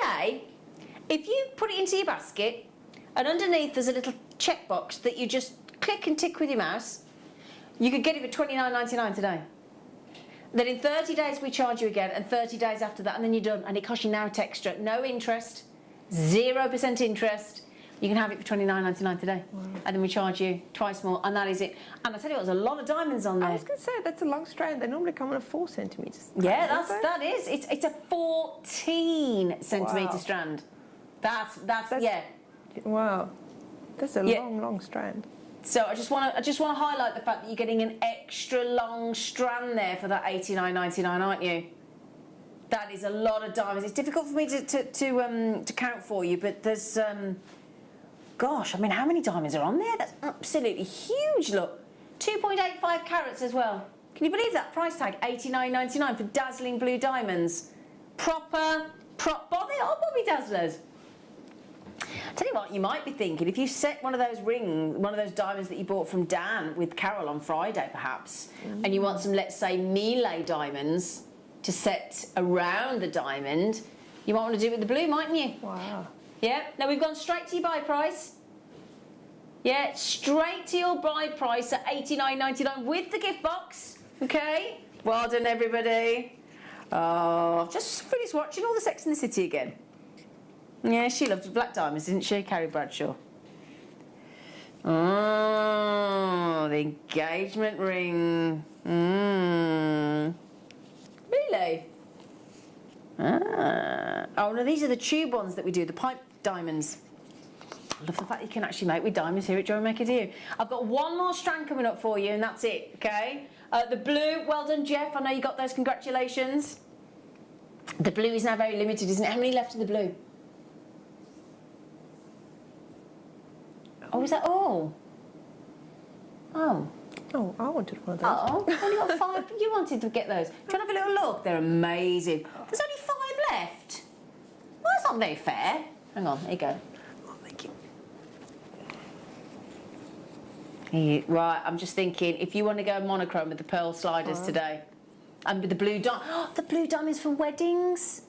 today, if you put it into your basket, and underneath there's a little checkbox that you just click and tick with your mouse, you could get it for $29.99 today. Then in 30 days we charge you again, and 30 days after that, and then you're done. And it costs you now extra, no interest, 0% interest. You can have it for $29.99 today. Wow. And then we charge you twice more, and that is it. And I tell you what, there's a lot of diamonds on there. I was going to say, that's a long strand. They normally come on a 4 centimetres. Yeah, that is. It's a 14 centimetre strand. That's yeah. Wow. That's a long strand. So I just want to highlight the fact that you're getting an extra long strand there for that $89.99, aren't you? That is a lot of diamonds. It's difficult for me to count for you, but there's gosh, I mean, how many diamonds are on there? That's absolutely huge. Look, 2.85 carats as well. Can you believe that price tag? $89.99 for dazzling blue diamonds. Bobby dazzlers. Tell you what, you might be thinking, if you set one of those diamonds that you bought from Dan with Carol on Friday, perhaps, and you want some, let's say, Melee diamonds to set around the diamond, you might want to do it with the blue, mightn't you? Wow. Yeah. Now we've gone straight to your buy price. Yeah, straight to your buy price at $89.99 with the gift box. Okay. Well done, everybody. Oh, I've just finished watching all the Sex and the City again. Yeah, she loved black diamonds, didn't she, Carrie Bradshaw? Oh, the engagement ring. Really? Oh, no, these are the tube ones that we do, the pipe diamonds. I love the fact you can actually make with diamonds here at Jewellery Maker, do you? I've got one more strand coming up for you, and that's it, okay? The blue, well done, Jeff. I know you got those, congratulations. The blue is now very limited, isn't it? How many left of the blue? Oh, is that all? Oh. Oh, I wanted one of those. Oh, only got 5. You wanted to get those. Do you want to have a little look? They're amazing. There's only 5 left. Well, that's not very fair. Hang on, here you go. Oh, thank you. Right, I'm just thinking, if you want to go monochrome with the pearl sliders today, and with the blue the blue diamonds for weddings.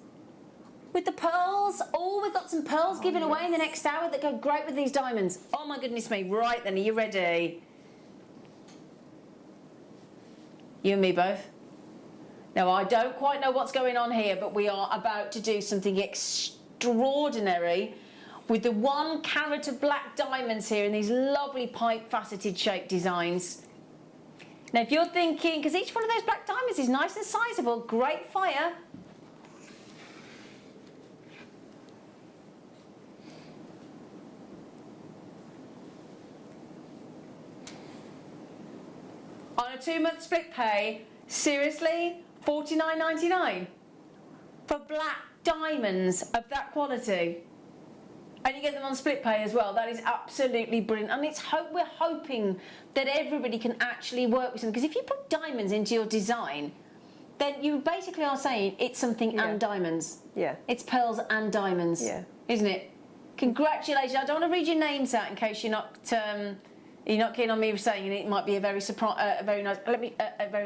With the pearls. Oh, we've got some pearls given away in the next hour that go great with these diamonds. Oh, my goodness me. Right then, are you ready? You and me both. Now, I don't quite know what's going on here, but we are about to do something extraordinary with the 1 carat of black diamonds here in these lovely pipe faceted shape designs. Now, if you're thinking, because each one of those black diamonds is nice and sizable, great fire. On a 2-month split pay, seriously, $49.99 for black diamonds of that quality, and you get them on split pay as well. That is absolutely brilliant, and we're hoping that everybody can actually work with something. Because if you put diamonds into your design, then you basically are saying it's something and diamonds. Yeah, it's pearls and diamonds. Yeah, isn't it? Congratulations! I don't want to read your names out in case you're not. You're not keen on me saying it might be a very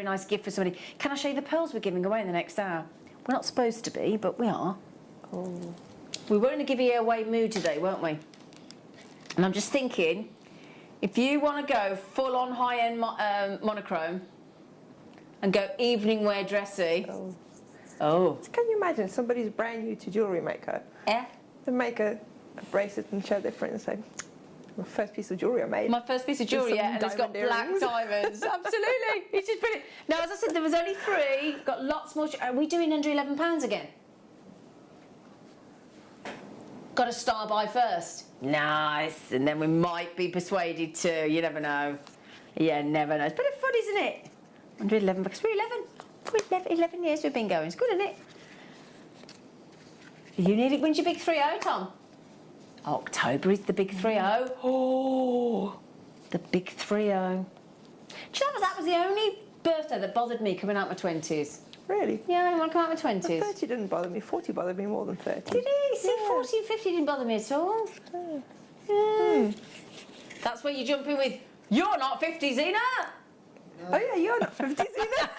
nice gift for somebody. Can I show you the pearls we're giving away in the next hour? We're not supposed to be, but we are. Oh. We were in a giveaway mood today, weren't we? And I'm just thinking, if you want to go full on high-end monochrome and go evening wear dressy. Oh. Can you imagine somebody's brand new to Jewellery Maker? Yeah. To make a bracelet and show their friends and say, my first piece of jewellery I made. My first piece of jewellery, yeah, and it's got black diamonds. Absolutely. It's just brilliant. Now, as I said, there was only 3. Got lots more. Are we doing under £11 again? Got to start by first. Nice. And then we might be persuaded to. You never know. Yeah, never know. It's a bit of fun, isn't it? Under 11, because we're 11. We're 11 years we've been going. It's good, isn't it? You nearly when's your big 3-0, Tom? October is the big 3-0. Oh, the big 3-0. Do you know that was the only birthday that bothered me coming out my 20s? Really? Yeah, I want to come out my 20s. 30 didn't bother me. 40 bothered me more than 30. Did he? See, 40 and 50 didn't bother me at all. That's where you jump in with, you're not 50, Zena. Oh, yeah, you're not 50, Zena.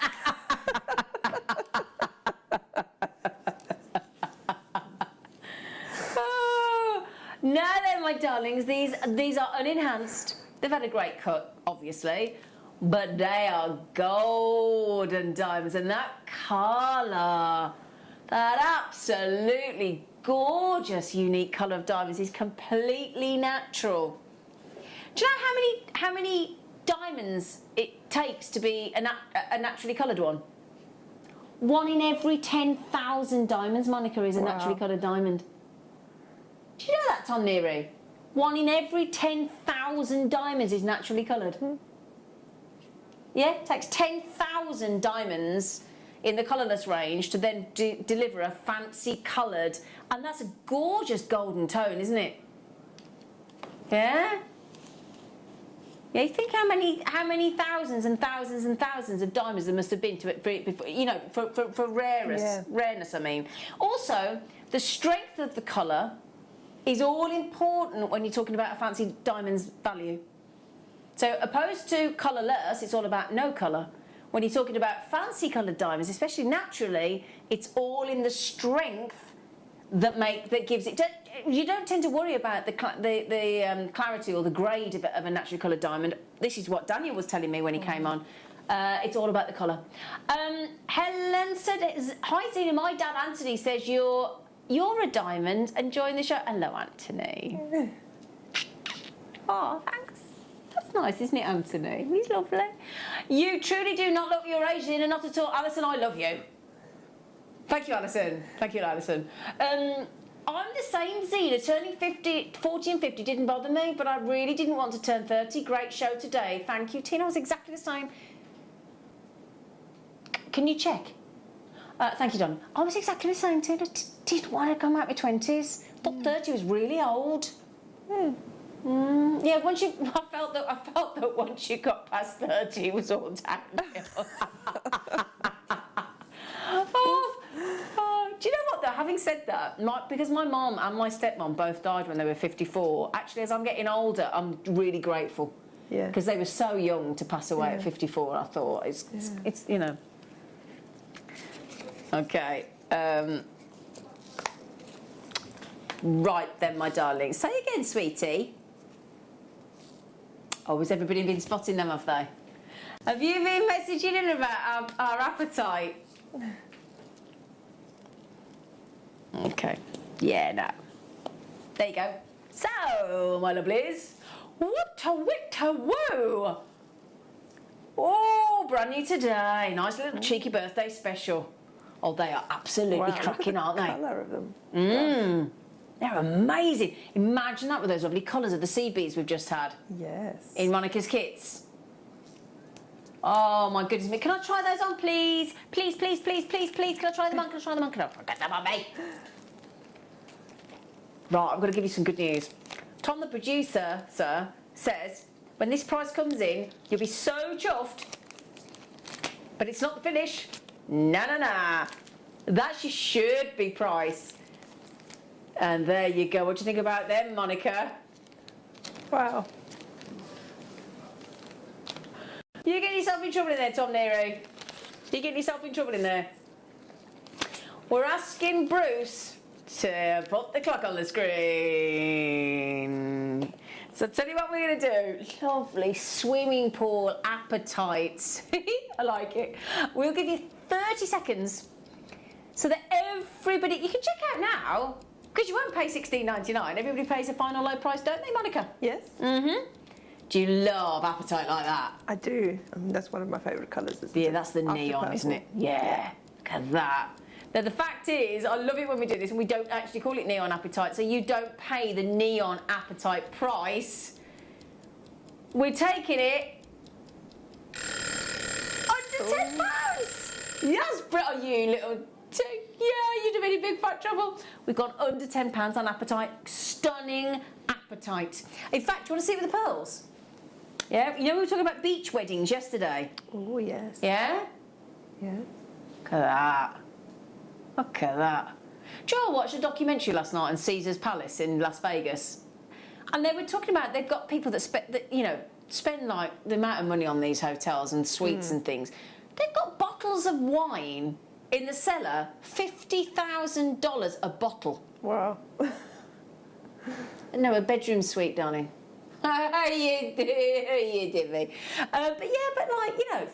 No, then, my darlings, these are unenhanced. They've had a great cut, obviously, but they are golden diamonds, and that colour, that absolutely gorgeous, unique colour of diamonds is completely natural. Do you know how many diamonds it takes to be a naturally coloured one? 1 in every 10,000 diamonds, Monica, is a naturally coloured diamond. Do you know that, Tom Neary? 1 in every 10,000 diamonds is naturally coloured. Yeah, it takes 10,000 diamonds in the colourless range to then deliver a fancy coloured, and that's a gorgeous golden tone, isn't it? Yeah? Yeah, you think how many thousands and thousands and thousands of diamonds there must have been to it before, you know, for rareness, I mean. Also, the strength of the colour is all important when you're talking about a fancy diamond's value. So opposed to colourless, it's all about no colour. When you're talking about fancy coloured diamonds, especially naturally, it's all in the strength that gives it. You don't tend to worry about the clarity or the grade of a naturally coloured diamond. This is what Daniel was telling me when he came on. It's all about the colour. Helen said, "Hi Zena, my dad Anthony says you're a diamond, enjoying the show." Hello, Anthony. Oh, thanks. That's nice, isn't it, Anthony? He's lovely. You truly do not look your age, Zena, not at all. Alison, I love you. Thank you, Alison. Thank you, Alison. I'm the same, Zena. Turning 40 and 50 didn't bother me, but I really didn't want to turn 30. Great show today. Thank you, Tina. I was exactly the same. Can you check? Thank you, Don. I was exactly the same, Tina. Didn't want to come out my 20s. Thought 30 was really old. Yeah, I felt that once you got past 30, it was all downhill. Do you know what, though? Having said that, because my mum and my stepmom both died when they were 54, actually, as I'm getting older, I'm really grateful. Yeah. Because they were so young to pass away at 54, I thought. It's you know. Okay. Right then, my darling. Say again, sweetie. Oh, has everybody been spotting them, have they? Have you been messaging in about our appetite? Okay. Yeah, no. There you go. So, my lovelies, woo! Oh, brand new today. Nice little cheeky birthday special. Oh, they are absolutely cracking, aren't they? The colour of them. They're amazing. Imagine that with those lovely colours of the sea beads we've just had. Yes. In Monica's kits. Oh my goodness me. Can I try those on, please? Please. Can I try them on? Can I get them on me? Right, I'm going to give you some good news. Tom, the producer, sir, says when this price comes in, you'll be so chuffed. But it's not the finish. No. That's your should be price. And there you go. What do you think about them, Monica? Wow. You getting yourself in trouble in there, Tom Nero? You getting yourself in trouble in there? We're asking Bruce to put the clock on the screen. So tell you what we're going to do. Lovely swimming pool appetites. I like it. We'll give you 30 seconds so that everybody... You can check out now, because you won't pay $16.99. Everybody pays a final low price, don't they, Monica? Yes. Mm-hmm. Do you love appetite like that? I do. That's one of my favourite colours. Yeah, that's the neon, isn't it? Yeah. Look at that. Now, the fact is, I love it when we do this and we don't actually call it neon appetite, so you don't pay the neon appetite price. We're taking it under £10. Yes, oh, you little... Yeah, you'd have been in big fat trouble. We've gone under £10 on appetite. Stunning appetite. In fact, do you want to see it with the pearls? Yeah, you know we were talking about beach weddings yesterday? Oh, yes. Yeah? Yeah. Look at that. Look at that. Joel watched a documentary last night on Caesar's Palace in Las Vegas. And they were talking about they've got people that spend like the amount of money on these hotels and suites and things. They've got bottles of wine in the cellar, $50,000 a bottle. Wow. No, a bedroom suite, darling. You did me. But yeah, but like, you know,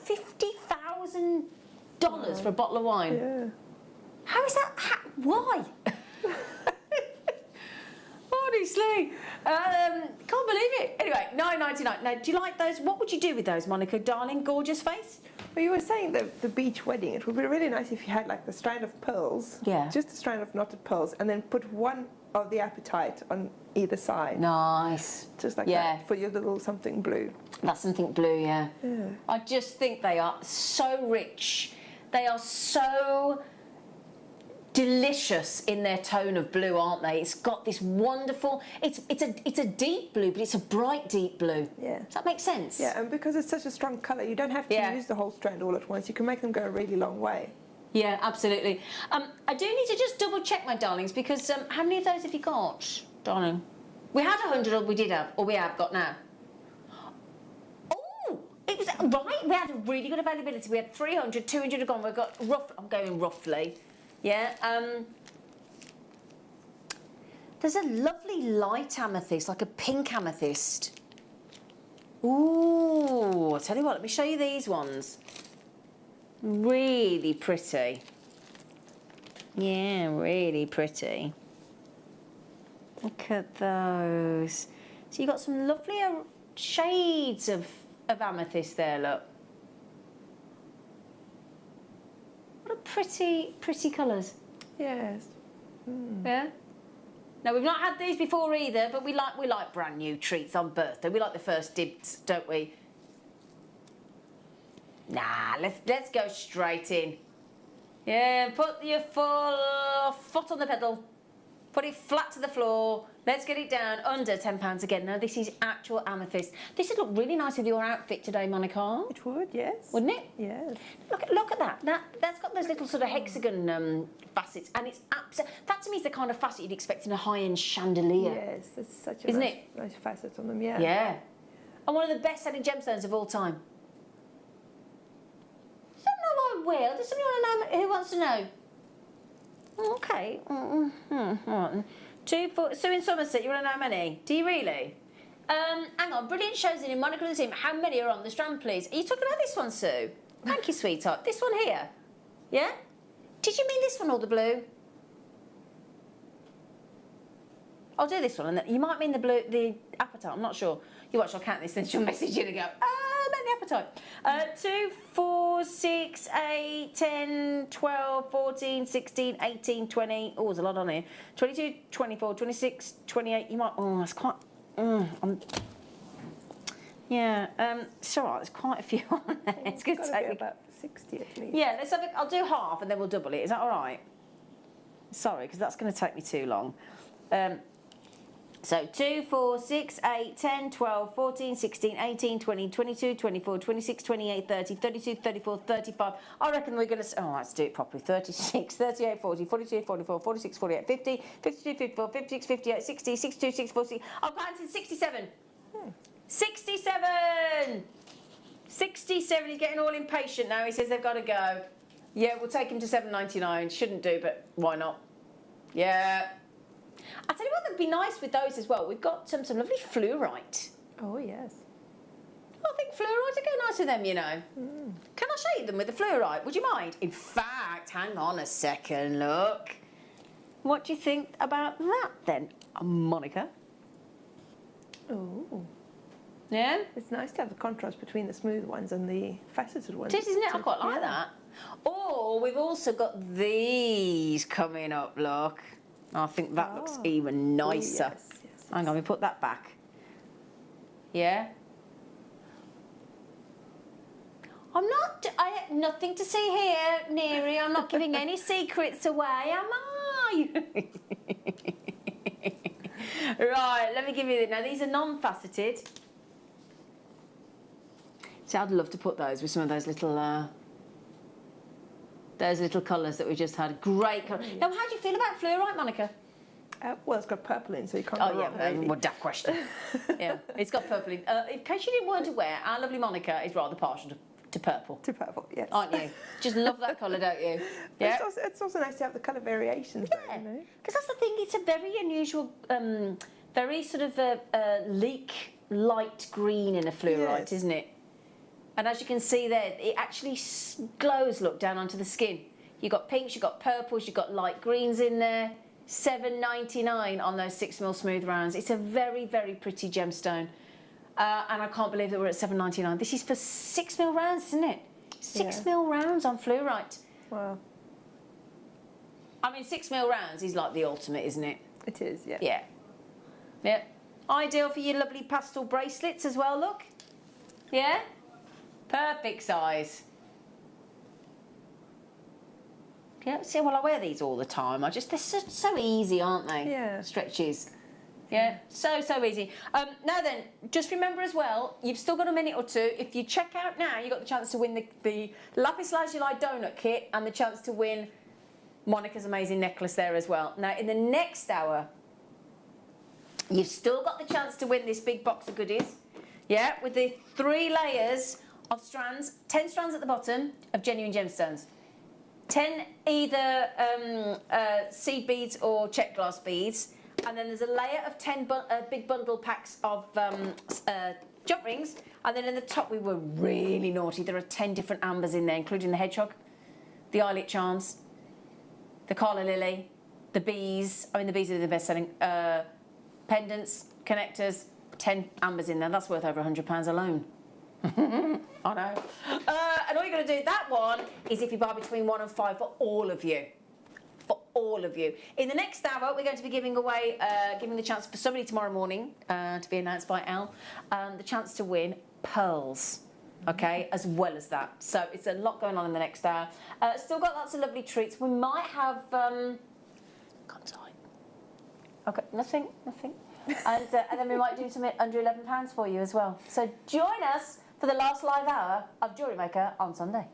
$50,000 for a bottle of wine. Yeah. How is that? Why? Honestly, can't believe it. Anyway, $9.99. Now, do you like those? What would you do with those, Monica, darling? Gorgeous face? Well, you were saying the beach wedding. It would be really nice if you had like the strand of pearls. Yeah. Just a strand of knotted pearls, and then put one of the apatite on either side. Nice. Just like that for your little something blue. That's something blue, yeah. Yeah. I just think they are so rich. They are so delicious in their tone of blue, aren't they? It's got this wonderful. It's a deep blue, but it's a bright deep blue. Yeah. Does that make sense? Yeah, and because it's such a strong colour, you don't have to use the whole strand all at once. You can make them go a really long way. Yeah, absolutely. I do need to just double check, my darlings, because how many of those have you got, darling? We had 100, or we did have, or we have got now. Oh, it was right. We had a really good availability. We had 300, 200 have gone. We've got I'm going roughly. Yeah. There's a lovely light amethyst, like a pink amethyst. Ooh, I'll tell you what. Let me show you these ones. Really pretty. Yeah, really pretty. Look at those. So you've got some lovely shades of amethyst there, look. What a pretty colours. Yes. Yeah? Now, we've not had these before either, but we like brand new treats on birthday. We like the first dibs, don't we? Nah, let's go straight in. Yeah, put your full foot on the pedal. Put it flat to the floor. Let's get it down under £10 again. Now, this is actual amethyst. This would look really nice with your outfit today, Monica. It would, yes. Wouldn't it? Yes. Look at that. That's got those little sort of hexagon facets, and it's that to me is the kind of facet you'd expect in a high-end chandelier. Yes, it's such a nice facet on them, yeah. Yeah. And one of the best-selling gemstones of all time. Don't know I will. Does somebody want to know? Who wants to know? Okay. Right. So in Somerset, you want to know how many? Do you really? Hang on. Brilliant shows in Monica and the team. How many are on the strand, please? Are you talking about this one, Sue? Thank you, sweetheart. This one here. Yeah? Did you mean this one or the blue? I'll do this one, and then you might mean the blue, the apatite. I'm not sure. You watch, I'll count this, then she'll message you and go, I meant the apatite. 2, 4, 6, 8, 10, 12, 14, 16, 18, 20. Oh, there's a lot on here. 22, 24, 26, 28. You might. Oh, that's quite. Yeah. It's all right. There's quite a few on there. It's going to take about 60 at least. Yeah. Let's have. I'll do half, and then we'll double it. Is that all right? Sorry, because that's going to take me too long. So 2, 4, 6, 8, 10, 12, 14, 16, 18, 20, 22, 24, 26, 28, 30, 32, 34, 35. I reckon we're going to... Oh, let's do it properly. 36, 38, 40, 42, 44, 46, 48, 50, 52, 54, 56, 58, 60, 62, 64, 60. I'm counting 67. 67! 67. He's getting all impatient now. He says they've got to go. Yeah, we'll take him to $7.99. Shouldn't do, but why not? Yeah. I'll tell you what would be nice with those as well. We've got some lovely fluorite. Oh, yes. I think fluorite would go nice with them, you know. Can I show you them with the fluorite? Would you mind? In fact, hang on a second, look. What do you think about that then, Monica? Oh. Yeah? It's nice to have the contrast between the smooth ones and the faceted ones. It is, isn't it? I quite like that. Or we've also got these coming up, look. I think that looks even nicer. Oh, yes. Hang on, we put that back. Yeah? I have nothing to see here, Neri. I'm not giving any secrets away, am I? Right, let me give you... Now, these are non-faceted. See, I'd love to put those with some of those little colours that we just had. Great colour. Now, how do you feel about fluorite, Monica? Well, it's got purple in, so you can't go wrong, really. Well, daft question. Yeah, it's got purple in. In case you weren't aware, our lovely Monica is rather partial to purple. To purple, yes. Aren't you? Just love that colour, don't you? Yeah. It's also nice to have the colour variations, yeah. though, you know? Because that's the thing, it's a very unusual very sort of a leek light green in a fluorite, Yes. isn't it? And as you can see there, it actually glows, look, down onto the skin. You've got pinks, you've got purples, you've got light greens in there. $7.99 on those 6mm smooth rounds. It's a very, very pretty gemstone. And I can't believe that we're at $7.99. This is for 6mm rounds, isn't it? 6mm rounds on fluorite. Wow. I mean, 6mm rounds is like the ultimate, isn't it? It is, yeah. Yeah. Yeah. Ideal for your lovely pastel bracelets as well, look. Yeah? Perfect size. Yeah, see, well, I wear these all the time. They're so easy, aren't they? Yeah. Stretches. Yeah, so easy. Now then, just remember as well, you've still got a minute or two. If you check out now, you've got the chance to win the Lapis Lazuli donut kit and the chance to win Monica's amazing necklace there as well. Now, in the next hour, you've still got the chance to win this big box of goodies. Yeah, with the 3 layers of strands, 10 strands at the bottom of genuine gemstones. 10 either seed beads or check glass beads. And then there's a layer of 10 big bundle packs of jump rings. And then in the top, we were really naughty. There are 10 different ambers in there, including the hedgehog, the eyelet charms, the Carla Lily, the bees. I mean, the bees are the best-selling. Pendants, connectors, 10 ambers in there. That's worth over £100 alone. I know. And all you're going to do, that one, is if you buy between 1 and 5 for all of you. For all of you. In the next hour, we're going to be giving away, giving the chance for somebody tomorrow morning, to be announced by Al, the chance to win pearls. Okay, as well as that. So it's a lot going on in the next hour. Still got lots of lovely treats. We might have... Okay, nothing. And then we might do something under £11 for you as well. So join us for the last live hour of Jewellery Maker on Sunday.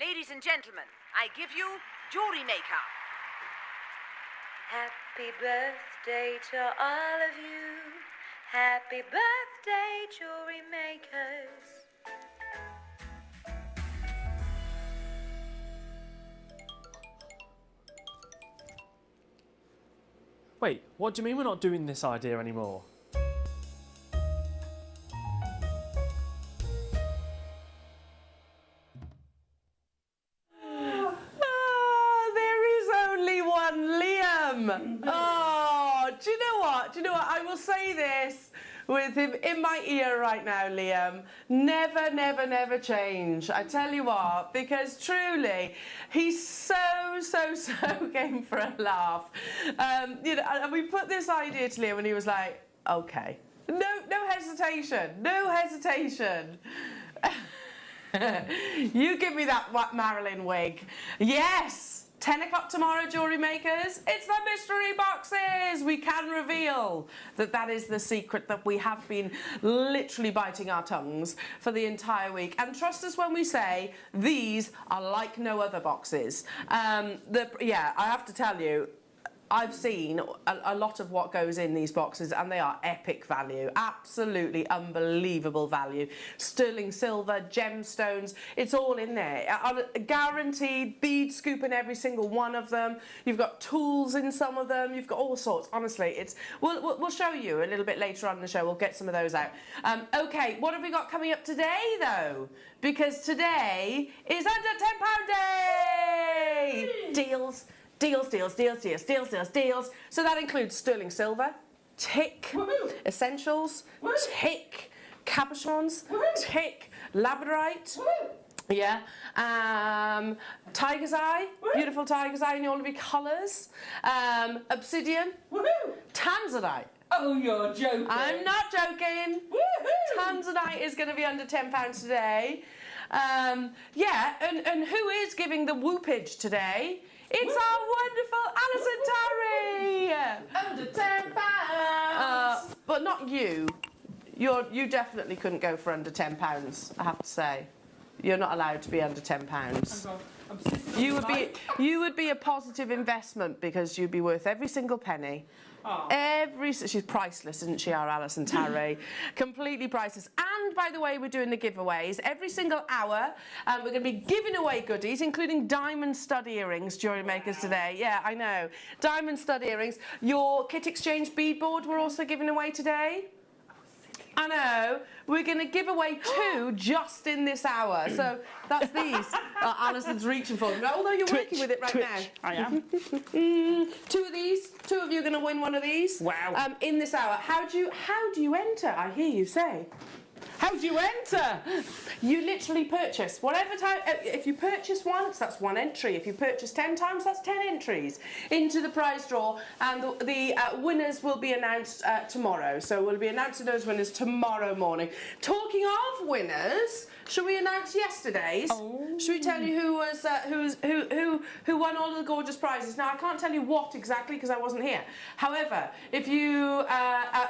Ladies and gentlemen, I give you Jewellery Maker. Happy birthday to all of you. Happy birthday, Jewellery Makers. Wait, what do you mean we're not doing this idea anymore? There is only one Liam. Oh, do you know what? I will say this with him in my ear right now, Liam. Never, never, never change. I tell you what, because truly, he's so game for a laugh. And we put this idea to Liam and he was like, okay. No hesitation. You give me that Marilyn wig. Yes! 10 o'clock tomorrow, Jewellery Makers. It's the mystery boxes! We can reveal that is the secret that we have been literally biting our tongues for the entire week. And trust us when we say these are like no other boxes. I have to tell you, I've seen a lot of what goes in these boxes and they are epic value, absolutely unbelievable value. Sterling silver, gemstones, it's all in there. Guaranteed, bead scoop in every single one of them. You've got tools in some of them, you've got all sorts. Honestly, we'll show you a little bit later on in the show, we'll get some of those out. Okay, what have we got coming up today though? Because today is under £10 day! Deals. Deals. So that includes sterling silver, tick, essentials, tick, cabochons, tick, labradorite, yeah, tiger's eye, beautiful tiger's eye in all of your colours, obsidian, tanzanite. Oh, you're joking. I'm not joking. Tanzanite is going to be under £10 today. And who is giving the whoopage today It's our wonderful Alison Tarry. Under £10. But not you. You definitely couldn't go for under £10, I have to say. You're not allowed to be under £10. You would be a positive investment because you'd be worth every single penny. Oh. She's priceless, isn't she, our Alison Tarry? Completely priceless. And by the way, we're doing the giveaways every single hour. We're going to be giving away goodies, including diamond stud earrings, Jewellery Makers today. Yeah, I know. Diamond stud earrings. Your kit exchange beadboard we're also giving away today. I know. We're going to give away 2 just in this hour. So that's these. Alison's reaching for them. Although you're working with it right now. I am. 2 of these. 2 of you are going to win one of these. Wow. In this hour. How do you enter? I hear you say. How do you enter? You literally purchase whatever time. If you purchase once, that's 1 entry. If you purchase 10 times, that's 10 entries into the prize draw. And the winners will be announced tomorrow. So we'll be announcing those winners tomorrow morning. Talking of winners, should we announce yesterday's? Oh. Should we tell you who won all of the gorgeous prizes? Now I can't tell you what exactly because I wasn't here. However, if you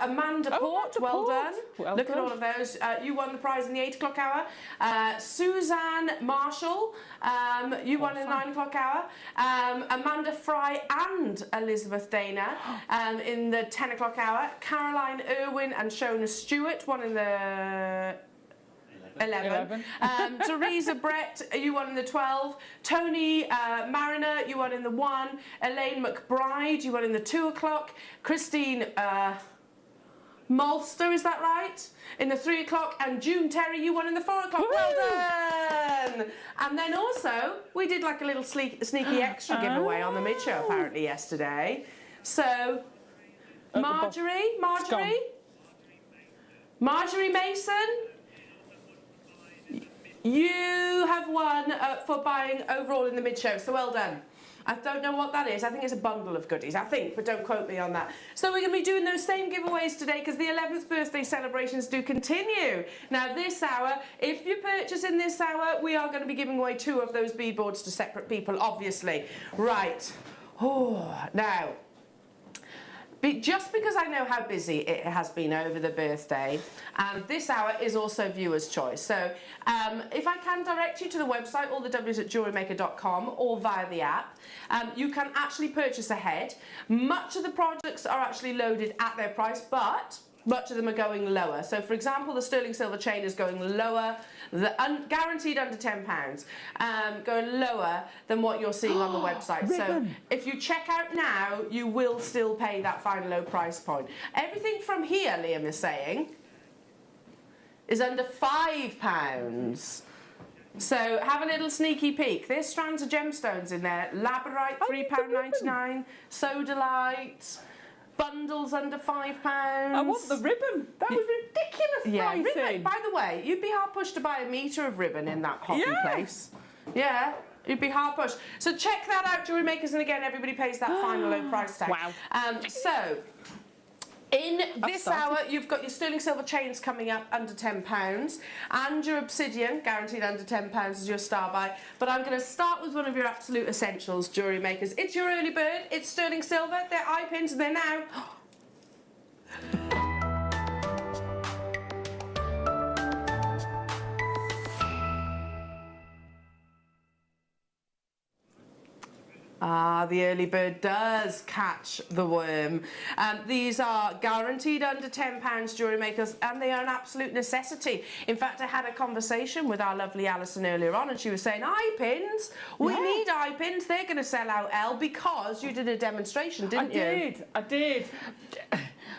Amanda Port, well done. Look at all of those. You won the prize in the 8 o'clock hour. Suzanne Marshall, you won in the 9 o'clock hour. Amanda Fry and Elizabeth Dana in the 10 o'clock hour. Caroline Irwin and Shona Stewart won in the 11. Teresa Brett, you won in the 12. Tony Mariner, you won in the 1. Elaine McBride, you won in the 2 o'clock. Christine Malster, is that right? In the 3 o'clock. And June Terry, you won in the 4 o'clock. Woo! Well done! And then also, we did like a little sneaky extra giveaway on the mid-show apparently yesterday. So, Marjorie Mason, you have won for buying overall in the mid-show, so well done. I don't know what that is. I think it's a bundle of goodies. I think, but don't quote me on that. So we're going to be doing those same giveaways today because the 11th birthday celebrations do continue. Now this hour, if you purchase in this hour, we are going to be giving away 2 of those beadboards to separate people, obviously. Right. Oh, now, just because I know how busy it has been over the birthday, and this hour is also viewer's choice. So if I can direct you to the website, all the W's at JewelleryMaker.com or via the app, you can actually purchase ahead. Much of the products are actually loaded at their price, but much of them are going lower. So for example, the sterling silver chain is going lower, guaranteed under £10, going lower than what you're seeing on the website. So if you check out now, you will still pay that final low price point. Everything from here, Liam is saying, is under £5. So have a little sneaky peek. There's strands of gemstones in there. Labradorite, £3.99. Sodalite. Bundles under £5. I want the ribbon. That was ridiculous pricing. Ribbon. By the way, you'd be hard pushed to buy a metre of ribbon in that hobby place. Yeah, you'd be hard pushed. So check that out, Jewellery Makers, and again, everybody pays that final low price tag. Wow. So, in this hour, you've got your sterling silver chains coming up under £10 and your obsidian, guaranteed under £10 as your star buy. But I'm going to start with one of your absolute essentials, Jewellery Makers. It's your early bird, it's sterling silver, they're eye pins, and they're now... Ah, the early bird does catch the worm. These are guaranteed under £10, Jewellery Makers, and they are an absolute necessity. In fact, I had a conversation with our lovely Alison earlier on, and she was saying, eye pins, we need eye pins, they're going to sell out, Elle, because you did a demonstration, didn't you? I did.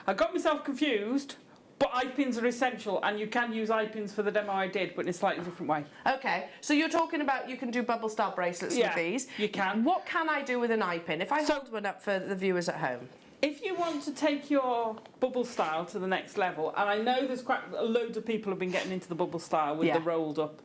I got myself confused. But eye pins are essential, and you can use eye pins for the demo I did, but in a slightly different way. Okay, so you're talking about you can do bubble star bracelets with these. You can. What can I do with an eye pin? If I hold one up for the viewers at home. If you want to take your bubble style to the next level, and I know there's quite loads of people have been getting into the bubble style with the rolled up.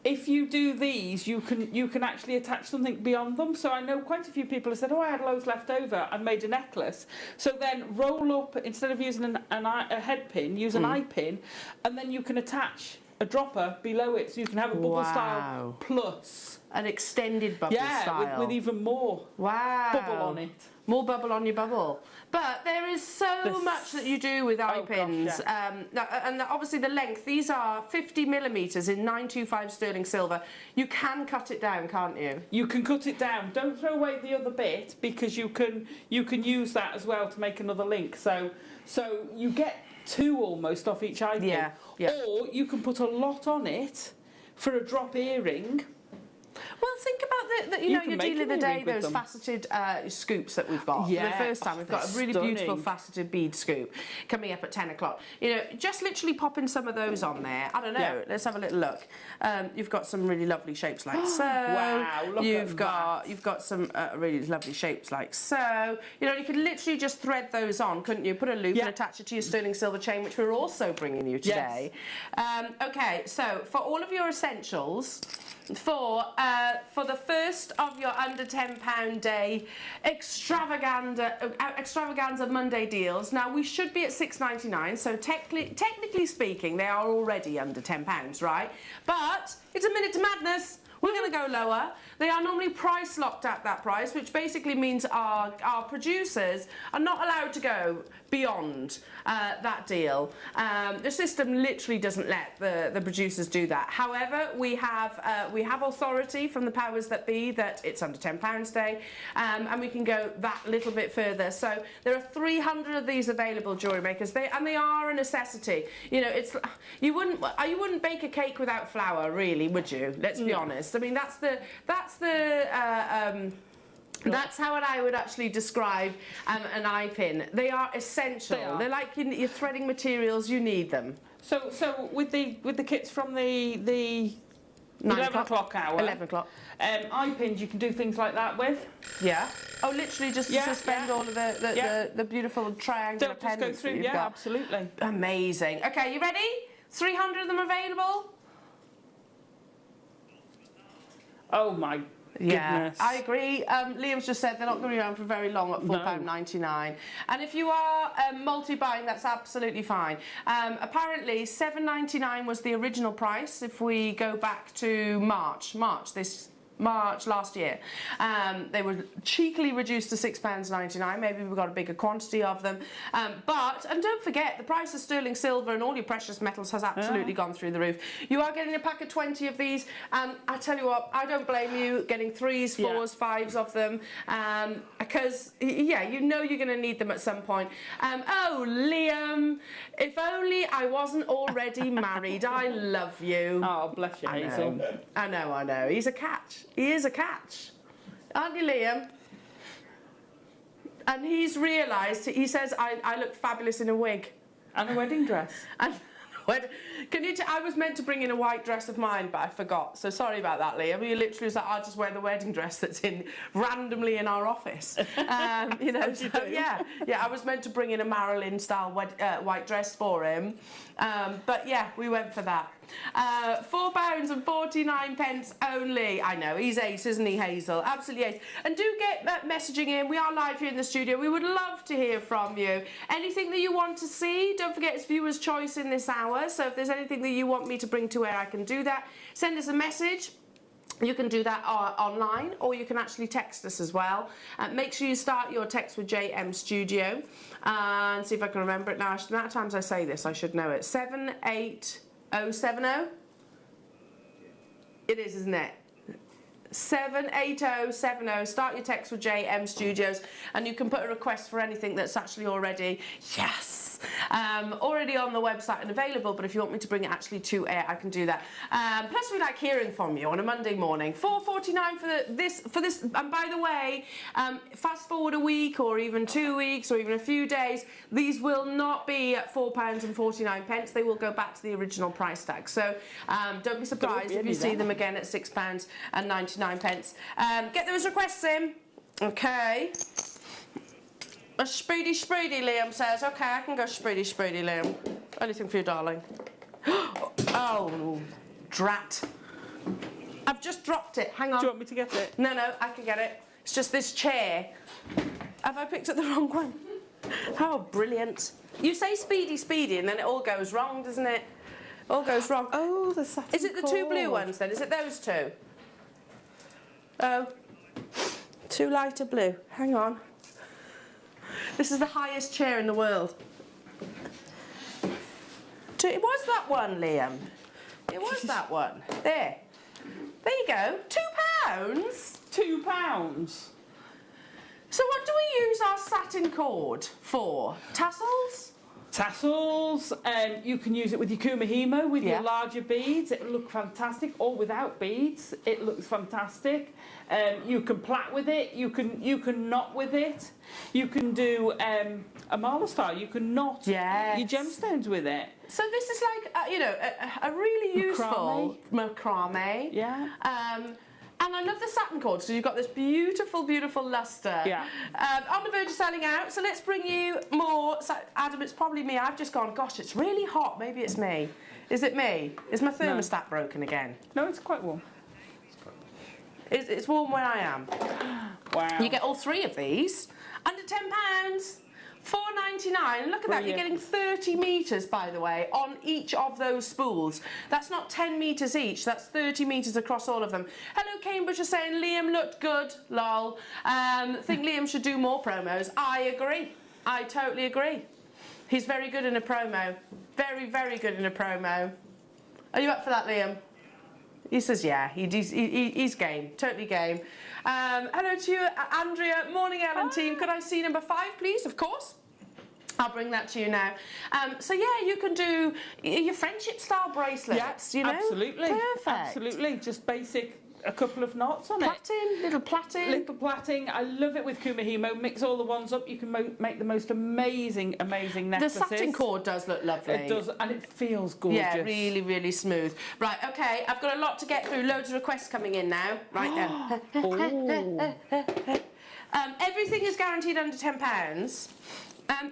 If you do these, you can actually attach something beyond them. So I know quite a few people have said, oh, I had loads left over and made a necklace. So then roll up, instead of using a head pin, use an eye pin, and then you can attach a dropper below it, so you can have a bubble Wow. style plus. An extended bubble Yeah, style. with even more Wow. bubble on it. More bubble on your bubble. But there is so much that you do with eye Oh, gosh, pins. And obviously the length, these are 50 millimetres in 925 sterling silver. You can cut it down, can't you? You can cut it down. Don't throw away the other bit, because you can use that as well to make another link. So you get two almost off each eye pin. Yeah, yeah. Or you can put a lot on it for a drop earring. Well, think about the you know, can your make deal of the an day, earring with those them. faceted scoops that we've got. Yeah. For the first time, we've got a they're really beautiful stunning. faceted bead scoop coming up at 10 o'clock. You know, just literally popping some of those on there. I don't know. Yeah. Let's have a little look. You've got some really lovely shapes like so. Wow, look you've at got some really lovely shapes like so. You know, you could literally just thread those on, couldn't you? Put a loop Yeah. and attach it to your sterling silver chain, which we're also bringing you today. Okay, so for all of your essentials, for the first of your under £10 day extravaganza Monday deals. Now we should be at £6.99, so technically speaking, they are already under £10, right? But it's a minute to madness. We're going to go lower. They are normally price locked at that price, which basically means our producers are not allowed to go beyond that deal. The system literally doesn't let the producers do that. However, we have authority from the powers that be that it's under £10 day, and we can go that little bit further. So there are 300 of these available, jewellery makers. They are a necessity. You know, you wouldn't bake a cake without flour, really, would you? Let's be honest. I mean, that's how I would actually describe an eye pin. They are essential. They are. They're like your threading materials. You need them. So with the kits from the 9 11 o'clock hour, 11 o'clock. Eye pins, you can do things like that with. Yeah. Oh, literally just Yeah, to suspend yeah. all of Yeah. the beautiful triangular They'll just go pendants that through. you've Yeah, got. absolutely. Amazing. Okay, you ready? 300 of them available. Oh my Yeah, goodness. I agree. Liam's just said they're not going to be around for very long at £4.99. And if you are multi-buying, that's absolutely fine. Apparently, £7.99 was the original price if we go back to March last year. They were cheekily reduced to £6.99. Maybe we've got a bigger quantity of them. And don't forget, the price of sterling silver and all your precious metals has absolutely gone through the roof. You are getting a pack of 20 of these, and I tell you what, I don't blame you getting 3s, 4s, 5s of them, because, yeah, you know you're going to need them at some point. Oh, Liam, if only I wasn't already married. I love you. Oh, bless you, Hazel. I know. He's a catch. He is a catch. Aren't you, Liam? And he's realised, he says, I look fabulous in a wig. And a wedding dress. And I was meant to bring in a white dress of mine, but I forgot. So sorry about that, Liam. You literally was like, I'll just wear the wedding dress that's randomly in our office. You know, so, yeah, I was meant to bring in a Marilyn-style white dress for him. But yeah, we went for that. £4.49 only. I know, he's ace, isn't he, Hazel? Absolutely ace. And do get that messaging in. We are live here in the studio. We would love to hear from you. Anything that you want to see, don't forget it's viewer's choice in this hour. So if there's anything that you want me to bring to air, I can do that. Send us a message. You can do that online, or you can actually text us as well. Make sure you start your text with JM Studio. And see if I can remember it now. The amount of times I say this, I should know it. 78070. It is, isn't it? 78070. Start your text with JM Studios, and you can put a request for anything that's actually already already on the website and available. But if you want me to bring it actually to air, I can do that. Plus, we like hearing from you on a Monday morning. £4.49 for this. And by the way, fast forward a week, or even 2 weeks, or even a few days, these will not be at £4.49. They will go back to the original price tag. So don't be surprised if you see them again at £6.99. Get those requests in. Okay. A speedy, Liam says. Okay, I can go speedy, Liam. Anything for you, darling. Oh, drat. I've just dropped it. Hang on. Do you want me to get it? No, I can get it. It's just this chair. Have I picked up the wrong one? Oh, brilliant. You say speedy, and then it all goes wrong, doesn't it? All goes wrong. Oh, the satin Is it the two blue cord. ones then? Is it those two? Oh, too lighter blue. Hang on. This is the highest chair in the world. It was that one, Liam. It was that one. There. There you go. £2. £2. So what do we use our satin cord for? Tassels? Tassels, you can use it with your kumahimo, with Yeah. your larger beads. It'll look fantastic, or without beads. It looks fantastic. You can plait with it. You can knot with it. You can do a mala style. You can knot Yes. your gemstones with it. So this is like, you know, a really useful macrame. Yeah. And I love the satin cord, so you've got this beautiful, beautiful lustre. Yeah. On the verge of selling out, so let's bring you more. So, Adam, it's probably me. I've just gone, gosh, it's really hot. Maybe it's me. Is it me? Is my thermostat broken again? No, it's quite warm. It's warm where I am. Wow. You get all three of these, under £10. £4.99. Look at that, you're getting 30 metres, by the way, on each of those spools. That's not 10 metres each, that's 30 metres across all of them. Hello, Cambridge is saying Liam looked good, lol. Think Liam should do more promos. I agree. I totally agree. He's very good in a promo. Very, very good in a promo. Are you up for that, Liam? He says, yeah, he's game, totally game. Hello to you, Andrea. Morning, Ellen team. Could I see number 5, please? Of course. I'll bring that to you now. So yeah, you can do your friendship style bracelets. Yeah, you know, absolutely. perfect. Absolutely, just basic. A couple of knots on Plaiting, little plaiting. Little plaiting. I love it with kumahimo. Mix all the ones up. You can make the most amazing The necklaces. satin cord does look lovely. It does, and it feels gorgeous. Yeah, really, really smooth. Right, okay, I've got a lot to get through. Loads of requests coming in now. Right then. Oh. Everything is guaranteed under £10.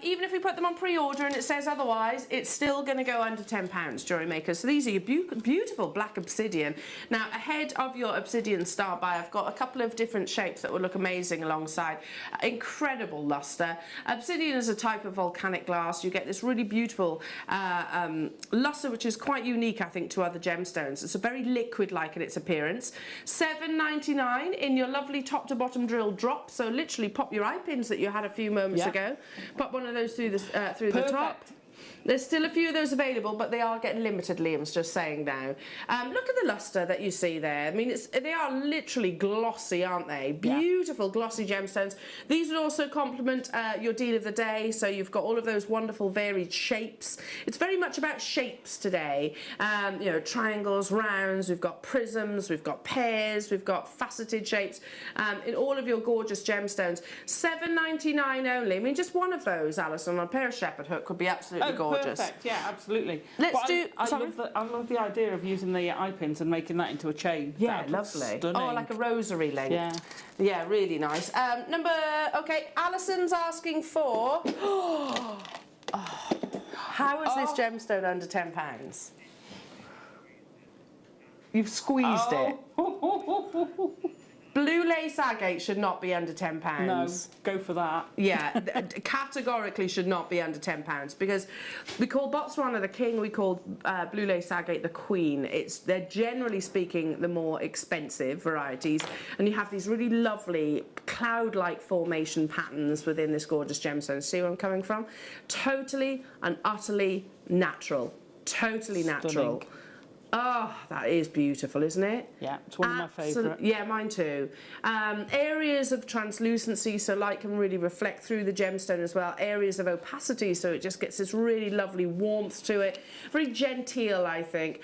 Even if we put them on pre-order and it says otherwise, it's still going to go under £10, Jewellery Maker. So these are your beautiful black obsidian. Now, ahead of your obsidian star buy, I've got a couple of different shapes that will look amazing alongside. Incredible lustre. Obsidian is a type of volcanic glass. You get this really beautiful lustre, which is quite unique, I think, to other gemstones. It's a very liquid-like in its appearance. $7.99 in your lovely top-to-bottom drill drop. So literally pop your eye pins that you had a few moments ago. Pop one of those through the top. There's still a few of those available, but they are getting limited, Liam's just saying now. Look at the lustre that you see there. I mean, they are literally glossy, aren't they? Beautiful, glossy gemstones. These would also complement your deal of the day, so you've got all of those wonderful varied shapes. It's very much about shapes today. You know, triangles, rounds, we've got prisms, we've got pears, we've got faceted shapes in all of your gorgeous gemstones. $7.99 only. I mean, just one of those, Alison, on a pair of shepherd hook could be absolutely gorgeous. Perfect, yeah, absolutely. I love the idea of using the eye pins and making that into a chain. Yeah, That looks lovely. stunning. Oh, like a rosary length. Yeah. Yeah, really nice. Okay, Alison's asking for... How is this gemstone under £10? You've squeezed it. Blue lace agate should not be under £10. No, go for that. Yeah, categorically should not be under £10 because we call Botswana the king, we call blue lace agate the queen. They're generally speaking the more expensive varieties, and you have these really lovely cloud-like formation patterns within this gorgeous gemstone. See where I'm coming from? Totally and utterly natural. Totally natural. Stunning. Oh, that is beautiful, isn't it? Yeah, it's one of my favourite. Yeah, mine too. Areas of translucency, so light can really reflect through the gemstone as well. Areas of opacity, so it just gets this really lovely warmth to it. Very genteel, I think.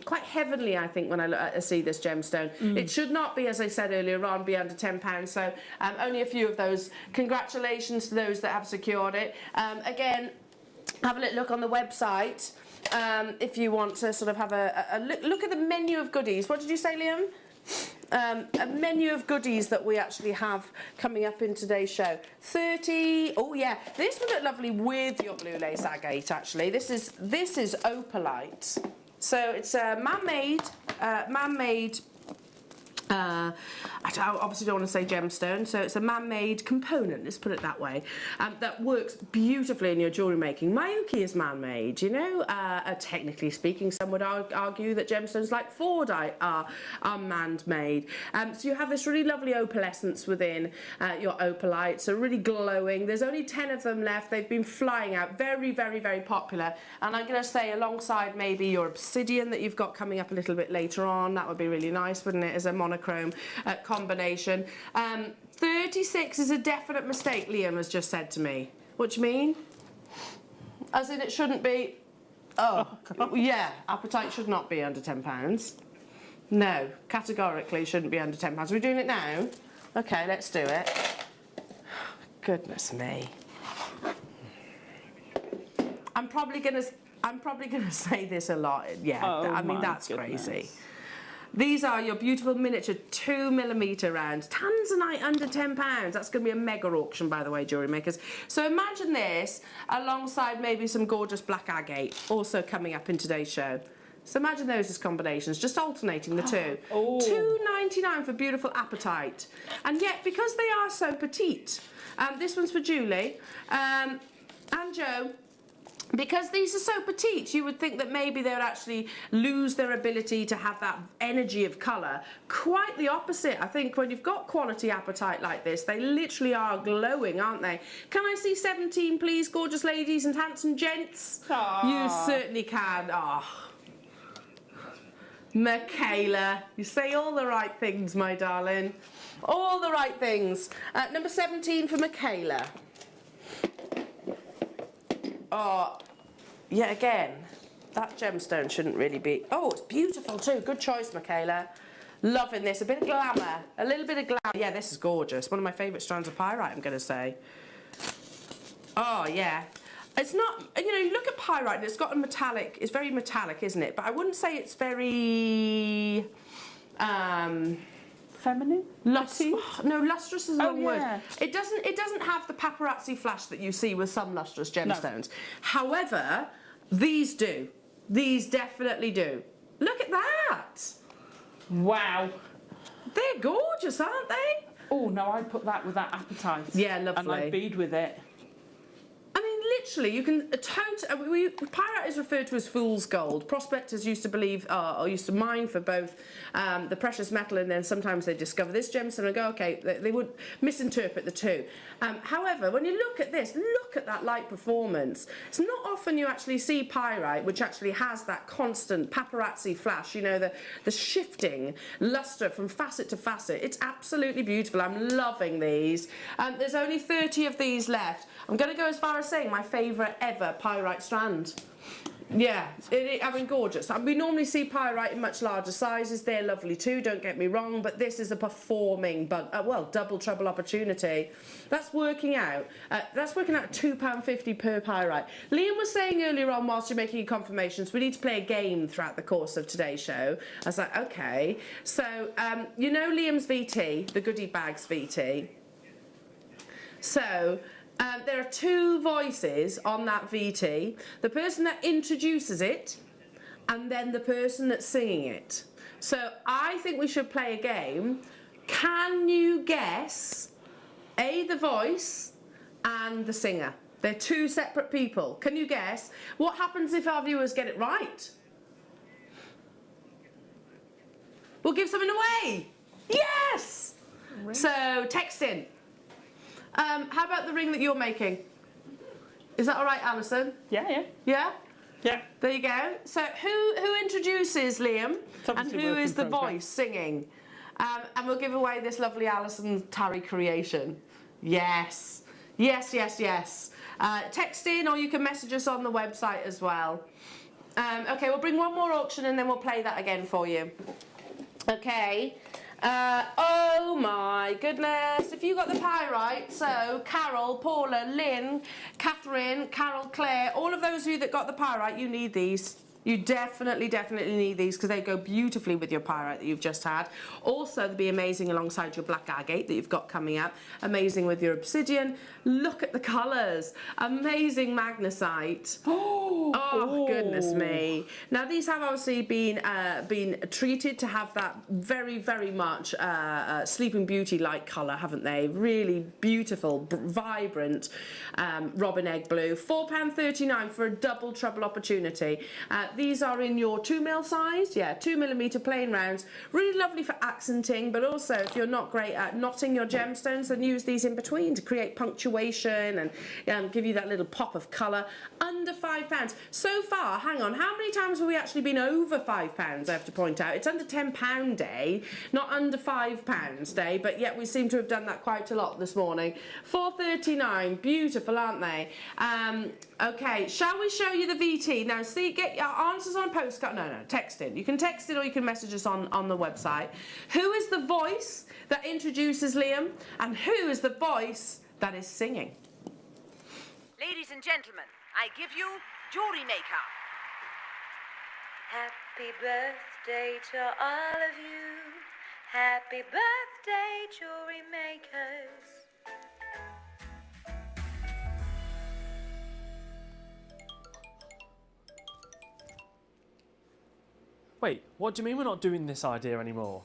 Quite heavenly, I think, when I see this gemstone. It should not be, as I said earlier on, be under £10. So only a few of those. Congratulations to those that have secured it. Again, have a little look on the website. If you want to sort of have a look at the menu of goodies. What did you say, Liam? A menu of goodies that we actually have coming up in today's show. 30. Oh yeah, this would look lovely with your blue lace agate. Actually, this is opalite. So it's a man-made I obviously don't want to say gemstone, so it's a man-made component, let's put it that way, that works beautifully in your jewellery making. Mayuki is man-made, you know, technically speaking, some would argue that gemstones like Fordite are man-made. So you have this really lovely opalescence within your opalite, so really glowing. There's only 10 of them left, they've been flying out, very, very, very popular, and I'm going to say alongside maybe your obsidian that you've got coming up a little bit later on, that would be really nice, wouldn't it, as a monochrome combination. 36 is a definite mistake, Liam has just said to me. What do you mean? As in it shouldn't be... Oh, yeah, apatite should not be under £10. No, categorically shouldn't be under £10. Are we doing it now? Okay, let's do it. Goodness me. I'm probably gonna say this a lot. Yeah, I mean that's crazy. These are your beautiful miniature 2mm rounds. Tanzanite under £10. That's going to be a mega auction, by the way, jewellery makers. So imagine this alongside maybe some gorgeous black agate, also coming up in today's show. So imagine those as combinations, just alternating the two. Oh. £2.99 for beautiful apatite. And yet, because they are so petite, this one's for Julie and Joe. Because these are so petite, you would think that maybe they would actually lose their ability to have that energy of colour. Quite the opposite. I think when you've got quality apatite like this, they literally are glowing, aren't they? Can I see 17, please, gorgeous ladies and handsome gents? Aww. You certainly can. Oh. Michaela, you say all the right things, my darling. All the right things. Number 17 for Michaela. Oh, yet again, that gemstone shouldn't really be... Oh, it's beautiful too. Good choice, Michaela. Loving this. A bit of glamour. A little bit of glamour. Yeah, this is gorgeous. One of my favourite strands of pyrite, I'm going to say. Oh, yeah. It's not... You know, you look at pyrite and it's got a metallic... It's very metallic, isn't it? But I wouldn't say it's very... Feminine? No, lustrous is the wrong word. It doesn't have the paparazzi flash that you see with some lustrous gemstones. No. However, these do. These definitely do. Look at that! Wow. They're gorgeous, aren't they? Oh, no, I'd put that with that apatite. Yeah, lovely. And I'd bead with it. I mean, literally, you can pyrite is referred to as fool's gold. Prospectors used to believe, or used to mine for both the precious metal, and then sometimes they discover this gemstone and go, okay, they would misinterpret the two. However, when you look at this, look at that light performance. It's not often you actually see pyrite, which actually has that constant paparazzi flash, you know, the shifting luster from facet to facet. It's absolutely beautiful. I'm loving these. There's only 30 of these left. I'm going to go as far as saying my favourite ever pyrite strand. Yeah, I mean, gorgeous. We normally see pyrite in much larger sizes. They're lovely too, don't get me wrong, but this is a performing, double trouble opportunity. That's working out. That's working out £2.50 per pyrite. Liam was saying earlier on, whilst you're making your confirmations, we need to play a game throughout the course of today's show. I was like, okay. So, you know Liam's VT, the goodie bags VT. So... there are two voices on that VT. The person that introduces it and then the person that's singing it. So I think we should play a game. Can you guess the voice and the singer? They're two separate people. Can you guess? What happens if our viewers get it right? We'll give something away. Yes! Really? So text in. How about the ring that you're making? Is that all right, Alison? Yeah. Yeah? Yeah. There you go. So who introduces Liam and who is the voice singing? And we'll give away this lovely Alison Tarry creation. Yes. Yes. Text in or you can message us on the website as well. Okay, we'll bring one more auction and then we'll play that again for you. Okay. Oh my goodness, if you got the pyrite, so Carol, Paula, Lynn, Catherine, Carol, Claire, all of those of you that got the pyrite, you need these. You definitely need these because they go beautifully with your pyrite that you've just had. Also, they'll be amazing alongside your black agate that you've got coming up. Amazing with your obsidian. Look at the colours. Amazing magnesite. Oh, goodness me. Now, these have obviously been treated to have that very much Sleeping Beauty-like colour, haven't they? Really beautiful, vibrant robin egg blue. £4.39 for a double trouble opportunity. These are in your 2mm size, 2mm plain rounds. Really lovely for accenting, but also if you're not great at knotting your gemstones, then use these in between to create punctuation and give you that little pop of colour. Under £5. So far, hang on, how many times have we actually been over £5, I have to point out? It's under £10 day, not under £5 day, but yet we seem to have done that quite a lot this morning. £4.39, beautiful, aren't they? Okay, shall we show you the VT? Now, see, get your answers on a postcard. No, text in. You can text it or you can message us on the website. Who is the voice that introduces Liam? And who is the voice that is singing? Ladies and gentlemen, I give you Jewellery Maker. Happy birthday to all of you. Happy birthday, Jewellery Makers. Wait, what do you mean we're not doing this idea anymore?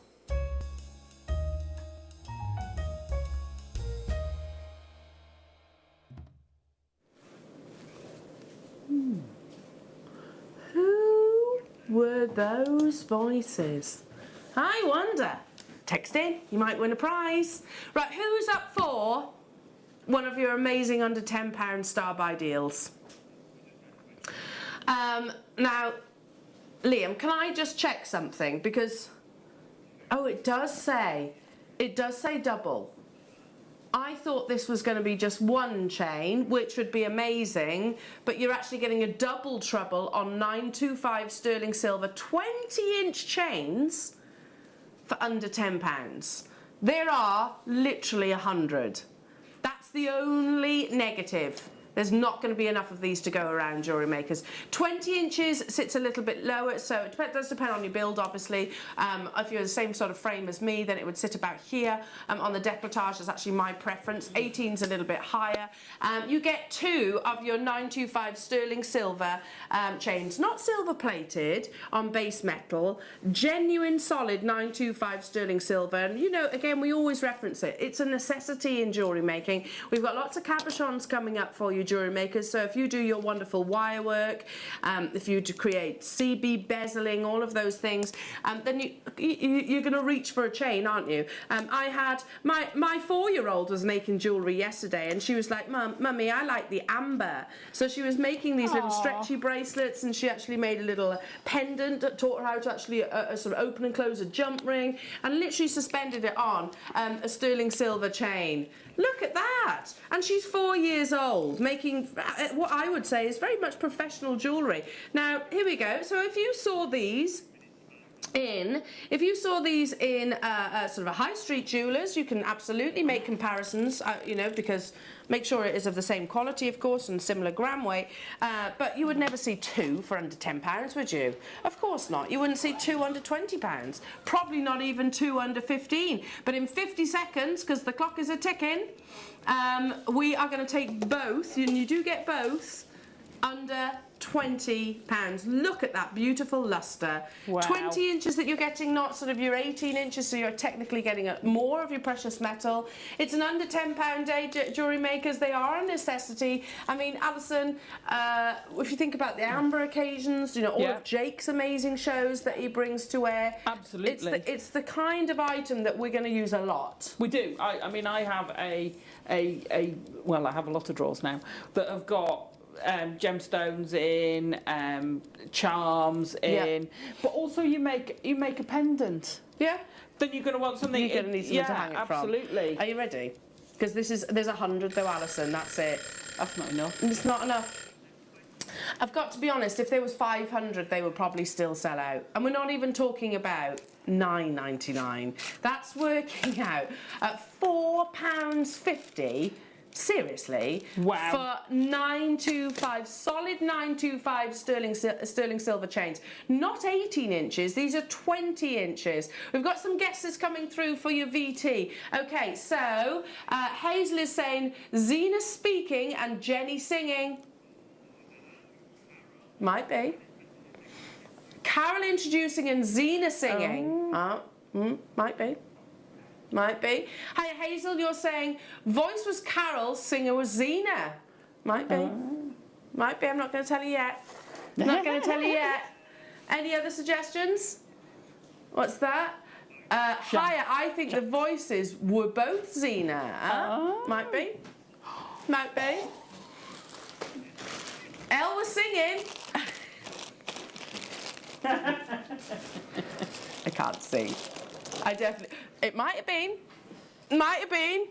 Who were those voices? I wonder. Text in, you might win a prize. Right, who's up for one of your amazing under £10 Star Buy deals? Now, Liam, can I just check something? Because, oh, it does say double. I thought this was going to be just one chain, which would be amazing, but you're actually getting a double trouble on 925 sterling silver 20-inch chains for under £10. There are literally 100. That's the only negative. There's not going to be enough of these to go around, Jewellery Makers. 20 inches sits a little bit lower, so it does depend on your build, obviously. If you're the same sort of frame as me, then it would sit about here. On the décolletage, that's actually my preference. 18's a little bit higher. You get 2 of your 925 sterling silver chains, not silver plated, on base metal, genuine solid 925 sterling silver. And you know, again, we always reference it. It's a necessity in jewellery making. We've got lots of cabochons coming up for you, Jewellery Makers. So if you do your wonderful wire work, if you create CB bezeling, all of those things, then you're going to reach for a chain, aren't you? I had my 4-year-old was making jewellery yesterday, and she was like, Mummy, I like the amber. So she was making these little stretchy bracelets, and she actually made a little pendant that taught her how to actually sort of open and close a jump ring, and literally suspended it on a sterling silver chain. Look at that! And she's 4 years old, making what I would say is very much professional jewellery. Now, here we go. So if you saw these in sort of a high street jewellers, you can absolutely make comparisons, you know, because make sure it is of the same quality, of course, and similar gram weight, but you would never see 2 for under £10, would you? Of course not. You wouldn't see 2 under £20, probably not even 2 under 15. But in 50 seconds, because the clock is a-ticking, we are going to take both, and you do get both, under £20. Look at that beautiful lustre. Wow. 20 inches that you're getting, not sort of your 18 inches, so you're technically getting more of your precious metal. It's an under £10 day, Jewellery Makers. They are a necessity. I mean, Alison, if you think about the amber occasions, you know, all of Jake's amazing shows that he brings to wear. Absolutely. It's the kind of item that we're going to use a lot. We do. I mean, I have well, I have a lot of drawers now that have got gemstones in, charms in, but also you make a pendant. Yeah. Then you're going to want something. You're going to need something to hang it from. Absolutely. Are you ready? Because there's 100 though, Alison. That's it. That's not enough. It's not enough. I've got to be honest. If there was 500, they would probably still sell out. And we're not even talking about £9.99. That's working out at £4.50 Seriously, Wow. for 925, solid 925 sterling silver chains, not 18 inches, these are 20 inches. We've got some guesses coming through for your VT. Okay, so Hazel is saying Zena speaking and Jenny singing. Might be. Carol introducing and Zena singing. Might be. Might be. Hi, Hazel, you're saying voice was Carol, singer was Zena. Might be. Might be. I'm not going to tell you yet. Not going to tell you yet. Any other suggestions? What's that? Hiya, I think the voices were both Zena. Might be. Might be. Elle was singing. I can't sing. I definitely. It might have been. Might have been.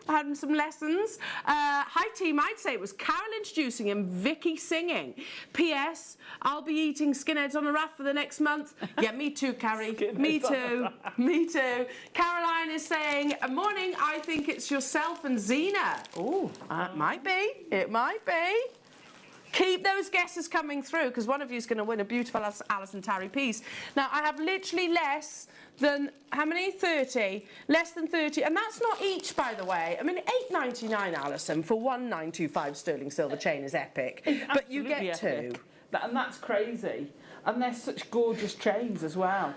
I had some lessons. Hi team, I'd say it was Carol introducing and Vicky singing. P.S. I'll be eating skinheads on a raft for the next month. Yeah, me too, Carrie. Me too. Me too. Caroline is saying, morning, I think it's yourself and Zena. Oh, it might be. It might be. Keep those guesses coming through because one of you is going to win a beautiful Alison Tarry piece. Now, I have literally less than, how many? 30. Less than 30. And that's not each, by the way. I mean, £8.99, Alison, for 1925 sterling silver chain is epic. But you get epic. two. And that's crazy. And they're such gorgeous chains as well.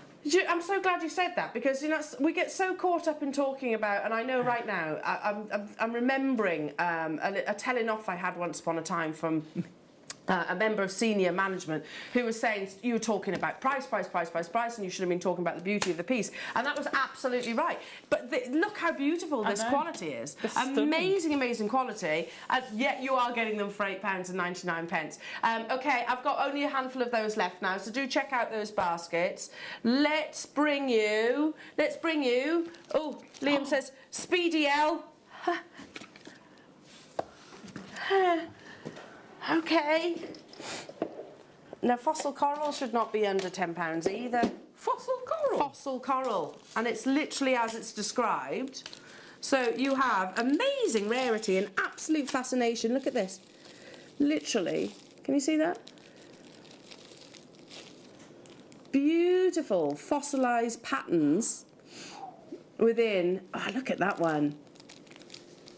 I'm so glad you said that because you know we get so caught up in talking about, and I know right now I'm remembering a telling off I had once upon a time from a member of senior management who was saying you were talking about price, and you should have been talking about the beauty of the piece, and that was absolutely right. But look how beautiful this quality is. Amazing quality, and yet you are getting them for £8.99. Okay, I've got only a handful of those left now, so do check out those baskets. Let's bring you. Oh, Liam says Speedy L. Okay. Now, fossil coral should not be under £10 either. Fossil coral? Fossil coral. And it's literally as it's described. So you have amazing rarity and absolute fascination. Look at this. Literally. Can you see that? Beautiful fossilised patterns within. Oh, look at that one.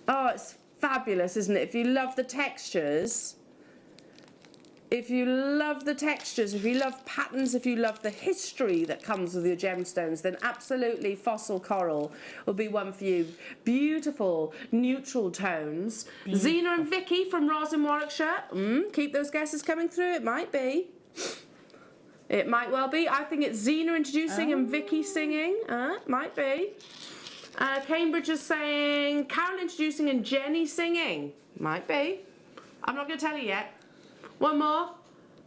Oh, it's fabulous, isn't it? If you love the textures... If you love the textures, if you love patterns, if you love the history that comes with your gemstones, then absolutely fossil coral will be one for you. Beautiful neutral tones. Zena and Vicky from Ros in Warwickshire. Keep those guesses coming through. It might be. It might well be. I think it's Zena introducing and Vicky singing. Might be. Cambridge is saying Carol introducing and Jenny singing. Might be. I'm not going to tell you yet. One more.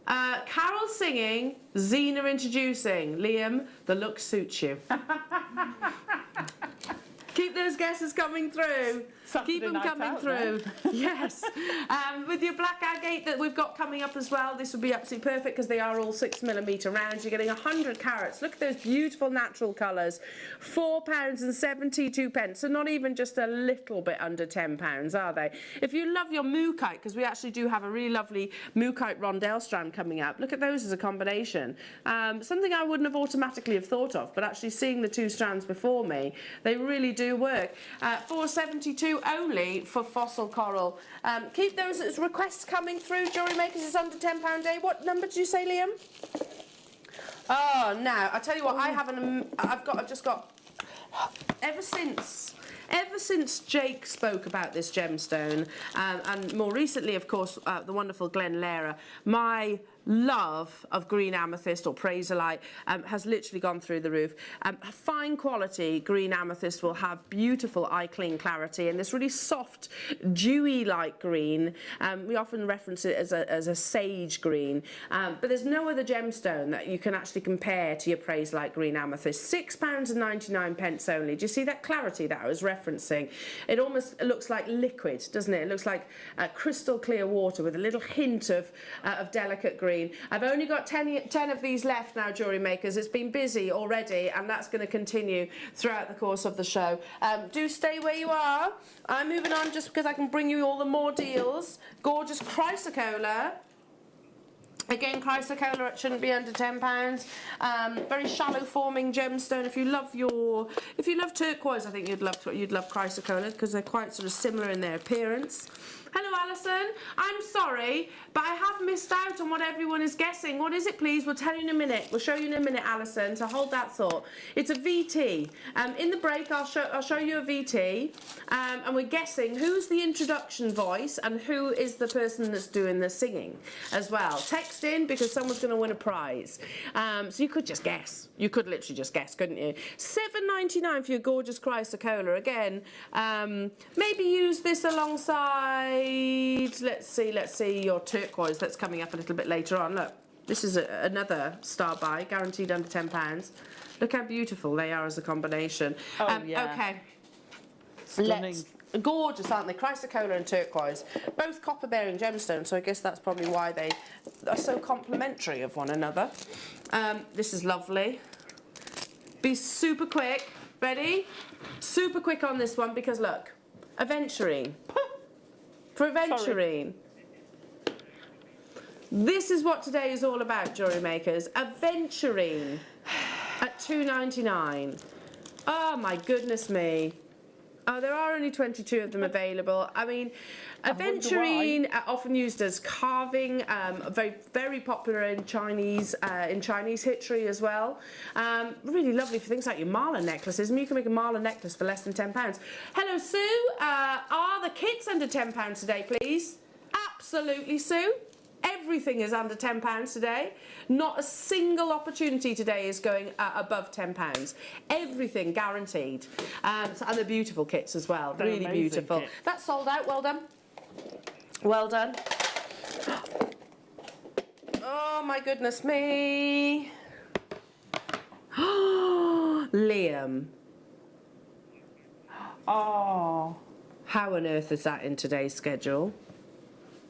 Carol singing, Zena introducing. Liam, the look suits you. Keep those guesses coming through. Keep them coming through. Yes. With your black agate that we've got coming up as well, this would be absolutely perfect because they are all 6mm rounds. You're getting 100 carats. Look at those beautiful natural colours. £4.72. So not even just a little bit under £10, are they? If you love your mookaite, because we actually do have a really lovely mookaite rondelle strand coming up. Look at those as a combination. Something I wouldn't have automatically have thought of, but actually seeing the two strands before me, they really do work. £4.72 only for fossil coral. Keep those as requests coming through. Jewellery Makers is under £10 a day. What number did you say, Liam? Oh, now I tell you what, I've just got. Ever since Jake spoke about this gemstone, and more recently, of course, the wonderful Glenn Lehrer, my love of green amethyst or praserite has literally gone through the roof. Fine quality green amethyst will have beautiful eye clean clarity and this really soft, dewy light green. We often reference it as a sage green, but there's no other gemstone that you can actually compare to your praserite green amethyst. £6.99 only. Do you see that clarity that I was referencing? dancing. It almost looks like liquid, doesn't it? It looks like crystal clear water with a little hint of delicate green. I've only got 10 of these left now, Jewellery Makers. It's been busy already, and that's going to continue throughout the course of the show. Do stay where you are. I'm moving on just because I can bring you all the more deals. Gorgeous chrysocolla. Again, chrysocolla, it shouldn't be under £10. Very shallow forming gemstone. If you love turquoise, I think you'd love chrysocolla because they're quite sort of similar in their appearance. Hello, Alison. I'm sorry, but I have missed out on what everyone is guessing. What is it, please? We'll tell you in a minute. We'll show you in a minute, Alison. So hold that thought. It's a VT. In the break, I'll show you a VT, and we're guessing who's the introduction voice and who is the person that's doing the singing as well. Text in because someone's going to win a prize. So you could just guess. You could literally just guess, couldn't you? £7.99 for your gorgeous chrysocolla. Again, maybe use this alongside. Let's see your turquoise that's coming up a little bit later on. Look, this is another star buy, guaranteed under £10. Look how beautiful they are as a combination. Oh, yeah. Okay. Stunning. Gorgeous, aren't they? Chrysocolla and turquoise, both copper-bearing gemstones, so I guess that's probably why they are so complementary of one another. This is lovely. Be super quick. Ready? Super quick on this one because look, aventurine. For aventurine. This is what today is all about, Jewellery Makers. Aventurine at £2.99. Oh my goodness me. Oh, there are only 22 of them available. I mean, aventurine often used as carving, very, very popular in Chinese history as well. Really lovely for things like your mala necklaces. And you can make a mala necklace for less than £10. Hello, Sue. Are the kits under £10 today, please? Absolutely, Sue. Everything is under £10 today. Not a single opportunity today is going above £10. Everything guaranteed. And they're beautiful kits as well. They're really beautiful. kit. That's sold out. Well done. Well done. Oh my goodness me. Liam. Oh. How on earth is that in today's schedule?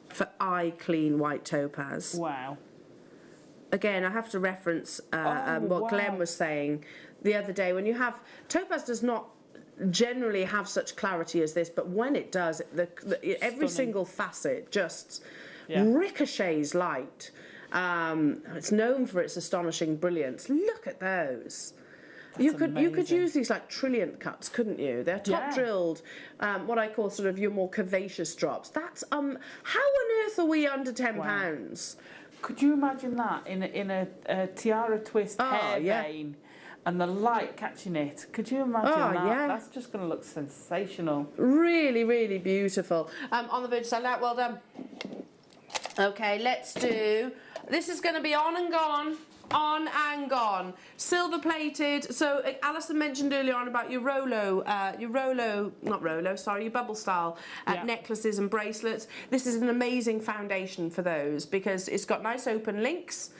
For eye clean white topaz. Wow. Again, I have to reference what Glenn was saying the other day. When you have topaz, does not generally have such clarity as this, but when it does, every single facet just ricochets light. It's known for its astonishing brilliance. Look at those. You could use these like trilliant cuts, couldn't you? They're top drilled, what I call sort of your more curvaceous drops. That's how on earth are we under £10? Wow. Could you imagine that in a tiara twist hair vein and the light catching it? Could you imagine that? Yeah. That's just going to look sensational. Really, really beautiful. On the verge of selling out. Well done. Okay, let's do. This is going to be on and gone. On and gone. Silver plated. So Alison mentioned earlier on about your bubble style necklaces and bracelets. This is an amazing foundation for those because it's got nice open links.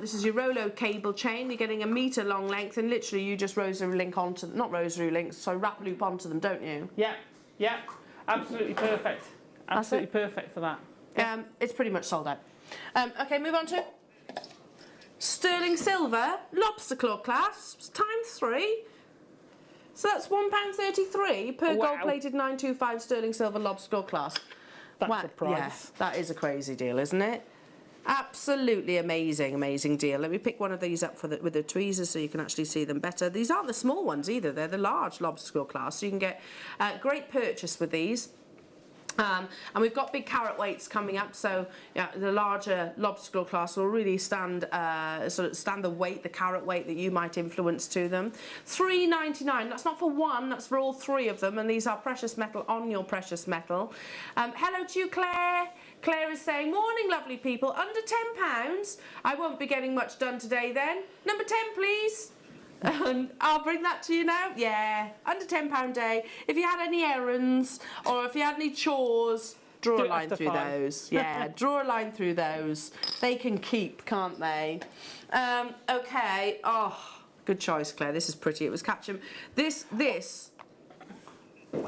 This is your Rolo cable chain. You're getting 1 metre long length, and literally you just wrap loop onto them, don't you? Yeah, absolutely perfect. Absolutely perfect for that. It's pretty much sold out. Okay, move on to sterling silver lobster claw clasps ×3. So that's £1.33 per gold-plated 925 sterling silver lobster claw clasp. That's a price. Yeah, that is a crazy deal, isn't it? Absolutely amazing, amazing deal. Let me pick one of these up with the tweezers so you can actually see them better. These aren't the small ones either. They're the large lobster claw clasps. So you can get great purchase with these. And we've got big carat weights coming up, so the larger lobster claw clasps will really stand the weight, the carat weight that you might influence to them. £3.99. That's not for one, that's for all 3 of them, and these are precious metal on your precious metal. Hello to you, Claire. Claire is saying, morning, lovely people. Under £10. I won't be getting much done today then. Number 10, please. I'll bring that to you now. Yeah, under £10 day. If you had any errands or if you had any chores, draw a line through those. Yeah, draw a line through those. They can keep, can't they? Okay. Oh, good choice, Claire. This is pretty. It was catching. This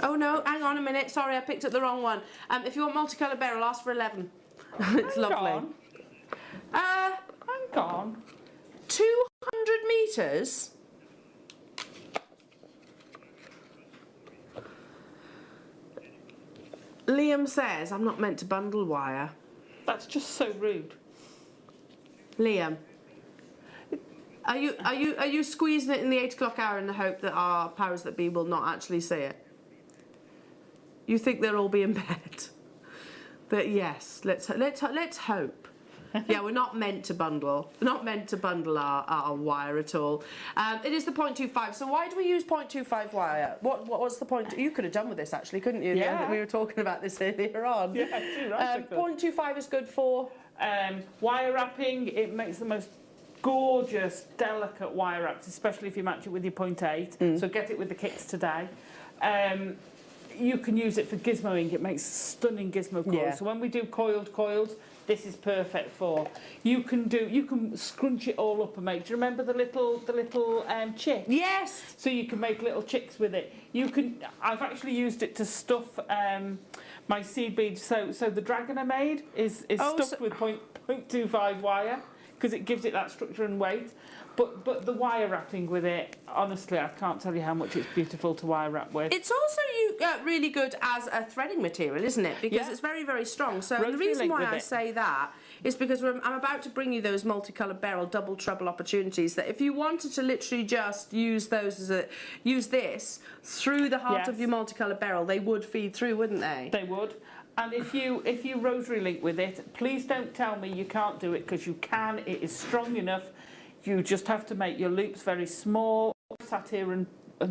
Oh no, hang on a minute. Sorry, I picked up the wrong one. If you want multicoloured beryl, ask for 11. It's lovely. Hang on. 200 metres? Liam says I'm not meant to bundle wire. That's just so rude. Liam, are you squeezing it in the 8 o'clock hour in the hope that our powers that be will not actually see it? You think they'll all be in bed? But yes, let's hope. Yeah, we're not meant to bundle. We're not meant to bundle our wire at all. It is the 0.25. So why do we use 0.25 wire? What's the point? You could have done with this actually, couldn't you? Yeah. We were talking about this earlier on. Yeah, too right. 0.25 is good for. Wire wrapping. It makes the most gorgeous, delicate wire wraps, especially if you match it with your 0.8. So get it with the kits today. You can use it for gizmoing. It makes stunning gizmo coils. Yeah. So when we do coils, this is perfect for. You can scrunch it all up and make. Do you remember the little chick? Yes. So you can make little chicks with it. I've actually used it to stuff my seed beads. So the dragon I made is stuffed with 0.25 wire because it gives it that structure and weight. But the wire wrapping with it, honestly, I can't tell you how much it's beautiful to wire wrap with. It's also really good as a threading material, isn't it? Because it's very, very strong. So the reason why I say that is because I'm about to bring you those multicoloured beryl double treble opportunities that if you wanted to literally just use those use this through the heart of your multicoloured beryl, they would feed through, wouldn't they? They would. And if you rosary link with it, please don't tell me you can't do it because you can. It is strong enough. You just have to make your loops very small. Sat here and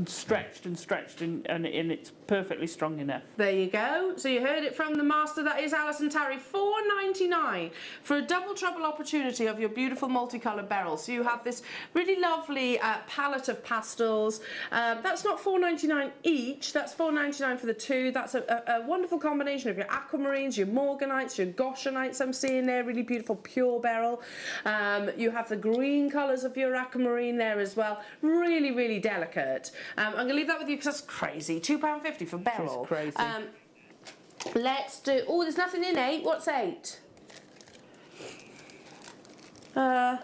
stretched and it's perfectly strong enough. There you go. So you heard it from the master, that is Alison Tarry. $4.99 for a double trouble opportunity of your beautiful multicoloured beryl. So you have this really lovely palette of pastels. That's not $4.99 each, that's $4.99 for the two. That's a wonderful combination of your aquamarines, your morganites, your goshenites I'm seeing there, really beautiful pure beryl. You have the green colours of your aquamarine there as well. Really, really delicate. I'm going to leave that with you because that's crazy. £2.50 for beryl. That's crazy. Let's do. Oh, there's nothing in 8. What's 8? Oh,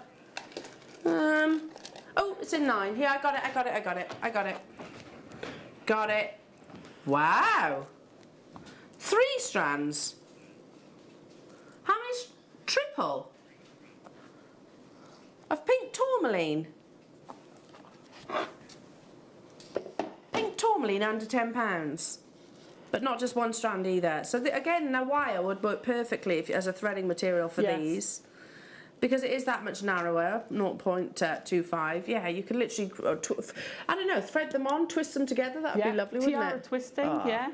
it's in 9. Here, I got it. Got it. Wow. 3 strands. How many? Triple. Of pink tourmaline. Tourmaline under £10, but not just one strand either. So again, the wire would work perfectly as a threading material for these, because it is that much narrower, 0.25. Yeah, you could literally, I don't know, thread them on, twist them together. That would be lovely, wouldn't Tiara it? twisting, yeah.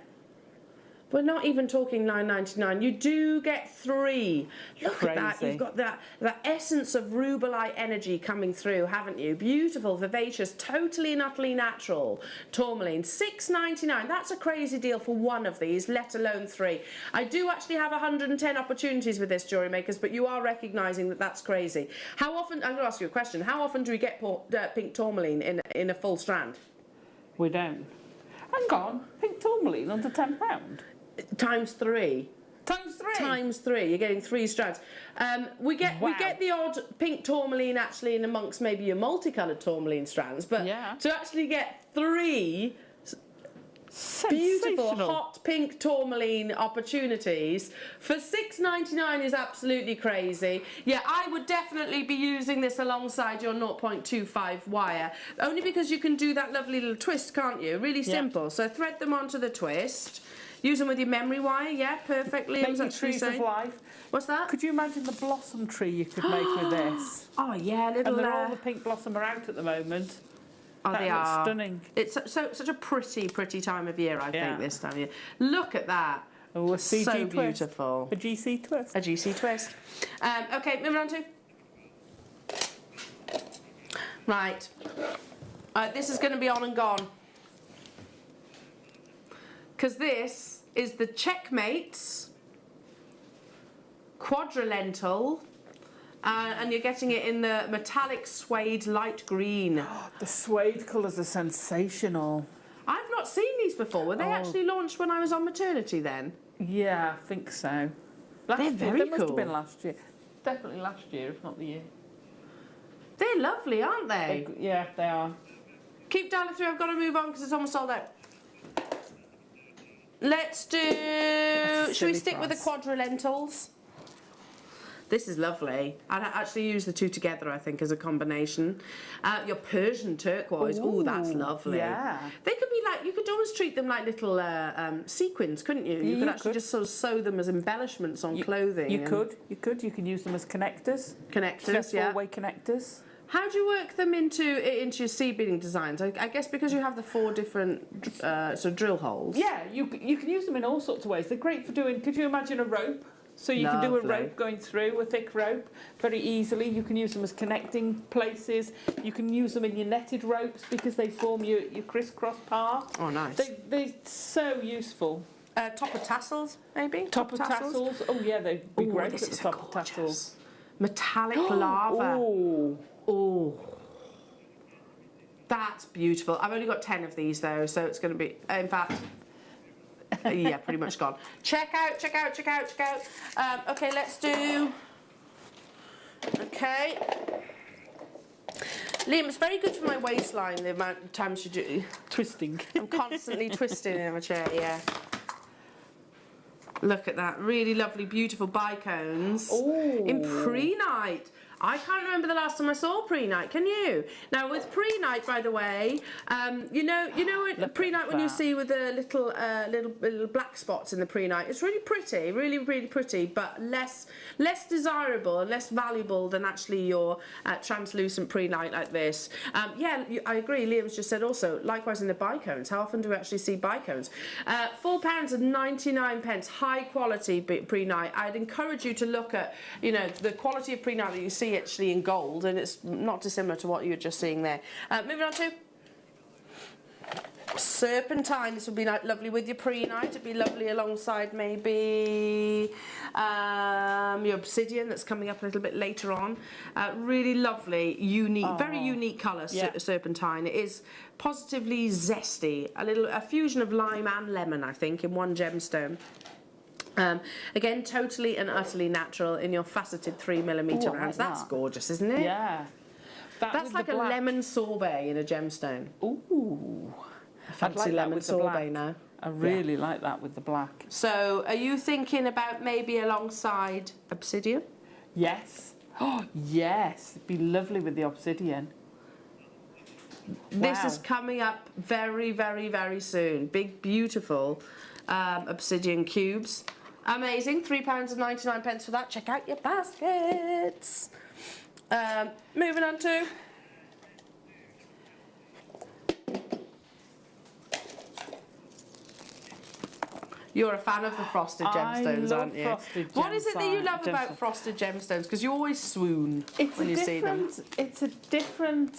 We're not even talking $9.99. You do get 3. Look at that. You've got that essence of rubellite energy coming through, haven't you? Beautiful, vivacious, totally and utterly natural tourmaline. $6.99. That's a crazy deal for one of these, let alone 3. I do actually have 110 opportunities with this, Jewellery Makers, but you are recognising that that's crazy. How often? I'm going to ask you a question. How often do we get pink tourmaline in a full strand? We don't. Hang on, pink tourmaline under £10. Times 3. Times 3. Times 3. You're getting 3 strands. We get the odd pink tourmaline actually in amongst maybe your multicoloured tourmaline strands, but to actually get 3 beautiful hot pink tourmaline opportunities for $6.99 is absolutely crazy. Yeah, I would definitely be using this alongside your 0.25 wire, only because you can do that lovely little twist, can't you? Really simple. So thread them onto the twist. Use them with your memory wire, perfectly. Maybe trees of life. What's that? Could you imagine the blossom tree you could make with this? Oh yeah, little. And all the pink blossom are out at the moment. Oh, they are stunning. It's such a pretty time of year. I think this time of year. Look at that. Oh, a CG so twist. Beautiful. A GC twist. A GC twist. Okay, moving on to. Right. This is going to be on and gone. Because this is the Checkmates Quadrilental, and you're getting it in the metallic suede light green. The suede colours are sensational. I've not seen these before. Were they actually launched when I was on maternity then? Yeah, I think so. Last They're year, very they must cool. have been last year. Definitely last year, if not the year. They're lovely, aren't they? Yeah, they are. Keep dialing through. I've got to move on because it's almost sold out. Let's do... Should we silly stick with the quadrilentals? This is lovely. I'd actually use the two together, I think, as a combination. Your Persian turquoise. Oh, that's lovely. Yeah. They could be like, you could always treat them like little sequins, couldn't you? You could actually just sort of sew them as embellishments on clothing. You could. You can use them as connectors. Connectors, yeah. Four-way connectors. How do you work them into your seed beading designs? I guess because you have the 4 different sort of drill holes. Yeah, you can use them in all sorts of ways. They're great for doing, could you imagine a rope? So you can do a rope going through, a thick rope, very easily. You can use them as connecting places. You can use them in your netted ropes because they form your crisscross part. Oh, nice. They're so useful. Top of tassels, maybe? Top of tassels. Oh, yeah, they'd be great at the top of tassels. Metallic lava. Oh. That's beautiful. I've only got 10 of these, though, so it's going to be... In fact... yeah, pretty much gone. Check out. Okay, let's do... Okay. Liam, it's very good for my waistline, the amount of times you do... Twisting. I'm constantly twisting in my chair, yeah. Look at that. Really lovely, beautiful bicones. In pre-night. I can't remember the last time I saw pre-night, can you? Now with pre-night, by the way, you know pre-night when you see with the little black spots in the pre-night, it's really pretty, really pretty, but less desirable and less valuable than actually your translucent pre-night like this. Yeah, I agree. Liam's just said also, likewise in the bicones. How often do we actually see bicones? £4.99, high quality pre-night. I'd encourage you to look at, the quality of pre-night that you see actually in gold, and it's not dissimilar to what you were just seeing there. Moving on to serpentine. This would be lovely with your pre-night. It'd be lovely alongside maybe your obsidian that's coming up a little bit later on. Really lovely, unique, very unique colour, serpentine. It is positively zesty. A fusion of lime and lemon, I think, in one gemstone. Again, totally and utterly natural in your faceted 3mm rounds. That's gorgeous, isn't it? Yeah. That's like a lemon sorbet in a gemstone. Ooh. Fancy lemon sorbet now. I really like that with the black. So, are you thinking about maybe alongside obsidian? Yes. Oh, yes. It'd be lovely with the obsidian. This is coming up very, very, very soon. Big, beautiful obsidian cubes. Amazing. £3.99 for that. Check out your baskets. Moving on to... You're a fan of the frosted gemstones, aren't you? What is it that you love about frosted gemstones? Because you always swoon when you see them. It's a different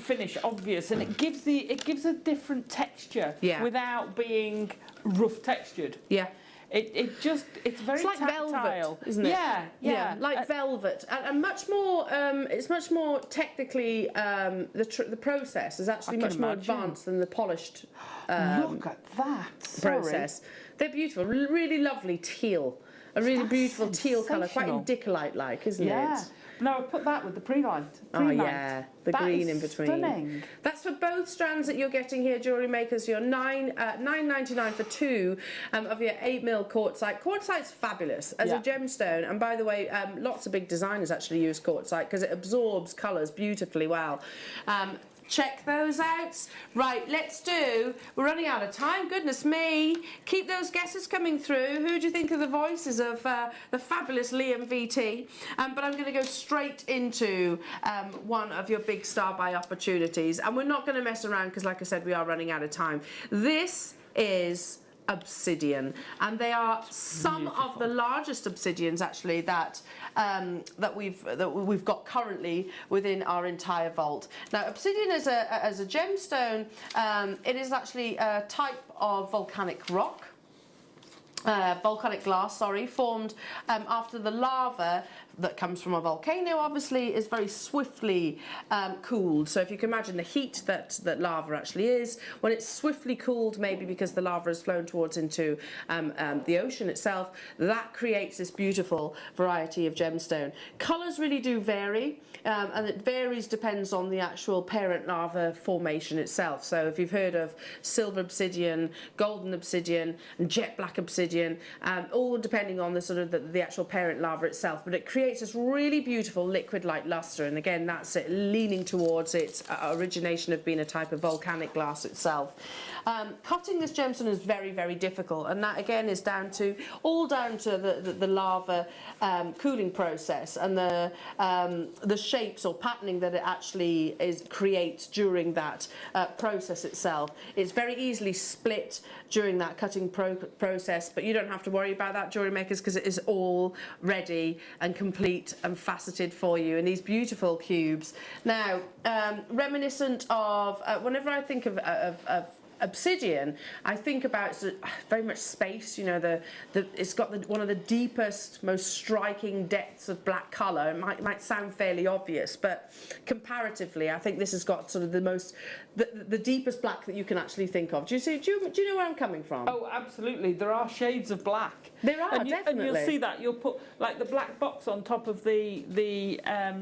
finish, obvious, and it gives a different texture without being rough textured. Yeah. It's very like tactile, velvet, isn't it? Yeah, like velvet, and much more. It's much more technically. The process is actually much more advanced than the polished. Look at that process. They're beautiful, really lovely teal. A really beautiful teal colour, quite indicolite-like, isn't it? No, I put that with the pre-night. Oh yeah, the green in between. Stunning. That's for both strands that you're getting here, Jewellery Makers. Your $9.99 for 2 of your 8mm quartzite. Quartzite's fabulous as a gemstone, and by the way, lots of big designers actually use quartzite because it absorbs colours beautifully well. Check those out. Right, we're running out of time, goodness me. Keep those guesses coming through. Who do you think are the voices of the fabulous Liam VT? But I'm going to go straight into one of your big star buy opportunities. And we're not going to mess around because, like I said, we are running out of time. This is obsidian, and they are some of the largest obsidians actually that we've got currently within our entire vault. Now, obsidian as a gemstone, it is actually a type of volcanic rock. Volcanic glass, formed after the lava that comes from a volcano, obviously, is very swiftly cooled. So if you can imagine the heat that lava actually is, when it's swiftly cooled, maybe because the lava has flown towards into the ocean itself, that creates this beautiful variety of gemstone. Colours really do vary, and it varies, depends on the actual parent lava formation itself. So if you've heard of silver obsidian, golden obsidian, and jet black obsidian, all depending on the sort of the actual parent lava itself, but it creates this really beautiful liquid-like luster, and again, that's it, leaning towards its origination of being a type of volcanic glass itself. Cutting this gemstone is very, very difficult, and that again is down to the lava cooling process and the shapes or patterning that it actually creates during that process itself. It's very easily split during that cutting process, but you don't have to worry about that, jewellery makers, because it is all ready and complete and faceted for you in these beautiful cubes. Now, reminiscent of whenever I think of obsidian, I think about very much space. You know, it's got one of the deepest, most striking depths of black colour. It might sound fairly obvious, but comparatively, I think this has got sort of the deepest black that you can actually think of. Do you know where I'm coming from? Oh, absolutely. There are shades of black. There are, definitely. And you'll see that. You'll put, like, the black box on top of the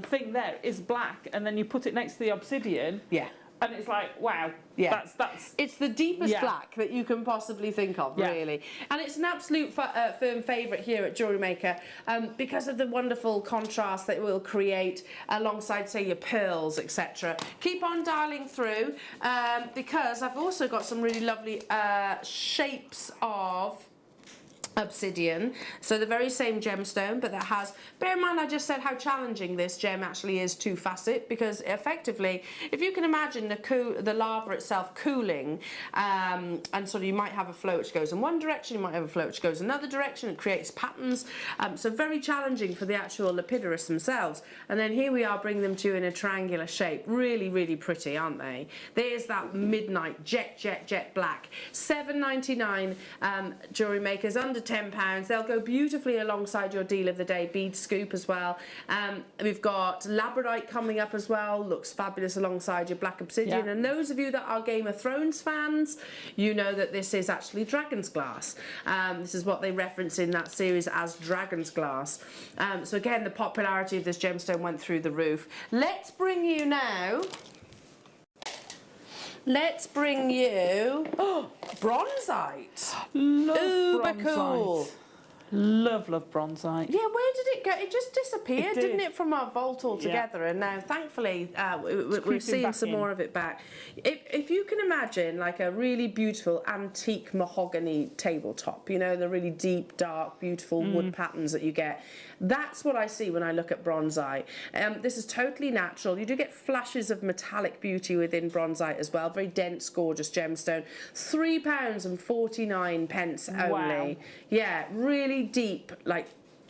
thing there is black, and then you put it next to the obsidian. Yeah. And it's like, wow, yeah. that's it's the deepest yeah. black that you can possibly think of, yeah. really. And it's an absolute firm favourite here at Jewellery Maker because of the wonderful contrast that it will create alongside, say, your pearls, etc. Keep on dialing through because I've also got some really lovely shapes of obsidian, so the very same gemstone, but that has, bear in mind I just said how challenging this gem actually is to facet, because effectively, if you can imagine the lava itself cooling, and sort of you might have a flow which goes in one direction, you might have a flow which goes another direction, it creates patterns, so very challenging for the actual lapidarists themselves. And then here we are bringing them to you in a triangular shape. Really, really pretty, aren't they? There's that midnight jet black. $7.99 Jewellery Makers, under £10. They'll go beautifully alongside your deal of the day bead scoop as well. We've got labradorite coming up as well, looks fabulous alongside your black obsidian. Yeah. And those of you that are Game of Thrones fans, you know that this is actually dragon's glass. This is what they reference in that series as dragon's glass. So again, the popularity of this gemstone went through the roof. Let's bring you now, bronzite. Love Uber cool. Love bronzite. Yeah, where did it go? It just disappeared, It did. didn't it, from our vault altogether? Yeah. And now, thankfully, we're seeing some more of it back. If you can imagine, like, a really beautiful antique mahogany tabletop, you know, the really deep, dark, beautiful wood patterns that you get, that's what I see when I look at bronzite. This is totally natural. You do get flashes of metallic beauty within bronzite as well. Very dense, gorgeous gemstone. £3.49 only. Wow. Yeah, really deep, like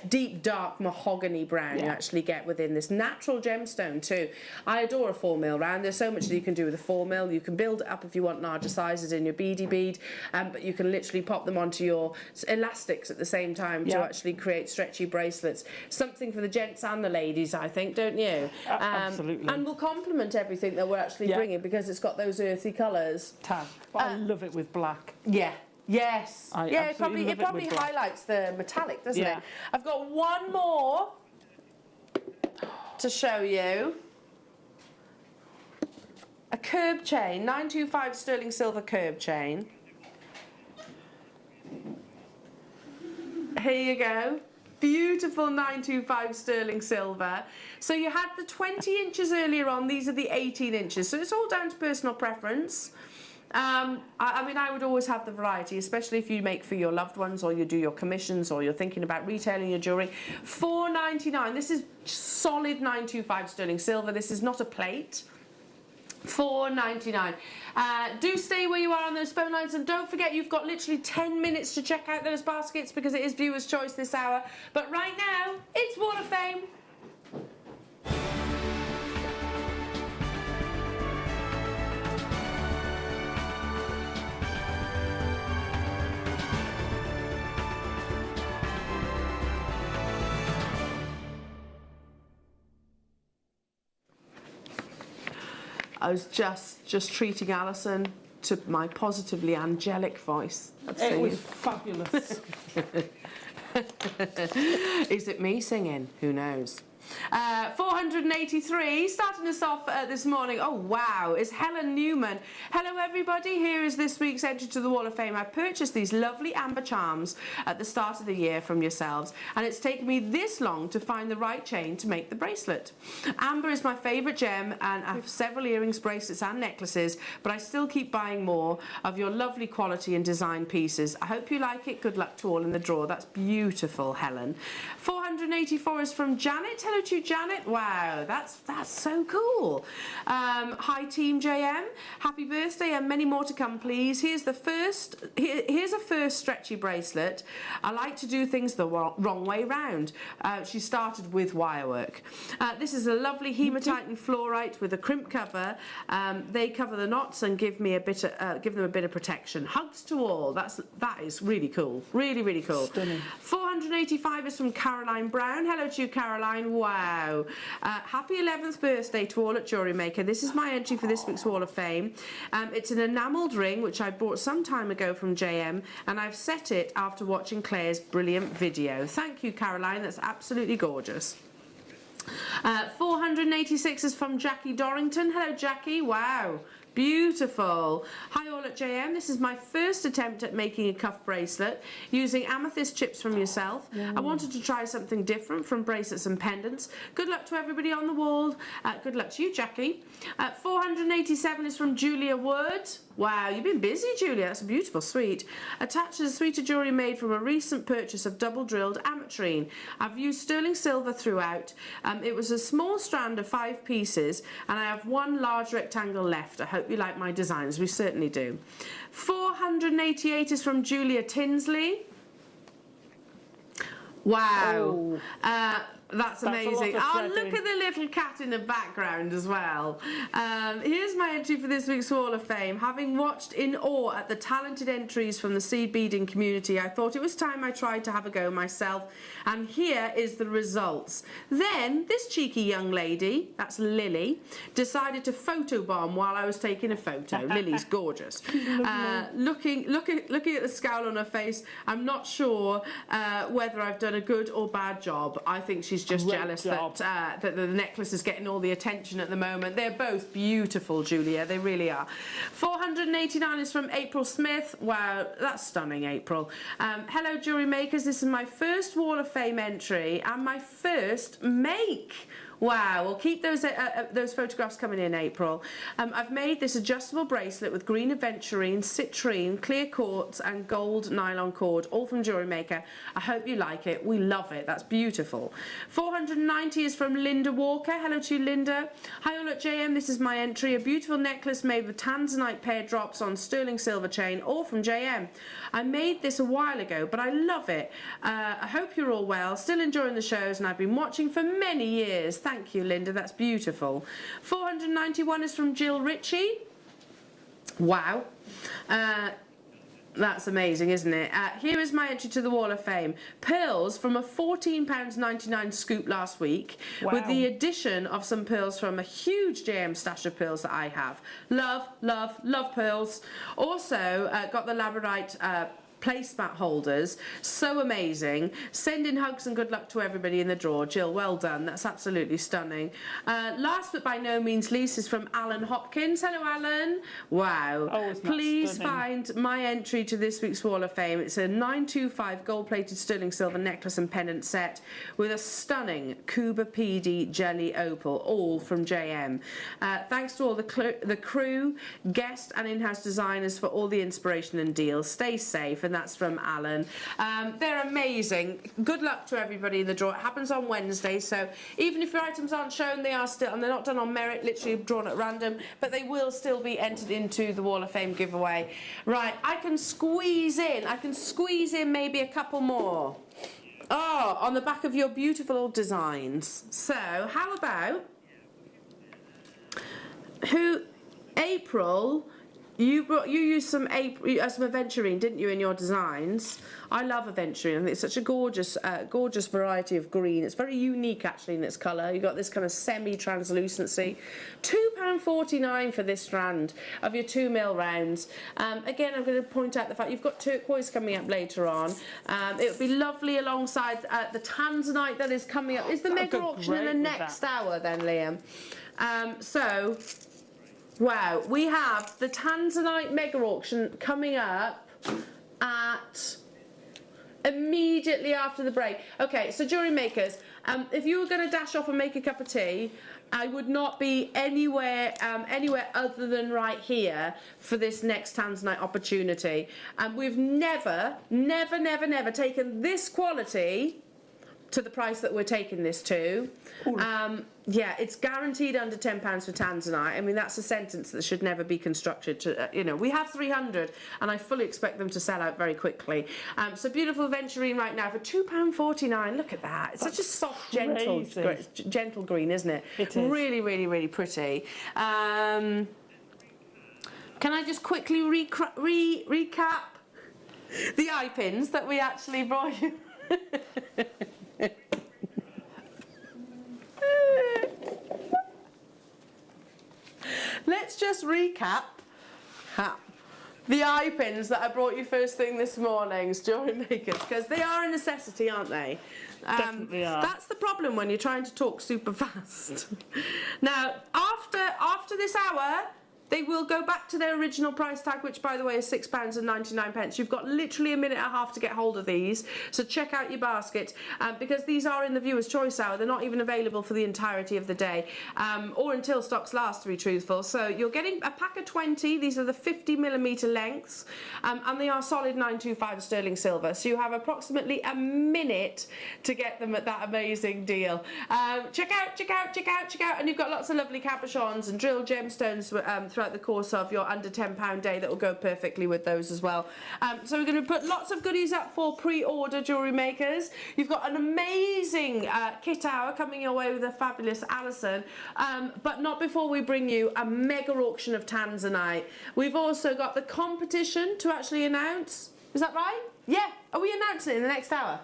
deep dark mahogany brown you actually get within this natural gemstone too. I adore a 4mm round. There's so much that you can do with a 4mm. You can build it up if you want larger sizes in your beady bead, but you can literally pop them onto your elastics at the same time to actually create stretchy bracelets. Something for the gents and the ladies, I think, don't you? Absolutely. And will complement everything that we're actually bringing, because it's got those earthy colours. I love it with black. Yeah. Yes. It probably highlights the metallic, doesn't it? I've got one more to show you. A curb chain, 925 sterling silver curb chain. Here you go. Beautiful 925 sterling silver. So you had the 20 inches earlier on, these are the 18 inches. So it's all down to personal preference. I mean, I would always have the variety, especially if you make for your loved ones, or you do your commissions, or you're thinking about retailing your jewellery. $4.99. This is solid 925 sterling silver. This is not a plate. $4.99. Do stay where you are on those phone lines, and don't forget you've got literally 10 minutes to check out those baskets, because it is viewer's choice this hour. But right now, it's Wall of Fame. I was just treating Alison to my positively angelic voice. It was fabulous. Is it me singing? Who knows? 483, starting us off this morning. Oh wow, is Helen Newman. Hello everybody, here is this week's entry to the Wall of Fame. I purchased these lovely amber charms at the start of the year from yourselves, and it's taken me this long to find the right chain to make the bracelet. Amber is my favourite gem, and I have several earrings, bracelets and necklaces, but I still keep buying more of your lovely quality and design pieces. I hope you like it. Good luck to all in the draw. That's beautiful, Helen. 484 is from Janet. Hello to you, Janet. Wow, that's so cool. Hi Team JM, happy birthday and many more to come, please. Here's a first stretchy bracelet. I like to do things the wrong way round. She started with wire work. This is a lovely hematite and fluorite with a crimp cover. They cover the knots and give them a bit of protection. Hugs to all. That is really cool. Really cool. Stunning. 485 is from Caroline Brown. Hello to you, Caroline. Wow. Happy 11th birthday to all at Jewellery Maker. This is my entry for this week's Wall of Fame. It's an enamelled ring which I bought some time ago from JM, and I've set it after watching Claire's brilliant video. Thank you, Caroline. That's absolutely gorgeous. 486 is from Jackie Dorrington. Hello, Jackie. Wow. Beautiful. Hi all at JM. This is my first attempt at making a cuff bracelet using amethyst chips from yourself. I wanted to try something different from bracelets and pendants. Good luck to everybody on the wall. Good luck to you, Jackie. 487 is from Julia Wood. Wow, you've been busy, Julia. That's a beautiful suite. Attached is a suite of jewellery made from a recent purchase of double-drilled ametrine. I've used sterling silver throughout. It was a small strand of 5 pieces, and I have one large rectangle left. I hope you like my designs. We certainly do. 488 is from Julia Tinsley. Wow. That's amazing. Oh, look at the little cat in the background as well. Here's my entry for this week's Wall of Fame. Having watched in awe at the talented entries from the seed beading community, I thought it was time I tried to have a go myself, and here is the results. Then this cheeky young lady, that's Lily, decided to photobomb while I was taking a photo. Lily's gorgeous. Looking at the scowl on her face, I'm not sure whether I've done a good or bad job. I think she's just Great jealous job. that the necklace is getting all the attention at the moment. They're both beautiful, Julia. They really are. 489 is from April Smith. Wow, that's stunning, April. Hello, Jewellery Makers. This is my first Wall of Fame entry and my first make. Wow, we'll keep those photographs coming in, April. I've made this adjustable bracelet with green aventurine, citrine, clear quartz and gold nylon cord, all from Jewellery Maker. I hope you like it. We love it. That's beautiful. 490 is from Linda Walker. Hello to you, Linda. Hi all at JM. This is my entry. A beautiful necklace made with tanzanite pear drops on sterling silver chain, all from JM. I made this a while ago, but I love it. I hope you're all well, still enjoying the shows, and I've been watching for many years. Thank you, Linda. That's beautiful. 491 is from Jill Ritchie. Wow. That's amazing, isn't it? Here is my entry to the Wall of Fame. Pearls from a £14.99 scoop last week, with the addition of some pearls from a huge JM stash of pearls that I have. Love, love, love pearls. Also, got the labradorite placemat holders. So amazing. Sending hugs and good luck to everybody in the draw. Jill, well done. That's absolutely stunning. Last but by no means least is from Alan Hopkins. Hello, Alan. Wow. Oh, please stunning. find my entry to this week's Wall of Fame. It's a 925 gold-plated sterling silver necklace and pendant set with a stunning Cuba PD jelly opal, all from JM. Thanks to all the crew, guest and in-house designers for all the inspiration and deals. Stay safe. And that's from Alan. They're amazing. Good luck to everybody in the draw. It happens on Wednesday, so even if your items aren't shown, they are still, and they're not done on merit, literally drawn at random, but they will still be entered into the Wall of Fame giveaway. Right, I can squeeze in maybe a couple more. Oh, on the back of your beautiful old designs. So, how about April? You used some aventurine, didn't you, in your designs? I love aventurine. I think it's such a gorgeous variety of green. It's very unique, actually, in its colour. You've got this kind of semi-translucency. £2.49 for this strand of your 2mm rounds. Again, I'm going to point out the fact you've got turquoise coming up later on. It would be lovely alongside the tanzanite that is coming up. Is the mega auction in the next hour then, Liam? Wow, we have the Tanzanite mega auction coming up at immediately after the break. Okay, so jewellery makers, if you were going to dash off and make a cup of tea, I would not be anywhere other than right here for this next Tanzanite opportunity. We've never taken this quality to the price that we're taking this to. Yeah, it's guaranteed under £10 for Tanzanite. I mean, that's a sentence that should never be constructed to, we have 300 and I fully expect them to sell out very quickly. So beautiful aventurine right now for £2.49. Look at that. It's such a soft, gentle green, isn't it? It is. Really, really, really pretty. Can I just quickly recap the eye pins that we actually brought you? Let's just recap the eye pins that I brought you first thing this morning, Jewellery Makers, because they are a necessity, aren't they? Definitely are. That's the problem when you're trying to talk super fast. Now, after this hour, they will go back to their original price tag, which, by the way, is £6.99. You've got literally a minute and a half to get hold of these, so check out your basket, because these are in the viewer's choice hour. They're not even available for the entirety of the day, or until stocks last, to be truthful. So you're getting a pack of 20. These are the 50mm lengths, and they are solid 925 sterling silver. So you have approximately a minute to get them at that amazing deal. Check out, and you've got lots of lovely cabochons and drilled gemstones throughout the course of your under £10 day that will go perfectly with those as well. So we're going to put lots of goodies up for pre-order, Jewellery Makers. You've got an amazing kit hour coming your way with a fabulous Alison, but not before we bring you a mega auction of Tanzanite. We've also got the competition to actually announce. Is that right? Yeah. Are we announcing it in the next hour?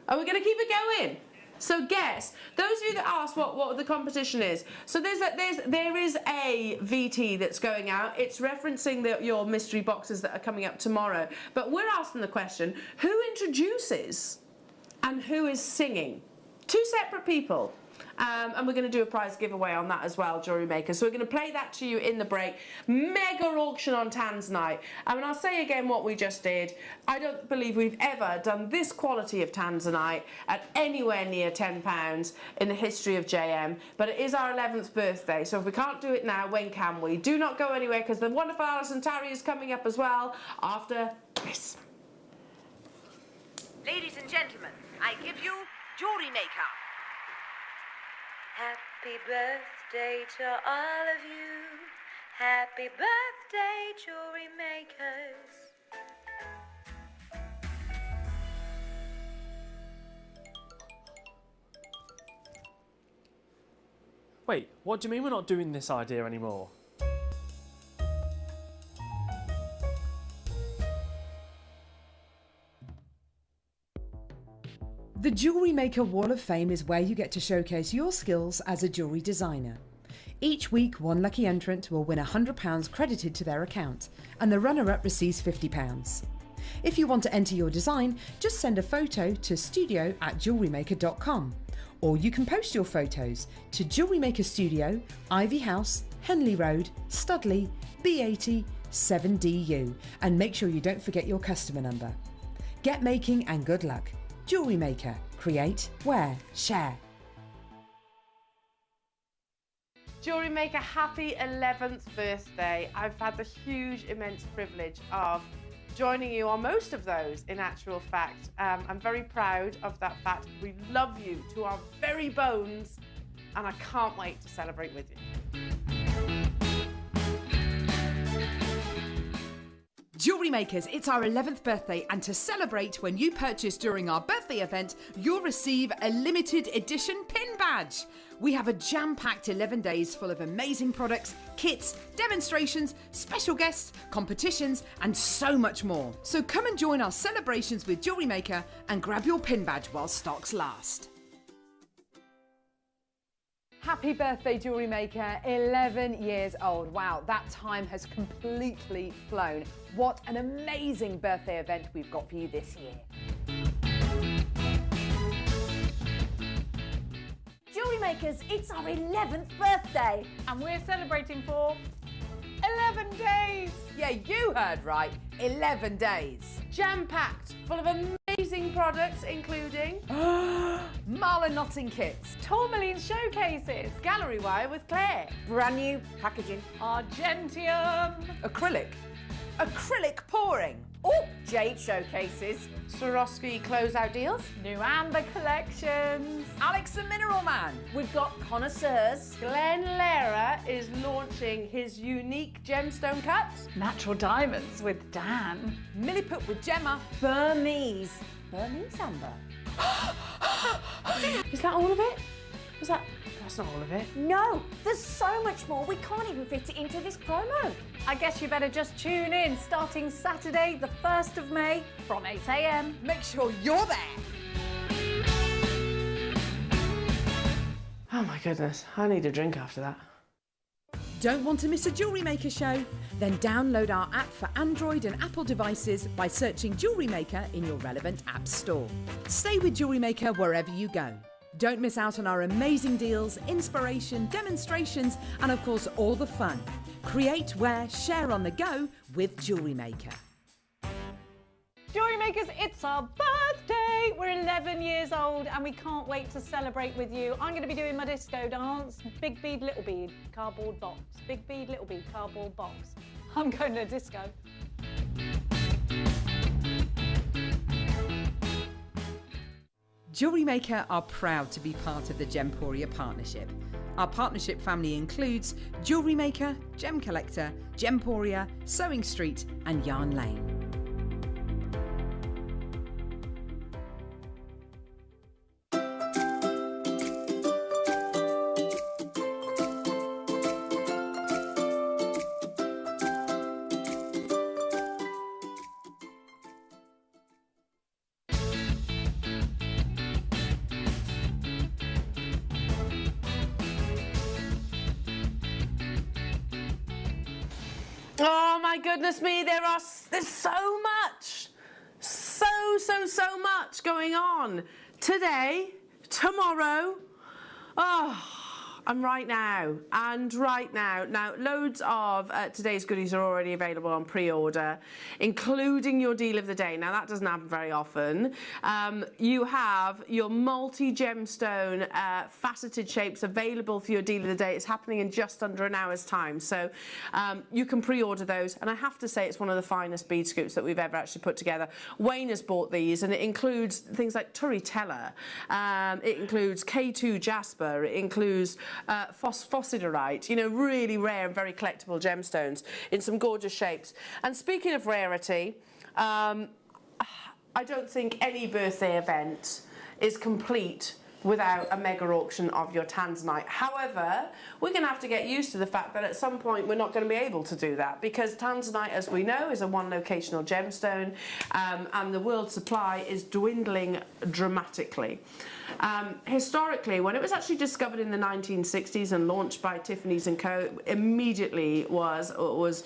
Are we going to keep it going? So guess, those of you that asked what the competition is, so there is a VT that's going out. It's referencing your mystery boxes that are coming up tomorrow. But we're asking the question, who introduces and who is singing? Two separate people. And we're going to do a prize giveaway on that as well, Jewellery Maker. So we're going to play that to you in the break. Mega auction on Tanzanite. And I'll say again what we just did. I don't believe we've ever done this quality of Tanzanite at anywhere near £10 in the history of JM. But it is our 11th birthday. So if we can't do it now, when can we? Do not go anywhere, because the wonderful Alison Tarry is coming up as well after this. Ladies and gentlemen, I give you Jewellery Maker. Happy birthday to all of you. Happy birthday, Jewellery Makers. Wait, what do you mean we're not doing this idea anymore? The Jewellery Maker Wall of Fame is where you get to showcase your skills as a jewellery designer. Each week, one lucky entrant will win £100 credited to their account, and the runner-up receives £50. If you want to enter your design, just send a photo to studio@jewellerymaker.com, or you can post your photos to Jewellery Maker Studio, Ivy House, Henley Road, Studley, B80 7DU, and make sure you don't forget your customer number. Get making and good luck. Jewellery Maker. Create, wear, share. Jewellery Maker, happy 11th birthday. I've had the huge, immense privilege of joining you on most of those, in actual fact. I'm very proud of that fact. We love you to our very bones, and I can't wait to celebrate with you. Jewellery Makers, it's our 11th birthday, and to celebrate, when you purchase during our birthday event, you'll receive a limited edition pin bag. badge. We have a jam-packed 11 days full of amazing products, kits, demonstrations, special guests, competitions, and so much more. So come and join our celebrations with Jewellery Maker and grab your pin badge while stocks last. Happy birthday, Jewellery Maker, 11 years old. Wow, that time has completely flown. What an amazing birthday event we've got for you this year. Jewellery Makers, it's our 11th birthday. And we're celebrating for 11 days. Yeah, you heard right, 11 days. Jam-packed, full of amazing products, including Marla knotting kits, Tourmaline showcases, gallery wire with Claire, Brand new packaging. Argentium, acrylic pouring, Oh, jade showcases. Swarovski closeout deals, new amber collections. Alex the Mineral Man, We've got connoisseurs. Glenn Lehrer is launching his unique gemstone cuts, Natural diamonds with Dan. Milliput with Gemma, Burmese. Burmese amber? is that all of it? That's not all of it. No, there's so much more. We can't even fit it into this promo. I guess you better just tune in starting Saturday, the 1st of May from 8 a.m. make sure you're there. Oh my goodness, I need a drink after that. Don't want to miss a Jewellery Maker show? Then download our app for Android and Apple devices by searching Jewellery Maker in your relevant app store. Stay with Jewellery Maker wherever you go. Don't miss out on our amazing deals, inspiration, demonstrations, and of course all the fun. Create, wear, share on the go with Jewellery Maker. Jewellery Makers, it's our birthday! We're 11 years old and we can't wait to celebrate with you. I'm going to be doing my disco dance. Big bead, little bead, cardboard box. Big bead, little bead, cardboard box. I'm going to disco. Jewellery Maker are proud to be part of the Gemporia partnership. Our partnership family includes Jewellery Maker, Gem Collector, Gemporia, Sewing Street and Yarn Lane. Oh my goodness me, there's so much, so much going on today, tomorrow, and right now. Now, loads of today's goodies are already available on pre-order, including your deal of the day. Now, that doesn't happen very often. You have your multi-gemstone faceted shapes available for your deal of the day. It's happening in just under an hour's time. So you can pre-order those. And I have to say, it's one of the finest bead scoops that we've ever actually put together. Wayne has bought these, and it includes things like turritella. It includes K2 jasper. It includes phosphosiderite, you know, really rare and very collectible gemstones in some gorgeous shapes. And speaking of rarity, I don't think any birthday event is complete without a mega auction of your tanzanite. However, we're going to have to get used to the fact that at some point we're not going to be able to do that, because tanzanite, as we know, is a one locational gemstone, and the world supply is dwindling dramatically. Historically, when it was actually discovered in the 1960s and launched by Tiffany's & Co., immediately was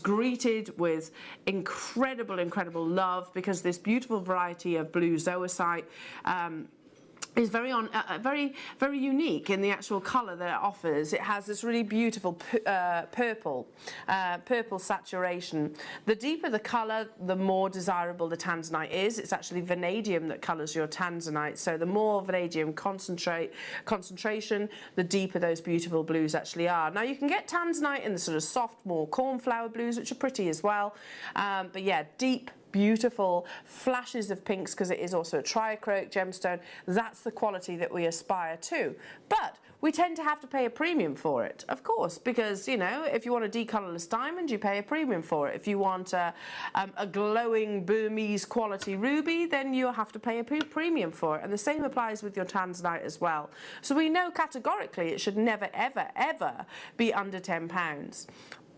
greeted with incredible love, because this beautiful variety of blue zoisite is very unique in the actual colour that it offers. It has this really beautiful purple saturation. The deeper the colour, the more desirable the tanzanite is. It's actually vanadium that colours your tanzanite, so the more vanadium concentration, the deeper those beautiful blues actually are. Now, you can get tanzanite in the sort of soft, more cornflower blues, which are pretty as well, but yeah, deep, beautiful flashes of pinks, because it is also a triacrylic gemstone. That's the quality that we aspire to. But we tend to have to pay a premium for it, of course, because, you know, if you want a decolourless diamond, you pay a premium for it. If you want a glowing Burmese quality ruby, then you'll have to pay a premium for it. And the same applies with your tanzanite as well. So we know categorically it should never, ever, ever be under £10.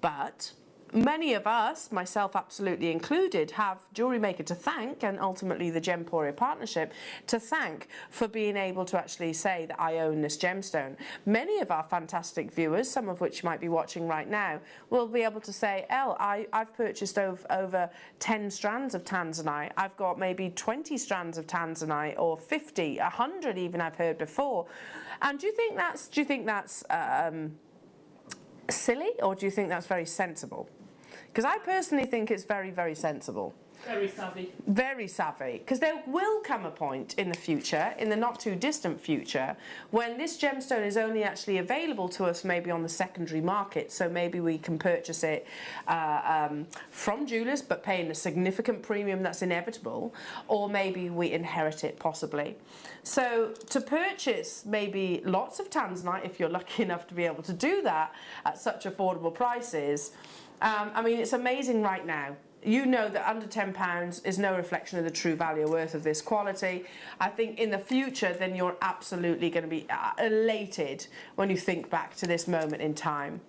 But many of us, myself absolutely included, have Jewellery Maker to thank, and ultimately the Gemporia partnership to thank, for being able to actually say that I own this gemstone. Many of our fantastic viewers, some of which you might be watching right now, will be able to say, Elle, I've purchased over 10 strands of tanzanite. I've got maybe 20 strands of tanzanite, or 50, 100 even, I've heard before. And do you think that's silly, or do you think that's very sensible? Because I personally think it's very, very sensible. Very savvy. Very savvy. Because there will come a point in the future, in the not too distant future, when this gemstone is only actually available to us maybe on the secondary market. So maybe we can purchase it from jewellers, but paying a significant premium that's inevitable. Or maybe we inherit it, possibly. So to purchase maybe lots of tanzanite, if you're lucky enough to be able to do that at such affordable prices, I mean, it's amazing right now. You know that under £10 is no reflection of the true value or worth of this quality. I think in the future, then you're absolutely going to be elated when you think back to this moment in time.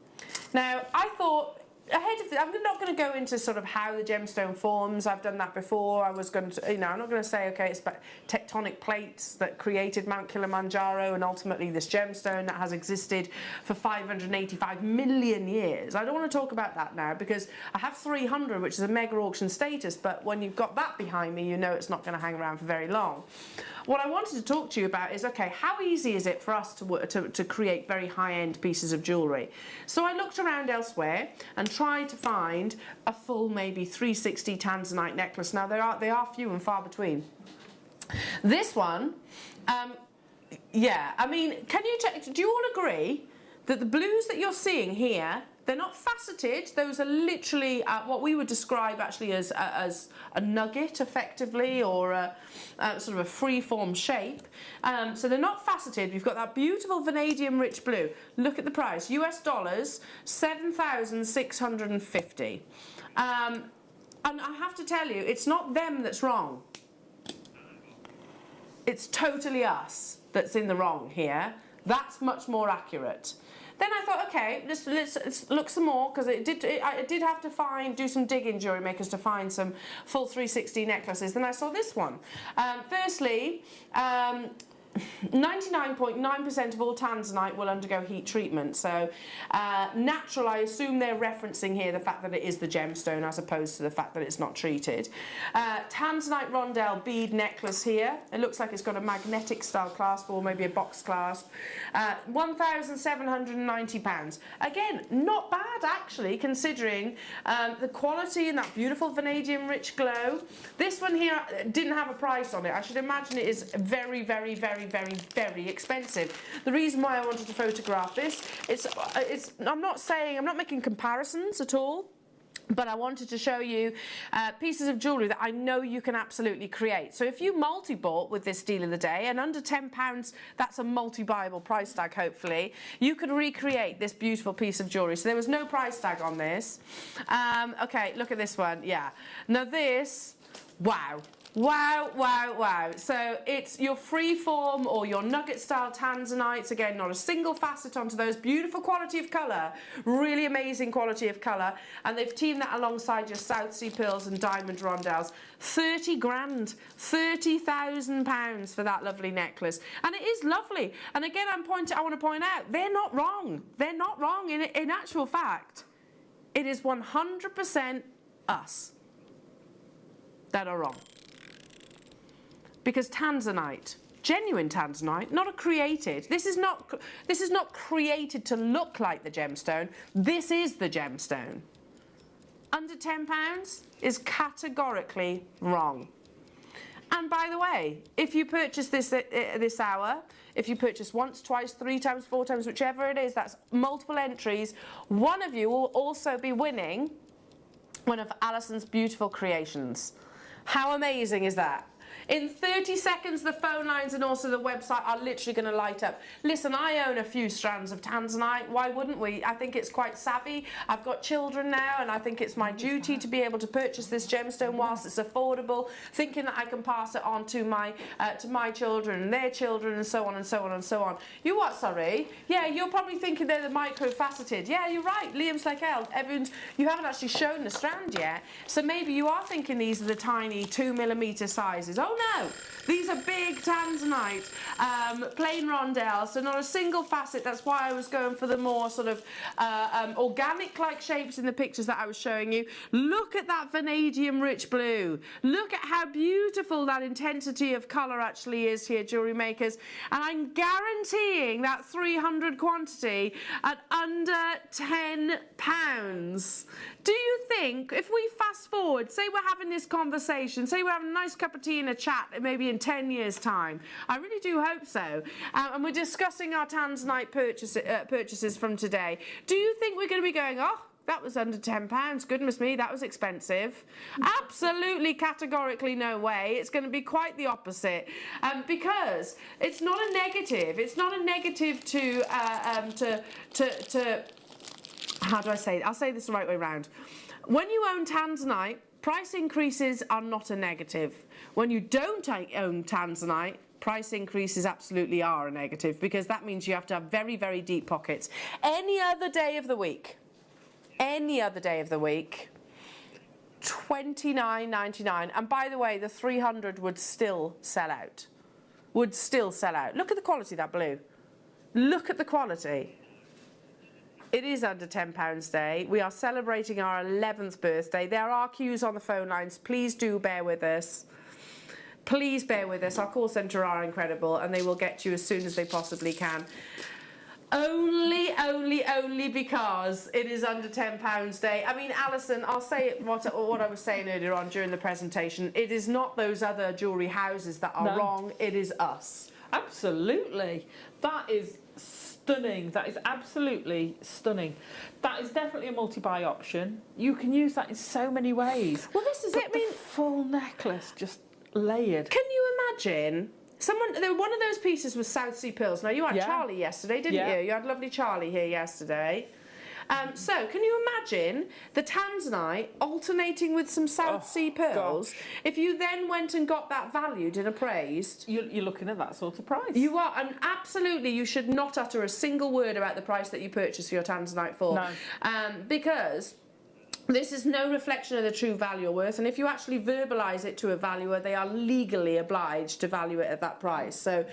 Now, I thought, ahead of this, I'm not going to go into sort of how the gemstone forms. I've done that before. I was going to, you know, I'm not going to say, okay, it's tectonic plates that created Mount Kilimanjaro and ultimately this gemstone that has existed for 585 million years. I don't want to talk about that now, because I have 300, which is a mega auction status, but when you've got that behind me, you know it's not going to hang around for very long. What I wanted to talk to you about is, okay, how easy is it for us to create very high-end pieces of jewellery? So I looked around elsewhere and tried to find a full, maybe 360 tanzanite necklace. Now, they are few and far between. This one, yeah, I mean, do you all agree that the blues that you're seeing here, they're not faceted? Those are literally what we would describe actually as a nugget, effectively, or a sort of a free-form shape. So they're not faceted. We've got that beautiful vanadium-rich blue. Look at the price, US dollars, $7,650. And I have to tell you, it's not them that's wrong. It's totally us that's in the wrong here. That's much more accurate. Then I thought, okay, let's look some more, because I did have to do some digging, Jewellery Makers, to find some full 360 necklaces. Then I saw this one. Firstly, 99.9% of all tanzanite will undergo heat treatment. So natural, I assume they're referencing here the fact that it is the gemstone as opposed to the fact that it's not treated. Tanzanite rondelle bead necklace here. It looks like it's got a magnetic style clasp, or maybe a box clasp. £1,790. Again, not bad actually, considering the quality and that beautiful vanadium rich glow. This one here didn't have a price on it. I should imagine it is very, very, very, very, very expensive. The reason why I wanted to photograph this, I'm not making comparisons at all, but I wanted to show you pieces of jewellery that I know you can absolutely create. So if you multi-bought with this deal of the day, and under £10, that's a multi-buyable price tag, hopefully, you could recreate this beautiful piece of jewellery. So there was no price tag on this. Okay, look at this one, yeah. Now this, wow. Wow, wow, wow. So it's your freeform or your nugget style tanzanites. Again, not a single facet onto those. Beautiful quality of colour. Really amazing quality of colour. And they've teamed that alongside your South Sea pearls and diamond rondelles. 30 grand, £30,000 for that lovely necklace. And it is lovely. And again, I want to point out, they're not wrong. They're not wrong. In actual fact, it is 100% us that are wrong. Because tanzanite, genuine tanzanite, not a created. This is not created to look like the gemstone. This is the gemstone. Under £10 is categorically wrong. And by the way, if you purchase this this hour, if you purchase once, twice, 3 times, 4 times, whichever it is, that's multiple entries, one of you will also be winning one of Alison's beautiful creations. How amazing is that? In 30 seconds, the phone lines and also the website are literally going to light up. Listen, I own a few strands of tanzanite. Why wouldn't we? I think it's quite savvy. I've got children now, and I think it's my duty to be able to purchase this gemstone whilst it's affordable, thinking that I can pass it on to my children and their children and so on and so on and so on. You what, sorry? Yeah, you're probably thinking they're the micro-faceted. Yeah, you're right. Liam's like hell. You haven't actually shown the strand yet, so maybe you are thinking these are the tiny 2mm sizes. Oh no, these are big tanzanite, plain rondelles, so not a single facet. That's why I was going for the more sort of organic-like shapes in the pictures that I was showing you. Look at that vanadium rich blue. Look at how beautiful that intensity of colour actually is here, jewellery makers. And I'm guaranteeing that 300 quantity at under £10. Do you think, if we fast forward, say we're having this conversation, say we're having a nice cup of tea and a chat maybe in 10 years' time, I really do hope so, and we're discussing our tanzanite purchases from today, do you think we're going to be going, oh, that was under £10, goodness me, that was expensive? Absolutely, categorically no way. It's going to be quite the opposite, because it's not a negative. It's not a negative to how do I say it? I'll say this the right way around. When you own tanzanite, price increases are not a negative. When you don't own tanzanite, price increases absolutely are a negative, because that means you have to have very, very deep pockets. Any other day of the week, $29.99. And by the way, the 300 would still sell out. Look at the quality of that blue. Look at the quality. It is under £10 day. We are celebrating our 11th birthday. There are queues on the phone lines. Please do bear with us. Please bear with us. Our call centre are incredible, and they will get you as soon as they possibly can. Only because it is under £10 day. I mean, Alison, I'll say what I was saying earlier on during the presentation. It is not those other jewellery houses that are wrong. It is us. Absolutely. That is stunning. That is absolutely stunning. That is definitely a multi-buy option. You can use that in so many ways. Well, this is it. I mean, full necklace, just layered. Can you imagine? One of those pieces was South Sea pearls. Now, you had Charlie yesterday, didn't you? You had lovely Charlie here yesterday. So, can you imagine the tanzanite alternating with some South Sea pearls? Gosh. If you then went and got that valued and appraised... You're looking at that sort of price. You are, and absolutely you should not utter a single word about the price that you purchase your tanzanite for. No. Because... this is no reflection of the true value or worth, and if you actually verbalise it to a valuer, they are legally obliged to value it at that price. So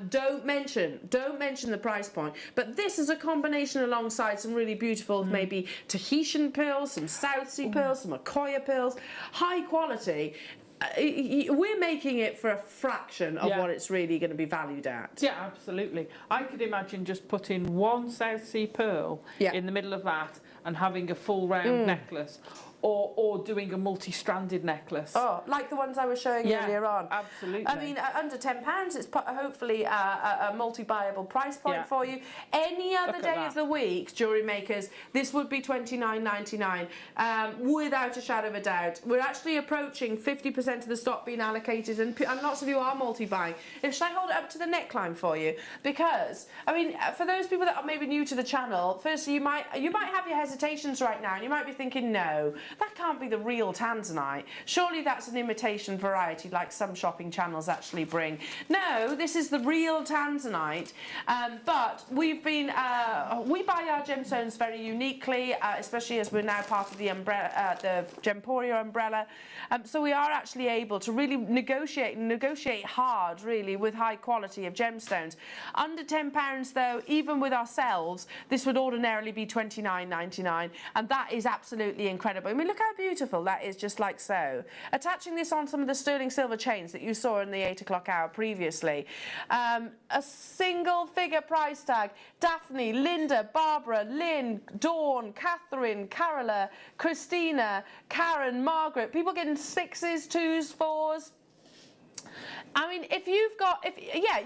don't mention the price point. But this is a combination alongside some really beautiful, maybe Tahitian pearls, some South Sea pearls, some Akoya pearls, high quality. We're making it for a fraction of what it's really going to be valued at. Yeah, absolutely. I could imagine just putting one South Sea pearl in the middle of that and having a full round necklace, or doing a multi-stranded necklace. Oh, like the ones I was showing earlier on. Absolutely. I mean, under £10, it's hopefully a multi-buyable price point for you. Any other day of the week, jewellery makers, this would be £29.99, without a shadow of a doubt. We're actually approaching 50% of the stock being allocated, and lots of you are multi-buying. Should I hold it up to the neckline for you? Because, I mean, for those people that are maybe new to the channel, firstly, you might have your hesitations right now, and you might be thinking, no, that can't be the real tanzanite. Surely that's an imitation variety like some shopping channels actually bring. No, this is the real tanzanite. But we buy our gemstones very uniquely, especially as we're now part of the umbrella, the Gemporia umbrella. So we are actually able to really negotiate hard, really, with high quality of gemstones. Under £10 though, even with ourselves, this would ordinarily be £29.99, and that is absolutely incredible. I mean, look how beautiful that is, just like so. Attaching this on some of the sterling silver chains that you saw in the 8 o'clock hour previously. A single figure price tag. Daphne, Linda, Barbara, Lynn, Dawn, Catherine, Carola, Christina, Karen, Margaret. People getting 6s, 2s, 4s. I mean,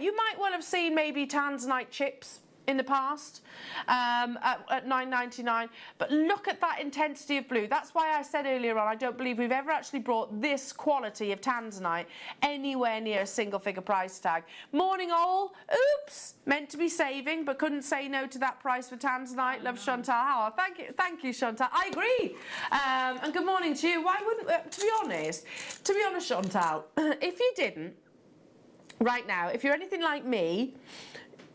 you might well have seen maybe tanzanite chips in the past at $9.99, but look at that intensity of blue. That's why I said earlier on, I don't believe we've ever actually brought this quality of tanzanite anywhere near a single figure price tag. Morning all, oops, meant to be saving, but couldn't say no to that price for tanzanite. Love Chantal Howard. Thank you Chantal. I agree. And good morning to you. Why wouldn't, to be honest Chantal, if you didn't, right now, if you're anything like me,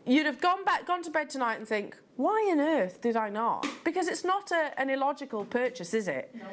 you'd have gone to bed tonight and think, why on earth did I not? Because it's not an illogical purchase, is it? No.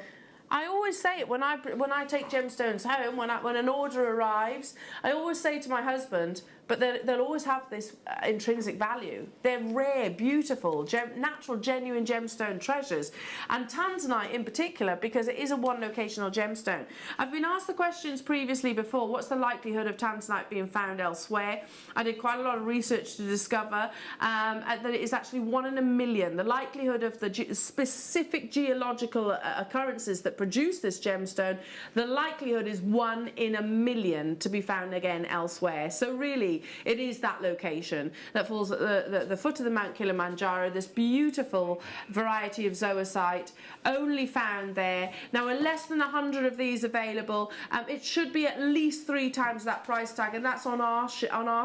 I always say it when I take gemstones home, when an order arrives, I always say to my husband, but they'll always have this intrinsic value. They're rare, beautiful, natural, genuine gemstone treasures. And tanzanite in particular, because it is a one locational gemstone. I've been asked the questions previously before, what's the likelihood of tanzanite being found elsewhere? I did quite a lot of research to discover that it is actually 1 in a million. The likelihood of the specific geological occurrences that produce this gemstone, the likelihood is 1 in a million to be found again elsewhere. So really, it is that location that falls at the foot of the Mount Kilimanjaro, this beautiful variety of zoisite, only found there. Now, with less than 100 of these available, it should be at least 3 times that price tag, and that's on our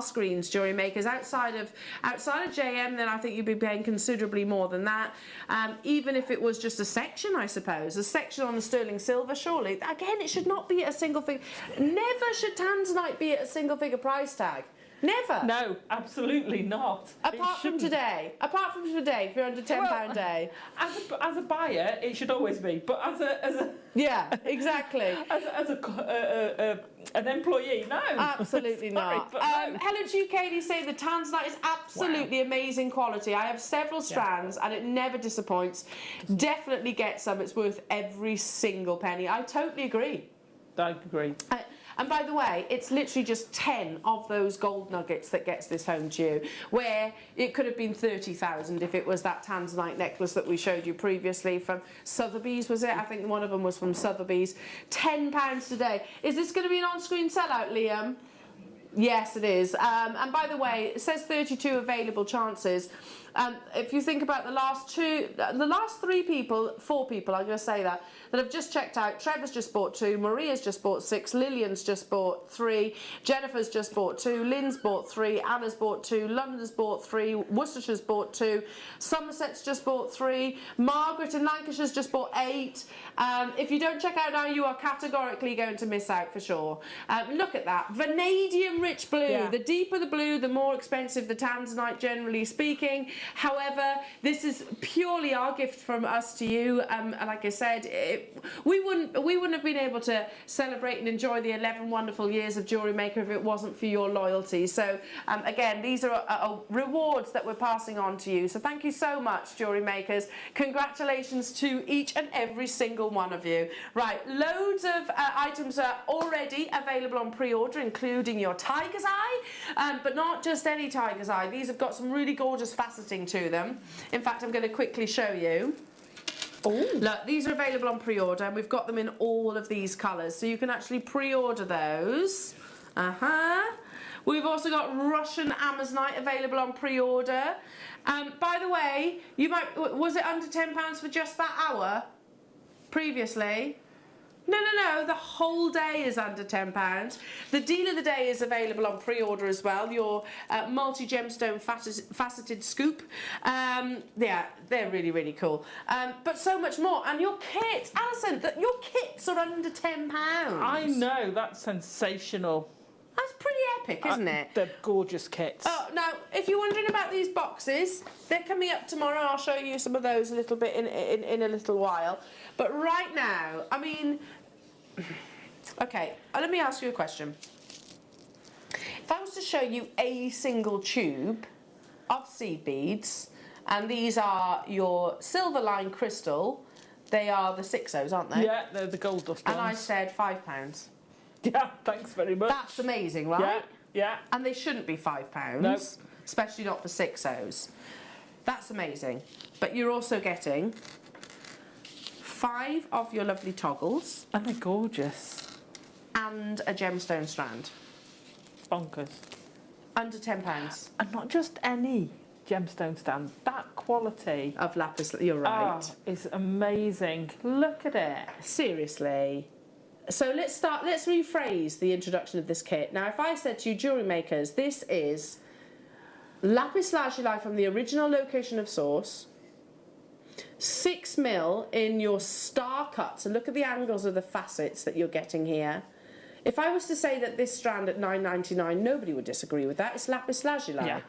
screens, Jewellery Makers. Outside of JM, then I think you'd be paying considerably more than that. Even if it was just a section, I suppose, a section on the sterling silver, surely. Again, it should not be at a single figure. Never should tanzanite be at a single figure price tag. Never. No, absolutely not. Apart from today, if you're under £10 a day. As a buyer, it should always be. But as a yeah, exactly. as an employee, no. Absolutely not. Sorry, no. Helen Chu Katie say the tanzanite is absolutely amazing quality. I have several strands and it never disappoints. Definitely get some. It's worth every single penny. I totally agree. I agree. And by the way, it's literally just 10 of those gold nuggets that gets this home to you, where it could have been 30,000 if it was that tanzanite necklace that we showed you previously from Sotheby's, was it? I think one of them was from Sotheby's. £10 today. Is this going to be an on-screen sellout, Liam? Yes, it is. And by the way, it says 32 available chances. If you think about the last 4 people, I'm going to say that have just checked out. Trevor's just bought 2, Maria's just bought 6, Lillian's just bought 3, Jennifer's just bought 2, Lynn's bought 3, Anna's bought 2, London's bought 3, Worcestershire's bought 2, Somerset's just bought 3, Margaret in Lancashire's just bought 8. If you don't check out now, you are categorically going to miss out for sure. Look at that. Vanadium rich blue. Yeah. The deeper the blue, the more expensive the tanzanite, generally speaking. However, this is purely our gift from us to you. And like I said, we wouldn't have been able to celebrate and enjoy the 11 wonderful years of Jewellery Maker if it wasn't for your loyalty. So again, these are rewards that we're passing on to you. So thank you so much, Jewellery Makers. Congratulations to each and every single one of you. Right, loads of items are already available on pre-order, including your tiger's eye, but not just any tiger's eye. These have got some really gorgeous faceting to them. In fact, I'm going to quickly show you. Ooh. Look, these are available on pre-order, and we've got them in all of these colours, so you can actually pre-order those. We've also got Russian Amazonite available on pre-order. By the way, was it under £10 for just that hour previously? No, the whole day is under £10. The deal of the day is available on pre-order as well, your multi-gemstone faceted scoop. Yeah, they're really, really cool. But so much more. And your kits, Alison, your kits are under £10. I know, that's sensational. That's pretty epic, isn't it? They're gorgeous kits. Oh, now, if you're wondering about these boxes, they're coming up tomorrow. I'll show you some of those a little bit in a little while. But right now, I mean... Okay, let me ask you a question. If I was to show you a single tube of seed beads, and these are your silver line crystal, they are the 6Os, aren't they? Yeah, they're the gold dust ones. And I said £5. Yeah, thanks very much. That's amazing, right? Yeah, yeah. And they shouldn't be £5, no. Especially not for 6Os. That's amazing. But you're also getting 5 of your lovely toggles. And they're gorgeous. And a gemstone strand. Bonkers. Under £10. And not just any. gemstone stand. That quality Of lapis, you're right. is amazing. Look at it. Seriously. So let's rephrase the introduction of this kit. Now, if I said to you, jewellery makers, this is lapis lazuli from the original location of source, 6mm in your star cuts, and look at the angles of the facets that you're getting here. If I was to say that this strand at $9.99, nobody would disagree with that. It's lapis lazuli. Yeah.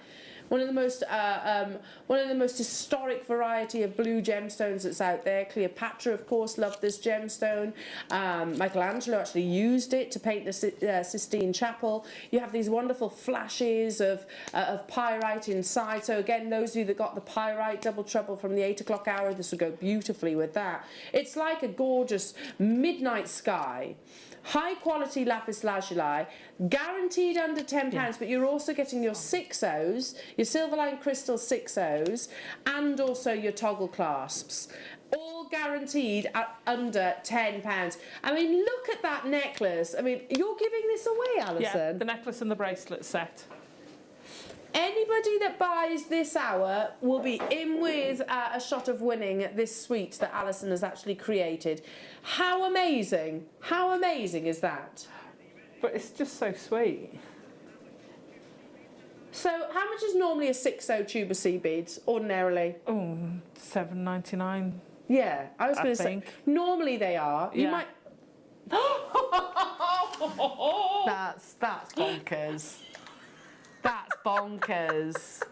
One of the most historic variety of blue gemstones that's out there. Cleopatra, of course, loved this gemstone. Michelangelo actually used it to paint the Sistine Chapel. You have these wonderful flashes of pyrite inside. So again, those of you that got the pyrite double trouble from the 8 o'clock hour, this would go beautifully with that. It's like a gorgeous midnight sky. High quality lapis lazuli, guaranteed under £10, but you're also getting your 6Os, your silver-lined crystal 6Os, and also your toggle clasps. All guaranteed at under £10. I mean, look at that necklace. I mean, you're giving this away, Alison. Yeah, the necklace and the bracelet set. Anybody that buys this hour will be in with a shot of winning this suite that Alison has actually created. How amazing is that? But it's just so sweet. So how much is normally a 6O tube of sea beads, ordinarily? Oh, $7.99. Yeah, I was I going to say, think. normally they are. You Yeah. might... That's bonkers. That's bonkers.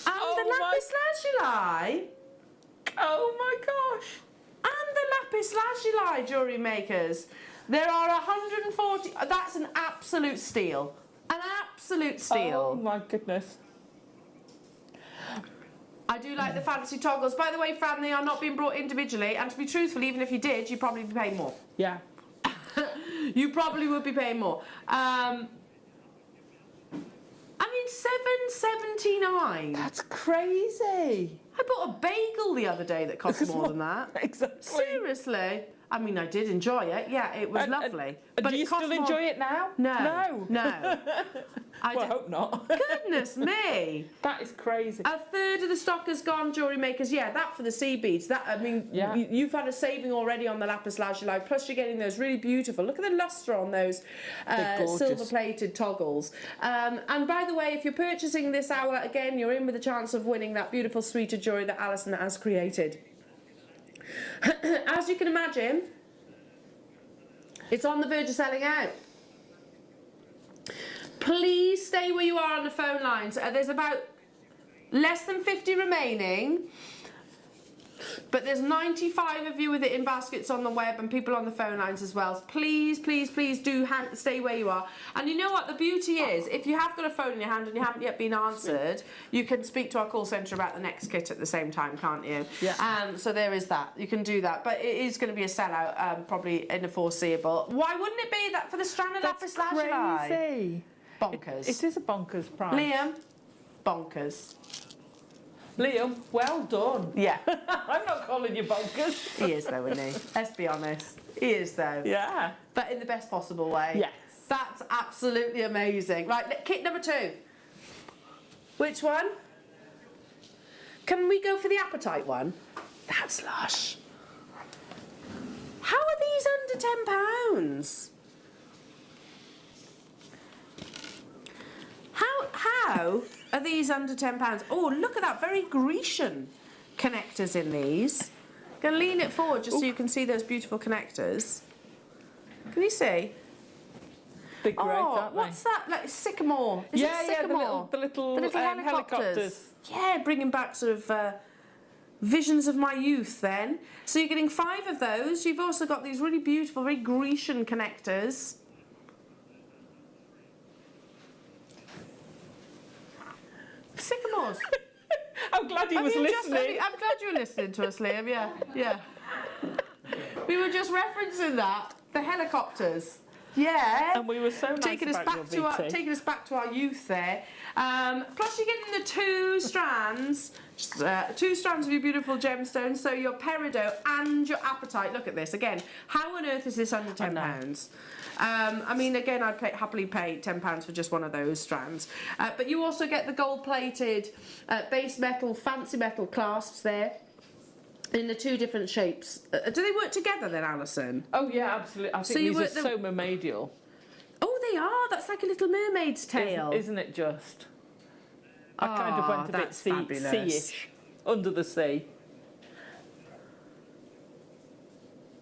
And Oh the lapis lazuli. Oh my gosh. And the lapis lazuli, jewellery makers. There are 140. That's an absolute steal. An absolute Oh steal. my goodness. I do like the fancy toggles. By the way, Fran, they are not being brought individually. And to be truthful, even if you did, you'd probably be paying more. Yeah. You probably would be paying more. I mean, $7.79. That's crazy. I bought a bagel the other day that cost more than that. Exactly. Seriously. I mean, I did enjoy it. Yeah, it was lovely. But do you still enjoy it now? No. No. I hope not. Goodness me. That is crazy. A third of the stock has gone, jewellery makers. Yeah, that for the sea beads. That, I mean, Yeah. you've had a saving already on the lapis lazuli. Plus, you're getting those really beautiful. Look at the lustre on those silver-plated toggles. And by the way, if you're purchasing this hour, again, you're in with a chance of winning that beautiful suite of jewellery that Alison has created. As you can imagine, it's on the verge of selling out. Please stay where you are on the phone lines. There's about less than 50 remaining, but there's 95 of you with it in baskets on the web and people on the phone lines as well. Please, please, please do stay where you are. And you know what the beauty is? If you have got a phone in your hand and you haven't yet been answered, you can speak to our call centre about the next kit at the same time, can't you? Yeah. So there is that. You can do that. But it is going to be a sellout probably in the foreseeable. Why wouldn't it be that for the strand of lapis lazuli? Crazy. Bonkers. It is a bonkers price. Liam, bonkers. Liam, well done. Yeah. I'm not calling you bonkers. He is though, isn't he? Let's be honest. He is though. Yeah. But in the best possible way. Yes. That's absolutely amazing. Right, kit number 2. Which one? Can we go for the appetite one? That's lush. How are these under £10? How are these under £10? Oh, look at that, very Grecian connectors in these. I'm going to lean it forward just so you can see those beautiful connectors. Can you see? Big great, aren't they? What's that? Like sycamore? Is it sycamore? the little helicopters. Yeah, bringing back sort of visions of my youth then. So you're getting 5 of those. You've also got these really beautiful, very Grecian connectors. Sycamores. I'm glad he was listening. I'm glad you were listening to us, Liam. Yeah, yeah. We were just referencing that. The helicopters. Yeah. And we were so nice taking us back to our youth there. Plus, you're getting the 2 strands, 2 strands of your beautiful gemstones. So your peridot and your apatite. Look at this again. How on earth is this under £10? I mean, again, I'd happily pay £10 for just one of those strands. But you also get the gold-plated base metal, fancy metal clasps there in the two different shapes. Do they work together then, Alison? Oh yeah, absolutely. I think these are so mermaidial. Oh, they are. That's like a little mermaid's tail. Isn't it just? I kind of went a bit sea-ish, under the sea.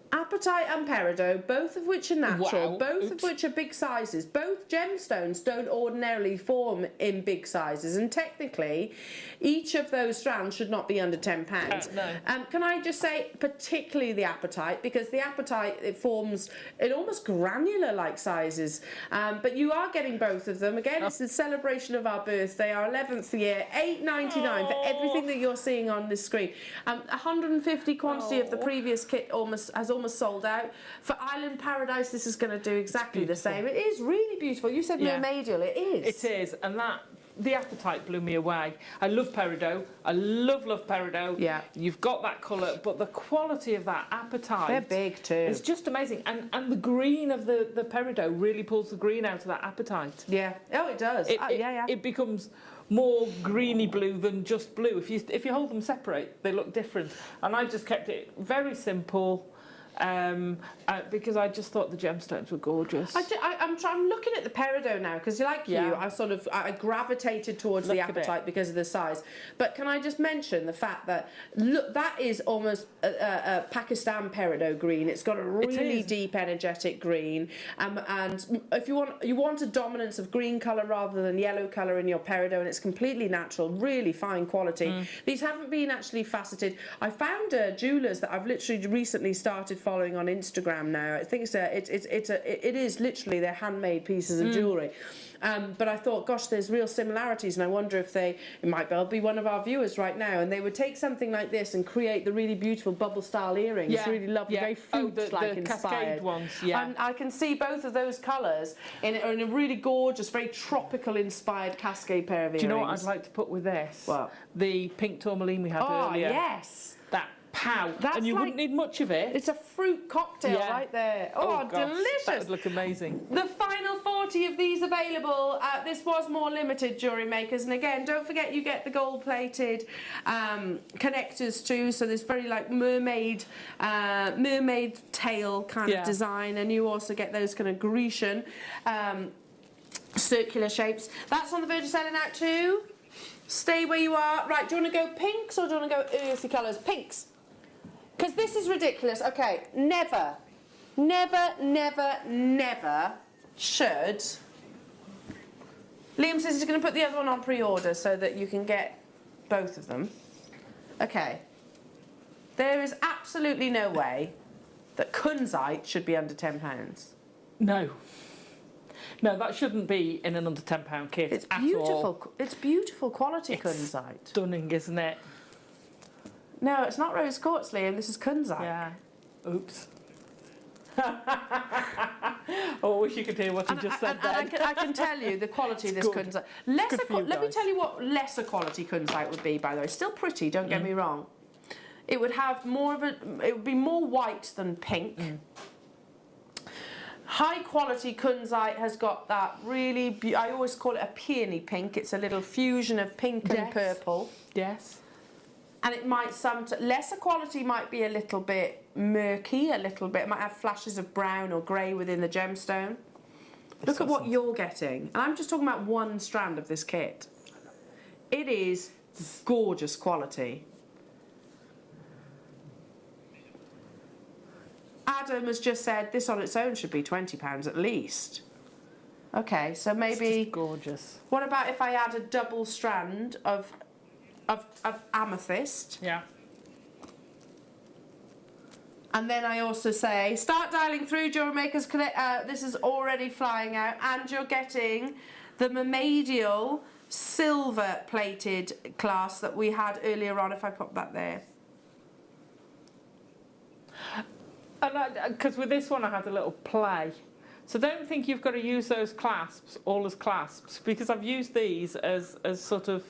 Apatite and peridot, both of which are natural, Wow. both of which are big sizes. Both gemstones don't ordinarily form in big sizes, and technically each of those strands should not be under £10. No. Can I just say, particularly the apatite, because the apatite, it forms in almost granular-like sizes, but you are getting both of them. Again, it's the celebration of our birthday, our 11th year, £8.99 for everything that you're seeing on this screen. 150 quantity of the previous kit has almost sold out. For Island Paradise, this is going to do exactly the same. It is really beautiful. You said mermaidial. It is. It is, and the apatite blew me away. I love peridot. I love peridot. Yeah. You've got that colour, but the quality of that apatite... They're big too. It's just amazing. And the green of the peridot really pulls the green out of that apatite. Yeah. Oh, it does. It becomes more greeny blue than just blue. If you hold them separate, they look different. And I just kept it very simple. Because I just thought the gemstones were gorgeous. I'm looking at the peridot now because, like you, I gravitated towards the apatite because of the size. But can I just mention the fact that look, that is almost a Pakistan peridot green. It's got a really deep, energetic green. And if you want a dominance of green colour rather than yellow colour in your peridot, and it's completely natural, really fine quality. These haven't been actually faceted. I found jewellers that I've literally recently started following on Instagram now. I think it is literally their handmade pieces of jewellery. But I thought, gosh, there's real similarities, and I wonder if it might well be one of our viewers right now, and they would take something like this and create the really beautiful bubble style earrings. Yeah. Really lovely, very fruit-like the inspired cascade ones. Yeah. And I can see both of those colours in a really gorgeous, very tropical inspired cascade pair of earrings. Do you know what I'd like to put with this? What? The pink tourmaline we had earlier. Oh, yes. That pow. That's and you like- wouldn't need much of it. It's a fruit cocktail right there. Oh, gosh, delicious. That would look amazing. The final 40 of these available. This was more limited, Jewellery Makers. And again, don't forget you get the gold-plated connectors too. So there's very like mermaid tail kind of design. And you also get those kind of Grecian circular shapes. That's on the verge of selling out too. Stay where you are. Right, do you want to go pinks or do you want to go earthy colours? Pinks. Because this is ridiculous. Okay, never should. Liam says he's going to put the other one on pre-order so that you can get both of them. Okay. There is absolutely no way that kunzite should be under £10. No. No, that shouldn't be in an under £10 kit. It's at beautiful. all. It's beautiful quality It's kunzite. Stunning, isn't it? No, it's not rose quartz, Liam. This is kunzite. Yeah. Oops. Oh, I wish you could hear what he just said then. I can tell you the quality of this Good. kunzite. Good for you Let me guys. tell you what lesser quality kunzite would be, by the way. Still pretty, don't get me wrong. It would have more of it would be more white than pink. High quality kunzite has got that really, I always call it a peony pink. It's a little fusion of pink and purple. Yes. And it might lesser quality might be a little bit murky, it might have flashes of brown or grey within the gemstone. Look at what you're getting. And I'm just talking about one strand of this kit. It is gorgeous quality. Adam has just said this on its own should be £20 at least. Okay, so maybe... It's just gorgeous. What about if I add a double strand of amethyst? Yeah. And then I also say, start dialing through, Jewellery Makers. This is already flying out. And you're getting the mermaidial silver-plated class that we had earlier on, if I pop that there. Because with this one I had a little play. So don't think you've got to use those clasps all as clasps, because I've used these as sort of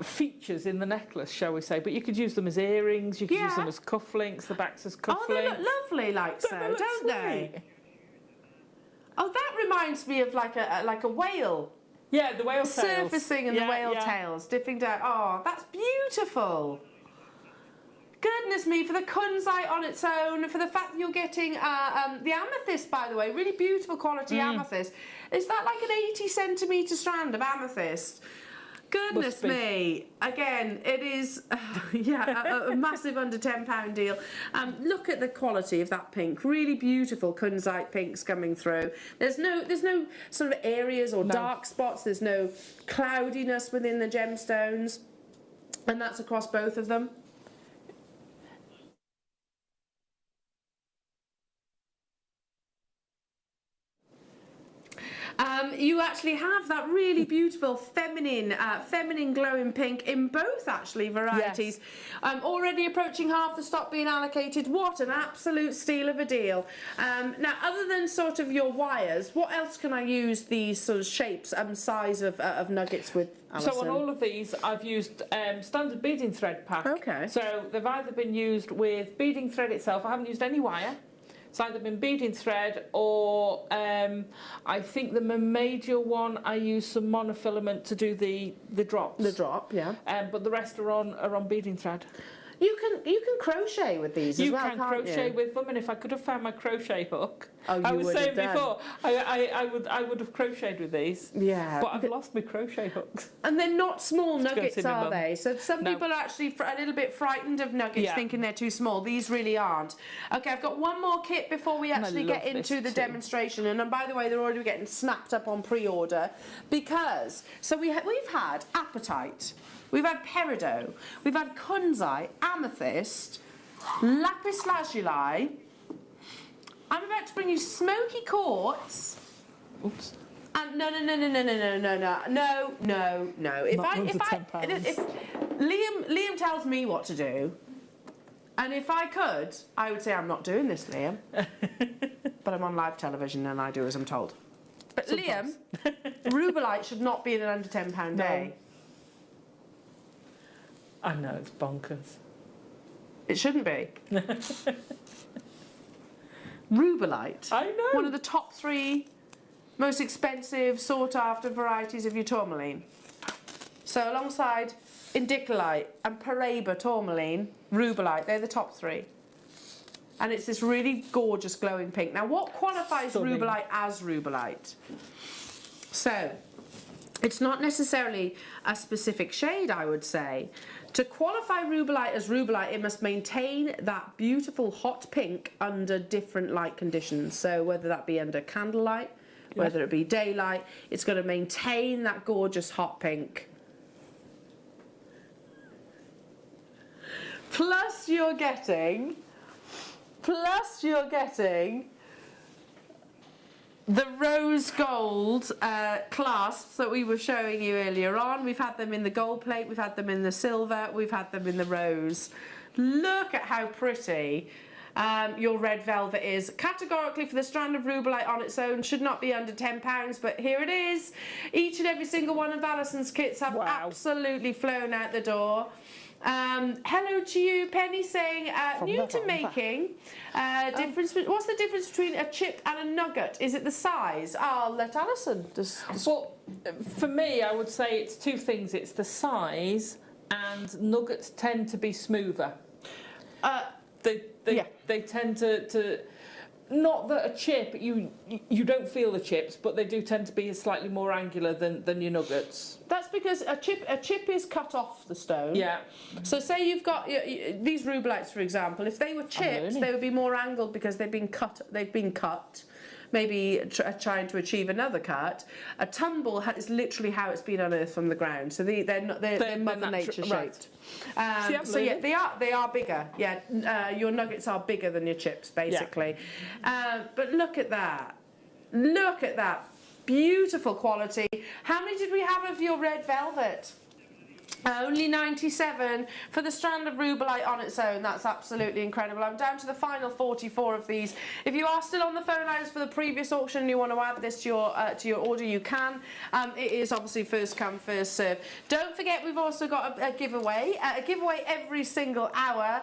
features in the necklace, shall we say. But you could use them as earrings, you could use them as cufflinks, the backs as cufflinks. Oh, they look lovely like so, don't they? Oh, that reminds me of like a whale. Yeah, the whale tails. Surfacing and the whale tails dipping down. Oh, that's beautiful. Goodness me, for the kunzite on its own, for the fact that you're getting the amethyst, by the way, really beautiful quality amethyst. Is that like an 80 centimetre strand of amethyst? Goodness me. Again, it is, a massive under £10 deal. Look at the quality of that pink. Really beautiful kunzite pinks coming through. There's no sort of areas or dark spots. There's no cloudiness within the gemstones. And that's across both of them. You actually have that really beautiful feminine glowing pink in both actually varieties. Yes. Already approaching half the stock being allocated. What an absolute steal of a deal. Now, other than sort of your wires, what else can I use these sort of shapes and size of nuggets with, Alison? So on all of these, I've used standard beading thread pack. Okay. So they've either been used with beading thread itself. I haven't used any wire. It's either been beading thread or I think the major one I use some monofilament to do the drops. The drop, yeah. But the rest are on beading thread. You can crochet with these as well, can't you? You can crochet with them, and if I could have found my crochet hook, I was saying before, I would have crocheted with these. Yeah. But I've lost my crochet hooks. And they're not small nuggets, are they? So some people are actually a little bit frightened of nuggets, thinking they're too small. These really aren't. Okay, I've got one more kit before we actually get into the demonstration. And by the way, they're already getting snapped up on pre-order because we've had apatite. We've had peridot, we've had kunzite, amethyst, lapis lazuli. I'm about to bring you smoky quartz. Oops. And no. If Liam tells me what to do, and if I could, I would say I'm not doing this, Liam. But I'm on live television and I do as I'm told. But sometimes. Liam, rubellite should not be an under £10 day. I know, it's bonkers. It shouldn't be. Rubellite. I know. One of the top 3 most expensive, sought-after varieties of your tourmaline. So alongside indicolite and Paraiba tourmaline, rubellite, they're the top 3. And it's this really gorgeous glowing pink. Now, what qualifies rubellite as rubellite? So, it's not necessarily a specific shade, I would say. To qualify rubellite as rubellite, it must maintain that beautiful hot pink under different light conditions. So whether that be under candlelight, whether it be daylight, it's got to maintain that gorgeous hot pink. Plus you're getting the rose gold clasps that we were showing you earlier on. We've had them in the gold plate, we've had them in the silver, we've had them in the rose. Look at how pretty your red velvet is. Categorically, for the strand of rubellite on its own, should not be under £10, but here it is. Each and every single one of Alison's kits have absolutely flown out the door. Hello to you, Penny, saying new to making. What's the difference between a chip and a nugget? Is it the size? I'll let Alison. Well, for me, I would say it's 2 things. It's the size, and nuggets tend to be smoother. They tend to. Not that a chip, you don't feel the chips, but they do tend to be slightly more angular than your nuggets. That's because a chip is cut off the stone. Yeah. So say you've got these rubellites, for example. If they were chips, they would be more angled because they've been cut. Maybe trying to achieve another cut. A tumble is literally how it's been unearthed from the ground. So they're Mother Nature shaped. So yeah, they are bigger. Yeah, your nuggets are bigger than your chips, basically. Yeah. But look at that. Look at that. Beautiful quality. How many did we have of your red velvet? Only 97 for the strand of rubellite on its own. That's absolutely incredible. I'm down to the final 44 of these. If you are still on the phone lines for the previous auction and you want to add this to your order, you can. It is obviously first come, first serve. Don't forget, we've also got a giveaway. A giveaway every single hour.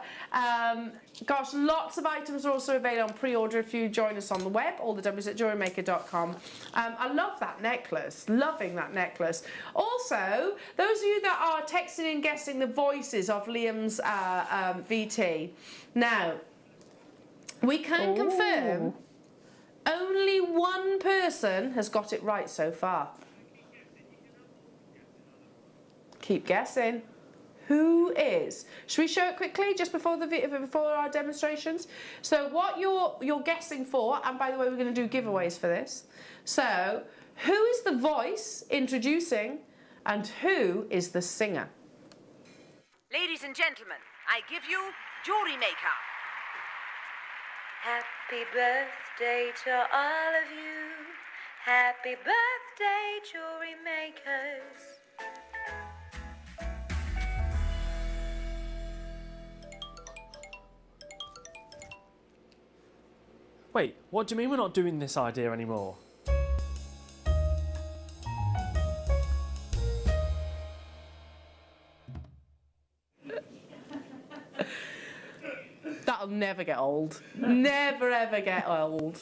Gosh, lots of items are also available on pre-order if you join us on the web, all the W's at JewelleryMaker.com. I love that necklace, loving that necklace. Also, those of you that are texting and guessing the voices of Liam's VT. Now, we can confirm only one person has got it right so far. Keep guessing. Who is? Should we show it quickly just before our demonstrations? So what you're guessing for, and by the way, we're going to do giveaways for this. So who is the voice introducing, and who is the singer? Ladies and gentlemen, I give you Jewellery Maker. Happy birthday to all of you. Happy birthday, Jewellery Makers. Wait, what do you mean we're not doing this idea anymore? That'll never get old. Never ever get old.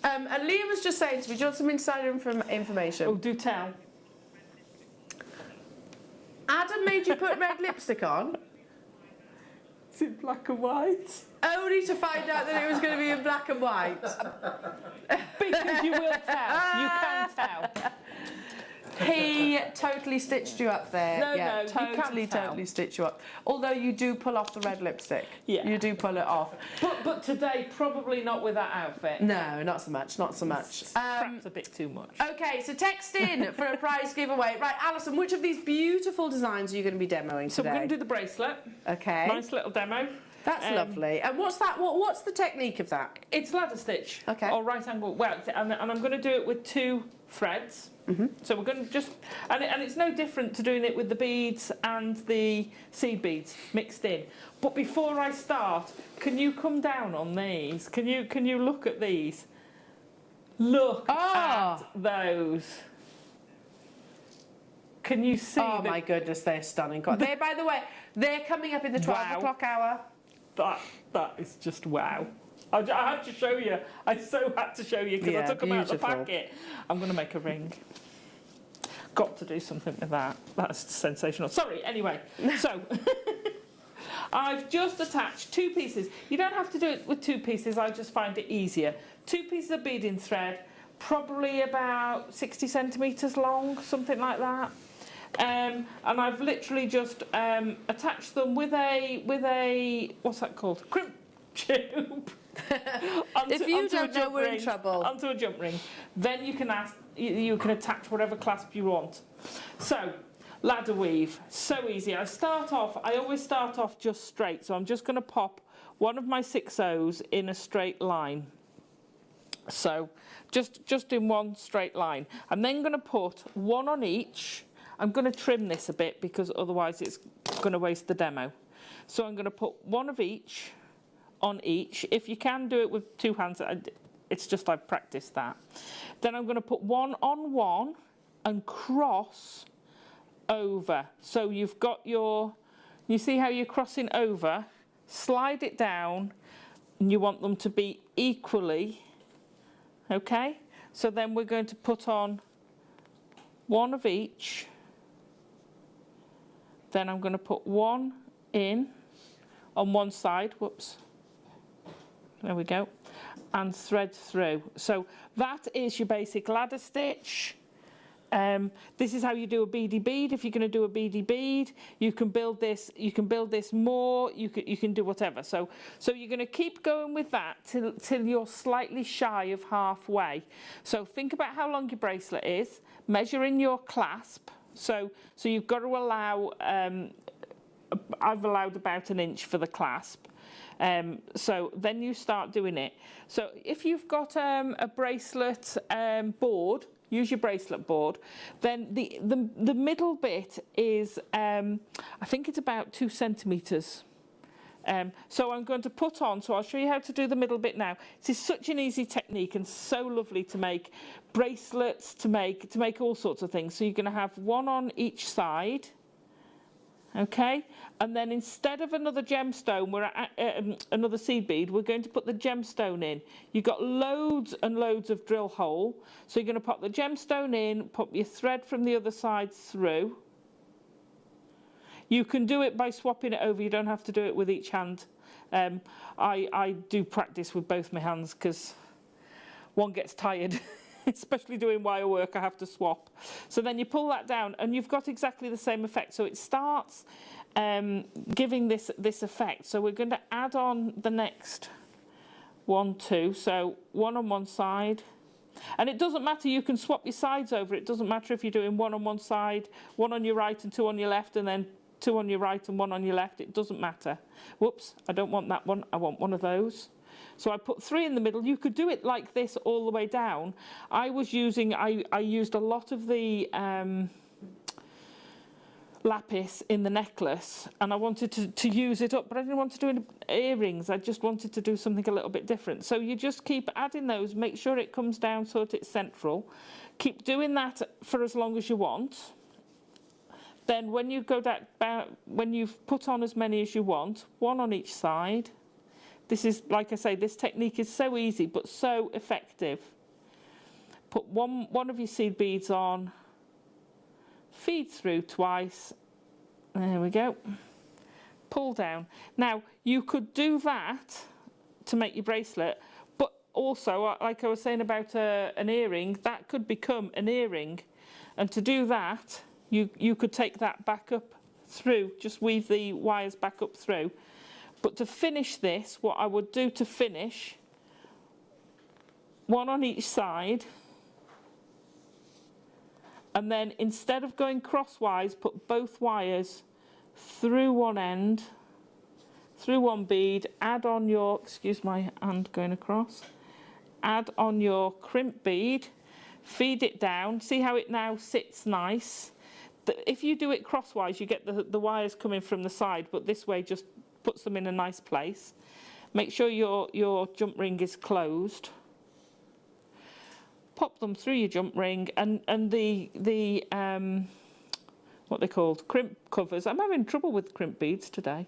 And Liam was just saying to me, do you want some insider information? Oh, do tell. Adam made you put red lipstick on, Is it black and white? only to find out that it was going to be in black and white. Because you will tell. You can tell. He totally stitched you up there. No, yeah, no, you can't totally tell. stitched you up. Although you do pull off the red lipstick. Yeah. You do pull it off. But today, probably not with that outfit. No, not so much, not so much. Perhaps a bit too much. Okay, so text in for a prize giveaway. Right, Alison, which of these beautiful designs are you going to be demoing So today? we're going to do the bracelet. Okay. Nice little demo. That's lovely. And what's that? What's the technique of that? It's ladder stitch. Okay. Or right angle. Well, and I'm going to do it with 2 threads. So we're going to just, and it's no different to doing it with the beads and the seed beads mixed in. But before I start, can you come down on these? Can you look at these? Look at those. Can you see? Oh my goodness, they're stunning. They, by the way, they're coming up in the 12 o'clock hour. That is just wow. I had to show you. I so had to show you because I took them out of the packet. I'm going to make a ring. Got to do something with that. That's sensational. Sorry, anyway. So, I've just attached 2 pieces. You don't have to do it with 2 pieces. I just find it easier. 2 pieces of beading thread, probably about 60 centimetres long, something like that. And I've literally just attached them with a what's that called? Crimp tube. If you don't know, we're in trouble. Onto a jump ring. Then you can attach whatever clasp you want. So, ladder weave, so easy. I always start off just straight. So I'm just going to pop one of my 6/0s in a straight line. So, just in one straight line. I'm then going to put 1 on each. I'm going to trim this a bit because otherwise it's going to waste the demo. So I'm going to put 1 of each on each. If you can do it with 2 hands, it's just I've practiced that. Then I'm going to put 1 on 1 and cross over. So you've got you see how you're crossing over, slide it down, and you want them to be equally, okay? So then we're going to put on 1 of each. Then I'm going to put 1 in on one side, whoops. There we go, and thread through. So that is your basic ladder stitch. This is how you do a beady bead. If you're going to do a beady bead, you can build this. You can build this more. You can do whatever. So you're going to keep going with that till you're slightly shy of halfway. So think about how long your bracelet is. Measure in your clasp. So you've got to allow. I've allowed about 1 inch for the clasp. So then you start doing it. So if you've got a bracelet board, use your bracelet board. Then the middle bit is, I think it's about 2 centimetres. So I'm going to put on, so I'll show you how to do the middle bit now. This is such an easy technique and so lovely to make bracelets, to make all sorts of things. So you're going to have one on each side, okay? And then instead of another gemstone, another seed bead, we're going to put the gemstone in. You've got loads and loads of drill hole. So you're going to pop the gemstone in, pop your thread from the other side through. You can do it by swapping it over. You don't have to do it with each hand. I do practice with both my hands because one gets tired, especially doing wire work. I have to swap. So then you pull that down and you've got exactly the same effect. So it starts giving this effect. So we're going to add on the next 1, 2. So one on one side. And it doesn't matter, you can swap your sides over. It doesn't matter if you're doing one on one side, one on your right and 2 on your left, and then 2 on your right and 1 on your left. It doesn't matter. Whoops, I don't want that one. I want one of those. So I put 3 in the middle. You could do it like this all the way down. I used a lot of the lapis in the necklace, and I wanted to use it up, but I didn't want to do earrings. I just wanted to do something a little bit different. So you just keep adding those, make sure it comes down so that it's central. Keep doing that for as long as you want. Then when you go down, when you've put on as many as you want, 1 on each side. This is, like I say, this technique is so easy but so effective. Put one of your seed beads on, feed through twice. There we go. Pull down. Now you could do that to make your bracelet, but also, like I was saying about an earring, that could become an earring, and to do that, you could take that back up through, just weave the wires back up through. But to finish this, what I would do to finish, 1 on each side, and then instead of going crosswise, put both wires through one end, through one bead, add on your, excuse my hand going across, add on your crimp bead, feed it down, see how it now sits nice. If you do it crosswise, you get the wires coming from the side, but this way just puts them in a nice place. Make sure your jump ring is closed. Pop them through your jump ring, and the what they're called, crimp covers. I'm having trouble with crimp beads today.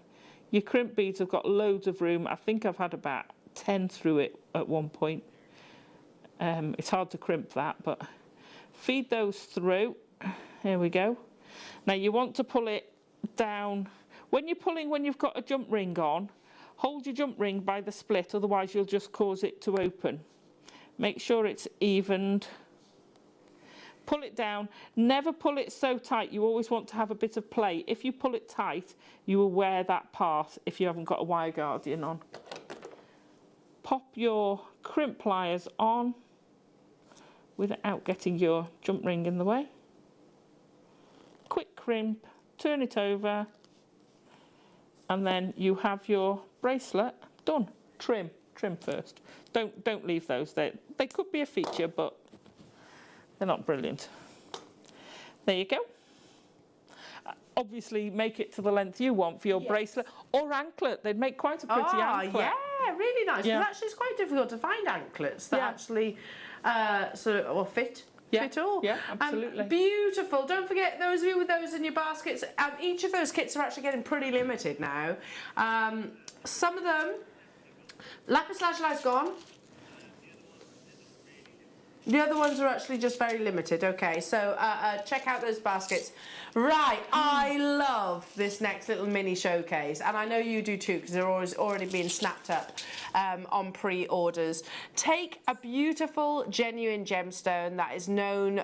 Your crimp beads have got loads of room. I think I've had about 10 through it at one point. It's hard to crimp that, but feed those through. Here we go. Now you want to pull it down. When you're pulling, when you've got a jump ring on, hold your jump ring by the split, otherwise you'll just cause it to open. Make sure it's evened. Pull it down. Never pull it so tight. You always want to have a bit of play. If you pull it tight, you will wear that part if you haven't got a wire guardian on. Pop your crimp pliers on without getting your jump ring in the way. Quick crimp, turn it over, and then you have your bracelet done. Trim first. Don't leave those. They could be a feature, but they're not brilliant. There you go. Obviously, make it to the length you want for your bracelet or anklet. They'd make quite a pretty anklet. Yeah, really nice. Yeah. Because actually, it's quite difficult to find anklets that actually sort of or fit. Yeah. Fit all. Yeah, absolutely. Beautiful. Don't forget, those of you with those in your baskets, each of those kits are actually getting pretty limited now. Some of them, lapis lazuli is gone. The other ones are actually just very limited. Okay, so check out those baskets. Right, I love this next little mini showcase, and I know you do too, because they're already being snapped up on pre-orders. Take a beautiful, genuine gemstone that is known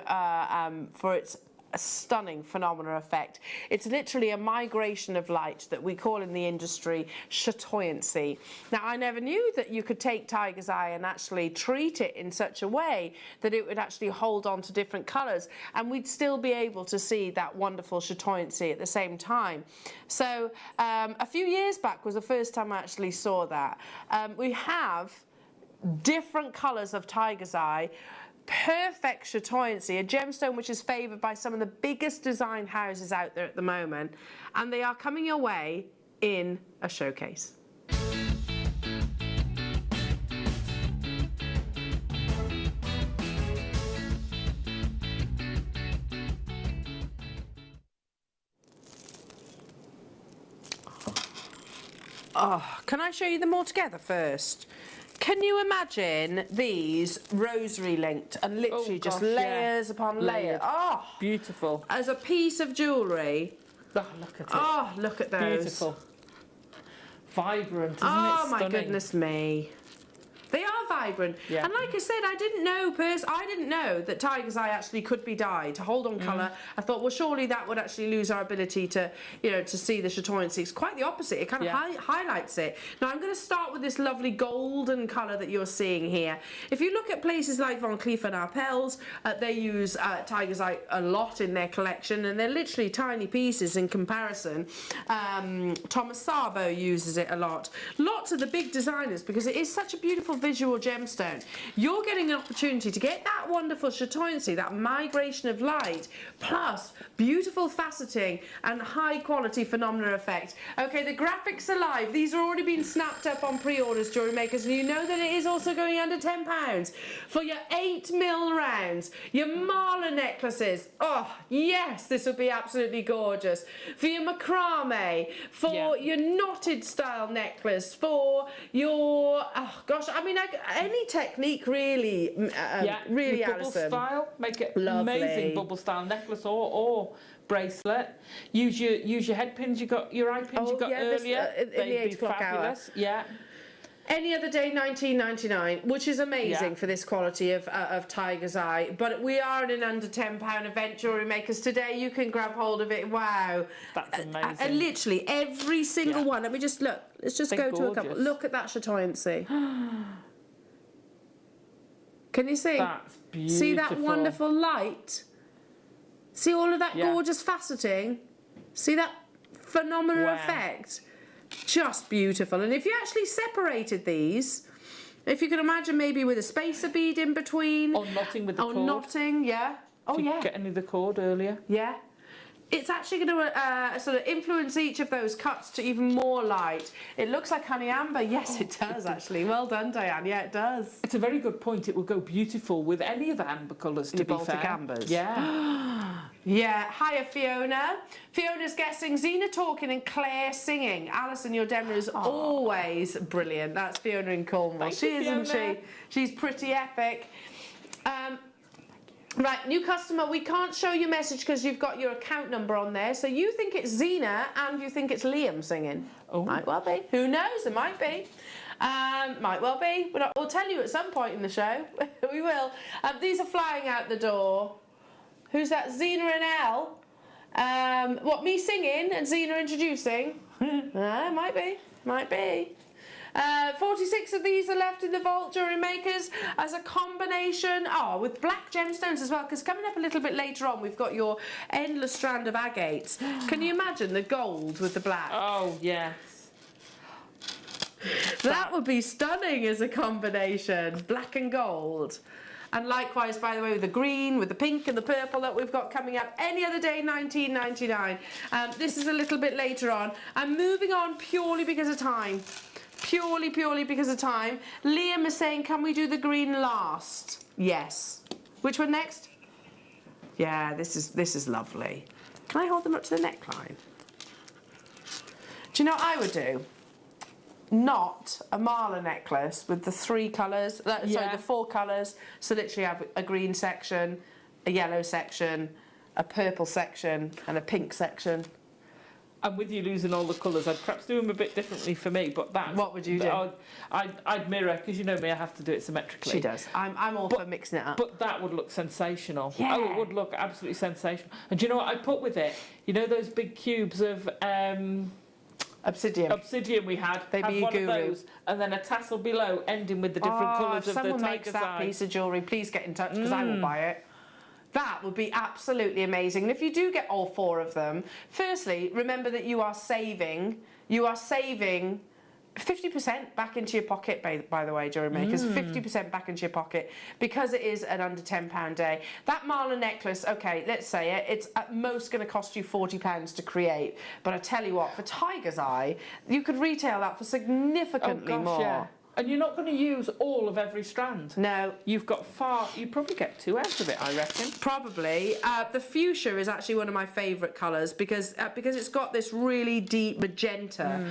for its a stunning phenomenal effect. It's literally a migration of light that we call in the industry chatoyancy. Now, I never knew that you could take tiger's eye and actually treat it in such a way that it would actually hold on to different colours, and we'd still be able to see that wonderful chatoyancy at the same time. So a few years back was the first time I actually saw that. We have different colours of tiger's eye. Perfect chatoyancy, a gemstone which is favoured by some of the biggest design houses out there at the moment, and they are coming your way in a showcase. Oh, can I show you them all together first? Can you imagine these rosary linked and literally just layers upon layers? Oh, beautiful. As a piece of jewellery. Oh, look at it. Oh, look at those. Beautiful. Vibrant, isn't it? Oh, my Stunning. goodness me. They are vibrant. Yeah. And like I said, I didn't know that tiger's eye actually could be dyed to hold on colour. I thought, well, surely that would actually lose our ability to, you know, to see the chatoyancy. It's quite the opposite. It kind of highlights it. Now, I'm going to start with this lovely golden colour that you're seeing here. If you look at places like Van Cleef & Arpels, they use tiger's eye a lot in their collection, and they're literally tiny pieces in comparison. Thomas Sabo uses it a lot. Lots of the big designers, because it is such a beautiful visual gemstone. You're getting an opportunity to get that wonderful chatoyancy, that migration of light, plus beautiful faceting and high quality phenomena effect. Okay, the graphics are live. These are already being snapped up on pre-orders, jewellery makers, and you know that it is also going under £10 for your 8mm rounds, your Marla necklaces. Oh yes, this would be absolutely gorgeous. For your macrame, for your knotted style necklace, for your, oh gosh, I mean, any technique really, really, bubble Alison. style, make it Lovely. amazing bubble style necklace or bracelet. Use your head pins. You got your eye pins. You got earlier. In the 8 o'clock hour. Yeah. Any other day, $19.99, which is amazing for this quality of tiger's eye. But we are in an under £10 event, Jewellery Makers. Today you can grab hold of it. Wow, that's amazing. And literally every single one. Let me just look. Let's just go to a couple. Look at that chatoyancy. Can you see? That's beautiful. See that wonderful light? See all of that gorgeous faceting? See that phenomenal effect? Just beautiful. And if you actually separated these, if you can imagine maybe with a spacer bead in between. Or knotting with the cord. Or knotting, yeah. Oh, yeah. Get any of the cord earlier. Yeah. It's actually going to sort of influence each of those cuts to even more light. It looks like honey amber. Yes, it does, actually. Well done, Diane. Yeah, it does. It's a very good point. It would go beautiful with any of the amber colours, to be fair. Baltic ambers. Yeah. Yeah. Hiya, Fiona. Fiona's guessing, Zena talking and Claire singing. Alison, your demo is always brilliant. That's Fiona in Cornwall. Thank you, isn't Fiona. she? She's pretty epic. Right, new customer, we can't show your message because you've got your account number on there. So you think it's Zena and you think it's Liam singing. Oh. Might well be. Who knows? It might be. Might well be. We'll tell you at some point in the show. We will. These are flying out the door. Who's that? Zena and Elle. What, me singing and Zena introducing? Might be. Might be. 46 of these are left in the vault, Jewellery Makers, as a combination, with black gemstones as well, because coming up a little bit later on, we've got your endless strand of agates. Can you imagine the gold with the black? Oh, yes. That would be stunning as a combination, black and gold. And likewise, by the way, with the green, with the pink and the purple that we've got coming up any other day, $19.99. This is a little bit later on. I'm moving on purely because of time. Purely because of time. Liam is saying, can we do the green last? Yes. Which one next? Yeah, this is lovely. Can I hold them up to the neckline? Do you know what I would do? Not a Marla necklace with the 3 colours, sorry, the 4 colours. So literally have a green section, a yellow section, a purple section and a pink section. And with you losing all the colours, I'd perhaps do them a bit differently for me, but that's... What would you do? I'd mirror, because you know me, I have to do it symmetrically. She does. I'm all for mixing it up. But that would look sensational. Yeah. Oh, it would look absolutely sensational. And do you know what I put with it? You know those big cubes of... Obsidian we had. They'd be one guru. of those, and then a tassel below, ending with the different colours of the someone makes tiger's that eye. piece of jewellery, please get in touch, because I will buy it. That would be absolutely amazing. And if you do get all 4 of them, firstly, remember that you are saving 50% back into your pocket, by the way, Jewellery Makers. 50% back into your pocket because it is an under £10 day. That Marla necklace, okay, let's say it, it's at most going to cost you £40 to create. But I tell you what, for Tiger's Eye, you could retail that for significantly more. Yeah. And you're not going to use all of every strand. No. You probably get 2 out of it, I reckon. Probably. The fuchsia is actually one of my favourite colours because it's got this really deep magenta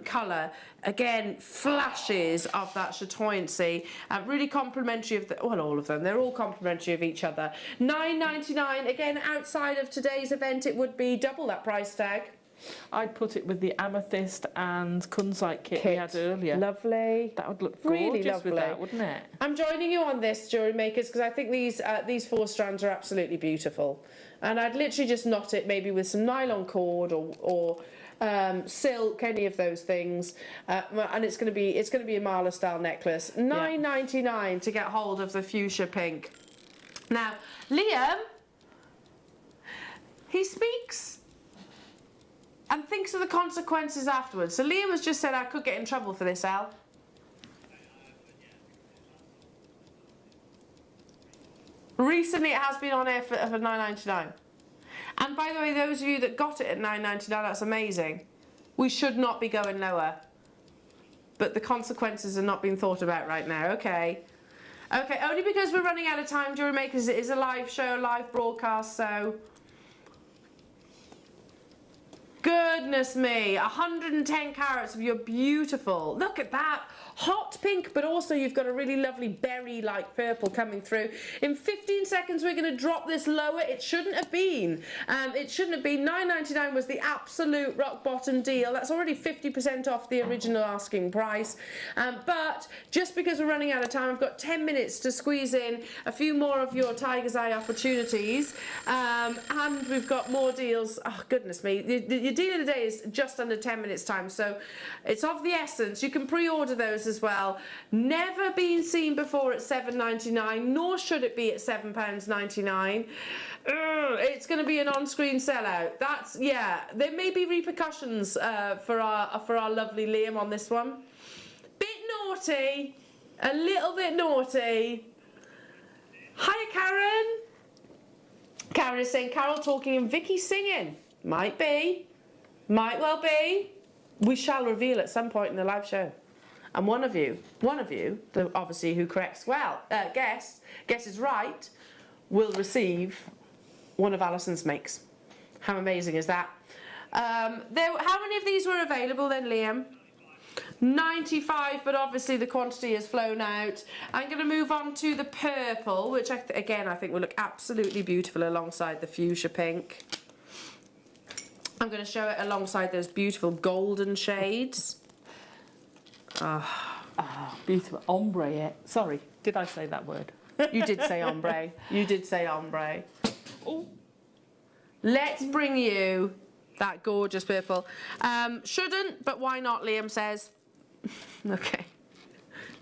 colour. Again, flashes of that chatoyancy. Really complimentary of all of them. They're all complimentary of each other. $9.99. Again, outside of today's event, it would be double that price tag. I'd put it with the amethyst and kunzite kit we had earlier. Lovely. That would look Really gorgeous lovely. with that, wouldn't it? I'm joining you on this, Jewellery Makers, because I think these 4 strands are absolutely beautiful. And I'd literally just knot it maybe with some nylon cord or silk, any of those things. And it's going to be a Marla style necklace. $9.99 to get hold of the fuchsia pink. Now, Liam, he speaks and thinks of the consequences afterwards. So Liam has just said I could get in trouble for this, Al. Recently it has been on air for $9.99. And by the way, those of you that got it at $9.99, that's amazing. We should not be going lower. But the consequences are not being thought about right now, okay? Okay, only because we're running out of time, Jewellery Makers. It is a live show, live broadcast, so... Goodness me, 110 carats of your beautiful, look at that, hot pink, but also you've got a really lovely berry-like purple coming through. In 15 seconds, we're going to drop this lower. It shouldn't have been. $9.99 was the absolute rock bottom deal. That's already 50% off the original asking price. But just because we're running out of time, I've got 10 minutes to squeeze in a few more of your Tiger's Eye opportunities. And we've got more deals. Oh, goodness me. Your deal of the day is just under 10 minutes time, so it's of the essence. You can pre-order those as well. Never been seen before at $7.99, nor should it be at £7.99. It's going to be an on-screen sellout. That's, yeah, there may be repercussions for our lovely Liam on this one. Bit naughty, a little bit naughty. Hiya, Karen. Karen is saying Carol talking and Vicky singing. Might be. Might well be. We shall reveal at some point in the live show. And one of you, obviously who corrects guesses right, will receive one of Alison's makes. How amazing is that? How many of these were available then, Liam? 95, but obviously the quantity has flown out. I'm going to move on to the purple, which I think will look absolutely beautiful alongside the fuchsia pink. I'm going to show it alongside those beautiful golden shades. Beautiful ombre. Yeah. Sorry, did I say that word? You did say ombre. You did say ombre. Oh. Let's bring you that gorgeous purple. Shouldn't, but why not, Liam says. Okay.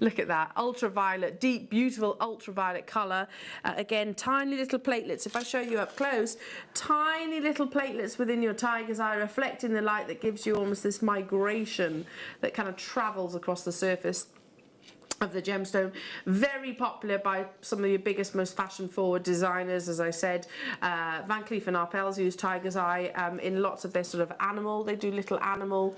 Look at that, ultraviolet, deep, beautiful ultraviolet colour. Again, tiny little platelets. If I show you up close, tiny little platelets within your Tiger's Eye reflecting the light that gives you almost this migration that kind of travels across the surface of the gemstone. Very popular by some of your biggest, most fashion-forward designers, as I said. Van Cleef & Arpels use Tiger's Eye in lots of their sort of animal. They do little animal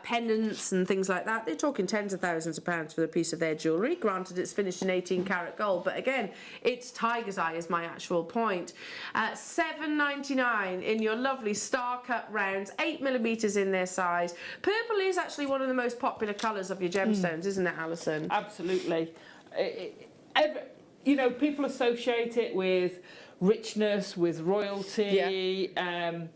pendants and things like that. They're talking tens of thousands of pounds for a piece of their jewellery. Granted, it's finished in 18-karat gold, but again, it's Tiger's Eye is my actual point. $7.99 in your lovely star-cut rounds, 8mm in their size. Purple is actually one of the most popular colours of your gemstones, isn't it, Alison? Absolutely. People associate it with richness, with royalty. Yeah.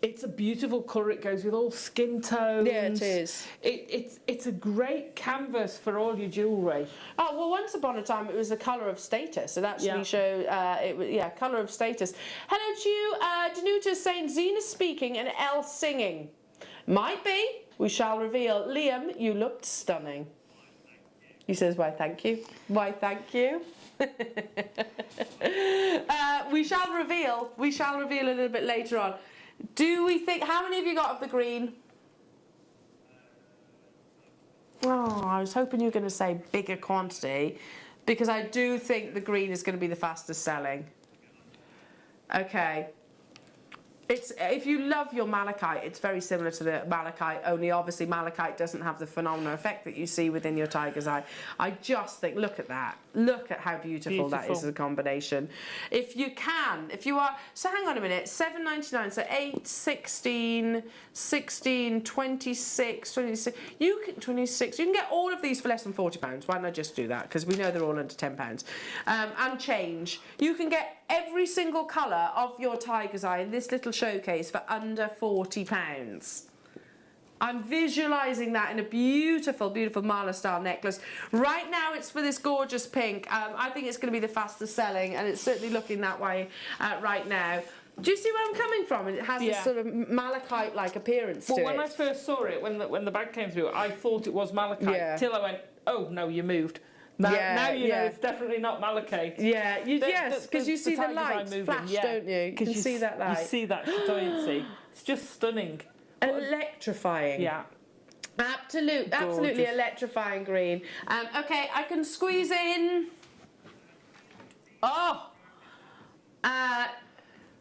It's a beautiful colour. It goes with all skin tones. Yeah, it is. It's a great canvas for all your jewellery. Oh, well, once upon a time it was the colour of status. It actually showed, colour of status. Hello to you. Danuta saying Zena's speaking and Elle singing. Might be. We shall reveal. Liam, you looked stunning. He says, why, thank you. Why, thank you. We shall reveal a little bit later on. Do we think, how many have you got of the green? Oh, I was hoping you were going to say bigger quantity, because I do think the green is going to be the fastest selling. Okay. If you love your malachite, it's very similar to the malachite, only obviously malachite doesn't have the phenomenal effect that you see within your tiger's eye. I just think, look at that. Look at how beautiful that is as a combination. If you are, so hang on a minute, $7.99, so 8, 16, 16, 26, 26, 26, you can get all of these for less than £40. Why don't I just do that? Because we know they're all under £10. And change. You can get every single colour of your tiger's eye in this little showcase for under £40. I'm visualising that in a beautiful, beautiful mala style necklace. Right now it's for this gorgeous pink. I think it's going to be the fastest selling, and it's certainly looking that way right now. Do you see where I'm coming from? It has this sort of malachite-like appearance to it. Well, when I first saw it, when the bag came through, I thought it was malachite, till I went, oh no, you moved. Now you know it's definitely not malachite. Yeah, yes, because you see the lights flash, don't you? You can see that light. You see that chatoyancy. It's just stunning. Electrifying. Yeah. Absolutely electrifying green. Okay, I can squeeze in.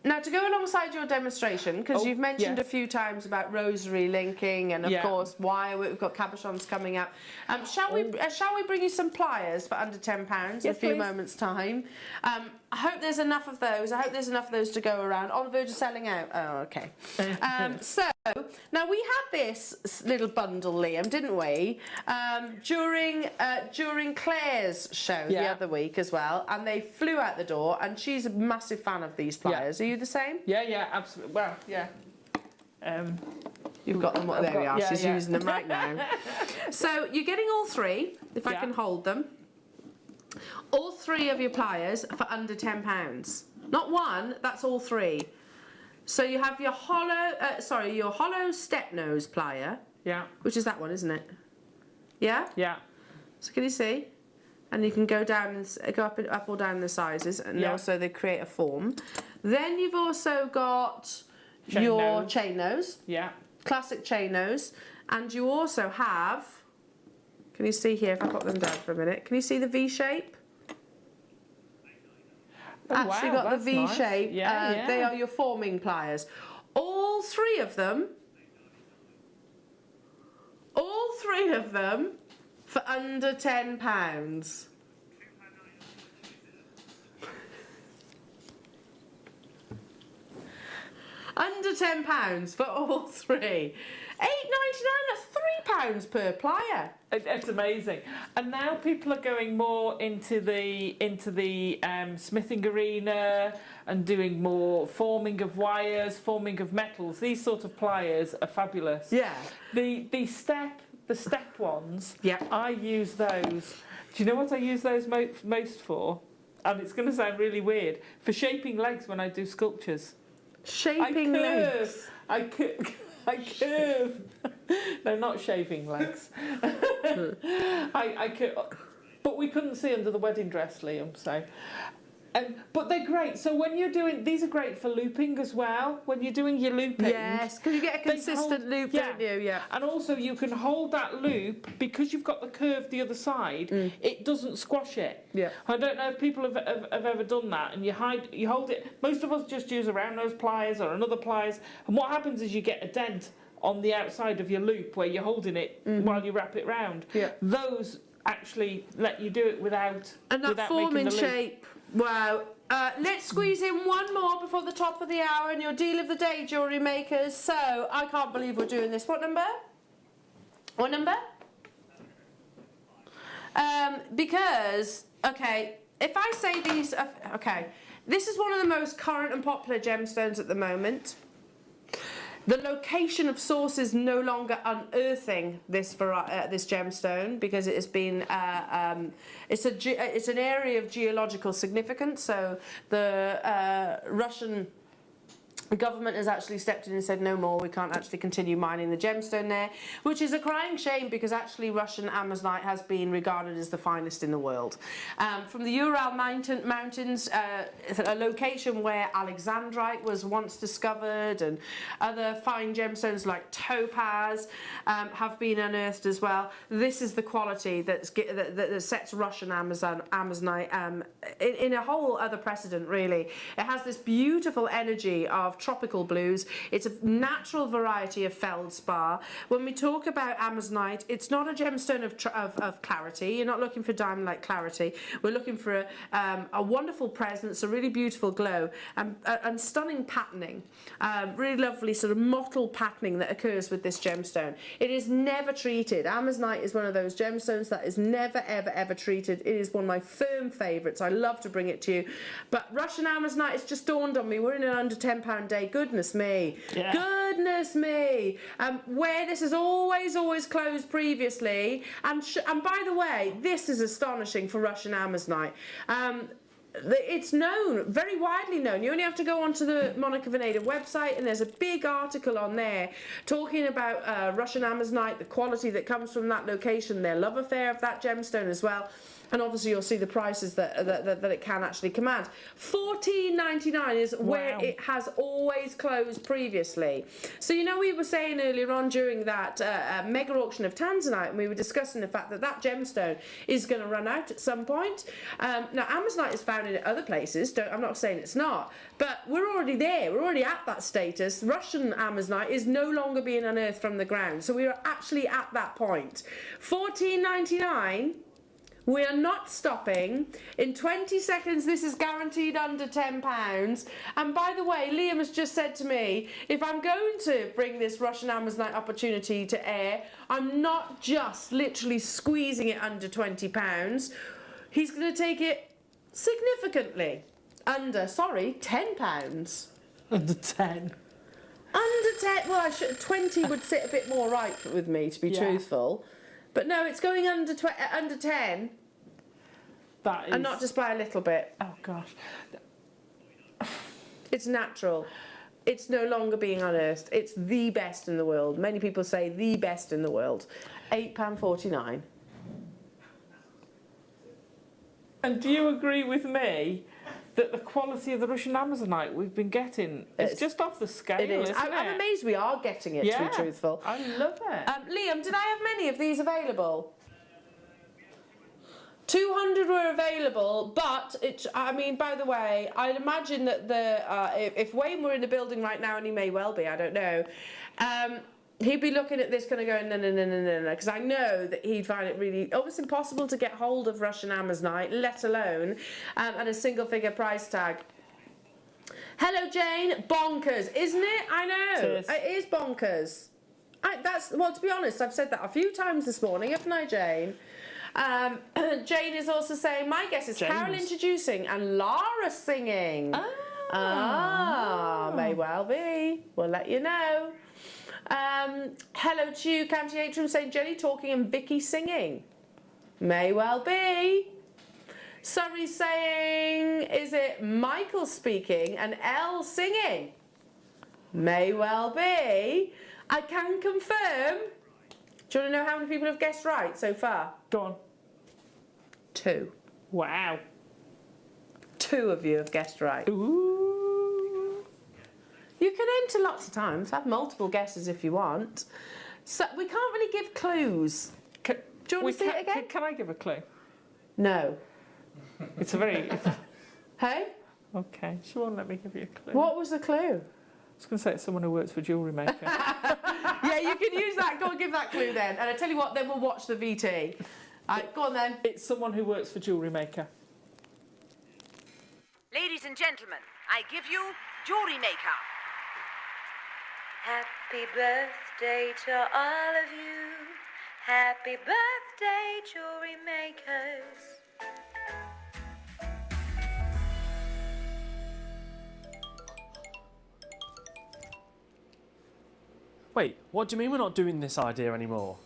Now, to go alongside your demonstration, because you've mentioned a few times about rosary linking, and of course wire. We've got cabochons coming up. Shall we bring you some pliers for under £10 in a few moments' time? I hope there's enough of those. I hope there's enough of those to go around. On the verge of selling out. Oh, okay. So now we had this little bundle, Liam, didn't we? During Claire's show the other week as well, and they flew out the door. And she's a massive fan of these pliers. Are you the same? Yeah, absolutely. Well, yeah. You've got them. There we are. She's using them right now. So you're getting all three, if I can hold them. All three of your pliers for under £10. Not one. That's all three. So you have your your hollow step nose plier. Yeah. Which is that one, isn't it? Yeah. Yeah. So can you see? And you can go down and go up or down the sizes, and also they create a form. Then you've also got your chain nose. Yeah. Classic chain nose, and you also have. Can you see here? If I pop them down for a minute, can you see the V shape? Actually got the V shape. Nice. They are your forming pliers. All three of them for under £10. Under £10 for all three. £8.99, that's £3 per plier. It's amazing. And now people are going more into the smithing arena and doing more forming of wires, forming of metals. These sort of pliers are fabulous. Yeah. The step ones. Yeah. I use those. Do you know what I use those most for? And it's going to sound really weird. For shaping legs when I do sculptures. Shaping legs. I curve. No, not shaving legs. I curve. But we couldn't see under the wedding dress, Liam. So, but they're great. So when you're doing, these are great for looping as well. When you're doing your looping, yes, because you get a consistent loop, don't you? Yeah. And also you can hold that loop because you've got the curve the other side. It doesn't squash it. Yeah. I don't know if people have ever done that. And you hold it. Most of us just use a round nose pliers or another pliers. And what happens is you get a dent on the outside of your loop where you're holding it while you wrap it round. Yeah. Those actually let you do it without forming shape. Wow. Let's squeeze in one more before the top of the hour and your deal of the day, jewellery makers. So I can't believe we're doing this. What number? What number? Because if I say these, this is one of the most current and popular gemstones at the moment. The location of source is no longer unearthing this gemstone because it has been it's an area of geological significance. So the Russian The government has actually stepped in and said no more, we can't actually continue mining the gemstone there, which is a crying shame because actually Russian amazonite has been regarded as the finest in the world. From the Ural Mountains, a location where alexandrite was once discovered, and other fine gemstones like topaz have been unearthed as well. This is the quality that sets Russian amazonite in a whole other precedent, really. It has this beautiful energy of tropical blues. It's a natural variety of feldspar. When we talk about amazonite, it's not a gemstone of clarity. You're not looking for diamond-like clarity. We're looking for a wonderful presence, a really beautiful glow, and stunning patterning. Really lovely sort of mottled patterning that occurs with this gemstone. It is never treated. Amazonite is one of those gemstones that is never, ever, ever treated. It is one of my firm favourites. I love to bring it to you. But Russian amazonite, it's just dawned on me. We're in an under £10 day. Goodness me. Yeah. Goodness me. Where this has always closed previously. And by the way, this is astonishing for Russian amazonite. It's known, very widely known. You only have to go onto the Monica Veneda website and there's a big article on there talking about Russian amazonite, the quality that comes from that location, their love affair of that gemstone as well. And obviously you'll see the prices that it can actually command. $14.99 is where it has always closed previously. So you know we were saying earlier on during that mega auction of tanzanite, and we were discussing the fact that that gemstone is going to run out at some point. Now amazonite is found in other places, I'm not saying it's not, but we're already there, we're already at that status. Russian amazonite is no longer being unearthed from the ground, so we are actually at that point. $14.99. We are not stopping. In 20 seconds, this is guaranteed under £10. And by the way, Liam has just said to me, if I'm going to bring this Russian amazonite opportunity to air, I'm not just literally squeezing it under £20. He's going to take it significantly under, £10. Under 10. Under 10, well, 20 would sit a bit more right with me, to be truthful. But no, it's going under 10. That is... And not just by a little bit. Oh, gosh. It's natural. It's no longer being unearthed. It's the best in the world. Many people say the best in the world. £8.49. And do you agree with me that the quality of the Russian amazonite we've been getting is just off the scale, isn't it? I'm amazed we are getting it, to be truthful. I love it. Liam, did I have many of these available? 200 were available, but I mean, by the way, I'd imagine that if Wayne were in the building right now, and he may well be, I don't know, he'd be looking at this kind of going, no, because I know that he'd find it really almost impossible to get hold of Russian amazonite, let alone at a single figure price tag. Hello, Jane. Bonkers, isn't it? I know. It is bonkers. Well, to be honest, I've said that a few times this morning, haven't I, Jane? Jane is also saying, my guess is Carol introducing and Lara singing. May well be. We'll let you know. Hello to you, County Atrium, saying Jenny talking and Vicky singing. May well be. Surrey saying, is it Michael speaking and Elle singing? May well be. I can confirm. Do you want to know how many people have guessed right so far? Go on. 2. Wow. 2 of you have guessed right. Ooh. You can enter lots of times, have multiple guesses if you want. So we can't really give clues. Do you want to see it again? Can I give a clue? No. It's a very... Hey? Okay, she won't let me give you a clue. What was the clue? I was going to say it's someone who works for Jewellery Maker. Yeah, you can use that. Go and give that clue then. And I tell you what, then we'll watch the VT. Go on then. It's someone who works for Jewellery Maker. Ladies and gentlemen, I give you Jewellery Maker. Happy birthday to all of you. Happy birthday, Jewellery Makers. Wait, what do you mean we're not doing this idea anymore?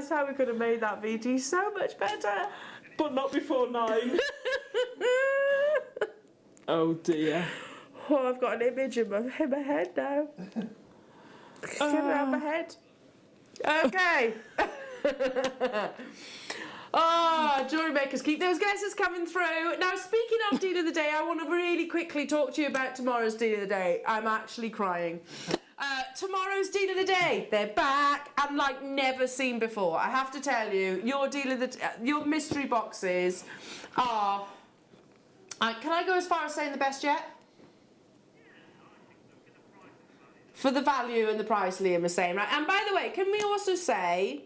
realised how we could have made that VT so much better. But not before 9. Oh dear. Oh, I've got an image in my head now. Get it out of my head. Okay. Oh, jewellery makers, keep those guesses coming through. Now, speaking of deal of the day, I want to really quickly talk to you about tomorrow's deal of the day. I'm actually crying. Tomorrow's deal of the day, they're back and like never seen before. I have to tell you, your mystery boxes are. Can I go as far as saying the best yet? For the value and the price, Liam is saying, right? And by the way, can we also say,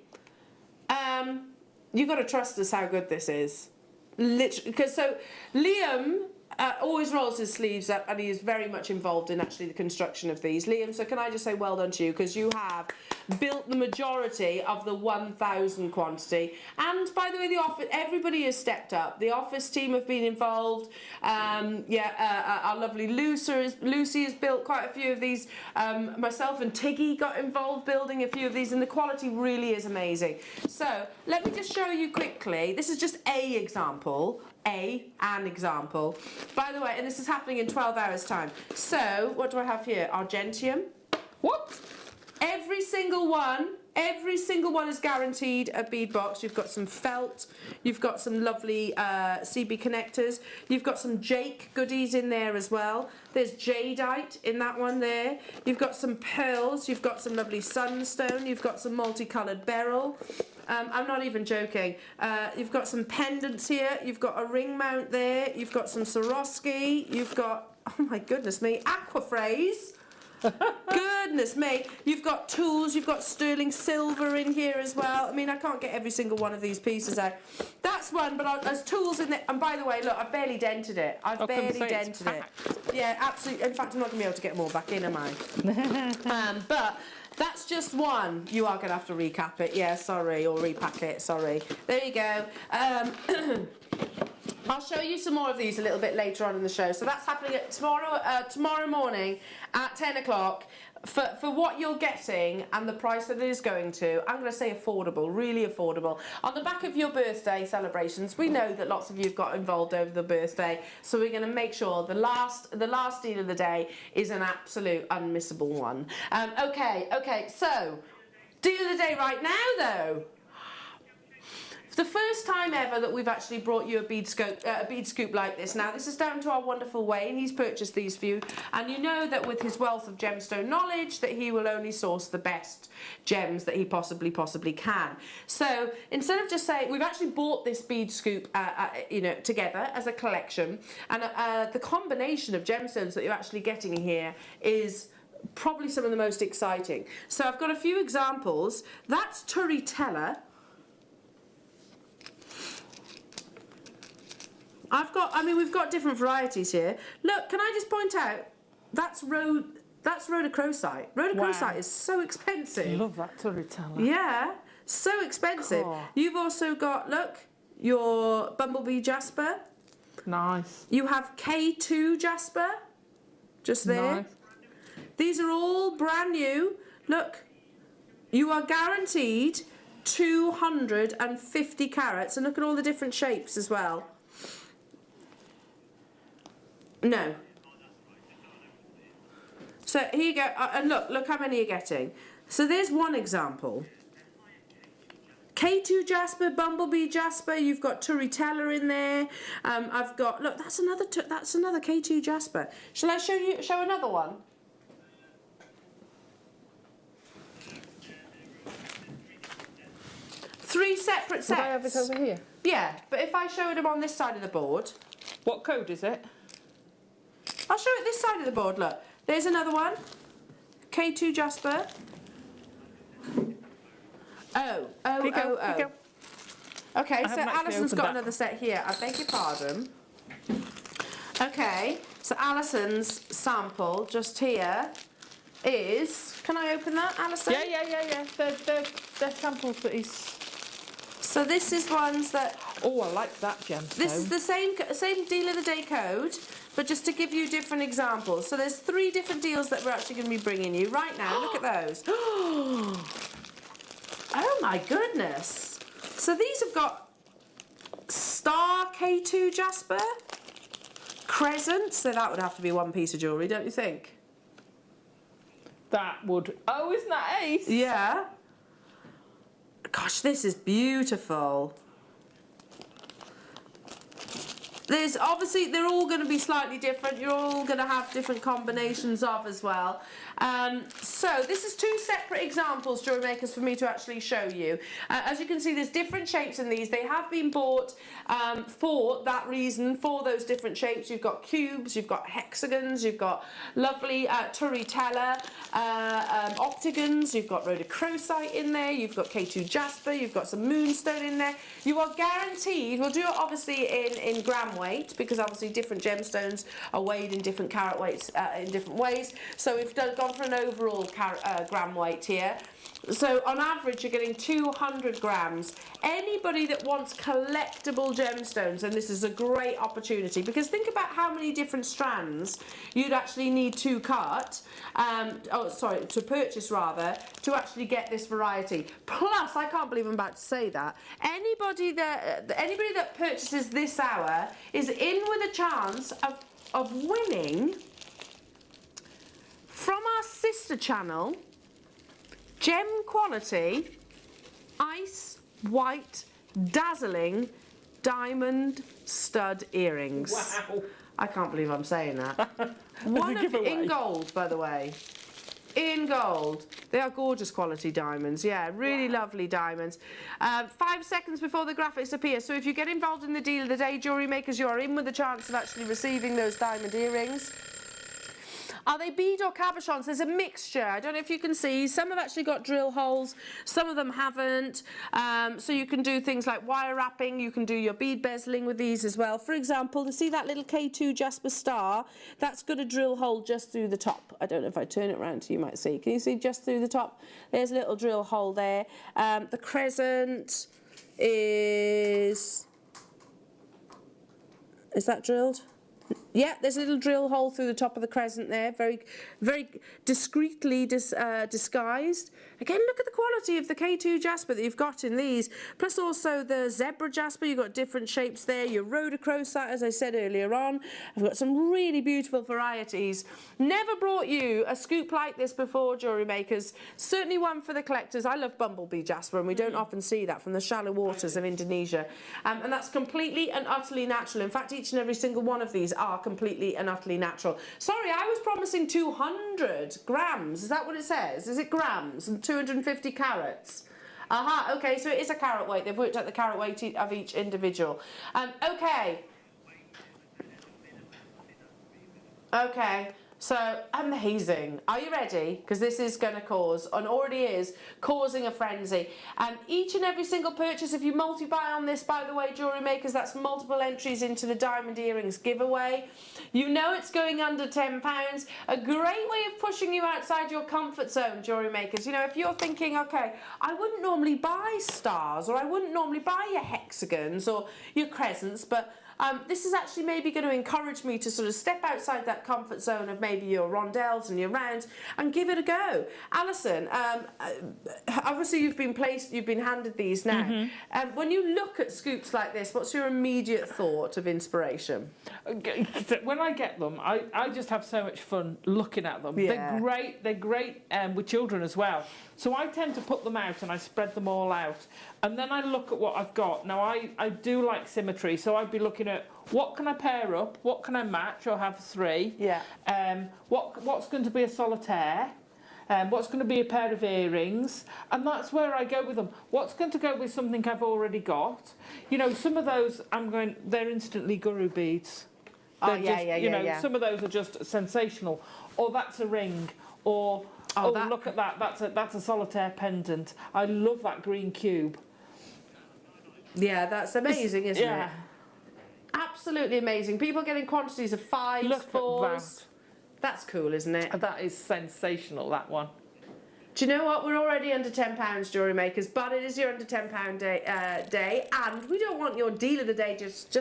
you've got to trust us how good this is. Literally, because so Liam always rolls his sleeves up and he is very much involved in actually the construction of these. Liam, so can I just say well done to you, because you have built the majority of the 1,000 quantity. And by the way, the office, everybody has stepped up. The office team have been involved. Our lovely Lucy has built quite a few of these. Myself and Tiggy got involved building a few of these, and the quality really is amazing. So let me just show you quickly. This is just an example. An example. By the way, and this is happening in 12 hours time. So what do I have here? Argentium. What? Every single one is guaranteed a bead box. You've got some felt, you've got some lovely CB connectors, you've got some Jake goodies in there as well. There's jadeite in that one there. You've got some pearls, you've got some lovely sunstone, you've got some multicoloured beryl. I'm not even joking. You've got some pendants here, you've got a ring mount there, you've got some Swarovski, you've got, oh my goodness me, aquaphrase. Goodness me, you've got tools, you've got sterling silver in here as well. I mean, I can't get every single one of these pieces out. That's one, but there's tools in there. And by the way, look, I've barely dented it. I've barely dented it. Yeah, absolutely. In fact, I'm not going to be able to get more back in, am I? But that's just one. You are going to have to recap it. Yeah, sorry, or repack it. Sorry. There you go. I'll show you some more of these a little bit later on in the show. So that's happening at tomorrow morning at 10 o'clock. For what you're getting and the price that it is going to, I'm going to say affordable, really affordable. On the back of your birthday celebrations, we know that lots of you have got involved over the birthday, so we're going to make sure the last deal of the day is an absolute unmissable one. Okay, so deal of the day right now though. The first time ever that we've actually brought you a bead scoop like this. Now, this is down to our wonderful Wayne. He's purchased these for you. And you know that with his wealth of gemstone knowledge, that he will only source the best gems that he possibly can. So instead of just saying, we've actually bought this bead scoop, together as a collection. And the combination of gemstones that you're actually getting here is probably some of the most exciting. So I've got a few examples. That's Turritella. We've got different varieties here. Look, can I just point out, that's rhodochrosite. Rhodochrosite is so expensive. I love that Turritella. Yeah, so expensive. Oh. You've also got, look, your Bumblebee Jasper. Nice. You have K2 Jasper, just there. Nice. These are all brand new. Look, you are guaranteed 250 carats, and look at all the different shapes as well. No. So here you go, and look how many you're getting. So there's one example. K2 Jasper, Bumblebee Jasper. You've got Turritella in there. I've got, look, that's another K2 Jasper. Shall I show another one? Three separate sets. Would I have it over here? Yeah, but if I show them on this side of the board. What code is it? I'll show it this side of the board, look. There's another one. K2 Jasper. Oh. Okay, so Alison's got another set here. I beg your pardon. Okay, so Alison's sample just here is... Can I open that, Alison? Yeah. They're samples that he's... So this is ones that... Oh, I like that gemstone. This is the same deal of the day code, but just to give you different examples. So there's 3 different deals that we're actually going to be bringing you right now. Look at those. Oh my goodness. So these have got star K2 jasper, crescent, so that would have to be one piece of jewellery, don't you think? That would... Oh, isn't that ace? Yeah. Gosh, this is beautiful. There's obviously, they're all going to be slightly different. You're all going to have different combinations of as well. So this is two separate examples, jewellery makers, for me to actually show you. As you can see, there's different shapes in these. They have been bought for that reason, for those different shapes. You've got cubes, you've got hexagons, you've got lovely turritella, octagons, you've got rhodochrosite in there, you've got K2 jasper, you've got some moonstone in there. You are guaranteed, we'll do it obviously in gram weight, because obviously different gemstones are weighed in different carat weights in different ways. So we've gone for an overall gram weight here. So on average you're getting 200 grams. Anybody that wants collectible gemstones, and this is a great opportunity, because think about how many different strands you'd actually need to cut, to purchase rather, to actually get this variety. Plus, I can't believe I'm about to say that, anybody that purchases this hour is in with a chance of winning from our sister channel, gem quality, ice white, dazzling diamond stud earrings. Wow. I can't believe I'm saying that. One of in gold, by the way. In gold. They are gorgeous quality diamonds. Yeah, really lovely diamonds. 5 seconds before the graphics appear. So if you get involved in the deal of the day, jewellery makers, you are in with a chance of actually receiving those diamond earrings. Are they bead or cabochons? There's a mixture. I don't know if you can see. Some have actually got drill holes. Some of them haven't. So you can do things like wire wrapping. You can do your bead bezeling with these as well. For example, you see that little K2 jasper star? That's got a drill hole just through the top. I don't know if I turn it around so you might see. Can you see just through the top? There's a little drill hole there. The crescent is that drilled? Yeah, there's a little drill hole through the top of the crescent there, very, very discreetly disguised. Again, look at the quality of the K2 jasper that you've got in these. Plus also the zebra jasper, you've got different shapes there. Your rhodochrosite, as I said earlier on. I've got some really beautiful varieties. Never brought you a scoop like this before, jewellery makers. Certainly one for the collectors. I love bumblebee jasper, and we don't often see that from the shallow waters of Indonesia. And that's completely and utterly natural. In fact, each and every single one of these are completely and utterly natural. Sorry, I was promising 200 grams. Is that what it says? Is it grams and 250 carats? Aha, okay, so it is a carat weight. They've worked out the carat weight of each individual. Okay. Okay. So, amazing. Are you ready? Because this is going to cause, and already is, causing a frenzy. And each and every single purchase, if you multi-buy on this, by the way, jewellery makers, that's multiple entries into the diamond earrings giveaway. You know it's going under £10. A great way of pushing you outside your comfort zone, jewellery makers. You know, if you're thinking, okay, I wouldn't normally buy stars, or I wouldn't normally buy your hexagons or your crescents, but this is actually maybe going to encourage me to sort of step outside that comfort zone of maybe your rondelles and your rounds and give it a go. Alison, obviously you've been handed these now. When you look at scoops like this, what's your immediate thought of inspiration? When I get them, I just have so much fun looking at them. Yeah. They're great with children as well. So I tend to put them out and I spread them all out. And then I look at what I've got. Now, I do like symmetry, so I'd be looking at what can I pair up, what can I match or have three, what's going to be a solitaire, what's going to be a pair of earrings, and that's where I go with them. What's going to go with something I've already got? You know, some of those they're instantly guru beads. Some of those are just sensational. Or that's a ring, or look at that, that's a solitaire pendant. I love that green cube. Yeah, that's amazing, isn't it? Absolutely amazing. People getting quantities of 5s, 4s. That's cool, isn't it? That is sensational, that one. Do you know what? We're already under £10, Jewellery Makers, but it is your under £10 day, and we don't want your deal of the day just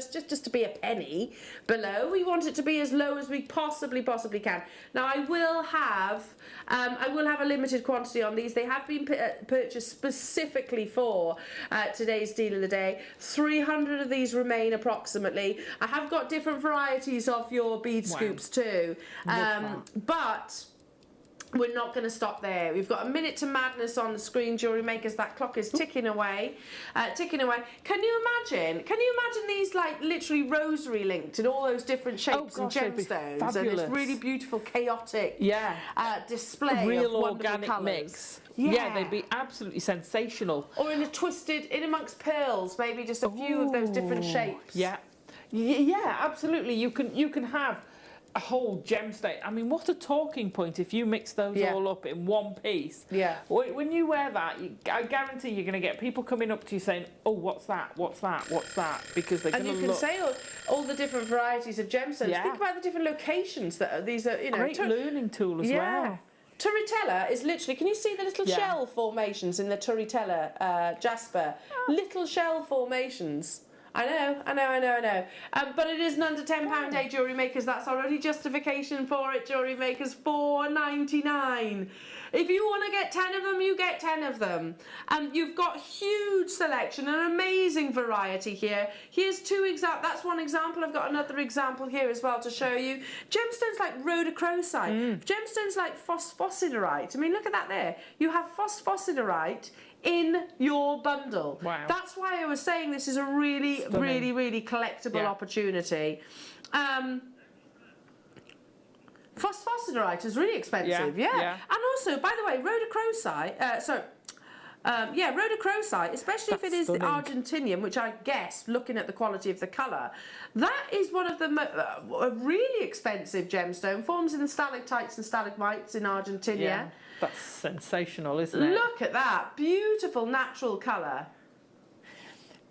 to be a penny below. We want it to be as low as we possibly can. Now I will have a limited quantity on these. They have been purchased specifically for today's deal of the day. 300 of these remain approximately. I have got different varieties of your bead scoops too, but we're not going to stop there. We've got a minute to madness on the screen, Jewellery Makers. That clock is ticking away, ticking away. Can you imagine these like literally rosary linked in all those different shapes and gemstones, and this really beautiful chaotic display real of organic colours. Mix. Yeah, they'd be absolutely sensational. Or in amongst pearls, maybe just a few of those different shapes. Yeah, absolutely. You can have a whole gemstone. I mean, what a talking point if you mix those all up in one piece. Yeah. When you wear that, I guarantee you're going to get people coming up to you saying, "Oh, what's that? What's that? What's that?" Because they're going to look. And you can say all the different varieties of gemstones. Yeah. Think about the different locations that these are. Great learning tool as well. Turritella is literally, can you see the little shell formations in the Turritella jasper? Little shell formations. I know. But it is an under £10 day, Jewellery Makers. That's our only justification for it, Jewellery Makers. $4.99. If you want to get 10 of them, you get 10 of them. You've got huge selection, an amazing variety here. Here's that's one example. I've got another example here as well to show you. Gemstones like rhodochrosite, gemstones like phosphosiderite. I mean, look at that there. You have phosphosiderite in your bundle. Wow. That's why I was saying this is a really collectible opportunity. Phosphosiderite is really expensive, and also, by the way, rhodochrosite, rhodochrosite, especially if it is the Argentinium, which I guess, looking at the quality of the colour, that is one of the really expensive gemstone, forms in stalactites and stalagmites in Argentina. Yeah. That's sensational, isn't it? Look at that beautiful natural colour.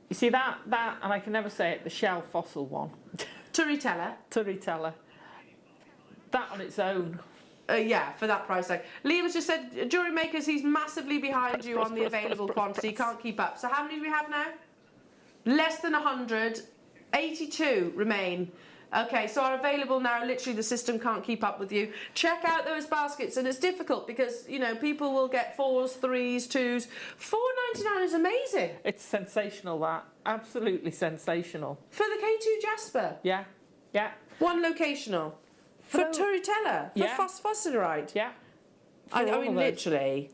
You see that, and I can never say it, the shell fossil one. Turritella. That on its own. For that price tag. Liam has just said, Jewellery Makers, he's massively behind you on the available quantity. Can't keep up. So how many do we have now? Less than 100. 82 remain. Okay, so are available now. Literally, the system can't keep up with you. Check out those baskets, and it's difficult because people will get 4s, 3s, 2s. $4.99 is amazing. It's sensational. That absolutely sensational for the K2 Jasper. Yeah. One locational for Turritella, for phosphosiderite. Yeah. I mean, literally.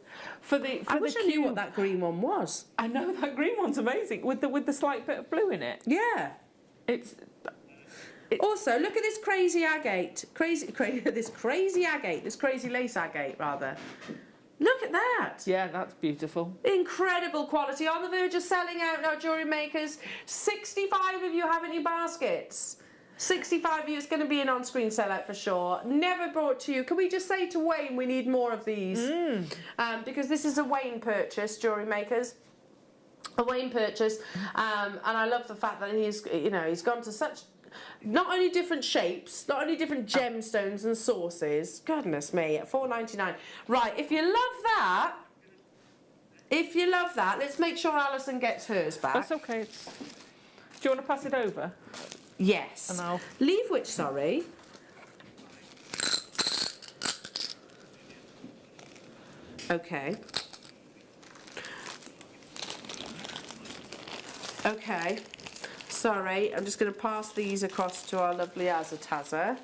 I wish I knew what that green one was. I know that green one's amazing with the slight bit of blue in it. Yeah. Also, look at this crazy agate. This crazy lace agate, rather. Look at that. Yeah, that's beautiful. Incredible quality. On the verge of selling out now, Jewellery Makers. 65 of you have any baskets. 65 of you, it's going to be an on-screen sellout for sure. Never brought to you. Can we just say to Wayne we need more of these? Because this is a Wayne purchase, Jewellery Makers. A Wayne purchase. And I love the fact that he's gone to such... Not only different shapes, not only different gemstones and sources. Goodness me, at $4.99. Right, if you love that, let's make sure Alison gets hers back. That's okay. Do you want to pass it over? Yes. And I'll... Leave which, sorry? Okay. Okay. Sorry, I'm just going to pass these across to our lovely Azataza.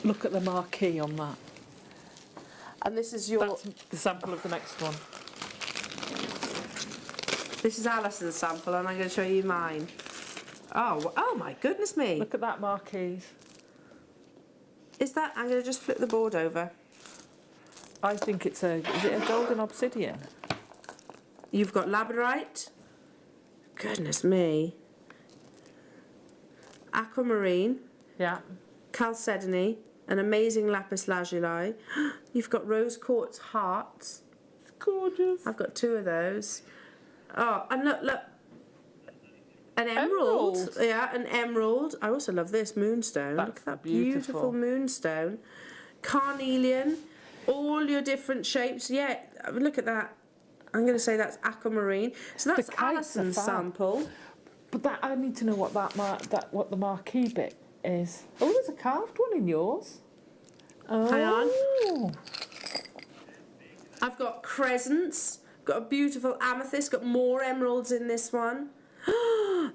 Look at the marquee on that. And this is your... That's the sample of the next one. This is Alison's sample, and I'm going to show you mine. Oh my goodness me. Look at that marquee. Is that... I'm going to just flip the board over. I think it's is it a golden obsidian? You've got labradorite. Goodness me. Aquamarine. Yeah. Chalcedony. An amazing lapis lazuli. You've got rose quartz hearts. It's gorgeous. I've got 2 of those. Oh, and look. An emerald. Yeah, an emerald. I also love this moonstone. Look at that beautiful moonstone. Carnelian. All your different shapes. Yeah, look at that. I'm going to say that's aquamarine. So that's kites are Alison's fab. sample. But that I need to know what what the marquee bit is. Oh, there's a carved one in yours. Oh. Hang on. I've got crescents. Got a beautiful amethyst. Got more emeralds in this one.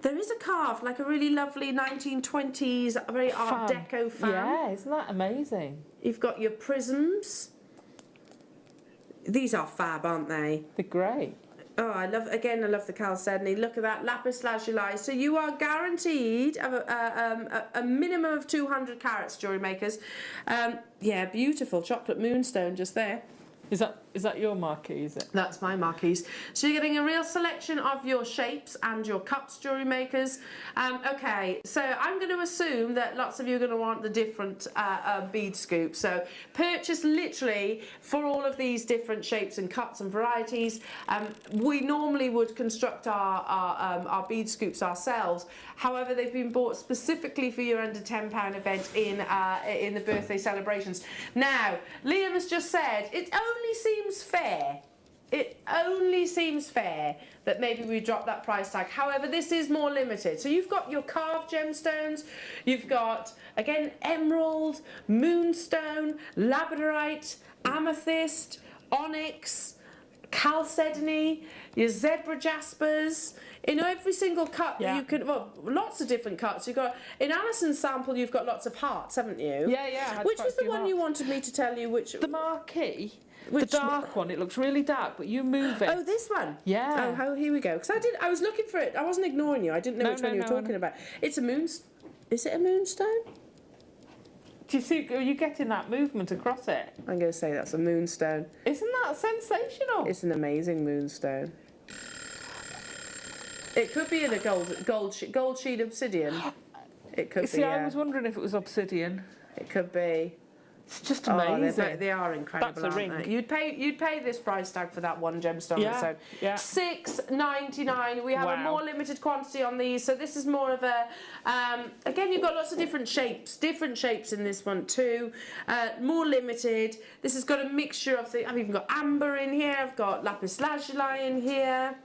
There is a carved, like a really lovely 1920s, very Art Deco fan. Yeah, isn't that amazing? You've got your prisms. These are fab, aren't they? They're great. Oh, I love the chalcedony. Look at that, lapis lazuli. So you are guaranteed a minimum of 200 carats, jewellery makers. Yeah, beautiful chocolate moonstone just there. Is that your marquee, is it? That's my marquees. So you're getting a real selection of your shapes and your cups, jewellery makers. Okay, so I'm going to assume that lots of you are going to want the different bead scoops. So purchase literally for all of these different shapes and cuts and varieties. We normally would construct our bead scoops ourselves. However, they've been bought specifically for your under £10 event in the birthday celebrations. Now, Liam has just said it only seems fair. It only seems fair that maybe we drop that price tag. However, this is more limited. So you've got your carved gemstones, you've got, again, emerald, moonstone, labradorite, amethyst, onyx, chalcedony, your zebra jaspers. In every single cut that you could, well, lots of different cuts. You've got, in Alison's sample, you've got lots of hearts, haven't you? Yeah, yeah. I had Which quite was a the few one you wanted me to tell you which? The marquee. Which the dark one. It looks really dark, but you move it. Oh, this one? Yeah. Oh, here we go. Because I was looking for it. I wasn't ignoring you. I didn't know which one you were talking about. It's a Is it a moonstone? Do you see? Are you getting that movement across it? I'm going to say that's a moonstone. Isn't that sensational? It's an amazing moonstone. It could be in a gold sheet obsidian. It could be. See, I was wondering if it was obsidian. It could be. It's just amazing. Oh, they are incredible. That's a ring. They? You'd pay this price tag for that one gemstone. Yeah, yeah. $6.99. We have a more limited quantity on these, so this is more of a. Again, you've got lots of different shapes in this one too. More limited. This has got a mixture of I've even got amber in here. I've got lapis lazuli in here.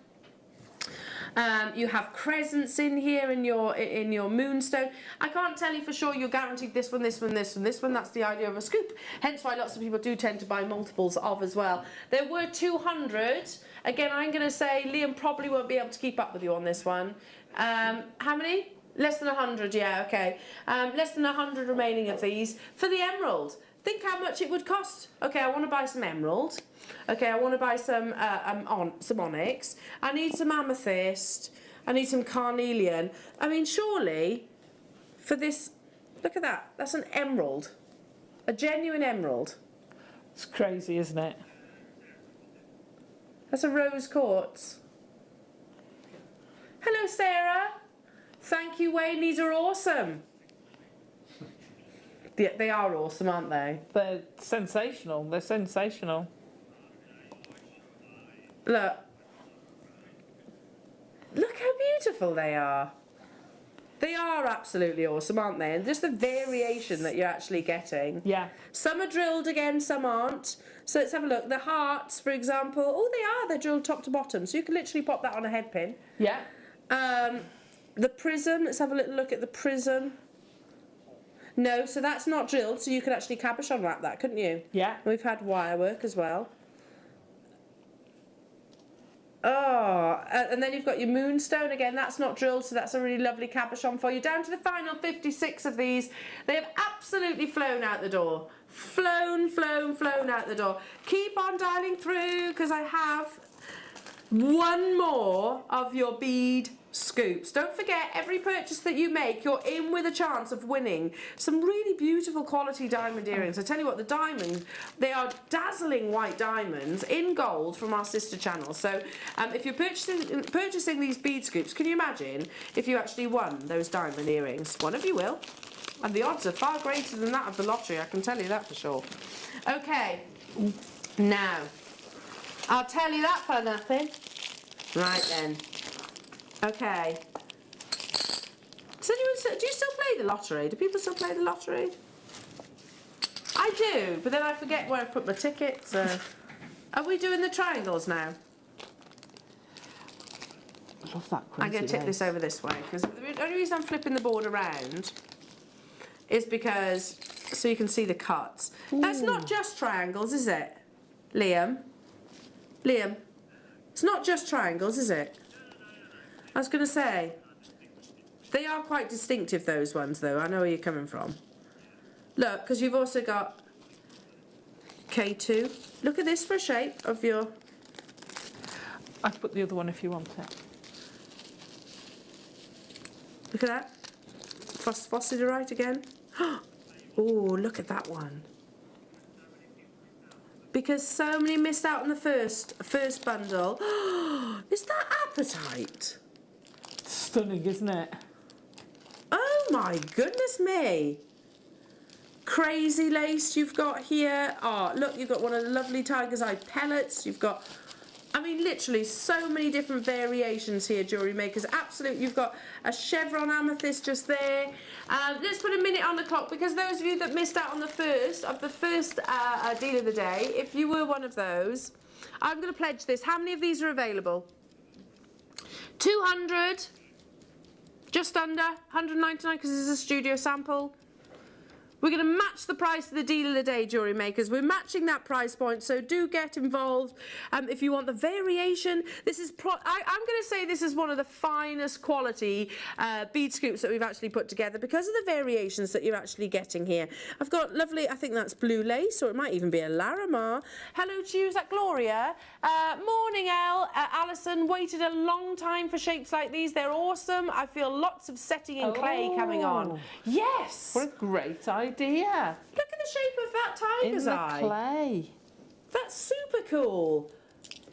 You have crescents in here in your moonstone. I can't tell you for sure you're guaranteed this one, this one, this one, this one. That's the idea of a scoop. Hence why lots of people do tend to buy multiples of as well. There were 200. Again, I'm going to say Liam probably won't be able to keep up with you on this one. How many? Less than 100, yeah, okay. Less than 100 remaining of these. For the emerald, think how much it would cost. Okay, I want to buy some emerald. Okay, I want to buy some onyx. I need some amethyst. I need some carnelian. I mean, surely, for this, look at that. That's an emerald. A genuine emerald. It's crazy, isn't it? That's a rose quartz. Hello, Sarah. Thank you, Wayne. These are awesome. They are awesome, aren't they? They're sensational. They're sensational. Look how beautiful they are. They are absolutely awesome, aren't they? And just the variation that you're actually getting. Yeah. Some are drilled again, some aren't. So let's have a look. The hearts, for example. Oh, they are. They're drilled top to bottom. So you can literally pop that on a head pin. Yeah. The prism. Let's have a little look at the prism. No, so that's not drilled. So you could actually cabochon wrap that, couldn't you? Yeah. We've had wire work as well. Oh, and then you've got your moonstone again. That's not drilled, so that's a really lovely cabochon for you. Down to the final 56 of these. They have absolutely flown out the door. Flown out the door. Keep on dialing through, because I have one more of your bead scoops. Don't forget, every purchase that you make, you're in with a chance of winning some really beautiful quality diamond earrings. I tell you what, the diamond, they are dazzling white diamonds in gold from our sister channel. So if you're purchasing these bead scoops, can you imagine if you actually won those diamond earrings? One of you will. And the odds are far greater than that of the lottery, I can tell you that for sure. Okay, now, I'll tell you that for nothing. Right then. Okay. Do you still play the lottery? Do people still play the lottery? I I do, but then I forget where I've put my tickets. Are we doing the triangles now? I love that. I'm going to tip this over this way because the only reason I'm flipping the board around is because so you can see the cuts. That's not just triangles, is it, Liam? Liam, it's not just triangles, is it? I was going to say they are quite distinctive. Those ones, though. I know where you're coming from. Look, because you've also got K2. Look at this for a shape of your. I put the other one if you want it. Look at that. Phosphorite again. Oh, look at that one. Because so many missed out on the first bundle. Is that apatite? Stunning, isn't it? Oh my goodness me. Crazy lace you've got here. Oh, look, you've got one of the lovely Tiger's Eye pellets. You've got, I mean, literally so many different variations here, Jewellery Makers. Absolutely. You've got a chevron amethyst just there. Let's put a minute on the clock because those of you that missed out on the first deal of the day, if you were one of those, I'm going to pledge this. How many of these are available? 200, just under 199 because this is a studio sample. We're going to match the price of the deal of the day, Jewellery Makers. We're matching that price point, so do get involved. If you want the variation, this is I'm going to say this is one of the finest quality bead scoops that we've actually put together because of the variations that you're actually getting here. I've got lovely, I think that's blue lace, or it might even be a Larimar. Hello to you, is that Gloria? Morning, Alison. Waited a long time for shapes like these. They're awesome. I feel lots of setting in clay coming on. Yes. What a great idea. Look at the shape of that tiger's eye. In the clay. That's super cool.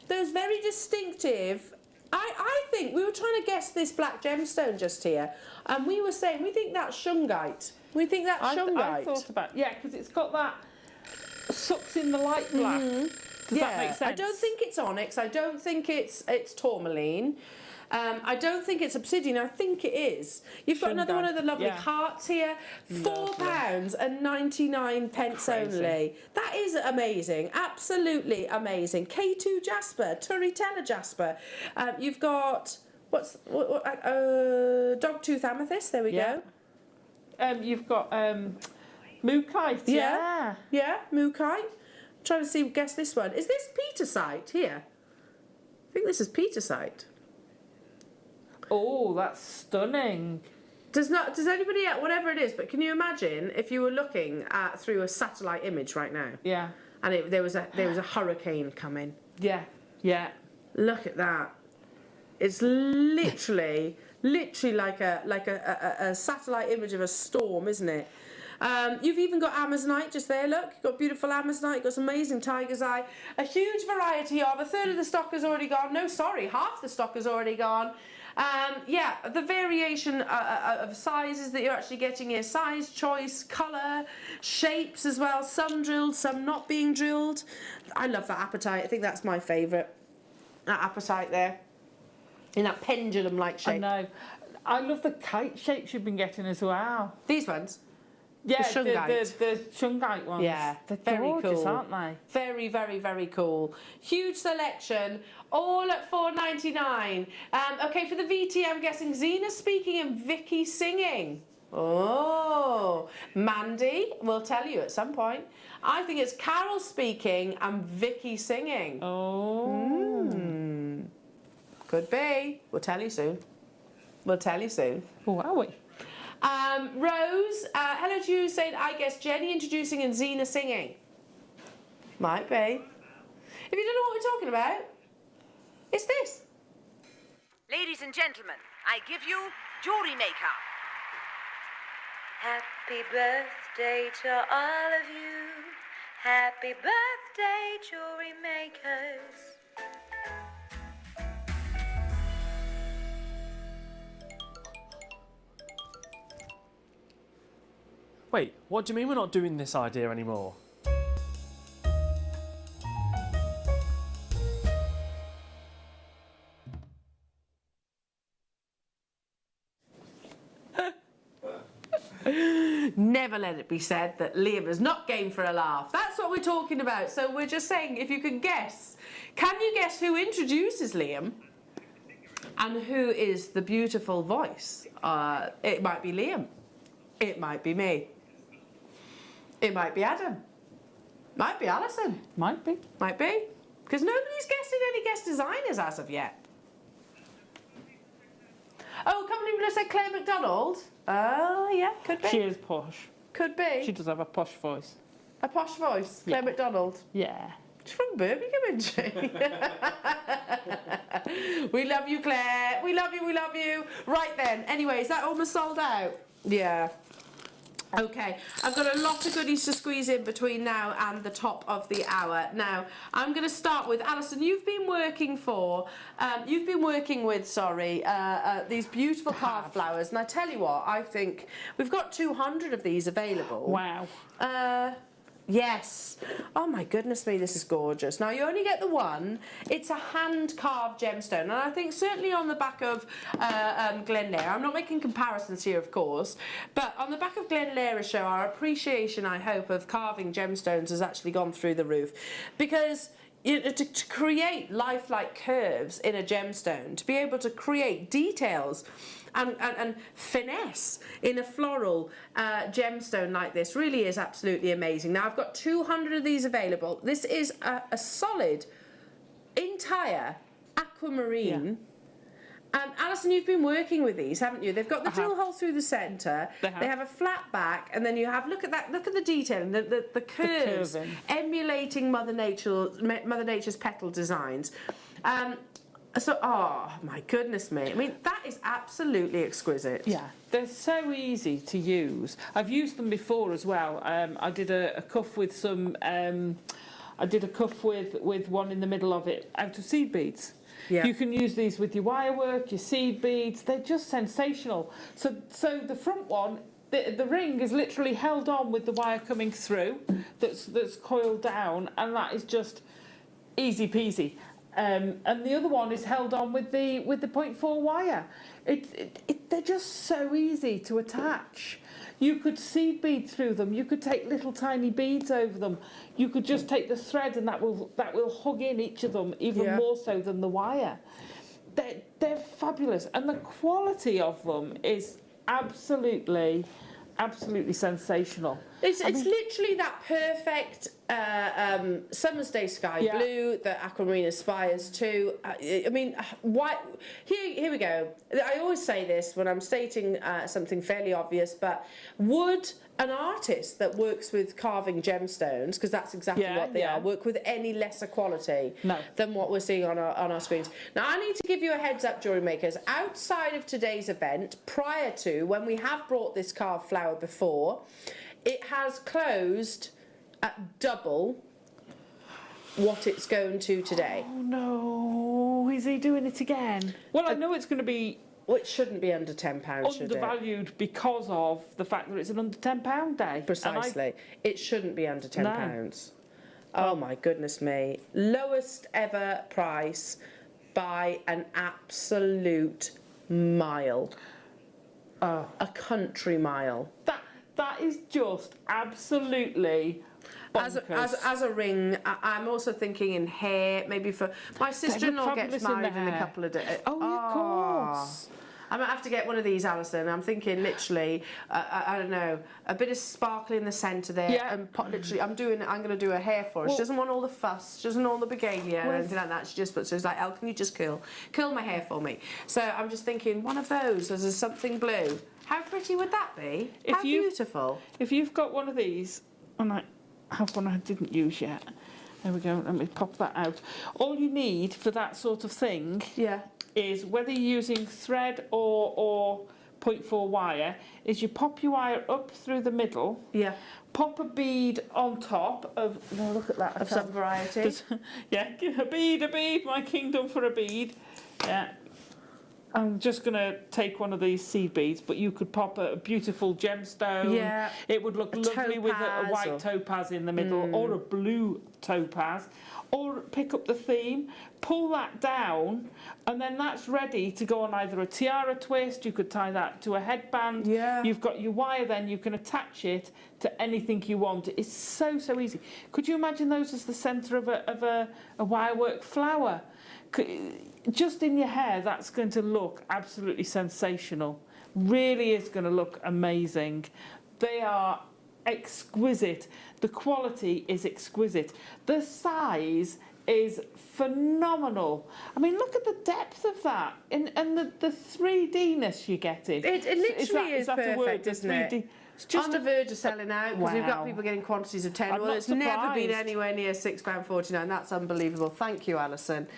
Those very distinctive. I think we were trying to guess this black gemstone just here, and we were saying we think that's shungite. We think that's shungite. I thought about because it's got that sucks in the light black. Does that make sense? I don't think it's onyx. I don't think it's tourmaline. I don't think it's obsidian. I think it is. You've got another one of the lovely hearts here. £4.99 only. That is amazing. Absolutely amazing. K2 jasper, Turritella jasper. You've got dogtooth amethyst. There we go. You've got mookite. Yeah, mookite. Trying to guess this one. Is this petersite here? I think this is petersite. Oh, that's stunning. Does anybody, whatever it is, but can you imagine if you were looking through a satellite image right now? Yeah. And there was a hurricane coming. Yeah. Look at that. It's literally like a satellite image of a storm, isn't it? You've even got Amazonite just there, look. You've got beautiful Amazonite, you've got some amazing Tiger's Eye. A huge variety of, a third of the stock has already gone. No, sorry, half the stock has already gone. The variation of sizes that you're actually getting here. Size, choice, colour, shapes as well. Some drilled, some not being drilled. I love that apatite. I think that's my favourite. That apatite there. In that pendulum-like shape. I know. I love the kite shapes you've been getting as well. These ones? Yeah, the shungite. The shungite ones. Yeah, they're very gorgeous, cool, aren't they? Very, very, very cool. Huge selection, all at £4.99. Okay, for the VT, I'm guessing Zena speaking and Vicky singing. Oh, Mandy will tell you at some point. I think it's Carol speaking and Vicky singing. Oh. Could be. We'll tell you soon. Oh, are we? Rose, hello to you, saying, I guess Jenny introducing and Zena singing. Might be. If you don't know what we're talking about, it's this. Ladies and gentlemen, I give you Jewellery Maker. Happy birthday to all of you. Happy birthday, Jewellery Makers. Wait, what do you mean we're not doing this idea anymore? Never let it be said that Liam is not game for a laugh. That's what we're talking about. So we're just saying, if you can guess, can you guess who introduces Liam? And who is the beautiful voice? It might be Liam. It might be me. It might be Adam. Might be Alison. Might be. Might be. Because nobody's guessing any guest designers as of yet. Oh, a couple of people have said Claire McDonald. Oh, yeah, could be. She is posh. Could be. She does have a posh voice. A posh voice, Claire McDonald. Yeah. She's from Birmingham, isn't she? We love you, Claire. We love you, we love you. Right then, anyway, is that almost sold out? Yeah. Okay, I've got a lot of goodies to squeeze in between now and the top of the hour. Now, I'm going to start with Alison. You've been working with these beautiful carved flowers, and I tell you what, I think we've got 200 of these available. Wow. Yes. Oh my goodness me, this is gorgeous. Now, you only get the one. It's a hand-carved gemstone. And I think certainly on the back of Glenlair, I'm not making comparisons here, of course, but on the back of Glenlair's show, our appreciation, I hope, of carving gemstones has actually gone through the roof. Because to create lifelike curves in a gemstone, to be able to create details and finesse in a floral gemstone like this really is absolutely amazing. Now, I've got 200 of these available. This is a solid, entire aquamarine. Yeah. Alison, you've been working with these, haven't you? They've got the drill hole through the centre. They have a flat back, and then you have look at the detail and the curves emulating Mother Nature's petal designs. So, oh my goodness me! I mean, that is absolutely exquisite. Yeah, they're so easy to use. I've used them before as well. I did a cuff with some. I did a cuff with one in the middle of it out of seed beads. Yeah. You can use these with your wire work, your seed beads. They're just sensational. So the front one, the ring is literally held on with the wire coming through, that's coiled down, and that is just easy peasy. And the other one is held on with the 0.4 wire. They're just so easy to attach. You could seed bead through them. You could take little tiny beads over them. You could just take the thread and that will hug in each of them even more so than the wire. They're fabulous, and the quality of them is absolutely sensational. It's literally that perfect summer's day sky blue that aquamarine aspires to. I mean, why? Here we go. I always say this when I'm stating something fairly obvious, but would an artist that works with carving gemstones, because that's exactly what they are, work with any lesser quality than what we're seeing on our screens? Now, I need to give you a heads up, jewellery makers. Outside of today's event, prior to when we have brought this carved flower before, it has closed at double what it's going to today. Oh no, is he doing it again? Well, I know it's going to be... Well, it shouldn't be under £10, should it? Undervalued because of the fact that it's an under £10 day. Precisely. It shouldn't be under £10. No. Oh my goodness me. Lowest ever price by an absolute mile. A country mile. That is just absolutely bonkers. As a ring, I'm also thinking in hair, maybe for... My sister-in-law gets married in a couple of days. Oh, of course. I might have to get one of these, Alison. I'm thinking literally, I don't know, a bit of sparkle in the centre there. And literally, I'm going to do her hair for her. She doesn't want all the fuss. She doesn't want all the begalia or anything like that. She just puts, so it's like, Elle, can you just curl my hair for me? So I'm just thinking, one of those, there's something blue. How pretty would that be? How beautiful. If you've got one of these, and I have one I didn't use yet. There we go, let me pop that out. All you need for that sort of thing is, whether you're using thread or 0.4 wire, is you pop your wire up through the middle, pop a bead on top of, no, look at that. Of some variety. A bead, my kingdom for a bead. Yeah. I'm just going to take one of these seed beads, but you could pop a beautiful gemstone. Yeah. It would look lovely with a topaz white topaz in the middle, or a blue topaz, or pick up the theme, pull that down, and then that's ready to go on either a tiara twist. You could tie that to a headband. Yeah. You've got your wire, then you can attach it to anything you want. It's so easy. Could you imagine those as the centre of a wirework flower? Just in your hair, that's going to look absolutely sensational. Really is going to look amazing. They are exquisite. The quality is exquisite. The size is phenomenal. I mean, look at the depth of that and the 3D-ness you're getting. It literally is that perfect, a word? isn't it? 3D. It's just on the verge of selling out because we've got Wow. people getting quantities of 10. I'm Well, not it's never been surprised. anywhere near £6.49. That's unbelievable. Thank you, Alison.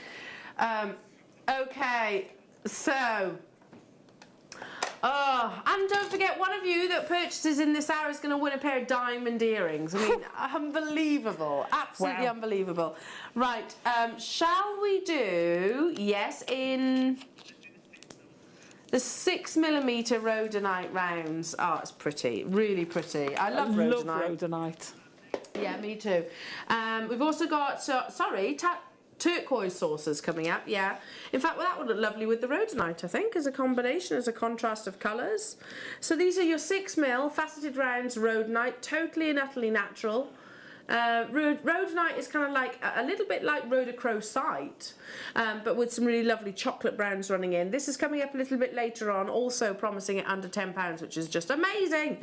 Okay, so. Oh, and don't forget, one of you that purchases in this hour is going to win a pair of diamond earrings. I mean, unbelievable. Absolutely Wow. unbelievable. Right, shall we do, yes, in the 6mm rhodonite rounds. Oh, it's pretty, really pretty. I love rhodonite. rhodonite. Yeah, me too. We've also got, turquoise saucers coming up, yeah. In fact, well, that would look lovely with the rhodonite, I think, as a combination, as a contrast of colours. So these are your 6mm faceted rounds rhodonite, totally and utterly natural. Rhodonite is kind of like a little bit like rhodochrosite, but with some really lovely chocolate browns running in. This is coming up a little bit later on, also promising it under £10, which is just amazing.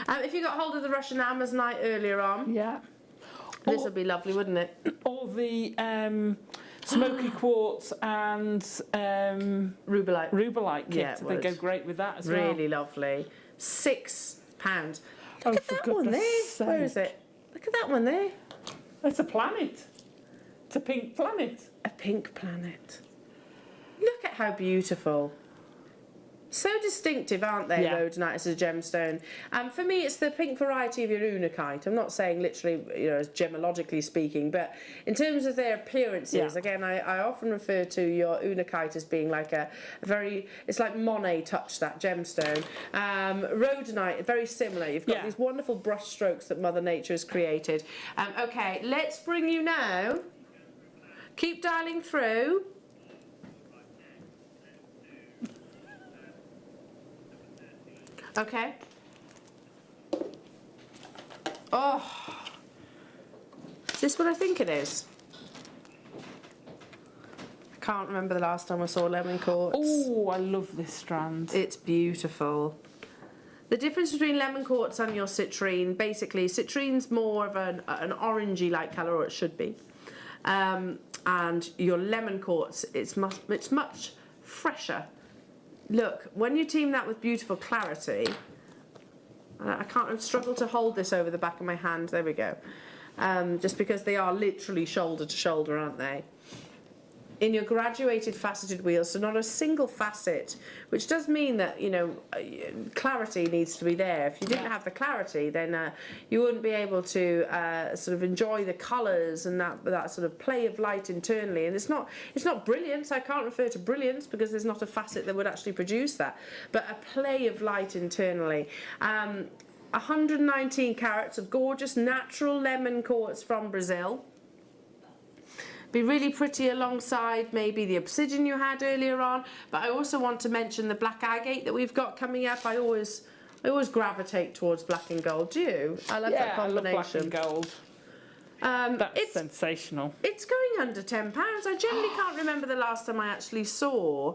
If you got hold of the Russian Amazonite earlier on, Yeah. this would be lovely, wouldn't it? Or the smoky quartz and Rubellite. rubellite kit. Yeah, They would. go great with that as well. Really lovely. £6. Oh, Look at for that one goodness there. Where sake. is it? Look at that one there. It's a planet. It's a pink planet. A pink planet. Look at how beautiful. So distinctive, aren't they, Yeah. rhodonite as a gemstone? For me, it's the pink variety of your unakite. I'm not saying literally, as gemologically speaking, but in terms of their appearances, Yeah. again, I often refer to your unakite as being like a very, it's like Monet touched that gemstone. Rhodonite, very similar. You've got Yeah. these wonderful brush strokes that Mother Nature has created. Okay, let's bring you now. Keep dialing through. Okay. Oh. Is this what I think it is? I can't remember the last time I saw lemon quartz. Oh, I love this strand. It's beautiful. The difference between lemon quartz and your citrine, basically, citrine's more of an orangey-like colour, or it should be. And your lemon quartz, it's much fresher. Look, when you team that with beautiful clarity, I've struggled to hold this over the back of my hand. There we go. Just because they are literally shoulder to shoulder, aren't they? In your graduated faceted wheels, so not a single facet, which does mean that, clarity needs to be there. If you didn't have the clarity, then you wouldn't be able to sort of enjoy the colours and that sort of play of light internally. And it's not brilliance. I can't refer to brilliance because there's not a facet that would actually produce that, but a play of light internally. 119 carats of gorgeous natural lemon quartz from Brazil. Be really pretty alongside maybe the obsidian you had earlier on, but I also want to mention the black agate that we've got coming up. I always gravitate towards black and gold. Do you? I love that combination. I love black and gold. That's sensational. It's going under £10. I generally can't remember the last time I actually saw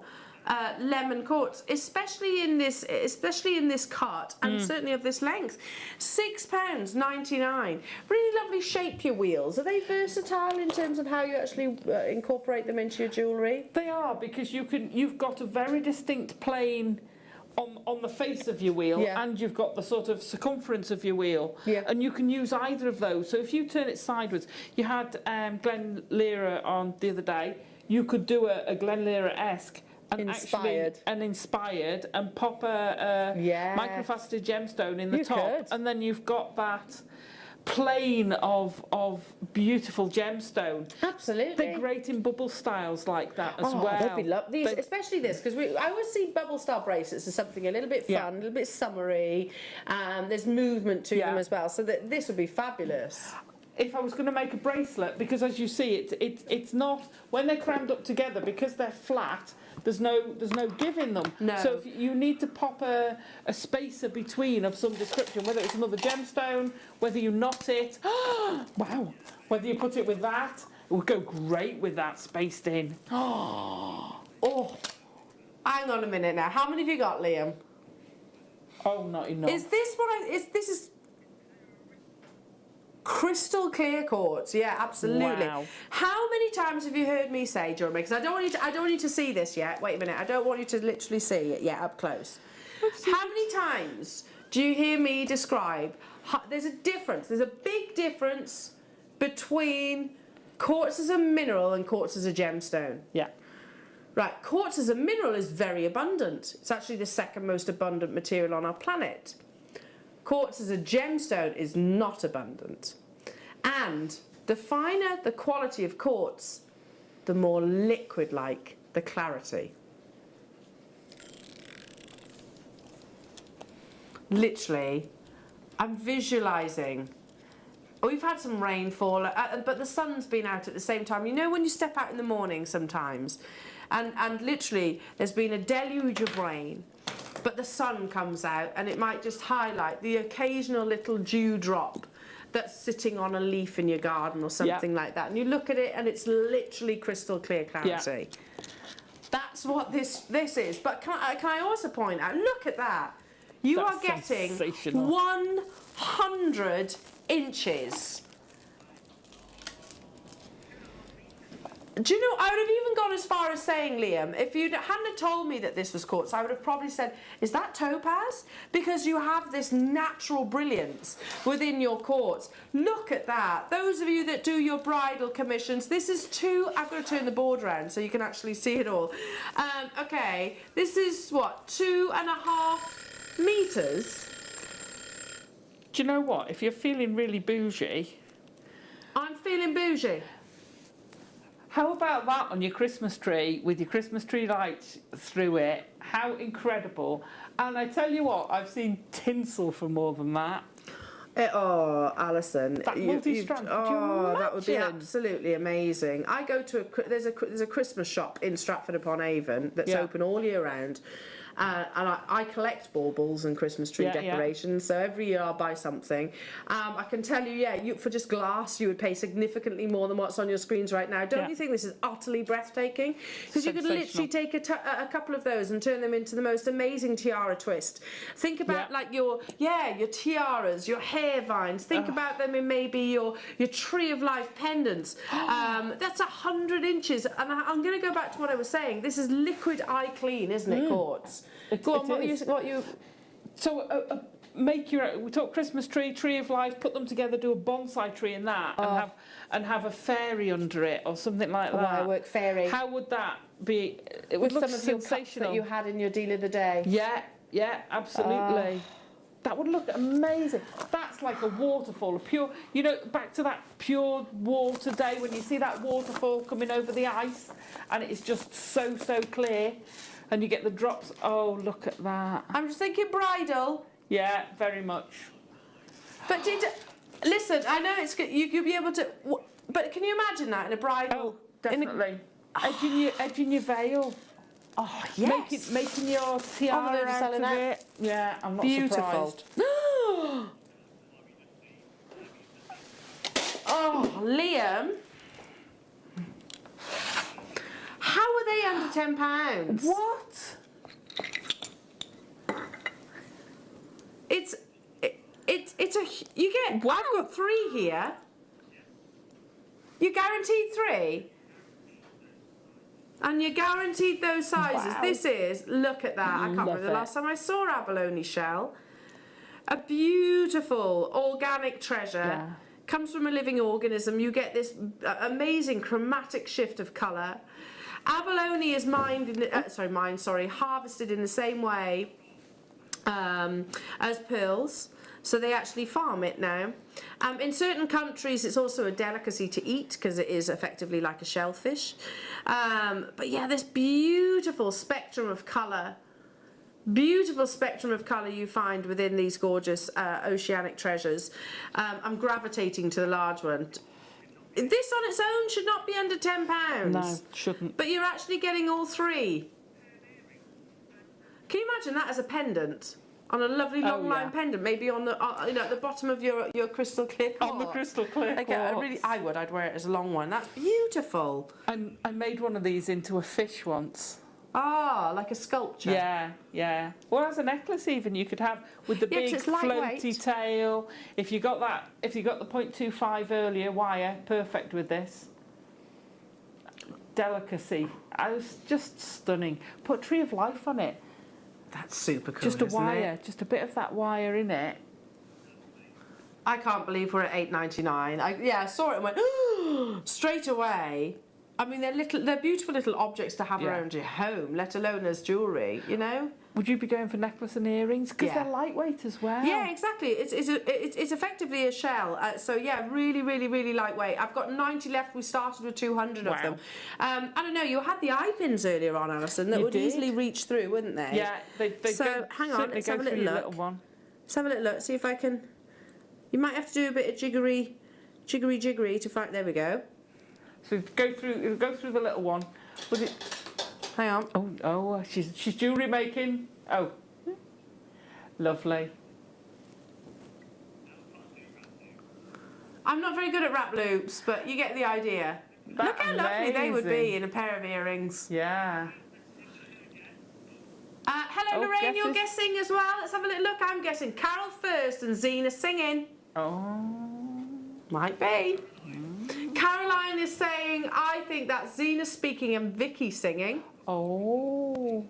lemon quartz, especially in this cut and certainly of this length. £6.99. Really lovely shape, your wheels. Are they versatile in terms of how you actually incorporate them into your jewellery? They are, because you've got a very distinct plane on the face of your wheel, and you've got the sort of circumference of your wheel, and you can use either of those. So if you turn it sideways, you had Glen Lyra on the other day, you could do a Glen Lyra-esque and inspired and pop a microfaceted gemstone in the top, and then you've got that plain of beautiful gemstone. Absolutely. They're great in bubble styles like that as well. They'd be lovely, especially this, because I always see bubble style bracelets as something a little bit fun, a little bit summery, there's movement to them as well, so that this would be fabulous. If I was going to make a bracelet, because as you see, it's not, when they're crammed up together, because they're flat, there's no give in them. No. So if you need to pop a spacer between of some description, whether it's another gemstone, whether you knot it, wow, whether you put it with that, it would go great with that spaced in. Oh, hang on a minute now. How many have you got, Liam? Oh, not enough. Is this what this is crystal clear quartz? Yeah, absolutely. Wow. How many times have you heard me say, Jewellery Maker? Because I don't want you to see this yet. Wait a minute. I don't want you to literally see it yet up close. How many times do you hear me describe? There's a difference. There's a big difference between quartz as a mineral and quartz as a gemstone. Yeah. Right, quartz as a mineral is very abundant. It's actually the second most abundant material on our planet. Quartz as a gemstone is not abundant. And the finer the quality of quartz, the more liquid-like the clarity. Literally, I'm visualising. We've had some rainfall, but the sun's been out at the same time. You know when you step out in the morning sometimes, and literally there's been a deluge of rain, but the sun comes out and it might just highlight the occasional little dewdrop that's sitting on a leaf in your garden or something like that. And you look at it and it's literally crystal clear clarity. Yeah. That's what this is. But can I also point out, look at that. You are getting 100 inches. Do you know, I would have even gone as far as saying, Liam, if you hadn't have told me that this was quartz, I would have probably said, is that topaz? Because you have this natural brilliance within your quartz. Look at that. Those of you that do your bridal commissions, this is I've got to turn the board around so you can actually see it all. Okay, this is what, 2.5 metres? Do you know what? If you're feeling really bougie... I'm feeling bougie. How about that on your Christmas tree with your Christmas tree lights through it? How incredible. And I tell you what, I've seen tinsel for more than that. Alison. That multi-strand. That would be absolutely amazing. I go to there's a Christmas shop in Stratford-upon-Avon that's open all year round. And I collect baubles and Christmas tree decorations, so every year I'll buy something. I can tell you, for just glass, you would pay significantly more than what's on your screens right now. Don't you think this is utterly breathtaking? Because you could literally take a couple of those and turn them into the most amazing tiara twist. Think about like your tiaras, your hair vines. Think about them in maybe your tree of life pendants. That's 100 inches. And I'm going to go back to what I was saying. This is liquid eye clean, isn't it, quartz? Go on, what you... So make we talk Christmas tree of life, put them together, do a bonsai tree in that, and have a fairy under it or something like that. I work fairy. How would that be? It would look look some of your cups that you had in your deal of the day. Yeah, absolutely. That would look amazing. That's like a waterfall, a pure, back to that pure water day when you see that waterfall coming over the ice and it's just so clear and you get the drops. Oh, look at that. I'm just thinking bridal. Yeah, very much. But listen, I know it's good. You'll be able to, but can you imagine that in a bridal? Oh, definitely. Edging your veil. Oh, yes. Making your tiara out of it. Yeah, I'm not surprised. Oh, Liam. How are they under £10? What? Wow. I've got 3 here. You're guaranteed 3? And you're guaranteed those sizes. Wow. Look at that. I can't remember the last time I saw abalone shell. A beautiful organic treasure. Yeah. Comes from a living organism. You get this amazing chromatic shift of colour. Abalone is harvested in the same way as pearls. So they actually farm it now. In certain countries, it's also a delicacy to eat because it is effectively like a shellfish. But yeah, this beautiful spectrum of colour. Beautiful spectrum of colour you find within these gorgeous oceanic treasures. I'm gravitating to the large one. This on its own should not be under £10. No, shouldn't. But you're actually getting all three. Can you imagine that as a pendant? On a lovely long line pendant, maybe on the at the bottom of your crystal clear cord. On the crystal clear Like quartz. I'd wear it as a long one. That's beautiful. I made one of these into a fish once. Ah, like a sculpture. Yeah, yeah. Well, as a necklace even you could have with the big 'cause it's lightweight. floaty tail. If you got the 0.25 earlier wire, perfect with this. Delicacy. I was just stunning. Put Tree of Life on it. That's super cool. Just a isn't wire, it? just a bit of that wire in it. I can't believe we're at £8.99. I saw it and went straight away. I mean, they're beautiful little objects to have around your home, let alone as jewellery. You know. Would you be going for necklace and earrings? Because Yeah. they're lightweight as well. Yeah, exactly. It's effectively a shell. So yeah, really, really, really lightweight. I've got 90 left. We started with 200 of them. I don't know. You had the eye pins earlier on, Alison, that You would did. easily reach through, wouldn't they? Yeah, they So, go, hang on, certainly let's go have a through little your look. little one. Let's have a little look. See if I can. You might have to do a bit of jiggery to find. There we go. So go through the little one. Was it? Hang on. Oh, she's jewellery making. Oh, lovely. I'm not very good at wrap loops, but you get the idea. Look how lovely they would be Amazing. in a pair of earrings. Yeah. Hello, Oh, Lorraine. You're guesses. guessing as well. Let's have a little look. I'm guessing Carol first and Zena singing. Oh. Might be. Caroline is saying, I think that's Zena speaking and Vicky singing. Oh.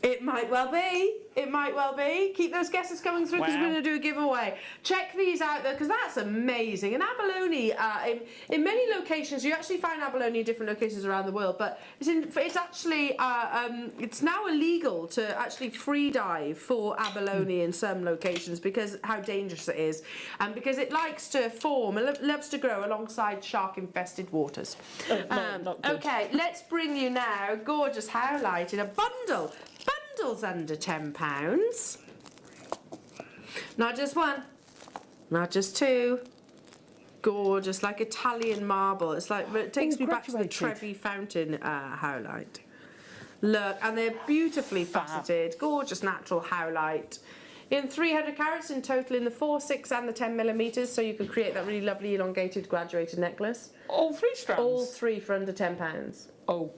It might well be. It might well be. Keep those guesses coming through because Wow. we're going to do a giveaway. Check these out though because that's amazing. And abalone, in many locations, you actually find abalone in different locations around the world, but it's actually it's now illegal to actually free dive for abalone in some locations because how dangerous it is, and because it likes to form, it loves to grow alongside shark-infested waters. Not good. Okay, let's bring you now gorgeous howlite in a bundle. Bundles under £10. Not just one, not just two. Gorgeous, like Italian marble. It's like it takes me back to the graduated. Trevi Fountain howlite. Look, and they're beautifully faceted. Gorgeous natural howlite. In 300 carats in total in the 4, 6 and the 10 millimetres, so you can create that really lovely elongated graduated necklace. All three strands. All three for under £10. Oh.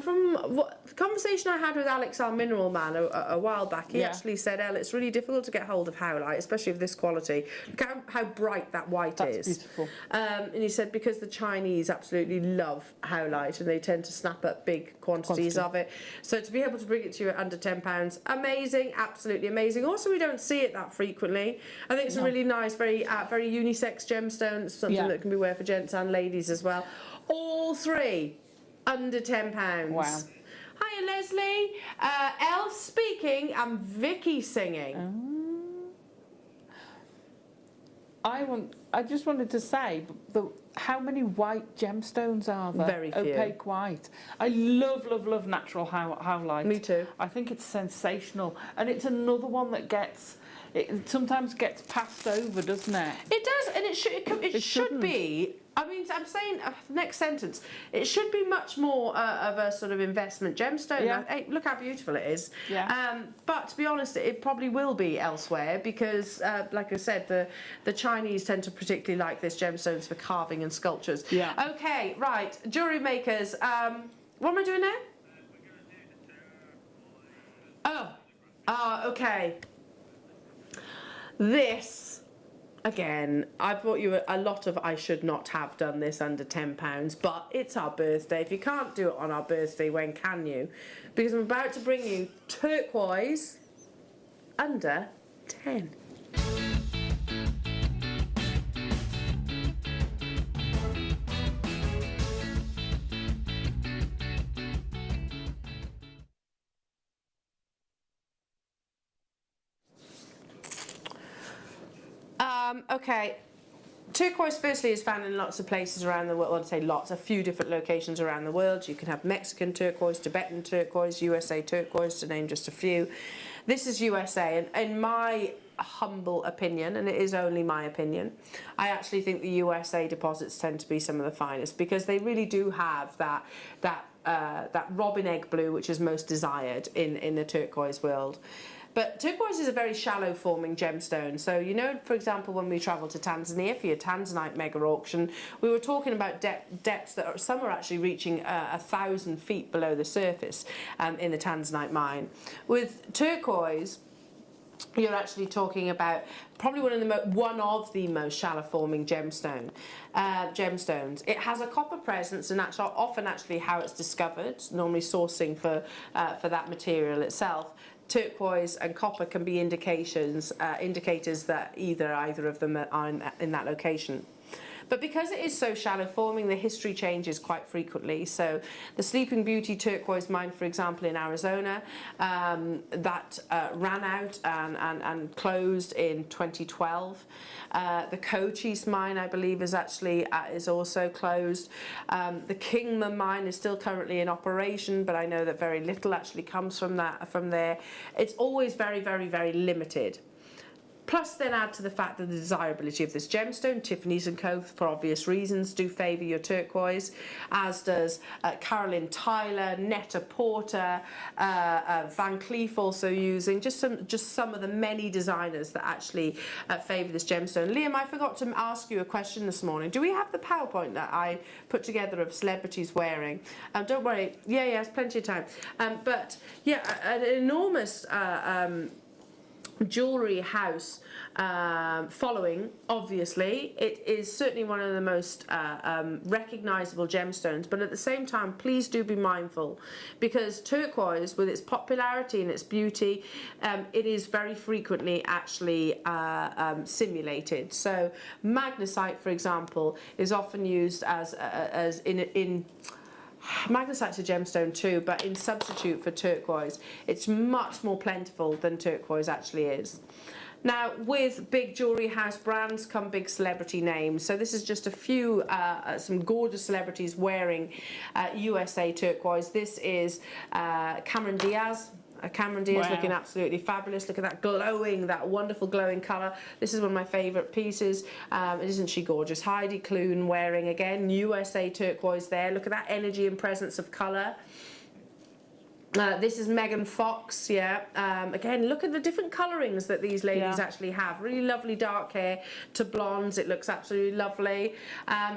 From the conversation I had with Alex, our mineral man, a while back, he actually said, Elle, it's really difficult to get hold of howlite, especially of this quality. Look how bright that white That's is. beautiful. And he said because the Chinese absolutely love howlite and they tend to snap up big quantities of it. So to be able to bring it to you at under £10, amazing, absolutely amazing. Also, we don't see it that frequently. I think it's a really nice, very unisex gemstone. It's something that can be worn for gents and ladies as well. All three under £10. Wow. Hiya, Leslie. Elle speaking and Vicky singing. I just wanted to say, how many white gemstones are there? Very few. Opaque white. I love natural howlite. Me too. I think it's sensational, and it's another one that it sometimes gets passed over, doesn't it? It does, and it should shouldn't. be. I mean, I'm saying, next sentence, it should be much more of a sort of investment gemstone. Yeah. Hey, look how beautiful it is. Yeah. But to be honest, it probably will be elsewhere because, like I said, the Chinese tend to particularly like this gemstones for carving and sculptures. Yeah. Okay, right, jewellery makers. What am I doing now? Okay. This. Again, I brought you a lot of I should not have done this under £10, but it's our birthday. If you can't do it on our birthday, when can you? Because I'm about to bring you turquoise under 10. Okay. Turquoise, firstly, is found in lots of places around the world. Well, I'd say lots, a few different locations around the world. You can have Mexican turquoise, Tibetan turquoise, USA turquoise, to name just a few. This is USA, and in my humble opinion, and it is only my opinion, I actually think the USA deposits tend to be some of the finest, because they really do have that robin egg blue, which is most desired in the turquoise world. But turquoise is a very shallow forming gemstone. So, you know, for example, when we travelled to Tanzania for your Tanzanite mega auction, we were talking about depths that some are actually reaching 1,000 feet below the surface in the Tanzanite mine. With turquoise, you're actually talking about probably one of the most shallow forming gemstones. It has a copper presence, and that's often actually how it's discovered, normally sourcing for that material itself. Turquoise and copper can be indicators that either of them are in that location. But because it is so shallow forming, the history changes quite frequently. So the Sleeping Beauty turquoise mine, for example, in Arizona, that ran out and closed in 2012. The Cochise mine, I believe, is also closed. The Kingman mine is still currently in operation, but I know that very little actually comes from there. It's always very, very, very limited. Plus, then add to the fact that the desirability of this gemstone, Tiffany's & Co, for obvious reasons, do favour your turquoise, as does Carolyn Tyler, Netta Porter, Van Cleef also using, just some of the many designers that actually favour this gemstone. Liam, I forgot to ask you a question this morning. Do we have the PowerPoint that I put together of celebrities wearing? Don't worry. Yeah, it's plenty of time. But, yeah, an enormous jewellery house following, obviously. It is certainly one of the most recognisable gemstones, but at the same time, please do be mindful, because turquoise, with its popularity and its beauty, it is very frequently actually simulated. So magnesite, for example, is often used as in magnesite's a gemstone too, but in substitute for turquoise. It's much more plentiful than turquoise actually is. Now, with big jewellery house brands come big celebrity names. So this is just a few, some gorgeous celebrities wearing USA turquoise. This is Cameron Diaz. Cameron Diaz looking absolutely fabulous. Look at that wonderful glowing colour. This is one of my favourite pieces. Isn't she gorgeous? Heidi Klum wearing, again, USA turquoise there. Look at that energy and presence of colour. This is Megan Fox, again, look at the different colourings that these ladies actually have. Really lovely dark hair to blondes. It looks absolutely lovely.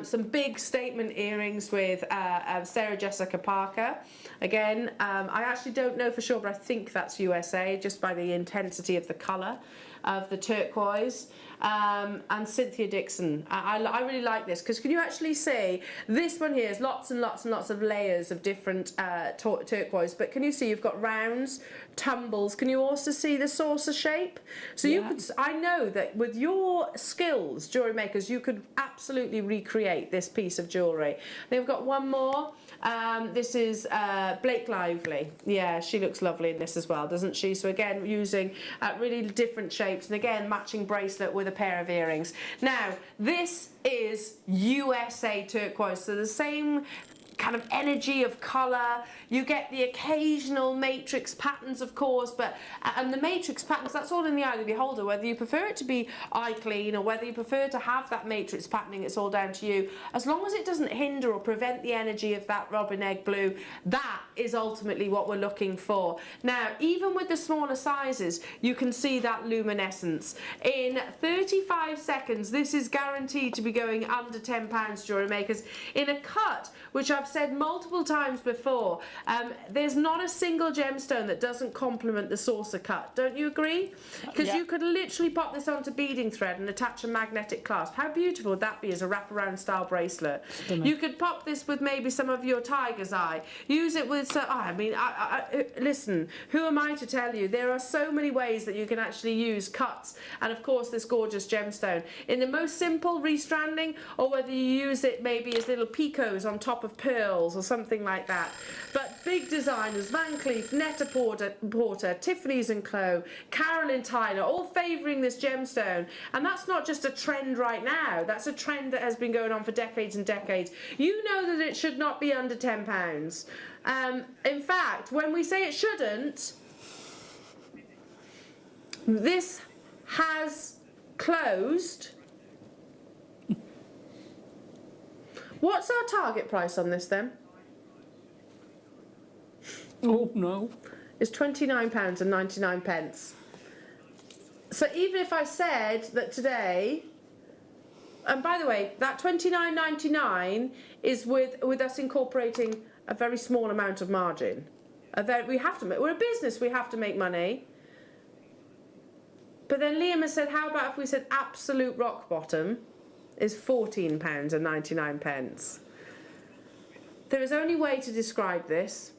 Some big statement earrings with Sarah Jessica Parker. Again, I actually don't know for sure, but I think that's USA, just by the intensity of the colour of the turquoise. And Cynthia Dixon. I really like this, because can you actually see this one here is lots and lots and lots of layers of different turquoise, but can you see you've got rounds, tumbles. Can you also see the saucer shape? So you could, I know that with your skills, jewellery makers, you could absolutely recreate this piece of jewellery. Then we've got one more. This is Blake Lively. Yeah, she looks lovely in this as well, doesn't she? So again, using really different shapes, and again, matching bracelet with a pair of earrings. Now, this is USA turquoise, so the same kind of energy of colour. You get the occasional matrix patterns, of course, but and the matrix patterns, that's all in the eye of the beholder. Whether you prefer it to be eye clean or whether you prefer to have that matrix patterning, it's all down to you. As long as it doesn't hinder or prevent the energy of that robin egg blue, that is ultimately what we're looking for. Now, even with the smaller sizes, you can see that luminescence. In 35 seconds, this is guaranteed to be going under £10, jewellery makers. In a cut, which I've said multiple times before, there's not a single gemstone that doesn't complement the saucer cut. Don't you agree? Because you could literally pop this onto beading thread and attach a magnetic clasp. How beautiful would that be as a wraparound style bracelet? You could pop this with maybe some of your tiger's eye. Use it with, listen, who am I to tell you? There are so many ways that you can actually use cuts and, of course, this gorgeous gemstone. In the most simple restranding, or whether you use it maybe as little picots on top of pearls pearls or something like that. But big designers, Van Cleef, Net-a-Porter, Tiffany's & Co, Carolyn Tyler, all favouring this gemstone. And that's not just a trend right now. That's a trend that has been going on for decades and decades. You know that it should not be under £10. In fact, when we say it shouldn't, this has closed. What's our target price on this then? Oh no. It's £29.99. So even if I said that today, and by the way, that £29.99 is with us incorporating a very small amount of margin. We have to make, we're a business, we have to make money. But then Liam has said, how about if we said absolute rock bottom is £14.99. There is only way to describe this.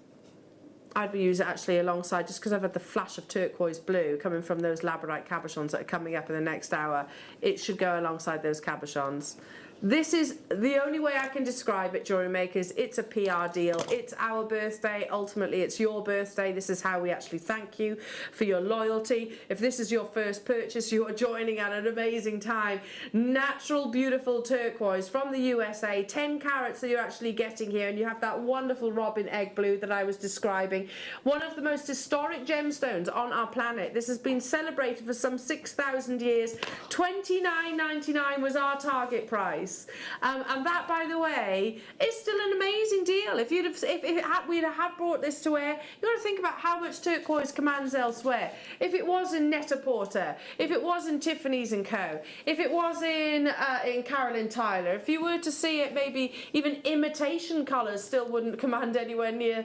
I'd use it actually alongside, just because I've had the flash of turquoise blue coming from those labradorite cabochons that are coming up in the next hour. It should go alongside those cabochons. This is the only way I can describe it, Jewellery Makers. It's a PR deal. It's our birthday. Ultimately, it's your birthday. This is how we actually thank you for your loyalty. If this is your first purchase, you are joining at an amazing time. Natural, beautiful turquoise from the USA. 10 carats that you're actually getting here, and you have that wonderful robin egg blue that I was describing. One of the most historic gemstones on our planet. This has been celebrated for some 6,000 years. $29.99 was our target price. And that, by the way, is still an amazing deal. If we'd have brought this to air, you got to think about how much turquoise commands elsewhere. If it was in Net-a-Porter, if it was in Tiffany's & Co, if it was in Carolyn Tyler, if you were to see it, maybe even imitation colours still wouldn't command anywhere near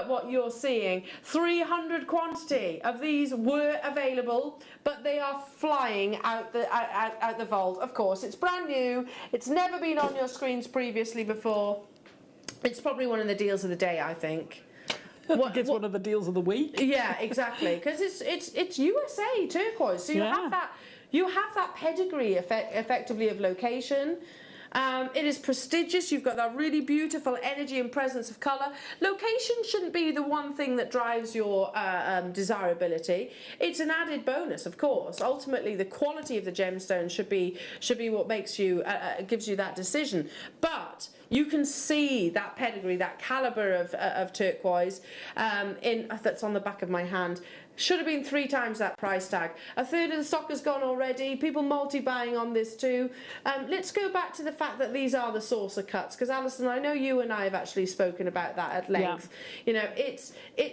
what you're seeing. 300 quantity of these were available, but they are flying out the vault. Of course, it's brand new. It's never been on your screens previously before. It's probably one of the deals of the day, I think. It's one of the deals of the week. Yeah, exactly, because it's USA turquoise, so you have that pedigree effectively of location. It is prestigious. You've got that really beautiful energy and presence of colour. Location shouldn't be the one thing that drives your desirability. It's an added bonus, of course. Ultimately, the quality of the gemstone should be what makes you gives you that decision. But you can see that pedigree, that calibre of turquoise that's on the back of my hand. Should have been 3 times that price tag. A third of the stock has gone already. People multi-buying on this too. Let's go back to the fact that these are the saucer cuts, because Alison, I know you and I have actually spoken about that at length. Yeah. You know,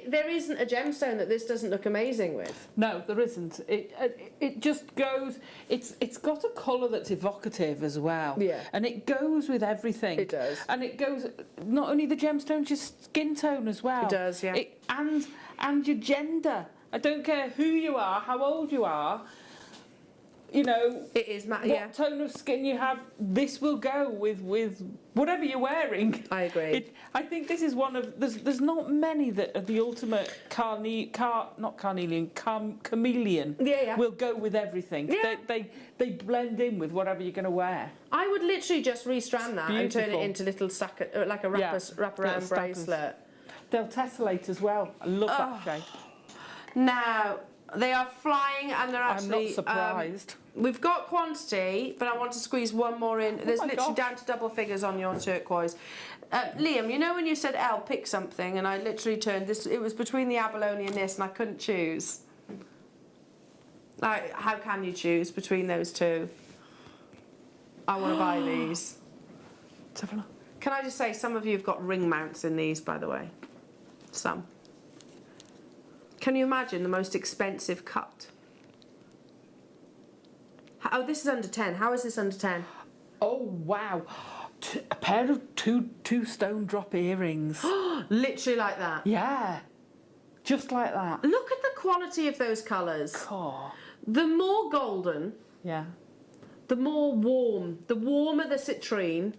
there isn't a gemstone that this doesn't look amazing with. No, there isn't. It just goes. It's got a colour that's evocative as well. Yeah. And it goes with everything. It does. And it goes not only the gemstones, your skin tone as well. It does, yeah. And your gender. I don't care who you are, how old you are, you know, it is what tone of skin you have, this will go with whatever you're wearing. I agree. I think this is one of, there's not many that are the ultimate chameleon, will go with everything. Yeah. They blend in with whatever you're going to wear. I would literally just restrand that and turn it into little like a wraparound bracelet. They'll tessellate as well. I love that shape. Now, they are flying and they're actually... I'm not surprised. We've got quantity, but I want to squeeze one more in. There's literally down to double figures on your turquoise. Liam, you know when you said, Elle, pick something, and I literally turned this... It was between the abalone and this, and I couldn't choose. Like, how can you choose between those two? I want to buy these. Can I just say, some of you have got ring mounts in these, by the way. Some. Can you imagine the most expensive cut? Oh, this is under 10. How is this under 10? Oh, wow. A pair of two stone drop earrings. Literally like that? Yeah. Just like that. Look at the quality of those colours. Oh. The more golden, the more warm. The warmer the citrine,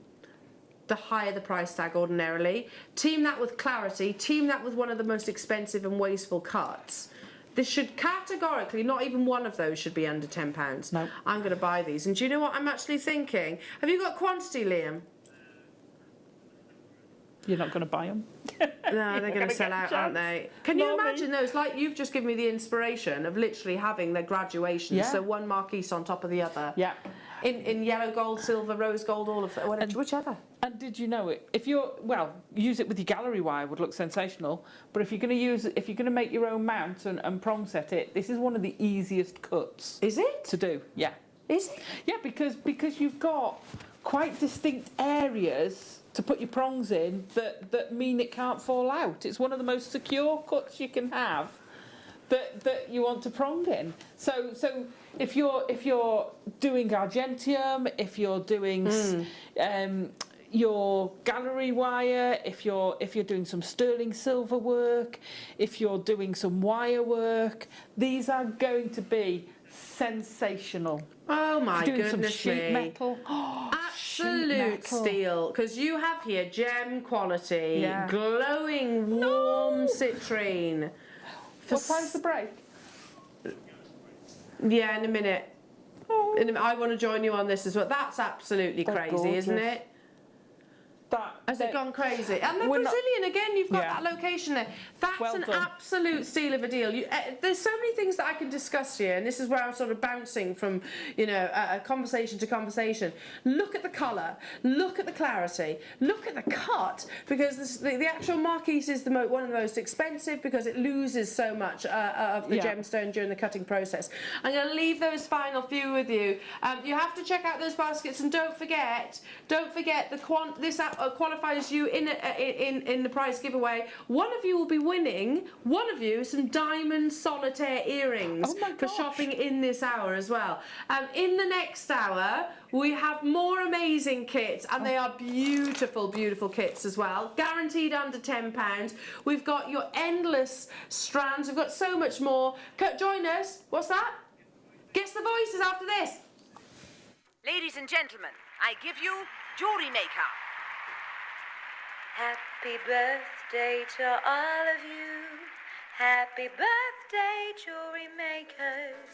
the higher the price tag ordinarily. Team that with clarity, team that with one of the most expensive and wasteful cuts. This should categorically, not even one of those should be under £10. No. I'm going to buy these. And do you know what I'm actually thinking? Have you got quantity, Liam? You're not going to buy them. No, they're going to sell out, aren't they? Can you imagine those? Like, you've just given me the inspiration of literally having their graduations. Yeah. So one marquise on top of the other. Yeah. In yellow gold, silver, rose gold, all of that, whatever, whichever. And did you know it? If you're, well, use it with your gallery wire would look sensational. But if you're going to make your own mount and prong set it, this is one of the easiest cuts. Is it? To do, yeah. Is it? Yeah, because you've got quite distinct areas to put your prongs in that mean it can't fall out. It's one of the most secure cuts you can have that you want to prong in. So if you're doing argentium, if you're doing your gallery wire, if you're doing some sterling silver work, if you're doing some wire work, these are going to be sensational. Oh my doing goodness some sheet me. metal. Absolute steel, because you have here gem quality, Yeah. glowing warm citrine. What time's the break? Yeah, in a minute. I want to join you on this as well. That's absolutely They're crazy, isn't gorgeous. it? Has it gone crazy? And they're We're not- Brazilian again. You've got Yeah. that location there. That's Well an done. absolute steal of a deal. There's so many things that I can discuss here, and this is where I'm sort of bouncing from, conversation to conversation. Look at the colour. Look at the clarity. Look at the cut, because the actual marquise is one of the most expensive because it loses so much of the Yeah. gemstone during the cutting process. I'm going to leave those final few with you. You have to check out those baskets, and don't forget this app qualifies you in the prize giveaway. One of you will be winning, some diamond solitaire earrings Oh my for gosh. shopping in this hour as well. In the next hour, we have more amazing kits, and they are beautiful, beautiful kits as well. Guaranteed under £10. We've got your endless strands. We've got so much more. Join us. What's that? Guess the voices after this. Ladies and gentlemen, I give you Jewellery Maker. Happy birthday to all of you. Happy birthday, Jewellery Makers.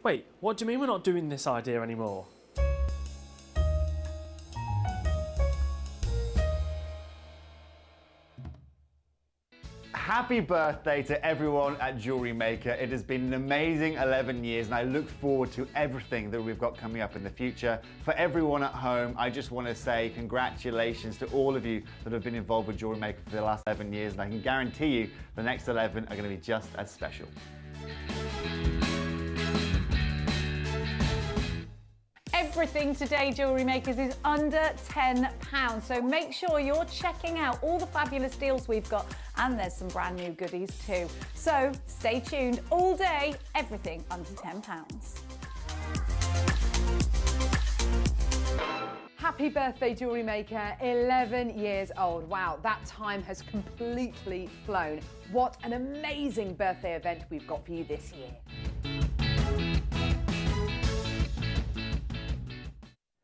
Wait, what do you mean we're not doing this idea anymore? Happy birthday to everyone at Jewellery Maker. It has been an amazing 11 years, and I look forward to everything that we've got coming up in the future. For everyone at home, I just want to say congratulations to all of you that have been involved with Jewellery Maker for the last 11 years, and I can guarantee you the next 11 are going to be just as special. Everything today, Jewellery Makers, is under £10. So make sure you're checking out all the fabulous deals we've got, and there's some brand new goodies too. So stay tuned all day, everything under £10. Happy birthday, Jewellery Maker, 11 years old. Wow, that time has completely flown. What an amazing birthday event we've got for you this year.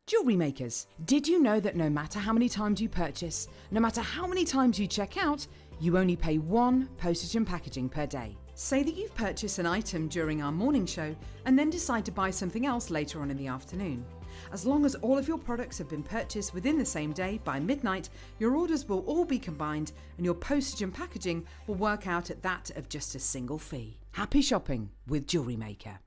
Jewellery Makers, did you know that no matter how many times you purchase, no matter how many times you check out, you only pay one postage and packaging per day? Say that you've purchased an item during our morning show and then decide to buy something else later on in the afternoon. As long as all of your products have been purchased within the same day by midnight, your orders will all be combined and your postage and packaging will work out at that of just a single fee. Happy shopping with Jewellery Maker.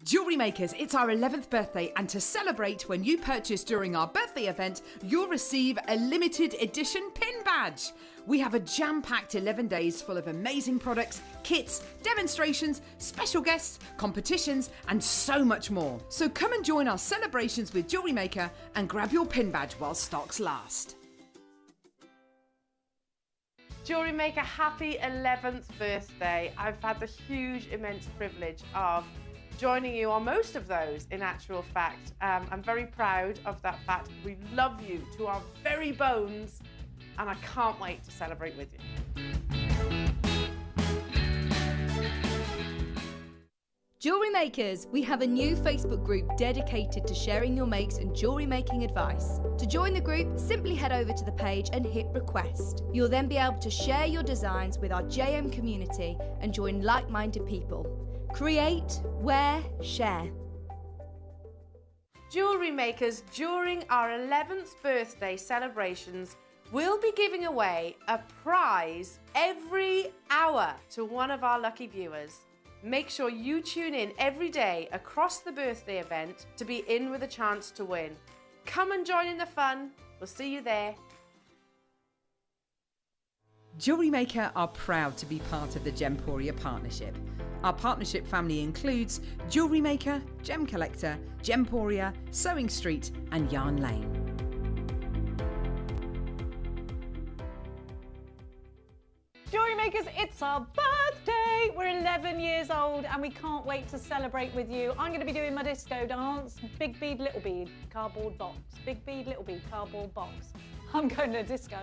Jewellery Makers, it's our 11th birthday, and to celebrate, when you purchase during our birthday event, you'll receive a limited edition pin badge. We have a jam-packed 11 days full of amazing products, kits, demonstrations, special guests, competitions, and so much more. So come and join our celebrations with Jewellery Maker and grab your pin badge while stocks last. Jewellery Maker, happy 11th birthday. I've had the huge, immense privilege of joining you on most of those, in actual fact. I'm very proud of that fact. We love you to our very bones, and I can't wait to celebrate with you. Jewellery Makers, we have a new Facebook group dedicated to sharing your makes and jewellery making advice. To join the group, simply head over to the page and hit request. You'll then be able to share your designs with our JM community and join like-minded people. Create, wear, share. Jewellery Makers, during our 11th birthday celebrations, we'll be giving away a prize every hour to one of our lucky viewers. Make sure you tune in every day across the birthday event to be in with a chance to win. Come and join in the fun. We'll see you there. Jewellery Maker are proud to be part of the Gemporia partnership. Our partnership family includes Jewellery Maker, Gem Collector, Gemporia, Sewing Street and Yarn Lane. Jewellery Makers, it's our birthday! We're 11 years old and we can't wait to celebrate with you. I'm going to be doing my disco dance. Big bead, little bead, cardboard box. Big bead, little bead, cardboard box. I'm going to disco.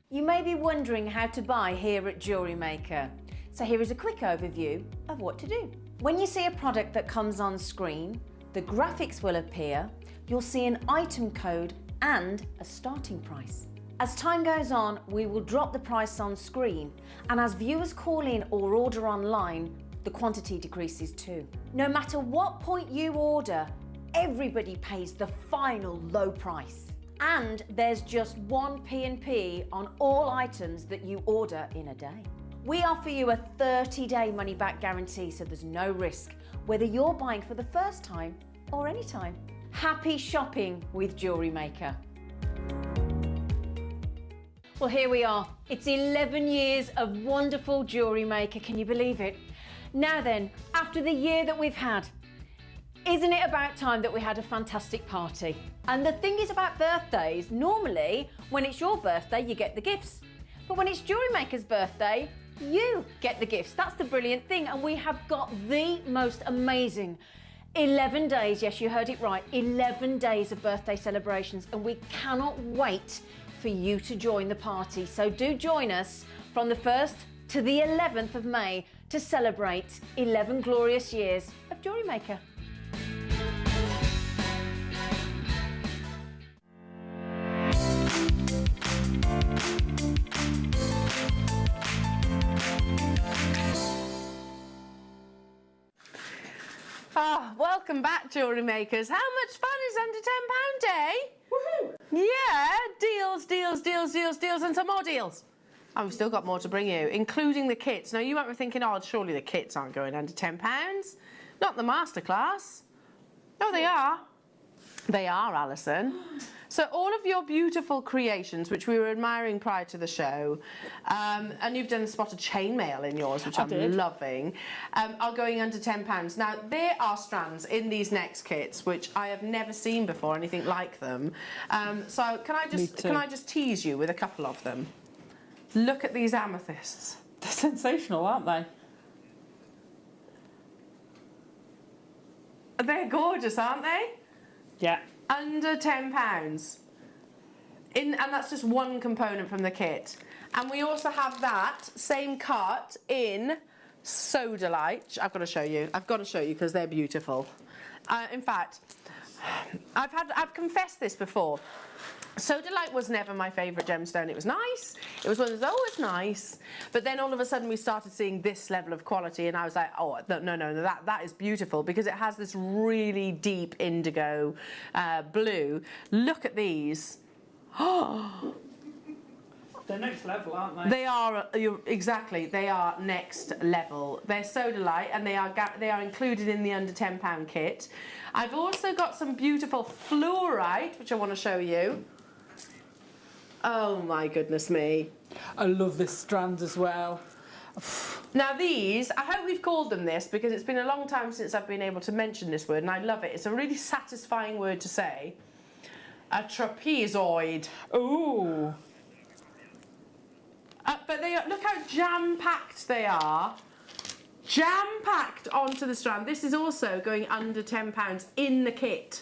You may be wondering how to buy here at Jewellery Maker. So here is a quick overview of what to do. When you see a product that comes on screen, the graphics will appear, you'll see an item code and a starting price. As time goes on, we will drop the price on screen, and as viewers call in or order online, the quantity decreases too. No matter what point you order, everybody pays the final low price. And there's just one P&P on all items that you order in a day. We offer you a 30-day money-back guarantee, so there's no risk, whether you're buying for the first time or any time. Happy shopping with Jewellery Maker. Well, here we are. It's 11 years of wonderful Jewellery Maker. Can you believe it? Now then, after the year that we've had, isn't it about time that we had a fantastic party? And the thing is about birthdays, normally when it's your birthday, you get the gifts. But when it's Jewellery Maker's birthday, you get the gifts. That's the brilliant thing. And we have got the most amazing 11 days, yes, you heard it right, 11 days of birthday celebrations, and we cannot wait for you to join the party. So do join us from the 1st to the 11th of May to celebrate 11 glorious years of Jewellery Maker. Welcome back, Jewellery Makers. How much fun is under £10 day? Woohoo! Yeah, deals, deals, deals, deals, deals, and some more deals. And we've still got more to bring you, including the kits. Now, you might be thinking, oh, surely the kits aren't going under £10. Not the masterclass. No, they are. They are, Alison. So all of your beautiful creations, which we were admiring prior to the show, and you've done spotted chainmail in yours, which I'm loving, are going under £10. Now, there are strands in these next kits, which I have never seen before, anything like them. So can I just tease you with a couple of them? Look at these amethysts. They're sensational, aren't they? They're gorgeous, aren't they? Yeah. Under £10. And that's just one component from the kit. And we also have that same cut in Sodalite. I've got to show you because they're beautiful. In fact, I've confessed this before. Sodalite was never my favourite gemstone. It was nice. It was one that was always nice. But then all of a sudden we started seeing this level of quality, and I was like, oh, no, that is beautiful because it has this really deep indigo blue. Look at these. Oh. They're next level, aren't they? They are, exactly, they are next level. They're Sodalite, and they are included in the under £10 kit. I've also got some beautiful fluorite, which I want to show you. Oh my goodness me. I love this strand as well. Now these, I hope we've called them this because it's been a long time since I've been able to mention this word, and I love it. It's a really satisfying word to say. A trapezoid. Ooh. But they are, look how jam-packed they are. Jam-packed onto the strand. This is also going under £10 in the kit.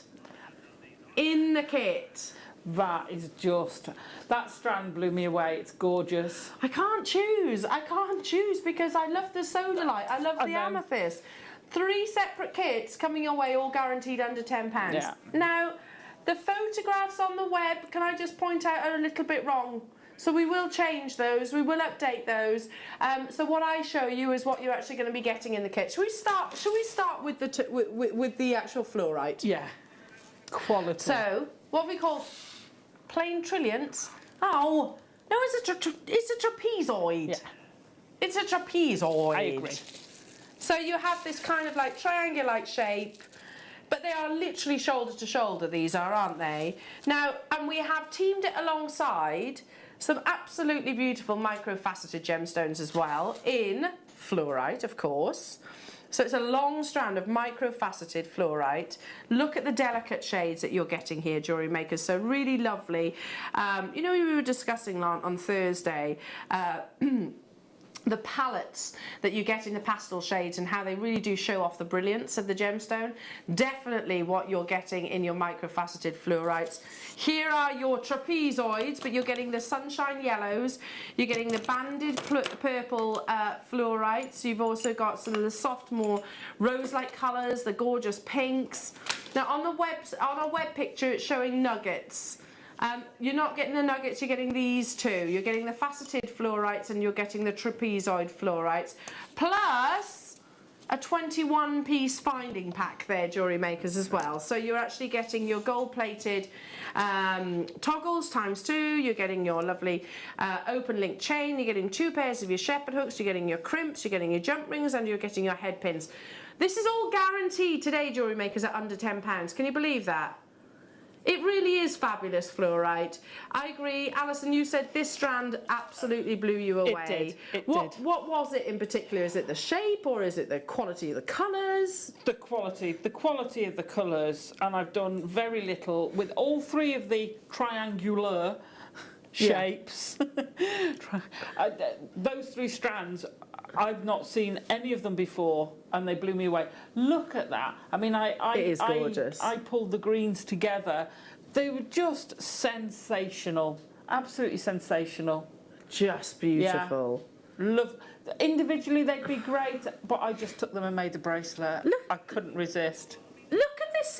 In the kit. That is just, that strand blew me away. It's gorgeous. I can't choose. I can't choose because I love the sodalite. I love the amethyst. 3 separate kits coming your way, all guaranteed under £10. Yeah. Now, the photographs on the web, can I just point out, are a little bit wrong. So we will change those, we will update those. So what I show you is what you're actually going to be getting in the kit. Shall we start with the with the actual fluorite? Yeah. Quality. So what we call plain trillionts. Oh no, it's a trapezoid. Yeah. It's a trapezoid. I agree. So you have this kind of like triangular-like shape. But they are literally shoulder to shoulder, these are, aren't they? Now, and we have teamed it alongside some absolutely beautiful micro-faceted gemstones as well, in fluorite, of course. So it's a long strand of micro-faceted fluorite. Look at the delicate shades that you're getting here, Jewellery Makers. So really lovely. You know, we were discussing on Thursday, the palettes that you get in the pastel shades and how they really do show off the brilliance of the gemstone. Definitely what you're getting in your microfaceted fluorites. Here are your trapezoids, but you're getting the sunshine yellows, you're getting the banded purple fluorites, you've also got some of the soft, more rose-like colours, the gorgeous pinks. Now on our web picture it's showing nuggets. You're not getting the nuggets, you're getting these two. You're getting the faceted fluorites and you're getting the trapezoid fluorites. Plus a 21-piece finding pack there, Jewellery Makers, as well. So you're actually getting your gold-plated toggles ×2. You're getting your lovely open link chain. You're getting 2 pairs of your shepherd hooks. You're getting your crimps. You're getting your jump rings. And you're getting your head pins. This is all guaranteed today, Jewellery Makers, at under £10. Can you believe that? It really is fabulous fluorite. I agree. Alison, you said this strand absolutely blew you away. It did. What was it in particular? Is it the shape or is it the quality of the colours? The quality of the colours, and I've done very little with all 3 of the triangular shapes. Those 3 strands, I've not seen any of them before, and they blew me away. Look at that. I mean, it is gorgeous. I pulled the greens together. They were just sensational. Absolutely sensational. Just beautiful. Yeah. Individually, they'd be great, but I just took them and made a bracelet. Look. I couldn't resist. Look at this.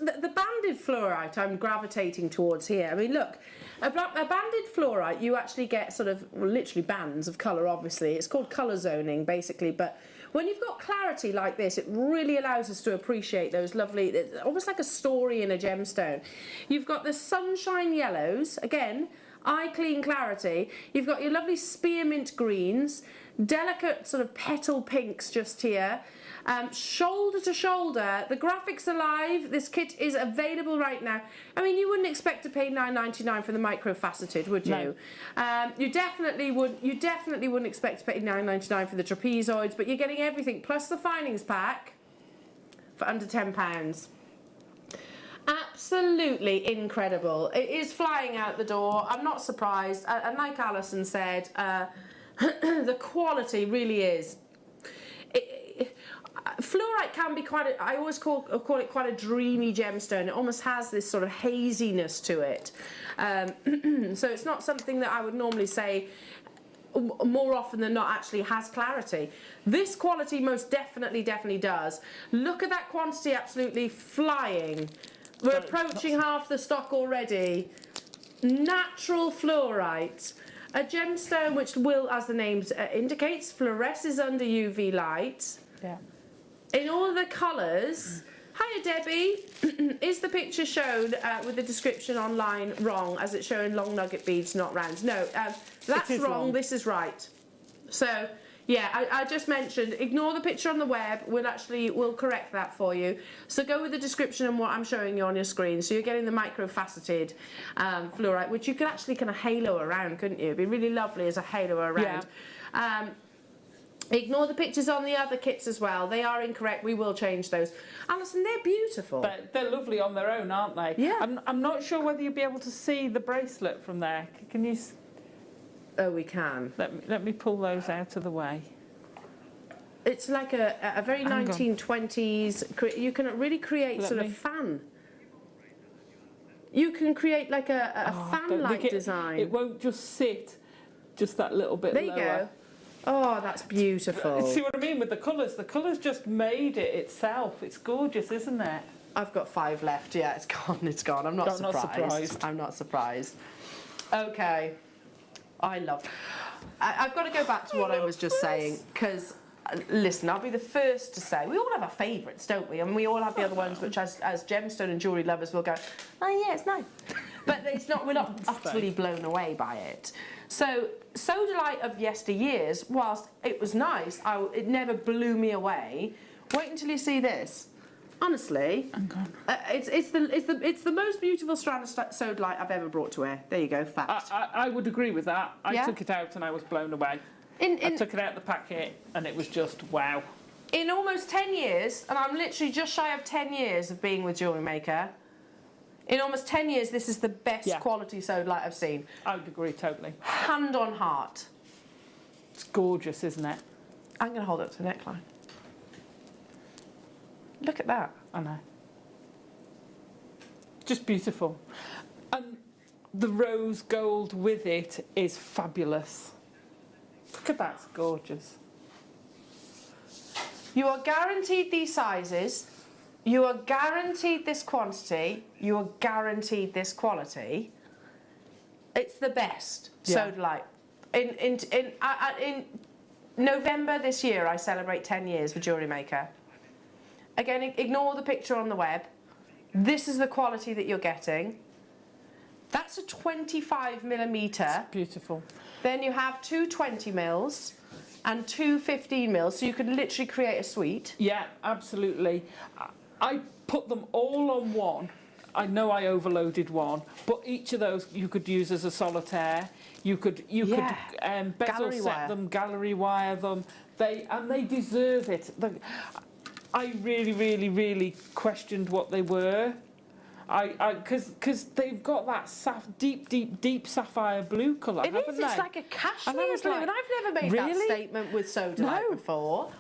The banded fluorite I'm gravitating towards here. I mean, look. A banded fluorite, you actually get sort of, well, literally bands of colour, obviously. It's called colour zoning, basically. But when you've got clarity like this, it really allows us to appreciate those lovely, almost like a story in a gemstone. You've got the sunshine yellows, again, eye clean clarity. You've got your lovely spearmint greens, delicate sort of petal pinks just here. Shoulder to shoulder, the graphics are live. This kit is available right now. I mean, you wouldn't expect to pay $9.99 for the micro-faceted, would you? No. You definitely wouldn't expect to pay $9.99 for the trapezoids, but you're getting everything plus the findings pack for under £10. Absolutely incredible. It is flying out the door. I'm not surprised. And like Alison said, the quality really is. Fluorite can be quite I always call it quite a dreamy gemstone. It almost has this sort of haziness to it. So it's not something that I would normally say more often than not actually has clarity. This quality most definitely does. Look at that quantity absolutely flying. We're approaching half the stock already. Natural fluorite. A gemstone which will, as the name indicates, fluoresces under UV light. Yeah. In all of the colours. Hiya, Debbie. Is the picture shown with the description online wrong, as it's showing long nugget beads, not round? No, that's wrong. This is right. So, yeah, I just mentioned, ignore the picture on the web. We'll correct that for you. So go with the description and what I'm showing you on your screen. So you're getting the micro-faceted fluorite, which you could actually kind of halo around, couldn't you? It'd be really lovely as a halo around. Yeah. Ignore the pictures on the other kits as well. They are incorrect. We will change those. Alison, they're beautiful. But they're lovely on their own, aren't they? Yeah. I'm not sure whether you'll be able to see the bracelet from there. Can you? Oh, we can. Let me pull those out of the way. It's like a very 1920s. You can really create sort of fan. You can create like a fan-like design. It won't just sit just that little bit there lower. You go. Oh, that's beautiful. See what I mean with the colours? The colours just made it itself. It's gorgeous, isn't it? I've got 5 left. Yeah, it's gone. It's gone. I'm not surprised. I'm not surprised. Okay. I've got to go back to what I was just saying, because listen, I'll be the first to say we all have our favourites, don't we? And we all have the other ones which, as gemstone and jewellery lovers, will go, oh yeah, it's nice. But it's not. We're not utterly blown away by it. So sodalite of yesteryears, whilst it was nice, it never blew me away. Wait until you see this. Honestly, it's the most beautiful strand of sodalite I've ever brought to wear. There you go, fact. I would agree with that. I took it out and I was blown away. I took it out of the packet and it was just wow. In almost 10 years, and I'm literally just shy of 10 years of being with Jewellery Maker, in almost 10 years, this is the best quality sodalite I've seen. I would agree totally. Hand on heart. It's gorgeous, isn't it? I'm going to hold it to the neckline. Look at that. I know. Just beautiful. And the rose gold with it is fabulous. Look at that, it's gorgeous. You are guaranteed these sizes. You are guaranteed this quantity. You are guaranteed this quality. It's the best sodalite. In November this year, I celebrate 10 years with Jewellery Maker. Again, ignore the picture on the web. This is the quality that you're getting. That's a 25mm. It's beautiful. Then you have 2 20mm and 2 15mm, so you could literally create a suite. Yeah, absolutely. I put them all on one. I know I overloaded one, but each of those you could use as a solitaire. You could bezel set them, gallery wire them. They deserve it. I really questioned what they were. Because they've got that deep sapphire blue colour, haven't they? It's like a cashmere blue, and I've never made that statement with sodalite before.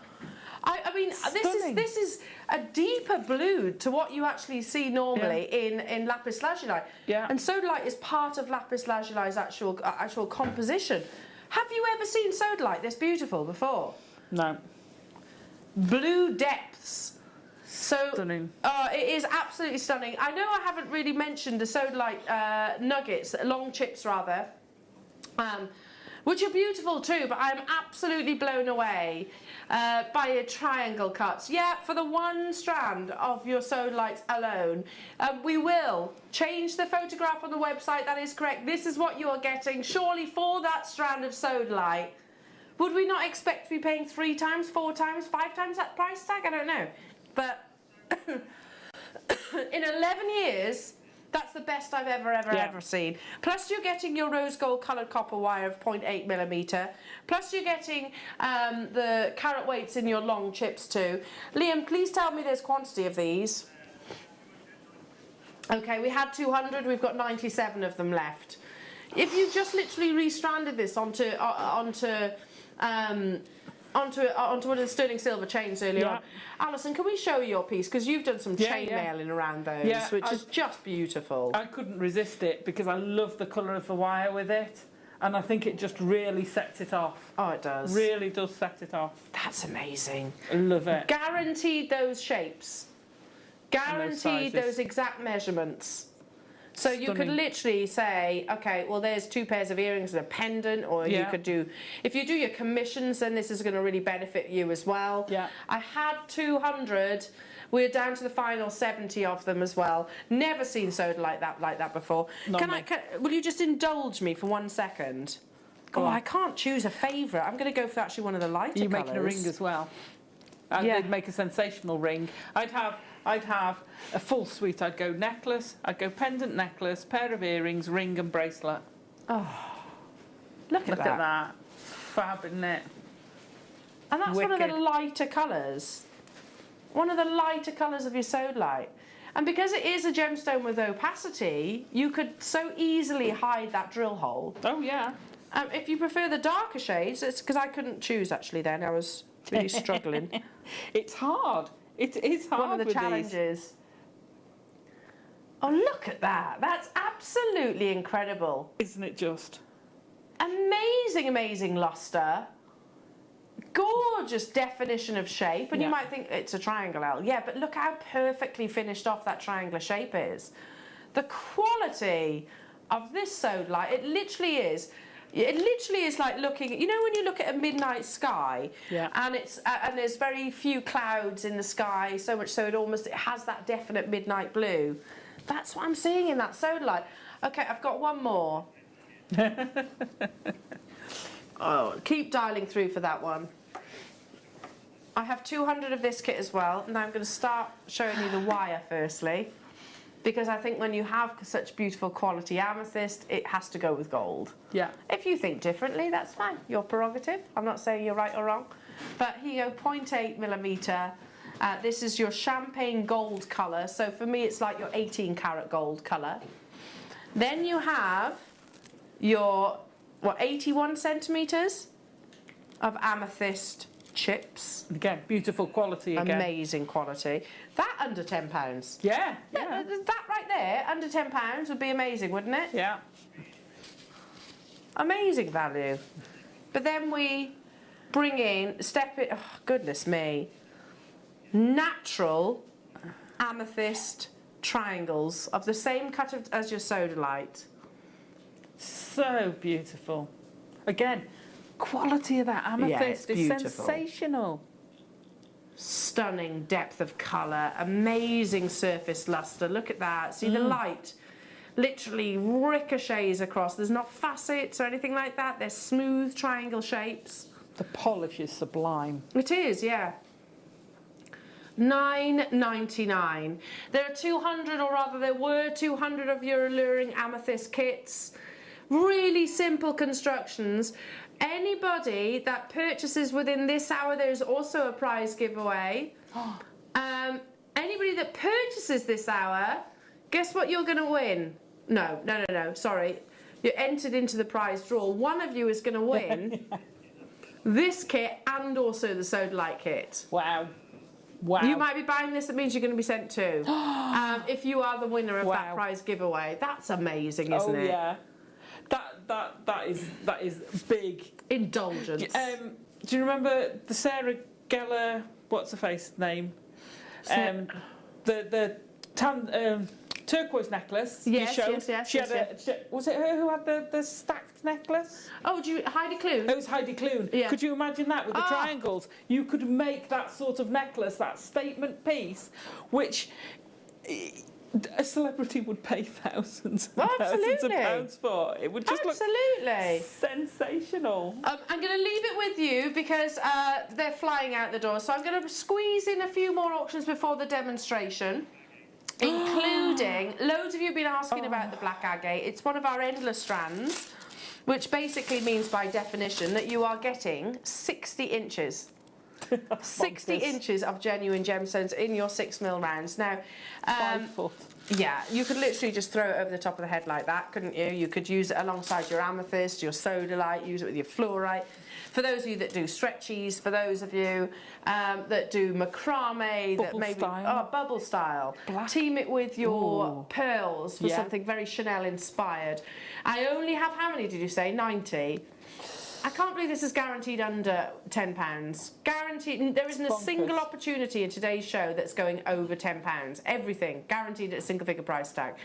I mean, this is a deeper blue to what you actually see normally in lapis lazuli. Yeah. And sodalite is part of lapis lazuli's actual composition. Have you ever seen sodalite this beautiful before? No. Blue depths. So stunning. It is absolutely stunning. I know I haven't really mentioned the sodalite nuggets, long chips rather, which are beautiful too, but I'm absolutely blown away by your triangle cuts. Yeah, for the one strand of your sodalites alone. We will change the photograph on the website, that is correct. This is what you are getting, surely for that strand of sodalite. Would we not expect to be paying 3 times, 4 times, 5 times that price tag? I don't know. But in 11 years, that's the best I've ever seen. Plus you're getting your rose gold coloured copper wire of 0.8mm. Plus you're getting the carat weights in your long chips too. Liam, please tell me there's quantity of these. Okay, we had 200, we've got 97 of them left. If you just literally restranded this onto one of the sterling silver chains earlier on. Alison, can we show you your piece? Because you've done some chain mailing around those, which is just beautiful. I couldn't resist it because I love the colour of the wire with it. And I think it just really sets it off. Oh, it does. Really does set it off. That's amazing. I love it. Guaranteed those shapes. Guaranteed those exact measurements. So you could literally say, okay, well, there's 2 pairs of earrings and a pendant, or you could do, if you do your commissions, then this is going to really benefit you as well. Yeah. I had 200. We're down to the final 70 of them as well. Never seen sodalite like that before. Will you just indulge me for 1 second? I can't choose a favourite. I'm going to go for actually one of the lighter colours. You're making a ring as well. They'd make a sensational ring. I'd have a full suite. I'd go necklace, I'd go pendant necklace, pair of earrings, ring and bracelet. Oh, look at that. Fab, isn't it? And that's one of the lighter colours. One of the lighter colours of your sodalite. And because it is a gemstone with opacity, you could so easily hide that drill hole. Oh, yeah. If you prefer the darker shades, it's because I couldn't choose actually then. I was really struggling. It's hard. It is hard. One of the with challenges. These. Oh, look at that. That's absolutely incredible. Isn't it just? Amazing, amazing luster. Gorgeous definition of shape. And you might think it's a triangle L. Yeah, but look how perfectly finished off that triangular shape is. The quality of this sodalite, it literally is like looking, you know when you look at a midnight sky and it's and there's very few clouds in the sky, so much so it has that definite midnight blue. That's what I'm seeing in that sodalite. Okay, I've got one more. Oh, keep dialing through for that one. I have 200 of this kit as well. Now I'm going to start showing you the wire firstly, because I think when you have such beautiful quality amethyst, it has to go with gold. Yeah. If you think differently, that's fine. Your prerogative. I'm not saying you're right or wrong. But here you go, 0.8mm. This is your champagne gold colour. So for me, it's like your 18 karat gold colour. Then you have your, 81 centimetres of amethyst chips. Again, beautiful quality again. Amazing quality. That under £10. Yeah. That right there, under £10 would be amazing, wouldn't it? Yeah. Amazing value. But then we bring in, oh goodness me, natural amethyst triangles of the same cut as your sodalite. So beautiful. Again, quality of that amethyst is sensational. Stunning depth of colour, amazing surface luster. Look at that. See the light literally ricochets across. There's not facets or anything like that. They're smooth triangle shapes. The polish is sublime. It is, yeah. $9.99. There are 200, or rather there were 200 of your alluring amethyst kits. Really simple constructions. Anybody that purchases within this hour, there's also a prize giveaway. Anybody that purchases this hour, guess what you're going to win? No, sorry. You're entered into the prize draw. One of you is going to win this kit and also the sodalite kit. Wow. Wow. You might be buying this, it means you're going to be sent two. If you are the winner of that prize giveaway. That's amazing, isn't it? Oh, yeah. That is big. Indulgence. Do you remember the Sarah Geller, what's her face name? The turquoise necklace. Yes, you showed. yes. She had was it her who had the stacked necklace? Oh, Heidi Klum? It was Heidi Klum. Yeah. Could you imagine that with the triangles? You could make that sort of necklace, that statement piece, which a celebrity would pay thousands and thousands of pounds for. It would just look sensational. I'm going to leave it with you because they're flying out the door. So I'm going to squeeze in a few more auctions before the demonstration, including, loads of you have been asking about the black agate. It's one of our endless strands, which basically means by definition that you are getting 60 inches. 60 inches of genuine gemstones in your 6mm rounds. Now, 5 foot. Yeah, you could literally just throw it over the top of the head like that, couldn't you? You could use it alongside your amethyst, your sodalite, use it with your fluorite. For those of you that do stretchies, for those of you that do macrame, bubble style, black. Team it with your pearls for something very Chanel inspired. I only have, how many did you say? 90. I can't believe this is guaranteed under £10. Guaranteed. There isn't a single opportunity in today's show that's going over £10. Everything guaranteed at a single figure price tag.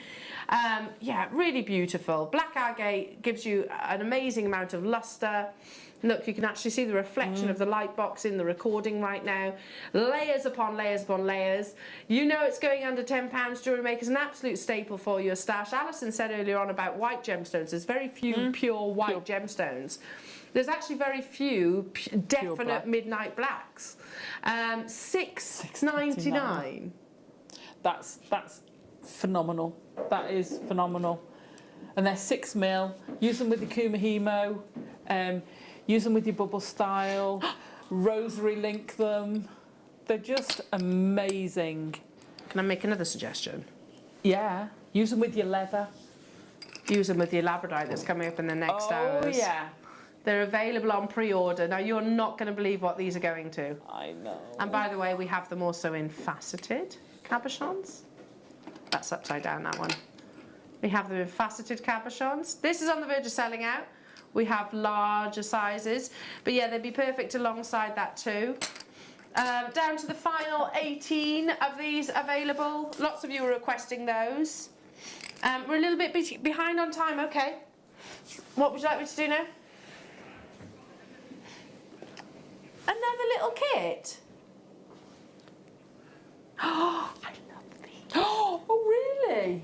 Yeah, really beautiful. Black agate gives you an amazing amount of luster. Look, you can actually see the reflection of the light box in the recording right now. Layers upon layers upon layers. You know it's going under £10. Jewellery Maker's an absolute staple for your stash. Alison said earlier on about white gemstones. There's very few pure white gemstones. There's actually very few definite midnight blacks. $6.99. That's phenomenal. That is phenomenal. And they're 6mm. Use them with the Kumahimo. Use them with your bubble style. Rosary link them. They're just amazing. Can I make another suggestion? Yeah. Use them with your leather. use them with your Labradorite that's coming up in the next hours. Oh, yeah. They're available on pre-order. Now, you're not going to believe what these are going to. I know. And by the way, we have them also in faceted cabochons. That's upside down, that one. We have them in faceted cabochons. This is on the verge of selling out. We have larger sizes. But yeah, they'd be perfect alongside that too. Down to the final 18 of these available. Lots of you are requesting those. We're a little bit behind on time, okay. What would you like me to do now? Another little kit? Oh, I love these. Oh, really?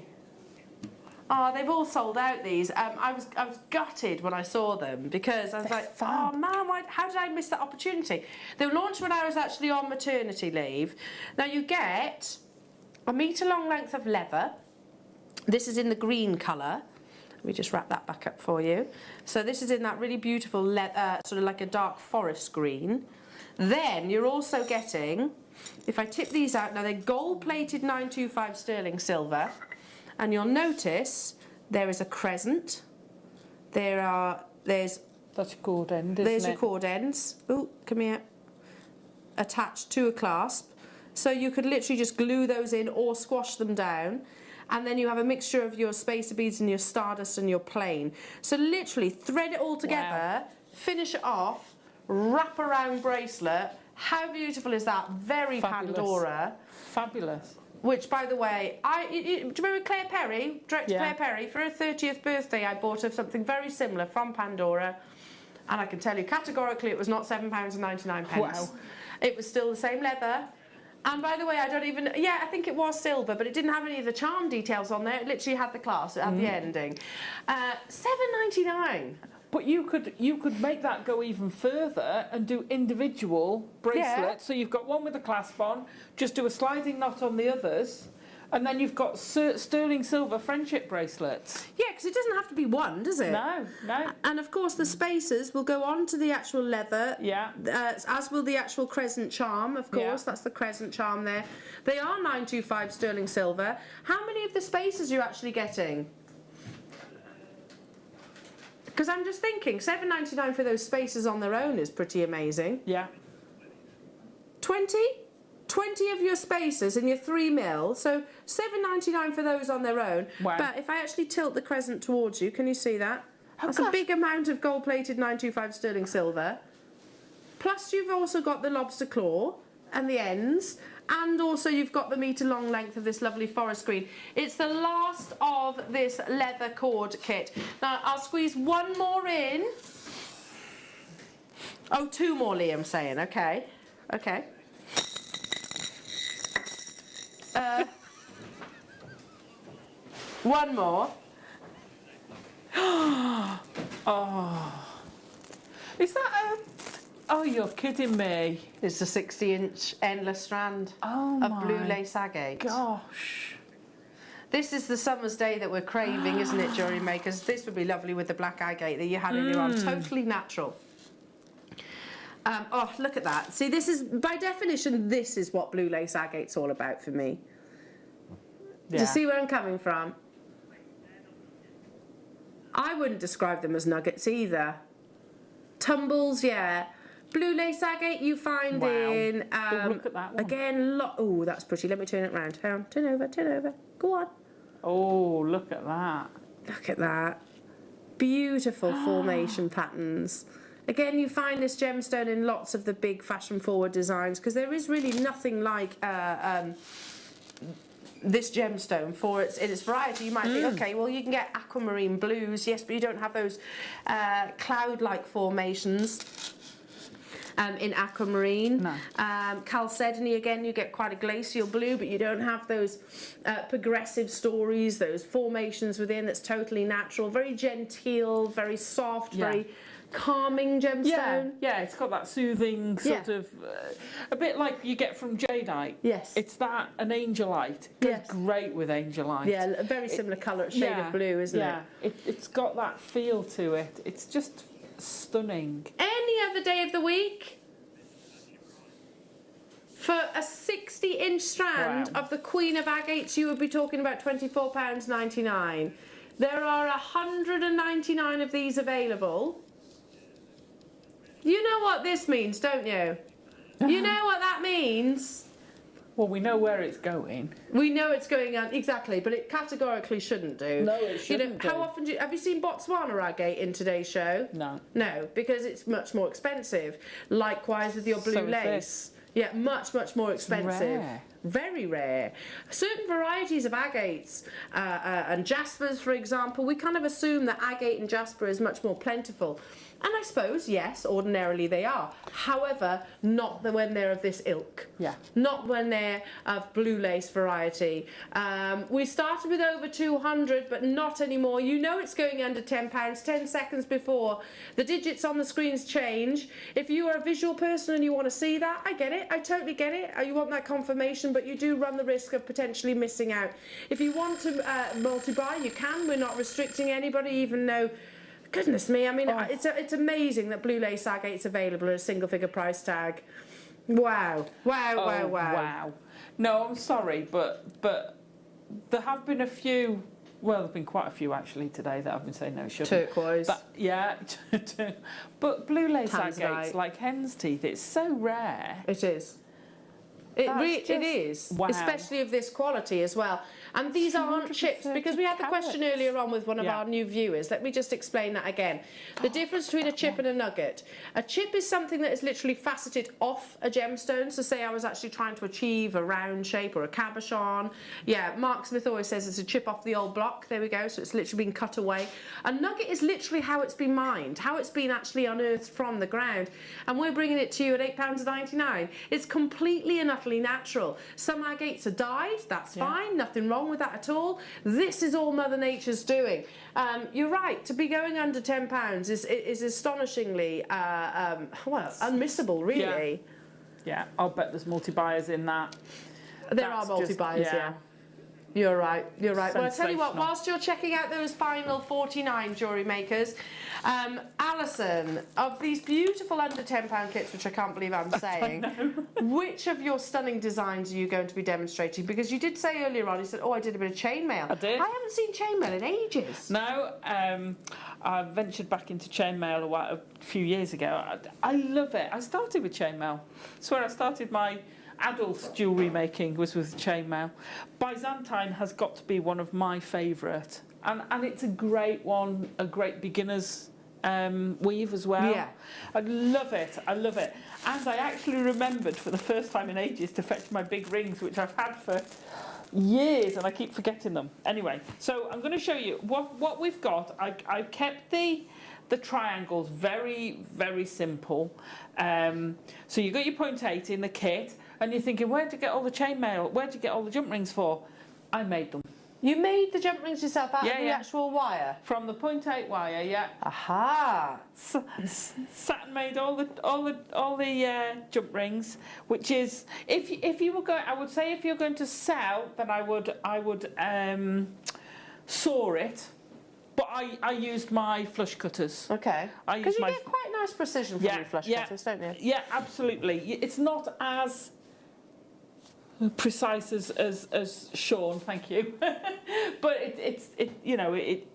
Oh, they've all sold out, these. I was gutted when I saw them because I was like, oh man, how did I miss that opportunity? They were launched when I was actually on maternity leave. Now you get a metre long length of leather. This is in the green colour. Let me just wrap that back up for you. So this is in that really beautiful, sort of like a dark forest green. Then you're also getting, if I tip these out, now they're gold-plated 925 sterling silver. And you'll notice there is a crescent. There's That's a cord end, isn't there's it? your cord ends. Oh, come here. Attached to a clasp. So you could literally just glue those in or squash them down. And then you have a mixture of your spacer beads and your stardust and your plain. So literally thread it all together, finish it off, wrap around bracelet. How beautiful is that? Very Fabulous. Pandora. Fabulous. Which, by the way, do you remember Claire Perry, director Claire Perry? For her 30th birthday, I bought her something very similar from Pandora. And I can tell you categorically it was not £7.99. Wow. It was still the same leather. And by the way, I think it was silver, but it didn't have any of the charm details on there. It literally had the clasp, it had the ending. £7.99. But you could make that go even further and do individual bracelets. Yeah. So you've got one with a clasp on, just do a sliding knot on the others, and then you've got sterling silver friendship bracelets. Yeah, because it doesn't have to be one, does it? No, no. And of course the spacers will go on to the actual leather. Yeah. As will the actual crescent charm, of course. Yeah. That's the crescent charm there. They are 925 sterling silver. How many of the spacers are you actually getting? Because I'm just thinking, £7.99 for those spacers on their own is pretty amazing. Yeah. 20 of your spacers in your 3mm, so £7.99 for those on their own. Wow. But if I actually tilt the crescent towards you, can you see that? That's a big amount of gold-plated 925 sterling silver. Plus you've also got the lobster claw and the ends, and also you've got the metre-long length of this lovely forest green. It's the last of this leather cord kit. Now, I'll squeeze one more in. Oh, two more, Liam's saying. Okay. Okay. One more. Oh. Is that a... Oh, you're kidding me. It's a 60-inch endless strand of blue lace agate. Gosh. This is the summer's day that we're craving, isn't it, Jewellery Makers? This would be lovely with the black agate that you had in your arm. Totally natural. Oh, look at that. See, this is, by definition, this is what blue lace agate's all about for me. Do you see where I'm coming from? I wouldn't describe them as nuggets either. Tumbles, yeah. Blue lace agate you find in... Oh, look at that one. Again, oh, that's pretty. Let me turn it round. Hang on. Turn over, turn over. Go on. Oh, look at that. Look at that. Beautiful formation patterns. Again, you find this gemstone in lots of the big fashion-forward designs because there is really nothing like this gemstone for its variety. You might think, okay, well, you can get aquamarine blues, yes, but you don't have those cloud-like formations in aquamarine. No. Chalcedony, again, you get quite a glacial blue, but you don't have those progressive stories, those formations within that's totally natural, very genteel, very soft, very calming gemstone. Yeah, it's got that soothing sort of, a bit like you get from jadeite. Yes. It's that and angelite. Goes great with angelite. Yeah, a very similar colour, shade of blue, isn't it? Yeah, it's got that feel to it. It's just stunning. Any other day of the week, for a 60-inch strand of the Queen of Agates, you would be talking about £24.99. There are 199 of these available. You know what this means, don't you? You know what that means? Well, we know where it's going. We know it's going on, exactly, but it categorically shouldn't do. No, it shouldn't do. How often have you seen Botswana agate in today's show? No. No, because it's much more expensive. Likewise with your blue So is lace. this. Yeah, much more expensive. Rare. Very rare. Certain varieties of agates and jaspers, for example, we kind of assume that agate and jasper is much more plentiful. And I suppose, yes, ordinarily they are. However, not when they're of this ilk. Yeah. Not when they're of blue lace variety. We started with over 200, but not anymore. You know it's going under £10, 10 seconds before. The digits on the screens change. If you are a visual person and you want to see that, I get it. I totally get it. You want that confirmation, but you do run the risk of potentially missing out. If you want to multi-buy, you can. We're not restricting anybody, even though... Goodness me, I mean, it's amazing that blue lace agate's available at a single figure price tag. Wow. Wow. No, I'm sorry, but there have been a few, well, there have been quite a few actually today that I've been saying no, shouldn't. Turquoise. Yeah, but blue lace Tanzanite. agates, like hen's teeth, it's so rare. It is. It is, wow. especially of this quality as well. And these aren't chips, because we had the question earlier on with one of our new viewers. Let me just explain that again. The difference between a chip and a nugget. A chip is something that is literally faceted off a gemstone. So say I was actually trying to achieve a round shape or a cabochon. Yeah, Mark Smith always says it's a chip off the old block. There we go. So it's literally been cut away. A nugget is literally how it's been mined, how it's been actually unearthed from the ground. And we're bringing it to you at £8.99. It's completely and utterly natural. Some agates are dyed, that's fine, nothing wrong with that at all. This is all Mother Nature's doing. You're right, to be going under £10 is astonishingly, well, unmissable, really. Yeah, I'll bet there's multi-buyers in that. There are multi-buyers, yeah. You're right. Well, I tell you what, whilst you're checking out those final 49 jewellery makers, Alison, of these beautiful under £10 kits, which I can't believe I'm saying, which of your stunning designs are you going to be demonstrating? Because you did say earlier on, you said, oh, I did a bit of chainmail. I did. I haven't seen chainmail in ages. No, I ventured back into chainmail a few years ago. I love it. I started with chainmail. That's where I started my adult jewellery making, was with chainmail. Byzantine has got to be one of my favourite, and it's a great one, a great beginner's weave as well. Yeah. I love it. And I actually remembered for the first time in ages to fetch my big rings, which I've had for years and I keep forgetting them. Anyway, so I'm going to show you what we've got. I've kept the triangles very, very simple. So you've got your 0.8 in the kit, and you're thinking, where'd you get all the chainmail? Where'd you get all the jump rings for? I made them. You made the jump rings yourself out of the actual wire? From the 0.8 wire, yeah. Aha! Sat and made all the jump rings, which is, if you were going, I would say if you're going to sell, then I would saw it. But I used my flush cutters. Okay. Because you get quite nice precision from your flush cutters, don't you? Yeah, absolutely. It's not as precise as Sean, thank you. But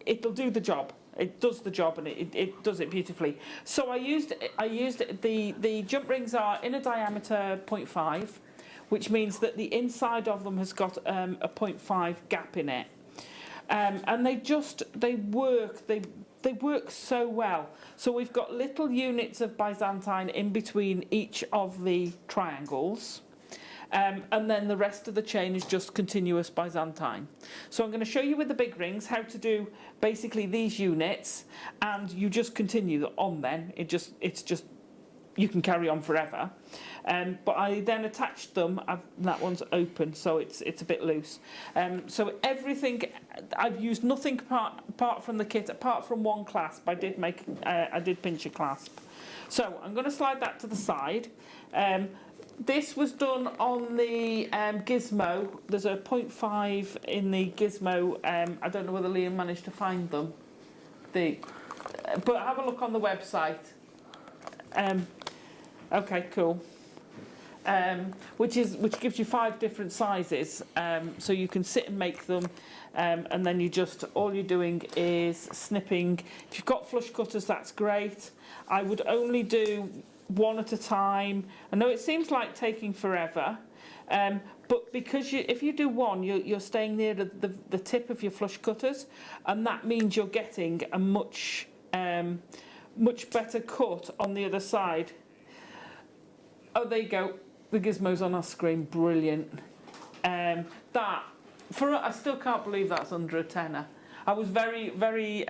it'll do the job. It does the job, and it does it beautifully. So I used the jump rings are in a diameter 0.5, which means that the inside of them has got a 0.5 gap in it. And they work so well. So we've got little units of Byzantine in between each of the triangles, and then the rest of the chain is just continuous Byzantine. So I'm going to show you with the big rings how to do basically these units, and you just continue on. Then it's just you can carry on forever. But I then attached them. That one's open, so it's a bit loose. So everything, I've used nothing apart from the kit, apart from one clasp. I did pinch a clasp. So I'm going to slide that to the side. This was done on the gizmo. There's a 0.5 in the gizmo. I don't know whether Liam managed to find them. But have a look on the website. Okay, cool. which gives you 5 different sizes, so you can sit and make them, and then all you're doing is snipping. If you've got flush cutters, that's great. I would only do one at a time. I know it seems like taking forever, but because if you do one, you're staying near the tip of your flush cutters, and that means you're getting a much better cut on the other side. Oh, there you go. The gizmo's on our screen. Brilliant. I still can't believe that's under a tenner. I was very, very.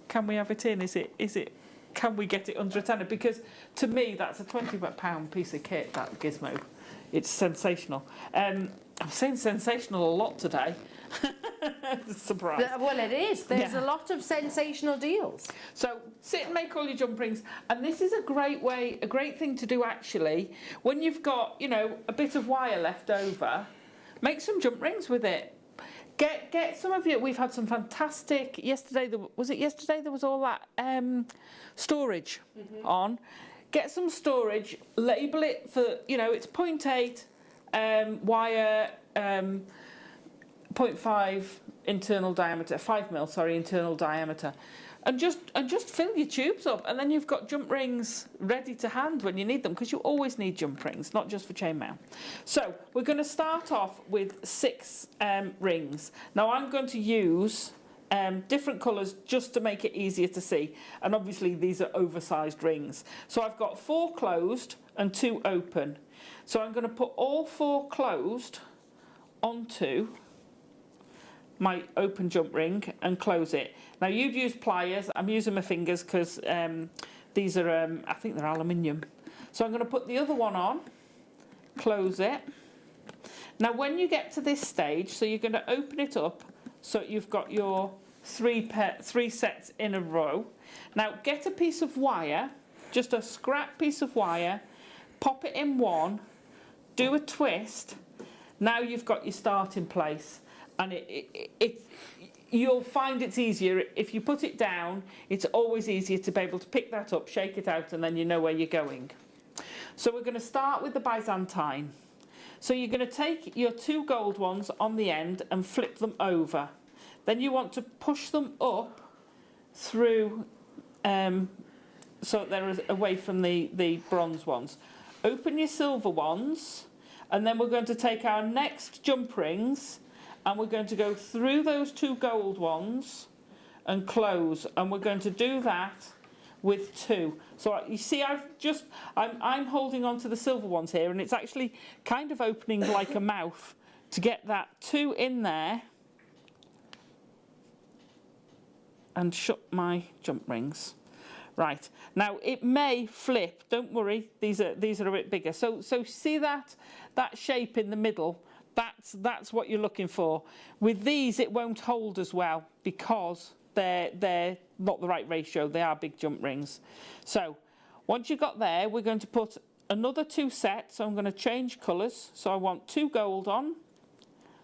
Can we have it in? Is it? Can we get it under a tenner? Because to me, that's a £20 piece of kit. That gizmo, it's sensational. I'm saying sensational a lot today. Surprise. Well, it is. There's a lot of sensational deals. So sit and make all your jump rings, and this is a great thing to do actually. When you've got, a bit of wire left over, make some jump rings with it. Get some of you. We've had some fantastic. Yesterday there was all that storage on. Get some storage. Label it for it's 0.8 wire. 0.5 internal diameter, 5mm, sorry, internal diameter, and just fill your tubes up, and then you've got jump rings ready to hand when you need them, because you always need jump rings, not just for chainmail. So we're going to start off with 6 rings. Now I'm going to use different colours just to make it easier to see, and obviously these are oversized rings. So I've got 4 closed and 2 open. So I'm going to put all 4 closed onto my open jump ring and close it. Now you'd use pliers. I'm using my fingers because these are, I think they're aluminium. So I'm going to put the other one on, close it. Now when you get to this stage, so you're going to open it up so you've got your 3 sets in a row. Now get a piece of wire, just a scrap piece of wire, pop it in one, do a twist. Now you've got your starting place. And you'll find it's easier if you put it down. It's always easier to be able to pick that up, shake it out, and then you know where you're going. So we're going to start with the Byzantine. So you're going to take your 2 gold ones on the end and flip them over. Then you want to push them up through so they're away from the bronze ones. Open your silver ones, and then we're going to take our next jump rings, and we're going to go through those 2 gold ones and close, and we're going to do that with 2. So you see, I'm holding on to the silver ones here, and it's actually kind of opening like a mouth to get that 2 in there and shut my jump rings. Right, now it may flip, don't worry, these are a bit bigger. So see that shape in the middle? That's what you're looking for. With these, it won't hold as well because they're not the right ratio. They are big jump rings. So once you've got there, we're going to put another 2 sets. So I'm going to change colours. So I want 2 gold on.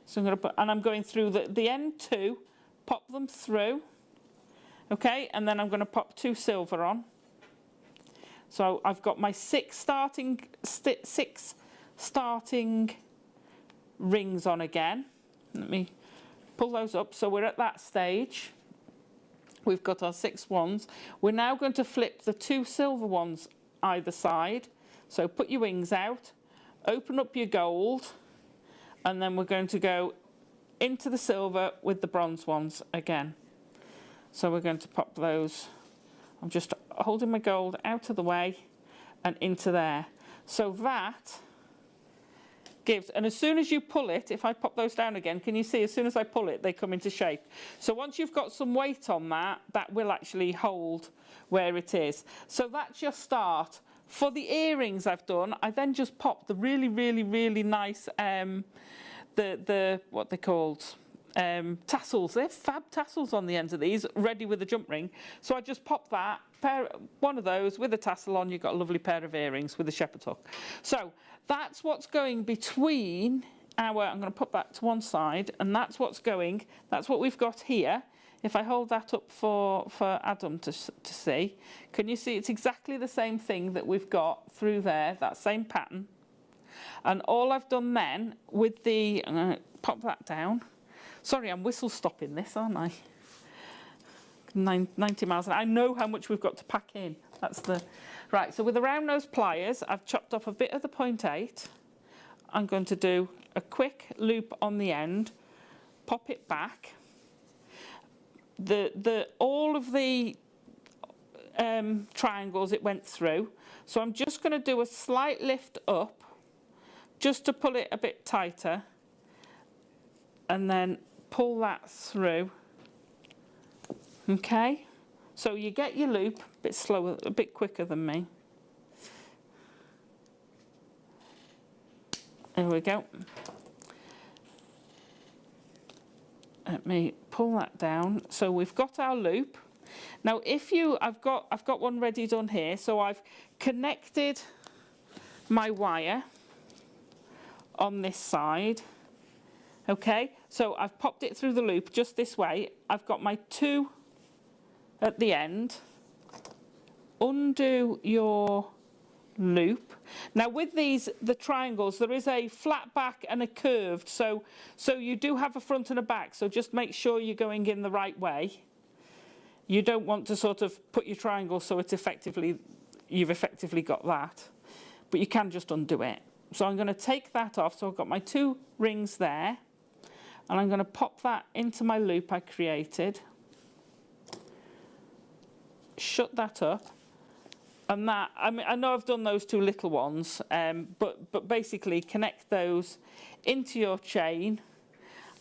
So I'm going to put, and I'm going through the end 2, pop them through. Okay, and then I'm going to pop 2 silver on. So I've got my 6 starting rings on again. Let me pull those up. So we're at that stage. We've got our 6 ones. We're now going to flip the 2 silver ones either side. So put your wings out, open up your gold, and then we're going to go into the silver with the bronze ones again. So we're going to pop those. I'm just holding my gold out of the way and into there. So that gives, and as soon as you pull it, if I pop those down again, can you see as soon as I pull it, they come into shape. So once you've got some weight on that, that will actually hold where it is. So that's your start. For the earrings I've done, I then just pop the really, really, really nice, what they're called, tassels. They're fab tassels on the ends of these, ready with a jump ring. So I just pop that, one of those with a tassel on, you've got a lovely pair of earrings with a shepherd hook. So that's what's going between our, I'm going to put that to one side, and that's what's going, that's what we've got here. If I hold that up for Adam to see, can you see it's exactly the same thing that we've got through there, that same pattern. And all I've done then with the, I'm going to pop that down. Sorry, I'm whistle stopping this, aren't I? 90 miles an hour. I know how much we've got to pack in. That's the, right, so with the round nose pliers, I've chopped off a bit of the 0.8. I'm going to do a quick loop on the end, pop it back. All of the triangles it went through, so I'm just going to do a slight lift up just to pull it a bit tighter and then pull that through. Okay, so you get your loop a bit slower, a bit quicker than me. There we go. Let me pull that down. So we've got our loop. Now, I've got one ready done here. So I've connected my wire on this side. Okay, so I've popped it through the loop just this way. I've got my 2 at the end. Undo your loop. Now with the triangles, there is a flat back and a curved, so you do have a front and a back, so just make sure you're going in the right way. You don't want to sort of put your triangle so you've effectively got that, but you can just undo it. So I'm going to take that off, so I've got my 2 rings there, and I'm going to pop that into my loop I created, shut that up. And that, I mean, I know I've done those 2 little ones, but basically connect those into your chain,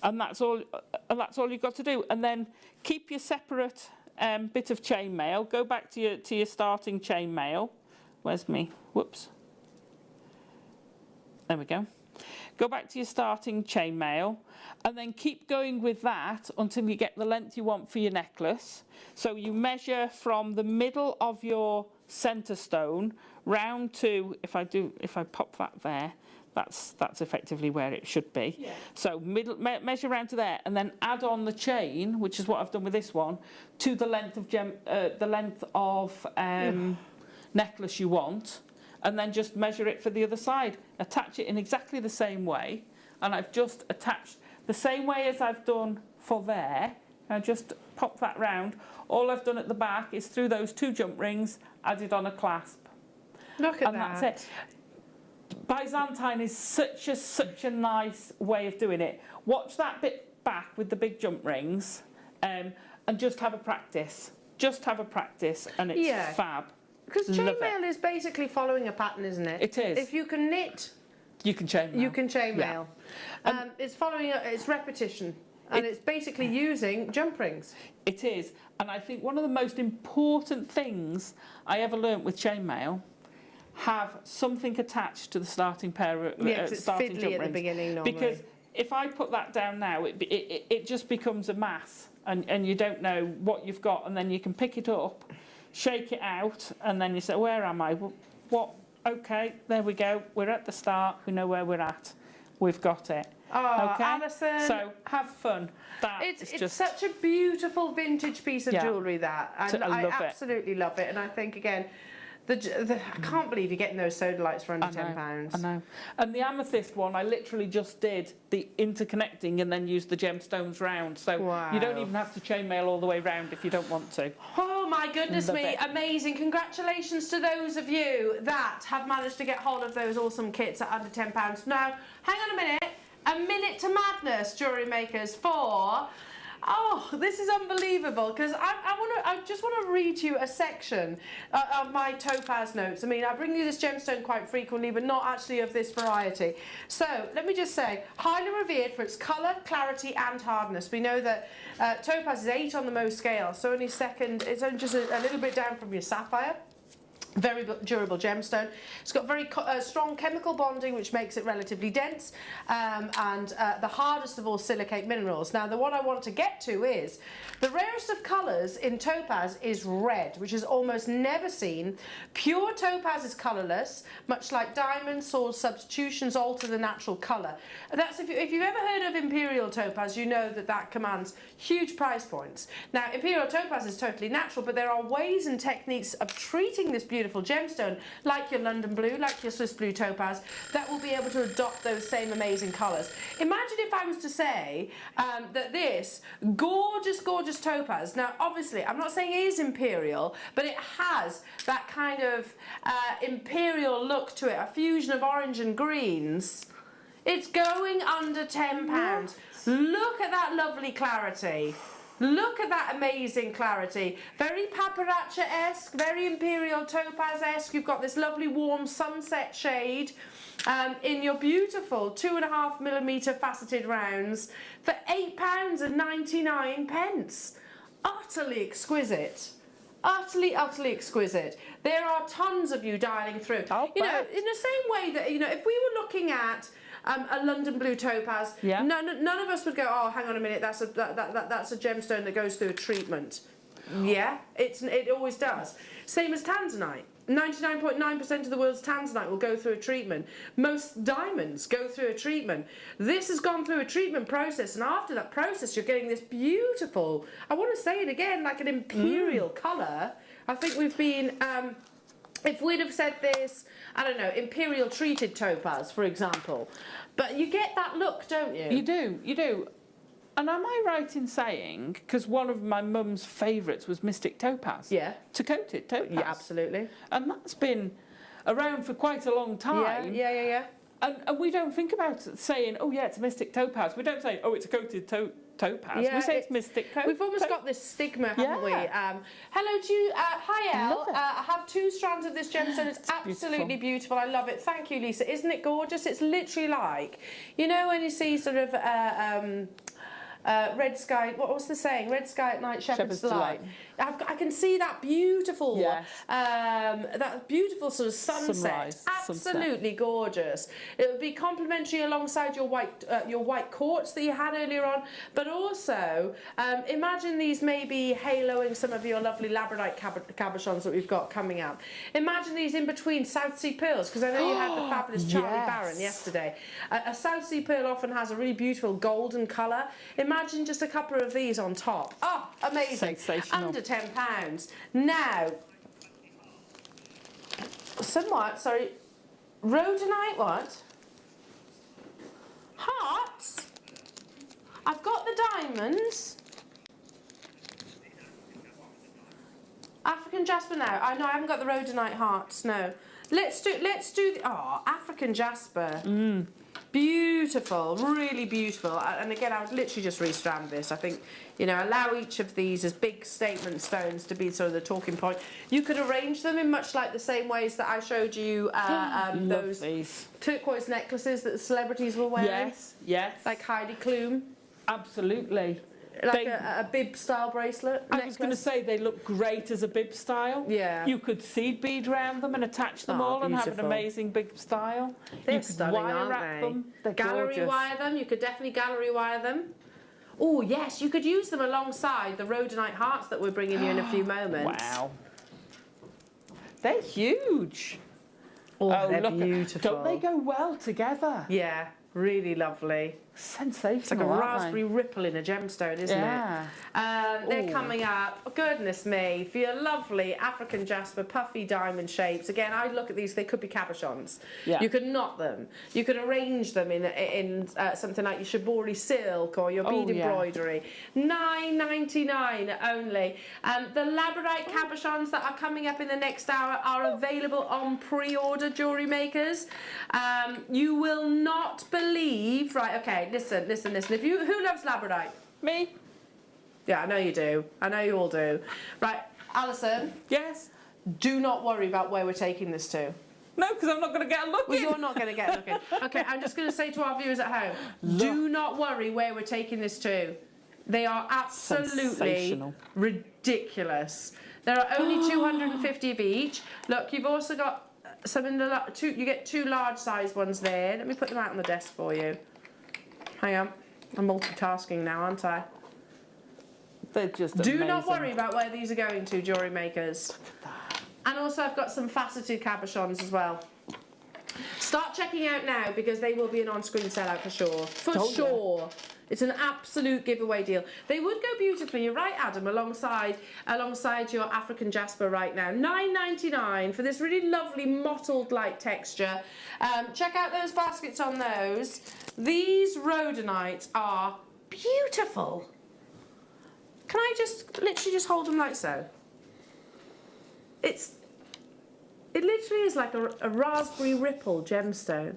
and that's all you've got to do. And then keep your separate bit of chainmail. Go back to your starting chainmail. Where's me? Whoops. There we go. Go back to your starting chainmail, and then keep going with that until you get the length you want for your necklace. So you measure from the middle of your centre stone round to, if I pop that there, that's effectively where it should be. Yeah. So measure round to there, and then add on the chain, which is what I've done with this one, to the length of necklace you want, and then just measure it for the other side. Attach it in exactly the same way, and I've just attached the same way as I've done for there. I just pop that round. All I've done at the back is through those 2 jump rings, added on a clasp. Look at and that. That's it. Byzantine is such a nice way of doing it. Watch that bit back with the big jump rings, and just have a practice. Just have a practice, and it's fab. Because chainmail is basically following a pattern, isn't it? It is. If you can knit, you can chainmail. You can chainmail. Yeah. It's following it's repetition. And it's basically using jump rings. It is. And I think one of the most important things I ever learnt with chainmail, have something attached to the starting pair of it's starting fiddly jump at rings. the beginning normally. Because if I put that down now, it just becomes a mass, and you don't know what you've got, and then you can pick it up, shake it out, and then you say, where am I? What? Okay, there we go. We're at the start. We know where we're at. We've got it. Oh, okay? Alison. So have fun. It's such a beautiful vintage piece of jewellery, that. And I absolutely love it. And I think, again, I can't believe you're getting those soda lights for under £10. I know. And the amethyst one, I literally just did the interconnecting and then used the gemstones round. So you don't even have to chainmail all the way round if you don't want to. Oh my goodness me, amazing. Congratulations to those of you that have managed to get hold of those awesome kits at under £10. Now, hang on a minute to madness, jewellery makers, for... Oh, this is unbelievable, because I just want to read you a section of my topaz notes. I mean, I bring you this gemstone quite frequently, but not actually of this variety. So, let me just say, highly revered for its colour, clarity and hardness. We know that topaz is 8 on the Mohs scale, so only second, it's only just a little bit down from your sapphire. Very durable gemstone. It's got very strong chemical bonding, which makes it relatively dense, and the hardest of all silicate minerals. Now, the one I want to get to is the rarest of colours in topaz is red, which is almost never seen. Pure topaz is colourless, much like diamonds, soil substitutions alter the natural colour. That's if you've ever heard of imperial topaz, you know that commands huge price points. Now, imperial topaz is totally natural, but there are ways and techniques of treating this beautiful beautiful gemstone, like your London blue, like your Swiss blue topaz, that will be able to adopt those same amazing colours. Imagine if I was to say that this gorgeous, gorgeous topaz, now obviously I'm not saying it is imperial, but it has that kind of imperial look to it, a fusion of orange and greens. It's going under £10. Look at that lovely clarity. Look at that amazing clarity. Very paparazzi-esque, very imperial topaz-esque. You've got this lovely warm sunset shade in your beautiful 2.5mm faceted rounds for £8.99. Utterly exquisite. Utterly, utterly exquisite. There are tons of you dialing through. You know, in the same way that, you know, if we were looking at a London blue topaz, none of us would go, oh, hang on a minute, that's a gemstone that goes through a treatment. Yeah, it always does. Same as tanzanite. 99.9% of the world's tanzanite will go through a treatment. Most diamonds go through a treatment. This has gone through a treatment process, and after that process, you're getting this beautiful, I want to say it again, like an imperial colour. I think we've been, if we'd have said this, I don't know, imperial treated topaz, for example. But you get that look, don't you? You do, you do. And am I right in saying, because one of my mum's favourites was Mystic Topaz? Yeah. To-coated topaz. Yeah, absolutely. And that's been around for quite a long time. Yeah. And we don't think about saying, oh yeah, it's a Mystic Topaz. We don't say, oh, it's a coated topaz. Yeah, we say it's Mystic Topaz. We've almost got this stigma, haven't we? Hello to you. Hi, Elle. I have 2 strands of this gemstone. It's absolutely beautiful. I love it. Thank you, Lisa. Isn't it gorgeous? It's literally like, you know, when you see sort of red sky, what was the saying? Red sky at night, shepherd's delight. I can see that beautiful, that beautiful sort of sunset. Sunrise, absolutely gorgeous. It would be complementary alongside your white quartz that you had earlier on, but also imagine these maybe haloing some of your lovely labradorite cabochons that we've got coming up. Imagine these in between South Sea pearls, because I know you had the fabulous Charlie Barron yesterday. A South Sea pearl often has a really beautiful golden colour. Imagine just a couple of these on top. Oh, amazing. Sensational. Under £10. Now, rhodonite what? Hearts? I've got the diamonds. African jasper now. I know I haven't got the rhodonite hearts, no. Let's do the African jasper. Beautiful, really beautiful. And again, I would literally just restrand this. I think, you know, allow each of these as big statement stones to be sort of the talking point. You could arrange them in much like the same ways that I showed you those turquoise necklaces that the celebrities were wearing. Yes. Like Heidi Klum. Absolutely. Like a bib style bracelet. I was going to say they look great as a bib style. Yeah. You could seed bead round them and attach them all and have an amazing bib style. They're stunning, wire wrap them. They're gallery gorgeous. wire them. You could definitely gallery wire them. Oh yes, you could use them alongside the rhodonite hearts that we're bringing you in a few moments. Wow. They're huge. Oh, they're look, beautiful. Don't they go well together? Yeah, really lovely. Sensational. It's like a raspberry ripple in a gemstone, isn't it? They're coming up, goodness me, for your lovely African jasper, puffy diamond shapes. Again, I look at these, they could be cabochons. Yeah. You could knot them. You could arrange them in something like your shibori silk or your bead embroidery. $9.99 only. The labradorite cabochons that are coming up in the next hour are available on pre-order, jewellery makers. You will not believe, right, okay, listen. Who loves labradorite? Me. Yeah, I know you do. I know you all do. Right, Alison. Yes. Do not worry about where we're taking this to. No, because I'm not going to get a look Well, in. you're not going to get a look in. Okay, I'm just going to say to our viewers at home, do not worry where we're taking this to. They are absolutely ridiculous. There are only 250 of each. Look, you've also got some in the you get 2 large size ones there. Let me put them out on the desk for you. Hang on. I'm multitasking now, aren't I? They're just Do amazing. not worry about where these are going to, jewellery makers. And also I've got some faceted cabochons as well. Start checking out now because they will be an on-screen sellout for sure. For sure. It's an absolute giveaway deal. They would go beautifully, you're right, Adam, alongside your African jasper right now. $9.99 for this really lovely mottled light texture. Check out those baskets on those. These rhodonites are beautiful. Can I just literally just hold them like so? It literally is like a raspberry ripple gemstone.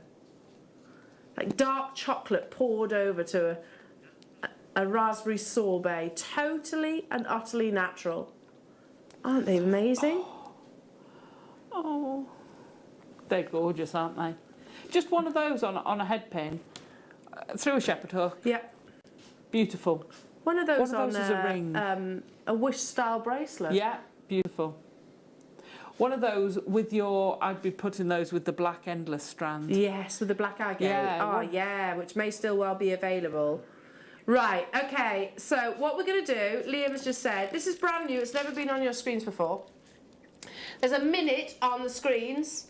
Like dark chocolate poured over to a raspberry sorbet. Totally and utterly natural. Aren't they amazing? Oh, they're gorgeous, aren't they? Just one of those on a head pin, through a shepherd hook. Yeah. Beautiful. One of those on is a ring. A wish style bracelet. Yeah, beautiful. One of those with I'd be putting those with the black endless strand. Yes, with the black agate. Yeah, oh, yeah, which may still well be available. Right, okay, so what we're going to do, Liam has just said, this is brand new, it's never been on your screens before. There's a minute on the screens.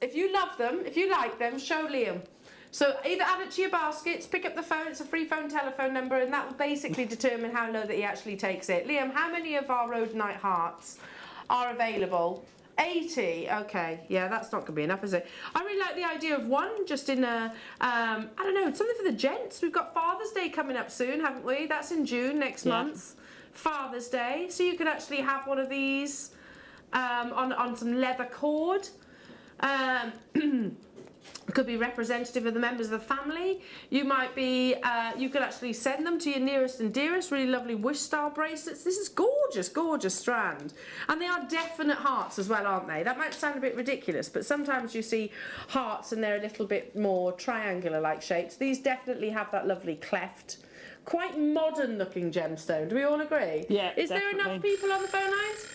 If you love them, if you like them, show Liam. So either add it to your baskets, pick up the phone, it's a free phone telephone number, and that will basically determine how low that he actually takes it. Liam, how many of our rhodonite hearts are available? 80. Okay, yeah, that's not going to be enough, is it? I really like the idea of one just in a, I don't know, something for the gents. We've got Father's Day coming up soon, haven't we? That's in June next month. Father's Day. So you could actually have one of these on some leather cord. Could be representative of the members of the family. You might be, you could actually send them to your nearest and dearest. Really lovely wish style bracelets. This is gorgeous, gorgeous strand. And they are definite hearts as well, aren't they? That might sound a bit ridiculous, but sometimes you see hearts and they're a little bit more triangular like shapes. These definitely have that lovely cleft. Quite modern looking gemstone. Do we all agree? Yeah, Is there enough people on the phone lines?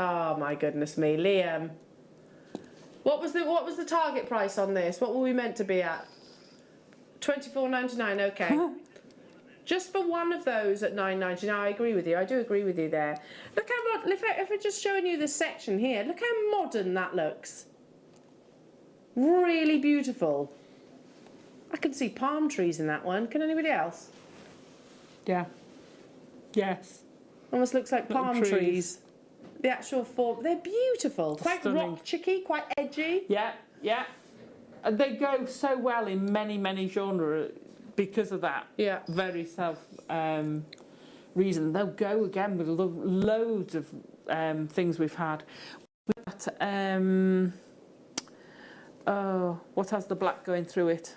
Oh my goodness me, Liam. What was the target price on this? What were we meant to be at? $24.99. Okay. Just for one of those at $9.99. I agree with you. I do agree with you there. Look how modern. If we're just showing you this section here, look how modern that looks. Really beautiful. I can see palm trees in that one. Can anybody else? Yeah. Yes. Almost looks like palm trees. The actual form, they're beautiful. Quite rock chicky, quite edgy. Yeah, yeah. And they go so well in many, many genres because of that. Yeah. Very reason. They'll go again with loads of things we've had. With that, what has the black going through it?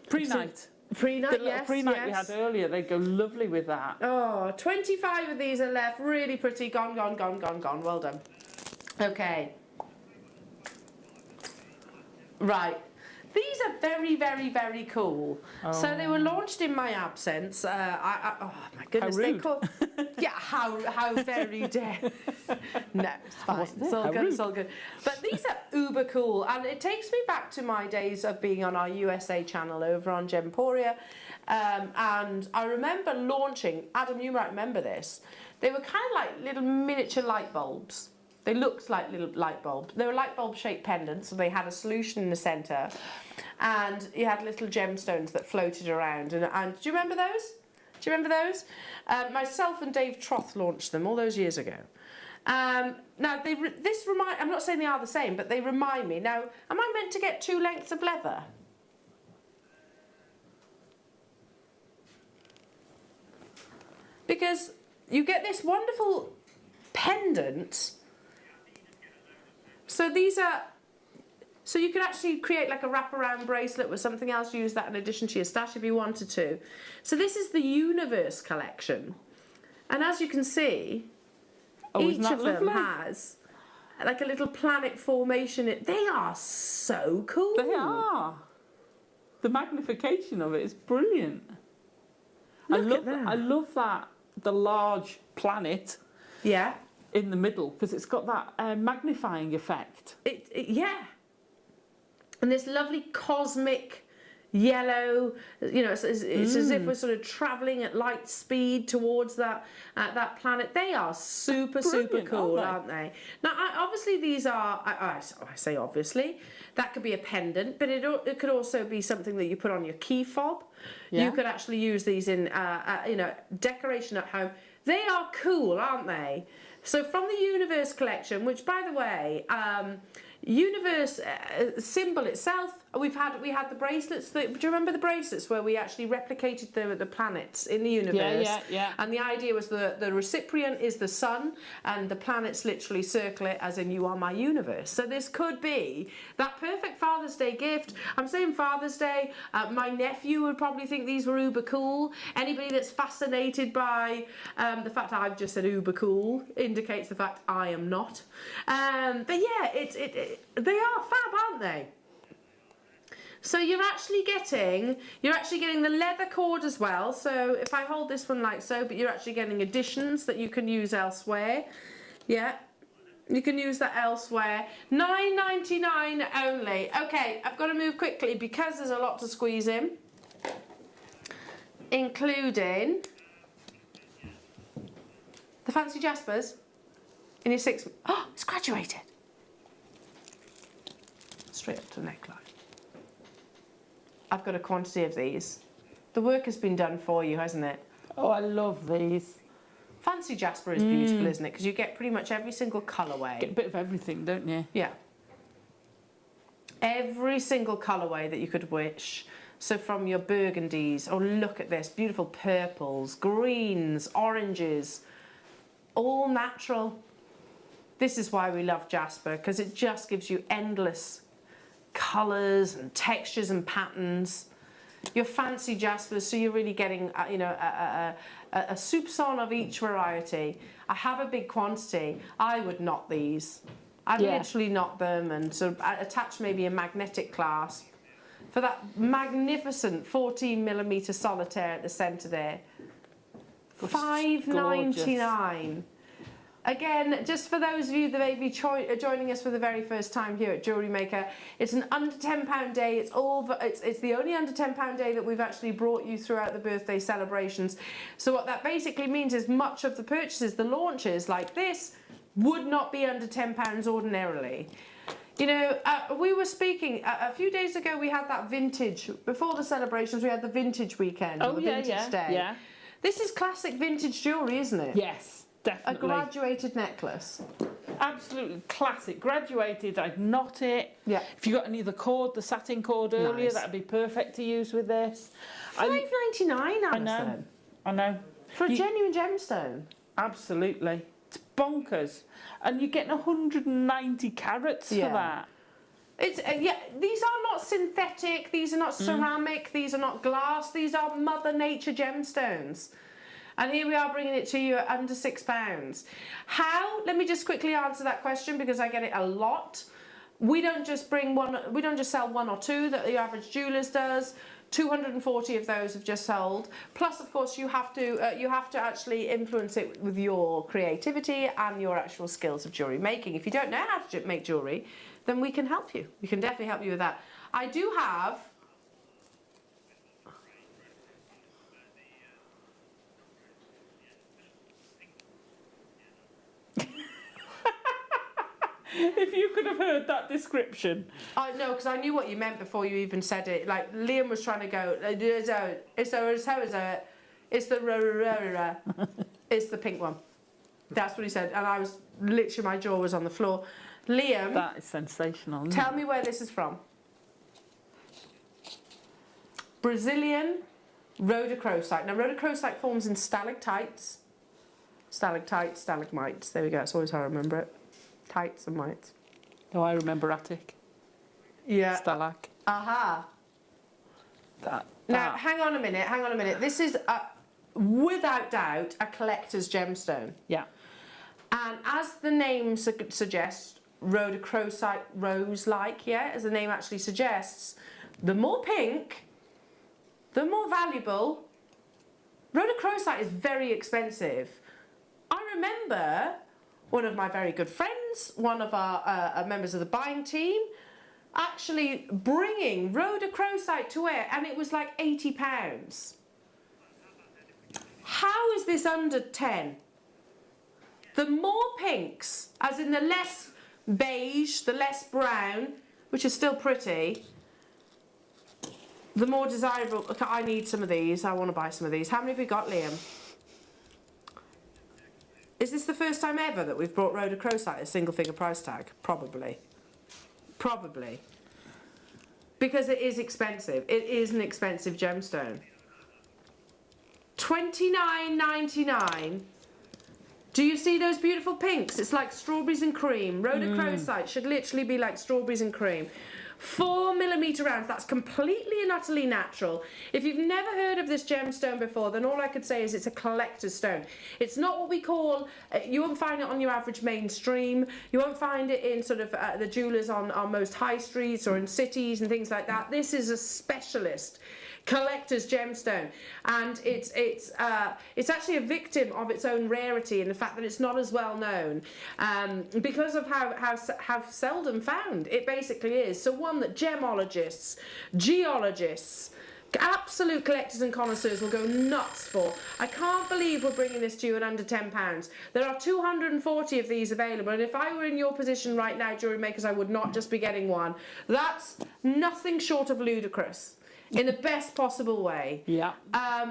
Pre-night. Pre-night, the little pre-night we had earlier, they go lovely with that. Oh, 25 of these are left. Really pretty. Gone, gone, gone, gone, gone. Well done. Okay. Right. These are very, very, very cool. Oh. So they were launched in my absence. Oh my goodness, they call. Yeah, how very dare. No, it's fine. It's all good. It's all good. But these are uber cool, and it takes me back to my days of being on our USA channel over on Gemporia. And I remember launching. Adam, you might remember this. They were kind of like little miniature light bulbs. They looked like little light bulbs. They were light bulb shaped pendants, so they had a solution in the centre, and you had little gemstones that floated around. And do you remember those? Do you remember those? Myself and Dave Troth launched them all those years ago. Now, I'm not saying they are the same, but they remind me. Now, am I meant to get 2 lengths of leather? Because you get this wonderful pendant. So these are, so you could actually create like a wraparound bracelet with something else, use that in addition to your stash if you wanted to. So this is the Universe collection. And as you can see, each of them has like a little planet formation. They are so cool. They are. The magnification of it is brilliant. I love that, the large planet. Yeah. In the middle, because it's got that magnifying effect. Yeah. And this lovely cosmic yellow. You know, it's as if we're sort of travelling at light speed towards that planet. They are super cool, aren't they? Now, obviously these are. I say obviously. That could be a pendant, but it could also be something that you put on your key fob. Yeah. You could actually use these in you know, decoration at home. They are cool, aren't they? So from the Universe collection, which by the way, Universe symbol itself, we had the bracelets. Do you remember the bracelets where we actually replicated the planets in the universe? Yeah. And the idea was the recipient is the sun, and the planets literally circle it, as in you are my universe. So this could be that perfect Father's Day gift. I'm saying Father's Day. My nephew would probably think these were uber cool. Anybody that's fascinated by the fact that I've just said uber cool indicates the fact I am not. But yeah, they are fab, aren't they? So you're actually getting the leather cord as well. So if I hold this one like so, but you're actually getting additions that you can use elsewhere. Yeah, you can use that elsewhere. $9.99 only. Okay, I've got to move quickly because there's a lot to squeeze in, including the fancy Jaspers in your 6. Oh, it's graduated. Straight up to the neckline. I've got a quantity of these. The work has been done for you, hasn't it? Oh, I love these. Fancy Jasper is beautiful, isn't it? Because you get pretty much every single colourway. Get a bit of everything, don't you? Yeah. Every single colourway that you could wish. So from your burgundies, oh look at this, beautiful purples, greens, oranges, all natural. This is why we love Jasper, because it just gives you endless colours and textures and patterns. Your fancy Jaspers, so you're really getting you know, a soupçon of each variety. I have a big quantity. I would knot these. I'd literally knot them and sort of attach maybe a magnetic clasp for that magnificent 14mm solitaire at the centre there. $5.99. Again, just for those of you that may be joining us for the very first time here at Jewellery Maker, it's an under £10 day. It's the only under £10 day that we've actually brought you throughout the birthday celebrations. So what that basically means is much of the purchases, the launches like this, would not be under £10 ordinarily. You know, we were speaking a few days ago. We had that vintage before the celebrations. We had the vintage weekend. Oh, the vintage day. Yeah. This is classic vintage jewellery, isn't it? Yes. Definitely. A graduated necklace. Absolutely classic. Graduated, I'd knot it. Yeah. If you got any of the cord, the satin cord earlier, that'd be perfect to use with this. $5.99, Alison. I know. For a genuine gemstone. Absolutely. It's bonkers. And you're getting 190 carats for that. It's these are not synthetic, these are not ceramic, these are not glass, these are Mother Nature gemstones. And here we are bringing it to you at under £6. How? Let me just quickly answer that question because I get it a lot. We don't just sell one or two that the average jewellers does. 240 of those have just sold. Plus, of course, you have to actually influence it with your creativity and your actual skills of jewellery making. If you don't know how to make jewellery, then we can help you. We can definitely help you with that. I do have. If you could have heard that description. I know, because I knew what you meant before you even said it. Like, Liam was trying to go, it's the pink one. That's what he said. And I was, literally, my jaw was on the floor. Liam. That is sensational. Tell me where this is from. Brazilian rhodochrosite. Now, rhodochrosite forms in stalactites. Stalactites, stalagmites. There we go. That's always how I remember it. Tights and mites. Oh, I remember attic. Yeah. Stalag. Aha. Now, hang on a minute. This is, without doubt, a collector's gemstone. Yeah. And as the name suggests, rhodochrosite, rose-like, as the name actually suggests, the more pink, the more valuable. Rhodochrosite is very expensive. I remember one of my very good friends, one of our members of the buying team, actually bringing rhodochrosite to wear, and it was like £80. How is this under 10? The more pinks, as in the less beige, the less brown, which is still pretty, the more desirable. Okay, I need some of these. I want to buy some of these. How many have we got, Liam? Is this the first time ever that we've brought rhodochrosite at a single figure price tag? Probably. Probably. Because it is expensive. It is an expensive gemstone. $29.99. Do you see those beautiful pinks? It's like strawberries and cream. Rhodochrosite should literally be like strawberries and cream. 4mm rounds, that's completely and utterly natural. If you've never heard of this gemstone before, then all I could say is it's a collector's stone. It's not what we call, you won't find it on your average mainstream, you won't find it in sort of the jewellers on most high streets or in cities and things like that. This is a specialist collector's gemstone, and it's actually a victim of its own rarity and the fact that it's not as well known because of how seldom found it basically is. So one that gemologists, geologists, absolute collectors and connoisseurs will go nuts for. I can't believe we're bringing this to you at under £10. There are 240 of these available, and if I were in your position right now, jewellery makers, I would not just be getting one. That's nothing short of ludicrous. In the best possible way. Yeah.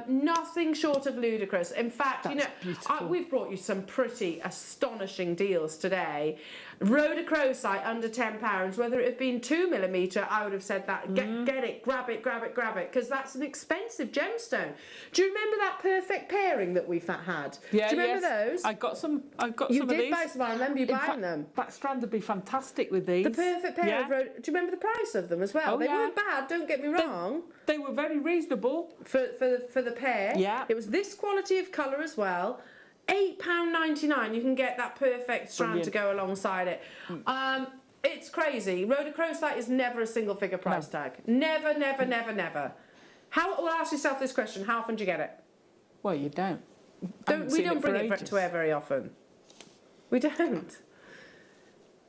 Nothing short of ludicrous. In fact, That's beautiful. We've brought you some pretty astonishing deals today. Rhodochrosite under £10. Whether it had been 2mm, I would have said that. Get it, grab it, because that's an expensive gemstone. Do you remember that perfect pairing that we've had? Yeah, do you remember those? I got some. You some did of these. buy some. I remember you buying them. That strand would be fantastic with these. The perfect pair of do you remember the price of them as well? They weren't bad. Don't get me wrong. They were very reasonable for the pair. Yeah. It was this quality of colour as well. £8.99. You can get that perfect strand to go alongside it. It's crazy. Rhodochrosite is never a single figure price tag. Never, never, never, never. Well, ask yourself this question: how often do you get it? Well, you don't. We don't bring it to air very often. We don't.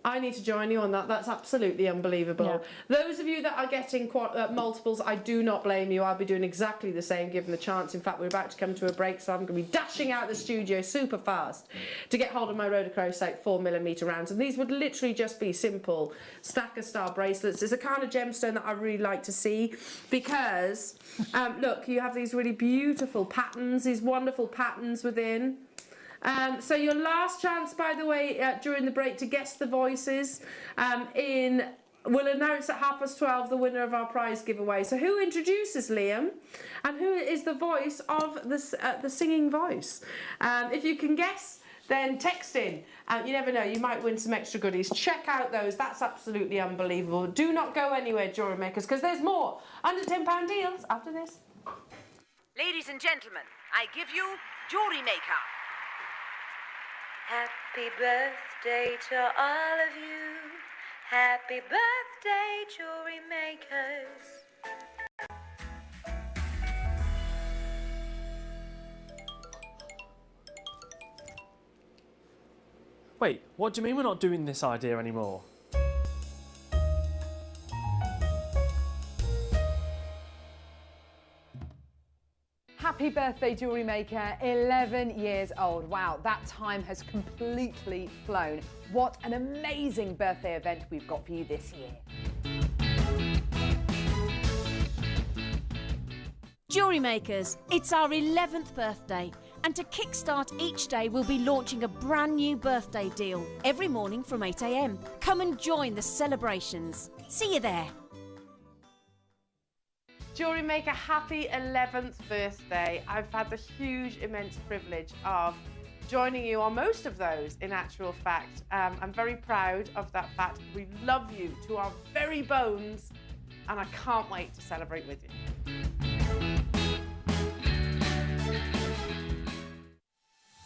I need to join you on that. That's absolutely unbelievable. Yeah. Those of you that are getting multiples, I do not blame you. I'll be doing exactly the same given the chance. In fact, we're about to come to a break, so I'm going to be dashing out the studio super fast to get hold of my rhodochrosite 4mm rounds. And these would literally just be simple stacker star bracelets. It's a kind of gemstone that I really like to see because, look, you have these really beautiful patterns, these wonderful patterns within. So your last chance, by the way, during the break to guess the voices we'll announce at 12:30 the winner of our prize giveaway. So who introduces Liam, and who is the voice of the singing voice? If you can guess, then text in. You never know, you might win some extra goodies. Check out those. That's absolutely unbelievable. Do not go anywhere, jewellery makers, because there's more under £10 deals after this. Ladies and gentlemen, I give you Jewellery Maker. Happy birthday to all of you. Happy birthday, Jewellery Makers. Wait, what do you mean we're not doing this idea anymore? Happy birthday, Jewellery Maker, 11 years old. Wow, that time has completely flown. What an amazing birthday event we've got for you this year. Jewellery Makers, it's our 11th birthday, and to kickstart each day we'll be launching a brand new birthday deal every morning from 8 a.m. Come and join the celebrations. See you there. Jewellery Maker, happy 11th birthday. I've had the huge, immense privilege of joining you on most of those, in actual fact. I'm very proud of that fact. We love you to our very bones, and I can't wait to celebrate with you.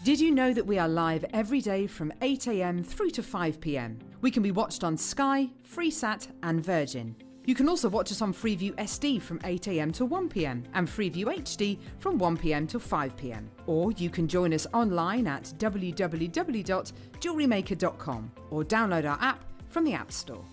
Did you know that we are live every day from 8 a.m. through to 5 p.m? We can be watched on Sky, Freesat and Virgin. You can also watch us on Freeview SD from 8 a.m. to 1 p.m. and Freeview HD from 1 p.m. to 5 p.m. Or you can join us online at www.jewellerymaker.com or download our app from the App Store.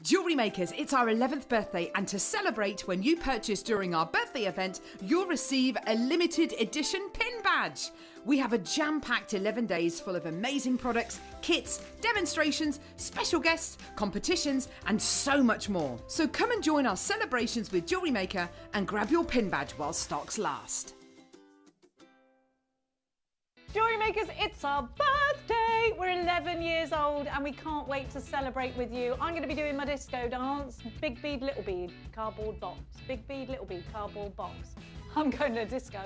Jewellery Makers, it's our 11th birthday, and to celebrate, when you purchase during our birthday event, you'll receive a limited edition pin badge. We have a jam-packed 11 days full of amazing products, kits, demonstrations, special guests, competitions, and so much more. So come and join our celebrations with Jewellery Maker and grab your pin badge while stocks last. Jewellery Makers, it's our birthday! We're 11 years old and we can't wait to celebrate with you. I'm going to be doing my disco dance. Big bead, little bead, cardboard box. Big bead, little bead, cardboard box. I'm going to disco.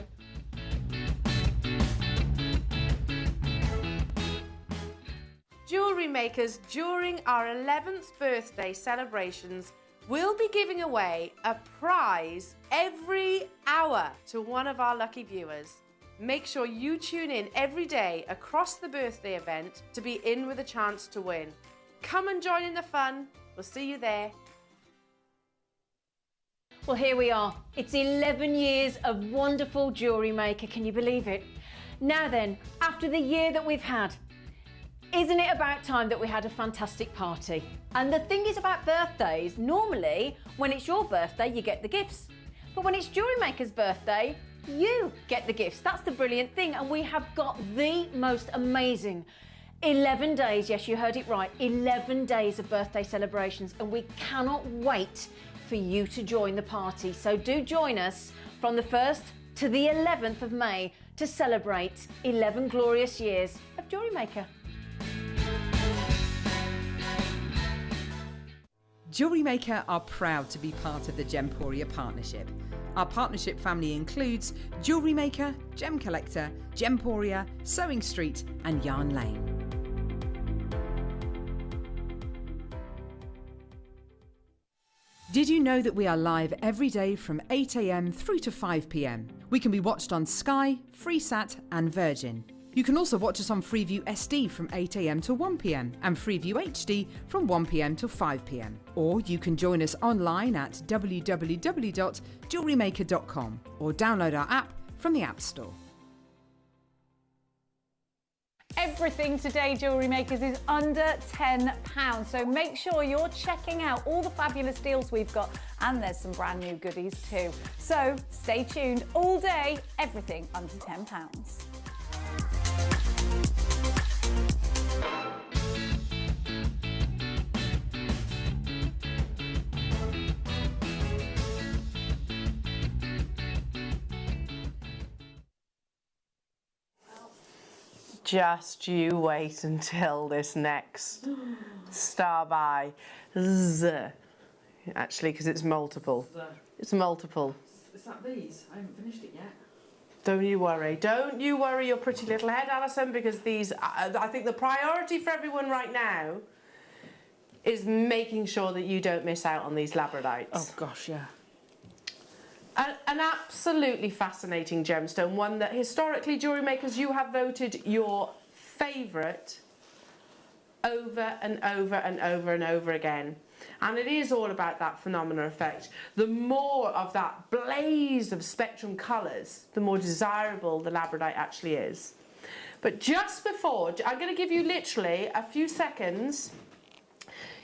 Jewellery Makers, during our 11th birthday celebrations, we'll be giving away a prize every hour to one of our lucky viewers. Make sure you tune in every day across the birthday event to be in with a chance to win. Come and join in the fun. We'll see you there. Well, here we are. It's 11 years of wonderful Jewellery Maker. Can you believe it? Now then, after the year that we've had, isn't it about time that we had a fantastic party? And the thing is about birthdays, normally when it's your birthday, you get the gifts. But when it's Jewellery Maker's birthday, you get the gifts. That's the brilliant thing. And we have got the most amazing 11 days. Yes, you heard it right. 11 days of birthday celebrations. And we cannot wait for you to join the party. So do join us from the 1st to the 11th of May to celebrate 11 glorious years of Jewellery Maker. Jewellery Maker are proud to be part of the Gemporia partnership. Our partnership family includes Jewellery Maker, Gem Collector, Gemporia, Sewing Street and Yarn Lane. Did you know that we are live every day from 8 a.m. through to 5 p.m? We can be watched on Sky, Freesat and Virgin. You can also watch us on Freeview SD from 8 a.m. to 1 p.m. and Freeview HD from 1 p.m. to 5 p.m. Or you can join us online at www.jewellerymaker.com or download our app from the App Store. Everything today, Jewellery Makers, is under £10. So make sure you're checking out all the fabulous deals we've got, and there's some brand new goodies too. So stay tuned all day, everything under £10. Just you wait until this next star by Z. Actually, because it's multiple. It's multiple. Is that these? I haven't finished it yet. Don't you worry. Don't you worry your pretty little head, Alison, because these, I think the priority for everyone right now is making sure that you don't miss out on these labradites. Oh gosh, yeah. An absolutely fascinating gemstone, one that historically, Jewellery Makers, you have voted your favourite over and over and over and over again. And it is all about that phenomena effect. The more of that blaze of spectrum colours, the more desirable the labradite actually is. But just before, I'm going to give you literally a few seconds,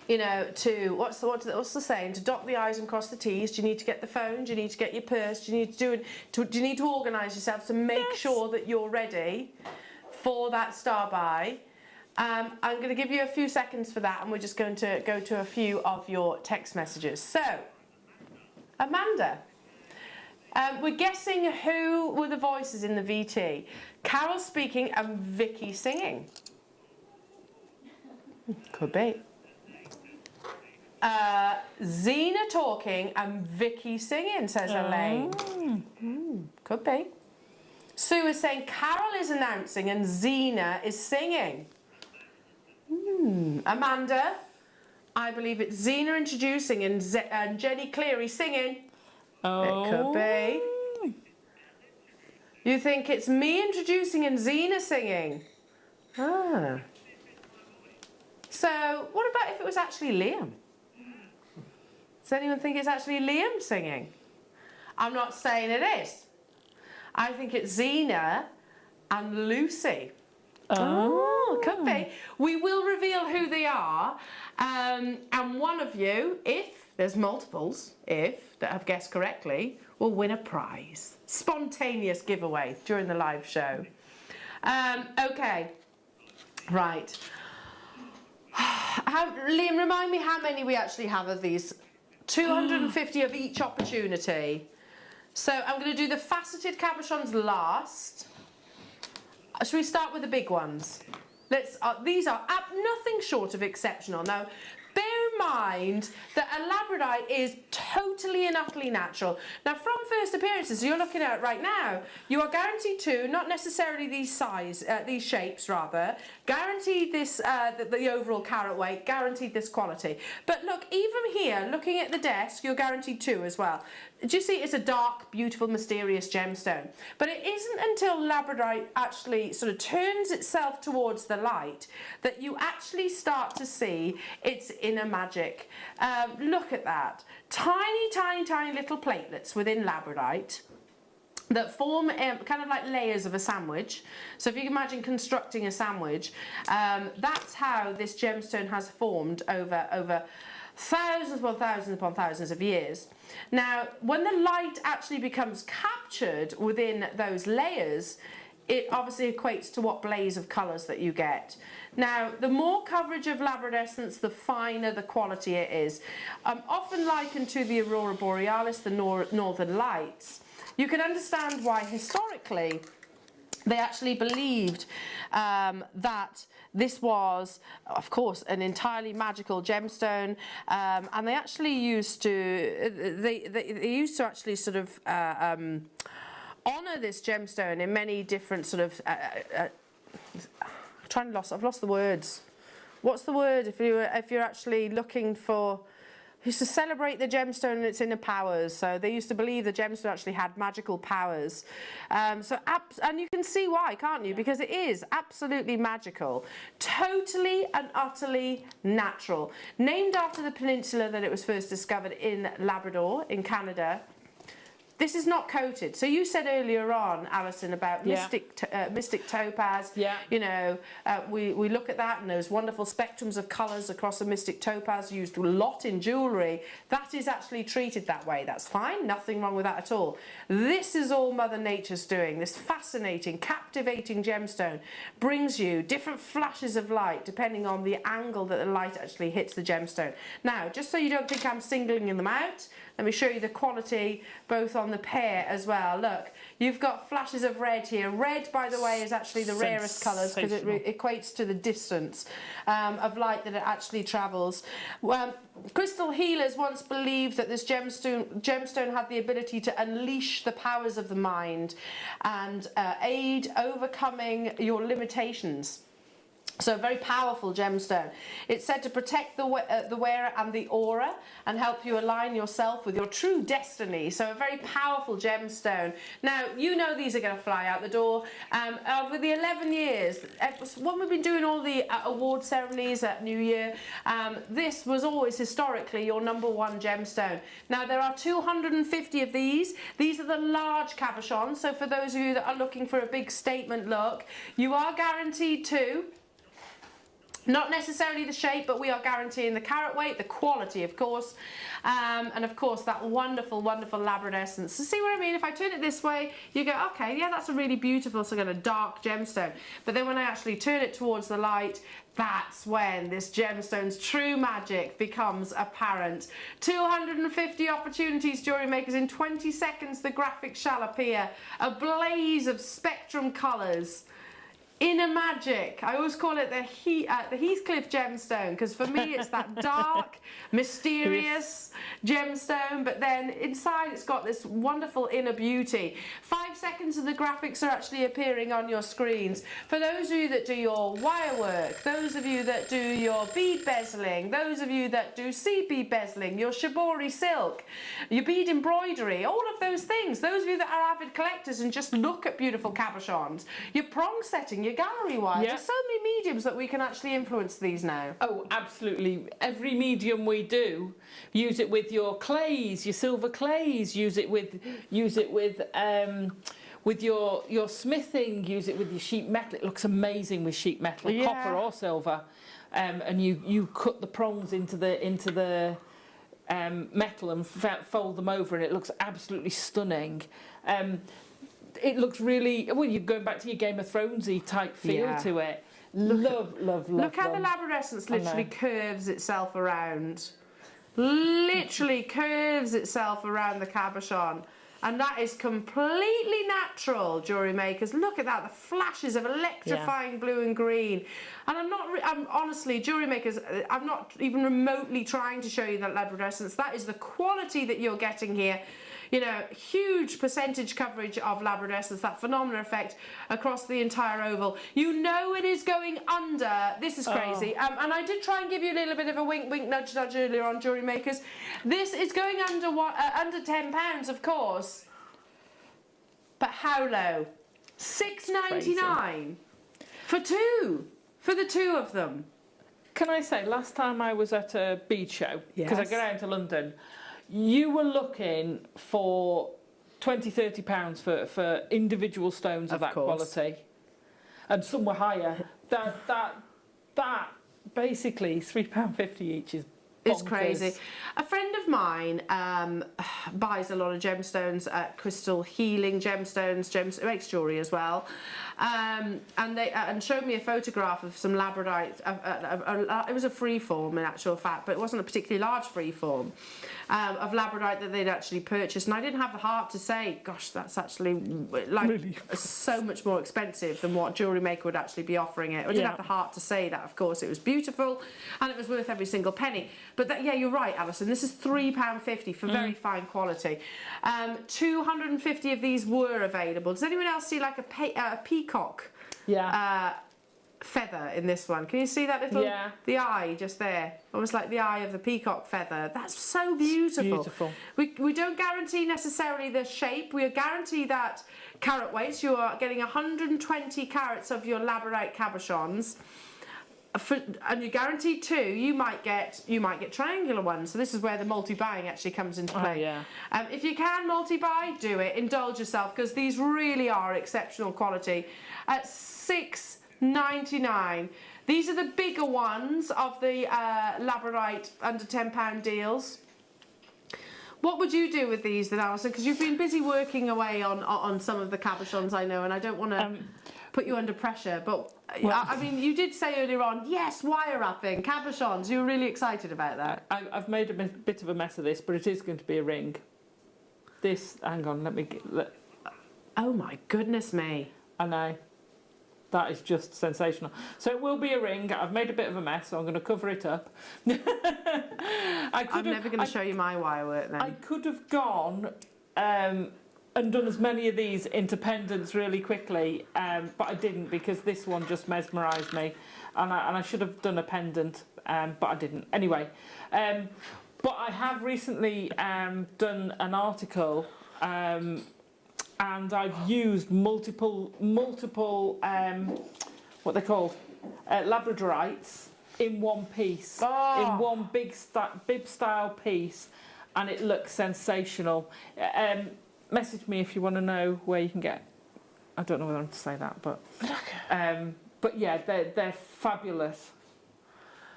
you know, to, what's the saying? To dot the I's and cross the T's. Do you need to get the phone? Do you need to get your purse? Do you need to do it? Do you need to organise yourself to make sure that you're ready for that star by? I'm going to give you a few seconds for that, and we're just going to go to a few of your text messages. So, Amanda, we're guessing who were the voices in the VT. Carol speaking and Vicky singing. Could be. Zena talking and Vicky singing, says Elaine. Could be. Sue is saying Carol is announcing and Zena is singing. Amanda, I believe it's Zena introducing and Jenny Cleary singing. It could be. You think it's me introducing and Zena singing? Ah. So, what about if it was actually Liam? Does anyone think it's actually Liam singing? I'm not saying it is. I think it's Zena and Lucy. Oh, Could be. We will reveal who they are. And one of you, if there's multiples, that have guessed correctly, will win a prize. Spontaneous giveaway during the live show. Okay. Right. Liam, remind me how many we actually have of these. 250 of each opportunity. So I'm going to do the faceted cabochons last. Should we start with the big ones? These are nothing short of exceptional. Now, bear in mind that a labradorite is totally and utterly natural. Now, from first appearances, you're looking at it right now, you are guaranteed to, not necessarily these shapes rather, guaranteed this, the overall carat weight, guaranteed this quality. But look, even here, looking at the desk, you're guaranteed 2 as well. Do you see, it's a dark, beautiful, mysterious gemstone. But it isn't until labradorite actually sort of turns itself towards the light that you actually start to see its inner magic. Look at that. Tiny, tiny, tiny little platelets within labradorite that form kind of like layers of a sandwich. So if you can imagine constructing a sandwich, that's how this gemstone has formed over thousands upon thousands upon thousands of years. Now, when the light actually becomes captured within those layers, it obviously equates to what blaze of colours that you get. Now, the more coverage of labradescence, the finer the quality it is. Often likened to the aurora borealis, the northern lights. You can understand why historically they actually believed that this was, of course, an entirely magical gemstone, and they actually used to they used to actually sort of honour this gemstone in many different sort of. I've lost the words. What's the word if you're actually looking for? Used to celebrate the gemstone and its inner powers. So they used to believe the gemstone actually had magical powers. And you can see why, can't you? Because it is absolutely magical. Totally and utterly natural. Named after the peninsula that it was first discovered in Labrador, in Canada. This is not coated. So you said earlier on, Alison, about mystic topaz. Yeah. You know, we look at that and those wonderful spectrums of colours across a mystic topaz used a lot in jewellery. That is actually treated that way. That's fine. Nothing wrong with that at all. This is all Mother Nature's doing. This fascinating, captivating gemstone brings you different flashes of light depending on the angle that the light actually hits the gemstone. Now, just so you don't think I'm singling them out, let me show you the quality both on the pair as well. Look, you've got flashes of red here. Red, by the way, is actually the rarest colours because it equates to the distance of light that it actually travels. Crystal healers once believed that this gemstone had the ability to unleash the powers of the mind and aid overcoming your limitations. So a very powerful gemstone. It's said to protect the wearer and the aura and help you align yourself with your true destiny. So a very powerful gemstone. Now, you know these are going to fly out the door. Over the 11 years, when we've been doing all the award ceremonies at New Year, this was always historically your #1 gemstone. Now, there are 250 of these. These are the large cabochons. So for those of you that are looking for a big statement look, you are guaranteed to. Not necessarily the shape, but we are guaranteeing the carat weight, the quality, of course, and of course that wonderful, wonderful labradescence. So see what I mean? If I turn it this way, you go, okay, yeah, that's a really beautiful, so kind of dark gemstone. But then when I actually turn it towards the light, that's when this gemstone's true magic becomes apparent. 250 opportunities, Jewellery Makers. In 20 seconds, the graphic shall appear. A blaze of spectrum colours. Inner magic. I always call it the Heathcliff gemstone because for me it's that dark, mysterious gemstone, but then inside it's got this wonderful inner beauty. 5 seconds of the graphics are actually appearing on your screens. For those of you that do your wire work, those of you that do your bead bezeling, those of you that do seed bead bezeling, your shibori silk, your bead embroidery, all of those things. Those of you that are avid collectors and just look at beautiful cabochons, your prong setting, your gallery wire. There's so many mediums that we can actually influence these now. Oh, absolutely. Every medium we do, use it with your clays, your silver clays. Use it with with your smithing, use it with your sheet metal. It looks amazing with sheet metal, copper or silver. And you cut the prongs into the metal and fold them over, and it looks absolutely stunning. It looks really, well, you're going back to your Game of Thrones-y type feel to it. Love Look how them. the labradescence literally curves itself around. Literally curves itself around the cabochon. And that is completely natural, jewellery makers. Look at that, the flashes of electrifying blue and green. And I'm honestly, jewellery makers, I'm not even remotely trying to show you that labradescence. That is the quality that you're getting here. You know, huge percentage coverage of labradescence, that phenomenal effect across the entire oval. You know it is going under. This is crazy. And I did try and give you a little bit of a wink, wink, nudge, nudge earlier on, jewellery makers. This is going under under £10, of course. But how low? $6.99 for the two of them. Can I say, last time I was at a bead show, because I go down to London, you were looking for £20-30 for individual stones of that quality, and some were higher. That basically £3.50 each is bonkers. It's crazy. A friend of mine buys a lot of gemstones at Crystal Healing Gemstones, makes jewellery as well, and showed me a photograph of some labradite. It was a freeform in actual fact, but it wasn't a particularly large freeform of labradite that they'd actually purchased. And I didn't have the heart to say, gosh, that's actually like really so much more expensive than what Jewellery Maker would actually be offering it. I didn't have the heart to say that. Of course, it was beautiful and it was worth every single penny. But that, yeah, you're right, Alison. This is £3.50 for very fine quality. 250 of these were available. Does anyone else see like a peacock feather in this one? Can you see that little, the eye just there? Almost like the eye of the peacock feather. That's so beautiful. We don't guarantee necessarily the shape. We guarantee that carat weights. You are getting 120 carats of your labradite cabochons. And you guarantee 2, you might get triangular ones. So this is where the multi-buying actually comes into play. If you can multi-buy, do it. Indulge yourself, because these really are exceptional quality. At $6.99. These are the bigger ones of the labradite under £10 deals. What would you do with these then, Alison? Because you've been busy working away on some of the cabochons, I know, and I don't want to put you under pressure, but I mean, you did say earlier on, yes, wire wrapping, cabochons. You were really excited about that. I've made a bit of a mess of this, but it is going to be a ring. This, hang on, let me get... Oh my goodness me. I know. That is just sensational. So it will be a ring. I've made a bit of a mess, so I'm going to cover it up. I'm never going to show you my wire work then. I could have gone and done as many of these into pendants really quickly, but I didn't, because this one just mesmerised me, and I should have done a pendant, but I didn't. Anyway, but I have recently done an article, and I've used multiple what they're called, labradorites in one piece, in one bib style piece, and it looks sensational. Message me if you want to know where you can get. I don't know whether I'm to say that, but yeah, they're fabulous.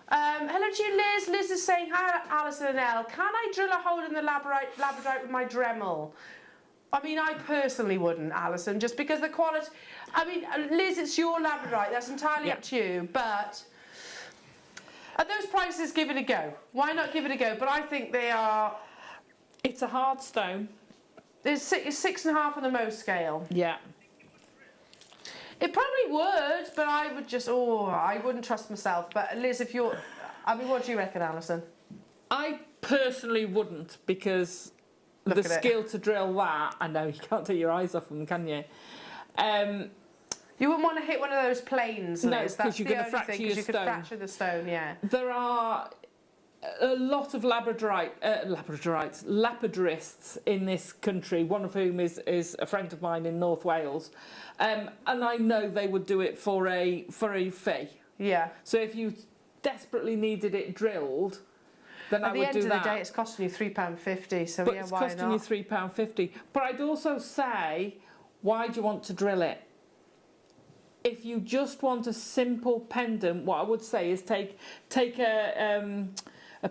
Hello to you, Liz. Liz is saying, hi, Alison and Elle. Can I drill a hole in the labradite with my Dremel? I mean, I personally wouldn't, Alison, just because the quality... I mean, Liz, it's your labradite. That's entirely up to you, but... At those prices, give it a go. Why not give it a go? But I think they are... It's a hard stone. It's 6.5 on the Mohs scale. Yeah. It probably would, but I would just... Oh, I wouldn't trust myself. But Liz, if you're... I mean, what do you reckon, Alison? I personally wouldn't, because... the skill to drill that, I know you can't take your eyes off them, can you? You wouldn't want to hit one of those planes, Liz. No, because you're going to fracture your stone. You could fracture the stone, yeah. There are a lot of lapidarists in this country, one of whom is a friend of mine in North Wales, and I know they would do it for a fee. Yeah. So if you desperately needed it drilled, then I would do that. At the end of the day, it's costing you £3.50, so but yeah, it's why costing not? you £3.50. But I'd also say, why do you want to drill it? If you just want a simple pendant, what I would say is take a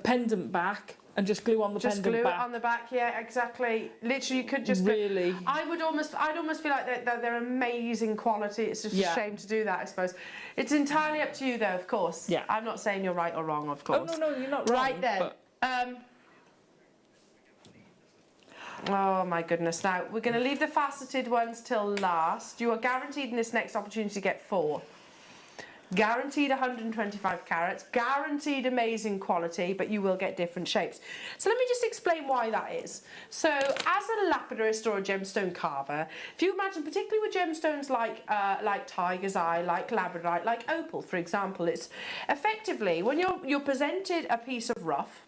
pendant back and just glue on the pendant back. Just glue it on the back, yeah, exactly. Literally, you could just really. I'd almost feel like they're amazing quality. It's just a shame to do that, I suppose. It's entirely up to you, though, of course. Yeah. I'm not saying you're right or wrong, of course. Oh no, you're not wrong. Right then. Oh my goodness. Now, we're going to leave the faceted ones till last. You are guaranteed in this next opportunity to get 4. Guaranteed 125 carats, guaranteed amazing quality, but you will get different shapes. So let me just explain why that is. So as a lapidarist or a gemstone carver, if you imagine, particularly with gemstones like tiger's eye, like labradorite, like opal, for example, it's effectively when you're presented a piece of rough.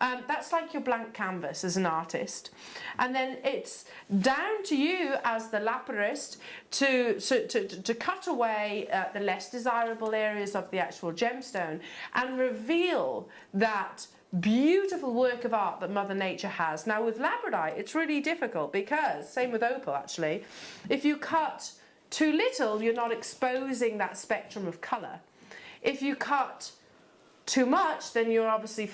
That's like your blank canvas as an artist, and then it's down to you as the lapidarist to cut away the less desirable areas of the actual gemstone and reveal that beautiful work of art that Mother Nature has. Now with labradorite it's really difficult because, same with opal actually, if you cut too little you're not exposing that spectrum of colour. If you cut too much, then you're obviously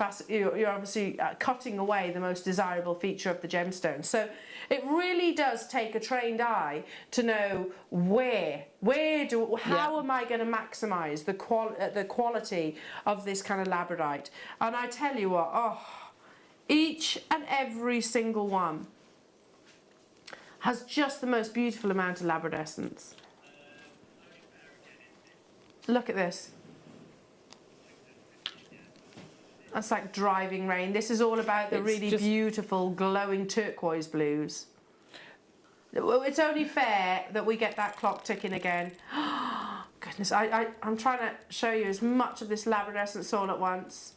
cutting away the most desirable feature of the gemstone. So it really does take a trained eye to know how am I going to maximise the quality of this kind of labradorite. And I tell you what, each and every single one has just the most beautiful amount of labradescence. Look at this. That's like driving rain. This is all about the really beautiful glowing turquoise blues. It's only fair that we get that clock ticking again. Goodness, I'm trying to show you as much of this labradescence all at once.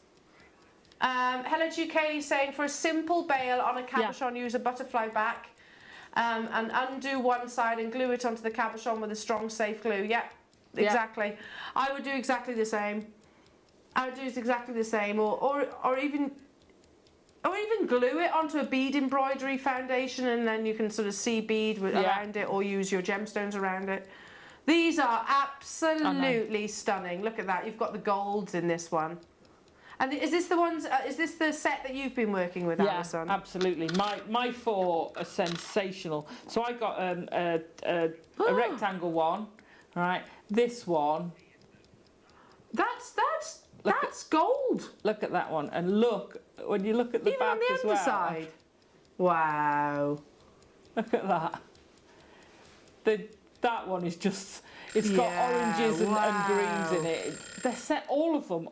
Hello to you, Kaylee, saying for a simple bail on a cabochon, use a butterfly back and undo one side and glue it onto the cabochon with a strong, safe glue. Yep, exactly. I would do exactly the same. I would do exactly the same, or even glue it onto a bead embroidery foundation, and then you can sort of see bead around it, or use your gemstones around it. These are absolutely stunning. Look at that. You've got the golds in this one. And is this the ones? Is this the set that you've been working with, Alison? Yeah, absolutely. My 4 are sensational. So I got a rectangle one, right? This one. That's gold. Look at that one, and look when you look at the even back on the as well. underside. Wow. Look at that. That one is just. It's got oranges and greens in it. They're set, all of them.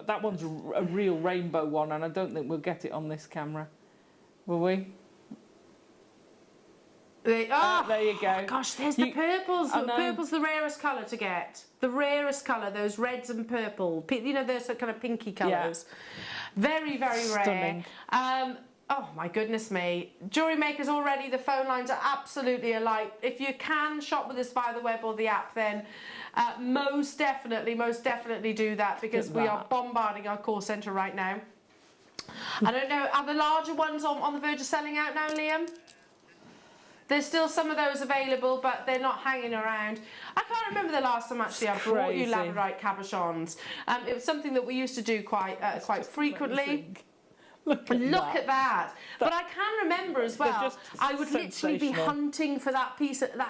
That one's a real rainbow one, and I don't think we'll get it on this camera, will we? There you go. Oh gosh, there's the purples. The purple's the rarest colour to get. The rarest colour, those reds and purple. You know, those kind of pinky colours. Yeah. Very, very Stunning. rare. Oh my goodness me. Jewellery Makers already, the phone lines are absolutely alight. If you can shop with us via the web or the app, then most definitely do that, because we are bombarding our call centre right now. I don't know, are the larger ones on the verge of selling out now, Liam? There's still some of those available, but they're not hanging around. I can't remember the last time actually I brought you labradorite cabochons. It was something that we used to do quite frequently. Look at that. But I can remember as well, I would literally be hunting for that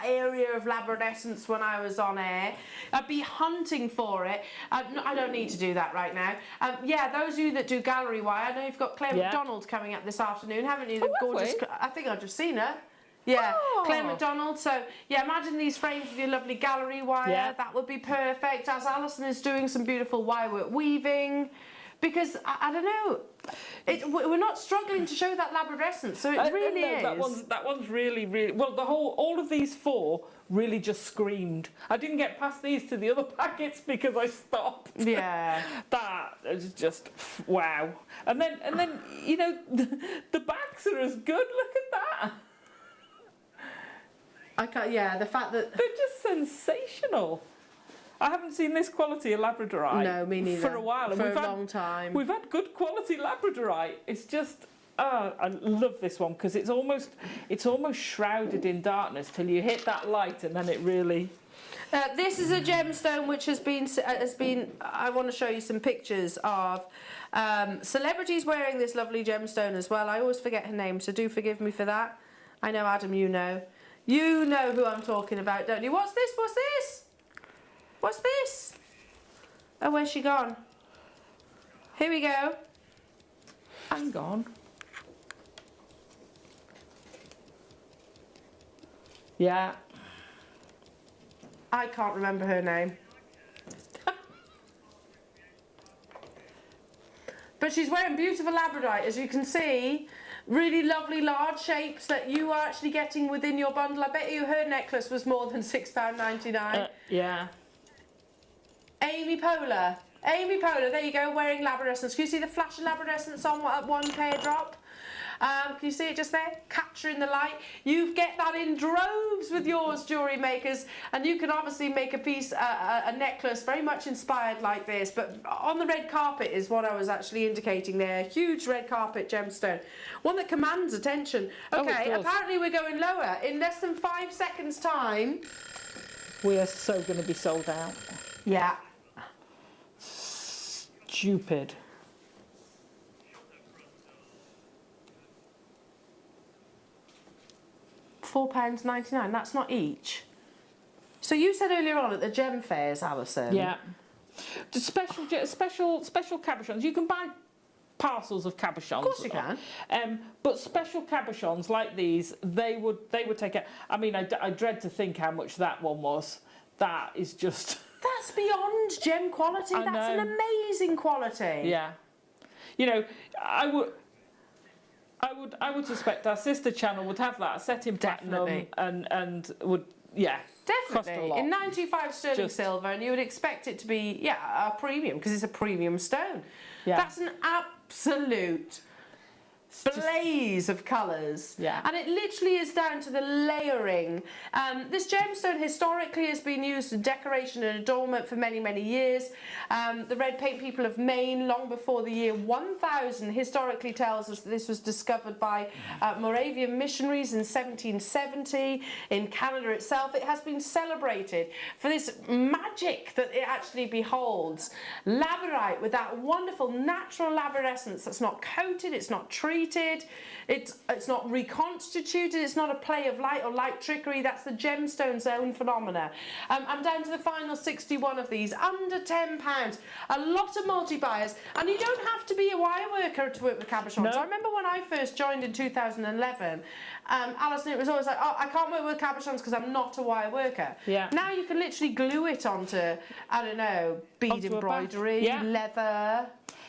area of labradescence when I was on air. I'd be hunting for it. I don't need to do that right now. Those of you that do gallery wire, I know you've got Claire McDonald coming up this afternoon, haven't you? Gorgeous. I think I've just seen her. Yeah, Claire McDonald. So, imagine these frames with your lovely gallery wire. Yeah. That would be perfect. As Alison is doing some beautiful wire work weaving. Because, I don't know, we're not struggling to show that labradescence, so it really is. That one's really, really... Well, all of these 4 really just screamed. I didn't get past these to the other packets because I stopped. Yeah. That is just, wow. And then you know, the backs are as good. Look at that. The fact that... They're just sensational. I haven't seen this quality of labradorite. No, me neither. For a while. And for a long time. We've had good quality labradorite. It's just Oh, I love this one because it's almost shrouded in darkness till you hit that light, and then it really. This is a gemstone which has been. I want to show you some pictures of celebrities wearing this lovely gemstone as well. I always forget her name, so do forgive me for that. I know, Adam, you know who I'm talking about, don't you? What's this? What's this? What's this? Oh, where's she gone? Here we go. Hang on. Yeah. I can't remember her name. But she's wearing beautiful labradorite, as you can see. Really lovely large shapes that you are actually getting within your bundle. I bet you her necklace was more than £6.99. Yeah. Amy Poehler, there you go, wearing labradescence. Can you see the flash of labradescence on one pair drop? Can you see it just there? Capturing the light. You get that in droves with yours, jewellery makers, and you can obviously make a piece, a necklace very much inspired like this, but on the red carpet is what I was actually indicating there. Huge red carpet gemstone. One that commands attention. Okay, apparently we're going lower. In less than 5 seconds' time. We are so going to be sold out. Yeah. Stupid. £4.99, that's not each. So you said earlier on at the gem fairs, Alison. Yeah. The special cabochons. You can buy parcels of cabochons. Of course you can. But special cabochons like these, they would take it. I mean, I dread to think how much that one was. That is just. That's beyond gem quality. That's an amazing quality. Yeah. You know, I would suspect our sister channel would have that set in platinum and would definitely in 925 sterling silver, and you would expect it to be a premium because it's a premium stone. Yeah. That's an absolute blaze of colours. Yeah. And it literally is down to the layering. This gemstone historically has been used for decoration and adornment for many, many years. The red paint people of Maine, long before the year 1000, historically tells us that this was discovered by Moravian missionaries in 1770. In Canada itself, it has been celebrated for this magic that it actually beholds. Labradorite with that wonderful natural labradescence that's not coated, it's not treated, it's not reconstituted, it's not a play of light or light trickery. That's the gemstone's own phenomena. I'm down to the final 61 of these, under £10. A lot of multi-buyers, and you don't have to be a wire worker to work with cabochons. No. I remember when I first joined in 2011, Alison, it was always like, oh, I can't work with cabochons because I'm not a wire worker. Yeah. Now you can literally glue it onto, I don't know, bead embroidery, leather.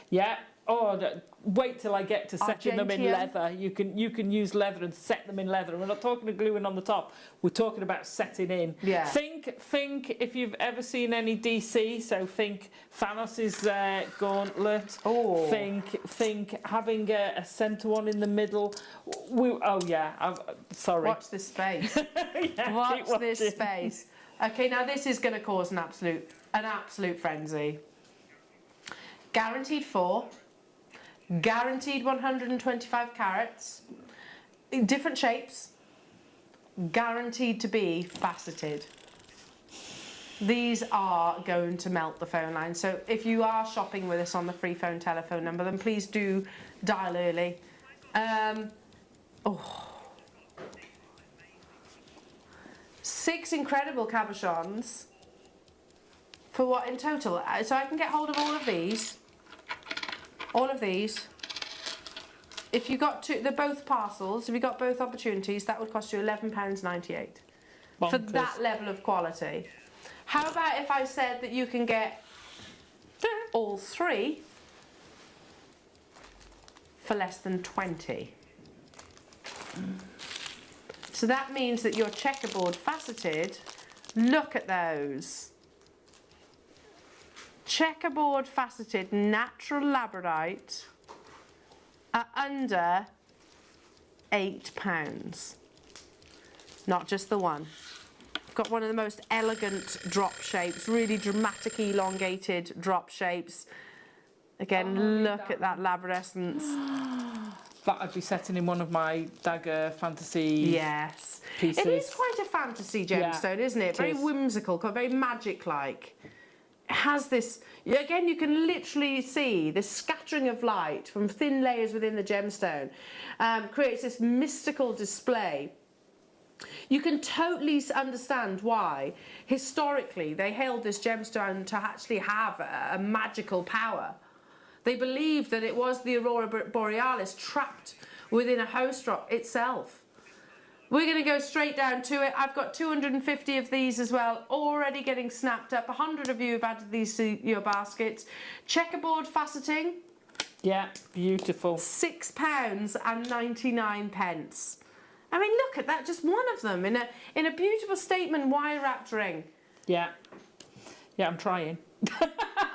Yeah. Oh, wait till I get to setting them in leather. You can use leather and set them in leather. We're not talking of gluing on the top. We're talking about setting in. Yeah. Think if you've ever seen any DC. So think Thanos' gauntlet. Oh. Think having a centre one in the middle. Sorry. Watch this space. Watch this space. Okay, now this is going to cause an absolute frenzy. Guaranteed 4. Guaranteed 125 carats, in different shapes, guaranteed to be faceted. These are going to melt the phone line. So if you are shopping with us on the free phone telephone number, then please do dial early. 6 incredible cabochons for what in total? So I can get hold of all of these. All of these. If you got they're both parcels, if you got both opportunities, that would cost you £11.98 for that level of quality. How about if I said that you can get all 3 for less than 20? So that means that your checkerboard faceted, look at those. Checkerboard faceted natural labradorite are under £8. Not just the one. I've got one of the most elegant drop shapes, really dramatic elongated drop shapes. Again, look at that labradescence. that I'd be setting in one of my dagger fantasy Yes. pieces. It is quite a fantasy gemstone, isn't it? Very whimsical, very magic-like. It has this, again, you can literally see this scattering of light from thin layers within the gemstone creates this mystical display. You can totally understand why, historically, they held this gemstone to actually have a magical power. They believed that it was the Aurora Borealis trapped within a host rock itself. We're going to go straight down to it. I've got 250 of these as well, already getting snapped up. 100 of you have added these to your baskets. Checkerboard faceting. Yeah, beautiful. £6.99. I mean, look at that, just one of them in a beautiful statement wire wrapped ring. Yeah. Yeah, I'm trying.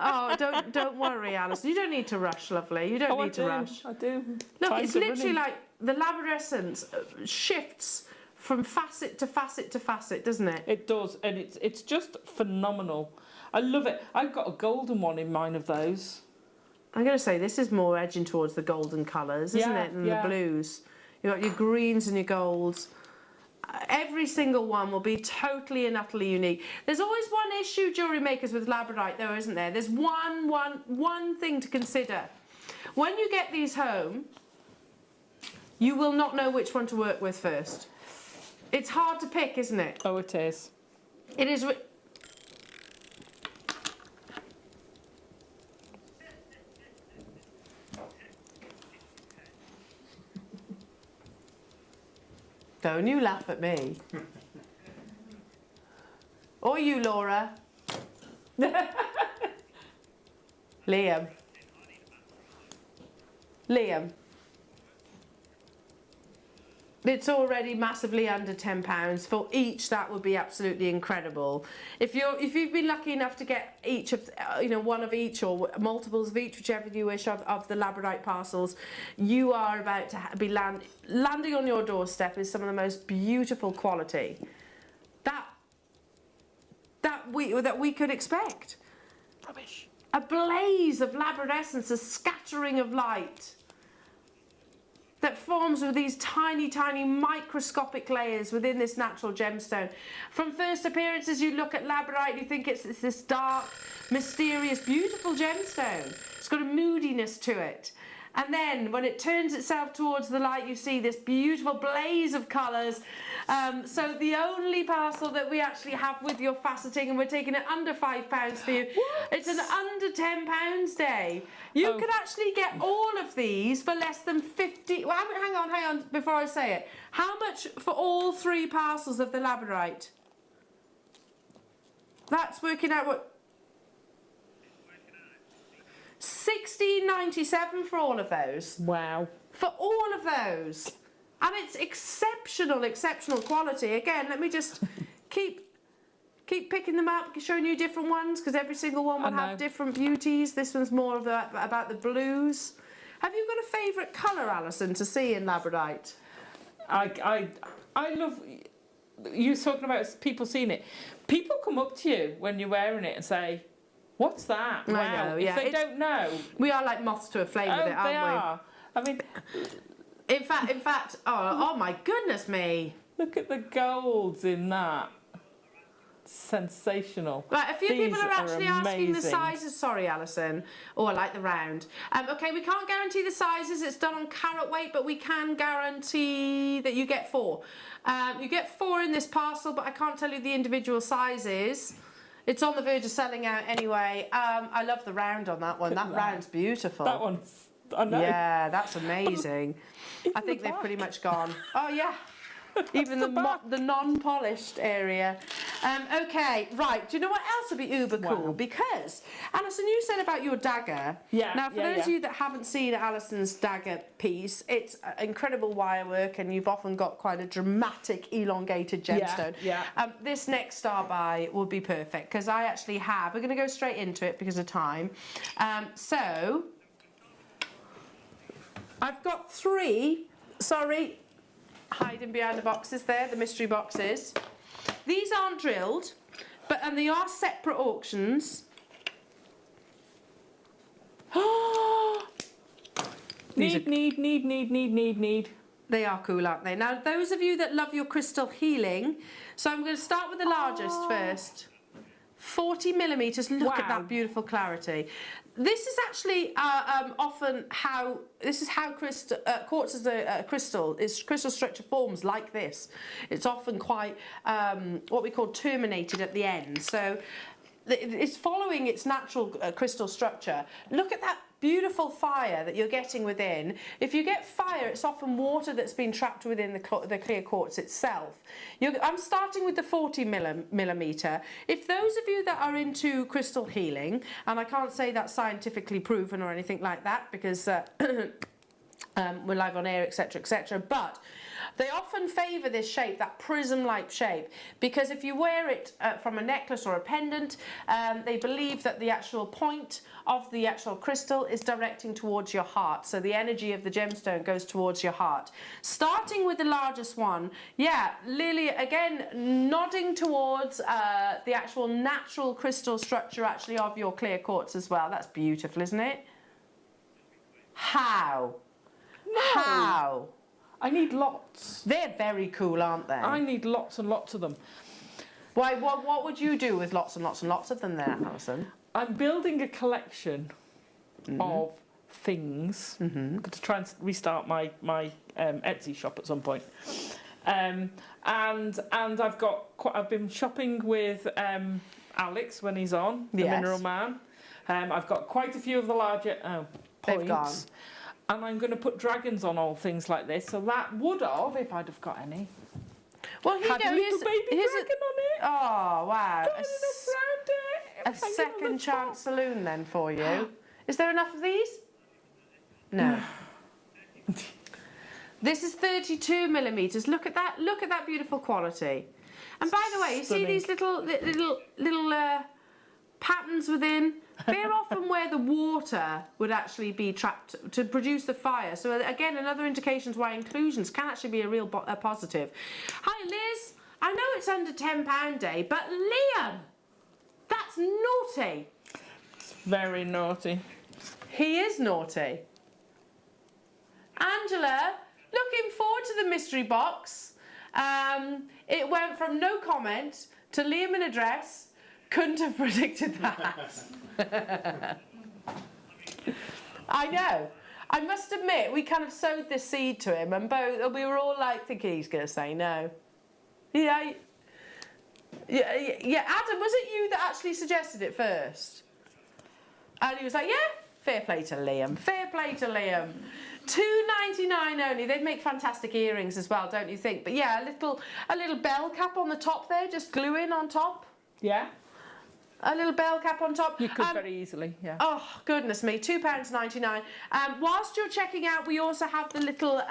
Oh, don't worry, Alison. You don't need to rush, lovely. You don't need to rush. I do. Look, it's literally like the labradescence shifts from facet to facet to facet, doesn't it? It does, and it's just phenomenal. I love it. I've got a golden one in mine of those. I'm going to say this is more edging towards the golden colours, isn't it, than the blues. You've got your greens and your golds. Every single one will be totally and utterly unique. There's always one issue, jewellery makers, with labradorite, though, isn't there? There's one thing to consider. When you get these home, you will not know which one to work with first. It's hard to pick, isn't it? Oh, it is. It is. Don't you laugh at me. Or you, Laura. Liam. It's already massively under £10 for each. That would be absolutely incredible. If you've been lucky enough to get each of one of each or multiples of each, whichever you wish, of the labradorite parcels, you are about to be landing on your doorstep is some of the most beautiful quality that we could expect. Rubbish. A blaze of labradescence, a scattering of light that forms with these tiny, tiny microscopic layers within this natural gemstone. From first appearances, you look at labradorite, you think it's this dark, mysterious, beautiful gemstone. It's got a moodiness to it. And then when it turns itself towards the light, you see this beautiful blaze of colours. So the only parcel that we actually have with your faceting, and we're taking it under £5 for you. What? It's an under £10 day. You could actually get all of these for less than 50. Well, hang on, before I say it. How much for all 3 parcels of the labradorite? That's working out what? £16.97 for all of those. Wow. For all of those. And it's exceptional quality. Again, let me just keep picking them up, showing you different ones, because every single one will have different beauties. This one's more of about the blues. Have you got a favourite colour, Alison, to see in labradorite? I love you talking about people seeing it. People come up to you when you're wearing it and say, "What's that?" Wow. I know, yeah. If they don't know, we are like moths to a flame with it, aren't we? They are. I mean, in fact, oh my goodness me! Look at the golds in that. Sensational. Right, a few people are actually asking the sizes. Sorry, Alison. Oh, I like the round. Okay, we can't guarantee the sizes. It's done on carat weight, but we can guarantee that you get 4. You get 4 in this parcel, but I can't tell you the individual sizes. It's on the verge of selling out anyway. I love the round on that one. That round's beautiful. That one's, I know. Yeah, that's amazing. I think they've pretty much gone. Oh, yeah. Even the non-polished area. Okay, right. Do you know what else would be uber cool? Wow. Because, Alison, you said about your dagger. Yeah. Now, for those of you that haven't seen Alison's dagger piece, it's incredible wire work, and you've often got quite a dramatic, elongated gemstone. Yeah. This next star buy will be perfect, because I actually have. We're going to go straight into it because of time. So, I've got 3. Sorry. Hiding behind the boxes there, the mystery boxes. These aren't drilled, and they are separate auctions. Need. They are cool, aren't they? Now, those of you that love your crystal healing, so I'm going to start with the largest first. 40 millimetres. Look at that beautiful clarity. This is actually often how quartz as a crystal. Its crystal structure forms like this. It's often quite what we call terminated at the end. So it's following its natural crystal structure. Look at that beautiful fire that you're getting within. If you get fire, it's often water that's been trapped within the clear quartz itself. I'm starting with the 40 millimetre. If those of you that are into crystal healing, and I can't say that's scientifically proven or anything like that because we're live on air, etc., but they often favour this shape, that prism-like shape, because if you wear it from a necklace or a pendant, they believe that the actual point of the actual crystal is directing towards your heart. So the energy of the gemstone goes towards your heart. Starting with the largest one, yeah, Lily, again, nodding towards the actual natural crystal structure actually of your clear quartz as well. That's beautiful, isn't it? How? No. How? I need lots. They're very cool, aren't they? I need lots and lots of them. Why? What would you do with lots and lots and lots of them there, Alison? I'm building a collection of things. I'm going to try and restart my Etsy shop at some point. And I've been shopping with Alex when he's on, the Mineral Man. I've got quite a few of the larger points. They've gone. And I'm going to put dragons on all things like this. So that would have, if I'd have got any. Well, had a little baby dragon on it. Oh, wow. Got enough round it. A second chance saloon then for you. Is there enough of these? No. This is 32 millimetres. Look at that. Look at that beautiful quality. And by the way, you see these little patterns within? They're often where the water would actually be trapped to produce the fire. So again, another indication why inclusions can actually be a real positive. Hi, Liz. I know it's under £10 day, but Liam, that's naughty. It's very naughty. He is naughty. Angela, looking forward to the mystery box. It went from no comment to Liam in a dress. Couldn't have predicted that. I know. I must admit, we kind of sowed this seed to him, and we were all like thinking he's going to say no. Yeah. Adam, was it you that actually suggested it first? And he was like, yeah, fair play to Liam. Fair play to Liam. $2.99 only. They make fantastic earrings as well, don't you think? But yeah, a little bell cap on the top there, just glue in on top. Yeah. A little bell cap on top. You could very easily, yeah. Oh, goodness me, £2.99. Whilst you're checking out, we also have the little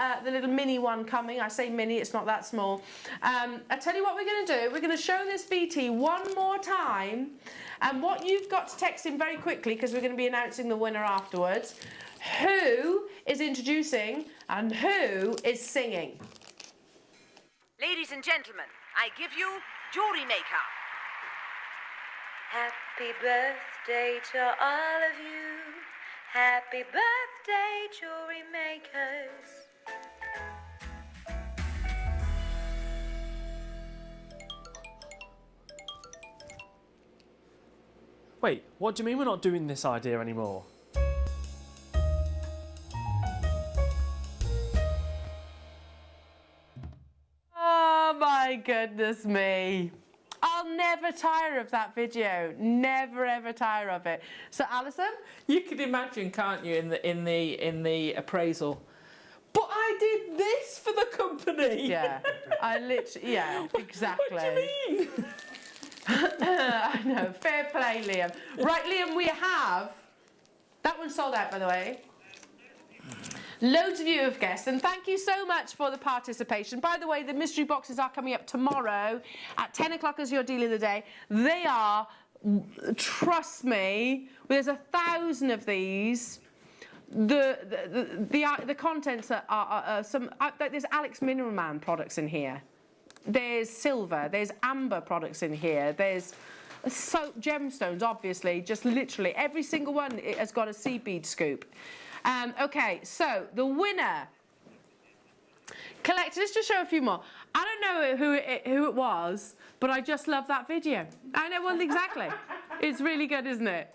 mini one coming. I say mini, it's not that small. I tell you what we're going to do. We're going to show this BT one more time. And what you've got to text in very quickly, because we're going to be announcing the winner afterwards, who is introducing and who is singing. Ladies and gentlemen, I give you Jewellery Maker. Happy birthday to all of you. Happy birthday, Jewellery Makers. Wait, what do you mean we're not doing this idea anymore? Oh my goodness me. I'll never tire of that video. Never ever tire of it. So Alison? You could imagine, can't you, in the appraisal. But I did this for the company. Yeah. Yeah, exactly. What do you mean? I know. Fair play, Liam. Right, Liam, we have... That one sold out, by the way. Loads of you have guessed, and thank you so much for the participation. By the way, the mystery boxes are coming up tomorrow at 10 o'clock as your deal of the day. They are, trust me, there's 1,000 of these. The contents are some. There's Alex Mineral Man products in here. There's silver. There's amber products in here. There's gemstones, obviously. Just literally every single one has got a seed bead scoop. Okay, so the winner. Collected, let's just show a few more. I don't know who it was, but I just love that video. I know one exactly. It's really good, isn't it?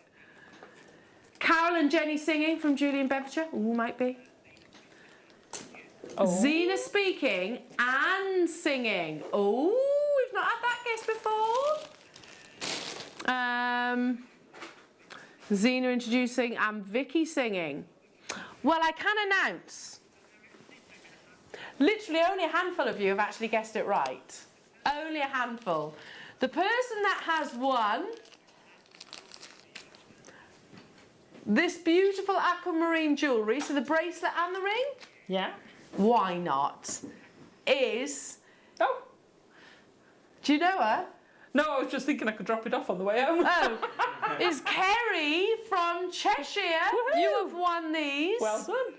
Carol and Jenny singing from Julie in Bedfordshire. Ooh, might be. Oh. Zena speaking and singing. Oh, we've not had that guest before. Zena introducing and Vicky singing. Well, I can announce, literally only a handful of you have actually guessed it right. Only a handful. The person that has won this beautiful aquamarine jewellery, so the bracelet and the ring, Yeah. why not, is... Oh. Do you know her? No, I was just thinking I could drop it off on the way home. Oh, is Kerry from Cheshire. Woohoo! You have won these. Well done.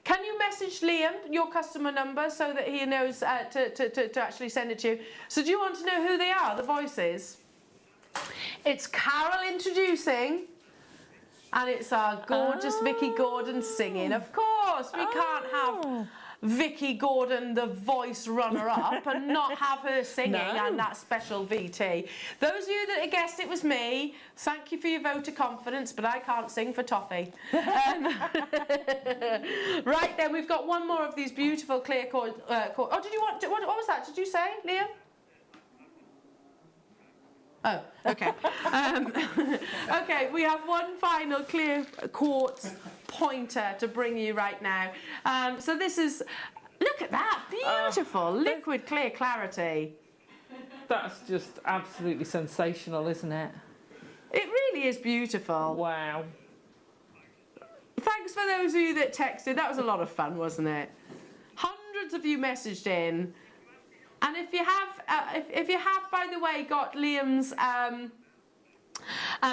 Can you message Liam your customer number so that he knows to actually send it to you? So do you want to know who they are, the voices? It's Carol introducing, and it's our gorgeous Vicky Gordon singing. Of course, we can't have Vicky Gordon, the voice runner-up, and not have her singing and that special VT. Those of you that guessed it was me, thank you for your vote of confidence, but I can't sing for toffee. Right then, we've got one more of these beautiful clear cord. Oh, did you want? What was that? Did you say, Liam? Oh, okay. Okay, we have one final clear quartz pointer to bring you right now. So this is, look at that, beautiful, liquid clear clarity. That's just absolutely sensational, isn't it? It really is beautiful. Wow. Thanks for those of you that texted. That was a lot of fun, wasn't it? Hundreds of you messaged in. And if you have, by the way, got Liam's,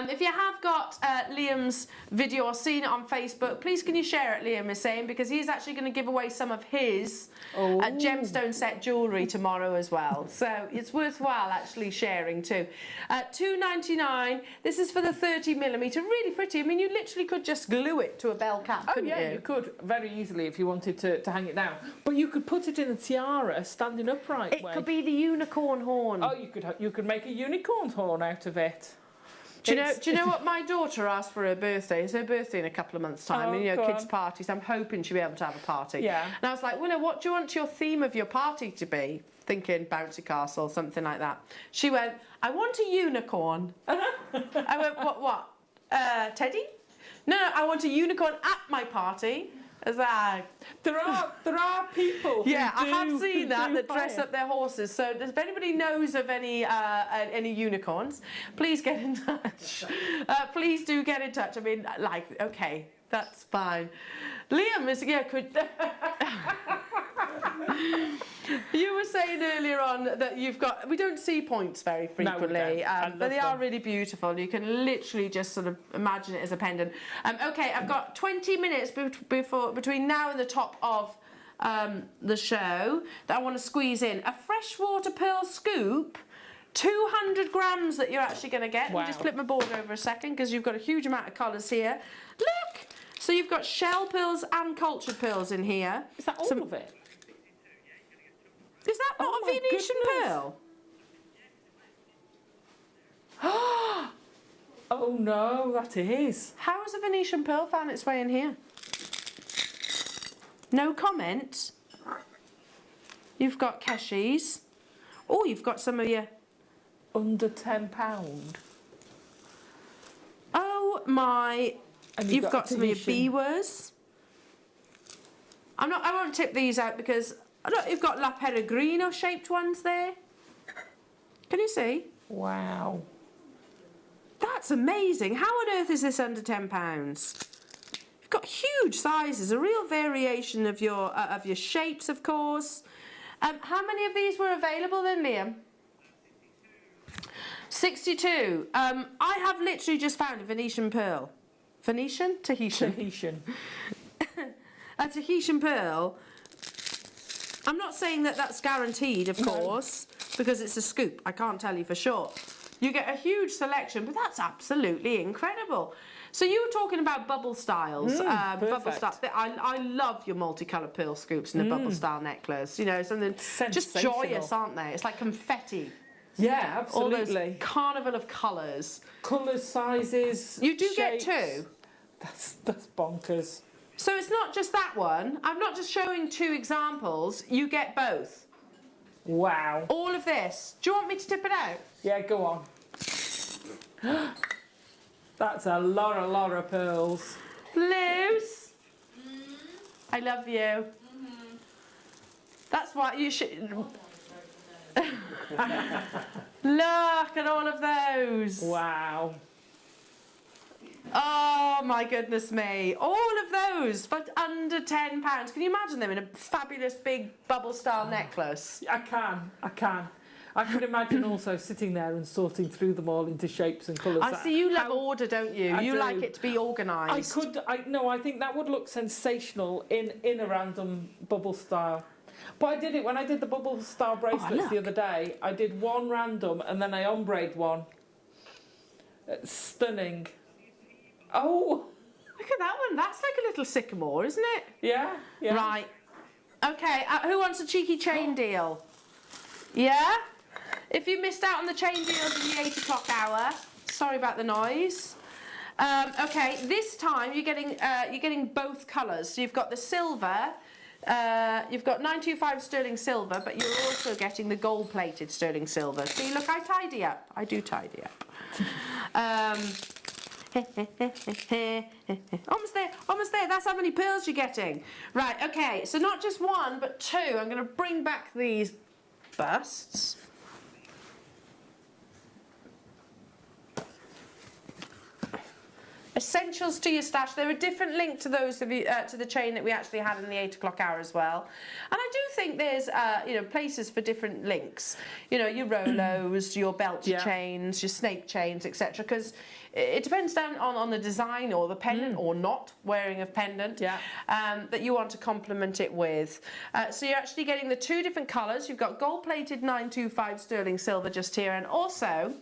if you have got Liam's video or seen it on Facebook, please can you share it, Liam is saying, because he's actually going to give away some of his gemstone set jewellery tomorrow as well. So it's worthwhile actually sharing too. $2.99. This is for the 30mm. Really pretty. I mean, you literally could just glue it to a bell cap, couldn't you? You could very easily if you wanted to hang it down. But you could put it in a tiara standing upright. It could be the unicorn horn. Oh, you could make a unicorn horn out of it. Do you know what my daughter asked for her birthday? It's her birthday in a couple of months' time. And, you know, kids' parties. I'm hoping she'll be able to have a party. Yeah. And I was like, Willow, what do you want your theme of your party to be? Thinking bouncy castle, something like that. She went, I want a unicorn. I went, what? Teddy? No, I want a unicorn at my party. As there are people. Yeah, I have seen that dress up their horses. So if anybody knows of any unicorns, please get in touch. Please do get in touch. I mean, like, okay, that's fine. Liam is could. You were saying earlier on that we don't see points very frequently, but they are really beautiful. You can literally just sort of imagine it as a pendant. Okay, I've got 20 minutes between now and the top of the show that I want to squeeze in. A freshwater pearl scoop, 200 grams that you're actually going to get. Wow. Let me just flip my board over a second because you've got a huge amount of colours here. Look! So you've got shell pearls and cultured pearls in here. Is that all of it? Is that not a Venetian pearl? Oh no, that is. How has a Venetian pearl found its way in here? No comment. You've got Keshies. Oh, you've got some of your... Under £10. Oh my... You've got some of your Biwas. I won't tip these out because... Look, you've got La Peregrino shaped ones there. Can you see? Wow. That's amazing. How on earth is this under £10? You've got huge sizes, a real variation of your shapes, of course. How many of these were available then, Liam? 62. I have literally just found a Venetian pearl. Venetian? Tahitian. Tahitian. A Tahitian pearl. I'm not saying that that's guaranteed, of course, because it's a scoop. I can't tell you for sure. You get a huge selection, but that's absolutely incredible. So you were talking about bubble styles. Bubble style. I love your multicolored pearl scoops and a bubble style necklace. You know, something just joyous, aren't they? It's like confetti. Yeah, absolutely. All those carnival of colours. Colours, sizes. You do shapes. get 2. That's bonkers. So it's not just that one. I'm not just showing 2 examples. You get both. Wow. All of this. Do you want me to tip it out? Yeah, go on. That's a lot of pearls. Blues. I love you. That's why you should... Look at all of those. Wow. Oh my goodness me. All of those for under £10. Can you imagine them in a fabulous big bubble style necklace? I can. I could imagine also sitting there and sorting through them all into shapes and colours. I see you love order, don't you? I you do. like it to be organised. I think that would look sensational in a random bubble style. But I did it when I did the bubble style bracelets the other day. I did one random and then I ombrayed one. It's stunning. Oh, look at that one. That's like a little sycamore, isn't it? Yeah. Right. Okay, who wants a cheeky chain deal? Yeah? If you missed out on the chain deals in the 8 o'clock hour, sorry about the noise. Okay, this time you're getting both colours. So you've got the silver, you've got 925 sterling silver, but you're also getting the gold-plated sterling silver. See, look, I tidy up. I do tidy up. Almost there. That's how many pearls you're getting. Right, okay, so not just 1, but 2. I'm going to bring back these busts. Essentials to your stash. They're a different link to those of you, to the chain that we actually had in the 8 o'clock hour as well. And I do think there's places for different links. You know, your Rolos, your belt chains, your snake chains, etc. Because it depends on the design or the pendant or not wearing of pendant that you want to complement it with. So you're actually getting the 2 different colours. You've got gold-plated 925 sterling silver just here, and also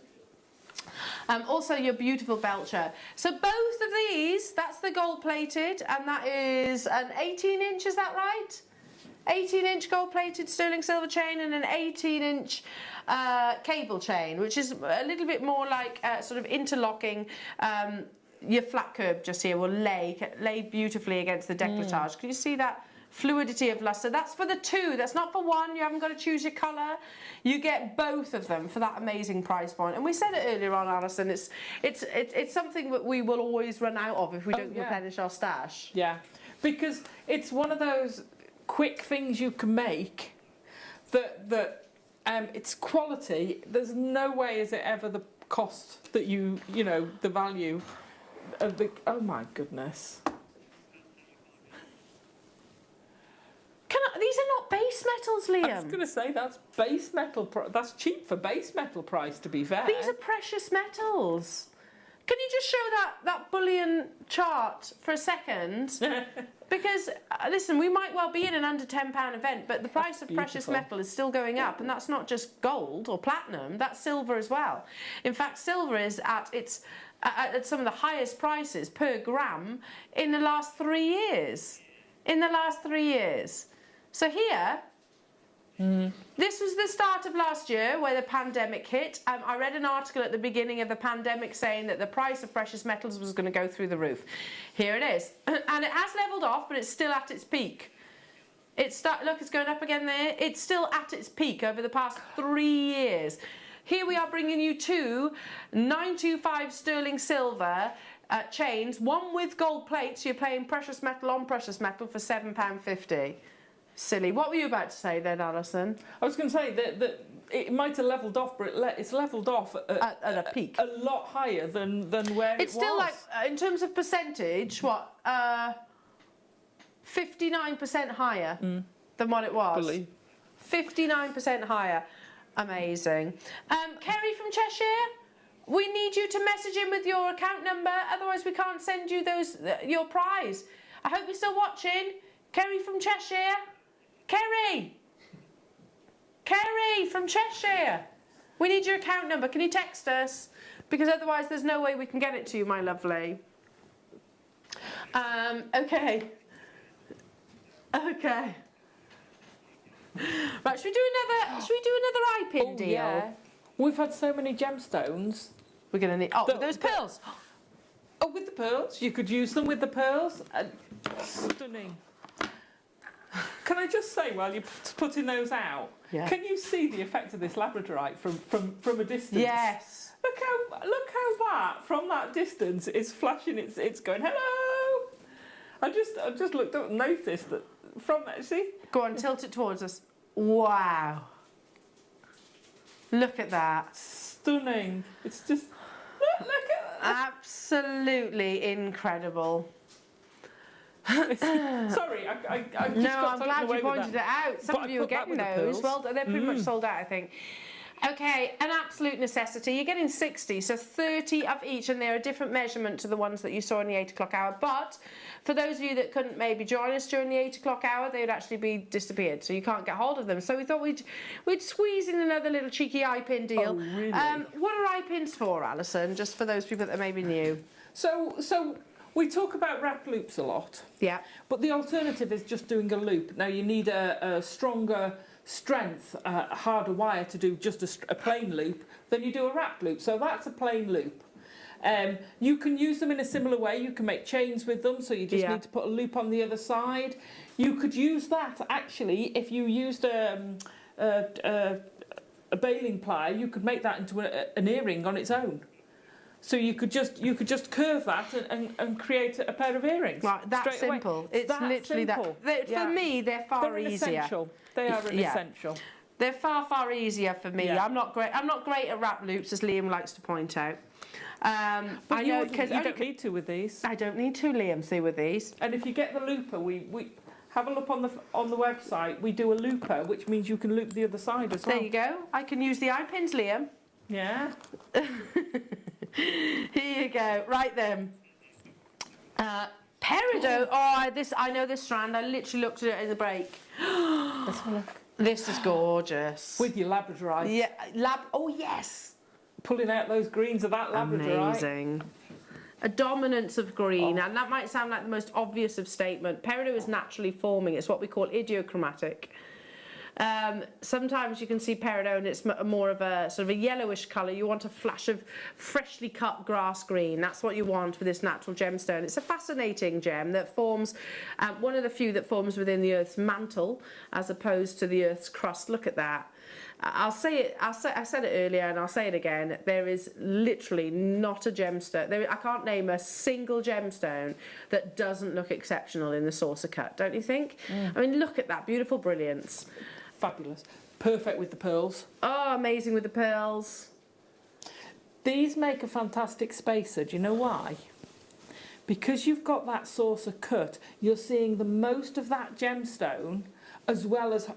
your beautiful belcher. So both of these, that's the gold-plated, and that is an 18-inch, is that right? 18-inch gold-plated sterling silver chain and an 18-inch cable chain, which is a little bit more like sort of interlocking. Your flat curb just here will lay beautifully against the décolletage. Can you see that fluidity of luster? That's for the 2. That's not for 1. You haven't got to choose your colour. You get both of them for that amazing price point. And we said it earlier on, Alison. It's something that we will always run out of if we don't replenish our stash. Yeah, because it's one of those quick things you can make that it's quality. There's no way is it ever the cost that you know, the value of the... Oh my goodness. These are not base metals, Liam. I was going to say, that's base metal. That's cheap for base metal price, to be fair. These are precious metals. Can you just show that bullion chart for a second? Because, listen, we might well be in an under £10 event, but the price of precious metal is still going up, and that's not just gold or platinum, that's silver as well. In fact, silver is at some of the highest prices per gram in the last 3 years. So here, this was the start of last year where the pandemic hit. I read an article at the beginning of the pandemic saying that the price of precious metals was going to go through the roof. Here it is. And it has levelled off, but it's still at its peak. Look, it's going up again there. It's still at its peak over the past 3 years. Here we are bringing you 2 925 sterling silver chains, one with gold plates. So you're paying precious metal on precious metal for £7.50. Silly. What were you about to say then, Alison? I was going to say that it might have levelled off, but it's levelled off at a peak. A lot higher than where it was. It's still like, in terms of percentage, 59% higher than what it was. Believe. 59% higher. Amazing. Kerry from Cheshire, we need you to message in with your account number, otherwise we can't send you your prize. I hope you're still watching. Kerry from Cheshire. Kerry from Cheshire. We need your account number. Can you text us? Because otherwise there's no way we can get it to you, my lovely. Okay. Okay. Right, should we do another eye pin deal? Yeah. We've had so many gemstones. We're going to need... Oh, with those pearls. Oh, with the pearls. You could use them with the pearls. Stunning. Can I just say, while you're putting those out, can you see the effect of this labradorite from a distance? Yes. Look how that, from that distance, is flashing. It's going, hello. I just looked up and noticed that from that. See? Go on, tilt it towards us. Wow. Look at that. Stunning. It's just look at that. Absolutely incredible. Sorry, I just no, got I'm glad you pointed that. it out. Some of you are getting those. Well, they're pretty much sold out, I think. Okay, an absolute necessity. You're getting 60, so 30 of each, and they're a different measurement to the ones that you saw in the 8 o'clock hour. But for those of you that couldn't maybe join us during the 8 o'clock hour, they would actually be disappeared, so you can't get hold of them. So we thought we'd squeeze in another little cheeky eye pin deal. Oh, really? What are eye pins for, Alison? Just for those people that may be new. So we talk about wrap loops a lot. Yeah. But the alternative is just doing a loop. Now you need a stronger strength, a harder wire to do just a plain loop than you do a wrap loop. So that's a plain loop. You can use them in a similar way. You can make chains with them, so you just need to put a loop on the other side. You could use that actually if you used a baling ply. You could make that into an earring on its own. So you could just curve that and create a pair of earrings. Right, that's simple. It's that literally simple. that. For me, they're far easier. Essential. They are an essential. They're far easier for me. Yeah. I'm not great at wrap loops, as Liam likes to point out. But you don't need to with these. I don't need to, Liam. See with these. And if you get the looper, we have a look on the website. We do a looper, which means you can loop the other side as well. There you go. I can use the eye pins, Liam. Yeah. Here you go. Right then. Peridot. Oh, I know this strand. I literally looked at it in the break. Let's have a look. This is gorgeous. With your labradorite. Yeah. Oh yes. Pulling out those greens of that labradorite. Amazing. A dominance of green, and that might sound like the most obvious of statement. Peridot is naturally forming. It's what we call idiochromatic. Sometimes you can see peridot and it's more of a sort of a yellowish colour. You want a flash of freshly cut grass green. That's what you want with this natural gemstone. It's a fascinating gem that forms, one of the few that forms within the Earth's mantle as opposed to the Earth's crust. Look at that. I said it earlier and I'll say it again. There is literally not a gemstone. I can't name a single gemstone that doesn't look exceptional in the saucer cut, don't you think? I mean, look at that beautiful brilliance. Fabulous. Perfect with the pearls. Oh, amazing with the pearls. These make a fantastic spacer. Do you know why? Because you've got that saucer cut, you're seeing the most of that gemstone, as well as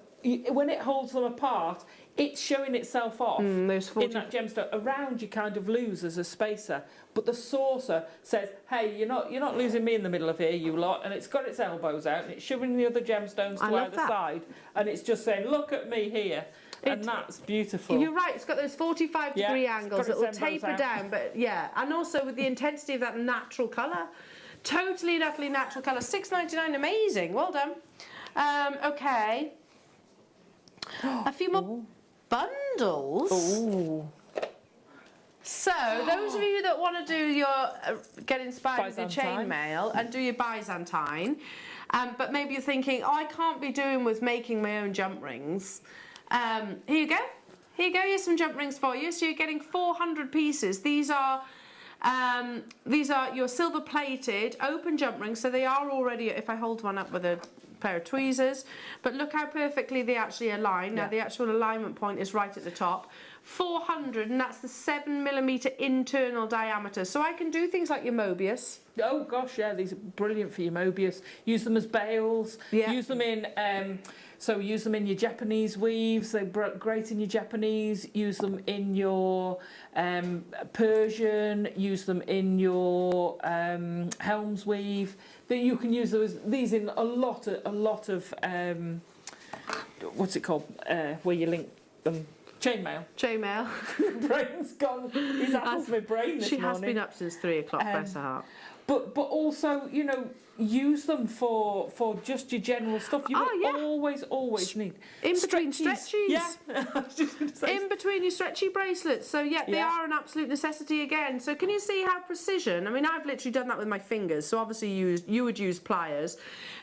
when it holds them apart, it's showing itself off in that gemstone. Around you kind of lose as a spacer, but the saucer says, "Hey, you're not losing me in the middle of here, you lot." And it's got its elbows out and it's shoving the other gemstones to either side, and it's just saying, "Look at me here." And that's beautiful. You're right, it's got those 45-degree angles that will taper down, but and also with the intensity of that natural colour. Totally and utterly natural colour. $6.99, amazing. Well done. Okay. A few more bundles. Ooh. So, those of you that want to do your get inspired with your chainmail and do your Byzantine, but maybe you're thinking, oh, I can't be doing with making my own jump rings. Here you go. Here you go. Here's some jump rings for you. So you're getting 400 pieces. These are your silver-plated open jump rings. So they are already. If I hold one up with a pair of tweezers, but look how perfectly they actually align. Now the actual alignment point is right at the top. 400, and that's the 7mm internal diameter. So I can do things like your Mobius. Oh gosh, yeah, these are brilliant for your Mobius. Use them as bails. Yeah. Use them in use them in your Japanese weaves. They're great in your Japanese. Use them in your Persian. Use them in your Helms weave. You can use these in a lot of what's it called? Where you link them. Chainmail. Chainmail. Brain's gone. He's out my brain this She morning. has been up since 3 o'clock, bless her heart. But also, you know, use them for just your general stuff. You always need in between stretchies. Yeah, I was just going to say. In between your stretchy bracelets. So they are an absolute necessity again. So can you see how precision? I mean, I've literally done that with my fingers. So obviously you would use pliers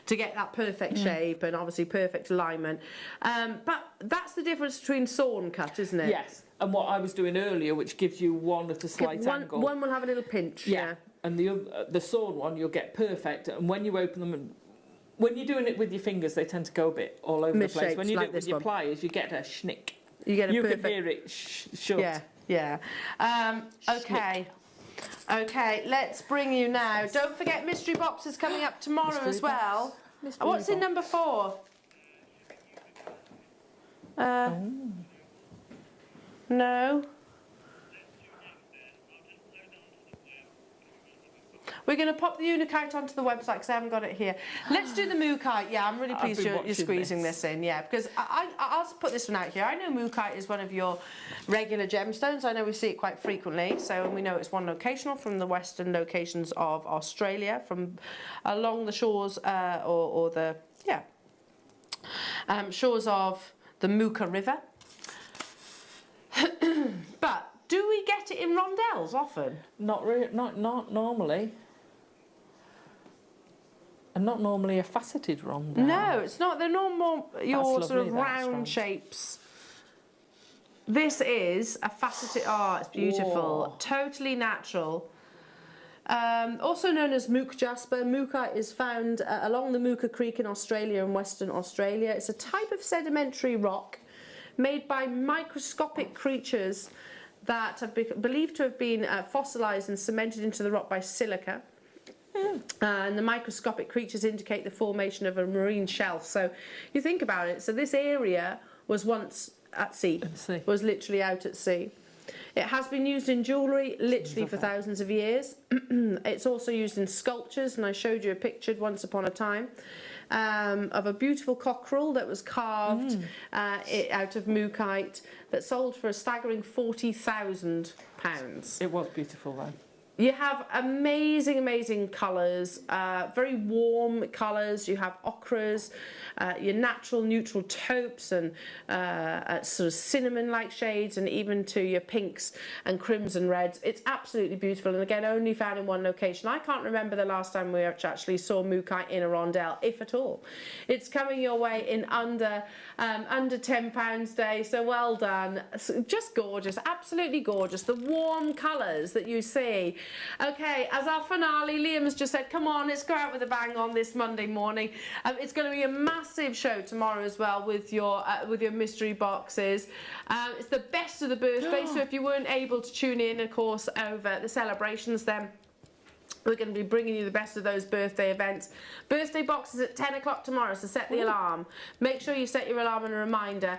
to get that perfect shape and obviously perfect alignment. But that's the difference between saw and cut, isn't it? Yes. And what I was doing earlier, which gives you one at a slight angle. One will have a little pinch. Yeah. And the sawed one, you'll get perfect. And when you open them, when you're doing it with your fingers, they tend to go a bit all over the place. When you do it with your pliers, you get a schnick. You get a perfect... can hear it shut. Yeah. Okay. Okay, let's bring you now. Don't forget mystery box is coming up tomorrow as well. What's in number 4? No. We're going to pop the Unikite onto the website because I haven't got it here. Let's do the Mookite. Yeah, I'm really pleased you're squeezing this in. Yeah, because I'll put this one out here. I know Mookite is one of your regular gemstones. I know we see it quite frequently. So we know it's one locational from the western locations of Australia, from along the shores shores of the Mooka River. But do we get it in rondelles often? Not normally. And not normally a faceted rondelle. No, it's not. They're normal, your sort of round shapes. This is a faceted, it's beautiful. Whoa. Totally natural. Also known as Mook jasper. Mookite is found along the Mooka Creek in Australia and Western Australia. It's a type of sedimentary rock made by microscopic creatures that have believed to have been fossilised and cemented into the rock by silica. And the microscopic creatures indicate the formation of a marine shelf. So you think about it, so this area was once at sea, was literally out at sea. It has been used in jewellery literally for thousands of years. It's also used in sculptures, and I showed you a picture once upon a time of a beautiful cockerel that was carved out of Mookite that sold for a staggering £40,000. It was beautiful though. You have amazing, amazing colours, very warm colours. You have ochres, your natural neutral taupes and sort of cinnamon-like shades, and even to your pinks and crimson reds. It's absolutely beautiful, and again, only found in one location. I can't remember the last time we actually saw Mookite in a rondelle, if at all. It's coming your way in under £10 day, so well done. Just gorgeous, absolutely gorgeous. The warm colours that you see. Okay, as our finale, Liam has just said, come on, let's go out with a bang on this Monday morning. It's going to be a massive show tomorrow as well with your mystery boxes. It's the best of the birthday, so if you weren't able to tune in, of course, over the celebrations, then we're going to be bringing you the best of those birthday events. Birthday boxes at 10 o'clock tomorrow, so set the alarm. Make sure you set your alarm and a reminder.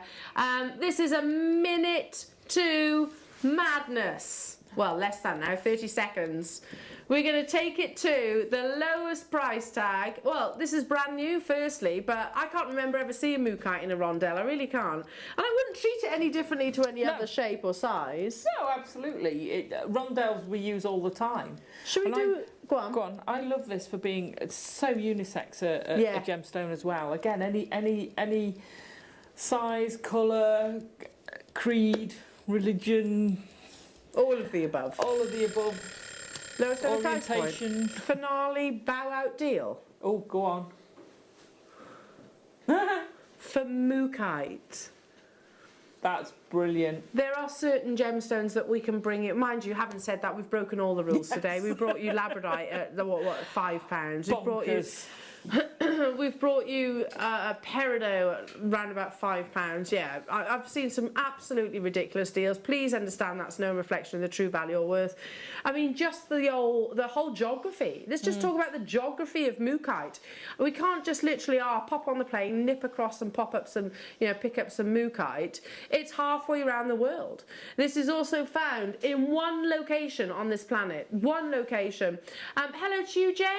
This is a minute to madness. Well, less than now, 30 seconds. We're going to take it to the lowest price tag. Well, this is brand new, firstly, but I can't remember ever seeing Mookite in a rondelle. I really can't. And I wouldn't treat it any differently to any other shape or size. No, absolutely. Rondelles we use all the time. Should we Go on. Go on. I love this for being so unisex a gemstone as well. Again, any size, colour, creed, religion... All of the above. All of the above. Lowest ever price point. Orientation. Finale bow out deal. Oh, go on. For Mookite. That's brilliant. There are certain gemstones that we can bring you. Mind you, having said that, we've broken all the rules today. We brought you labradorite at £5. We've brought you a peridot at around about £5. Yeah, I've seen some absolutely ridiculous deals. Please understand that's no reflection of the true value or worth. I mean, just the whole geography. Let's just talk about the geography of Mookite. We can't just literally pop on the plane, nip across and pop up some, pick up some Mookite. It's halfway around the world. This is also found in one location on this planet. One location. Hello to you, Jen.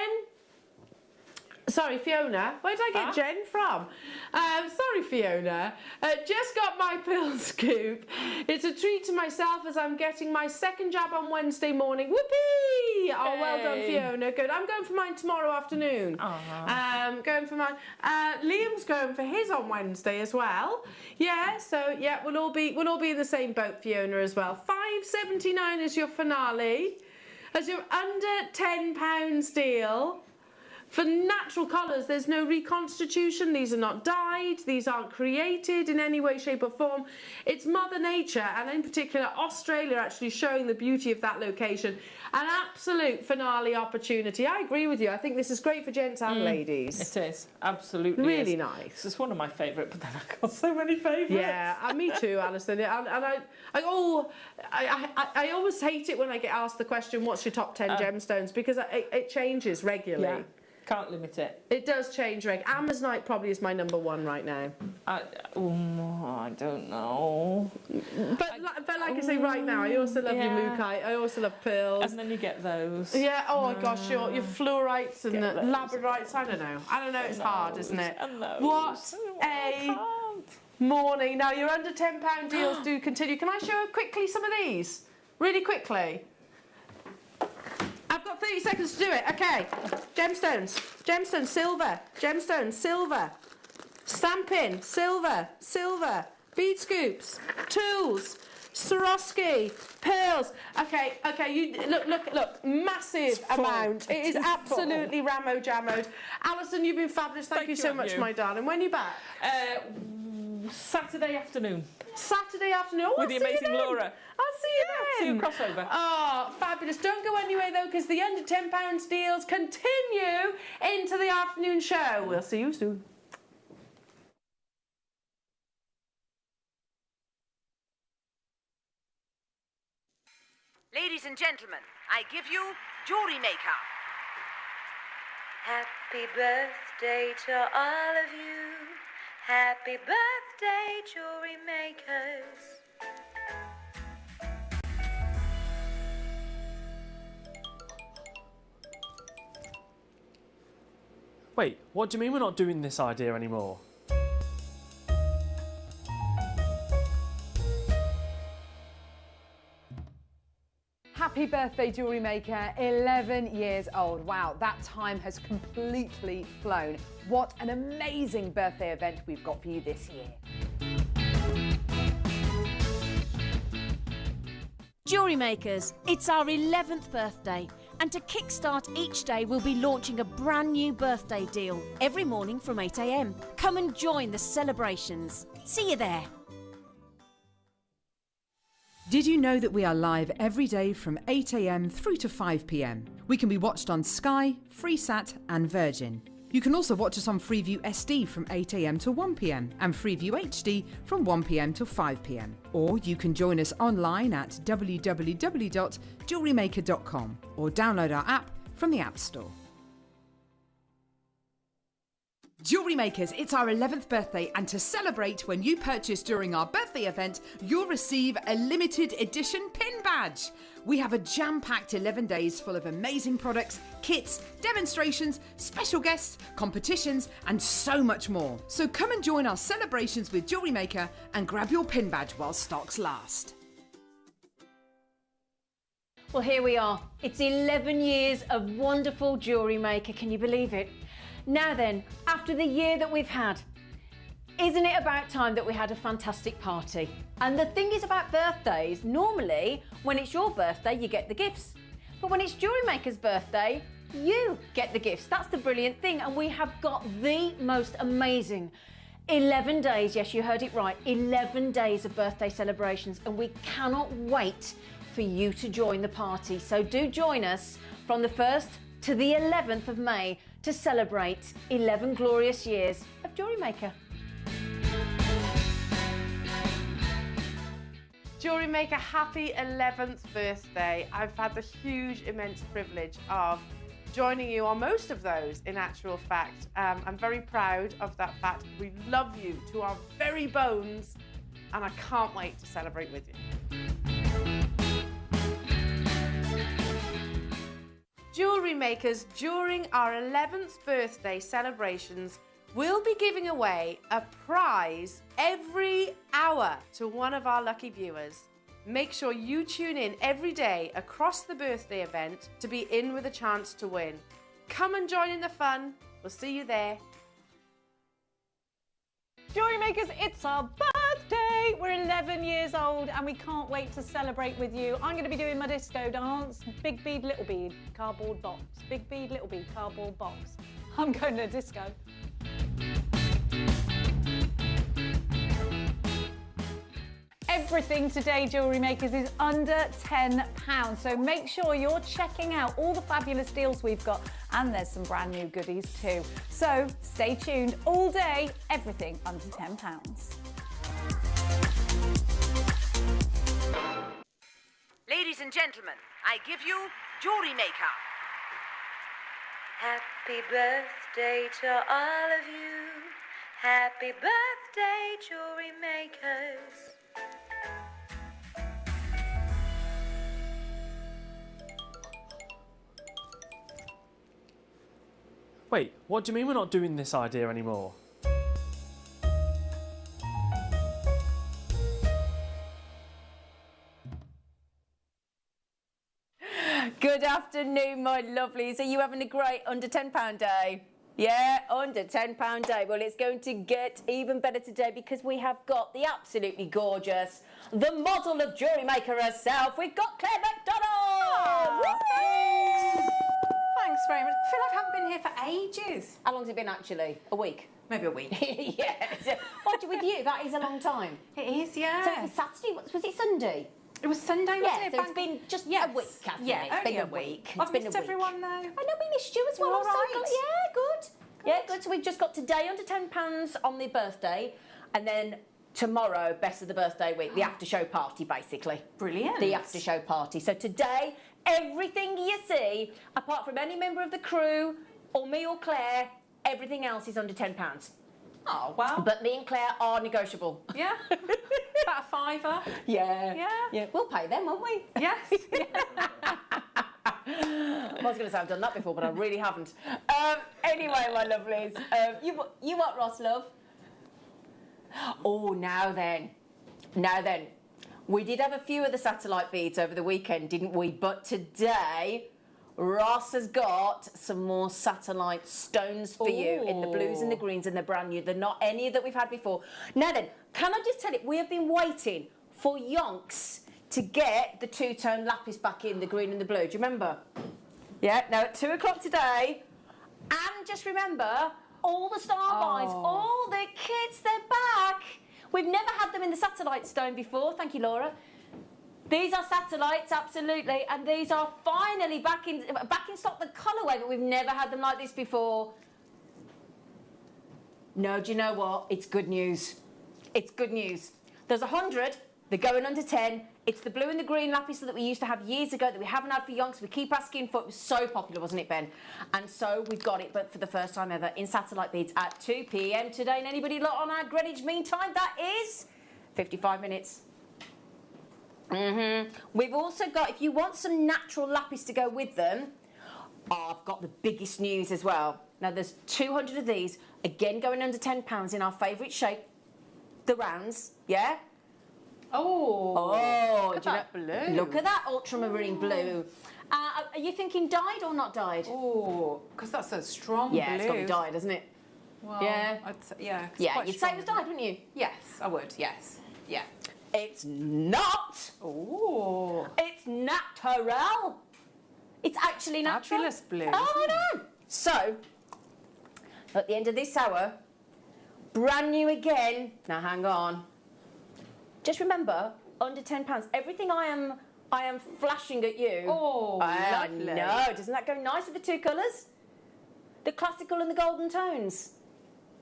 Sorry, Fiona. Where did I get Jen from? Sorry, Fiona. Just got my pill scoop. It's a treat to myself as I'm getting my second jab on Wednesday morning. Whoopee! Oh, well done, Fiona. Good. I'm going for mine tomorrow afternoon. Going for mine. Liam's going for his on Wednesday as well. Yeah. So yeah, we'll all be in the same boat, Fiona, as well. £5.79 is your finale. As your under £10 deal. For natural colours, there's no reconstitution. These are not dyed. These aren't created in any way, shape or form. It's Mother Nature, and in particular, Australia actually showing the beauty of that location. An absolute finale opportunity. I agree with you. I think this is great for gents and ladies. It is. Absolutely really is. nice. It's one of my favourite, but then I've got so many favourites. Yeah, and me too, Alison. And I always hate it when I get asked the question, what's your top 10 gemstones? Because it changes regularly. Yeah. Can't limit it. It does change, Reg. Amazonite probably is my number one right now. I don't know. But like I say, right now, I also love your Mookaite. I also love pearls. And then you get those. Yeah. Oh my gosh, your fluorites and the labradorites. I don't know. It's hard, isn't it? What a morning. Now your under £10 deals do continue. Can I show quickly some of these? Really quickly. I've got 30 seconds to do it. Okay. Gemstones, silver. Gemstones, silver. Stamping, silver. Bead scoops, tools, Swarovski, pearls. Okay. You look. Massive amount. It is absolutely ramo-jammoed. Alison, you've been fabulous. Thank you so much, my darling. When are you back? Saturday afternoon. Oh, with the amazing Laura. I'll see you then. See you crossover. Oh, fabulous. Don't go anywhere though, because the under £10 deals continue into the afternoon show. We'll see you soon. Ladies and gentlemen, I give you Jewellery Maker. Happy birthday to all of you. Happy birthday, Jewellery Makers. Wait, what do you mean we're not doing this idea anymore? Happy birthday, Jewellery Maker, 11 years old. Wow, that time has completely flown. What an amazing birthday event we've got for you this year. Jewellery Makers, it's our 11th birthday, and to kickstart each day we'll be launching a brand new birthday deal every morning from 8 a.m. Come and join the celebrations. See you there. Did you know that we are live every day from 8 a.m. through to 5 p.m? We can be watched on Sky, Freesat and Virgin. You can also watch us on Freeview SD from 8 a.m. to 1 p.m. and Freeview HD from 1 p.m. to 5 p.m. Or you can join us online at www.jewellerymaker.com or download our app from the App Store. Jewellery Makers, it's our 11th birthday, and to celebrate, when you purchase during our birthday event, you'll receive a limited edition pin badge. We have a jam-packed 11 days full of amazing products, kits, demonstrations, special guests, competitions, and so much more. So come and join our celebrations with Jewellery Maker and grab your pin badge while stocks last. Well, here we are. It's 11 years of wonderful Jewellery Maker. Can you believe it? Now then, after the year that we've had, isn't it about time that we had a fantastic party? And the thing is about birthdays, normally when it's your birthday you get the gifts. But when it's Jewellery Maker's birthday, you get the gifts. That's the brilliant thing. And we have got the most amazing 11 days, yes, you heard it right, 11 days of birthday celebrations, and we cannot wait for you to join the party. So do join us from the 1st to the 11th of May to celebrate 11 glorious years of Jewellery Maker. Jewellery Maker, happy 11th birthday. I've had the huge, immense privilege of joining you on most of those, in actual fact. I'm very proud of that fact. We love you to our very bones, and I can't wait to celebrate with you. Jewellery Makers, during our 11th birthday celebrations, we'll be giving away a prize every hour to one of our lucky viewers. Make sure you tune in every day across the birthday event to be in with a chance to win. Come and join in the fun. We'll see you there. Jewellery Makers, it's our birthday! We're 11 years old and we can't wait to celebrate with you. I'm going to be doing my disco dance. Big bead, little bead, cardboard box. Big bead, little bead, cardboard box. I'm going to disco. Everything today, Jewellery Makers, is under £10. So make sure you're checking out all the fabulous deals we've got, and there's some brand new goodies too. So stay tuned all day, everything under £10. Ladies and gentlemen, I give you Jewellery Maker. Happy birthday to all of you. Happy birthday, Jewellery Makers. Wait, what do you mean we're not doing this idea anymore? Good afternoon, my lovelies. Are you having a great under £10 day? Yeah, under £10 day. Well, it's going to get even better today because we have got the absolutely gorgeous, the model of Jewellery Maker herself. We've got Claire McDonald! Thanks very much. I feel like I haven't been here for ages. How long's it been actually? A week? Maybe a week. Yeah. What with you? That is a long time. It is, yeah. So it was Saturday. Was it Sunday? It was Sunday, wasn't Yeah, it? so it's been just a week, hasn't it? It's only been a week. It's I've been missed a week. everyone though. I know we missed you as well. You're I'm so all right. glad. Yeah, good. Yeah, good. So we've just got today under £10 on the birthday, and then tomorrow, best of the birthday week, the after show party, basically. Brilliant. The after show party. So today, everything you see, apart from any member of the crew or me or Claire, everything else is under £10. Oh, well. But me and Claire are negotiable. Yeah. About a fiver. Yeah. Yeah. Yeah. We'll pay them, won't we? Yes. I was going to say I've done that before, but I really haven't. Anyway, my lovelies, you what, Ross, love? Oh, now then. We did have a few of the satellite beads over the weekend, didn't we? But today, Ross has got some more satellite stones for you in the blues and the greens, and they're brand new. They're not any that we've had before. Now then, can I just tell you, we have been waiting for yonks to get the two-tone lapis back in, the green and the blue. Do you remember? Yeah, now at 2 o'clock today. And just remember, all the star buys, all the kids, they're back. We've never had them in the satellite stone before. Thank you, Laura. These are satellites, absolutely, and these are finally back in stock, the colourway, but we've never had them like this before. No, do you know what? It's good news. It's good news. There's 100, they're going under 10. It's the blue and the green lapis that we used to have years ago that we haven't had for yonks. We keep asking for. It was so popular, wasn't it, Ben? And so we've got it, but for the first time ever, in satellite beads at 2 p.m. today. And anybody lot on our Greenwich Mean Time, that is 55 minutes. We've also got, if you want some natural lapis to go with them, I've got the biggest news as well. Now, there's 200 of these, again going under £10 in our favourite shape, the rounds, yeah? Look at that blue. Look at that ultramarine blue. Are you thinking dyed or not dyed? Oh, because that's a strong blue. Yeah, it's got to be dyed, hasn't it? Well, yeah. Quite You'd say strong. it was dyed, wouldn't you? Yes, I would, yes. Yeah. It's not. Oh. It's natural. It's actually natural. Fabulous blue. Oh, I know. So, at the end of this hour, brand new again. Now, hang on. Just remember, under £10. Everything I am flashing at you. Oh, lovely. No, doesn't that go nice with the two colours? The classical and the golden tones.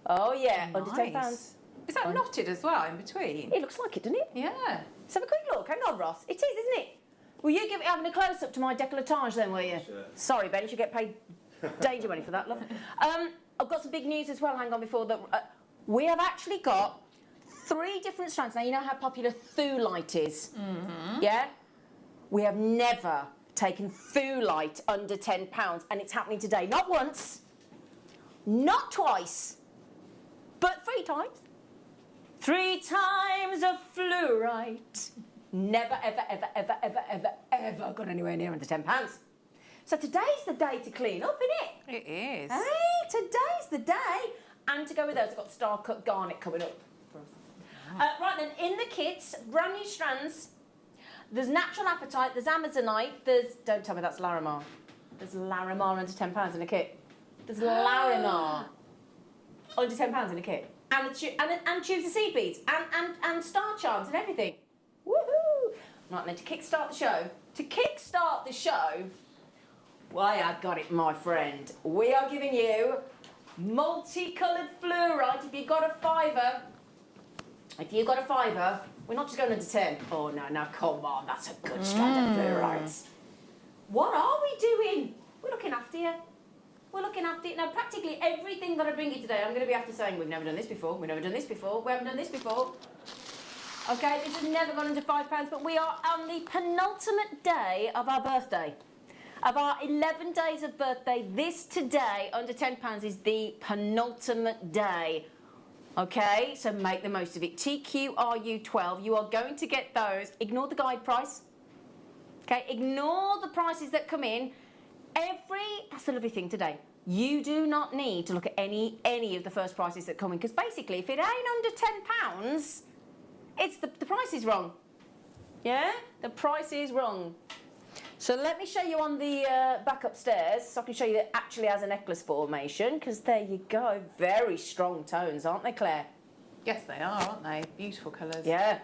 Oh yeah, Nice. under £10. Is that knotted as well in between? It looks like it, doesn't it? Yeah. Let's have a quick look. Hang on, Ross. It is, isn't it? Will you give having a close-up to my décolletage then, will you? Sure. Sorry, Ben, you get paid danger money for that, love. I've got some big news as well, hang on, before that. We have actually got 3 different strands. Now, you know how popular Thulite is? Mm-hmm. Yeah? We have never taken Foolite under £10, and it's happening today. Not once, not twice, but 3 times. 3 times of Fluorite. Never, ever, ever, ever, ever, ever, ever got anywhere near under £10. So today's the day to clean up, isn't it? It is. Hey, today's the day. And to go with those, I've got Star Cut Garnet coming up. Right then, in the kits, brand new strands. There's Natural Appetite, there's Amazonite, there's... Don't tell me that's Larimar. There's Larimar under £10 in a kit. There's Larimar under £10 in a kit. And choose the seed beads and star charms and everything. Woohoo! Right then, to kickstart the show, why, I've got it, my friend. We are giving you multicoloured Fluorite. If you've got a fiver, we're not just going under 10. Oh, no, come on, that's a good strand of Fluorite. What are we doing? We're looking after you. We're looking after it. Now, practically everything that I bring you today, I'm going to be after saying, we've never done this before, we haven't done this before. Okay, this has never gone under £5, but we are on the penultimate day of our birthday. Of our 11 days of birthday, this today, under £10, is the penultimate day. Okay, so make the most of it. TQRU12, you are going to get those. Ignore the guide price. Okay, ignore the prices that come in. That's the lovely thing today. You do not need to look at any of the first prices that come in, because basically, if it ain't under £10, it's the price is wrong. Yeah, the price is wrong. So let me show you on the back upstairs, so I can show you that it actually has a necklace formation, because there you go. Very strong tones, aren't they, Claire? Yes, they are, aren't they? Beautiful colours. Yeah.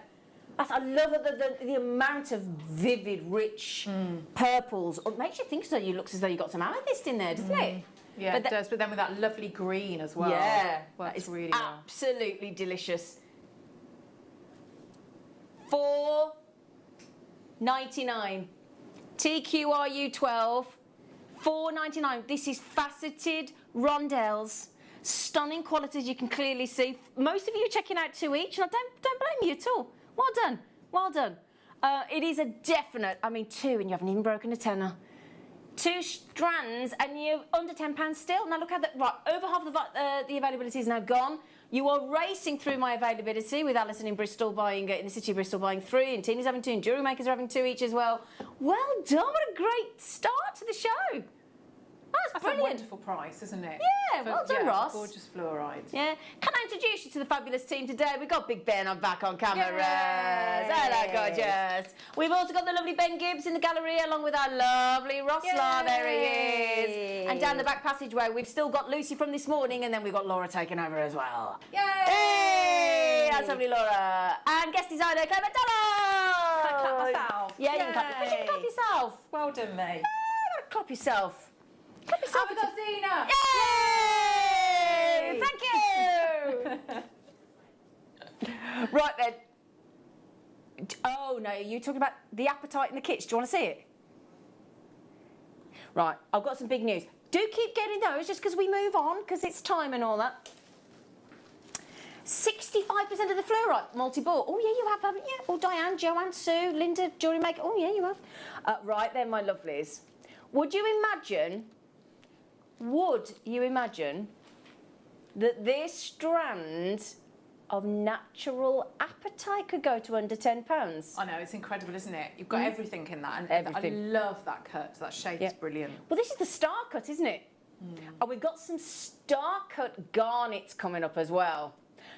I love the amount of vivid, rich purples. It makes you think it looks as though you've got some amethyst in there, doesn't it? Yeah, it does, but then with that lovely green as well. Yeah. Works really well. Absolutely delicious. $4.99. TQRU12, $4.99. This is faceted rondelles, stunning qualities. You can clearly see. Most of you are checking out 2 each, and I don't blame you at all. Well done, well done. It is a definite. 2, and you haven't even broken a tenner. 2 strands, and you're under £10 still. Now look at that. Right, over half of the availability is now gone. You are racing through my availability with Alison in Bristol buying, in the city of Bristol buying 3, and Tina's having 2, and Jewellery Makers are having 2 each as well. Well done, what a great start to the show. That's brilliant. A wonderful price, isn't it? Yeah, well done, Ross. Gorgeous Fluorite. Yeah. Can I introduce you to the fabulous team today? We've got Big Ben back on camera. Hello, gorgeous. We've also got the lovely Ben Gibbs in the gallery, along with our lovely Rosslar. There he is. And down the back passageway, we've still got Lucy from this morning, and then we've got Laura taking over as well. Yay! Hey, that's lovely, Laura. And guest designer, Claire McDonald. Can I clap myself? Yeah, you can clap yourself. Well done, me. Yeah, clap yourself. Have a go, Zena! Yay! Thank you! Right then. Oh no, you're talking about the appetite in the kits. Do you want to see it? Right, I've got some big news. Do keep getting those just because we move on, because it's time and all that. 65% of the Fluorite multi-bore. Oh yeah, you have, haven't you? Oh, Diane, Joanne, Sue, Linda, Jewellery Maker. Oh yeah, you have. Right then, my lovelies. Would you imagine that this strand of Natural Appetite could go to under £10? I know, it's incredible, isn't it? You've got everything in that, and Everything. I love that cut. That shape is brilliant. Well, this is the star cut, isn't it? And we've got some star cut garnets coming up as well.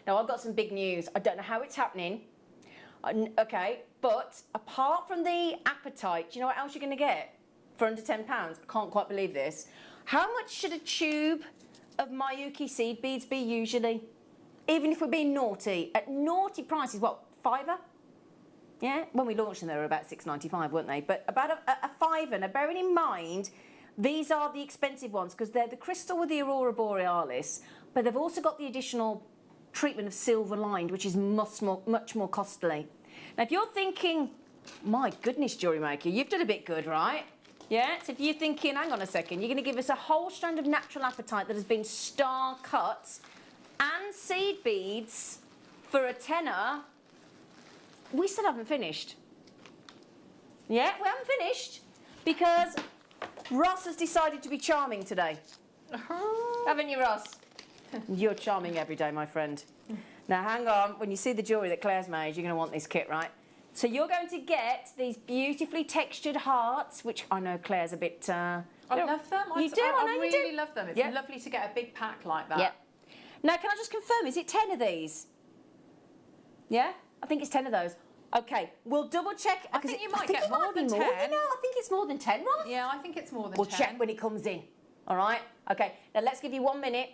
Now, I've got some big news. I don't know how it's happening. Okay, but apart from the Appetite, do you know what else you're going to get for under £10? I can't quite believe this. How much should a tube of Miyuki seed beads be usually? Even if we're being naughty. At naughty prices, what, £5? Yeah? When we launched them, they were about $6.95, weren't they? But about a £5. Now, bearing in mind, these are the expensive ones because they're the crystal with the Aurora Borealis, but they've also got the additional treatment of silver lined, which is much more costly. Now, if you're thinking, my goodness, Jewellery Maker, you've done a bit good, right? Yeah, so if you're thinking, hang on a second, you're going to give us a whole strand of Natural Appetite that has been star cut and seed beads for a tenner, we still haven't finished. Yeah, we haven't finished. because Ross has decided to be charming today. Haven't you, Ross? You're charming every day, my friend. Now, hang on. When you see the jewellery that Claire's made, you're going to want this kit, right? So you're going to get these beautifully textured hearts, which I know Claire's a bit... I love them. You do? I know you really do. love them. It's Yep. lovely to get a big pack like that. Yeah. Now, can I just confirm, is it 10 of these? Yeah? I think it's 10 of those. Okay, we'll double check. I think you might think get it more might be than more, 10. You know, I think it's more than 10, Ross. Yeah, I think it's more than We'll 10. check when it comes in. All right? Okay, now let's give you 1 minute.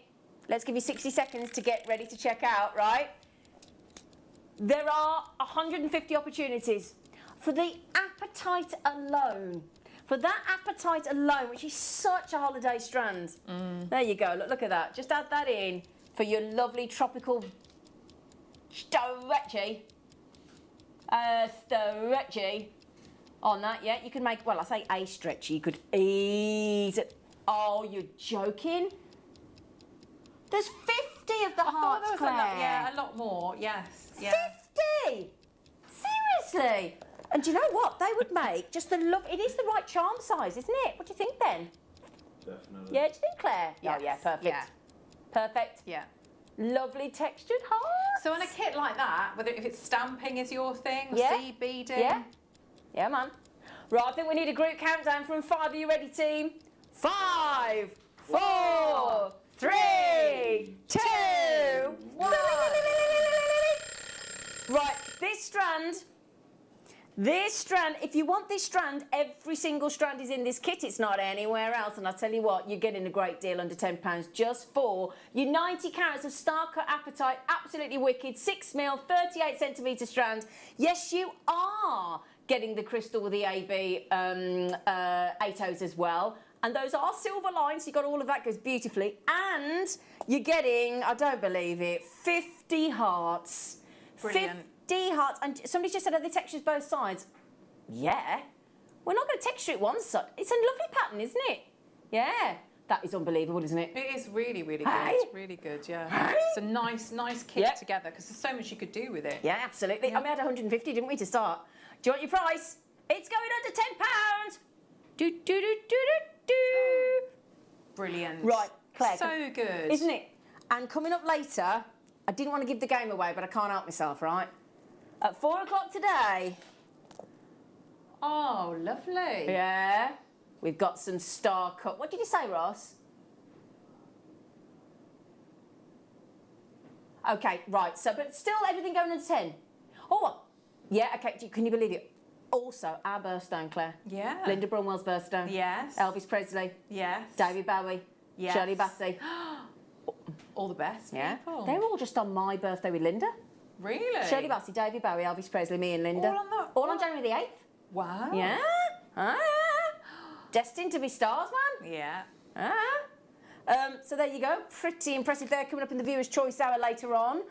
Let's give you 60 seconds to get ready to check out, right? There are 150 opportunities. For the appetite alone, for that appetite alone, which is such a holiday strand. There you go, look at that. Just add that in for your lovely tropical stretchy on that. Yeah, you can make, well, I say a stretchy, you could eat it. Oh, you're joking? There's 50 of the hearts, there was Claire. a lot more, yes. Yeah. 50! Seriously? And do you know what? They would make just the love. It is the right charm size, isn't it? What do you think then? Definitely. Yeah, do you think, Claire? Yes. Oh, yeah, perfect. Yeah. Perfect. Yeah. Lovely textured hearts. So on a kit like that, whether if it's stamping is your thing, or Yeah. seed beading. Yeah. Yeah, man. Right, I think we need a group countdown from 5. Are you ready, team? 5, 4, 3, 2, 1. Right, this strand, if you want this strand, every single strand is in this kit. It's not anywhere else. And I'll tell you what, you're getting a great deal under £10 just for your 90 carats of star cut apatite. Absolutely wicked. 6mm, 38 centimetre strand. Yes, you are getting the crystal with the AB 8Os as well. And those are silver lines. You got all of that, goes beautifully. And you're getting, I don't believe it, 50 hearts. Brilliant. 50 hearts. And somebody just said, are they textures both sides? Yeah. We're not going to texture it one side. It's a lovely pattern, isn't it? Yeah. That is unbelievable, isn't it? It is really, really good. Hey. Really good, yeah. Hey. It's a nice kit Yep. together because there's so much you could do with it. Yeah, absolutely. Yeah. And we had 150, didn't we, to start? Do you want your price? It's going under £10. Do, do, do, do, do, do. Brilliant. Right, Claire. So good. Isn't it? And coming up later, I didn't want to give the game away, but I can't help myself, right? At 4 o'clock today. Oh, lovely. Yeah. We've got some star cut. What did you say, Ross? Okay, right. So, but still everything going under 10. Oh, yeah, okay. Can you believe it? Also, our birthstone, Claire. Yeah. Linda Brunwell's birthstone. Yes. Elvis Presley. Yes. David Bowie. Yes. Shirley Bassey. All the best Yeah. people. They're all just on my birthday with Linda. Really? Shirley Bassey, David Bowie, Elvis Presley, me and Linda. All on that? All on January the 8th. Wow. Yeah. Ah. Destined to be stars, man. Yeah. So there you go. Pretty impressive there. Coming up in the Viewer's Choice Hour later on.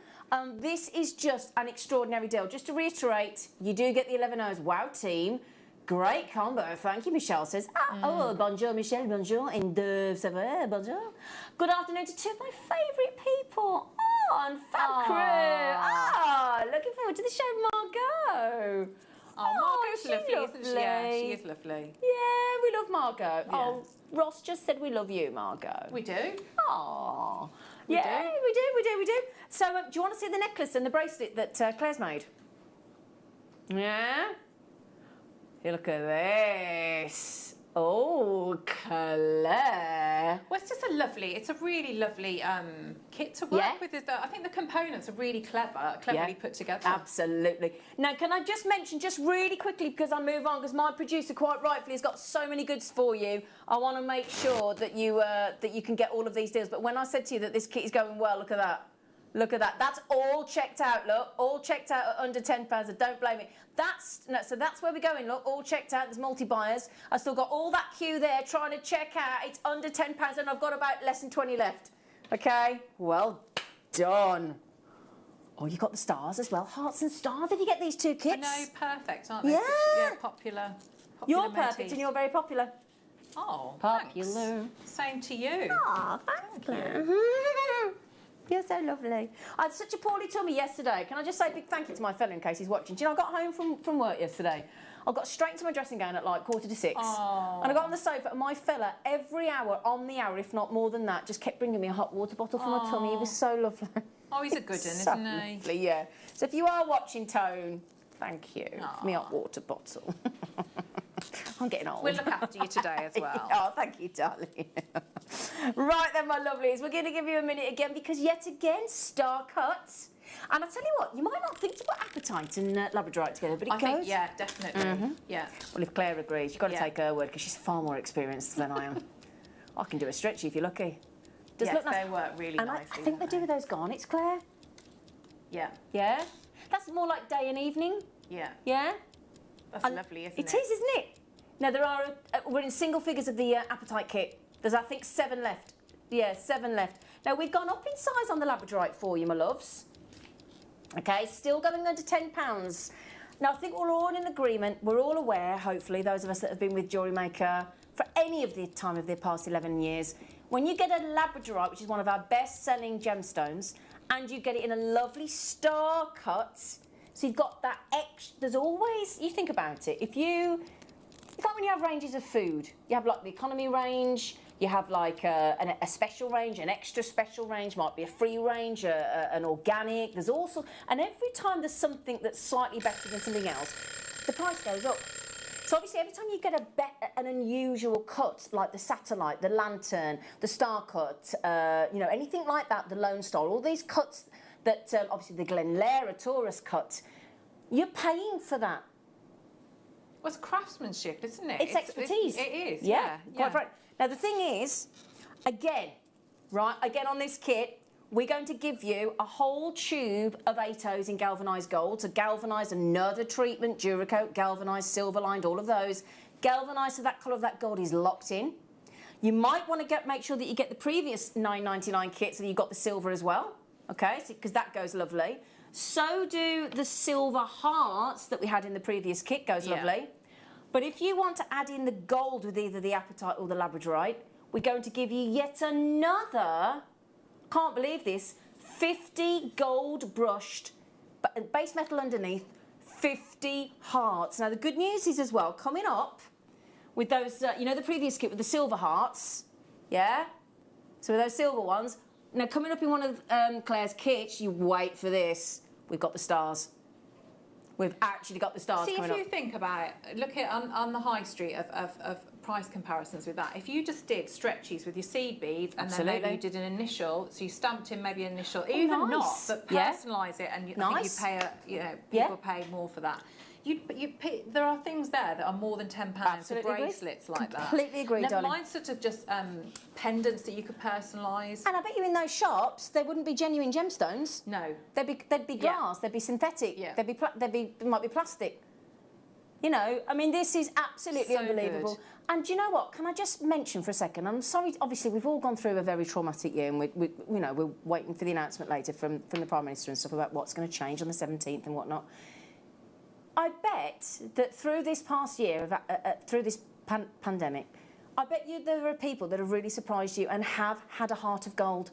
This is just an extraordinary deal. Just to reiterate, you do get the 11 O's. Wow, team. Great combo. Thank you, Michelle says. Oh, bonjour, Michelle. Bonjour. And ça va? Bonjour. Good afternoon to two of my favourite people. Oh, and Fab Crew. Looking forward to the show, Margot. Margot's she's lovely, isn't she? Yeah, she lovely. is lovely. Yeah, we love Margot. Oh, Ross just said we love you, Margot. We do. Oh, We yeah, do. we do. So, do you want to see the necklace and the bracelet that Claire's made? Yeah. Here, look at this. Oh, Claire. Well, it's just it's a really lovely kit to work with. I think the components are really cleverly put together. Absolutely. Now, can I just mention, just really quickly, because I move on, because my producer quite rightfully has got so many goods for you. I want to make sure that you can get all of these deals. But when I said to you that this kit is going well, look at that. Look at that. That's all checked out, look. All checked out at under £10. I don't blame it. So that's where we're going, look. All checked out. There's multi-buyers. I've still got all that queue there trying to check out. It's under £10 and I've got about less than 20 left. Okay? Well done. Oh, you got the stars as well. Hearts and stars if you get these two kits. I know, perfect, aren't they? Yeah. Such, popular You're motif. perfect and you're very popular. Oh, Popular. thanks. Same to you. Oh, thanks, Claire. You're so lovely. I had such a poorly tummy yesterday. Can I just say a big thank you to my fellow in case he's watching? Do you know, I got home from work yesterday. I got straight into my dressing gown at like 5:45. Oh. And I got on the sofa and my fella, every hour, on the hour, if not more than that, just kept bringing me a hot water bottle for my tummy. He was so lovely. Oh, he's a good one, So isn't he? lovely, yeah. So if you are watching, Tone, thank you for my hot water bottle. I'm getting old. We'll look after you today as well. Oh, thank you, darling. Right then, my lovelies, we're going to give you a minute again because yet again, star cuts. And I tell you what, you might not think to put apatite and labradorite together, but it I goes. think, yeah, definitely. Yeah. Well, if Claire agrees, you've got to take her word because she's far more experienced than I am. I can do a stretchy if you're lucky. Does Yes, look nice. they work really and nicely. I think they do with those garnets, Claire. Yeah. Yeah? That's more like day and evening. Yeah. Yeah? That's lovely, isn't it? It is, isn't it? Now, there are, we're in single figures of the apatite kit. There's, I think, 7 left. Yeah, 7 left. Now, we've gone up in size on the labradorite for you, my loves. Okay, still going under £10. Now, I think we're all in agreement. We're all aware, hopefully, those of us that have been with Jewellery Maker for any of the time of the past 11 years, when you get a labradorite, which is one of our best-selling gemstones, and you get it in a lovely star cut, so you've got that extra, there's always, you think about it, it's like when you have ranges of food. You have like the economy range, you have like a special range, an extra special range, might be a free range, an organic, there's also, and every time there's something that's slightly better than something else, the price goes up. So obviously every time you get an unusual cut, like the satellite, the lantern, the star cut, you know, anything like that, the Lone Star, all these cuts that, obviously the Glenlara Taurus cut, you're paying for that. Well, it's craftsmanship, isn't it? It's expertise. It is, yeah. Quite right. Now, the thing is, again on this kit, we're going to give you a whole tube of 8Os in galvanised gold. So galvanised, another treatment, Duracoat, galvanised, silver lined, all of those. Galvanised so that colour of that gold is locked in. You might want to make sure that you get the previous $9.99 kit so that you've got the silver as well. Okay, because that goes lovely. So do the silver hearts that we had in the previous kit, goes lovely. But if you want to add in the gold with either the apatite or the labradorite, we're going to give you yet another, can't believe this, 50 gold brushed, base metal underneath, 50 hearts. Now the good news is as well, coming up with those, you know the previous kit with the silver hearts, yeah? So with those silver ones, now coming up in one of Claire's kits, you wait for this, we've got the stars. We've actually got the stars coming up. See, if you think about it, look at on the high street of price comparisons with that. If you just did stretchies with your seed beads and then maybe you did an initial, so you stamped in maybe an initial, even not, but personalise it, and I think you pay people pay more for that. There are things there that are more than £10 for bracelets like that. Completely agree, darling. Mine's sort of just pendants that you could personalise. And I bet you in those shops they wouldn't be genuine gemstones. No, they'd be glass. They'd be synthetic. Yeah. They might be plastic. You know, I mean, this is absolutely unbelievable. Good. And do you know what? Can I just mention for a second? I'm sorry. Obviously, we've all gone through a very traumatic year, and we're waiting for the announcement later from the Prime Minister and stuff about what's going to change on the 17th and whatnot. I bet that through this past year, through this pandemic, I bet you there are people that have really surprised you and have had a heart of gold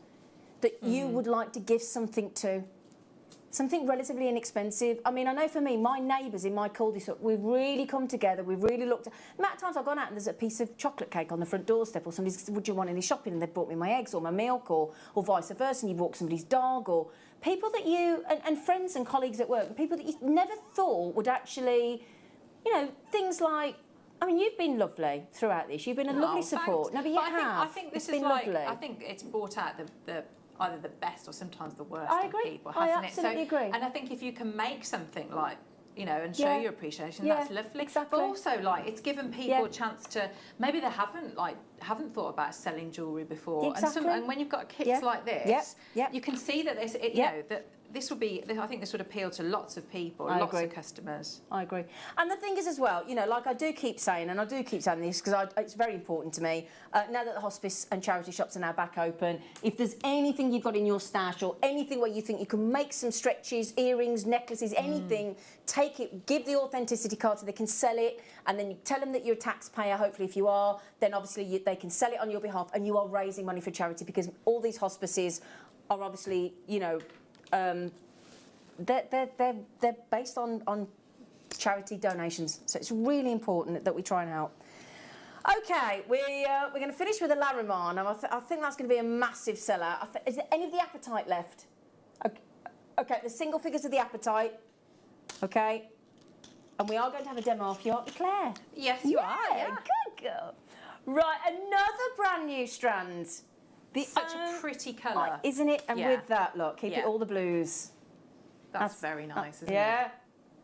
that you would like to give something to. Something relatively inexpensive. I mean, I know for me, my neighbours in my cul-de-sac, we've really come together, we've really looked at... The amount of times I've gone out and there's a piece of chocolate cake on the front doorstep, or somebody's said, would you want any shopping? And they've brought me my eggs or my milk, or vice versa, and you've walked somebody's dog, or people that you... And friends and colleagues at work, people that you never thought would actually... You know, things like... I mean, you've been lovely throughout this. You've been a lovely support. No, but you have. I think this it's is been like... lovely. I think it's brought out the either the best or sometimes the worst I in agree. people, hasn't I absolutely agree. And I think if you can make something like, you know, and show your appreciation, that's lovely. Exactly. But also, like, it's given people a chance to, maybe they haven't thought about selling jewellery before. Exactly. And when you've got kits like this, you can see that there's, you know, that this would be, I think this would appeal to lots of people, lots of customers. I agree. And the thing is as well, you know, like I do keep saying, and I do keep saying this because it's very important to me, now that the hospice and charity shops are now back open, if there's anything you've got in your stash or anything where you think you can make some stretches, earrings, necklaces, anything, take it, give the authenticity card so they can sell it, and then you tell them that you're a taxpayer, hopefully if you are, then obviously they can sell it on your behalf and you are raising money for charity, because all these hospices are obviously, you know, they're based on charity donations. So it's really important that we try and help. Okay, we're going to finish with a Larimar. Now, I think that's going to be a massive seller. Is there any of the Apatite left? Okay, the single figures of the Apatite. Okay. And we are going to have a demo off you, aren't we, Claire? Yes, you are. Yeah. Good girl. Right, another brand new strand. Such a pretty colour. Isn't it? And with that, look, keep it all the blues. That's very nice, isn't it? Yeah.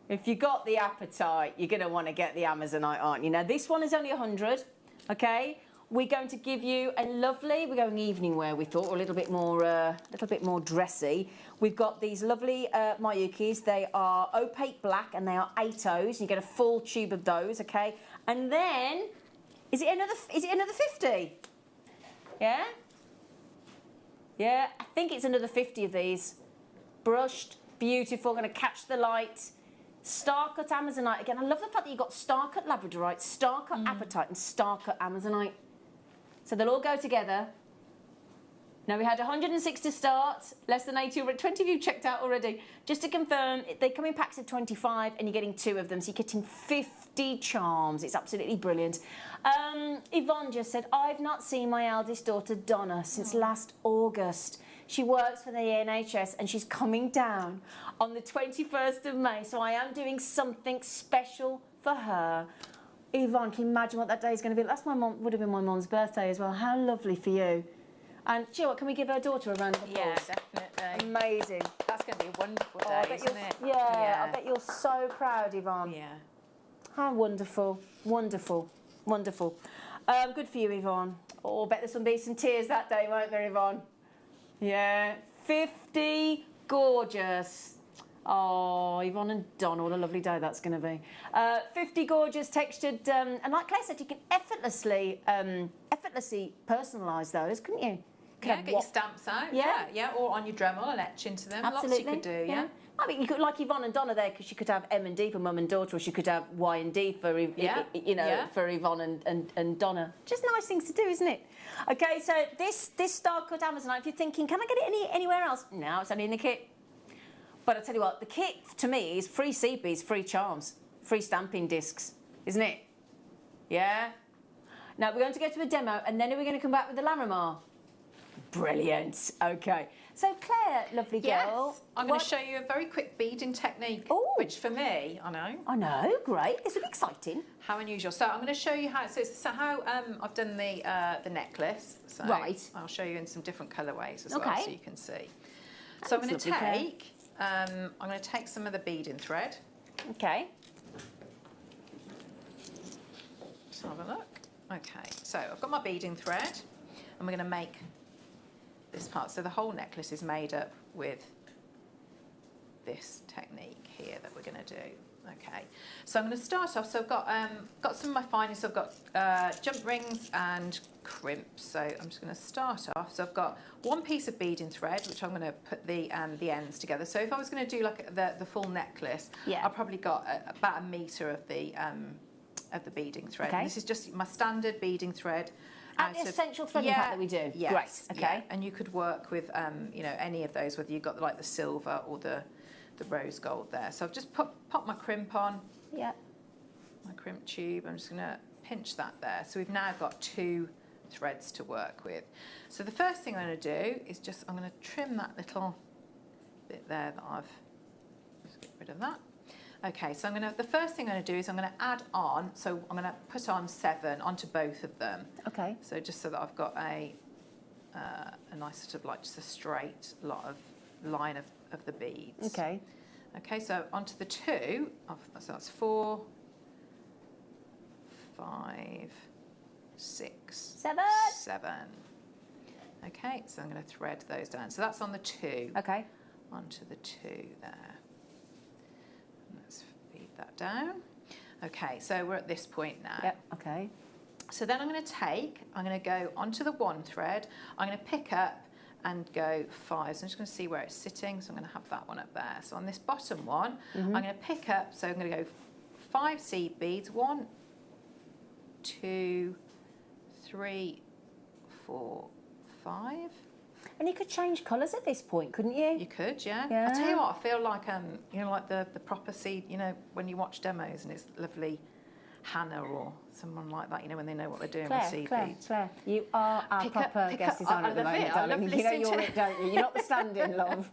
If you got the Apatite, you're going to want to get the Amazonite, aren't you? Now, this one is only 100, okay? We're going to give you a lovely, we're going evening wear, we thought, or a little bit more dressy. We've got these lovely Mayukis. They are opaque black and they are 8Os. You get a full tube of those, okay? And then, is it another 50? Yeah? Yeah, I think it's another 50 of these. Brushed, beautiful, going to catch the light. Star-cut Amazonite. Again, I love the fact that you've got star-cut Labradorite, star-cut Apatite and star-cut Amazonite. So they'll all go together. Now, we had 106 to start, less than 80 already. 20 of you checked out already. Just to confirm, they come in packs of 25 and you're getting 2 of them. So you're getting 50 charms. It's absolutely brilliant. Yvonne just said, I've not seen my eldest daughter, Donna, since last August. She works for the NHS and she's coming down on the 21st of May. So I am doing something special for her. Yvonne, can you imagine what that day is going to be? That's would have been my mum's birthday as well. How lovely for you. And do you know what, can we give her daughter a round of applause? Yeah, definitely. Amazing. That's going to be a wonderful day, isn't it? Yeah, I bet you're so proud, Yvonne. Yeah. How wonderful, wonderful, wonderful. Good for you, Yvonne. Oh, I bet there's be some tears that day, won't there, Yvonne? Yeah, 50, gorgeous. Oh, Yvonne and Don, what a lovely day that's going to be. 50 gorgeous textured, and like Claire said, you can effortlessly personalise those, couldn't you? Yeah, get your stamps out. Yeah, or on your Dremel and etch into them. Absolutely. Lots you could do, yeah. I mean, you could, like Yvonne and Donna there, because she could have M and D for mum and daughter, or she could have Y and D for, for Yvonne and Donna. Just nice things to do, isn't it? Okay, so this star-cut Amazonite, if you're thinking, can I get it anywhere else? No, it's only in the kit. But I tell you what, the kit to me is free seed beads, free charms, free stamping discs, isn't it? Yeah? Now, we're going to go to a demo, and then we're going to come back with the Larimar. Brilliant. Okay. So, Claire, lovely girl. Yes, I'm going to show you a very quick beading technique, which for me, I know, great. This will be exciting. How unusual. So, I'm going to show you how. So I've done the necklace. So right. I'll show you in some different colourways as well, so you can see. So, I'm going to take. I'm going to take some of the beading thread. Okay. Let's have a look. Okay, so I've got my beading thread, and we're going to make this part. So the whole necklace is made up with this technique here that we're going to do. Okay, so I'm going to start off. So I've got some of my finest. I've got jump rings and crimps. So I'm just going to start off. So I've got one piece of beading thread, which I'm going to put the ends together. So if I was going to do like the full necklace, I've probably got about 1 metre of the beading thread. Okay. And this is just my standard beading thread. And the essential threading pack that we do. Yes. Great. Okay. Yeah. And you could work with any of those, whether you've got like the silver or the rose gold there. So I've just popped my crimp on. Yeah. My crimp tube. I'm just going to pinch that there. So we've now got 2 threads to work with. So the first thing I'm going to do is I'm going to trim that little bit there that I've just get rid of that. Okay, so the first thing I'm going to do is I'm going to add on, so I'm going to put on 7 onto both of them. Okay. So just so that I've got a nice sort of like just a straight line of the beads. Okay. Okay, so onto the 2, so that's 4, 5, 6, 7. Okay, so I'm going to thread those down. So that's on the 2. Okay. Onto the 2 there. Let's feed that down. Okay, so we're at this point now. Yep, okay. So then I'm going to go onto the 1 thread. I'm going to pick up and go 5. So I'm just going to see where it's sitting. So I'm going to have that one up there. So on this bottom one, I'm going to pick up, so I'm going to go 5 seed beads. 1, 2, 3, 4, 5. And you could change colours at this point, couldn't you? You could, yeah. Yeah. I tell you what, I feel like you know, like the proper seed. You know, when you watch demos and it's lovely Hannah or someone like that. You know, when they know what they're doing with seed beads. Claire, you are our proper guest designer at the moment, darling. You know you're it, don't you? You're not the stand-in, love.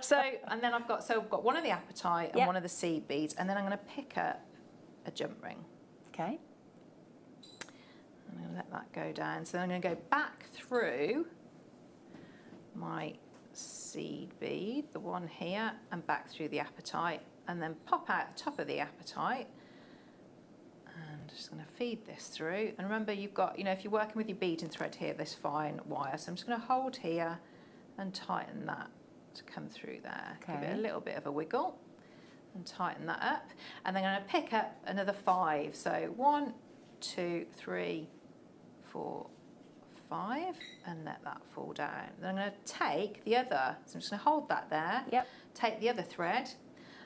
So, and then I've got one of the apatite and one of the seed beads, and then I'm going to pick up a jump ring. Okay. I'm going to let that go down. So then I'm going to go back through my seed bead, the one here, and back through the apatite, and then pop out the top of the apatite. And just going to feed this through. And remember, you've got, you know, if you're working with your beading thread here, this fine wire. So I'm just going to hold here and tighten that to come through there. Okay. Give it a little bit of a wiggle and tighten that up. And then I'm going to pick up another 5. So 1, 2, 3, 4, 5, and let that fall down. Then I'm going to take the other, so I'm just going to hold that there. Yep. Take the other thread,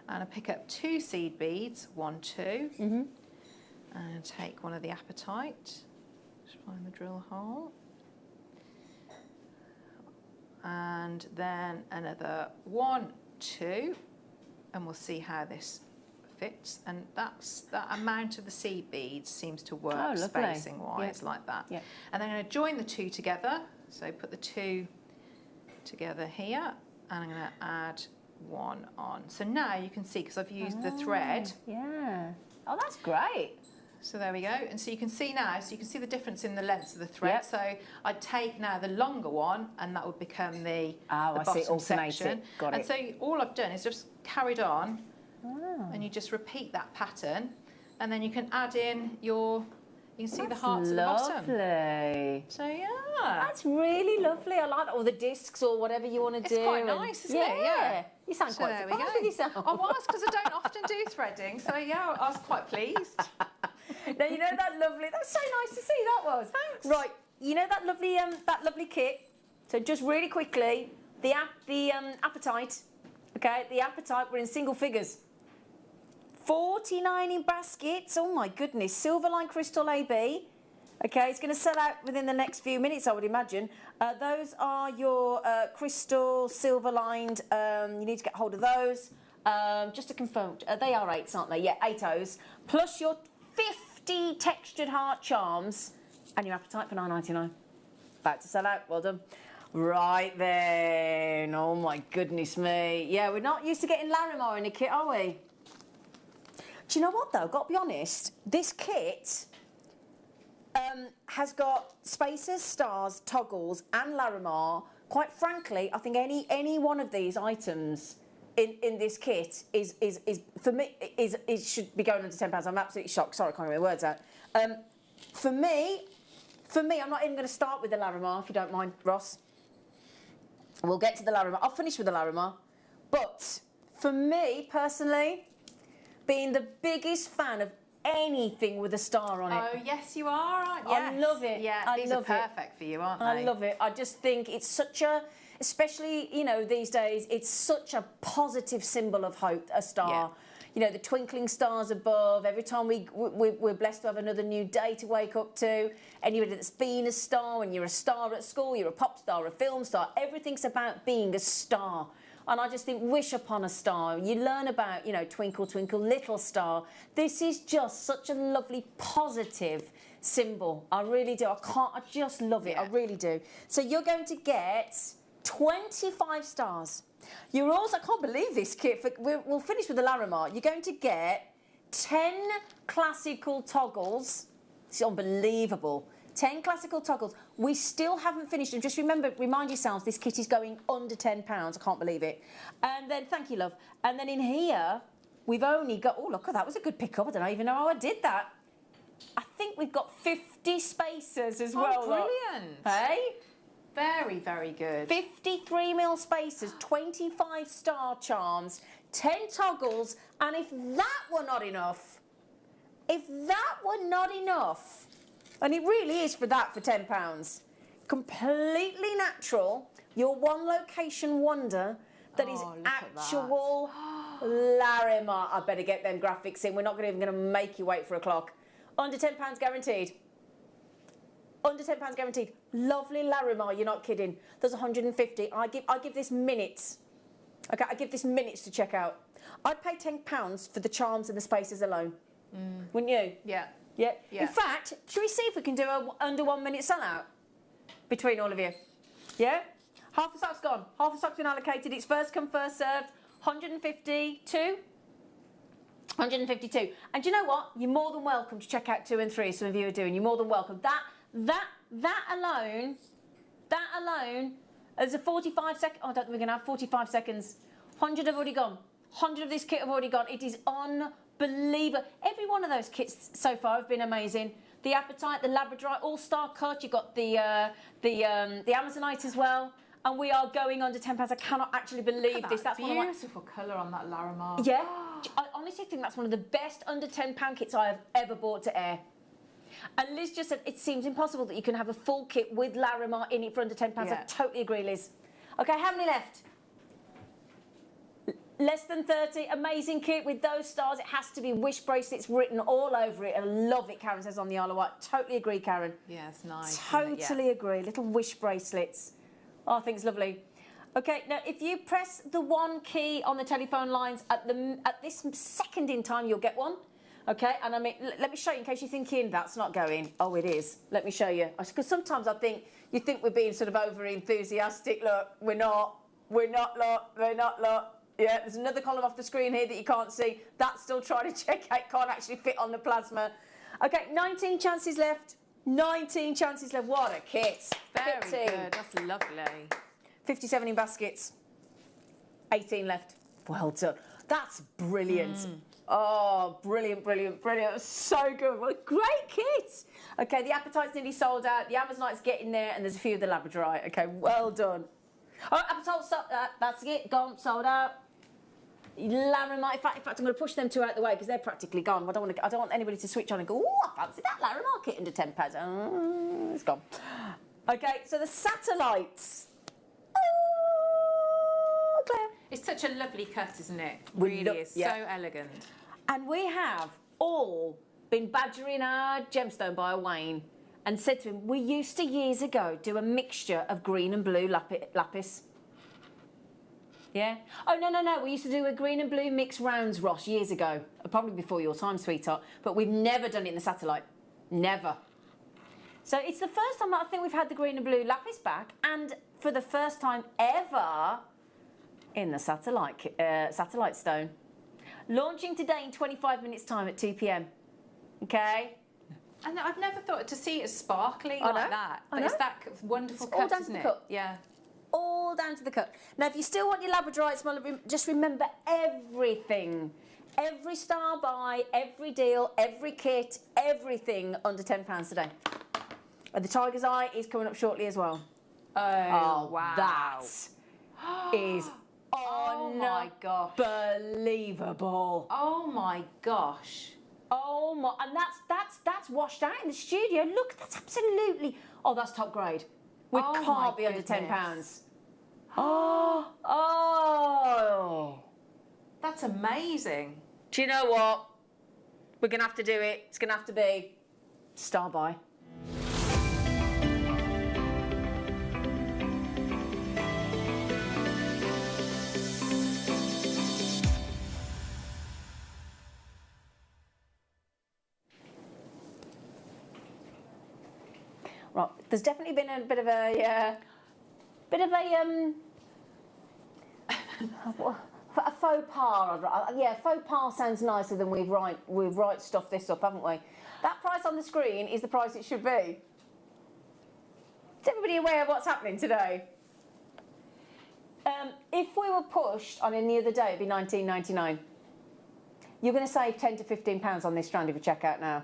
and I pick up 2 seed beads, 1, 2, and take one of the apatite. Just find the drill hole, and then another 1, 2, and we'll see how this fits. And that's that amount of the seed beads seems to work spacing wise like that. Yep. And then I'm going to join the 2 together. So put the 2 together here, and I'm going to add 1 on. So now you can see, because I've used the thread. Yeah. Oh, that's great. So there we go. And so you can see now, so you can see the difference in the lengths of the thread. So I'd take now the longer one, and that would become the bottom section. Got it. And so all I've done is just carried on, and you just repeat that pattern, and then you can add in you can see the hearts at the bottom. Lovely. So yeah. That's really lovely. I like that. Or the discs or whatever you want to do. It's quite nice, isn't it? Yeah. You sound quite surprised with yourself. I was, because I don't often do threading, so yeah, I was quite pleased. Now, you know that lovely, that's so nice to see, that was. Thanks. Right, you know that lovely kit? So just really quickly, the apatite, okay, the apatite, we're in single figures. 49 in baskets, oh my goodness, Silverline Crystal AB. Okay, it's going to sell out within the next few minutes, I would imagine. Those are your crystal, silver-lined, you need to get hold of those. Just to confirm, they are 8s, aren't they? Yeah, 8 O's. Plus your 50 textured heart charms and your apatite for £9.99. About to sell out, well done. Right then, oh my goodness me. Yeah, we're not used to getting Larimar in a kit, are we? Do you know what though, got to be honest, this kit has got spacers, stars, toggles and Larimar. Quite frankly, I think any one of these items in this kit is for me should be going under £10. I'm absolutely shocked. Sorry, I can't get my words out. For me, I'm not even going to start with the Larimar, if you don't mind, Ross. We'll get to the Larimar. I'll finish with the Larimar. But for me personally, being the biggest fan of anything with a star on it. Oh yes, you are, aren't you? I love it. Yeah, these are perfect for you, aren't they? I love it. I just think it's such a, especially, you know, these days, it's such a positive symbol of hope, a star. Yeah. You know, the twinkling stars above, every time we're blessed to have another new day to wake up to. Anybody that's been a star, when you're a star at school, you're a pop star, a film star, everything's about being a star. And I just think, wish upon a star. You learn about, you know, twinkle, twinkle, little star. This is just such a lovely, positive symbol. I really do. I just love it. I really do. So you're going to get 25 stars. You're also, I can't believe this kit, we'll finish with the Larimar. You're going to get 10 classical toggles. It's unbelievable. 10 classical toggles. We still haven't finished them. Just remember, remind yourselves, this kit is going under £10. I can't believe it. And then, thank you, love. And then in here, we've only got, oh, look, that was a good pick-up. I don't even know how I did that. I think we've got 50 spacers as well. Brilliant. Hey? Very, very good. 53mm spacers, 25 star charms, 10 toggles, and if that were not enough, and it really is for that for £10, completely natural, your one location wonder that is actual Larimar. I better get them graphics in. We're not even going to make you wait for a clock. Under £10 guaranteed. Under £10 guaranteed. Lovely Larimar, you're not kidding. There's 150. I give this minutes. Okay, I give this minutes to check out. I'd pay £10 for the charms and the spaces alone. Wouldn't you? Yeah. Yeah. Yeah. In fact, should we see if we can do a under 1 minute sellout between all of you? Yeah? Half the stock's gone. Half the stock's been allocated. It's first come, first served. 152. 152. And do you know what? You're more than welcome to check out 2 and 3. Some of you are doing. You're more than welcome. That alone, as a 45 second. Oh, I don't think we're gonna have 45 seconds. 100 have already gone. 100 of this kit have already gone. It is unbelievable. Every one of those kits so far have been amazing. The Apatite, the Labradorite, All-Star Cut. You've got the Amazonite as well. And we are going under £10. I cannot actually believe this. That's one of my beautiful colour on that Larimar. Yeah, I honestly think that's one of the best under £10 kits I have ever bought to air. And Liz just said it seems impossible that you can have a full kit with Larimar in it for under £10. Yeah. I totally agree, Liz. Okay, how many left? Less than 30. Amazing kit with those stars. It has to be wish bracelets written all over it. I love it, Karen says on the Isle of Wight. Totally agree, Karen. Yeah, it's nice. Totally agree. Little wish bracelets. Oh, I think it's lovely. Okay, now if you press the 1 key on the telephone lines at this second in time, you'll get one. Okay, and I mean, let me show you in case you're thinking that's not going. Oh, it is. Let me show you. Because sometimes I think you think we're being sort of over enthusiastic. Look, we're not. We're not. Look, we're not. Look. Yeah, there's another column off the screen here that you can't see. That's still trying to check out. Can't actually fit on the plasma. Okay, 19 chances left. 19 chances left. What a kit. Very Kit team. good. That's lovely. 57 in baskets. 18 left. Well done. That's brilliant. Oh, brilliant, brilliant, brilliant. So good. What a great kit. Okay, the Apatite's nearly sold out. The Amazonite's getting there, and there's a few of the Labradorite. Okay, well done. Oh, Apatite's that's it. Gone, sold out. Larimar. In fact, I'm going to push them 2 out the way because they're practically gone. I don't want anybody to switch on and go, oh, I fancy that Larimar kit under £10. Oh, it's gone. Okay, so the satellites. Oh, Claire. It's such a lovely cut, isn't it? We Really is. So elegant. And we have all been badgering our gemstone buyer Wayne and said to him, we used to years ago do a mixture of green and blue lapis. Yeah? Oh, no. We used to do a green and blue mixed rounds, Ross, years ago. Probably before your time, sweetheart. But we've never done it in the satellite. Never. So it's the first time I think we've had the green and blue lapis back, and for the first time ever in the satellite stone. Launching today in 25 minutes' time at 2 p.m. Okay? And I've never thought to see it sparkling like that. I know. It's that wonderful It's all cut, down to isn't the it? cut. Yeah. All down to the cut. Now, if you still want your Labradorites, just remember everything. Every star buy, every deal, every kit, everything under £10 today. And the Tiger's Eye is coming up shortly as well. Oh, wow. That is Oh my gosh. unbelievable. Oh my gosh. Oh my, and that's washed out in the studio. Look, that's absolutely, oh, that's top grade. We Oh can't my be under goodness. £10. Oh. That's amazing. Do you know what? We're going to have to do it. It's going to have to be star buy. Right, there's definitely been a bit of a a faux pas. Yeah, faux pas sounds nicer than we've right stuffed this up, haven't we? That price on the screen is the price it should be. Is everybody aware of what's happening today? If we were pushed on any other day, it'd be £19.99. You're going to save £10 to £15 on this strand if you check out now.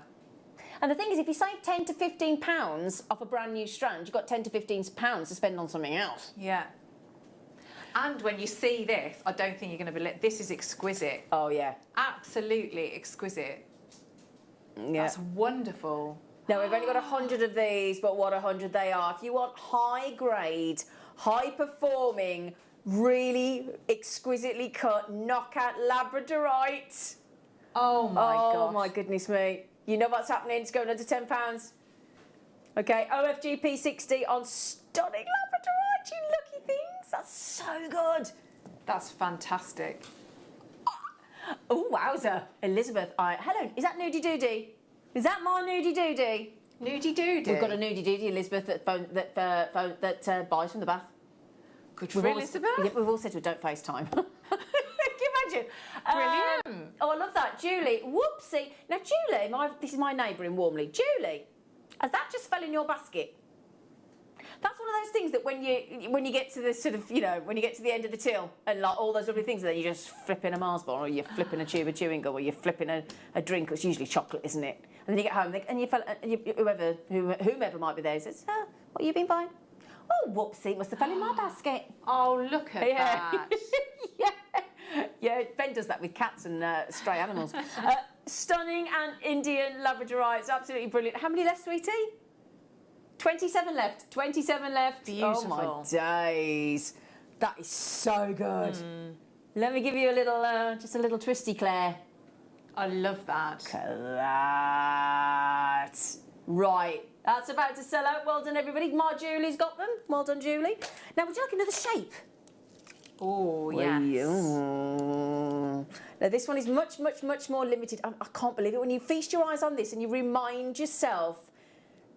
And the thing is, if you save £10 to £15 off a brand new strand, you've got £10 to £15 to spend on something else. Yeah. And when you see this, I don't think you're going to believe. This is exquisite. Oh, yeah. Absolutely exquisite. Yeah. That's wonderful. Now, we've only got 100 of these, but what 100 they are. If you want high grade, high performing, really exquisitely cut, knockout Labradorite. Oh, my gosh. Oh, my goodness me. You know what's happening? It's going under £10. Okay, OFGP 60 on stunning Labradorite, you lucky things. That's so good. That's fantastic. Oh, wowzer. Elizabeth, hello, is that Nudie Doodie? Is that my Nudie Doodie? Nudie Doodie? We've got a Nudie Doodie, Elizabeth, that buys from the bath. Good for Elizabeth. Yeah, we've all said to her, don't FaceTime. Can you imagine? Brilliant. Oh, I love that. Julie, whoopsie. Now, Julie, this is my neighbour in Warmley. Julie, has that just fell in your basket? That's one of those things that when you get to the sort of, when you get to the end of the till and like all those lovely things, and then you're just flipping a Mars bar, or you're flipping a tube of chewing gum, or you're flipping a drink. It's usually chocolate, isn't it? And then you get home and whomever might be there says, what have you been buying? Oh, whoopsie, it must have fell in my basket. Oh, look at that. Yeah, Ben does that with cats and stray animals. Stunning and Indian Labradorites, absolutely brilliant. How many left, sweetie? 27 left. 27 left. Beautiful. Oh, my days. That is so good. Let me give you a little, just a little twisty, Claire. I love that. Look at that. Right. That's about to sell out. Well done, everybody. Julie's got them. Well done, Julie. Now, would you like another shape? Oh, yes. Now, this one is much, much, much more limited. I can't believe it. When you feast your eyes on this and you remind yourself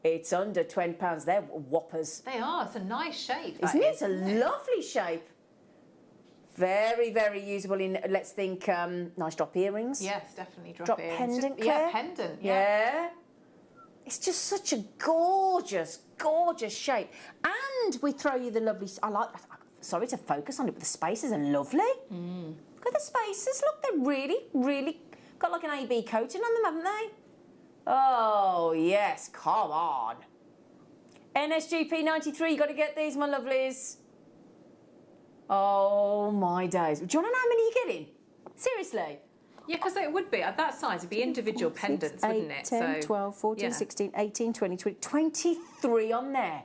it's under £20, they're whoppers. They are. It's a nice shape. Isn't it? It's a lovely shape. Very, very usable in, let's think, nice drop earrings. Yes, definitely Drop earrings. pendant, Claire? Yeah, pendant. Yeah. It's just such a gorgeous, gorgeous shape. And we throw you the lovely... Sorry to focus on it, but the spaces are lovely. Look at the spaces. Look, they're really, really... got like an AB coating on them, haven't they? Oh, yes. Come on. NSGP 93, you got to get these, my lovelies. Oh, my days. Do you want to know how many you're getting? Seriously? Yeah, because it would be, at that size, it'd be individual pendants, wouldn't it? 10, 12, 14, 16, 18, 20, 23 on there.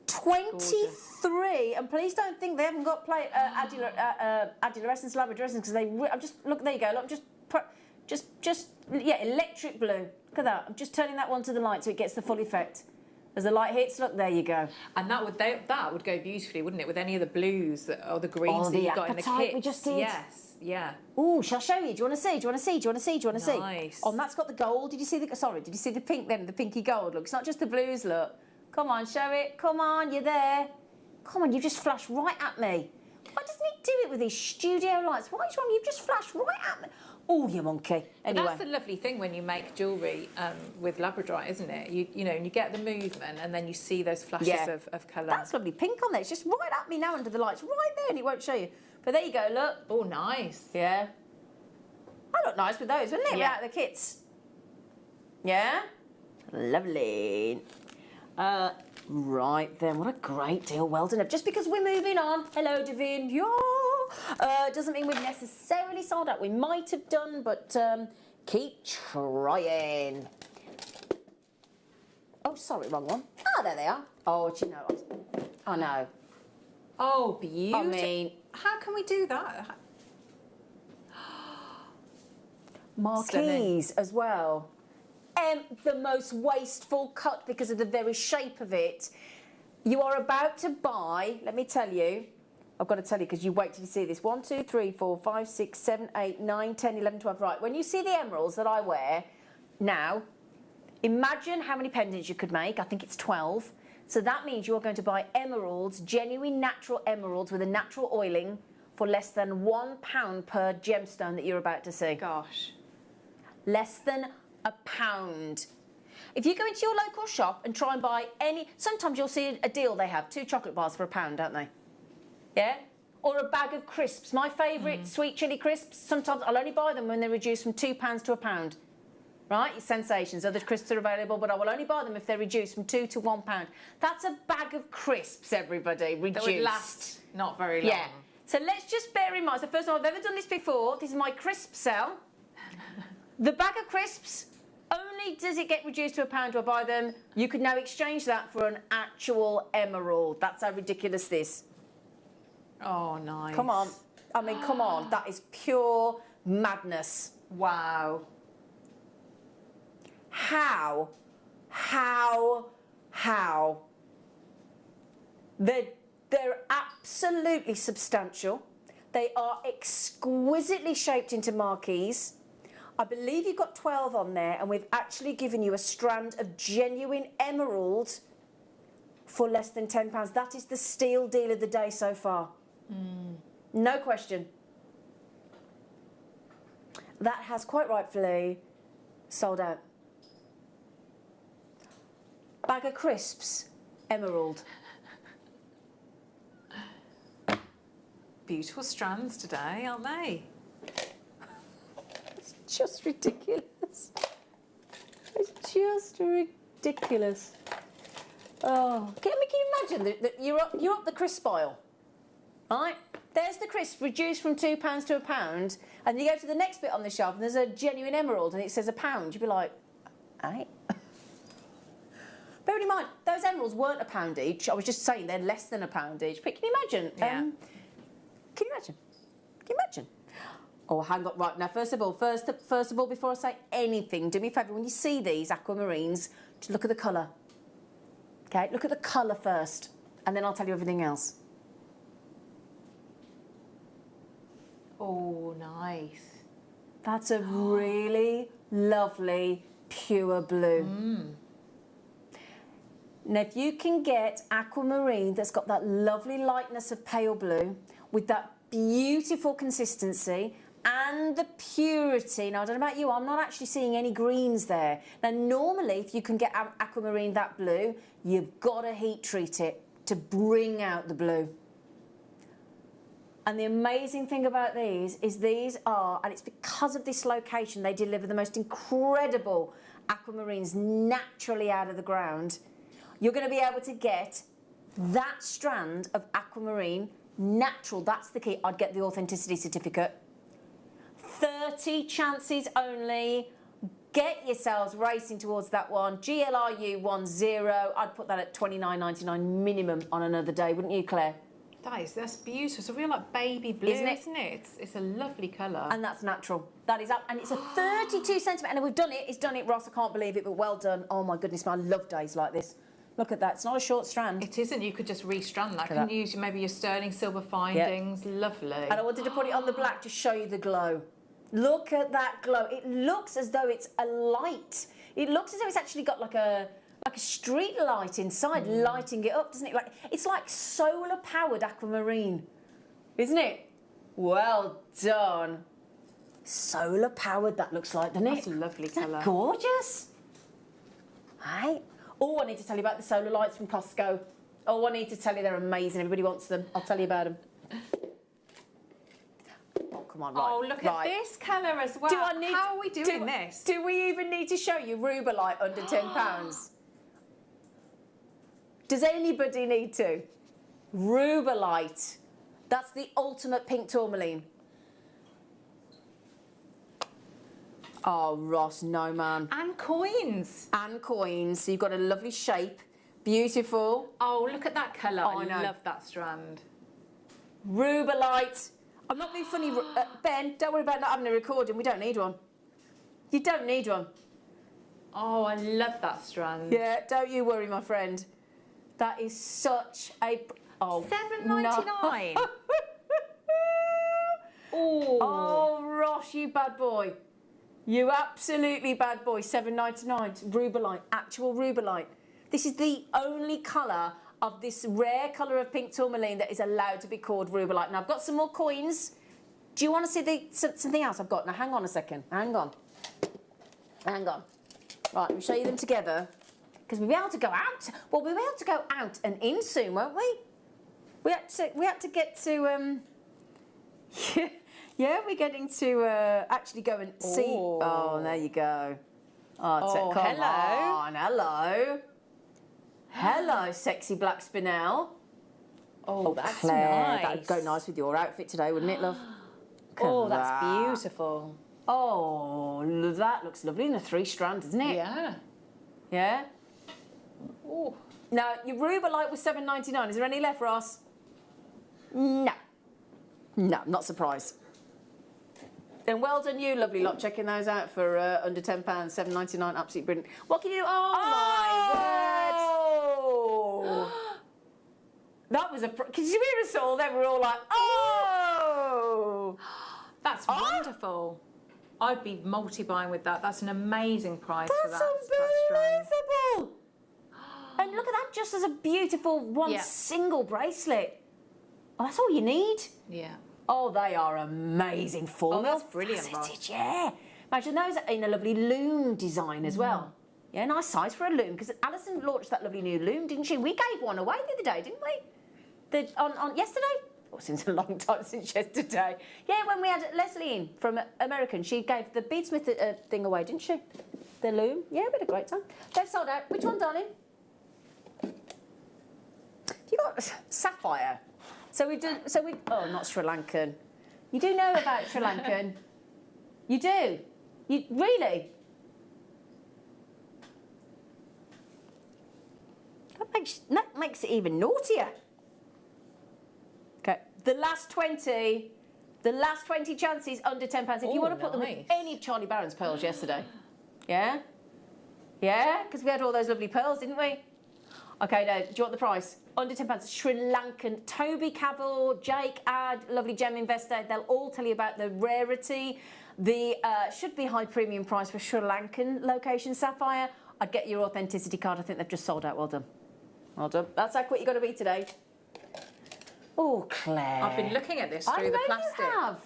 23, and please don't think they haven't got adolescence labradorescence, because they. I'm just look. There you go. Look, electric blue. Look at that. I'm just turning that one to the light so it gets the full effect. As the light hits, look, there you go. And that would go beautifully, wouldn't it, with any of the blues or the greens that you've got in the kit? We just did. Yes, yeah. Oh, shall I show you? Do you want to see? Do you want to see? Do you want to see? Do you want to see? Nice. Oh, and that's got the gold. Did you see the? Sorry, did you see the pink then? The pinky gold. Look, it's not just the blues. Look. Come on, show it. Come on, you're there. Come on, you've just flashed right at me. Why doesn't he do it with these studio lights? Why is wrong? You've just flashed right at me. Oh, you monkey. Anyway. That's the lovely thing when you make jewellery with Labradorite, isn't it? You know, and you get the movement and then you see those flashes of colour. That's lovely pink on there. It's just right at me now under the lights, right there, and it won't show you. But there you go, look. Oh, nice. Yeah. I look nice with those, wouldn't it? Yeah. Without the kits. Yeah? Lovely. Right then, what a great deal. Well done. Just because we're moving on, hello Davin, doesn't mean we've necessarily sold out. We might have done, but keep trying. Oh, sorry, wrong one. Oh, there they are. Oh, do you know what? Oh, no. Oh, beautiful. I mean... How can we do that? Marquees as well. The most wasteful cut because of the very shape of it. You are about to buy, let me tell you, I've got to tell you because you wait till you see this. 1, 2, 3, 4, 5, 6, 7, 8, 9, 10, 11, 12. Right, when you see the emeralds that I wear now, imagine how many pendants you could make. I think it's 12. So that means you are going to buy emeralds, genuine natural emeralds with a natural oiling for less than £1 per gemstone that you're about to see. Gosh. Less than £1. If you go into your local shop and try and buy any... Sometimes you'll see a deal they have, 2 chocolate bars for £1, don't they? Yeah? Or a bag of crisps. My favourite sweet chilli crisps, sometimes I'll only buy them when they're reduced from £2 to £1. Right? Sensations. Other crisps are available, but I will only buy them if they're reduced from £2 to £1. That's a bag of crisps, everybody, reduced. That would last not very long. Yeah. So let's just bear in mind, so first of all, I've never done this before. This is my crisp sell. The bag of crisps, only does it get reduced to £1 to buy them. You could now exchange that for an actual emerald. That's how ridiculous this. Oh, nice. Come on. I mean, come on. That is pure madness. Wow. How how. They're absolutely substantial. They are exquisitely shaped into marquees. I believe you've got 12 on there, and we've actually given you a strand of genuine emerald for less than £10. That is the steal deal of the day so far. No question. That has quite rightfully sold out. Bag of crisps, emerald. Beautiful strands today, aren't they? It's just ridiculous. It's just ridiculous. Oh, can you imagine that you're up the crisp aisle, right? There's the crisp reduced from £2 to £1, and you go to the next bit on the shelf, and there's a genuine emerald, and it says £1. You'd be like, eh? Bearing in mind, those emeralds weren't £1 each. I was just saying they're less than £1 each. But can you imagine? Yeah. Can you imagine? Can you imagine? Oh, hang on. Right, now, first of all, before I say anything, do me a favour. When you see these aquamarines, just look at the colour. Okay, look at the colour first, and then I'll tell you everything else. Oh, nice. That's a really lovely, pure blue. Now, if you can get aquamarine that's got that lovely lightness of pale blue with that beautiful consistency and the purity. Now, I don't know about you, I'm not actually seeing any greens there. Now, normally, if you can get aquamarine that blue, you've got to heat treat it to bring out the blue. And the amazing thing about these is these are, and it's because of this location, they deliver the most incredible aquamarines naturally out of the ground. You're going to be able to get that strand of aquamarine natural. That's the key. I'd get the authenticity certificate. 30 chances only. Get yourselves racing towards that one. GLRU10. I'd put that at $29.99 minimum on another day, wouldn't you, Claire? That's beautiful. It's a real like baby blue, isn't it? It's a lovely colour. And that's natural. That is up, and it's a 32 centimetre. And we've done it. It's done it, Ross. I can't believe it, but well done. Oh my goodness, I love days like this. Look at that. It's not a short strand. It isn't. You could just restrand that. Couldn't you use maybe your sterling silver findings? Yep. Lovely. And I wanted to put it on the black to show you the glow. Look at that glow. It looks as though it's a light. It looks as though it's actually got like a street light inside, lighting it up, doesn't it? It's like solar-powered aquamarine, isn't it? Well done. Solar-powered, that looks like, doesn't it? That's a lovely colour. Isn't that gorgeous? Hey. Oh, I need to tell you about the solar lights from Costco. Oh, I need to tell you they're amazing. Everybody wants them. I'll tell you about them. Oh, come on, right. Oh, look at this colour as well. How are we doing this? Do we even need to show you Rubelite under £10? Does anybody need to? Rubelite. That's the ultimate pink tourmaline. Oh, Ross, no, man. And coins. And coins. So you've got a lovely shape. Beautiful. Oh, look at that colour. Oh, I know. love that strand. Rubelite. I'm not being funny. Ben, don't worry about not having a recording. We don't need one. You don't need one. Oh, I love that strand. Yeah, don't you worry, my friend. That is such a... Oh, $7.99. No. Oh, Ross, you bad boy. You absolutely bad boy. $7.99. Rubelite, actual Rubelite. This is the only colour of this rare colour of pink tourmaline that is allowed to be called Rubelite. Now, I've got some more coins. Do you want to see something else I've got? Now, hang on a second. Hang on. Hang on. Right, let me show you them together. Because we'll be able to go out. Well, we'll be able to go out and in soon, won't we? We had to get to... Yeah, we're getting to actually go and see. Oh, there you go. Come on, hello. Hello, sexy black spinel. Oh, that's Claire, nice. That'd go nice with your outfit today, wouldn't it, love? Oh, that's beautiful. Oh, that looks lovely in a 3-strand, isn't it? Yeah. Yeah? Oh. Now, your Rubelite was $7.99. Is there any left, Ross? No. No, not surprised. Then well done you, lovely lot, checking those out for under £10, $7.99, absolutely brilliant. What can you do? Oh, my word! was because you hear us all, then we're all like, oh! That's wonderful. I'd be multi-buying with that. That's an amazing price for that. Unbelievable! And look at that, just as a beautiful single bracelet. Oh, that's all you need. Yeah. Oh, they are amazing. 4 mil that's brilliant, faceted, yeah. Imagine those in a lovely loom design as well. Yeah, nice size for a loom, because Alison launched that lovely new loom, didn't she? We gave one away the other day, didn't we? On yesterday? Oh, since a long time since yesterday. Yeah, when we had Leslie in from American, she gave the beadsmith thing away, didn't she? The loom. Yeah, we had a great time. They've sold out. Which one, darling? You got sapphire. So we've done. Oh, not Sri Lankan. You do know about Sri Lankan. You do. You really. That makes it even naughtier. Okay, the last 20 chances under £10. If you want to put them with any of Charlie Barron's pearls yesterday, yeah, because we had all those lovely pearls, didn't we? Okay, now, do you want the price? Under £10, Sri Lankan, Toby Cavill, Jake Ad, lovely gem investor. They'll all tell you about the rarity. The should be high premium price for Sri Lankan location sapphire. I'd get your authenticity card. I think they've just sold out. Well done. Well done. That's how quick you've got to be today. Oh, Claire. I've been looking at this through the plastic. You have.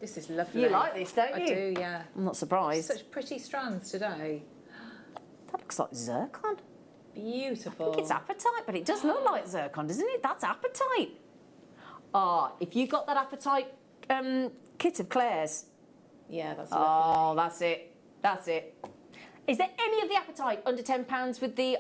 This is lovely. You like this, don't you? I do, yeah. I'm not surprised. Such pretty strands today. That looks like zircon. Beautiful. I think it's apatite, but it does look like zircon, doesn't it? That's apatite. Ah, if you got that apatite kit of Claire's. Yeah, that's lovely. Oh, that's it. That's it. Is there any of the apatite under £10 with the...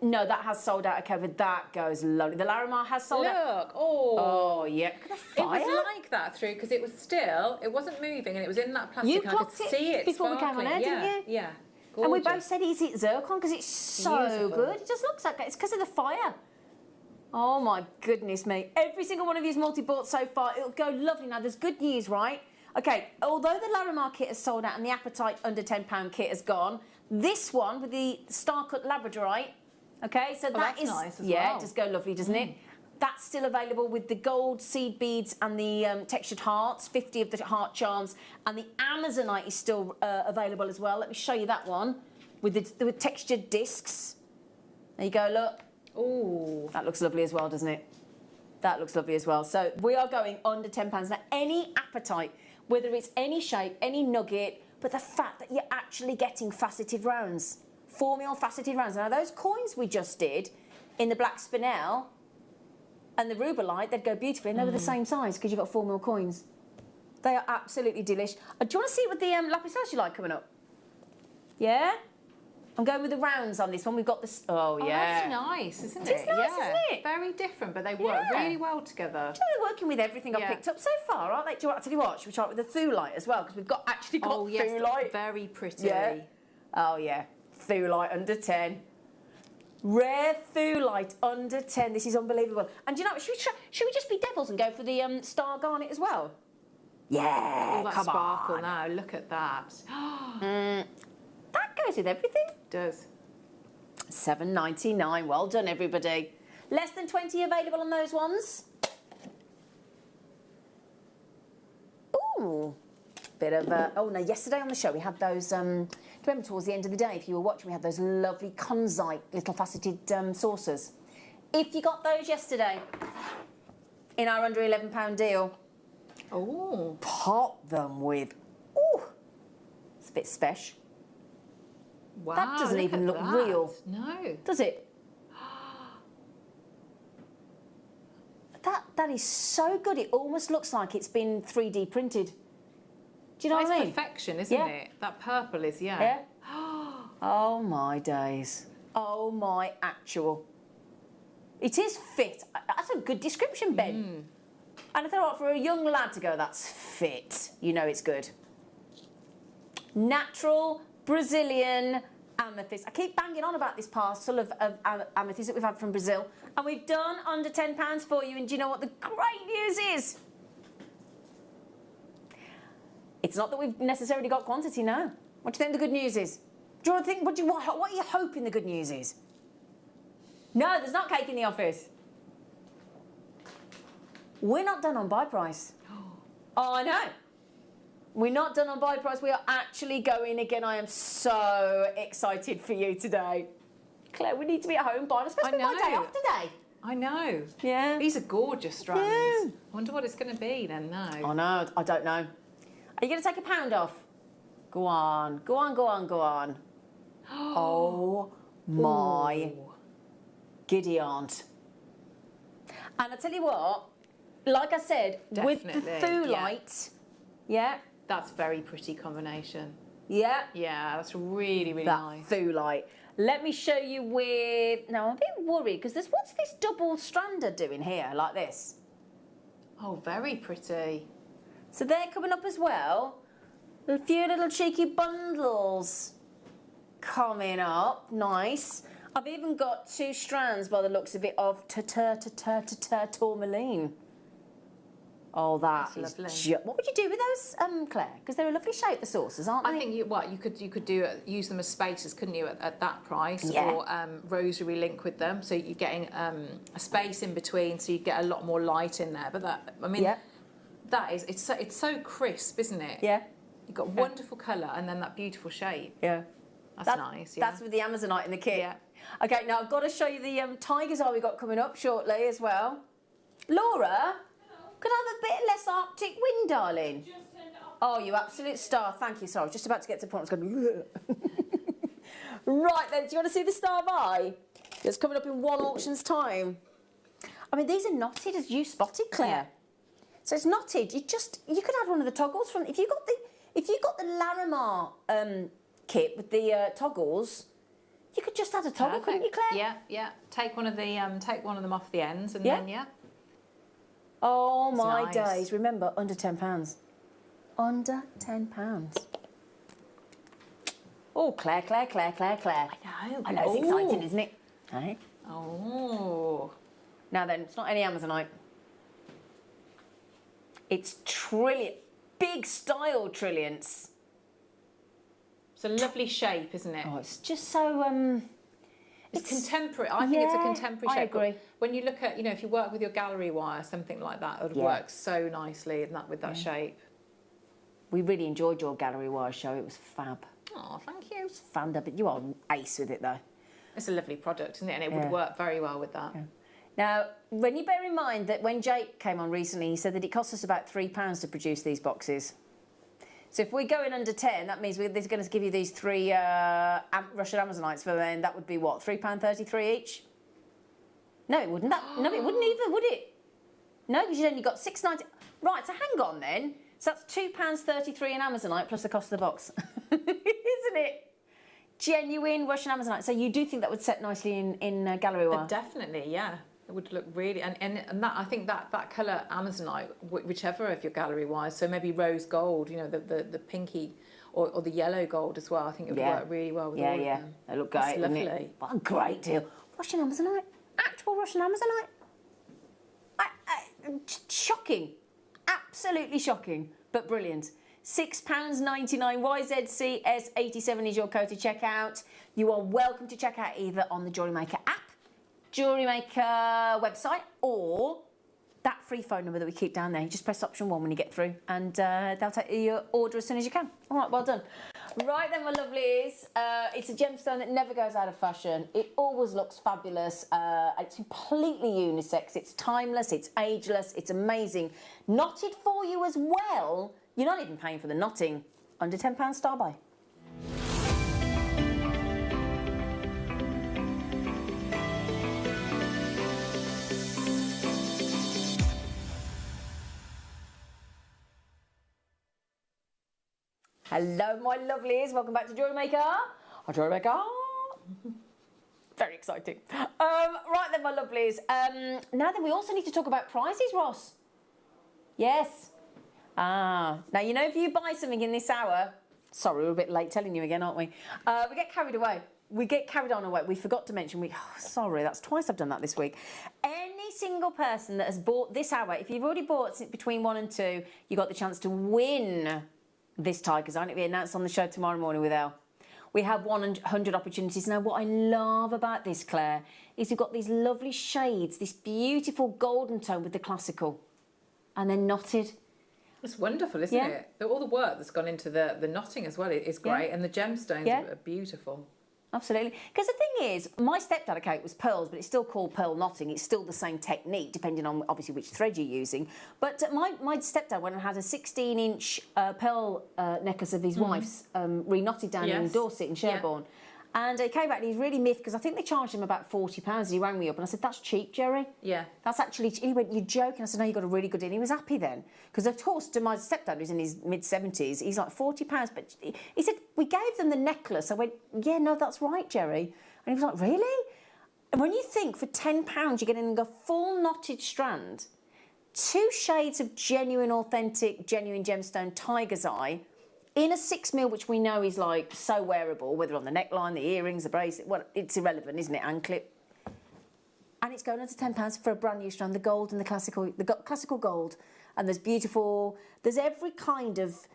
No, that has sold out. Okay, but that goes lovely. The Larimar has sold out. Look, oh. Oh, yeah. Look at the fire. It was like that through, because it was still, it wasn't moving, and it was in that plastic. You and I could clocked see it before we came on sparkling. air, didn't you? Yeah. Gorgeous. And we both said, is it zircon? Because it's so Beautiful. good. It just looks like that. It's because of the fire. Oh, my goodness me. Every single one of you's multi-bought so far. It'll go lovely. Now, there's good news, right? Okay, although the Larimar kit has sold out and the apatite under £10 kit has gone, this one with the star-cut labradorite, okay, so that's nice as yeah, well. it does go lovely, doesn't it? That's still available with the gold seed beads and the textured hearts, 50 of the heart charms, and the Amazonite is still available as well. Let me show you that one with the textured discs. There you go, look. Ooh. That looks lovely as well, doesn't it? That looks lovely as well. So we are going under £10. Now, any apatite, whether it's any shape, any nugget, but the fact that you're actually getting faceted rounds, 4 mil faceted rounds. Now, those coins we just did in the black spinel and the rubellite, they'd go beautifully, and they were the same size because you've got 4 mil coins. They are absolutely delish. Do you want to see what the lapis lazuli coming up? Yeah? I'm going with the rounds on this one. We've got this. Oh, yeah. That's nice, isn't it? It's nice, isn't it? Very different, but they work really well together. Do you know, they're working with everything I've picked up so far, aren't they? Do you want to watch? We start with the thulite as well, because we've got thulite. Very pretty. Yeah. Oh, yeah. Thulite under 10. Rare thulite under 10. This is unbelievable. And do you know what? Should we just be devils and go for the star garnet as well? Yeah. All that come sparkle on. now. Look at that. That goes with everything. Does. $7.99. Well done, everybody. Less than 20 available on those ones. Ooh. Bit of a... Oh, no, yesterday on the show we had those... do you remember towards the end of the day, if you were watching, we had those lovely Conzite little faceted saucers. If you got those yesterday in our under £11 deal, pop them with... Ooh, it's a bit special. Wow, that doesn't even look real. No. Does it? That is so good. It almost looks like it's been 3D printed. Do you know what I mean? It's perfection, isn't it? That purple is, Yeah. Oh, my days. Oh, my actual. It is fit. That's a good description, Ben. And I thought for a young lad to go, that's fit. You know it's good. Natural Brazilian amethyst. I keep banging on about this parcel of amethyst that we've had from Brazil. And we've done under £10 for you. And do you know what the great news is? It's not that we've necessarily got quantity now. What do you think the good news is? Do you want to think, what are you hoping the good news is? No, there's not cake in the office. we're not done on buy price. Oh, I know. We're not done on buy price. We are actually going again. I am so excited for you today. Claire, we need to be at home buying. It's supposed to be my day off today. I know. Yeah. These are gorgeous strands. Yeah. I wonder what it's going to be then now. Oh, no, I don't know. Are you going to take a pound off? Go on, go on, go on, go on. Oh, my giddy aunt. And I tell you what, like I said, with the Thulite, yeah. That's a very pretty combination. Yeah. Yeah, that's really, really that nice. Thulite. Let me show you with... Now, I'm a bit worried because what's this double strander doing here, like this? Oh, very pretty. So they're coming up as well. A few little cheeky bundles coming up. Nice. I've even got 2 strands, by the looks of it, of tourmaline. Oh, that's lovely. What would you do with those, Claire? Because they're a lovely shape, the saucers, aren't they? I think you could use them as spaces, couldn't you, at that price? Yeah. Or rosary link with them, so you're getting a space in between, so you get a lot more light in there. But that, I mean, it's so crisp, isn't it? Yeah. You've got wonderful colour and then that beautiful shape. Yeah. That's nice. Yeah. That's with the Amazonite in the kit. Yeah. Okay, now I've got to show you the tigers eye we've got coming up shortly as well. Laura? Could I have a bit less Arctic wind, darling? Just turn it off. Oh, you absolute star. Thank you. Sorry, I was just about to get to the point. I was going... Right then, do you want to see the star of eye? It's coming up in 1 auction's time. I mean, these are knotted, as you spotted, Claire. Yeah. So it's knotted. You could add one of the toggles from... If you got the Larimar kit with the toggles, you could just add a toggle, couldn't you, Claire? Yeah, yeah. Take one of them off the ends and then, yeah. Oh my days! Remember, under £10. Under £10. Oh, Claire. I know it's exciting, isn't it? Hey. Oh. Now then, it's not any Amazonite. It's big style trilliants. It's a lovely shape, isn't it? Oh, it's just so It's contemporary. I think it's a contemporary shape. I agree. When you look at, if you work with your gallery wire, something like that, it would work so nicely with that shape. We really enjoyed your gallery wire show. It was fab. Oh, thank you. It's fun, but you are ace with it, though. It's a lovely product, isn't it? And it would work very well with that. Yeah. Now, when you bear in mind that when Jake came on recently, he said that it cost us about £3 to produce these boxes. So if we're going under 10, that means they're going to give you these 3 Russian Amazonites for then. That would be what, £3.33 each? No, it wouldn't. No, it wouldn't either, would it? No, because you only got £6.90. Right, so hang on then. So that's £2.33 in Amazonite plus the cost of the box, isn't it? Genuine Russian Amazonite. So you do think that would set nicely in gallery wire? Definitely, yeah. It would look really, and that, I think that colour Amazonite, whichever of your gallery wires, so maybe rose gold, the pinky or the yellow gold as well. I think it would work really well with all of them. They look great, lovely. Wouldn't it? What a great deal. Russian Amazonite, actual Russian Amazonite. Shocking, absolutely shocking, but brilliant. £6.99. YZCS87 is your code to check out. You are welcome to check out either on the Jewellery Maker app, Jewellery Maker website, or that free phone number that we keep down there. You just press option 1 when you get through, and they'll take your order as soon as you can. All right, well done. Right then, my lovelies, it's a gemstone that never goes out of fashion. It always looks fabulous. It's completely unisex. It's timeless. It's ageless. It's amazing. Knotted for you as well. You're not even paying for the knotting. Under £10 star buy. Hello, my lovelies. Welcome back to Jewellery Maker. Our Jewellery Maker. Very exciting. Right then, my lovelies. Now then, we also need to talk about prices, Ross. Yes. Now, if you buy something in this hour... Sorry, we're a bit late telling you again, aren't we? We get carried away. We get carried on away. We forgot to mention... sorry, that's twice I've done that this week. Any single person that has bought this hour, if you've already bought between 1 and 2, you got the chance to win this Tiger's Eye. It'll be announced on the show tomorrow morning with Elle. We have 100 opportunities. Now, what I love about this, Claire, is you've got these lovely shades, this beautiful golden tone with the classical. and then knotted. It's wonderful, isn't it? All the work that's gone into the knotting as well is great, and the gemstones are beautiful. Absolutely. Because the thing is, my stepdad account was pearls, but it's still called pearl knotting. It's still the same technique, depending on obviously which thread you're using. But my stepdad went and had a 16-inch pearl necklace of his wife's re-knotted down in Dorset in Sherborne. And he came back and he's really miffed because I think they charged him about £40. And he rang me up and I said, that's cheap, Jerry. Yeah. That's actually, he went, you're joking. I said, no, you got a really good deal. And he was happy then. Because of course, to my stepdad, who's in his mid-70s, he's like, £40. But he said, we gave them the necklace. I went, yeah, no, that's right, Jerry. And he was like, really? And when you think for £10, you're getting a full knotted strand, 2 shades of genuine, authentic, genuine gemstone tiger's eye, in a 6mm, which we know is like so wearable, whether on the neckline, the earrings, the bracelet, well, it's irrelevant, isn't it? Anklet. And it's going under £10 for a brand new strand, the gold and the classical gold. And there's beautiful, there's every kind of,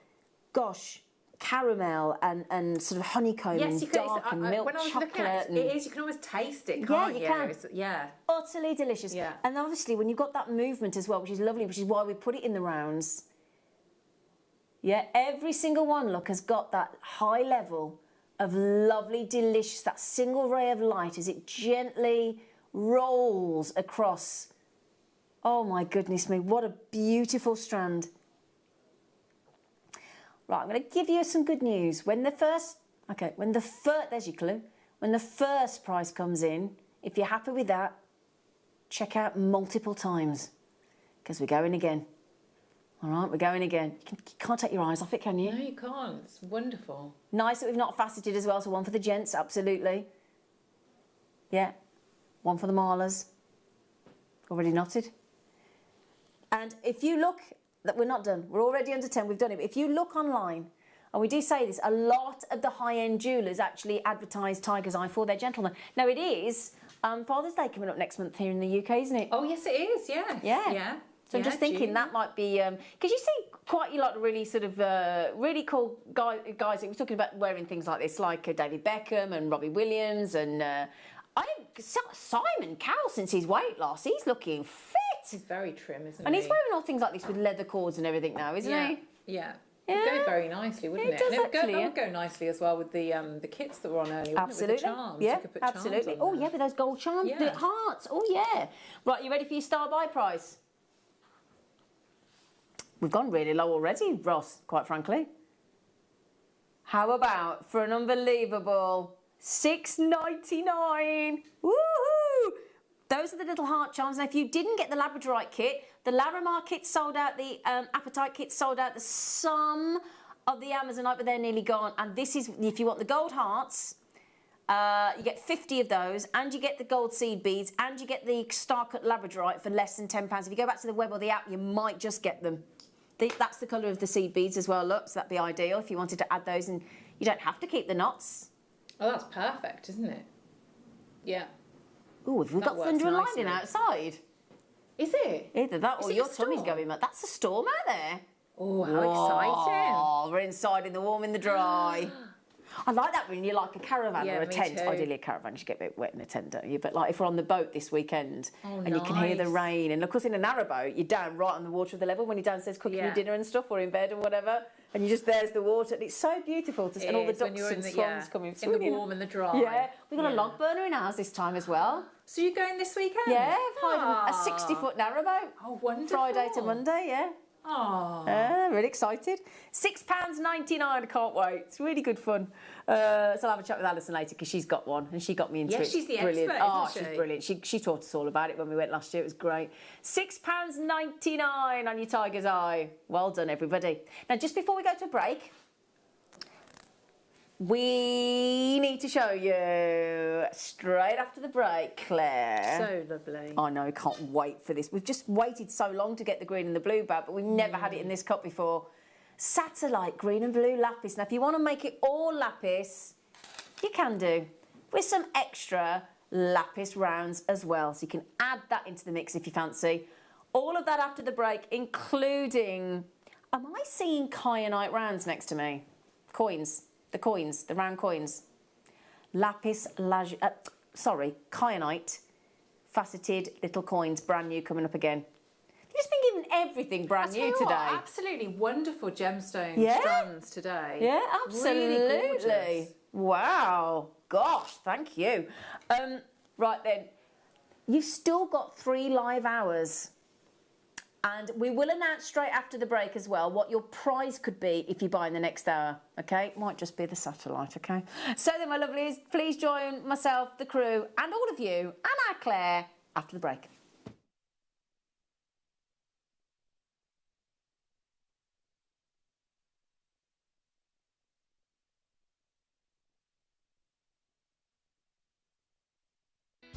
gosh, caramel and sort of honeycomb and dark and milk when I was chocolate. Looking at it, you can almost taste it, can't you? Yeah, you can. Yeah. Utterly delicious. Yeah. And obviously, when you've got that movement as well, which is lovely, which is why we put it in the rounds. Yeah, every single one, look, has got that high level of lovely, delicious, that single ray of light as it gently rolls across. Oh, my goodness me, what a beautiful strand. Right, I'm going to give you some good news. there's your clue. When the first price comes in, if you're happy with that, check out multiple times because we're going again. All right, we're going again. You can't take your eyes off it, can you? No, you can't. It's wonderful. Nice that we've not faceted as well, so one for the gents, absolutely. Yeah, one for the marlers. Already knotted. And if you look, that we're not done. We're already under 10, we've done it. But if you look online, and we do say this, a lot of the high-end jewellers actually advertise tiger's eye for their gentlemen. Now, it is Father's Day coming up next month here in the UK, isn't it? Oh, yes, it is, yeah. Yeah. So I'm just thinking that might be, because you see quite a lot of really sort of really cool guys. We're talking about wearing things like this, like David Beckham and Robbie Williams, and Simon Cowell, since his weight loss, he's looking fit. He's very trim, isn't he? And he's wearing all things like this with leather cords and everything now, isn't he? Yeah. It would go very nicely, wouldn't it? Does And it would go nicely as well with the kits that were on earlier, Absolutely. With the charms. Yeah, You could put charms absolutely. on Oh, there. yeah, with those gold charms, the hearts. Oh, yeah. Right, you ready for your star buy price? We've gone really low already, Ross, quite frankly. How about for an unbelievable $6.99? Woohoo! Those are the little heart charms. Now, if you didn't get the Labradorite kit, the Larimar kit sold out, the Apatite kit sold out, the some of the Amazonite, but they're nearly gone. And this is, if you want the gold hearts, you get 50 of those, and you get the gold seed beads, and you get the star-cut Labradorite for less than £10. If you go back to the web or the app, you might just get them. That's the colour of the seed beads as well, look, so that'd be ideal if you wanted to add those, and you don't have to keep the knots. Oh, that's perfect, isn't it? Yeah. Oh, we've got thunder and lightning outside. Is it? Either that or Is it your a tummy's storm? going mad. That's a storm out there. Oh, how exciting. Oh, we're inside in the warm, in the dry. I like that when you're like a caravan or a me tent. too. Ideally a caravan, you get a bit wet in a tent, don't you? But like if we're on the boat this weekend and you can hear the nice. rain, and of course in a narrowboat, you're down right on the water of the level when you're downstairs cooking your dinner and stuff, or in bed or whatever, and there's the water, and it's so beautiful to see, and all the ducks and swans coming through. In the warm and the dry. Yeah, we've got a log burner in ours this time as well. So you're going this weekend? Yeah, a 60-foot narrowboat. Oh, wonderful. Friday to Monday, yeah. Oh. Really excited. £6.99, I can't wait. It's really good fun. So I'll have a chat with Alison later because she's got one and she got me into it. Yeah, she's the brilliant. expert, Oh, isn't she? she's brilliant. She taught us all about it when we went last year. It was great. £6.99 on your tiger's eye. Well done, everybody. Now, just before we go to a break, we need to show you straight after the break, Claire. So lovely. I know, can't wait for this. We've just waited so long to get the green and the blue back, but we've never had it in this cup before. Satellite green and blue lapis. Now, if you want to make it all lapis, you can do, with some extra lapis rounds as well. So you can add that into the mix if you fancy. All of that after the break, including, am I seeing kyanite rounds next to me? Coins. The round coins. Kyanite, faceted little coins, brand new, coming up again. They've just been given everything brand new today. Absolutely wonderful gemstone strands today. Yeah, absolutely. Really gorgeous. Wow. Gosh, thank you. Right then, you've still got 3 live hours. And we will announce straight after the break as well what your prize could be if you buy in the next hour, okay? Might just be the satellite, okay? So then, my lovelies, please join myself, the crew, and all of you, and our Claire, after the break.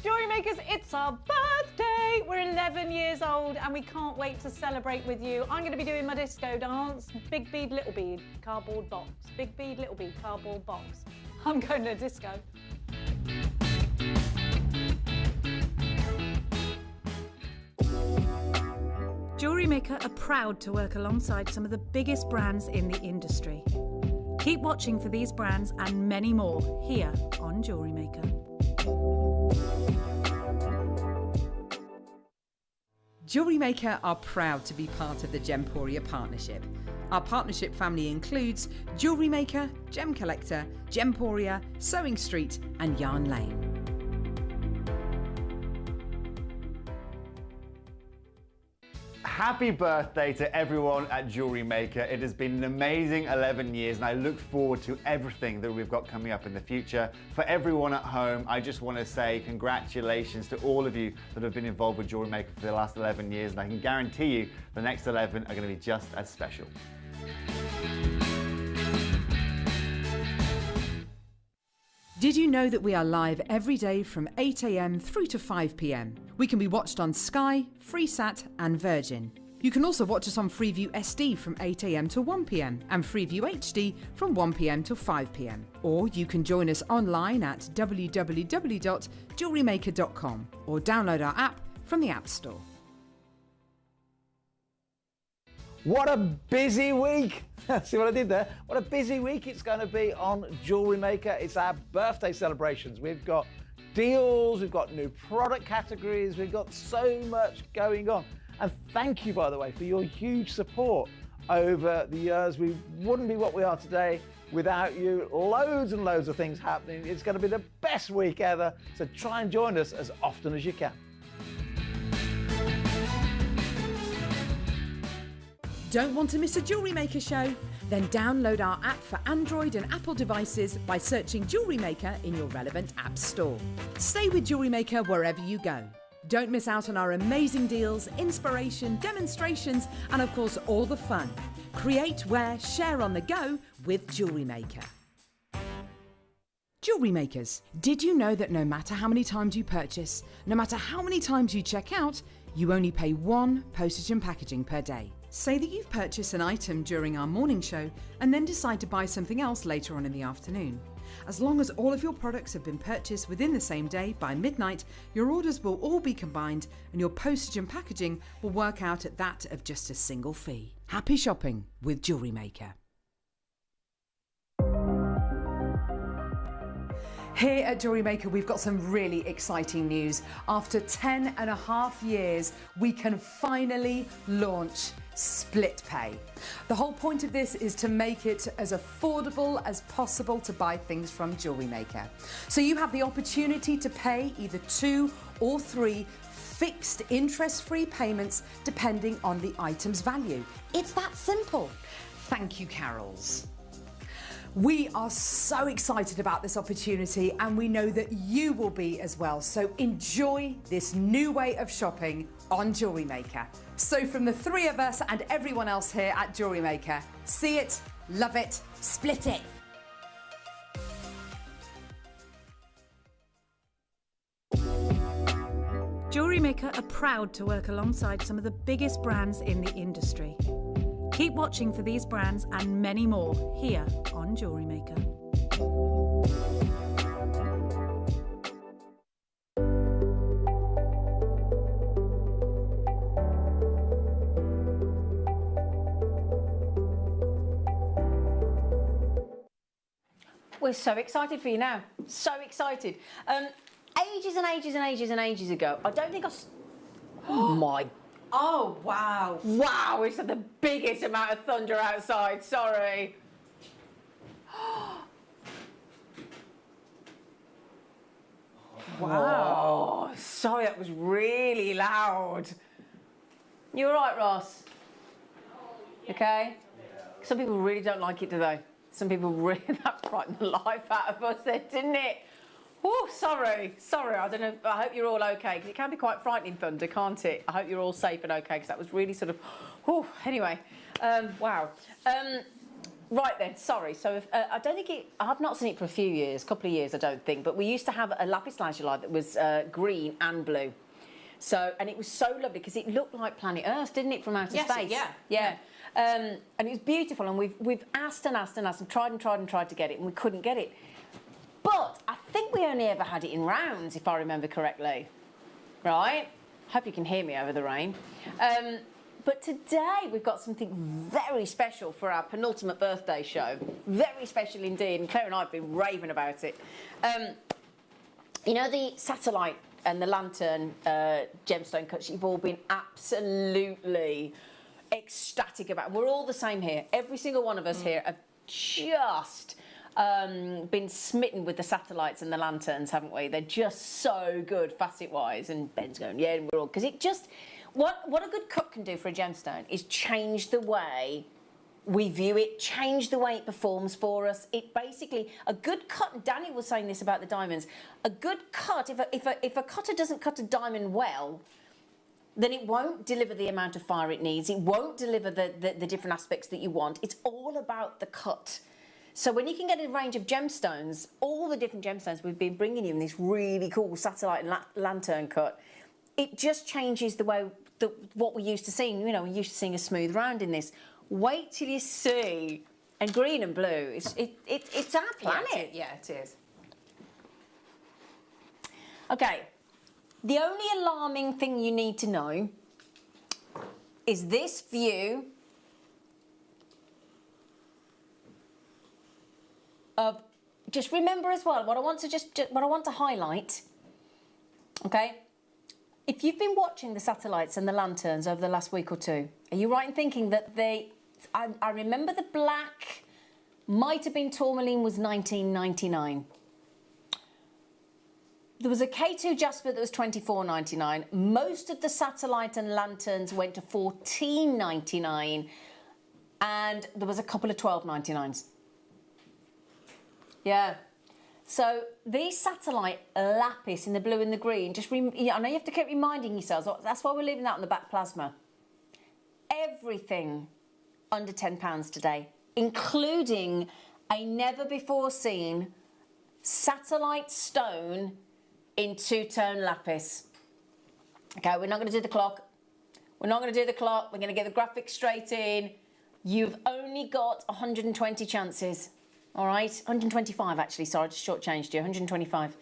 Jewellery Makers, it's our birthday! We're 11 years old and we can't wait to celebrate with you. I'm going to be doing my disco dance. Big bead, little bead, cardboard box. Big bead, little bead, cardboard box. I'm going to disco. Jewellery Maker are proud to work alongside some of the biggest brands in the industry. Keep watching for these brands and many more here on Jewellery Maker. Jewellery Maker are proud to be part of the Gemporia partnership. Our partnership family includes Jewellery Maker, Gem Collector, Gemporia, Sewing Street and Yarn Lane. Happy birthday to everyone at Jewellery Maker. It has been an amazing 11 years and I look forward to everything that we've got coming up in the future. For everyone at home, I just want to say congratulations to all of you that have been involved with Jewellery Maker for the last 11 years, and I can guarantee you the next 11 are going to be just as special. Did you know that we are live every day from 8 a.m. through to 5 p.m? We can be watched on Sky, Freesat and Virgin. You can also watch us on Freeview SD from 8 a.m. to 1 p.m. and Freeview HD from 1 p.m. to 5 p.m. Or you can join us online at www.jewellerymaker.com or download our app from the App Store. What a busy week! See what I did there? What a busy week it's going to be on Jewellery Maker. It's our birthday celebrations. We've got deals, we've got new product categories, we've got so much going on. And thank you, by the way, for your huge support over the years. We wouldn't be what we are today without you. Loads and loads of things happening. It's going to be the best week ever. So try and join us as often as you can. Don't want to miss a Jewellery Maker show? Then download our app for Android and Apple devices by searching Jewellery Maker in your relevant app store. Stay with Jewellery Maker wherever you go. Don't miss out on our amazing deals, inspiration, demonstrations, and of course all the fun. Create, wear, share on the go with Jewellery Maker. Jewellery Makers, did you know that no matter how many times you purchase, no matter how many times you check out, you only pay 1 postage and packaging per day? Say that you've purchased an item during our morning show and then decide to buy something else later on in the afternoon. As long as all of your products have been purchased within the same day by midnight, your orders will all be combined and your postage and packaging will work out at that of just a single fee. Happy shopping with Jewellery Maker. Here at Jewellery Maker, we've got some really exciting news. After 10.5 years, we can finally launch split pay. The whole point of this is to make it as affordable as possible to buy things from Jewellery Maker. So you have the opportunity to pay either 2 or 3 fixed interest-free payments depending on the item's value. It's that simple. Thank you, Carols. We are so excited about this opportunity and we know that you will be as well. So enjoy this new way of shopping on Jewellery Maker. So from the 3 of us and everyone else here at Jewellery Maker, see it, love it, split it. Jewellery Maker are proud to work alongside some of the biggest brands in the industry. Keep watching for these brands and many more here on Jewellery Maker. We're so excited for you now. So excited. Ages and ages and ages and ages ago, I don't think I... Oh my Oh, wow. Wow, it's the biggest amount of thunder outside, sorry. Wow. Sorry, that was really loud. You all right, Ross? Okay? Some people really don't like it, do they? Some people really, that frightened the life out of us there, didn't it? Oh, sorry. I don't know. I hope you're all okay, because it can be quite frightening, thunder, can't it? I hope you're all safe and okay, because that was really sort of... Oh, anyway. Wow. Right then, sorry. So if, I don't think I've not seen it for a few years, a couple of years, I don't think. But we used to have a lapis lazuli that was green and blue. So, and it was so lovely because it looked like planet Earth, didn't it, from outer space? Yeah. And it was beautiful. And we've asked and tried to get it, and we couldn't get it. But I think we only ever had it in rounds, if I remember correctly. Right? Hope you can hear me over the rain. But today we've got something very special for our penultimate birthday show. Very special indeed, and Claire and I have been raving about it. You know the satellite and the lantern gemstone cuts you've all been absolutely ecstatic about. We're all the same here. Every single one of us here have just been smitten with the satellites and the lanterns, haven't we? They're just so good facet-wise, and Ben's going, yeah, and we're all... Because it just... What a good cut can do for a gemstone is change the way we view it, change the way it performs for us. It basically, a good cut, Danny was saying this about the diamonds, a good cut, if a cutter doesn't cut a diamond well, then it won't deliver the amount of fire it needs, it won't deliver the different aspects that you want. It's all about the cut. So when you can get a range of gemstones, all the different gemstones we've been bringing you in this really cool satellite and lantern cut, it just changes the way what we're used to seeing. You know, we're used to seeing a smooth round in this. Wait till you see, and green and blue, it's our planet. Yeah, it is. Okay, the only alarming thing you need to know is this view of, just remember as well, what I want to highlight, okay? If you've been watching the satellites and the lanterns over the last week or two, are you right in thinking that I remember the black might have been tourmaline was 19.99. There was a K2 Jasper that was 24.99. Most of the satellite and lanterns went to 14.99, and there was a couple of 12.99s. Yeah. So these satellite lapis in the blue and the green, I know you have to keep reminding yourselves, that's why we're leaving that on the back plasma. Everything under £10 today, including a never-before-seen satellite stone in two-tone lapis. Okay, we're not going to do the clock. We're going to get the graphics straight in. You've only got 120 chances. All right, 125 actually, sorry, I just shortchanged you, 125.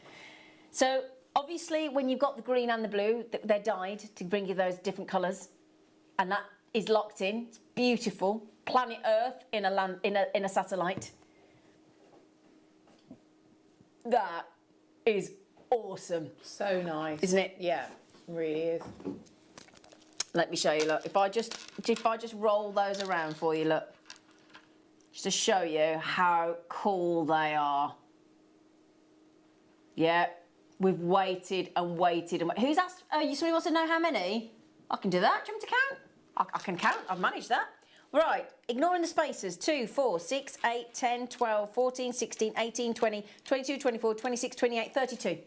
So obviously when you've got the green and the blue, they're dyed to bring you those different colours, and that is locked in. It's beautiful. Planet Earth in a satellite. That is awesome. So nice. Isn't it? Yeah, it really is. Let me show you, look. If I just roll those around for you, look. Just to show you how cool they are. Yeah, we've waited and waited and waited. Who's asked? Somebody wants to know how many? I can do that. Do you want me to count? I can count. I've managed that. Right, ignoring the spaces. 2, 4, 6, 8, 10, 12, 14, 16, 18, 20, 22, 24, 26, 28, 32.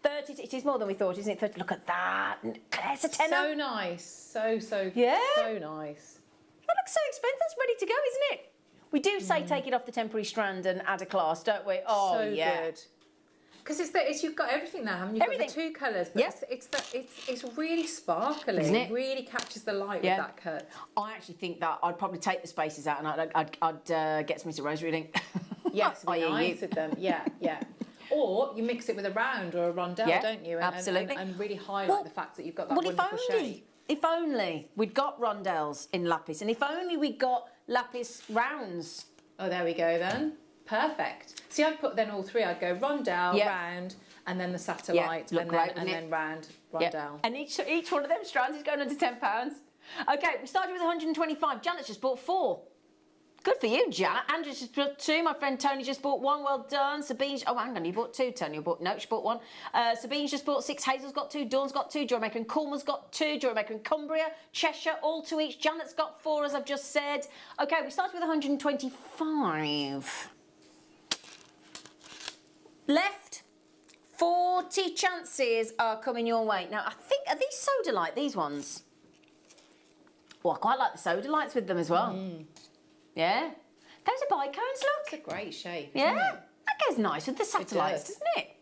32. It is more than we thought, isn't it? 30. Look at that. There's a tenner. So nice. So yeah. So nice. That looks so expensive. That's ready to go, isn't it? We do say take it off the temporary strand and add a class, don't we? Oh, so yeah. Good. Because you've got everything now, haven't you? You've got the two colours, but it's really sparkly. Isn't it? It really captures the light with that cut. I actually think that I'd probably take the spaces out and I'd get some Mr. Rosary ink. Yes, be nice with them. Yeah, yeah. Or you mix it with a round or a rondelle, don't you? And, absolutely. And really highlight the fact that you've got that wonderful shade. If only we'd got rondelles in lapis, and if only we'd got lapis rounds. Oh, there we go then. Perfect. See, I'd put then all three. I'd go rondelle, round, and then the satellite, look great, and then round down. And each one of them strands is going under £10. Okay, we started with 125. Janet's just bought 4. Good for you, Janet. Andrew's just bought 2. My friend Tony just bought 1. Well done. Sabine's... Oh, hang on. You bought 2, Tony. No, she bought 1. Sabine's just bought 6. Hazel's got 2. Dawn's got 2. Jewellery Maker in Cornwall's got 2. Jewellery Maker in Cumbria, Cheshire, all 2 each. Janet's got 4, as I've just said. Okay, we started with 125. Left. 40 chances are coming your way. Now, I think... Are these soda light, these ones? Oh, I quite like the soda lights with them as well. Yeah. Those are bicones, look. It's a great shape, yeah. isn't it? That goes nice with the satellites, doesn't it?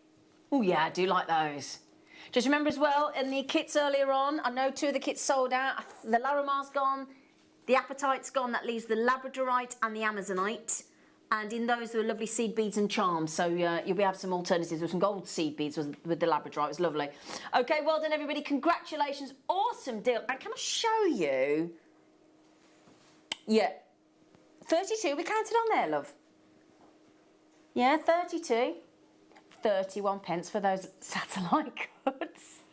Oh, yeah, I do like those. Just remember as well, in the kits earlier on, I know 2 of the kits sold out. The Larimer's gone, the Apatite's gone. That leaves the Labradorite and the Amazonite. And in those, there were lovely seed beads and charms. So you'll be able to have some alternatives with some gold seed beads with the Labradorite. It was lovely. Okay, well done, everybody. Congratulations. Awesome deal. And can I show you... Yeah. 32, we counted on there, love. Yeah, 32. 31 pence for those satellite goods.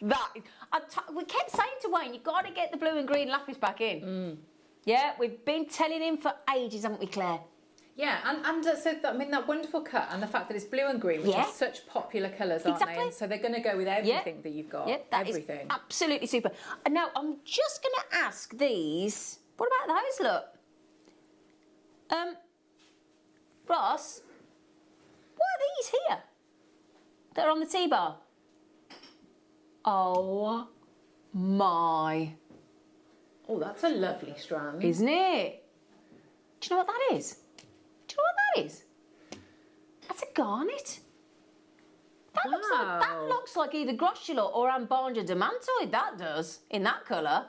We kept saying to Wayne, you've got to get the blue and green lapis back in. Yeah, we've been telling him for ages, haven't we, Claire? Yeah, and so that wonderful cut and the fact that it's blue and green, which are such popular colours, aren't they? And so they're going to go with everything that you've got. Yeah, that everything. Is absolutely super. And now I'm just going to ask these. What about those? Look, Ross. What are these here? That are on the T-bar. Oh my! Oh, that's a lovely strand, isn't it? Do you know what that is? Do you know what that is? That's a garnet. That looks like either Grossular or Ambanja Demantoid. That does in that colour.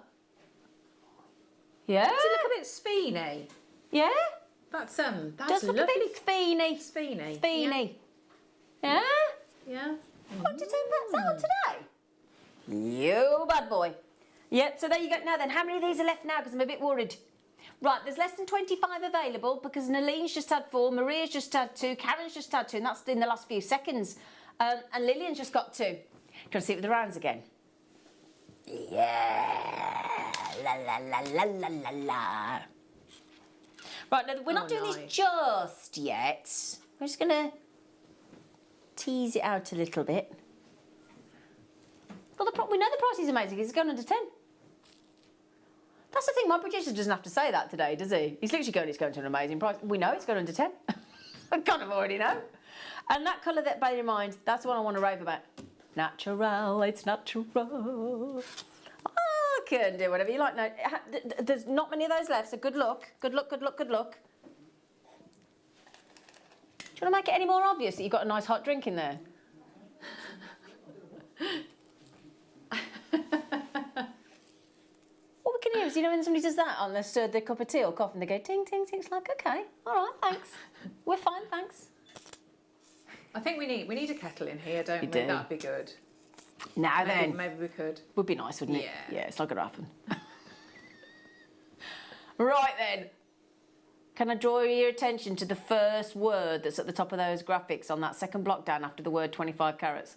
Yeah. Does it look a bit speeny? Yeah. That's does look lovely. a bit speeny. Speeny. Yeah. Yeah. What did you out today? You bad boy. Yep. So there you go. Now then, how many of these are left now? Because I'm a bit worried. Right, there's less than 25 available because Naline's just had 4, Maria's just had 2, Karen's just had 2, and that's in the last few seconds. And Lillian's just got 2. Do you want to see it with the rounds again? Yeah. La la la la la la la. Right, now we're not doing this just yet. We're just going to tease it out a little bit. Well, we know the price is amazing. It's going under 10. That's the thing, my producer doesn't have to say that today, does he? He's literally going, it's going to an amazing price. We know it's going under 10. I kind of already know. And that colour that, bear in mind, that's the one I want to rave about. Natural, it's natural. Oh, I can do whatever you like. No, there's not many of those left, so good luck. Good luck, good luck, good luck. Do you want to make it any more obvious that you've got a nice hot drink in there? What we can hear is, you know, when somebody does that on their cup of tea or coffee and they go ting, ting, ting, it's like, okay, all right, thanks. We're fine, thanks. I think we need a kettle in here, don't we? Do. That'd be good. Now then. Maybe we could. Would be nice, wouldn't it? Yeah. Yeah, it's not going to happen. Right then. Can I draw your attention to the first word that's at the top of those graphics on that second block down after the word 25 carats?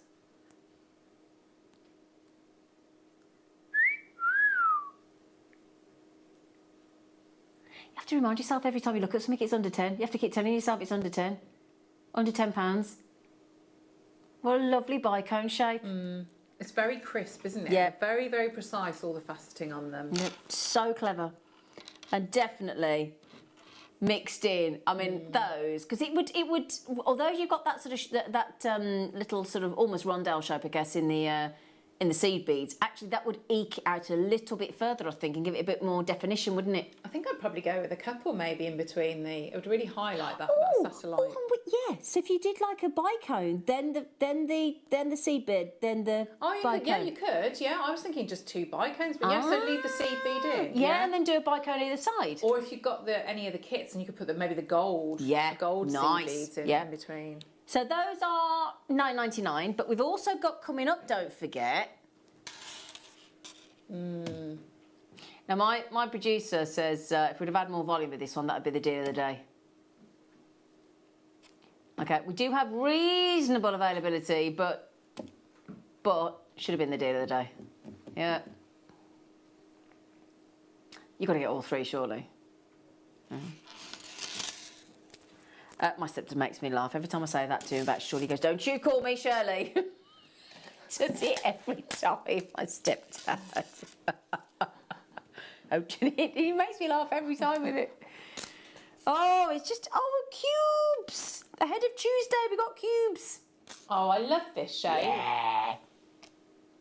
You have to remind yourself every time you look at something it's under 10. You have to keep telling yourself it's under 10. Under £10. What a lovely bicone shape. It's very crisp, isn't it? Yeah. Very, very precise, all the faceting on them. Yeah, so clever. And definitely mixed in. I mean, those, because it would, although you've got that sort of, little sort of almost rondelle shape, I guess, in the seed beads, actually that would eke it out a little bit further, I think, and give it a bit more definition, wouldn't it? I think I'd probably go with a couple maybe in between it would really highlight that satellite. Yeah, so if you did like a bicone, then the seed bead, then the bicone. Yeah, you could. Yeah, I was thinking just 2 bicones, but so leave the seed bead in. Yeah, and then do a bicone either side. Or if you've got any of the kits, and you could put maybe the gold, seed beads in between. So those are $9.99, but we've also got coming up, don't forget. Now, my producer says if we'd have had more volume with this one, that would be the deal of the day. Okay, we do have reasonable availability, but should have been the deal of the day. Yeah. You've got to get all three, surely. My stepdad makes me laugh. Every time I say that to him about Shirley, he goes, "Don't you call me Shirley." Does it every time, my stepdad. Oh, he makes me laugh every time with it. Oh, it's just, cubes. Ahead of Tuesday, we got cubes. Oh, I love this shape. Yeah.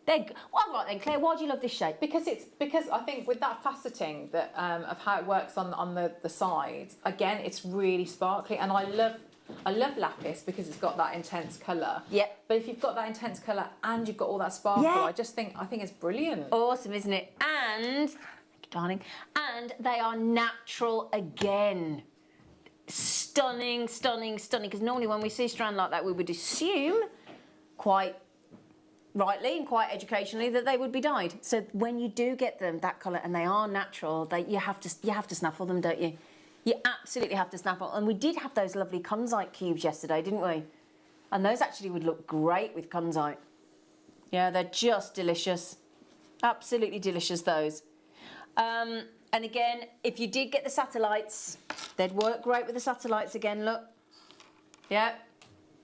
Well, right then, Claire, why do you love this shape? Because I think with that faceting that of how it works on the sides, again, it's really sparkly, and I love lapis because it's got that intense colour. Yeah. But if you've got that intense colour and you've got all that sparkle, I think it's brilliant. Awesome, isn't it? And, darling, and they are natural again. Stunning, stunning, stunning. Because normally when we see a strand like that, we would assume quite rightly and quite educationally that they would be dyed. So when you do get them that colour and they are natural, you have to snaffle them, don't you? You absolutely have to snaffle. And we did have those lovely kunzite cubes yesterday, didn't we? And those actually would look great with kunzite. Yeah, they're just delicious. Absolutely delicious, those. And again, if you did get the satellites, they'd work great with the satellites again, look. Yeah.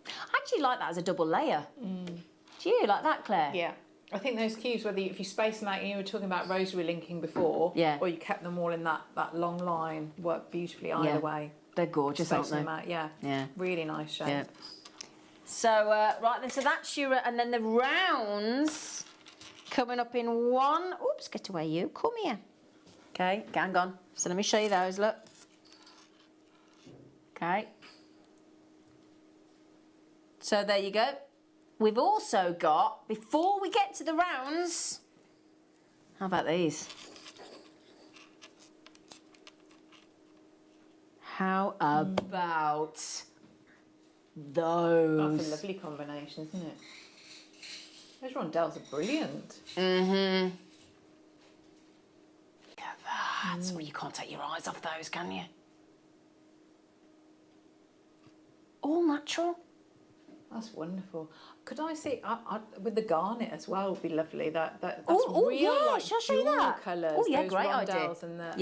I actually like that as a double layer. Do you like that, Claire? Yeah. I think those cubes, if you space them out, you were talking about rosary linking before, or you kept them all in that long line, work beautifully either way. They're gorgeous, aren't they? Them out, yeah. Really nice shape. Yeah. So, right then, so that's your, and then the rounds coming up in one. Oops, get away you. Come here. Okay, hang on. So let me show you those, look. Okay. So there you go. We've also got, before we get to the rounds, how about these? How about those? That's a lovely combination, isn't it? Those rondelles are brilliant. Mm-hmm. Look at that. Well, you can't take your eyes off those, can you? All natural. That's wonderful. Could I see with the garnet as well? Would be lovely. That's real. Like, shall I show you that? Colours. Oh yeah, those great rondelles idea. And the,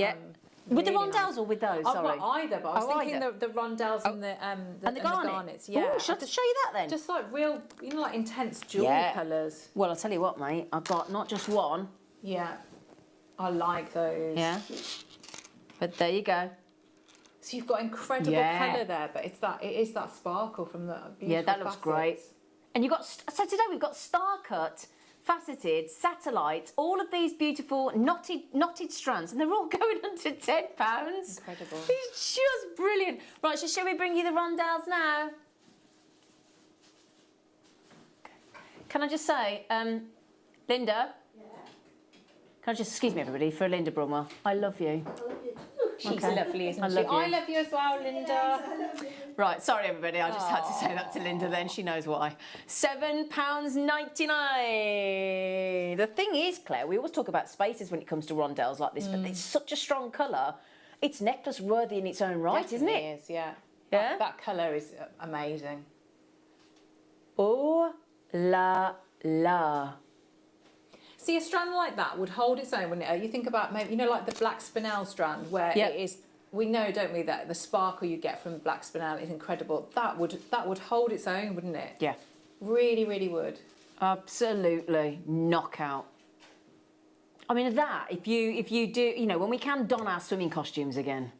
with the really rondelles nice. Or with those? I've Sorry. got either, but I was thinking the rondelles and the garnets. Yeah. Oh, shall I show you that then? Just like real, like intense jewellery colours. Well, I'll tell you what, mate. I've got not just one. Yeah. I like those. Yeah. But there you go. So you've got incredible colour there, but it is that sparkle from the beautiful Yeah, that looks great. And you've got, so today we've got star cut, faceted, satellites, all of these beautiful knotted strands, and they're all going under £10. Incredible. It's just brilliant. Right, so shall we bring you the rondelles now? Can I just say, Linda? Yeah. Can I just, excuse me everybody, for Linda Brumwell, I love you. I love you. She's lovely, isn't she? I love you as well, Linda. Right, sorry everybody, I just had to say that to Linda then, she knows why. £7.99. The thing is, Claire, we always talk about spaces when it comes to rondelles like this, but it's such a strong colour, it's necklace worthy in its own right, isn't it? It is, yeah. Yeah? That colour is amazing. Oh la la. See, a strand like that would hold its own, wouldn't it? You think about maybe, like the black spinel strand, where it is. We know, don't we, that the sparkle you get from black spinel is incredible. That would hold its own, wouldn't it? Yeah. Really, really would. Absolutely knockout. I mean, that if you do, when we can don our swimming costumes again,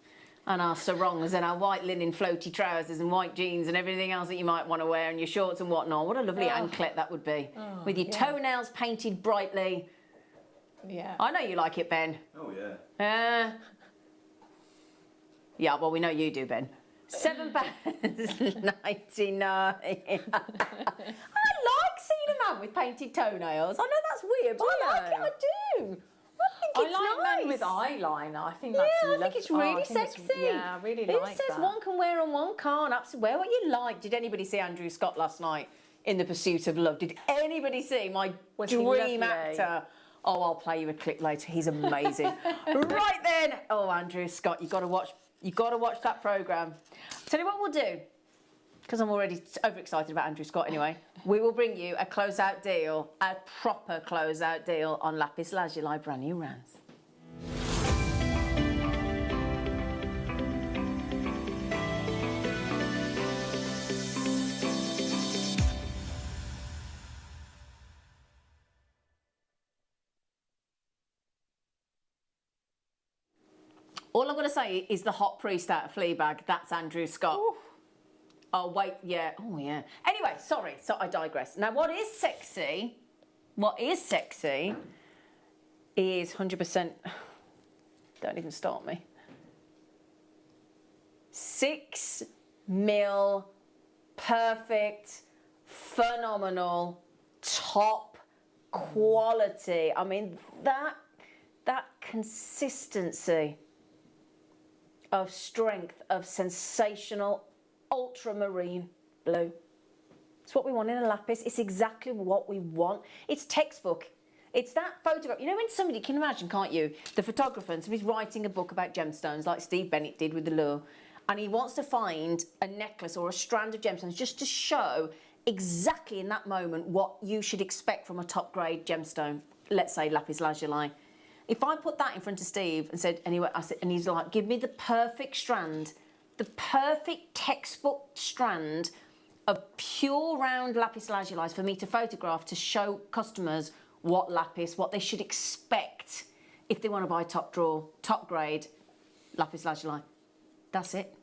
and our sarongs and our white linen floaty trousers and white jeans and everything else that you might want to wear and your shorts and whatnot. What a lovely anklet that would be. With your toenails painted brightly. Yeah. I know you like it, Ben. Oh, yeah. Yeah, well, we know you do, Ben. £7.99. I like seeing a man with painted toenails. I know that's weird, but I like it, I do. I think it's like nice. men with eyeliner. I think that's lovely. I think it's really sexy. Yeah, I really Who like says that. one can wear and one can't? Absolutely. Wear what you like. Did anybody see Andrew Scott last night in The Pursuit of Love? Did anybody see my dream actor? Oh, I'll play you a clip later. He's amazing. Right then. Oh, Andrew Scott, you've got to watch that programme. Tell you what we'll do. because I'm already overexcited about Andrew Scott anyway, we will bring you a closeout deal, a proper closeout deal on Lapis Lazuli brand new rounds. All I'm going to say is the hot priest out of Fleabag. That's Andrew Scott. Ooh. Oh, wait, yeah. Oh, yeah. Anyway, sorry. So I digress. Now, what is sexy is 100%... Don't even start me. 6mm, perfect, phenomenal, top quality. I mean, that consistency of strength, of sensational ultramarine blue. It's what we want in a lapis. It's exactly what we want. It's textbook. It's that photograph. You know when somebody, can imagine, can't you, the photographer, and somebody's writing a book about gemstones like Steve Bennett did with the lure, and he wants to find a necklace or a strand of gemstones just to show exactly in that moment what you should expect from a top grade gemstone, let's say lapis lazuli. If I put that in front of Steve and said, anyway, I said, and he's like, give me the perfect strand, the perfect textbook strand of pure round lapis lazuli for me to photograph to show customers what lapis, what they should expect if they want to buy top drawer, top grade lapis lazuli. That's it.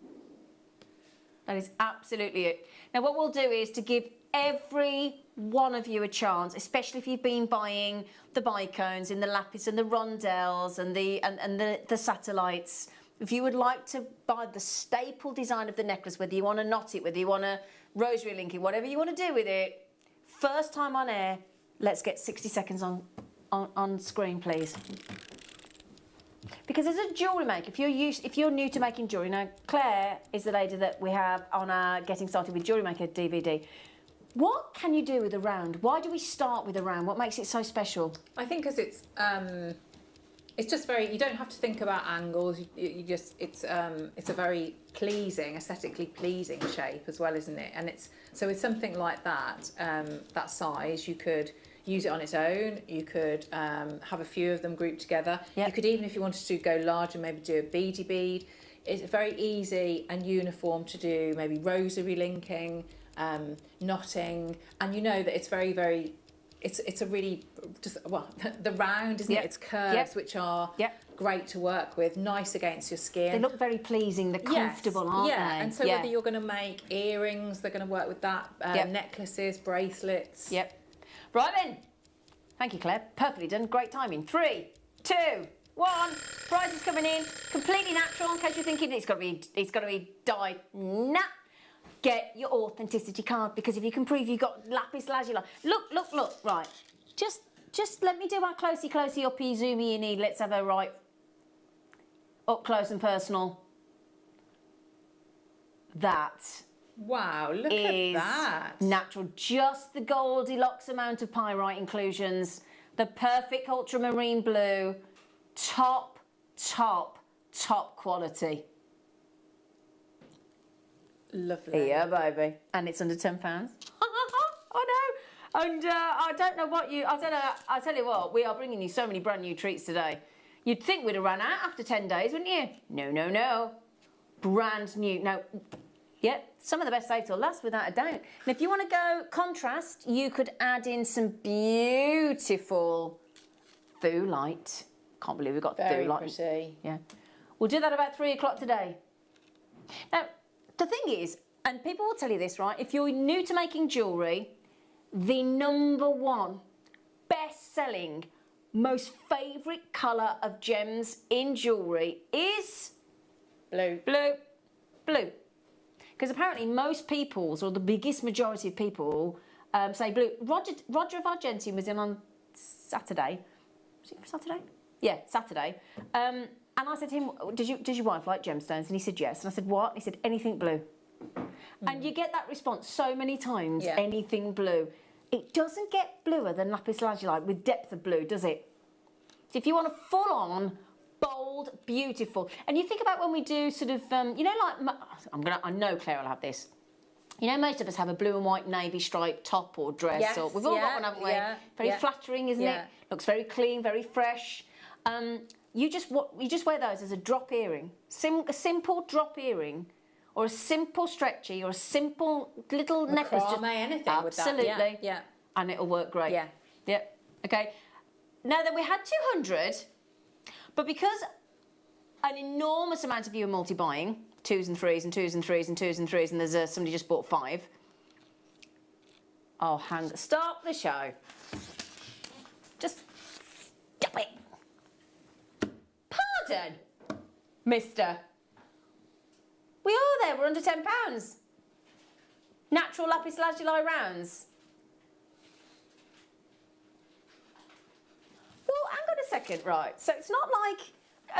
That is absolutely it. Now what we'll do is to give every one of you a chance, especially if you've been buying the bicones in the lapis and the rondelles and the satellites. If you would like to buy the staple design of the necklace, whether you want to knot it, whether you want to rosary link it, whatever you want to do with it, first time on air, let's get 60 seconds on screen, please. Because as a jewellery maker, if you're new to making jewellery, now Claire is the lady that we have on our Getting Started with Jewellery Maker DVD. What can you do with a round? Why do we start with a round? What makes it so special? I think because it's just very, you don't have to think about angles. You just, it's a very pleasing, aesthetically pleasing shape as well, isn't it? And so with something like that, that size, you could use it on its own. You could have a few of them grouped together. Yep. You could even, if you wanted to go larger, maybe do a beady bead. It's very easy and uniform to do, maybe rosary linking, knotting, and you know that it's very, very, it's a really, just, well, the round, isn't it? It's curves, which are great to work with, nice against your skin. They look very pleasing, they're comfortable, aren't they? And so whether you're going to make earrings, they're going to work with that, necklaces, bracelets. Right then. Thank you, Claire. Perfectly done. Great timing. 3, 2, 1. Prize is coming in. Completely natural. In case you're thinking it's got to be dyed. Nah. Get your authenticity card, because if you can prove you got lapis lazuli. Look. Right. Just let me do our closey, uppy, zoomy, in. Let's have a right up close and personal. That. Wow, look at that. Natural. Just the Goldilocks amount of pyrite inclusions. The perfect ultramarine blue. Top quality. Lovely. Yeah, baby. And it's under £10. I know. And I don't know what I'll tell you what, we are bringing you so many brand new treats today. You'd think we'd have run out after 10 days, wouldn't you? No. Brand new. Now, some of the best saved till last, without a doubt. And if you want to go contrast, you could add in some beautiful faux light. Can't believe we've got faux light. Very pretty. Yeah. We'll do that about 3 o'clock today. Now, the thing is, and people will tell you this, right? If you're new to making jewellery, the #1 best-selling, most favourite colour of gems in jewellery is blue. Blue. Because apparently most people's, or the biggest majority of people, say blue. Roger of Argentine was in on Saturday. Was it Saturday? Yeah, Saturday. And I said to him, does your wife like gemstones? And he said yes. And I said, what? And he said, anything blue. And you get that response so many times, anything blue. It doesn't get bluer than lapis lazuli with depth of blue, does it? So if you want a full-on, bold, beautiful, and you think about when we do sort of, you know, like, I know Claire will have this. You know, most of us have a blue and white navy striped top or dress. Yes, Or, we've all got one, haven't we? yeah, Very yeah. flattering, isn't it? Looks very clean, very fresh. You just wear those as a drop earring. A simple drop earring, or a simple stretchy, or a simple little necklace. Macrame, anything absolutely. with that. Yeah. And it'll work great. Yeah. Yep. Okay. Now then, we had 200, but because an enormous amount of you are multi-buying, 2s and 3s and 2s and 3s and 2s and 3s, and there's somebody just bought 5. Oh, stop the show. Just stop it. Pardon, mister. We are there, we're under £10. Natural lapis lazuli rounds. Well, hang on a second, right. So it's not like,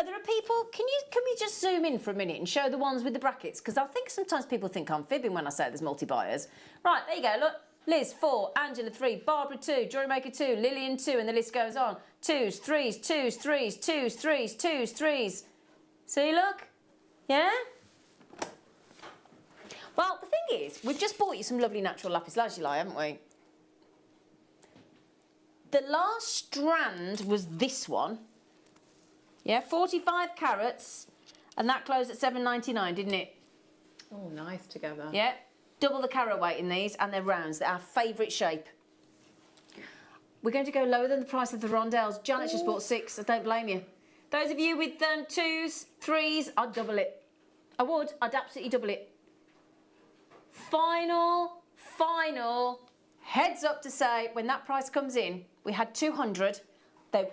there are people, can we just zoom in for a minute and show the ones with the brackets? Because I think sometimes people think I'm fibbing when I say there's multi-buyers. Right, there you go, look. Liz, 4, Angela, 3, Barbara, 2, JewelleryMaker, 2, Lillian, 2, and the list goes on. 2s, 3s, 2s, 3s, 2s, 3s, 2s, 3s. See, look? Yeah? Well, the thing is, we've just bought you some lovely natural lapis lazuli, haven't we? The last strand was this one. Yeah, 45 carats, and that closed at $7.99, didn't it? Oh, nice together. Yeah, double the carat weight in these, and they're rounds. They're our favourite shape. We're going to go lower than the price of the rondelles. Janet's just bought 6, I don't blame you. Those of you with 2s, 3s, I'd double it. I would, I'd absolutely double it. Final heads up to say, when that price comes in, we had 200,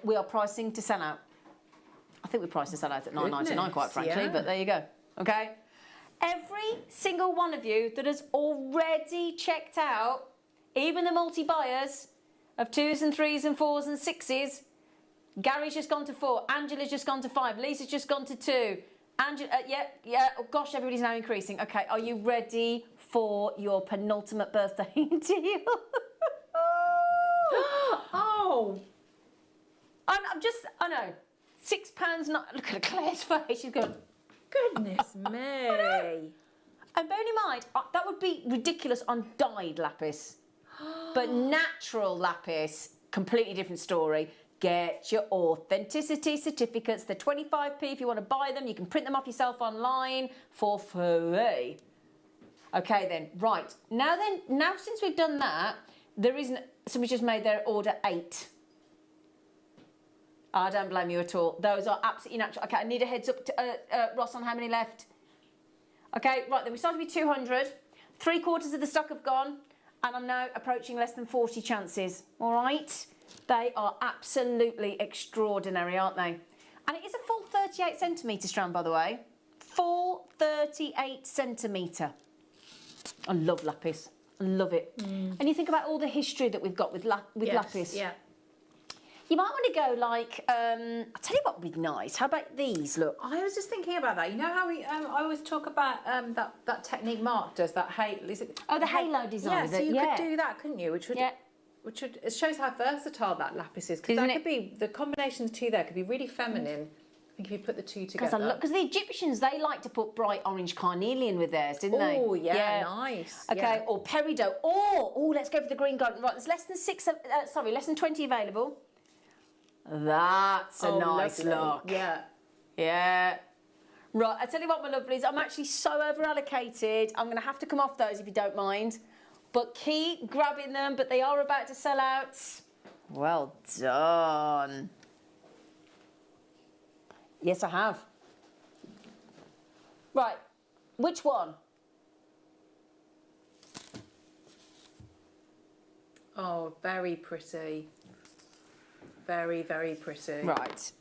we are pricing to sell out. I think we priced to sell out at $9.99, quite frankly, but there you go, okay? Every single one of you that has already checked out, even the multi-buyers of 2s and 3s and 4s and 6s, Gary's just gone to 4, Angela's just gone to 5, Lisa's just gone to 2, Angela, oh gosh, everybody's now increasing. Okay, are you ready for your penultimate birthday deal? Oh! I know, £6 not, look at Claire's face, she's going, Goodness me. And bearing in mind, that would be ridiculous on dyed lapis. But natural lapis, completely different story. Get your authenticity certificates. They're 25p if you want to buy them. You can print them off yourself online for free. Okay then, right. Now since we've done that, somebody just made their order 8. I don't blame you at all. Those are absolutely natural. Okay, I need a heads up to Ross on how many left. Okay, right then, we started with 200. 3/4 of the stock have gone, and I'm now approaching less than 40 chances. All right? They are absolutely extraordinary, aren't they? And it is a full 38 centimetre strand, by the way. Full 38 centimetre. I love lapis. I love it. And you think about all the history that we've got with lapis. Yeah. You might want to go like, I'll tell you what would be nice. How about these? Look. I was just thinking about that. You know how I always talk about that technique Mark does, that halo. The halo design. Yeah, so you could do that, couldn't you? Which would it shows how versatile that lapis is. Because that could be, the combination of the two there could be really feminine. I think if you put the two together. Because the Egyptians, they like to put bright orange carnelian with theirs, didn't they? Oh, yeah, nice. Okay, yeah. or peridot. Oh, let's go for the green garden. Right, there's less than 20 available. That's a nice look. Yeah. Yeah. Right, I tell you what, my lovelies, I'm actually so over allocated. I'm going to have to come off those if you don't mind. But keep grabbing them, but they are about to sell out. Well done. Yes, I have. Right, which one? Oh, very pretty. Very, very pretty. Right.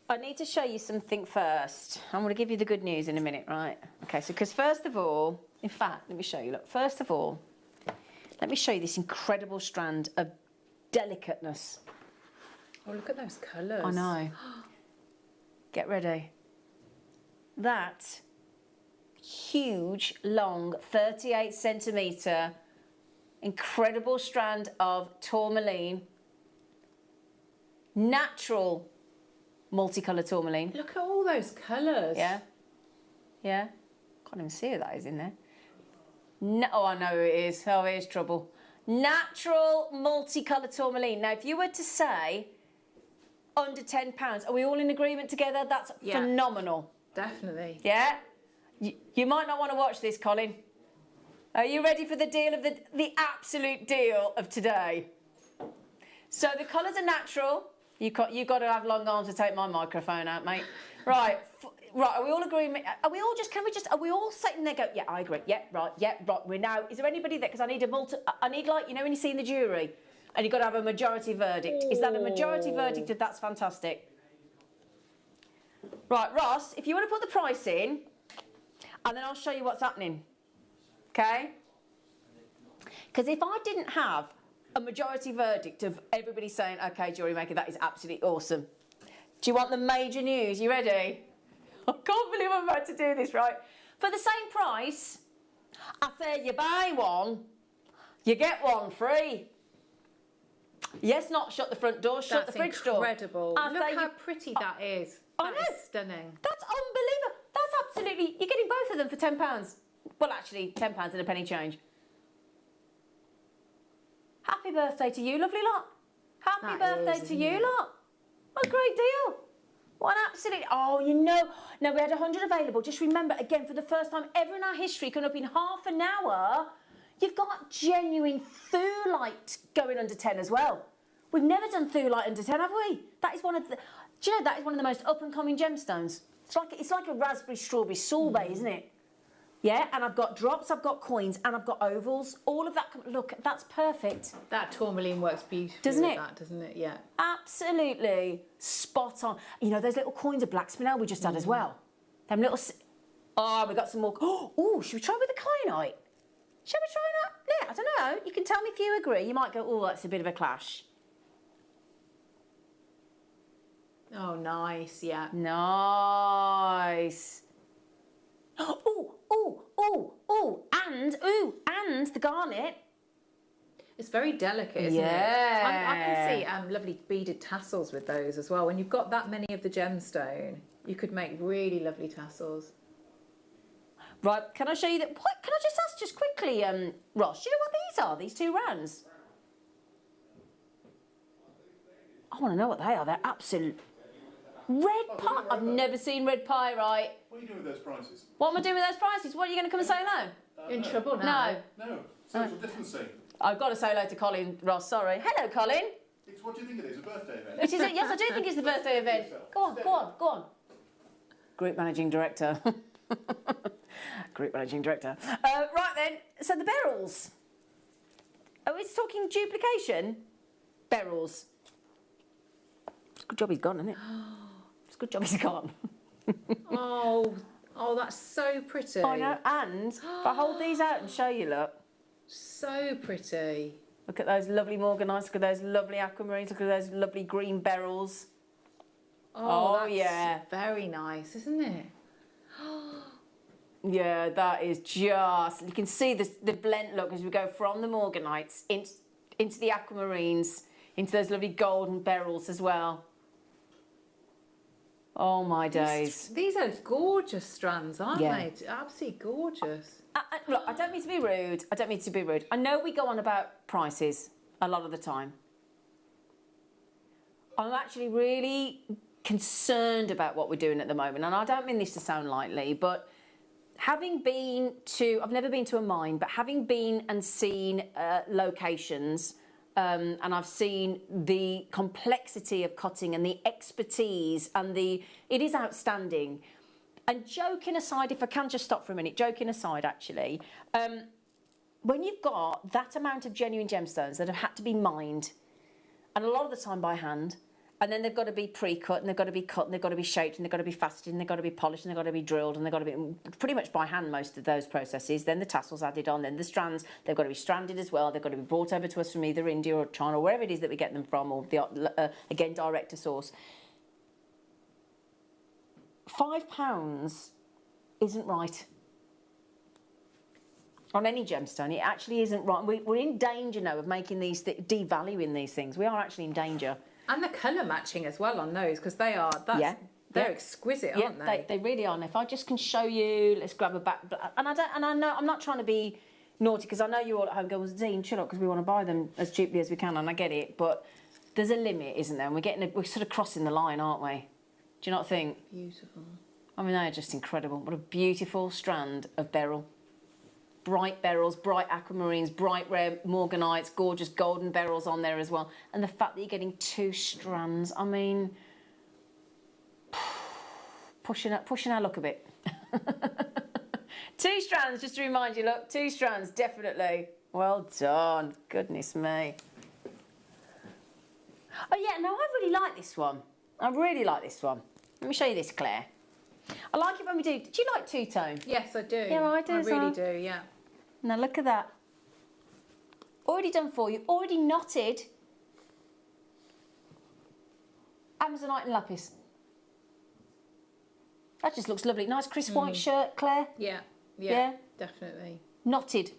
I need to show you something first. I'm going to give you the good news in a minute, right? Okay, so because first of all, in fact, let me show you. Look, first of all, let me show you this incredible strand of delicateness. Oh, look at those colours. I know. Get ready. That huge, long, 38 centimetre, incredible strand of tourmaline, natural multicoloured tourmaline. Look at all those colours. Yeah. Yeah. Can't even see who that is in there. No, oh, I know who it is. Oh, here's trouble. Natural multicoloured tourmaline. Now, if you were to say under £10, are we all in agreement together? That's phenomenal. Definitely. Yeah? You might not want to watch this, Colin. Are you ready for the deal of the absolute deal of today? So the colours are natural. You've got to have long arms to take my microphone out, mate. Right. Right, are we all agreeing? Are we all sitting there go, yeah, I agree, yeah, right, we're now, is there anybody there, because I need like, you know when you see in the jury, and you've got to have a majority verdict. Is that a majority verdict? That's fantastic. Right, Ross, if you want to put the price in, and then I'll show you what's happening, okay? Because if I didn't have a majority verdict of everybody saying, okay, Jewellery Maker, that is absolutely awesome. Do you want the major news? You ready? I can't believe I'm about to do this, right? For the same price, I say you buy one, you get one free. Yes, not shut the front door, shut the fridge door. That's incredible. Look how pretty that is. I know. That is stunning. That's unbelievable. That's absolutely, you're getting both of them for £10. Well, actually, £10 and a penny change. Happy birthday to you, lovely lot. Happy birthday to you lot. What a great deal. What an absolute... Oh, you know... Now, we had 100 available. Just remember, again, for the first time ever in our history, coming up in half an hour, you've got genuine Thulite going under 10 as well. We've never done Thulite under 10, have we? That is one of the... Do you know, that is one of the most up-and-coming gemstones. It's like a raspberry strawberry sorbet, isn't it? Yeah, and I've got drops, I've got coins, and I've got ovals. All of that, look, that's perfect. That tourmaline works beautifully doesn't with it? That, doesn't it? Yeah. Absolutely spot on. You know, those little coins of black spinel we just had as well. Them little... Oh, we got some more... Oh, should we try with the kyanite? Shall we try that? Yeah, I don't know. You can tell me if you agree. You might go, oh, that's a bit of a clash. Oh, nice, yeah. Nice. And the garnet. It's very delicate, isn't it? I can see lovely beaded tassels with those as well. When you've got that many of the gemstone, you could make really lovely tassels. Right, can I show you that? What, can I just ask just quickly, Ross, do you know what these are, these two rounds? I want to know what they are. They're absolute... Red pie. I've never seen red pie, right? What are you doing with those prices? What am I doing with those prices? What, are you going to come and say hello? In trouble now. No. Social distancing. I've got to say hello to Colin, Ross, sorry. Hello, Colin. What do you think it is, a birthday event? It is, yes, I do think it's the birthday event. Go on. Group Managing Director. Group Managing Director. Right then, so the beryls. Oh, it's talking duplication? Beryls. It's a good job he's gone, isn't it? It's a good job he's gone. Oh, that's so pretty. I know, and if I hold these out and show you, look. So pretty. Look at those lovely morganites, look at those lovely aquamarines, look at those lovely green beryls. Oh that's yeah. Very nice, isn't it? Yeah, that is just... You can see the blend look as we go from the morganites into the aquamarines, into those lovely golden beryls as well. Oh, my days. These are gorgeous strands, aren't they? Absolutely gorgeous. Look, I don't mean to be rude. I know we go on about prices a lot of the time. I'm actually really concerned about what we're doing at the moment, and I don't mean this to sound lightly, but having been to... I've never been to a mine, but having been and seen locations... and I've seen the complexity of cutting and the expertise and it is outstanding. And joking aside, if I can just stop for a minute, joking aside actually, when you've got that amount of genuine gemstones that have had to be mined, and a lot of the time by hand, and then they've got to be pre-cut, and they've got to be cut, and they've got to be shaped, and they've got to be faceted, and they've got to be polished, and they've got to be drilled, and they've got to be pretty much by hand most of those processes. Then the tassels added on, then the strands, they've got to be stranded as well. They've got to be brought over to us from either India or China or wherever it is that we get them from, or again, direct to source. £5 isn't right. On any gemstone, it actually isn't right. We're in danger now of making these, devaluing these things. We are actually in danger. And the colour matching as well on those, because they are, they're exquisite, aren't they? They really are. And if I just can show you, let's grab a back, and I know I'm not trying to be naughty, because I know you all at home go, well, Zine, chill out, because we want to buy them as cheaply as we can, and I get it, but there's a limit, isn't there? And we're sort of crossing the line, aren't we? Do you not think? Beautiful. I mean, they are just incredible. What a beautiful strand of beryl. Bright beryls, bright aquamarines, bright rare morganites, gorgeous golden beryls on there as well. And the fact that you're getting 2 strands, I mean, pushing our luck a bit. 2 strands, just to remind you, look, 2 strands, definitely. Well done, goodness me. Oh yeah, no, I really like this one. I really like this one. Let me show you this, Claire. I like it when we do you like two-tone? Yes, I do. Yeah, I do I as really well. do, yeah. Now look at that. Already done for you, already knotted. Amazonite and lapis. That just looks lovely. Nice crisp white shirt, Claire. Yeah, definitely. Knotted.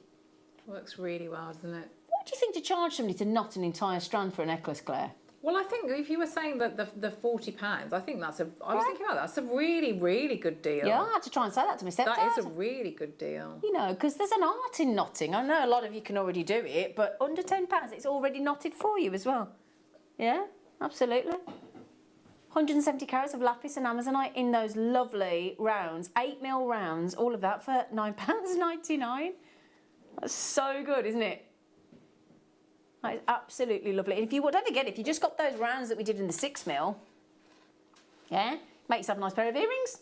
Works really well, doesn't it? What do you think to charge somebody to knot an entire strand for a necklace, Claire? Well, I think if you were saying that the £40, I think that's I was thinking about that. That's a really, really good deal. Yeah, I had to try and say that to my stepdad. That is a really good deal. You know, because there's an art in knotting. I know a lot of you can already do it, but under £10, it's already knotted for you as well. Yeah, absolutely. 170 carats of lapis and amazonite in those lovely rounds, 8mm rounds, all of that for £9.99. That's so good, isn't it? That is absolutely lovely. And if you don't forget, if you just got those rounds that we did in the 6mm, yeah, make yourself a nice pair of earrings.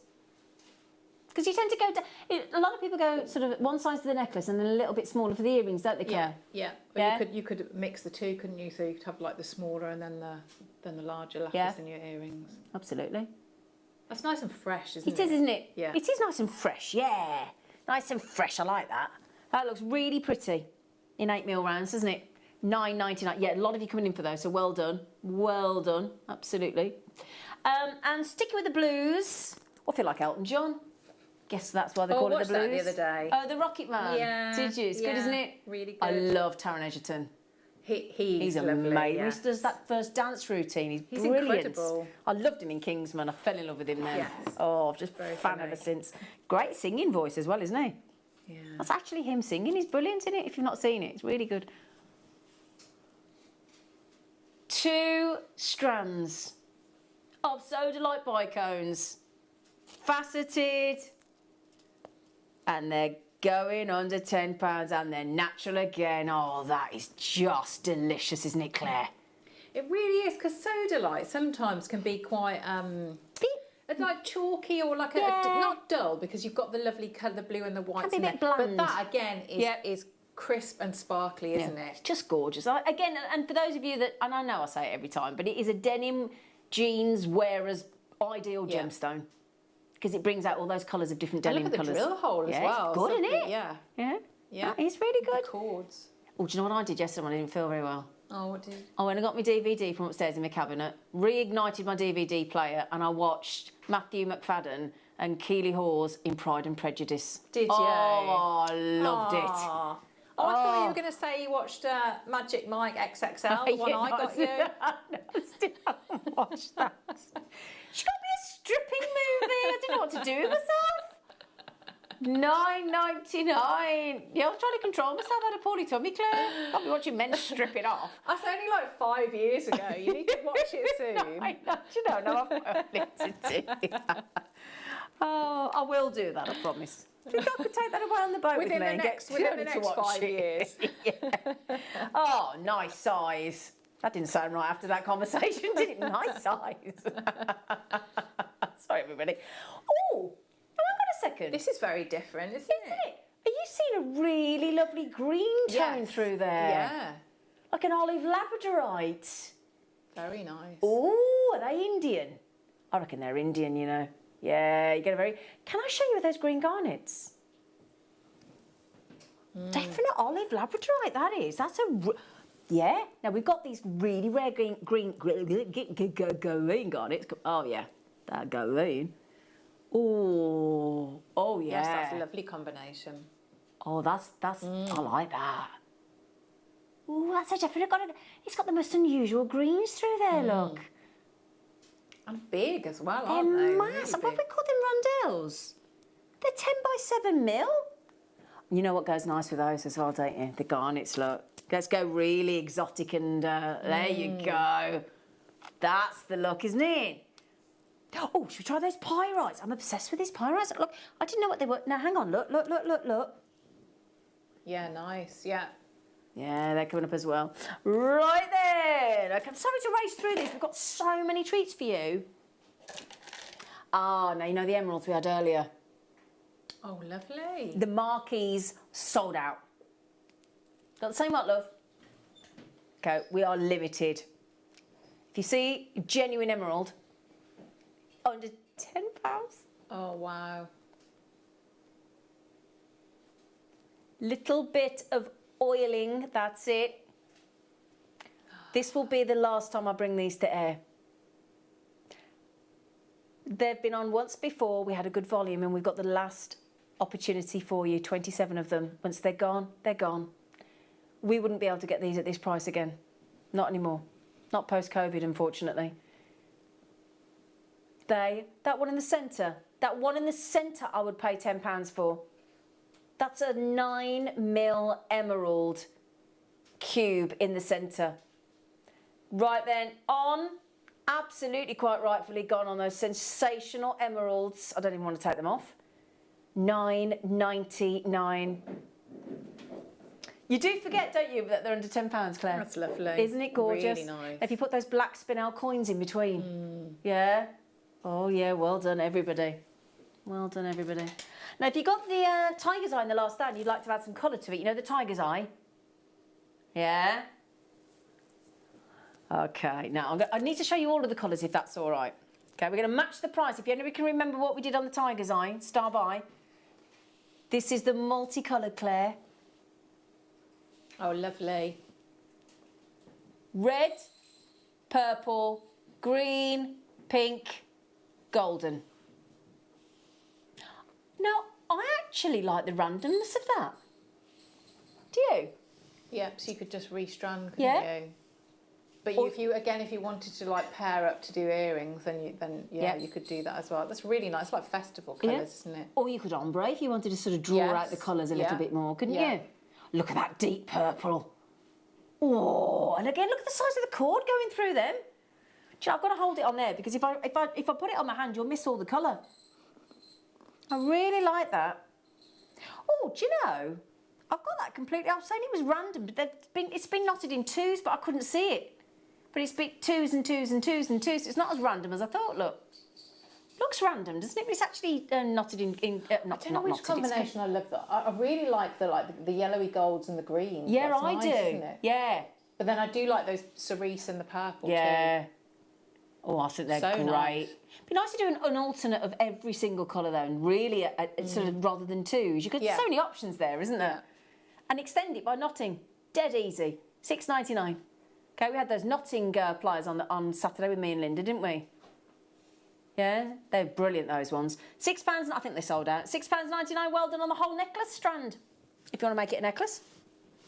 Because you tend to go down, a lot of people go sort of one size to the necklace and then a little bit smaller for the earrings, don't they, Claire? Yeah. But you could mix the two, couldn't you? So you could have like the smaller and then the larger lapis in your earrings. Absolutely. That's nice and fresh, isn't it? It is, isn't it? Yeah. It is nice and fresh, yeah. Nice and fresh, I like that. That looks really pretty in 8mm rounds, doesn't it? £9.99. Yeah, a lot of you coming in for those, so well done. Well done, absolutely. And sticking with the blues, I feel like Elton John. Guess that's why they call it the blues. I watched that the other day. Oh, the Rocket Man. Yeah. Did you? It's good, isn't it? Really good. I love Taron Egerton. He's amazing. lovely, yeah. He does that first dance routine. He's He's brilliant. incredible. I loved him in Kingsman. I fell in love with him then. Yes. Oh, I've just Very fan funny. ever since. Great singing voice as well, isn't he? Yeah. That's actually him singing. He's brilliant, isn't it? If you've not seen it, it's really good. 2 strands of Sodalite bicones, faceted, and they're going under £10 and they're natural again. Oh, that is just delicious, isn't it, Claire? It really is, because sodalite sometimes can be quite it's like chalky or like not dull, because you've got the lovely colour, the blue and the white. Can be a bit bland. But that again is crisp and sparkly, isn't it? It's just gorgeous. Again, and for those of you that, and I know I say it every time, but it is a denim jeans wearer's ideal gemstone. Because it brings out all those colours of different denim colours. colours. Look at the drill hole as well. It's good, isn't it? Yeah. Yeah. It's really good. The chords. Oh, do you know what I did yesterday when I didn't feel very well? Oh, what did? I went and got my DVD from upstairs in my cabinet, reignited my DVD player, and I watched Matthew McFadden and Keely Hawes in Pride and Prejudice. Did you? Oh, I loved it. Oh, I thought you were going to say you watched Magic Mike XXL, the one I got you. I still haven't watched that. She got me a stripping movie. I didn't know what to do with myself. £9.99. Yeah, I was trying to control myself. I had a poorly tummy, Claire. Can't be watching men strip it off. That's only like 5 years ago. You need to watch it soon. I know. Do you know? No, I've to do. Oh, I will do that. I promise. Do you think I could take that away on the boat within with me? Within the next 5 years. Yeah. Oh, nice size. That didn't sound right after that conversation, did it? Nice size. Sorry, everybody. Oh, hang on a second. This is very different, isn't it? Are you seeing a really lovely green tone through there? Yeah. Like an olive labradorite. Very nice. Oh, are they Indian? I reckon they're Indian, you know. Yeah, you get a very... Can I show you those green garnets? Definite olive labradorite, that is. That's a... Yeah. Now, we've got these really rare green garnets. Oh, yeah. That green. Oh, yeah. Yes, that's a lovely combination. Oh, that's. I like that. Oh, that's a definite. It's got the most unusual greens through there. Look. And big as well, They're aren't they? massive. What do we call them, rondelles? They're 10 by 7 mil. You know what goes nice with those as well, don't you? The garnets, look. Let's go really exotic and there you go. That's the look, isn't it? Oh, should we try those pyrites? I'm obsessed with these pyrites. Look, I didn't know what they were. Now, hang on, look. Yeah, nice, yeah. Yeah, they're coming up as well. Right then. Okay, I'm sorry to race through this. We've got so many treats for you. Ah, now you know the emeralds we had earlier. Oh, lovely. The marquees sold out. Got the same what, love? Okay, we are limited. If you see genuine emerald, under £10. Oh, wow. Little bit of oiling, that's it. This will be the last time I bring these to air. They've been on once before, we had a good volume, and we've got the last opportunity for you, 27 of them. Once they're gone, they're gone. We wouldn't be able to get these at this price again. Not anymore. Not post-COVID, unfortunately. That one in the centre I would pay £10 for. That's a 9mm emerald cube in the centre. Right then, on, absolutely quite rightfully gone on those sensational emeralds. I don't even want to take them off. £9.99. You do forget, don't you, that they're under £10, Claire? That's lovely. Isn't it gorgeous? Really nice. If you put those black spinel coins in between. Yeah? Oh, yeah, well done, everybody. Well done, everybody. Now, if you got the tiger's eye in the last stand, you'd like to add some colour to it. You know the tiger's eye? Yeah? Okay, now I need to show you all of the colours, if that's all right. Okay, we're going to match the price. If anybody can remember what we did on the tiger's eye, star by. This is the multicoloured, Claire. Oh, lovely. Red, purple, green, pink, golden. Now, I actually like the randomness of that. Do you? Yeah, so you could just restrand, couldn't you? But if you wanted to like pair up to do earrings, then you could do that as well. That's really nice. It's like festival colours, isn't it? Or you could ombre if you wanted to sort of draw out the colours a little bit more, couldn't you? Look at that deep purple. Oh, and again, look at the size of the cord going through them. I've got to hold it on there because if I put it on my hand, you'll miss all the colour. I really like that. Oh, do you know? I've got that completely. I was saying it was random, but it's been knotted in twos, but I couldn't see it. But it's been twos and twos and twos and twos. It's not as random as I thought. Look, looks random, doesn't it? But it's actually knotted in. I don't know which combination I love. I really like the yellowy golds and the greens. Yeah, That's I nice, do. Isn't it? Yeah. But then I do like those cerise and the purple too. Oh, I think they're So great. nice. It'd be nice to do an alternate of every single colour though, and really sort of rather than twos. You could so many options there, isn't there? And extend it by knotting. Dead easy. £6.99. Okay, we had those knotting pliers on Saturday with me and Linda, didn't we? Yeah, they're brilliant, those ones. £6, I think they sold out. £6.99, well done on the whole necklace strand. If you want to make it a necklace.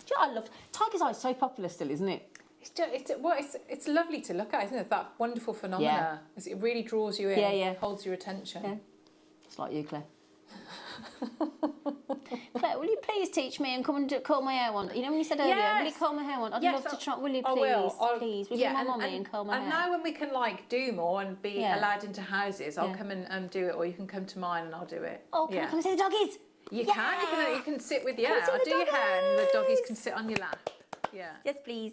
Do you know, I love tiger's eye. Is so popular still, isn't it? It's lovely to look at, isn't it? That wonderful phenomena. Yeah. It really draws you in, holds your attention. Yeah. It's like you, Claire. Claire, will you please teach me and come and curl my hair one? You know when you said earlier, will you curl my hair one? I'd love to try. Will you please? Please, will you my mummy and curl my hair? And now when we can like do more and be allowed into houses, I'll come and do it, or you can come to mine and I'll do it. Oh, can I come and see the doggies? You can. You can sit with I'll do your hair and the doggies can sit on your lap. Yeah. Yes, please.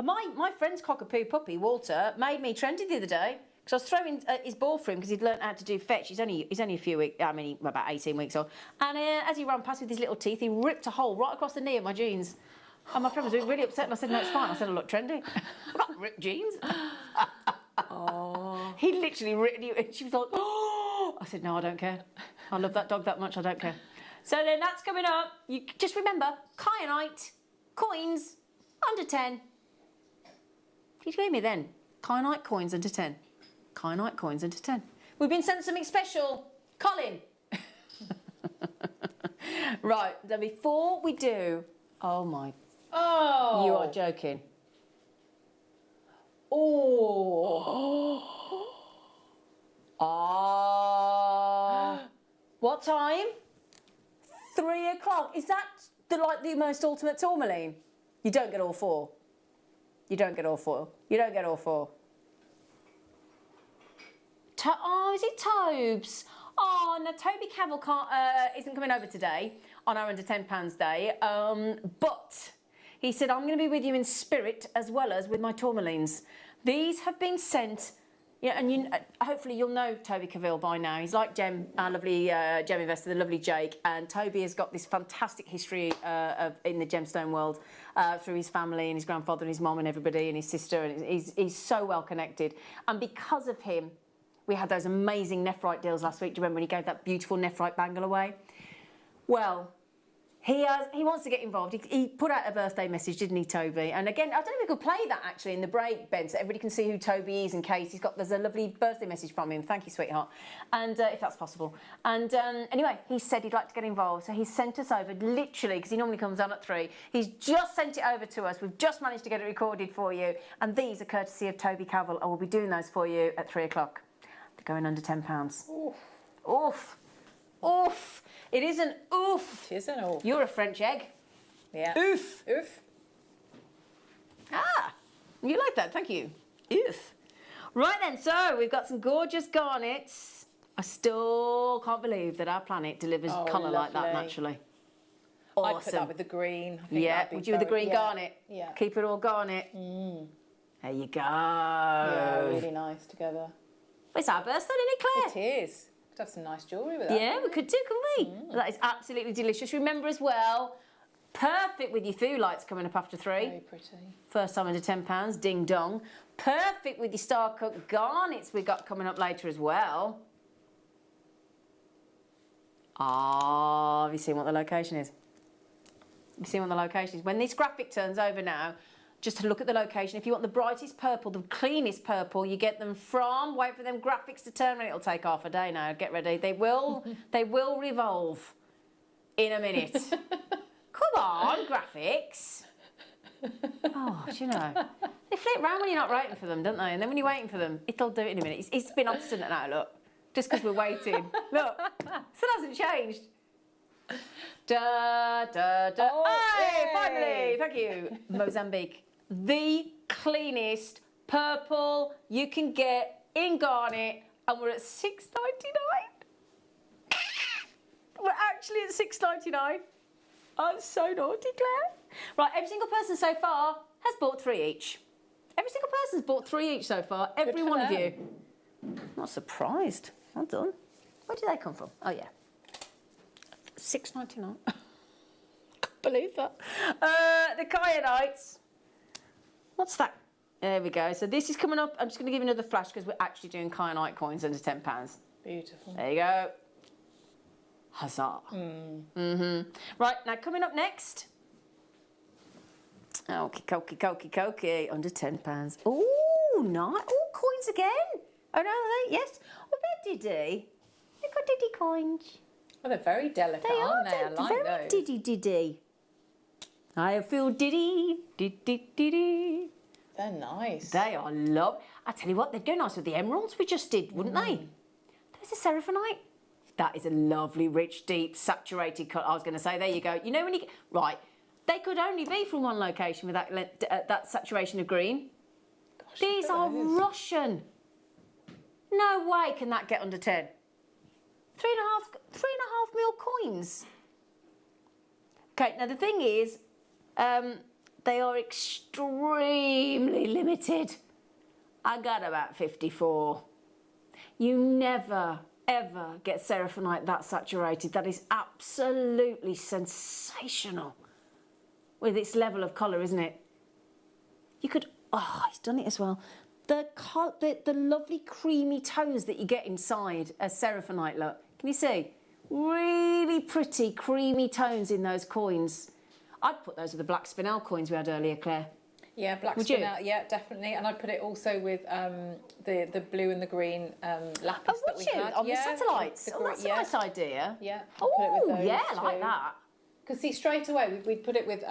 My friend's cockapoo puppy, Walter, made me trendy the other day because I was throwing his ball for him because he'd learnt how to do fetch. He's only a few weeks, about 18 weeks old. And as he ran past with his little teeth, he ripped a hole right across the knee of my jeans. And my friend was really upset and I said, no, it's fine. I said, I look trendy. I've got ripped jeans. Oh. He literally ripped you and she was like, oh. I said, no, I don't care. I love that dog that much, I don't care. So then that's coming up. You just remember, kyanite, coins, under 10. Did you hear me then? Kyanite coins under 10. Kyanite coins under 10. We've been sent something special. Colin. Right, then before we do... Oh, my... Oh! You are joking. Oh! What time? 3 3 o'clock. Is that the most ultimate tourmaline? You don't get all 4. You don't get all 4. You don't get all 4. Oh, is it Tobes? Oh, no, Toby Cavill isn't coming over today on our under £10 day. But he said, I'm going to be with you in spirit as well as with my tourmalines. These have been sent. Yeah, and hopefully you'll know Toby Cavill by now. He's like Jem, our lovely gem investor, the lovely Jake. And Toby has got this fantastic history in the gemstone world through his family and his grandfather and his mum and everybody and his sister. And he's so well connected. And because of him, we had those amazing nephrite deals last week. Do you remember when he gave that beautiful nephrite bangle away? Well, he wants to get involved. He put out a birthday message, didn't he, Toby? And again, I don't know if we could play that actually in the break, Ben, so everybody can see who Toby is in case there's a lovely birthday message from him. Thank you, sweetheart. And if that's possible. And anyway, he said he'd like to get involved. So he sent us over, literally, because he normally comes on at 3. He's just sent it over to us. We've just managed to get it recorded for you. And these are courtesy of Toby Cavill. I will be doing those for you at 3 o'clock. They're going under £10. Oof. Oof. Oof. It isn't oof. It isn't oof. You're a French egg. Yeah. Oof. Oof. Ah, you like that, thank you. Oof. Right then, so we've got some gorgeous garnets. I still can't believe that our planet delivers colour like that naturally. Awesome. I'd put that with the green. I think Yeah, that'd be would you with the green garnet? Yeah. Keep it all garnet. There you go. Yeah, really nice together. It's our birthday, isn't it, Claire? It is. Could have some nice jewellery with that. Yeah, we could do, couldn't we? That is absolutely delicious. Remember as well, perfect with your food lights coming up after 3. Very pretty. First time under £10, ding dong. Perfect with your star cut garnets we got coming up later as well. Ah, have you seen what the location is? Have you seen what the location is? When this graphic turns over now, just to look at the location. If you want the brightest purple, the cleanest purple, you get them from, wait for them graphics to turn, and it'll take half a day now. Get ready. They will revolve in a minute. Come on, graphics. Oh, do you know? They flip round when you're not waiting for them, don't they? And then when you're waiting for them, it'll do it in a minute. It's been obstinate now, look. Just because we're waiting. Look, still hasn't changed. Da, da, da. Oh, hey, yay. finally, thank you. Mozambique. The cleanest purple you can get in garnet, and we're at $6.99. We're actually at $6.99. I'm so naughty, Claire. Right, every single person so far has bought 3 each. Every single person's bought 3 each so far. Every one of you. I'm not surprised. Well done. Where did they come from? Oh, yeah. $6.99. Can't believe that. The kyanites. What's that? There we go. So this is coming up. I'm just going to give you another flash because we're actually doing kyanite coins under £10. Beautiful. There you go. Huzzah. Right, now coming up next. Okie, under £10. Oh, nice. Oh, coins again. Oh, no, yes. Oh, they're Diddy. They've got Diddy coins. Well, they're very delicate, aren't they? I like very those. Diddy. I feel Diddy. They're nice. They are love. I tell you what, they'd go nice with the emeralds we just did, wouldn't they? There's a seraphinite. That is a lovely, rich, deep, saturated colour. I was going to say, there you go. You know when you... Right. They could only be from one location with that saturation of green. Gosh, these are Russian. No way can that get under 10. 3.5 mil coins. Okay, now the thing is, they are extremely limited. I got about 54. You never, ever get seraphinite that saturated. That is absolutely sensational with its level of colour, isn't it? You could... Oh, he's done it as well. The lovely creamy tones that you get inside a seraphinite, look. Can you see? Really pretty, creamy tones in those coins. I'd put those with the black spinel coins we had earlier, Claire. Yeah, black spinel, yeah, definitely. And I'd put it also with the blue and the green lapis that we had. On the satellites? Oh, that's a nice idea. Yeah. Oh, yeah, I like that. Because see, straight away, we'd put it with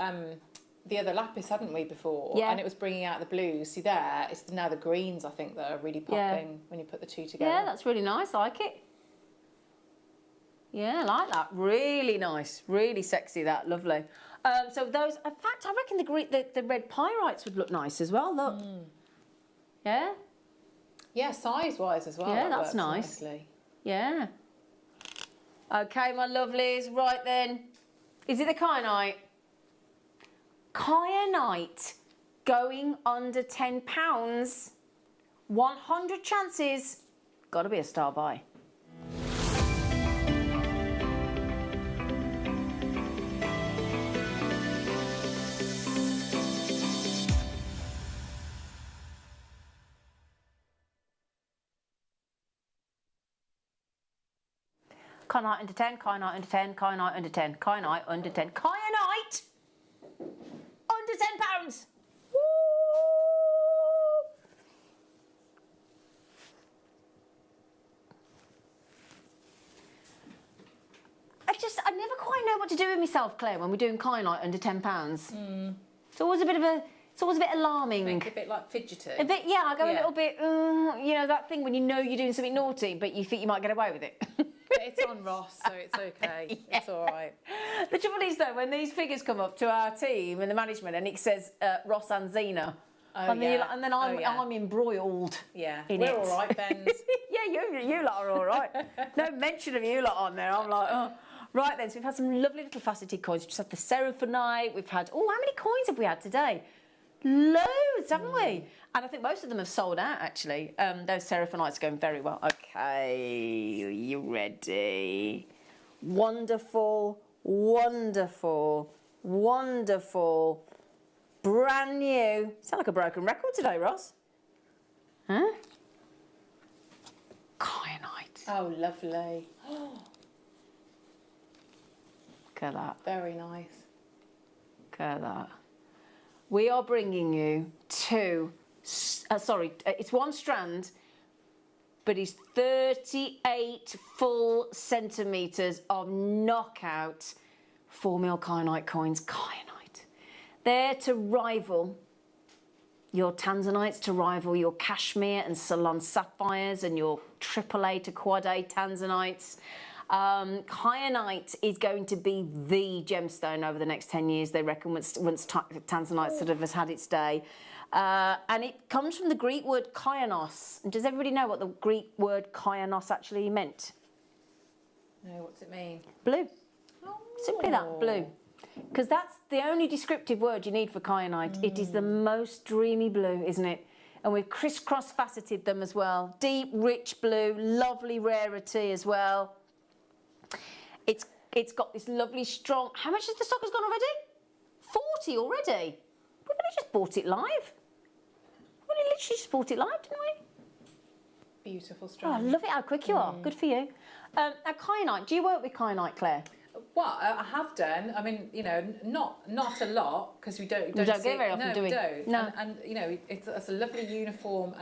the other lapis, hadn't we, before? Yeah. And it was bringing out the blues. See there, it's now the greens, I think, that are really popping when you put the two together. Yeah, that's really nice. I like it. Yeah, I like that. Really nice. Really sexy, that. Lovely. So those, in fact, I reckon the red pyrites would look nice as well, look. Yeah? Yeah, size-wise as well. Yeah, that that's works nice. Nicely. Yeah. Okay, my lovelies. Right then. Is it the kyanite? Kyanite going under £10. 100 chances. Got to be a star buy. Kyanite under 10, kyanite under 10, kyanite under 10, kyanite under 10, kyanite under £10. Woo! I never quite know what to do with myself, Claire, when we're doing kyanite under £10. It's always a bit alarming. Make it a bit like fidgety. A bit, yeah. I go a little bit, you know, that thing when you know you're doing something naughty, but you think you might get away with it. It's on Ross, so it's okay. Yeah. It's all right. The trouble is, though, when these figures come up to our team and the management, and it says Ross and Zena, and then I'm embroiled. Yeah, we're all right, Benz. Yeah, you lot are all right. No mention of you lot on there. I'm like, oh. Right then, so we've had some lovely little faceted coins. We've just had the Seraphonite. We've had, how many coins have we had today? Loads, haven't we? And I think most of them have sold out, actually. Those Seraphonites are going very well. Okay, are you ready? Wonderful, wonderful, wonderful, brand new. Sound like a broken record today, Ross. Huh? Kyanite. Oh, lovely. Look at that. Very nice. Look at that. We are bringing you it's one strand, but it's 38 full centimetres of knockout 4mm kyanite coins. Kyanite. They're to rival your tanzanites, to rival your cashmere and Ceylon sapphires and your AAA to quad A tanzanites. Kyanite is going to be the gemstone over the next 10 years, they reckon, once tanzanite sort of has had its day. And it comes from the Greek word kyanos. Does everybody know what the Greek word kyanos actually meant? No, what's it mean? Blue. Simply that, blue. Because that's the only descriptive word you need for kyanite. It is the most dreamy blue, isn't it? And we've crisscross faceted them as well. Deep, rich blue, lovely rarity as well. It's got this lovely strong... How much has the stock has gone already? 40 already? We've only just bought it live. We only literally just bought it live, didn't we? Beautiful Oh, strand. I love it how quick you are. Good for you. Now, kyanite. Do you work with kyanite, Claire? Well, I have done. I mean, you know, not a lot because we don't get see it very often, do we? Don't. No. And you know, it's a lovely uniform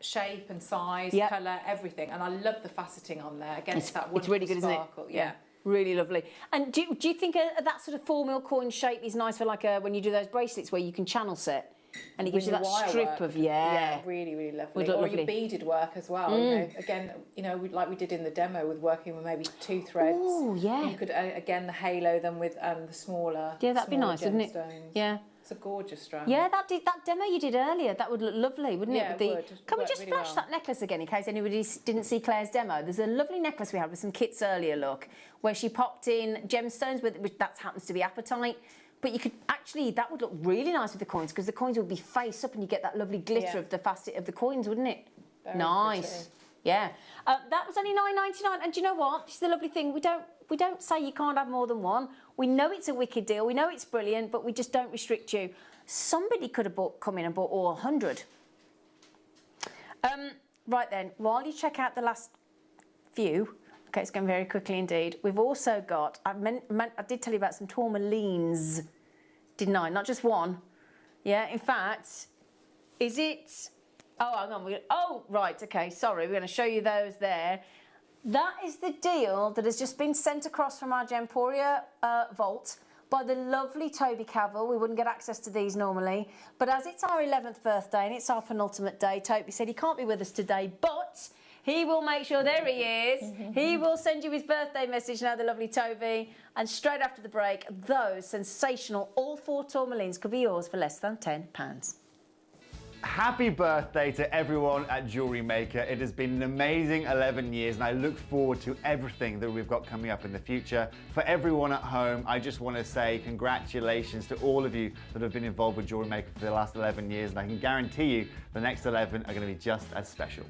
shape and size, Yeah. colour, everything. And I love the faceting on there. Again, it's that wonderful It's really good, sparkle. isn't it? Yeah. Really lovely. And do you think that sort of 4mm coin shape is nice for like when you do those bracelets where you can channel set and it gives you that strip of really, really lovely. Or lovely. your beaded work as well. You know, again, you know, like we did in the demo with working with maybe 2 threads. Oh yeah. You could again the halo them with the smaller. Yeah, that'd be smaller nice, wouldn't it? gemstones. Yeah. It's a gorgeous strand. Yeah, that demo you did earlier, that would look lovely, wouldn't it? Yeah, With it would. Can we Work just really flash well. that necklace again in case anybody didn't see Claire's demo? There's a lovely necklace we had with some kits earlier, look, where she popped in gemstones, which that happens to be apatite. But you could actually, that would look really nice with the coins because the coins would be face up and you get that lovely glitter of the facet of the coins, wouldn't it? Very nice. pretty. Yeah. That was only $9.99. And do you know what? This is the lovely thing. We don't say you can't have more than one. We know it's a wicked deal. We know it's brilliant, but we just don't restrict you. Somebody could have come in and bought all 100. Right then, while you check out the last few, okay, it's going very quickly indeed. We've also got, I did tell you about some tourmalines, didn't I? Not just one. Yeah, in fact, is it... Oh, hang on. Oh, right, okay, sorry. We're going to show you those there. That is the deal that has just been sent across from our Gemporia vault by the lovely Toby Cavill. We wouldn't get access to these normally. But as it's our 11th birthday and it's our penultimate day, Toby said he can't be with us today, but He will make sure, there he is, he will send you his birthday message now, the lovely Toby. And straight after the break, those sensational all 4 tourmalines could be yours for less than £10. Happy birthday to everyone at Jewellery Maker. It has been an amazing 11 years and I look forward to everything that we've got coming up in the future. For everyone at home, I just want to say congratulations to all of you that have been involved with Jewellery Maker for the last 11 years, and I can guarantee you the next 11 are going to be just as special.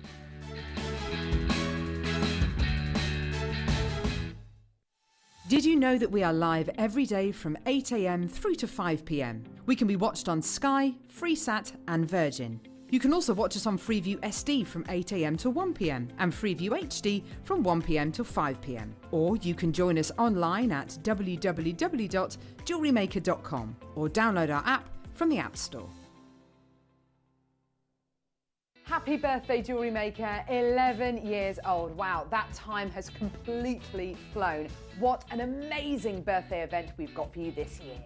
Did you know that we are live every day from 8 a.m. through to 5 p.m? We can be watched on Sky, Freesat and Virgin. You can also watch us on Freeview SD from 8 a.m. to 1 p.m. and Freeview HD from 1 p.m. till 5 p.m. Or you can join us online at www.jewellerymaker.com or download our app from the App Store. Happy birthday, Jewellery Maker, 11 years old. Wow, that time has completely flown. What an amazing birthday event we've got for you this year.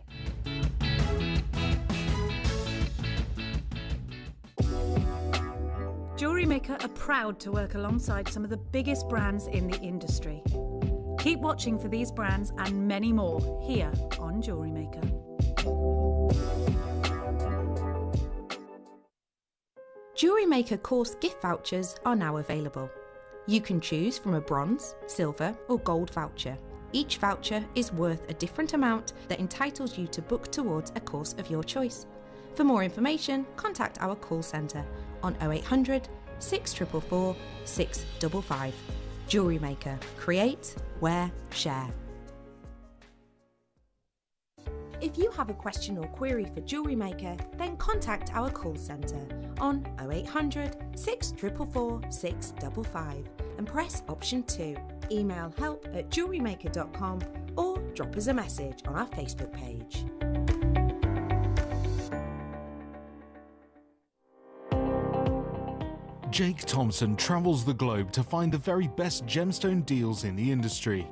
Jewellery Maker are proud to work alongside some of the biggest brands in the industry. Keep watching for these brands and many more here on Jewellery Maker. Jewellery Maker course gift vouchers are now available. You can choose from a bronze, silver or gold voucher. Each voucher is worth a different amount that entitles you to book towards a course of your choice. For more information, contact our call centre on 0800 644 655. Jewellery Maker. Create, wear, share. If you have a question or query for Jewellery Maker, then contact our call centre on 0800 644 655 and press option 2. Email help@jewellerymaker.com or drop us a message on our Facebook page. Jake Thompson travels the globe to find the very best gemstone deals in the industry.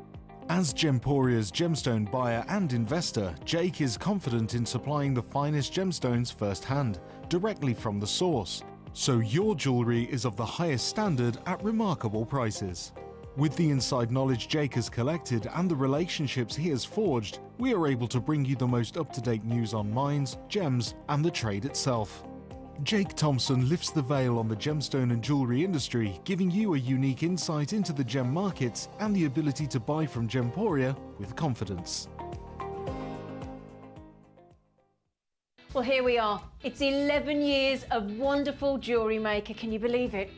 As Gemporia's gemstone buyer and investor, Jake is confident in supplying the finest gemstones firsthand, directly from the source, so your jewellery is of the highest standard at remarkable prices. With the inside knowledge Jake has collected and the relationships he has forged, we are able to bring you the most up-to-date news on mines, gems, and the trade itself. Jake Thompson lifts the veil on the gemstone and jewellery industry, giving you a unique insight into the gem markets and the ability to buy from Gemporia with confidence. Well, here we are. It's 11 years of wonderful Jewellery Maker. Can you believe it?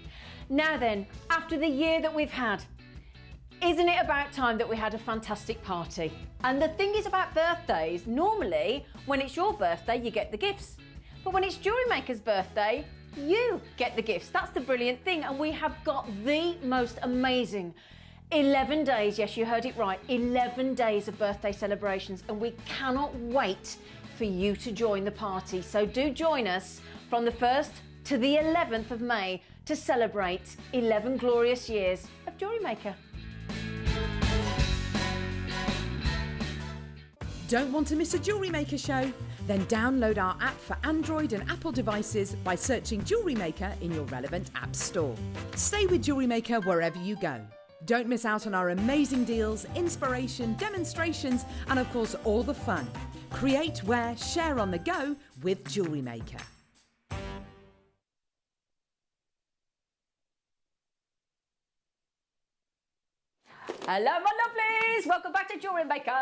Now then, after the year that we've had, isn't it about time that we had a fantastic party? And the thing is about birthdays, normally when it's your birthday, you get the gifts. But when it's Jewellery Maker's birthday, you get the gifts. That's the brilliant thing. And we have got the most amazing 11 days, yes, you heard it right, 11 days of birthday celebrations. And we cannot wait for you to join the party. So do join us from the 1st to the 11th of May to celebrate 11 glorious years of Jewellery Maker. Don't want to miss a Jewellery Maker show? Then download our app for Android and Apple devices by searching Jewellery Maker in your relevant app store. Stay with Jewellery Maker wherever you go. Don't miss out on our amazing deals, inspiration, demonstrations, and of course all the fun. Create, wear, share on the go with Jewellery Maker. Hello, my lovelies! Welcome back to Jewellery Maker. I'm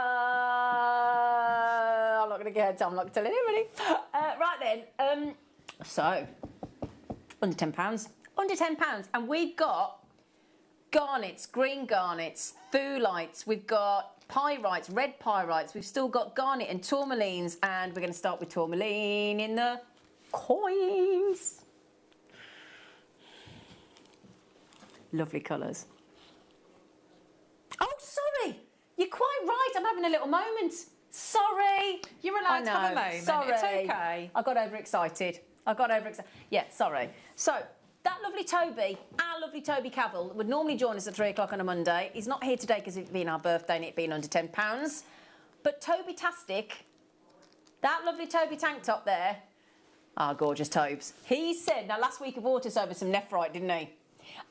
not going to get it. I'm not telling anybody. Right then. So, under £10. Under £10, and we've got garnets, green garnets, thulites. We've got pyrites, red pyrites. We've still got garnet and tourmalines, and we're going to start with tourmaline in the coins. Lovely colours. Oh, sorry. You're quite right. I'm having a little moment. Sorry. You're allowed to have a moment. Sorry. It's okay. I got overexcited. Yeah, sorry. So, that lovely Toby, our lovely Toby Cavill, would normally join us at 3 o'clock on a Monday. He's not here today because it being our birthday and it being under £10. But Toby-tastic, that lovely Toby tank top there, our gorgeous Tobes. He said, now last week he bought us over some nephrite, didn't he?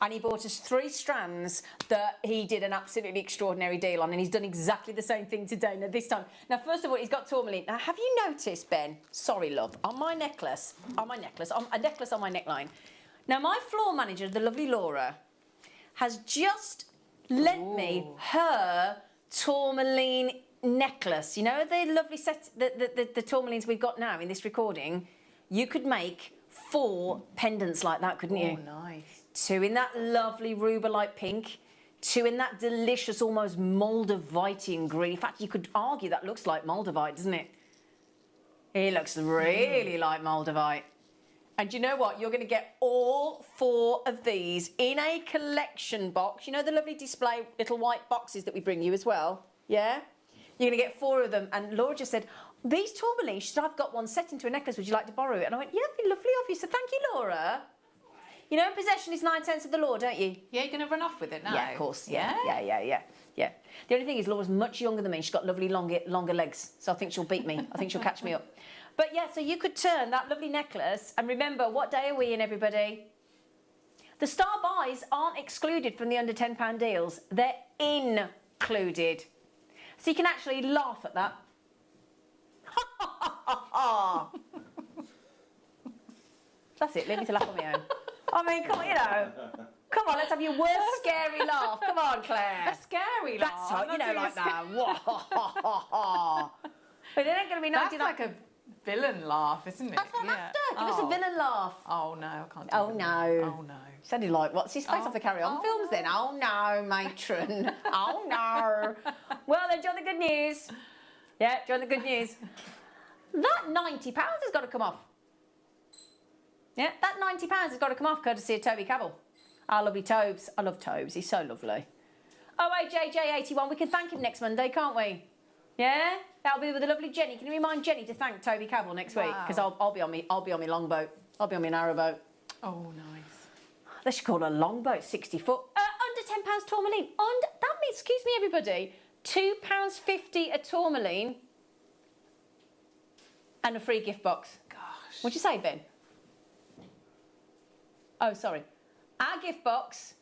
and he bought us 3 strands that he did an absolutely extraordinary deal on, and he's done exactly the same thing today. Now this time, first of all, he's got tourmaline. Now, have you noticed, Ben? Sorry, love, on a necklace on my neckline. Now, my floor manager, the lovely Laura, has just lent me her tourmaline necklace. You know the lovely set, the tourmalines we've got now in this recording? You could make 4 pendants like that, couldn't you? Oh, nice. 2 in that lovely ruber-like pink, 2 in that delicious, almost Moldavitian green. In fact, you could argue that looks like Moldavite, doesn't it? It looks really like Moldavite. And you know what? You're going to get all 4 of these in a collection box. You know the lovely display little white boxes that we bring you as well? Yeah? You're going to get 4 of them. And Laura just said, these tourmalines, she said, I've got one set into a necklace. Would you like to borrow it? And I went, yeah, it'd be lovely of you. So thank you, Laura. You know, possession is 9/10 of the law, don't you? Yeah, you're going to run off with it now? Yeah, of course. Yeah. The only thing is, Laura's much younger than me. She's got lovely longer legs. So I think she'll beat me. I think she'll catch me up. But yeah, so you could turn that lovely necklace, and remember, what day are we in, everybody? The star buys aren't excluded from the under £10 deals. They're included. So you can actually laugh at that. That's it, leave me to laugh on my own. I mean, come on, you know. Come on, let's have your worst scary laugh. Come on, Claire. A scary laugh? That's how, you know, like that. But it ain't going to be 99. That's like a villain laugh, isn't it? That's what I'm after. Give us a villain laugh. Oh, no, I can't do Oh, that. no. Oh, no. Sounded like, what's his face off the Carry On films then? Oh, no, matron. Oh, no. Well, then, do you want the good news? Yeah, do you want the good news? That £90 has got to come off. Yeah, that £90 has got to come off, courtesy of Toby Cavill. Our lovely Tobes. I love Tobes. He's so lovely. Oh, JJ81. We can thank him next Monday, can't we? Yeah? That'll be with the lovely Jenny. Can you remind Jenny to thank Toby Cavill next week? Because I'll be on my longboat. I'll be on my narrowboat. Oh, nice. They should call it a longboat, 60 foot. Under £10 tourmaline. That means, excuse me, everybody, £2.50 a tourmaline and a free gift box. Gosh. What'd you say, Ben? Oh, sorry. Our gift box,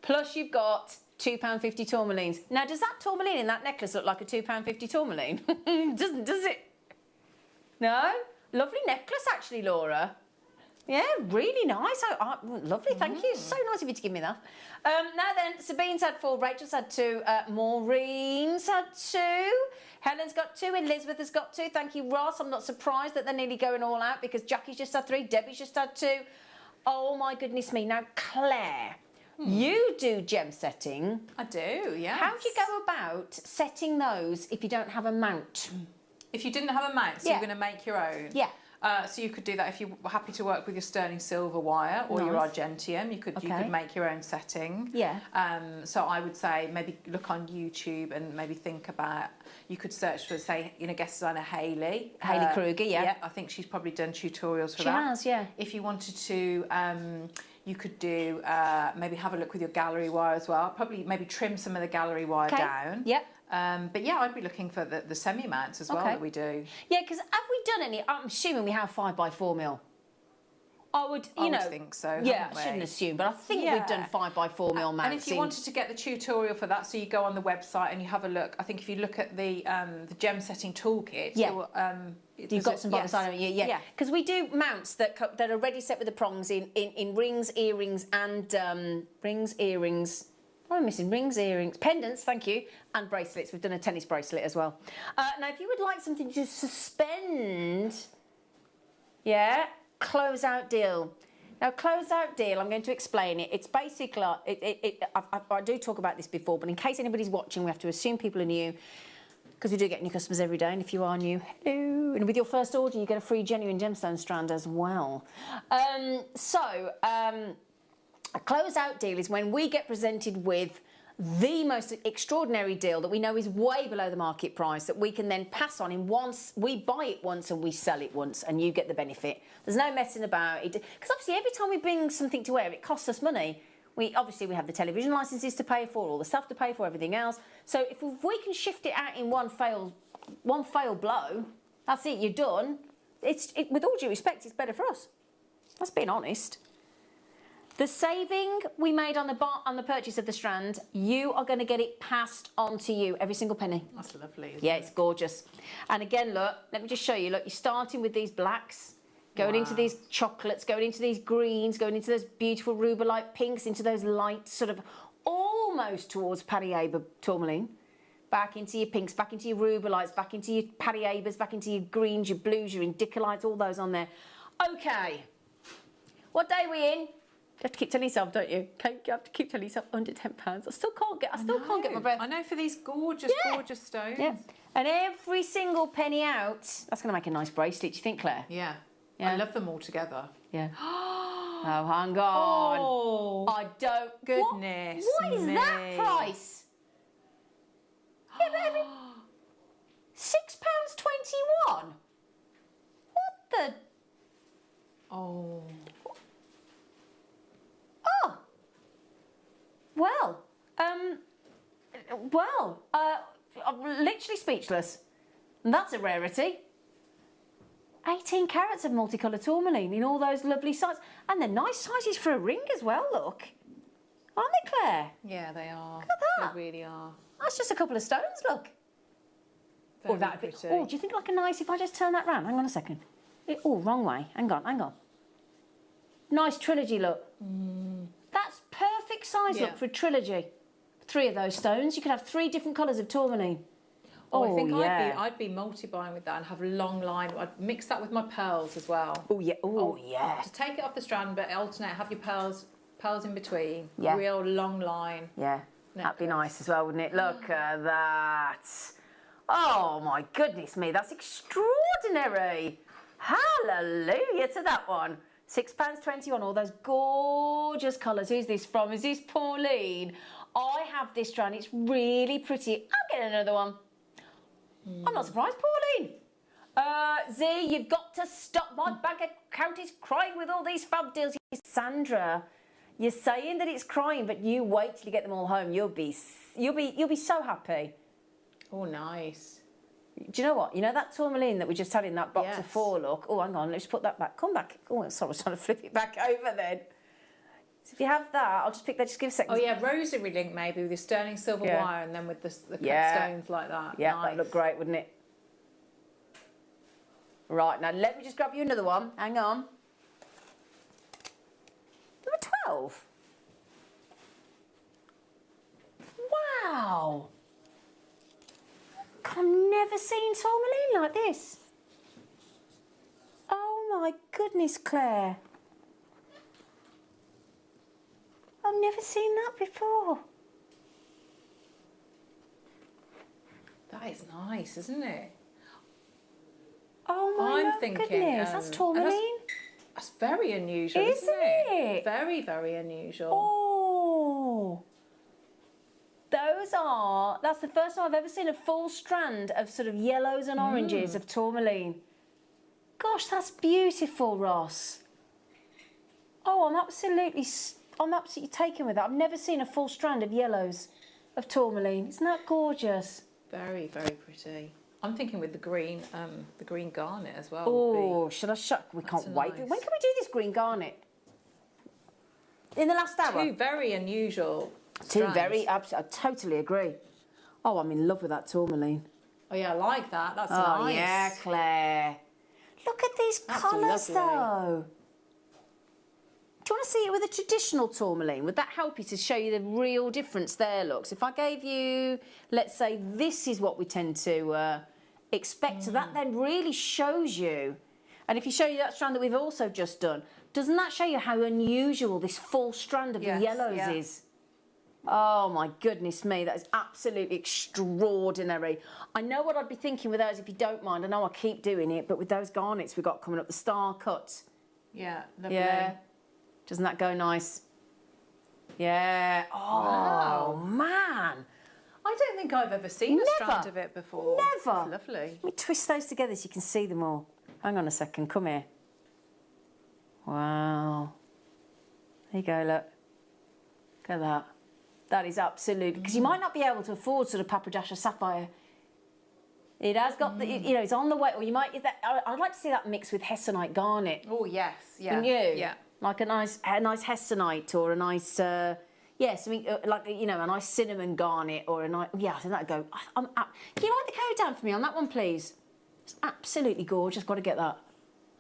plus you've got £2.50 tourmalines. Now, does that tourmaline in that necklace look like a £2.50 tourmaline? Does it? No? Lovely necklace, actually, Laura. Yeah, really nice. Lovely, thank you. So nice of you to give me that. Now then, Sabine's had 4, Rachel's had 2, Maureen's had 2, Helen's got 2, Elizabeth has got 2. Thank you, Ross. I'm not surprised that they're nearly going all out because Jackie's just had 3, Debbie's just had 2. Oh, my goodness me. Now, Claire, you do gem setting. I do, yeah. How do you go about setting those if you don't have a mount? If you didn't have a mount, so you're going to make your own? Yeah. So you could do that if you were happy to work with your sterling silver wire or your argentium. You could make your own setting. Yeah. So I would say maybe look on YouTube and maybe think about. You could search for, say, guest designer Hayley Kruger. Yeah. I think she's probably done tutorials for she that. She has, yeah. If you wanted to. You could do maybe have a look with your gallery wire as well. Probably maybe trim some of the gallery wire down. Yep. But yeah, I'd be looking for the semi mounts as well that we do. Yeah, because have we done any? I'm assuming we have 5x4 mil. I would think so. Yeah, I shouldn't assume, but I think we've done 5x4 mil mounts. And if you wanted to get the tutorial for that, so you go on the website and you have a look. I think if you look at the gem setting toolkit, you've got some buttons on it. Yeah. Because we do mounts that are ready set with the prongs in rings, earrings, and rings, earrings. What am I missing? Rings, earrings, pendants, thank you, and bracelets. We've done a tennis bracelet as well. Now, if you would like something to suspend, closeout deal. Now, closeout deal, I'm going to explain it. It's basically, I do talk about this before, but in case anybody's watching, we have to assume people are new, because we do get new customers every day, and if you are new, hello. And with your first order, you get a free genuine gemstone strand as well. A closeout deal is when we get presented with the most extraordinary deal that we know is way below the market price that we can then pass on in once. We buy it once and we sell it once and you get the benefit. There's no messing about it. Because obviously every time we bring something to wear, it costs us money. We have the television licenses to pay for, all the stuff to pay for, everything else. So if we can shift it out in one fail blow, that's it, you're done. With all due respect, it's better for us. That's being honest. The saving we made on the purchase of the strand, you are going to get it passed on to you, every single penny. That's lovely. Yeah, it's gorgeous. And again, look, let me just show you. Look, you're starting with these blacks, going into these chocolates, going into these greens, going into those beautiful rubelite pinks, into those light sort of almost towards Paris-Abe tourmaline. Back into your pinks, back into your rubelites, back into your Paris-Abes, back into your greens, your blues, your indicolites, all those on there. Okay. What day are we in? You have to keep telling yourself, don't you? You have to keep telling yourself under £10. I still can't get my breath. I know, for these gorgeous, gorgeous stones. Yeah. And every single penny out. That's going to make a nice bracelet, do you think, Claire? Yeah. I love them all together. Yeah. Oh, hang on. Oh. I don't. Goodness. What is that price? Yeah, but every £6.21. What the? Oh. Oh. Well. I'm literally speechless. And that's a rarity. 18 carats of multicoloured tourmaline in all those lovely sizes. And they're nice sizes for a ring as well, look. Aren't they, Claire? Yeah, they are. Look at that. They really are. That's just a couple of stones, look. Very that'd pretty. Oh, do you think like a nice, if I just turn that round? Hang on a second. Oh, wrong way. Hang on. Nice trilogy look. That's perfect size look for a trilogy. 3 of those stones. You could have 3 different colours of tourmaline. Oh, I think I'd be multi-buying with that and have a long line. I'd mix that with my pearls as well. Oh yeah. Oh yeah. Just take it off the strand, but alternate. Have your pearls in between. Yeah. Real long line. Yeah. That'd be nice as well, wouldn't it? Look at that. Oh my goodness me, that's extraordinary. Hallelujah to that one. £6.20 on all those gorgeous colours. Who's this from? Is this Pauline? I have this strand. It's really pretty. I'll get another one. I'm not surprised, Pauline. Z, you've got to stop. My bank account is crying with all these fab deals. Sandra, you're saying that it's crying, but you wait till you get them all home. You'll be so happy. Oh, nice. Do you know what? You know that tourmaline that we just had in that box of 4, look? Oh, hang on, let's put that back. Come back. Oh, sorry, I was trying to flip it back over then. So if you have that, I'll just pick that, just give a second. Oh, yeah, rosary link maybe with your sterling silver wire and then with the cut stones like that. Yeah, nice. that'd look great, wouldn't it? Right, now let me just grab you another one. Hang on. Number 12. Wow. I've never seen tourmaline like this. Oh my goodness, Claire. I've never seen that before. That is nice, isn't it? Oh my goodness, that's tourmaline. That's very unusual, isn't it? Very, very unusual. Oh. That's the first time I've ever seen a full strand of sort of yellows and oranges of tourmaline. Gosh, that's beautiful, Ross. Oh, I'm absolutely taken with that. I've never seen a full strand of yellows of tourmaline. Isn't that gorgeous? Very, very pretty. I'm thinking with the green garnet as well. Oh, should I shuck? We can't wait. When can we do this green garnet? In the last hour? 2 very unusual strands. I totally agree. Oh, I'm in love with that tourmaline. Oh yeah, I like that. That's nice. Oh nice. yeah, Claire. Look at these colours though. Do you want to see it with a traditional tourmaline? Would that help you to show you the real difference there, look? So if I gave you, let's say this is what we tend to expect, so that then really shows you. And if you show you that strand that we've also just done, doesn't that show you how unusual this full strand of the yellows is? Oh my goodness me, that is absolutely extraordinary. I know what I'd be thinking with those, if you don't mind. I know I keep doing it, but with those garnets we've got coming up, the star cuts. Yeah, lovely. Yeah. Doesn't that go nice? Yeah. Oh, man. I don't think I've ever seen a strand of it before. Never. It's lovely. Let me twist those together so you can see them all. Hang on a second, come here. Wow. There you go, look. Look at that. That is absolutely... Because you might not be able to afford sort of Papradash or Sapphire. It has got the... You know, it's on the way. Or you might... I'd like to see that mixed with Hessonite garnet. Oh, yes. Yeah. Wouldn't you? Yeah. like a nice hessonite or a nice, something like, you know, a nice cinnamon garnet or a nice, I think that'd go. Can you write the code down for me on that one, please? It's absolutely gorgeous. Got to get that.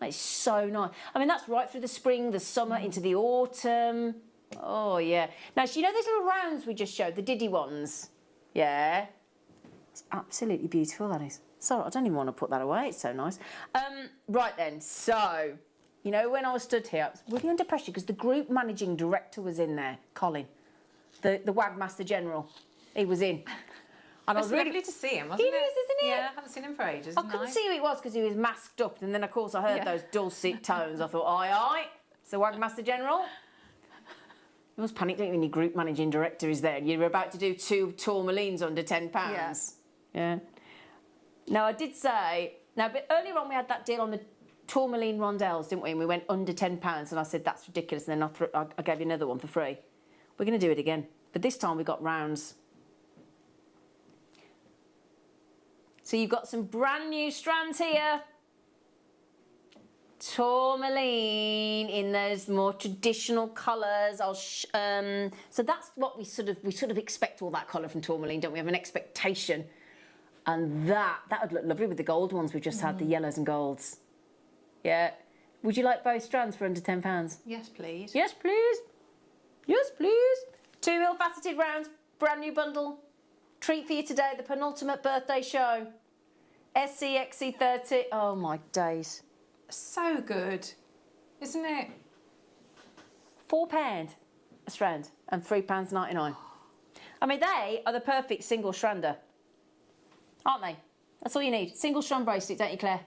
It's so nice. I mean, that's right through the spring, the summer, into the autumn. Oh, yeah. Now, so you know those little rounds we just showed, the Diddy ones? Yeah. It's absolutely beautiful, that is. Sorry, I don't even want to put that away. It's so nice. Right then, so, you know, when I was stood here, I was really under pressure because the group managing director was in there, Colin, the WAG Master General. He was in. And It's lovely to see him, wasn't it? He is, isn't he? Yeah, I haven't seen him for ages. I couldn't see who it was because he was masked up, and then, of course, I heard those dulcet tones. I thought, aye. It's the WAG Master General. You always panic, don't you, when your group managing director is there and you're about to do 2 tourmalines under £10. Yeah. Now, I did say... Now, but earlier on, we had that deal on the tourmaline rondelles, didn't we? And we went under £10, and I said, that's ridiculous, and then I gave you another one for free. We're going to do it again. But this time, we got rounds. So you've got some brand new strands here. Tourmaline in those more traditional colours. So that's what we sort of expect, all that colour from tourmaline, don't we? Have an expectation, and that would look lovely with the gold ones we've just had, the yellows and golds. Yeah. Would you like both strands for under £10? Yes, please. Yes, please. Yes, please. 2 mil faceted rounds, brand new bundle. Treat for you today, the penultimate birthday show. SCXC30. Oh my days. So good, isn't it? £4 a strand and £3.99. I mean, they are the perfect single strander, aren't they? That's all you need. Single strand bracelet, don't you, Claire?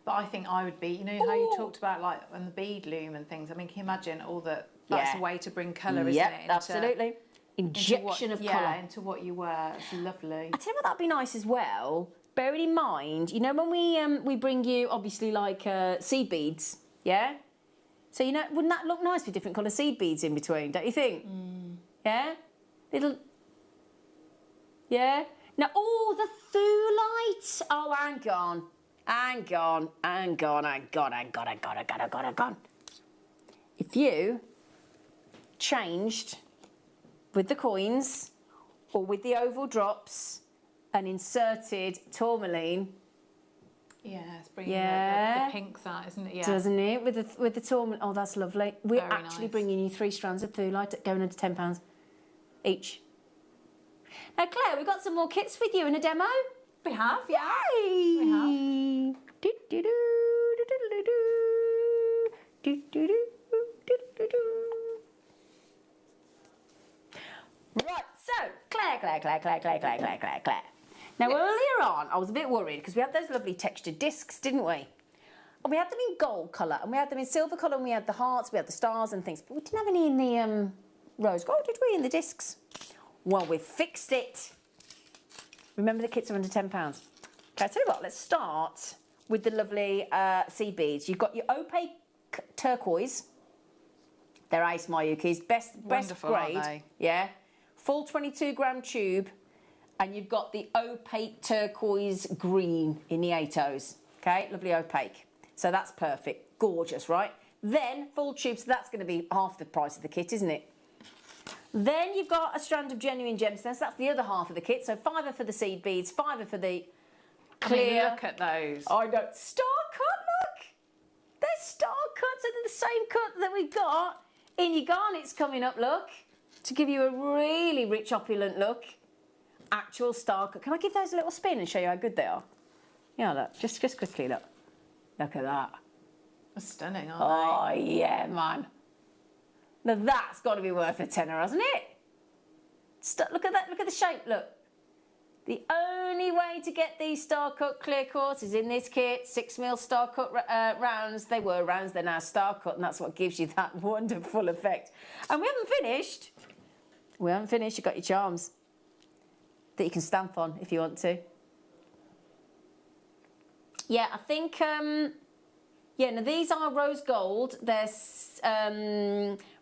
But I think I would be, you know how you talked about like on the bead loom and things. I mean, can you imagine all that's a way to bring colour, isn't it? Absolutely. Injection of colour. Yeah, into what you wear. It's lovely. I tell you what, that'd be nice as well. Bearing in mind, you know, when we bring you obviously like seed beads, yeah. So you know, wouldn't that look nice with different colour seed beads in between? Don't you think? Yeah. Little. Yeah. Now, the thulite. Oh, hang on. If you changed with the coins or with the oval drops and inserted tourmaline. Yeah, it's bringing the pinks out, isn't it? Yeah. Doesn't it? With the tourmaline. Oh, that's lovely. We're actually bringing you 3 strands of thulite going under £10 each. Now, Claire, we've got some more kits with you in a demo. We have, yeah. Yay! We have. Right, so, Claire. Now, earlier on, I was a bit worried because we had those lovely textured discs, didn't we? And we had them in gold colour, and we had them in silver colour, and we had the hearts, we had the stars and things, but we didn't have any in the rose gold, did we, in the discs? Well, we fixed it. Remember, the kits are under £10. Okay, I'll tell you what, let's start with the lovely seed beads. You've got your opaque turquoise. They're Ace Mayukis, best grade. Aren't they? Yeah. Full 22-gram tube. And you've got the opaque turquoise green in the 8Os. Okay, lovely opaque. So that's perfect. Gorgeous, right? Then, full tube, so that's going to be half the price of the kit, isn't it? Then you've got a strand of genuine gemstones. That's the other half of the kit. So £5 for the seed beads, £5 for the clear. I mean, look at those. I know. Star cut, look. They're star cuts, and they're the same cut that we've got in your garnets coming up, look. To give you a really rich, opulent look. Actual star cut. Can I give those a little spin and show you how good they are? Yeah, look. Just quickly, look. Look at that. That's stunning, aren't they? Oh, yeah, man. Now that's got to be worth a tenner, hasn't it? Look at that. Look at the shape. Look. The only way to get these star cut clear quartz is in this kit. 6 mil star cut rounds. They were rounds. They're now star cut, and that's what gives you that wonderful effect. And we haven't finished. We haven't finished. You've got your charms that you can stamp on if you want to. Yeah, I think. Yeah, now these are rose gold. They're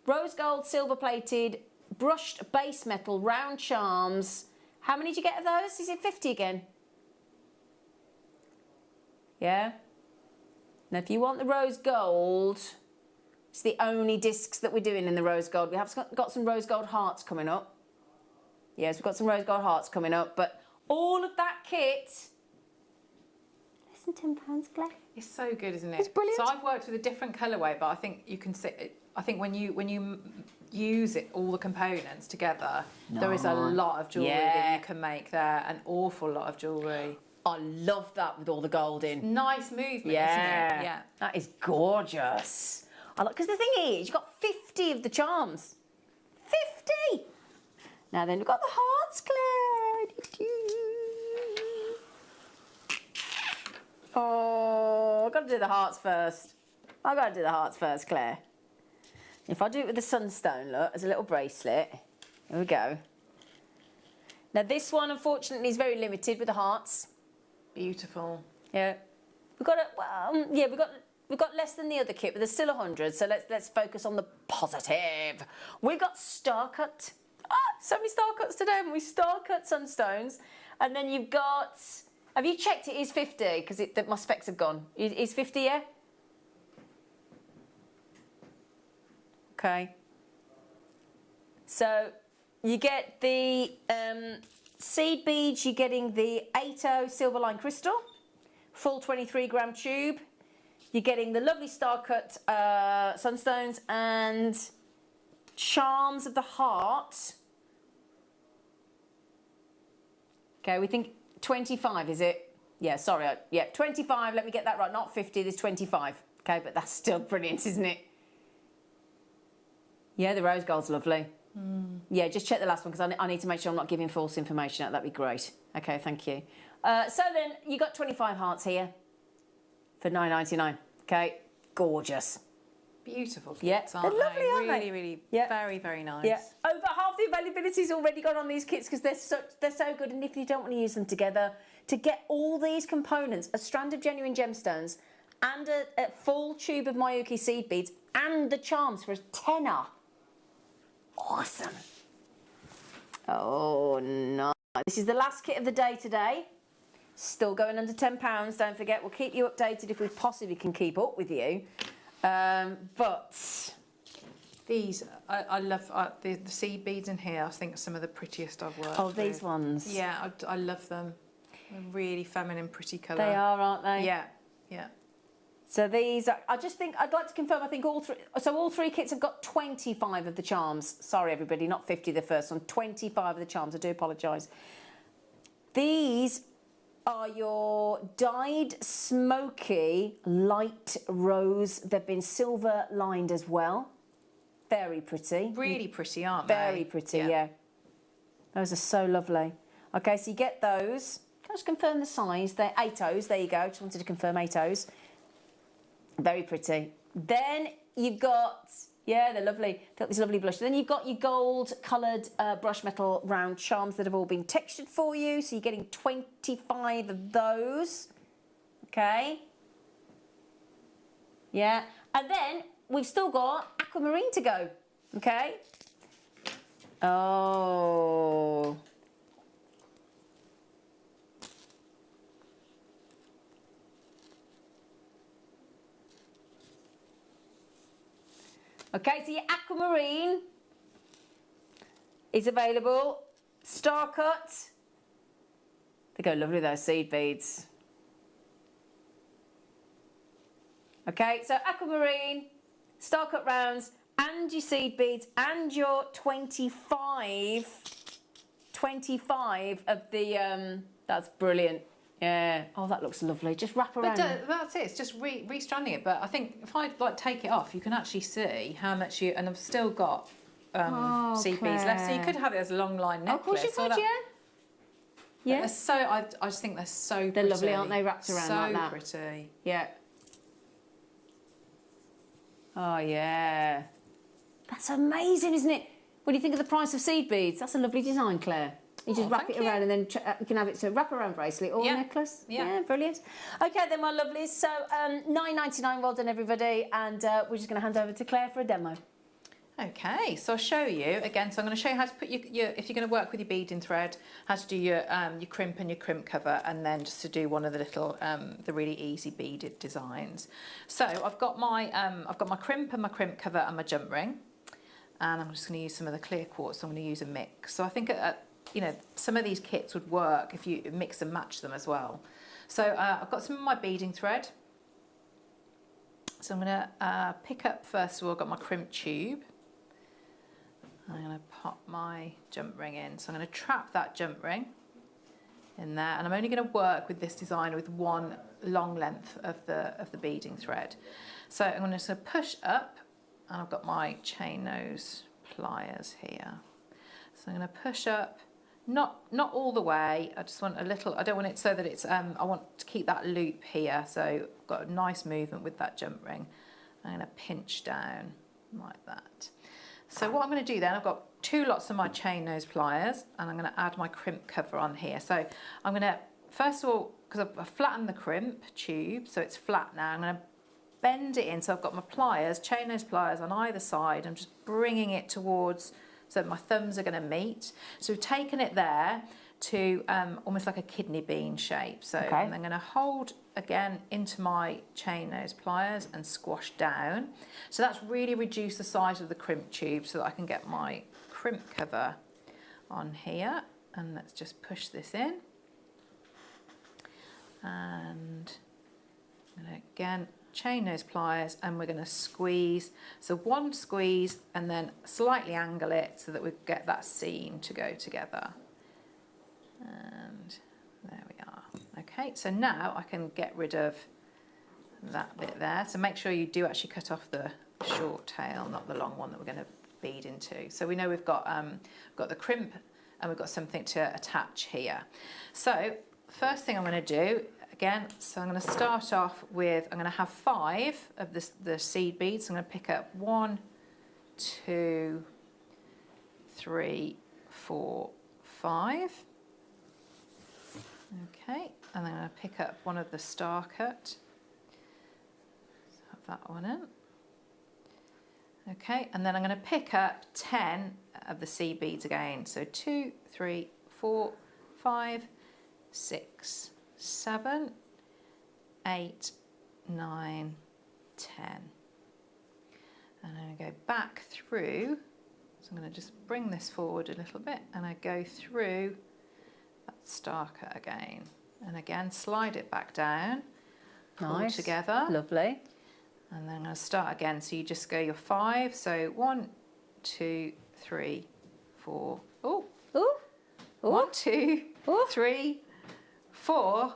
rose gold, silver plated, brushed base metal, round charms. How many did you get of those? Is it 50 again? Yeah. Now, if you want the rose gold, It's the only discs that we're doing in the rose gold. We have got some rose gold hearts coming up. Yes, we've got some rose gold hearts coming up, but all of that kit, less than £10, Claire. It's so good, isn't it? It's brilliant. So I've worked with a different colourway, but I think you can see. I think when you use it, all the components together, there is a lot of jewellery that you can make there. An awful lot of jewellery. I love that with all the gold in. Nice movement, isn't it? Yeah. That is gorgeous. Because the thing is, you've got 50 of the charms. 50! Now then, we've got the hearts, Claire. Oh, I've got to do the hearts first. I've got to do the hearts first, Claire. If I do it with the sunstone, look, as a little bracelet. Here we go. Now this one, unfortunately, is very limited with the hearts. Beautiful. Yeah. We've got we've got less than the other kit, but there's still 100. So let's focus on the positive. We've got star cut. So many star cuts today, haven't we? Star cut sunstones, and then you've got. Have you checked it is 50? Because my specs have gone. Is 50, yeah? Okay. So you get the seed beads, you're getting the 80 silver line crystal, full 23 gram tube. You're getting the lovely star cut sunstones and charms of the heart. Okay, we think 25, is it? Yeah, sorry. Yeah, 25. Let me get that right. Not 50, there's 25. Okay, but that's still brilliant, isn't it? Yeah, the rose gold's lovely. Yeah, just check the last one because I need to make sure I'm not giving false information out. That'd be great. Okay, thank you. So then you got 25 hearts here for $9.99. Okay, gorgeous. Beautiful kits, Yeah, aren't they're lovely, they? aren't they? Really, really, Yeah. very, very nice. Yeah, over half the availability's already gone on these kits because they're so good. And if you don't want to use them together, to get all these components, a strand of genuine gemstones, and a full tube of Miyuki seed beads, and the charms for a tenner. Awesome. Oh no! This is the last kit of the day today. Still going under £10. Don't forget, we'll keep you updated if we possibly can keep up with you. But these, I love the seed beads in here. I think some of the prettiest I've worked with. Oh, these ones. Yeah, I love them. They're really feminine, pretty colour. They are, aren't they? Yeah, yeah. So these, I just think, I'd like to confirm, I think all three kits have got 25 of the charms. Sorry, everybody, not 50 the first one. 25 of the charms, I do apologise. These are your dyed smoky light rose. They've been silver lined as well. Very pretty. Really pretty, aren't they? Very pretty, yeah. Those are so lovely. Okay, so you get those. Can I just confirm the size? They're 8Os, there you go. Just wanted to confirm 8Os. Very pretty. Then you've got, yeah, they're lovely. They've got this lovely blush. Then you've got your gold coloured brush metal round charms that have all been textured for you. So you're getting 25 of those. Okay. Yeah. And then we've still got aquamarine to go. Okay. Oh. Okay, so your aquamarine is available. Star cut. They go lovely, those seed beads. Okay, so aquamarine, star cut rounds, and your seed beads, and your 25 of the, that's brilliant. Yeah. Oh, that looks lovely. Just wrap around. But that's it. It's just restranding it. But I think if I take it off, you can actually see how much you. And I've still got seed beads left, so you could have it as a long line necklace. Oh, of course you could, yeah. Yeah. They're so. I just think they're so pretty. They're lovely, aren't they? Wrapped around like that. So pretty. Yeah. Oh yeah. That's amazing, isn't it? When you think of the price of seed beads, that's a lovely design, Claire. You just wrap it around and then you can have it to wrap around bracelet or necklace. Yeah, brilliant. Okay, then, my lovelies. So $9.99. Well done, everybody. And we're just going to hand over to Claire for a demo. Okay, so I'll show you again. So I'm going to show you how to put your if you're going to work with your beading thread, how to do your crimp and your crimp cover, and then just to do one of the little the really easy beaded designs. So I've got my crimp and my crimp cover and my jump ring, and I'm just going to use some of the clear quartz. So I'm going to use a mix. So I think you know, some of these kits would work if you mix and match them as well. So I've got some of my beading thread. So I'm going to pick up first of all. I've got my crimp tube. I'm going to pop my jump ring in. So I'm going to trap that jump ring in there, and I'm only going to work with this design with one long length of the beading thread. So I'm going to just push up, and I've got my chain nose pliers here. So I'm going to push up, not all the way. I just want a little. I don't want it so that it's. I want to keep that loop here. So I've got a nice movement with that jump ring. I'm going to pinch down like that. So what I'm going to do then, I've got 2 lots of my chain nose pliers, and I'm going to add my crimp cover on here. So I'm going to, first of all, because I've flattened the crimp tube, so it's flat now, I'm going to bend it in. So I've got my pliers, chain nose pliers on either side. I'm just bringing it towards, so my thumbs are going to meet. So we've taken it there to almost like a kidney bean shape. So I'm then going to hold again into my chain nose pliers and squash down. So that's really reduced the size of the crimp tube so that I can get my crimp cover on here. And let's just push this in. And I'm going to again chain nose pliers, and we're going to squeeze. So one squeeze and then slightly angle it so that we get that seam to go together. And there we are. Okay, so now I can get rid of that bit there. So make sure you do actually cut off the short tail, not the long one that we're going to bead into. So we know we've got the crimp, and we've got something to attach here. So first thing I'm going to do again, so I'm going to start off with, I'm going to have 5 of the seed beads. I'm going to pick up 1, 2, 3, 4, 5. Okay, and then I'm going to pick up one of the star cut. Have that one in. Okay, and then I'm going to pick up 10 of the seed beads again. So 2, 3, 4, 5, 6, 7, 8, 9, 10. And I'm going to go back through. So I'm going to just bring this forward a little bit, and I go through that star cut again, and again slide it back down, pull together, lovely, and then I'm going to start again. So you just go your 5. So 1, 2, 3, 4. Oh, 1, 2, 3, 4.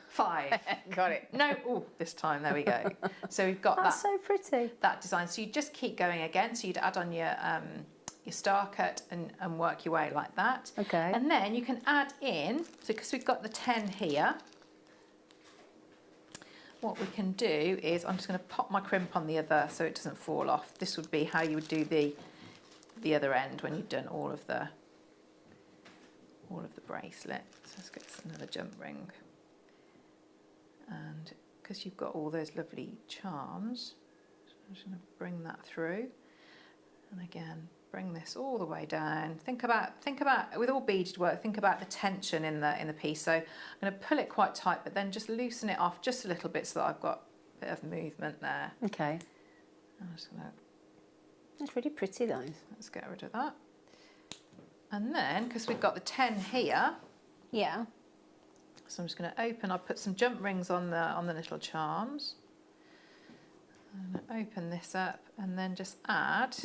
5. Got it. No, this time, there we go. So we've got That's so pretty. That design. So you just keep going again. So you'd add on your star cut and work your way like that. Okay. And then you can add in, so because we've got the 10 here, what we can do is I'm just going to pop my crimp on the other so it doesn't fall off. This would be how you would do the other end when you've done all of the bracelet. So let's get another jump ring. And because you've got all those lovely charms, so I'm just going to bring that through, and again bring this all the way down. Think about with all beaded work, think about the tension in the piece. So I'm going to pull it quite tight, but then just loosen it off just a little bit so that I've got a bit of movement there. Okay. I'm just going to. That's really pretty, those. Let's get rid of that. And then because we've got the 10 here. Yeah. So I'm just going to open. I'll put some jump rings on the little charms. I'm going to open this up and then just add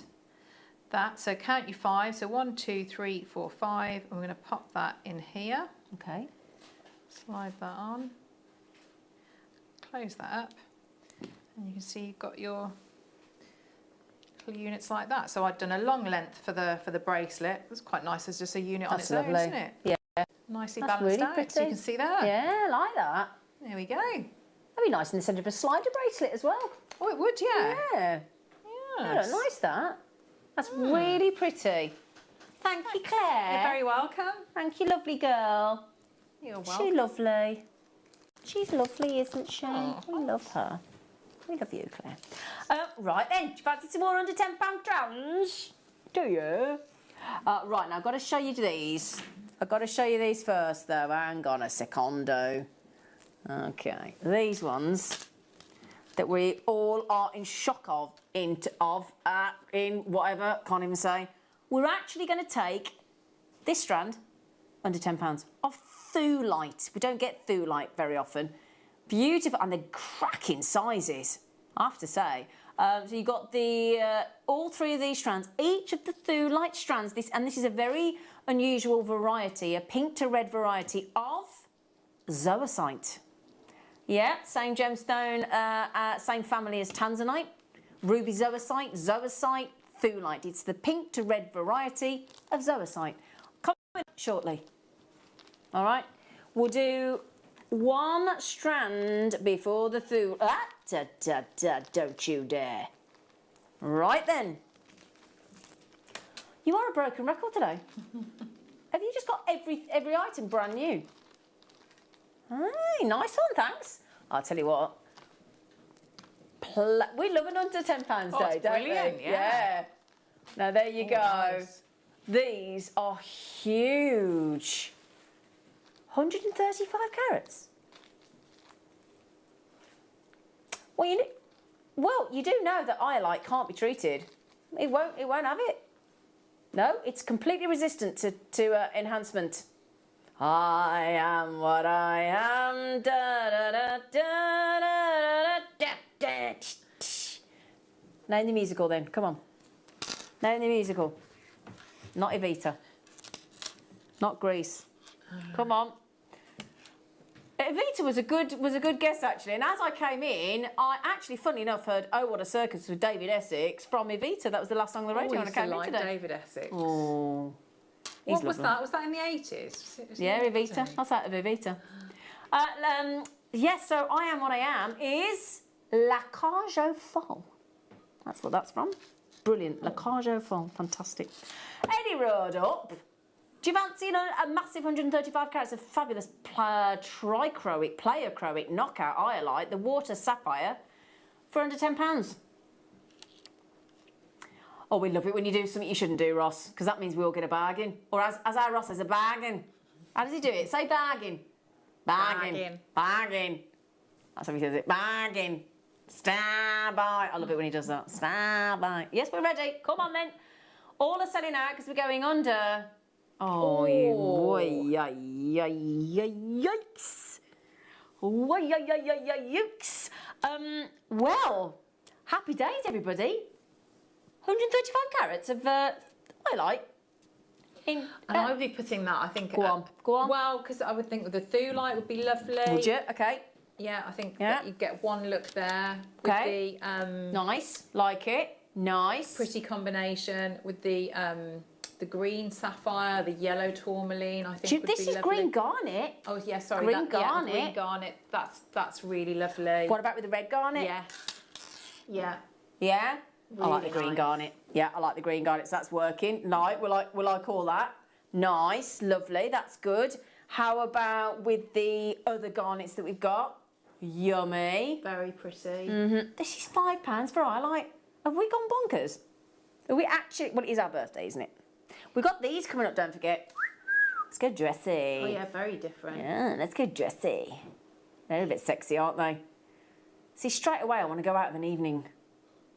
that. So count your 5. So 1, 2, 3, 4, 5. And we're going to pop that in here. Okay. Slide that on. Close that up. And you can see you've got your little units like that. So I've done a long length for the bracelet. It's quite nice as just a unit on its own, isn't it? Yeah. Nicely That's balanced really out, pretty. so you can see that. Yeah, I like that. There we go. That'd be nice instead of a slider bracelet as well. Oh, it would, yeah. Yeah. Yes. Yeah, nice that. That's really pretty. Thank you, Claire. You're very welcome. Thank you, lovely girl. You're welcome. She's lovely. She's lovely, isn't she? We love her. We love you, Claire. Right then, do you fancy some more under £10 crowns? Do you? Right, now I've got to show you these. I've got to show you these first, though. Hang on a secondo. Okay, these ones that we all are in shock of, in whatever, can't even say. We're actually going to take this strand, under £10, of thulite. We don't get thulite very often. Beautiful, and they're cracking sizes, I have to say. So you've got the all three of these strands, each of the thulite strands, this is a very unusual variety, a pink to red variety of zoisite. Yeah, same gemstone, same family as tanzanite, ruby zoisite, thulite. It's the pink to red variety of zoisite. Coming shortly. All right, we'll do one strand before the don't you dare. Right then. You are a broken record today. Have you just got every item brand new? Hey, nice one, thanks. I'll tell you what. We love an under £10 day, don't brilliant, we? yeah. Now there you go. Nice. These are huge. 135 carats. Well, you do know that iolite can't be treated. It won't have it. No, it's completely resistant to enhancement. I am what I am. Da, da, da, da, da, da, da, da. Name the musical then. Come on. Name the musical. Not Evita. Not Grease. Come on. Evita was a good guess actually, and as I came in, I actually, funnily enough, heard "Oh What a Circus" with David Essex from Evita. That was the last song on the radio when I came in today. David Essex. Oh, what was that? Was that in the 80s? Yeah, Evita. That's out of Evita. Yes, so I Am What I Am is La Cage aux Folles. That's what that's from. Brilliant. La Cage aux Folles. Fantastic. Eddie Road up. Do you fancy a massive 135 carats of fabulous pleochroic knockout iolite, the water sapphire, for under £10? Oh, we love it when you do something you shouldn't do, Ross, because that means we all get a bargain. Or as our Ross says, a bargain. How does he do it? Say bargain. Bargain. Bargain. That's how he says it. Bargain. Stand by. I love it when he does that. Stand by. Yes, we're ready. Come on then. All are selling out because we're going under. Oh, yikes. Yikes. Well, happy days, everybody. 135 carats of highlight. And I would be putting that, I think... Go on. Well, because I would think the thulite would be lovely. Would you? Okay. Yeah, I think that you'd get one look there. Okay. With the, nice. Like it. Nice. Pretty combination with the green sapphire, the yellow tourmaline, I think would this be is lovely. green garnet. Oh, yeah, sorry. Green garnet. Yeah, green garnet. That's really lovely. What about with the red garnet? Yeah. Yeah. Yeah? Really I like the green nice. garnet. Yeah, I like the green garnet, so that's working. No, we like all that. Nice, lovely, that's good. How about with the other garnets that we've got? Yummy. Very pretty. This is £5 for highlight. Have we gone bonkers? Are we actually... Well, it is our birthday, isn't it? We've got these coming up, don't forget. Let's go dressy. Oh, yeah, very different. Yeah, let's go dressy. They're a bit sexy, aren't they? See, straight away, I want to go out of an evening.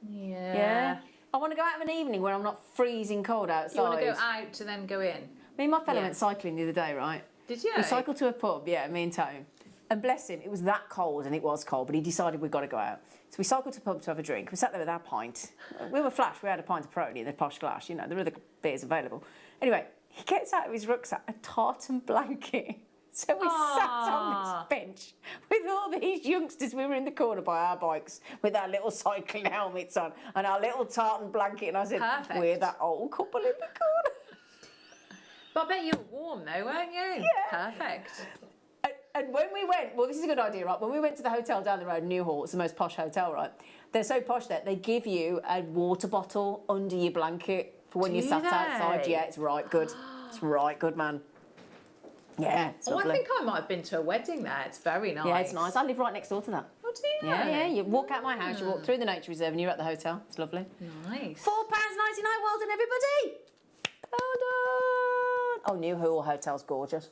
Yeah. Yeah? I want to go out of an evening where I'm not freezing cold outside. You want to go out to then go in? Me and my fella went cycling the other day, right? Did you? We cycled to a pub, yeah, me and Tone. And bless him, it was that cold, and it was cold, but he decided we've got to go out. So we cycled to the pub to have a drink. We sat there with our pint. We were flash. We had a pint of Peroni in the posh glass. You know, there were other beers available. Anyway, he gets out of his rucksack a tartan blanket. So we sat on this bench with all these youngsters. We were in the corner by our bikes with our little cycling helmets on and our little tartan blanket. And I said, Perfect. We're that old couple in the corner. But I bet you were warm though, weren't you? Yeah. Perfect. And when we went, well, this is a good idea, right? When we went to the hotel down the road, Newhall, it's the most posh hotel, right? They're so posh that they give you a water bottle under your blanket for when you're sat outside. Yeah, it's right good. It's right good, man. Yeah, it's lovely. I think I might have been to a wedding there. It's very nice. Yeah, it's nice. I live right next door to that. Oh, dear. Yeah. You walk out my house, you walk through the nature reserve, and you're at the hotel. It's lovely. Nice. £4.99. Well done, everybody. Well done. Oh, New Hall Hotel's gorgeous.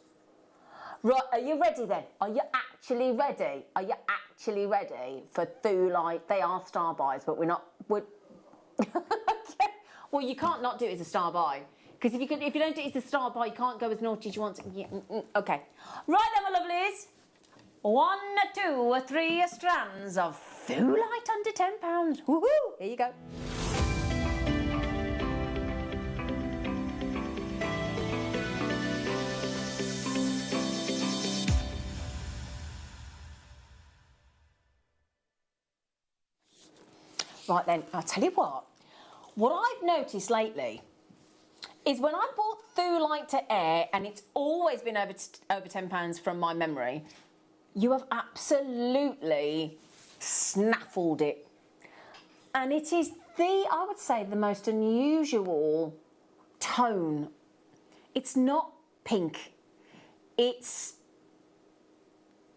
Right, are you ready then? Are you actually ready? Are you actually ready for Thulite? They are star buys, but we're not. Well, you can't not do it as a star buy. Because if you don't do it as a star buy, you can't go as naughty as you want to. Yeah, okay. Right then, my lovelies. 1, 2, 3 strands of Thulite under £10. Woohoo! Here you go. Right then, I'll tell you what I've noticed lately is when I bought Thulite to air, and it's always been over £10 from my memory, you have absolutely snaffled it. And it is I would say, the most unusual tone. It's not pink. It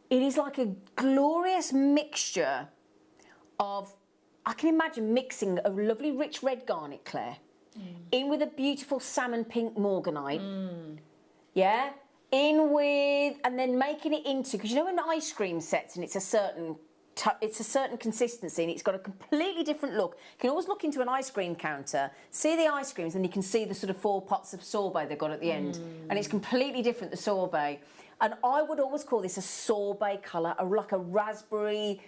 is like a glorious mixture of, I can imagine mixing a lovely rich red garnet clay in with a beautiful salmon pink morganite. Yeah? In with, and then making it into, because you know when ice cream sets and it's a certain consistency and it's got a completely different look. You can always look into an ice cream counter, see the ice creams, and you can see the sort of 4 pots of sorbet they've got at the end. And it's completely different, the sorbet. And I would always call this a sorbet colour, like a raspberry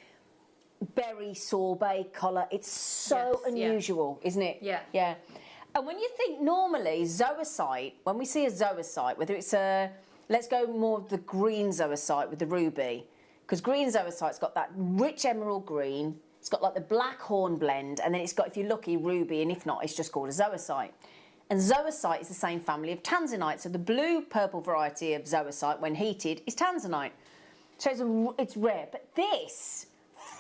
berry sorbet colour. It's so unusual, isn't it? Yeah. And when you think normally zoisite, when we see a zoisite, whether it's let's go more of the green zoisite with the ruby, because green zoisite's got that rich emerald green, it's got like the black horn blend, and then it's got, if you're lucky, ruby, and if not, it's just called a zoisite. And zoisite is the same family of tanzanite, so the blue-purple variety of zoisite, when heated, is tanzanite. So it's rare, but this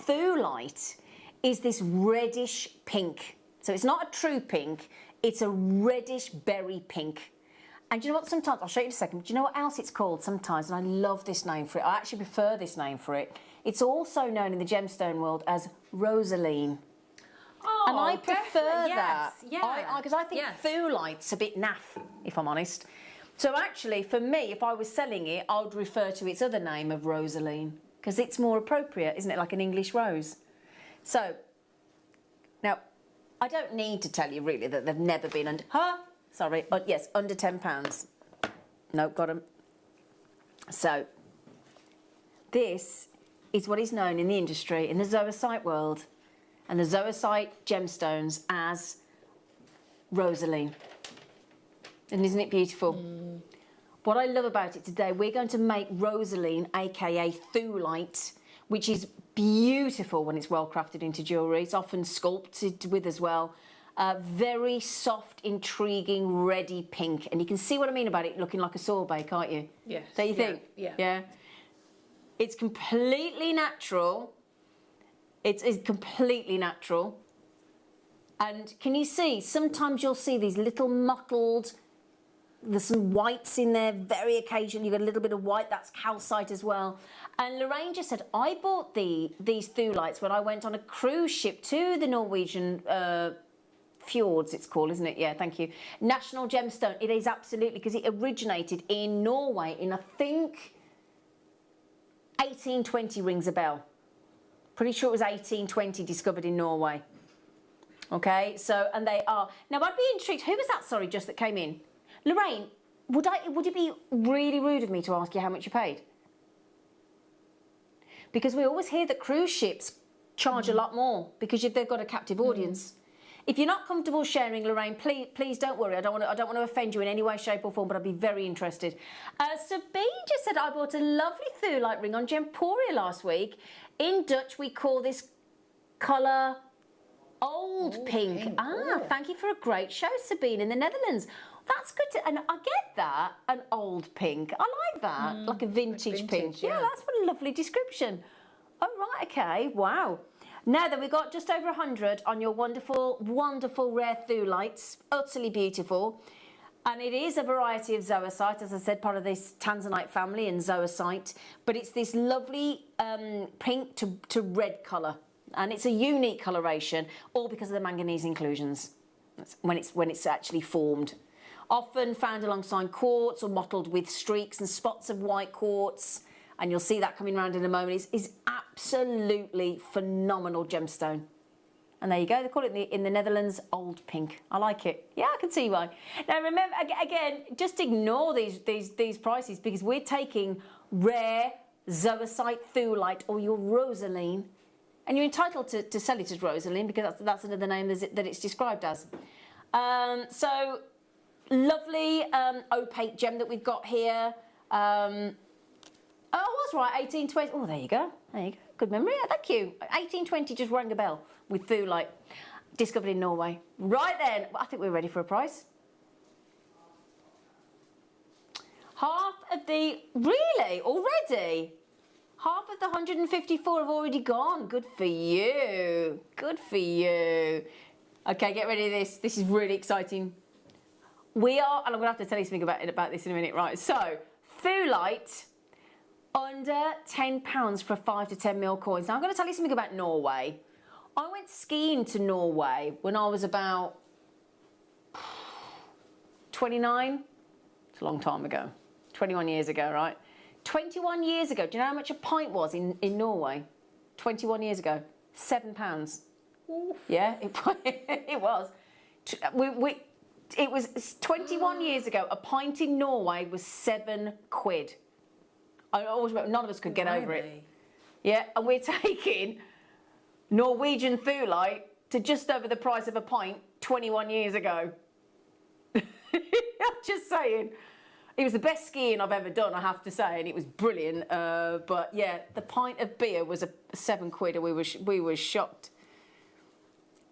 Thulite is this reddish pink. So it's not a true pink, it's a reddish berry pink. And do you know what, sometimes, I'll show you in a second, but do you know what else it's called sometimes? And I love this name for it. I actually prefer this name for it. It's also known in the gemstone world as rosaline. Oh, and I prefer that. Yeah. Because I think Thulite's a bit naff, if I'm honest. So actually, for me, if I was selling it, I would refer to its other name of rosaline, because it's more appropriate, isn't it? Like an English rose. So, now, I don't need to tell you really that they've never been under... yes, under £10. No, got them. So, this is what is known in the industry, in the zoisite world, and the zoisite gemstones as rosaline. And isn't it beautiful? What I love about it today, we're going to make rosaline, aka Thulite, which is beautiful when it's well crafted into jewellery. It's often sculpted with as well. Very soft, intriguing, reddy pink. And you can see what I mean about it looking like a sorbet, can't you? Yes. Don't you think? Yeah. It's completely natural. It's completely natural. And can you see, sometimes you'll see these little mottled, there's some whites in there, very occasionally you get a little bit of white, that's calcite as well. And Lorraine just said, I bought these Thulites when I went on a cruise ship to the Norwegian fjords, it's called, isn't it? Yeah, thank you. National gemstone, it is absolutely, because it originated in Norway in, I think, 1820 rings a bell. Pretty sure it was 1820 discovered in Norway. Okay, so, and they are, now I'd be intrigued, who was that, sorry, just that came in? Lorraine, would it be really rude of me to ask you how much you paid? Because we always hear that cruise ships charge a lot more because they've got a captive audience. If you're not comfortable sharing, Lorraine, please don't worry. I don't want to offend you in any way, shape or form, but I'd be very interested. Sabine just said, I bought a lovely Thulite ring on Gemporia last week. In Dutch, we call this colour old pink. Thank you for a great show, Sabine, in the Netherlands. That's good, and I get that, an old pink. I like that, like a vintage pink. Yeah, that's what a lovely description. Oh, right, okay, wow. Now then, we've got just over 100 on your wonderful, wonderful rare Thulites, utterly beautiful. And it is a variety of zoisite, as I said, part of this tanzanite family and zoisite. But it's this lovely pink to red colour. And it's a unique coloration, all because of the manganese inclusions when it's actually formed. Often found alongside quartz or mottled with streaks and spots of white quartz. And you'll see that coming around in a moment. It's absolutely phenomenal gemstone. And there you go, they call it in the Netherlands old pink. I like it. Yeah, I can see why. Now remember, again, just ignore these prices because we're taking rare zoisite thulite or your rosaline, and you're entitled to sell it as rosaline because that's another name that it's described as. So lovely opaque gem that we've got here. Oh, I was right, 1820. Oh, there you go. There you go. Good memory. Yeah, thank you. 1820 just rang a bell with thulite, discovered in Norway. Right then, I think we're ready for a price. Half of the, really, already? Half of the 154 have already gone. Good for you. Good for you. Okay, get ready for this. This is really exciting. We are, and I'm going to have to tell you something about this in a minute, right? So, thulite, under £10 for 5 to 10 mil coins. Now, I'm going to tell you something about Norway. I went skiing to Norway when I was about 29. It's a long time ago. 21 years ago, right? 21 years ago. Do you know how much a pint was in Norway? 21 years ago. £7. Ooh. Yeah, it was. It was 21 years ago. A pint in Norway was £7. I always remember, none of us could get over it. Yeah, and we're taking Norwegian thulite to just over the price of a pint 21 years ago. I'm just saying. It was the best skiing I've ever done, I have to say, and it was brilliant. But yeah, the pint of beer was £7, and we were shocked.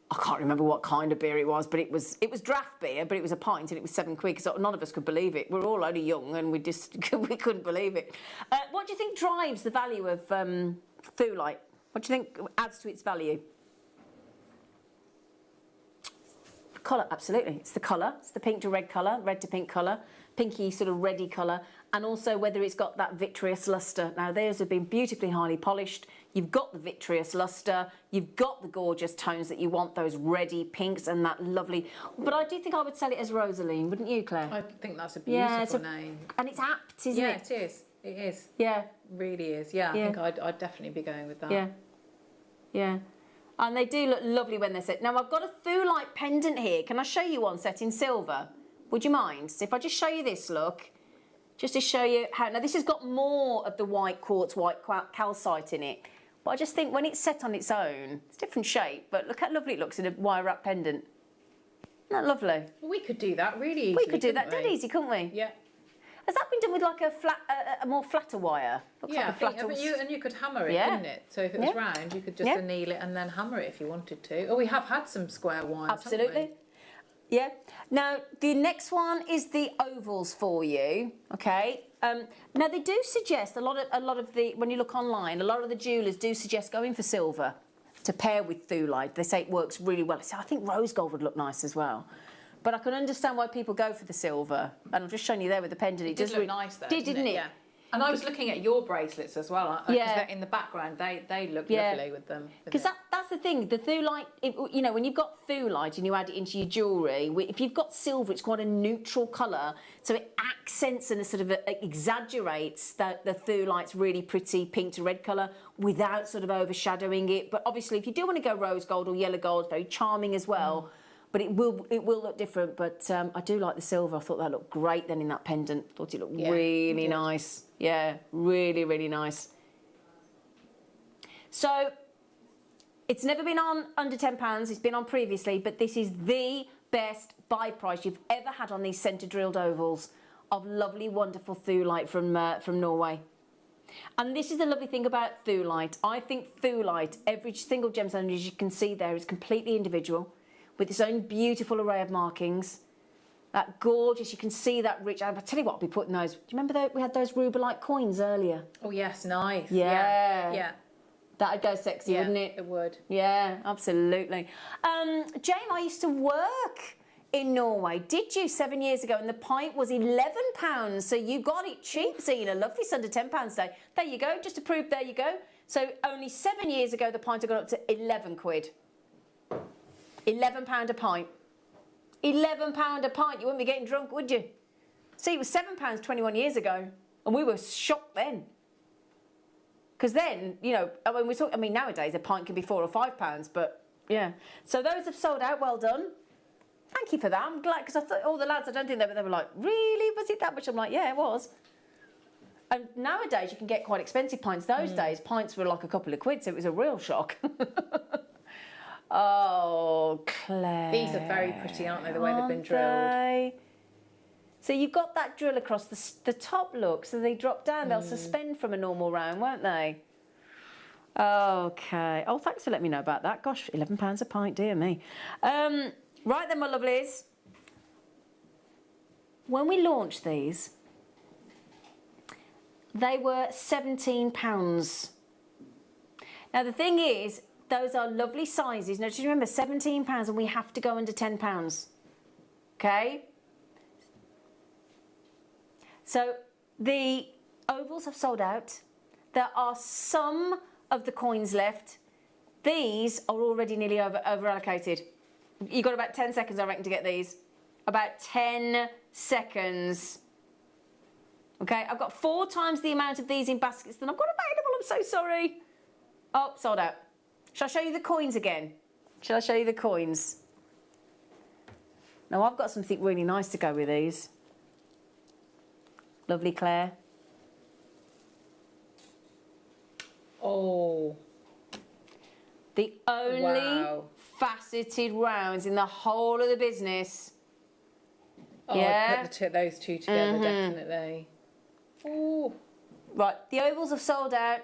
I can't remember what kind of beer it was, but it was draft beer, but it was a pint and it was £7 because none of us could believe it. We were all only young and we couldn't believe it. What do you think drives the value of thulite? What do you think adds to its value? Colour, absolutely. It's the colour. It's the pink to red colour, red to pink colour, pinky sort of reddy colour, and also whether it's got that vitreous lustre. Now, theirs have been beautifully highly polished. You've got the vitreous lustre. You've got the gorgeous tones that you want, those reddy pinks and that lovely... But I do think I would sell it as rosaline, wouldn't you, Claire? I think that's a beautiful name. And it's apt, isn't it? Yeah, it is. It is. Yeah. It really is. Yeah, I think I'd definitely be going with that. Yeah. Yeah. And they do look lovely when they're set. Now, I've got a thulite pendant here. Can I show you one set in silver? Would you mind? So if I just show you this, look, just to show you how... Now, this has got more of the white quartz, white calcite in it. But I just think when it's set on its own, it's a different shape, but look how lovely it looks in a wire-wrap pendant. Isn't that lovely? Well, we could do that really easily. We could do that dead easy, couldn't we? Yeah. Has that been done with like a more flatter wire? Looks like a flatter... and you could hammer it, couldn't it? So if it was round, you could just anneal it and then hammer it if you wanted to. Oh, we have had some square wires, absolutely. Haven't we? Yeah. Now, the next one is the ovals for you, okay? Now, they do suggest, a lot of the, when you look online, a lot of the jewellers do suggest going for silver to pair with thulite. They say it works really well. So I think rose gold would look nice as well. But I can understand why people go for the silver. And I'm just showing you there with the pendant. It does look nice though, didn't it? Yeah. And I was looking at your bracelets as well. Because in the background, they look lovely with them. Because that's the thing. The thulite, you know, when you've got thulite and you add it into your jewellery, if you've got silver, it's quite a neutral colour. So it accents and sort of exaggerates the thulite's really pretty pink to red colour without sort of overshadowing it. But obviously, if you do want to go rose gold or yellow gold, very charming as well. But it will look different. But I do like the silver. I thought that looked great then in that pendant. Thought it looked really nice. Yeah, really, really nice. So it's never been on under £10. It's been on previously, but this is the best buy price you've ever had on these centre drilled ovals of lovely, wonderful thulite from Norway. And this is the lovely thing about thulite. I think thulite, every single gemstone, as you can see there, is completely individual, with its own beautiful array of markings. That gorgeous, you can see that rich. I'll tell you what, I'll be putting those. Do you remember we had those rubelite coins earlier? Oh yes, nice. Yeah. That'd go sexy, wouldn't it? It would. Yeah, absolutely. Jane, I used to work in Norway, did you, 7 years ago? And the pint was £11. So you got it cheap, Zena. Lovely, it's under £10 today. There you go, just to prove, there you go. So only 7 years ago, the pint had gone up to 11 quid. £11 a pint. £11 a pint. You wouldn't be getting drunk, would you? See, it was £7 21 years ago, and we were shocked then. Because then, you know, I mean, nowadays a pint can be £4 or £5, but yeah. So those have sold out. Well done. Thank you for that. I'm glad, because I thought all the lads, I don't think they were like, really? Was it that much? I'm like, yeah, it was. And nowadays you can get quite expensive pints. Those days, pints were like a couple of quid, so it was a real shock. Oh, Claire. These are very pretty, aren't they, the way they've been drilled? So you got that drill across the top, look, so they drop down. They'll suspend from a normal round, won't they? Okay. Oh, thanks for letting me know about that. Gosh, £11 a pint, dear me. Right then, my lovelies. When we launched these, they were £17. Now, the thing is, those are lovely sizes. Now, just remember, £17 and we have to go under £10. Okay? So, the ovals have sold out. There are some of the coins left. These are already nearly over allocated. You've got about 10 seconds, I reckon, to get these. About 10 seconds. Okay, I've got 4 times the amount of these in baskets than I've got available. I'm so sorry. Oh, sold out. Shall I show you the coins again? Shall I show you the coins? Now, I've got something really nice to go with these. Lovely, Claire. Oh. The only faceted rounds in the whole of the business. Oh, yeah. I'd put those two together, definitely. Oh. Right, the ovals have sold out.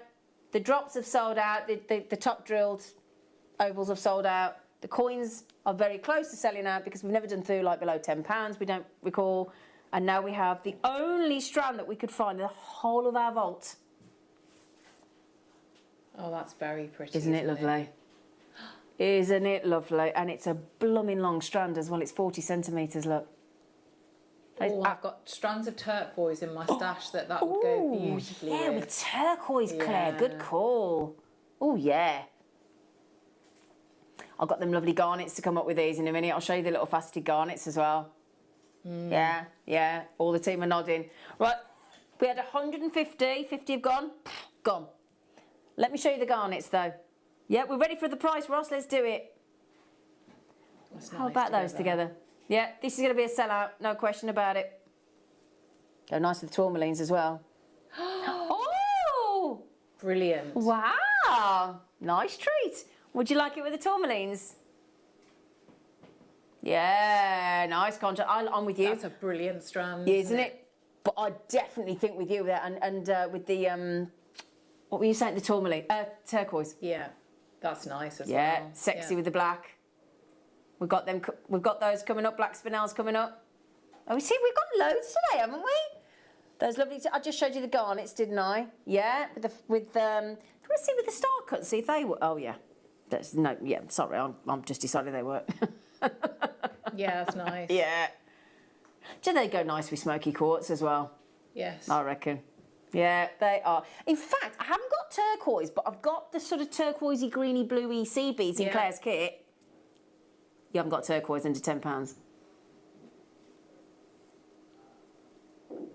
The drops have sold out. The top drilled ovals have sold out. The coins are very close to selling out because we've never done through like below £10, we don't recall. And now we have the only strand that we could find in the whole of our vault. Oh, that's very pretty. Isn't it lovely? Isn't it lovely? And it's a blooming long strand as well. It's 40 centimetres, look. Oh, I've got strands of turquoise in my stash that would go beautifully yeah, with turquoise, Claire. Yeah. Good call. Oh, yeah. I've got them lovely garnets to come up with these in a minute. I'll show you the little faceted garnets as well. Yeah, yeah. All the team are nodding. Right, we had 150. 50 have gone. Gone. Let me show you the garnets, though. Yeah, we're ready for the price, Ross. Let's do it. How about those together? Yeah, this is going to be a sellout. No question about it. Go nice with the tourmalines as well. Oh! Brilliant. Wow. Nice treat. Would you like it with the tourmalines? Yeah, nice contrast. I'm with you. That's a brilliant strand. Yeah, isn't it? But I definitely think with you there and with the what were you saying? The tourmaline, turquoise. Yeah, that's nice as well. Yeah, sexy with the black. We've got them. We've got those coming up. Black spinels coming up. Oh, we see, we've got loads today, haven't we? Those lovely. I just showed you the garnets, didn't I? Yeah, let's see with the star cut. See if they were. Oh yeah. Yeah. Sorry, I'm just decided they were. Yeah, that's nice. Yeah. Do they go nice with smoky quartz as well? Yes. I reckon. Yeah, they are. In fact, I haven't got turquoise, but I've got the sort of turquoisey, greeny, bluey seed beads in Claire's kit. You haven't got turquoise under £10.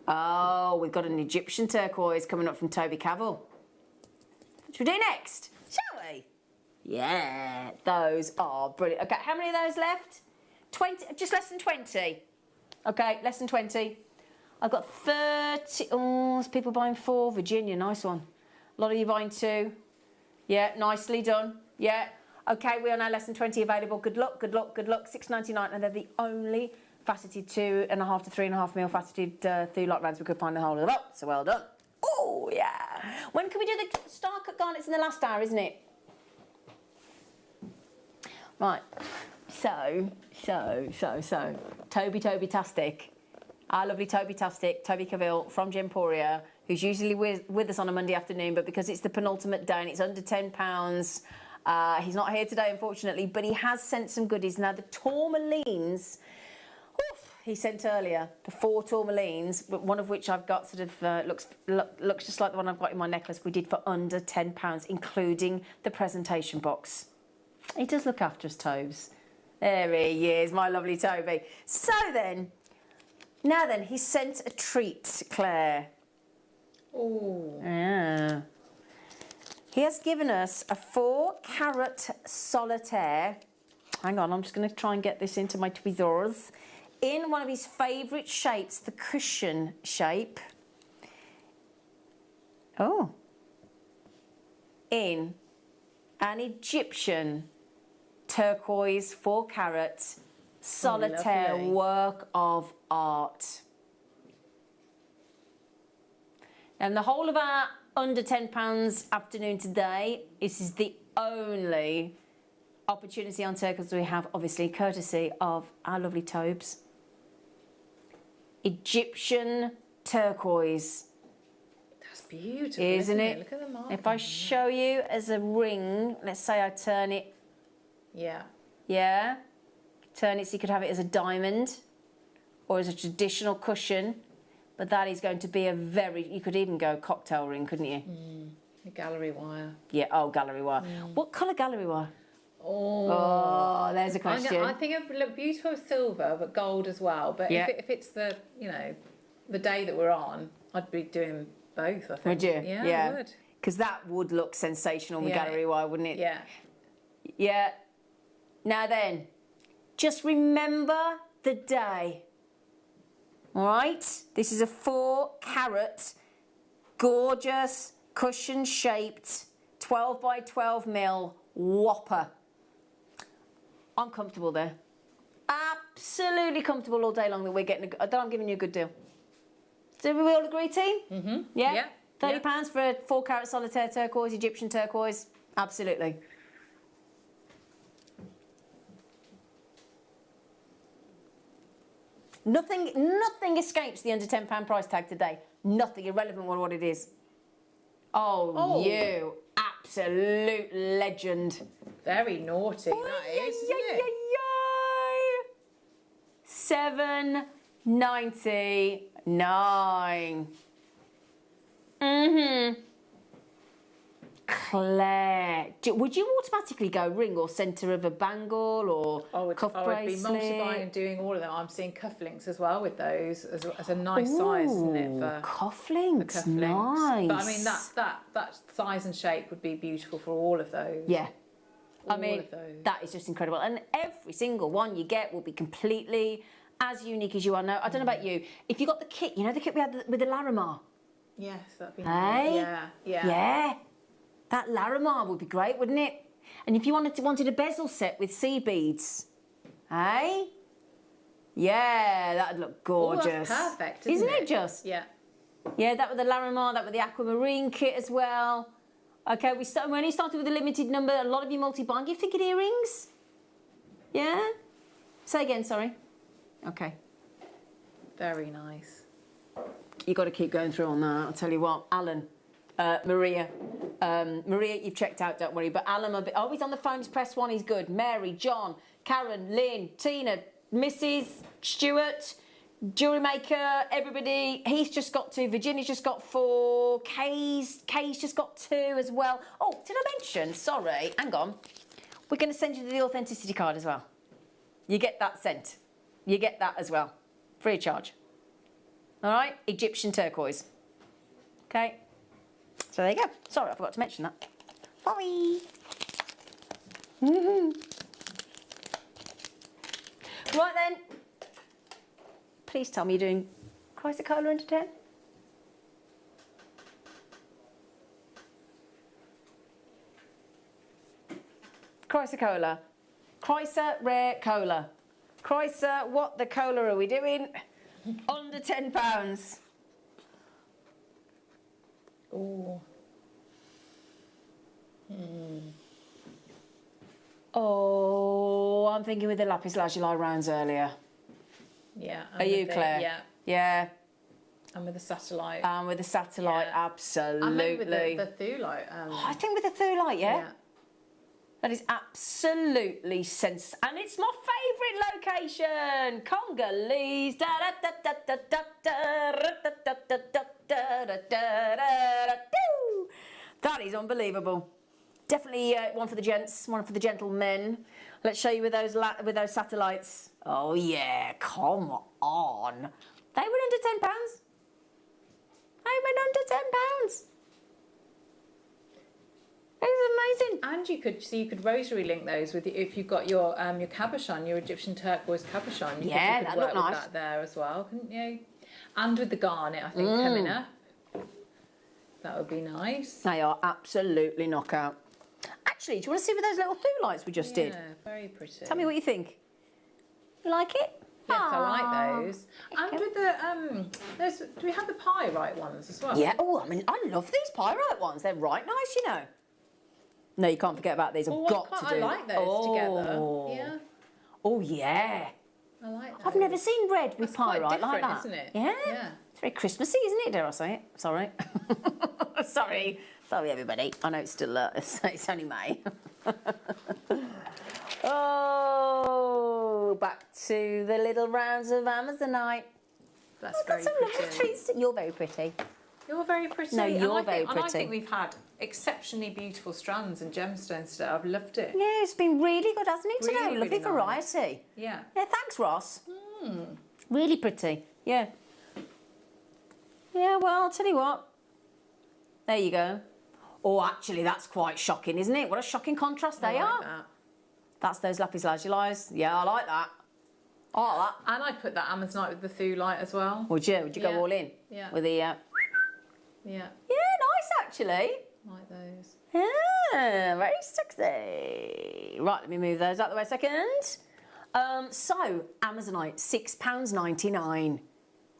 Oh, we've got an Egyptian turquoise coming up from Toby Cavell. What should we do next? Shall we? Yeah, those are brilliant. Okay, how many of those left? 20, just less than 20. Okay, less than 20. I've got 30. Oh, there's people buying 4. Virginia, nice one. A lot of you buying 2. Yeah, nicely done. Yeah. Okay, we are now less than 20 available. Good luck, good luck, good luck. $6.99, and they're the only faceted 2.5 to 3.5mm faceted through-lot rounds we could find in the whole of the box. So well done. Oh, yeah. When can we do the star cut garnets in the last hour, isn't it? Right. So. Toby-Tastic. Our lovely Toby-Tastic, Toby Cavell from Gemporia, who's usually with us on a Monday afternoon, but because it's the penultimate day and it's under £10, he's not here today, unfortunately, but he has sent some goodies. Now, the tourmalines, he sent earlier, the 4 tourmalines, but one of which I've got sort of looks just like the one I've got in my necklace, we did for under £10, including the presentation box. He does look after us, Tobes. There he is, my lovely Toby. So then, now then, he sent a treat, Claire. Oh. Yeah. He has given us a 4-carat solitaire. Hang on, I'm just going to try and get this into my tweezers. In one of his favourite shapes, the cushion shape. Oh. In an Egyptian turquoise 4-carat solitaire work of art. And the whole of our under £10 afternoon today, this is the only opportunity on turquoise we have, obviously, courtesy of our lovely Tobes. Egyptian turquoise. That's beautiful, isn't it? Look at the marking. If I show you as a ring, let's say I turn it. Yeah. Yeah. Turn it so you could have it as a diamond or as a traditional cushion. But that is going to be a very, you could even go cocktail ring, couldn't you? A gallery wire. Yeah, oh, gallery wire. What colour gallery wire? Oh, there's a question. I think it would look beautiful with silver, but gold as well. But Yeah. if it's the, the day that we're on, I'd be doing both, I think. Would you? Yeah, I would. Because that would look sensational with Yeah. gallery wire, wouldn't it? Yeah. Yeah. Now then, just remember the day. All right? This is a 4-carat, gorgeous, cushion-shaped, 12 by 12 mil whopper. I'm comfortable there. Absolutely comfortable all day long that we're getting that I'm giving you a good deal. Do we all agree, team? Mm-hmm. Yeah? Yeah. £30 for a 4-carat solitaire turquoise, Egyptian turquoise. Absolutely. Nothing escapes the under £10 price tag today. Nothing, irrelevant what it is. Oh, you absolute legend. Very naughty, that is, isn't it? £7.99. Claire, would you automatically go ring or centre of a bangle or cuff I would be bracelet? multiplying and doing all of them. I'm seeing cufflinks as well with those as a nice size, isn't it? For cufflinks, for nice. But I mean that size and shape would be beautiful for all of those. Yeah. All I mean, of those. that is just incredible. And every single one you get will be completely as unique as you are now. I don't know about you. If you got the kit, you know the kit we had with the Larimar? Yes, that'd be Hey? nice. Yeah. Yeah. That Larimar would be great, wouldn't it? And if you wanted a bezel set with sea beads, hey? Yeah, that'd look gorgeous. Oh, that's perfect, isn't it just? Yeah. Yeah, that with the Larimar, that with the aquamarine kit as well. Okay, we only started with a limited number. A lot of you multi-buy. Are you thinking earrings? Yeah? Say again, sorry. Okay. Very nice. You've got to keep going through on that. I'll tell you what, Alan, Maria. Maria, you've checked out, don't worry. But Alan, he's on the phone. He's press 1. He's good. Mary, John, Karen, Lynn, Tina, Mrs. Stewart, Jewellery Maker, everybody. He's just got 2. Virginia's just got 4. Kay's just got 2 as well. Oh, did I mention? Sorry, hang on. We're going to send you the authenticity card as well. You get that sent. You get that as well. Free of charge. All right? Egyptian turquoise. Okay? So there you go. Sorry, I forgot to mention that. Sorry. Right then. Please tell me you're doing Chrysocolla under 10. Chrysocolla. Chrysa Rare Cola. Chrysa, what the cola are we doing? Under £10. Oh. Oh, I'm thinking with the lapis lazuli rounds earlier. Yeah. Are you, Claire? Yeah. Yeah. And with the satellite. And with the satellite, absolutely. And maybe with the thulite. I think with the thulite, yeah. That is absolutely sensational. And it's my favourite location. Congolese. That is unbelievable. Definitely one for the gents, one for the gentlemen. Let's show you with those satellites. Oh yeah, come on. They were under £10. They went under £10. It was amazing. And you could rosary link those with if you've got your cabochon, your Egyptian turquoise cabochon. You could that work looked with nice. that there as well, couldn't you? And with the garnet, I think coming up, that would be nice. They are absolutely knockout. Actually, do you want to see with those little through lights we just did? Yeah, very pretty. Tell me what you think. You like it? Yes, I like those. And with the do we have the pyrite ones as well? Yeah. Oh, I mean, I love these pyrite ones. They're right nice, you know. No, you can't forget about these. I've got to do. I like those together. Yeah. Oh yeah. I like those. I've never seen red with pyrite like that. Isn't it? Yeah. Yeah. It's very Christmassy, isn't it? Dare I say it? Sorry. Sorry, everybody. I know it's still it's only May. Oh, back to the little rounds of Amazonite. That's got some lovely treats. You're very pretty. You're very pretty. No, you're very And I pretty. think we've had exceptionally beautiful strands and gemstones today. I've loved it. Yeah, it's been really good, hasn't it, today? Really, Lovely really nice. variety. Yeah. Yeah, thanks, Ross. Really pretty. Yeah. Yeah, well, I'll tell you what. There you go. Oh, actually, that's quite shocking, isn't it? What a shocking contrast they are. That. That's those lapis lazuli. Yeah, I like that. I like that. And I put that Amazonite with the thulite as well. Would you? Would you go all in? Yeah. With the... Yeah. Yeah, nice, actually. Like those. Yeah, very sexy. Right, let me move those out the way a second. So, Amazonite, £6.99.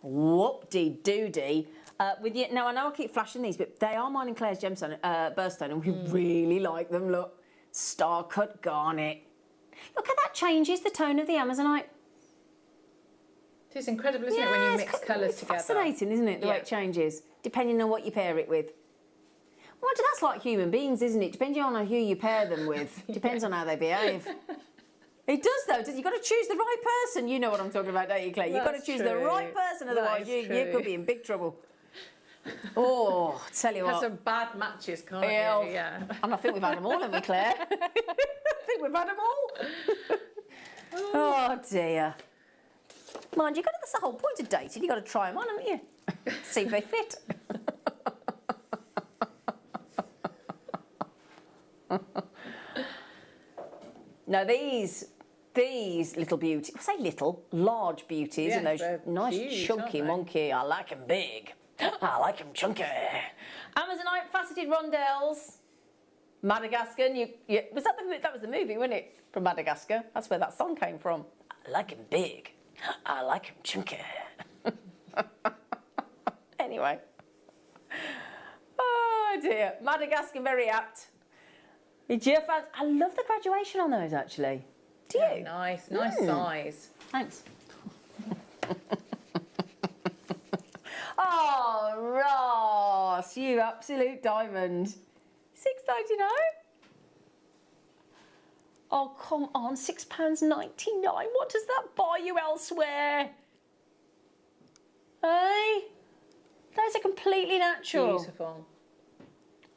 Whoop-de-doody. Now, I know I keep flashing these, but they are mine and Claire's gemstone, birthstone, and we really like them. Look, star-cut garnet. Look how that changes the tone of the Amazonite. It's incredible, isn't it, when you mix colours together? Fascinating, isn't it, the way it changes, depending on what you pair it with. Well, that's like human beings, isn't it? Depending on who you pair them with, depends on how they behave. It does, though. You've got to choose the right person. You know what I'm talking about, don't you, Claire? You've got to choose the right person, otherwise you could be in big trouble. Oh, tell you what. Have some bad matches, can't you? Yeah. And I think we've had them all, haven't we, Claire? I think we've had them all. Oh, dear. Mind you, that's the whole point of dating. You've got to try them on, haven't you? See if they fit. Now, these little beauties, I say little, large beauties, and those nice huge, chunky monkey, I like them big. I like them chunky. Amazonite faceted rondelles. Madagascar, that was the movie, wasn't it? From Madagascar. That's where that song came from. I like them big. I like them chunky. Anyway. Oh dear. Madagascar, very apt. I love the graduation on those, actually. Do you? Nice size. Thanks. Oh, Ross, you absolute diamond. £6.99. Oh, come on, £6.99. What does that buy you elsewhere? Hey? Those are completely natural. Beautiful.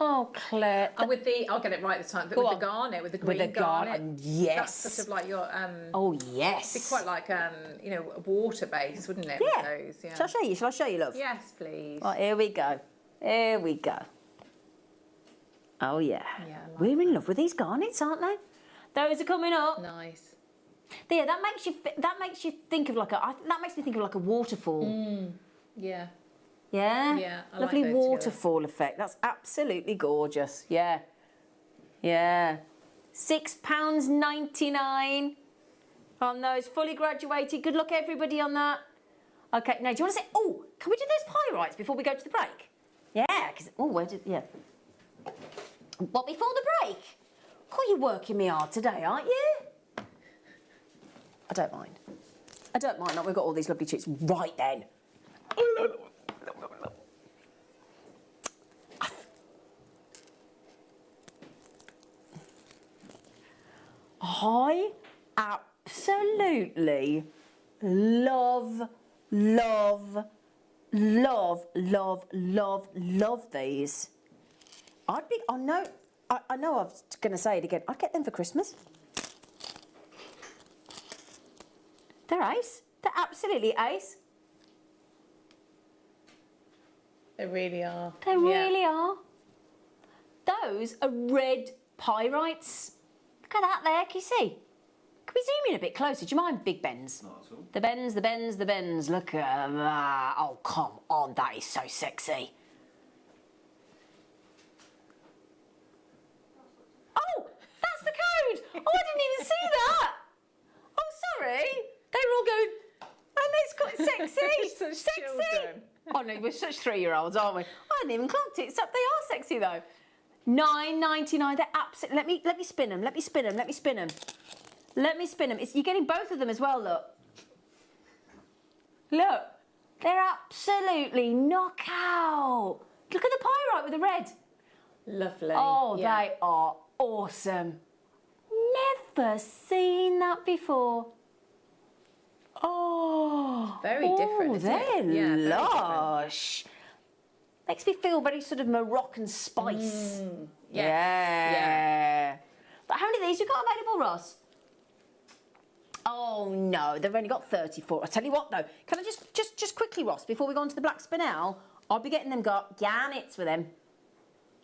Oh, Claire. And with I'll get it right this time, but with the garnet, with the green garnet. Yes. That's sort of like your, oh, yes. It'd be quite like, water base, wouldn't it? Yeah. With those, yeah. Shall I show you, love? Yes, please. Right, here we go. Here we go. Oh, yeah. Like We're in love with these garnets, aren't they? Those are coming up. Nice. Yeah, that makes you think of that makes me think of like a waterfall. Yeah. Yeah? Yeah, I Lovely like those waterfall effect. That's absolutely gorgeous. Yeah. Yeah. £6.99 on those, fully graduated. Good luck, everybody, on that. Okay, now, do you want to say, can we do those pyrites before we go to the break? Yeah, because, yeah. What, before the break? God, you're working me hard today, aren't you? I don't mind. Not we've got all these lovely treats. Right then. I absolutely love these. I know I was going to say it again. I'd get them for Christmas. They're ace. They're absolutely ace. They really are. They really are. Those are red pyrites. Look at that there, can you see? Can we zoom in a bit closer? Do you mind, Big Bens? Not at all. The Bens, the Bens, the Bens. Look at that. Oh, come on, that is so sexy. Oh, that's the code. Oh, I didn't even see that. Oh, sorry. They were all going, and it's got sexy. Such sexy. children. Oh no, we're such 3-year-olds, aren't we? I hadn't even clocked it. So they are sexy though. $9.99. They're absolutely. Let me spin them. Let me spin them. Let me spin them. Let me spin them. You're getting both of them as well. Look. Look. They're absolutely knockout. Look at the pyrite with the red. Lovely. Oh, yeah. they are awesome. Never seen that before. Oh, Very different, isn't they're it? Yeah, very lush. Makes me feel very sort of Moroccan spice. Yeah. But how many of these you got available, Ross? Oh no, they've only got 34. I tell you what though, can I just quickly, Ross, before we go on to the black spinel, I'll be getting them garnets with them.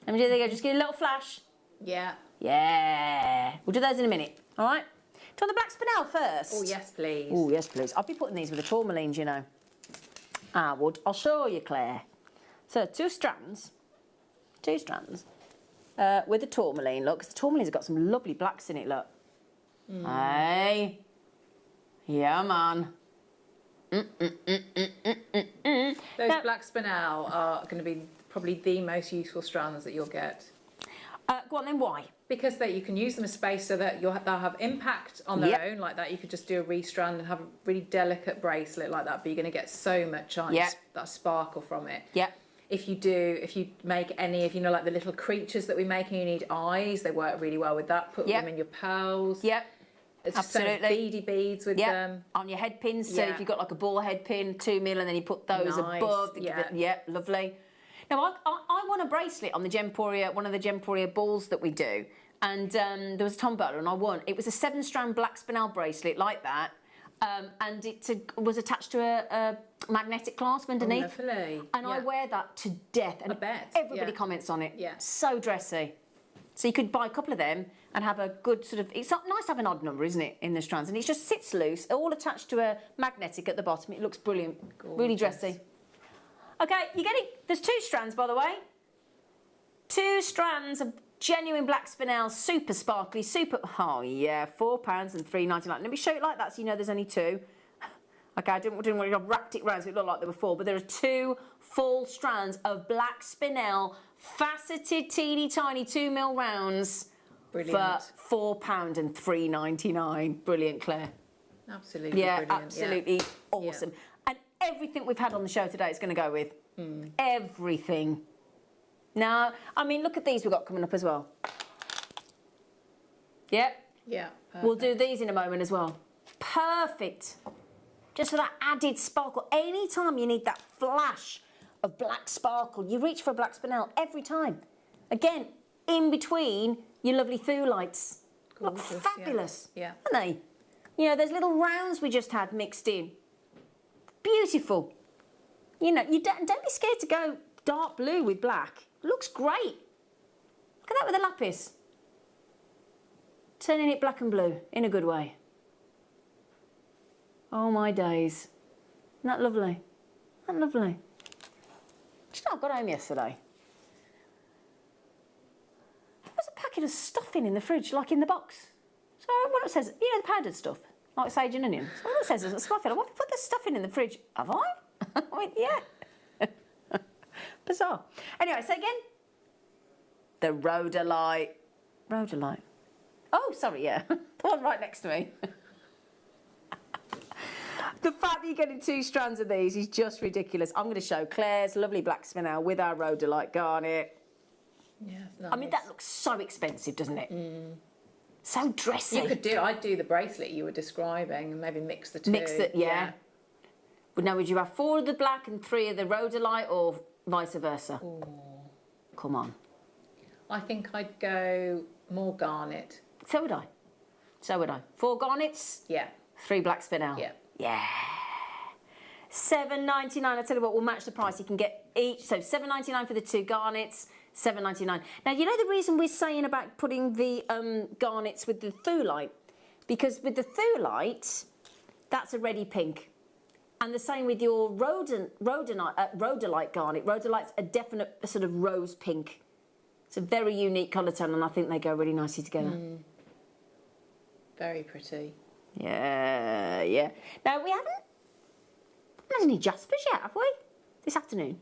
Let me do there you go, just get a little flash. Yeah. Yeah. We'll do those in a minute, all right? Do you want the black spinel first? Oh, yes, please. Oh, yes, please. I'll be putting these with the tourmalines, you know. I would. I'll show you, Claire. So, two strands with the tourmaline, look, because the tourmaline's got some lovely blacks in it, look. Hey. Yeah, man. Those black spinel are going to be probably the most useful strands that you'll get. Go on then, why? Because you can use them as space so that they'll have impact on their own like that. You could just do a restrand and have a really delicate bracelet like that, but you're going to get so much that sparkle from it. Yeah. If you make any of, like the little creatures that we make and you need eyes, they work really well with that. Put them in your pearls. Yep. It's just so beady beads with them. On your head pins, so if you've got like a ball head pin, 2 mil, and then you put those above. Yeah, lovely. Now, I won a bracelet on the Gemporia, one of the Gemporia balls that we do, and there was a Tom Butler, and I won. It was a 7-strand black spinel bracelet like that, and it was attached to a magnetic clasp underneath. Oh, lovely. And I wear that to death, and I bet. everybody comments on it. Yeah. So dressy. So you could buy a couple of them and have a good sort of... It's nice to have an odd number, isn't it, in the strands? And it just sits loose, all attached to a magnetic at the bottom. It looks brilliant. Gorgeous. Really dressy. OK, you're getting... There's 2 strands, by the way. 2 strands of genuine black spinel, super sparkly, super... Oh, yeah, £4 and $3.99. Let me show you like that so you know there's only 2. OK, I didn't want to wrap it round so it looked like there were 4, but there are 2 full strands of black spinel, faceted, teeny tiny 2 mil rounds. Brilliant. For £4 and $3.99. Brilliant, Claire. Absolutely brilliant. Absolutely Awesome. And everything we've had on the show today is going to go with. Everything. Now, I mean, look at these we've got coming up as well. Yep. Yeah. We'll do these in a moment as well. Perfect. Just for that added sparkle. Anytime you need that flash of black sparkle, you reach for a black spinel every time. Again, in between your lovely lights. Look fabulous, aren't they? You know, those little rounds we just had mixed in. Beautiful. You know, you don't be scared to go dark blue with black. Looks great. Look at that with the lapis. Turning it black and blue in a good way. Oh my days. Isn't that lovely? Isn't that lovely? Do you know, I got home yesterday. There was a packet of stuffing in the fridge, like in the box. So what it says, you know, the powdered stuff, like sage and onion. So what it says is a stuffing. I want to put the stuffing in the fridge. Have I? I went, yeah. Bizarre. Anyway, say again. The rhodolite. Rhodolite. Oh, sorry, yeah. The one right next to me. The fact that you're getting 2 strands of these is just ridiculous. I'm going to show Claire's lovely black spinel with our rhodolite garnet. Yeah, nice. I mean, that looks so expensive, doesn't it? So dressy. I'd do the bracelet you were describing and maybe mix the two. Mix it, yeah. But now, would you have 4 of the black and 3 of the rhodolite, or vice versa? Ooh. Come on. I think I'd go more garnet. So would I. 4 garnets. Yeah. 3 black spinel. Yeah. Yeah. $7.99. I tell you what, we'll match the price. You can get each. So $7.99 for the 2 garnets. $7.99. Now, you know the reason we're saying about putting the garnets with the thulite? Because with the thulite, that's a ready pink. And the same with your rhodolite garnet. Rhodolite's a definite sort of rose pink. It's a very unique colour tone, and I think they go really nicely together. Very pretty. Yeah, yeah. Now, we haven't had any jaspers yet, have we? This afternoon?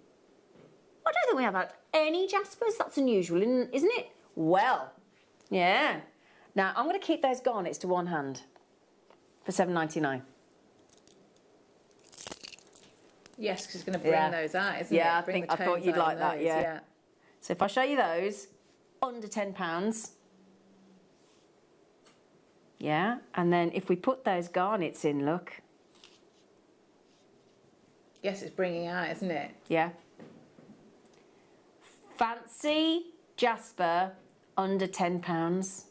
I don't think we have had any jaspers. That's unusual, isn't it? Well, yeah. Now, I'm going to keep those garnets to one hand for $7.99. Yes, because it's going to bring those out, isn't it? Yeah, I thought you'd like that, yeah. So if I show you those, under £10. Yeah, and then if we put those garnets in, look. Yes, it's bringing out, isn't it? Yeah. Fancy jasper, under £10.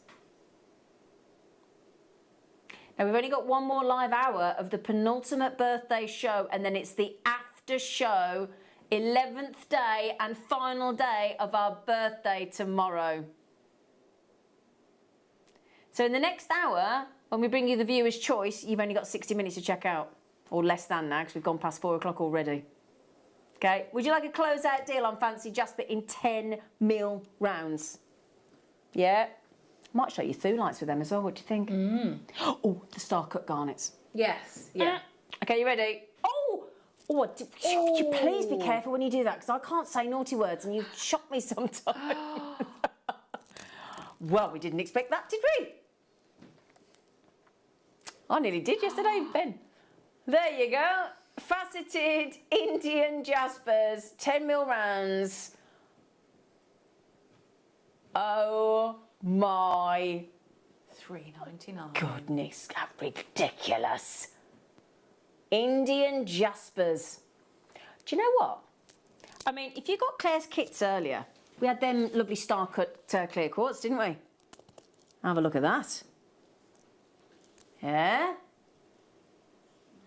Now, we've only got one more live hour of the penultimate birthday show, and then it's the after show, 11th day and final day of our birthday tomorrow. So in the next hour, when we bring you the viewer's choice, you've only got 60 minutes to check out, or less than now, because we've gone past 4 o'clock already. Okay, would you like a closeout deal on Fancy Jasper in 10mm rounds? Yeah? Might show you thulites with them as well, what do you think? Oh, the star cut garnets. Yes, yeah. Okay, you ready? Oh! Would you please be careful when you do that, because I can't say naughty words and you shock me sometimes. Well, we didn't expect that, did we? I nearly did yesterday, Ben. There you go. Faceted Indian jaspers, 10mm rounds. Oh my $3.99. goodness, how ridiculous. Indian jaspers. Do you know what? I mean, if you got Claire's kits earlier, we had them lovely star cut clear quartz, didn't we? Have a look at that. Yeah?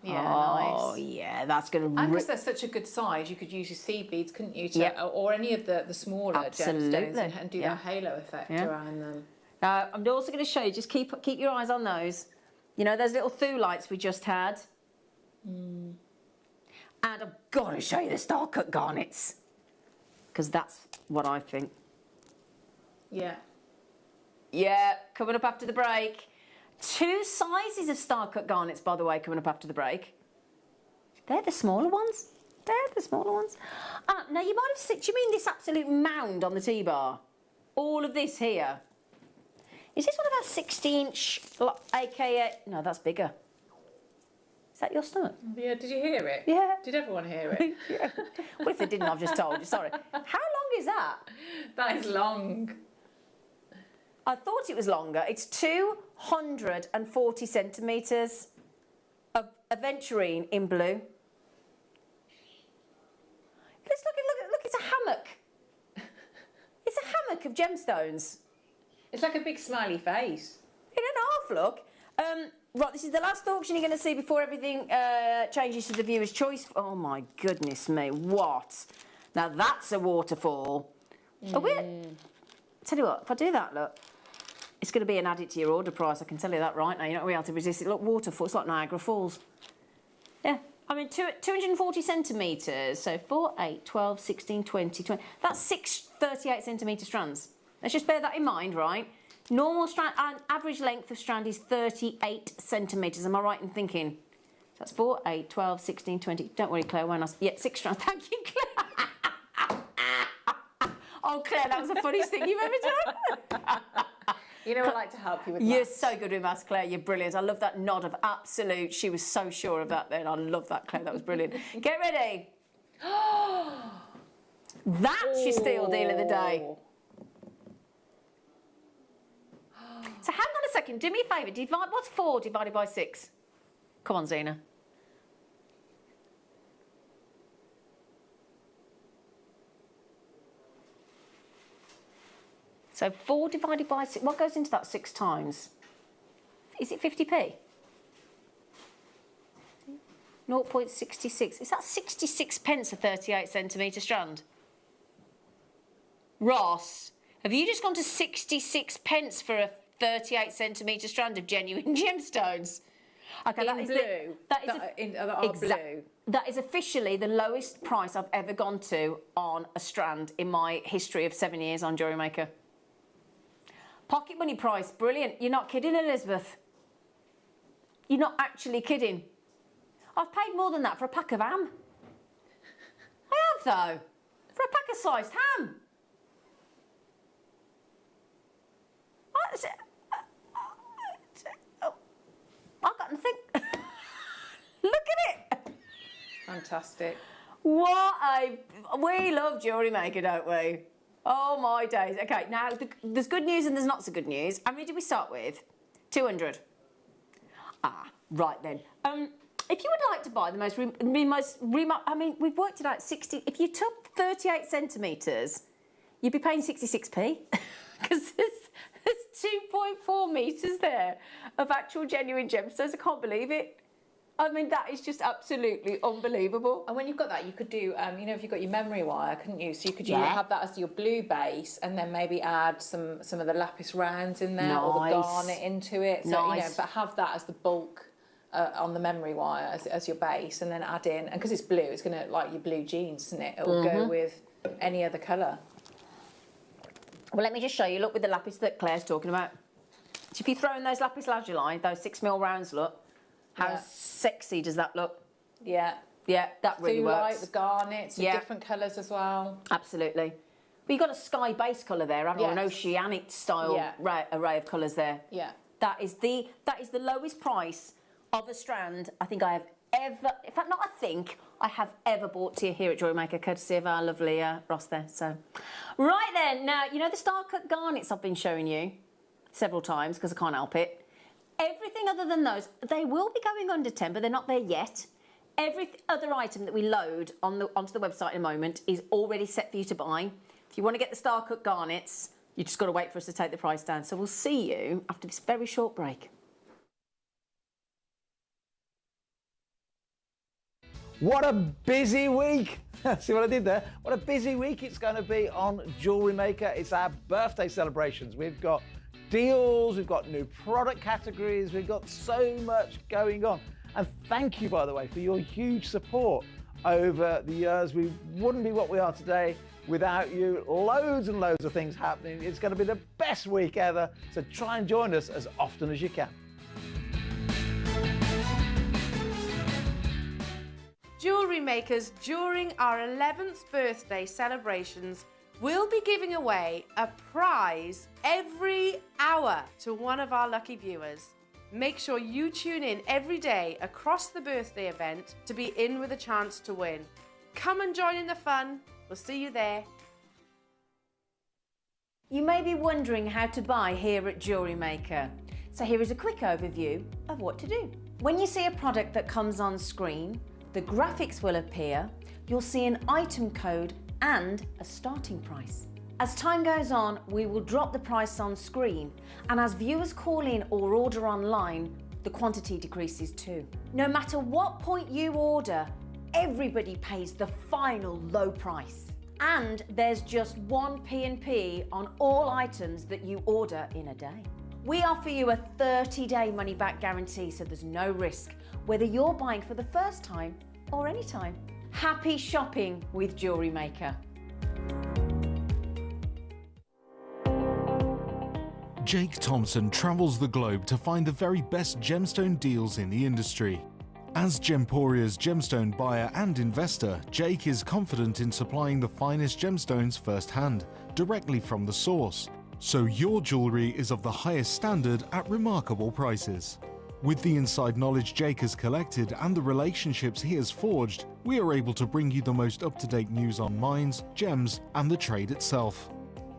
Yeah, nice. Oh, yeah, that's going to... And because they're such a good size, you could use your seed beads, couldn't you? Or any of the smaller gemstones and do that halo effect around them. Now, I'm also going to show you, just keep your eyes on those. You know, those little thulites we just had. And I've got to show you the star cut garnets. Because that's what I think. Yeah. Yeah, coming up after the break. 2 sizes of star cut garnets, by the way, coming up after the break. They're the smaller ones. They're the smaller ones. Now, you might have seen, do you mean this absolute mound on the T-bar? All of this here. Is this one of our 60-inch, aka... No, that's bigger. Is that your stomach? Yeah, did you hear it? Yeah. Did everyone hear it? Yeah. What if they didn't? I've just told you. Sorry. How long is that? That is long. I thought it was longer. It's 240 centimetres of aventurine in blue. Look, it's a hammock. It's a hammock of gemstones. It's like a big smiley face. In an half, look. Right, this is the last auction you're going to see before everything changes to the viewer's choice. Oh, my goodness me, what? Now, that's a waterfall. Oh, tell you what, if I do that, look, it's going to be an added to your order price, I can tell you that right now. You're not going to be able to resist it. Look, waterfall, it's like Niagara Falls. Yeah, I mean, 240 centimetres, so 4, 8, 12, 16, 20, 20. That's 6 38-centimetre strands. Let's just bear that in mind, right? Normal strand, average length of strand is 38 centimetres. Am I right in thinking? So that's 4, 8, 12, 16, 20. Don't worry, Claire, when I... Yeah, 6 strands. Thank you, Claire. Oh, Claire, that was the funniest thing you've ever done. You know I like to help you with You're maths. so good with maths, Claire. You're brilliant. I love that nod of absolute. She was so sure of that then. I love that, Claire. That was brilliant. Get ready. That's your steal deal of the day. So hang on a second, do me a favour. Divide, what's 4 divided by 6? Come on, Zena. So 4 divided by 6, what goes into that 6 times? Is it 50p? 0.66. Is that 66 pence a 38 centimetre strand? Ross, have you just gone to 66 pence for a 38 centimetre strand of genuine gemstones? Okay, that is blue. That is officially the lowest price I've ever gone to on a strand in my history of 7 years on Jewellery Maker. Pocket money price, brilliant. You're not kidding, Elizabeth. You're not actually kidding. I've paid more than that for a pack of ham. I have, though. For a pack of sliced ham. I've got nothing. Look at it. Fantastic. We love Jewellery Maker, don't we? Oh, my days. Okay, now, there's good news and there's not so good news. How many did we start with? 200. Ah, right then. If you would like to buy the most I mean, we've worked it out, 60... If you took 38 centimetres, you'd be paying 66p. Because there's 2.4 metres there of actual genuine gemstones. I can't believe it. I mean, that is just absolutely unbelievable. And when you've got that, you could do, you know, if you've got your memory wire, couldn't you? So you could have that as your blue base and then maybe add some of the lapis rounds in there or the garnet into it. So, you know, but have that as the bulk on the memory wire as your base and then add in, and because it's blue, it's going to look like your blue jeans, isn't it? It will go with any other colour. Well, let me just show you. Look with the lapis that Claire's talking about. So if you throw in those lapis lazuli, those 6mm rounds, look, how sexy does that look? Yeah. Yeah, that really works. Like the garnets, different colours as well. Absolutely. But you've got a sky base colour there, haven't you? An oceanic style array of colours there. Yeah. That is the lowest price of a strand I think I have ever, in fact, not I think, I have ever bought here at Jewellery Maker, courtesy of our lovely Ross there. So, right then, now, you know the star-cut garnets I've been showing you several times because I can't help it. Everything other than those, they will be going under 10, but they're not there yet. Every other item that we load onto the website in a moment is already set for you to buy. If you want to get the star-cut garnets, you just got to wait for us to take the price down. So we'll see you after this very short break. What a busy week! See what I did there? What a busy week it's going to be on Jewellery Maker. It's our birthday celebrations. We've got deals, we've got new product categories, we've got so much going on. And thank you, by the way, for your huge support over the years. We wouldn't be what we are today without you. Loads and loads of things happening. It's going to be the best week ever. So try and join us as often as you can. Jewellery Makers, during our 11th birthday celebrations, we'll be giving away a prize every hour to one of our lucky viewers. Make sure you tune in every day across the birthday event to be in with a chance to win. Come and join in the fun. We'll see you there. You may be wondering how to buy here at Jewellery Maker. So here is a quick overview of what to do. When you see a product that comes on screen, the graphics will appear, you'll see an item code and a starting price. As time goes on, we will drop the price on screen, and as viewers call in or order online, the quantity decreases too. No matter what point you order, everybody pays the final low price. And there's just one P&P on all items that you order in a day. We offer you a 30-day money-back guarantee, so there's no risk, whether you're buying for the first time or any time. Happy shopping with Jewellery Maker. Jake Thompson travels the globe to find the very best gemstone deals in the industry. As Gemporia's gemstone buyer and investor, Jake is confident in supplying the finest gemstones firsthand, directly from the source. So your jewellery is of the highest standard at remarkable prices. With the inside knowledge Jake has collected and the relationships he has forged, we are able to bring you the most up-to-date news on mines, gems, and the trade itself.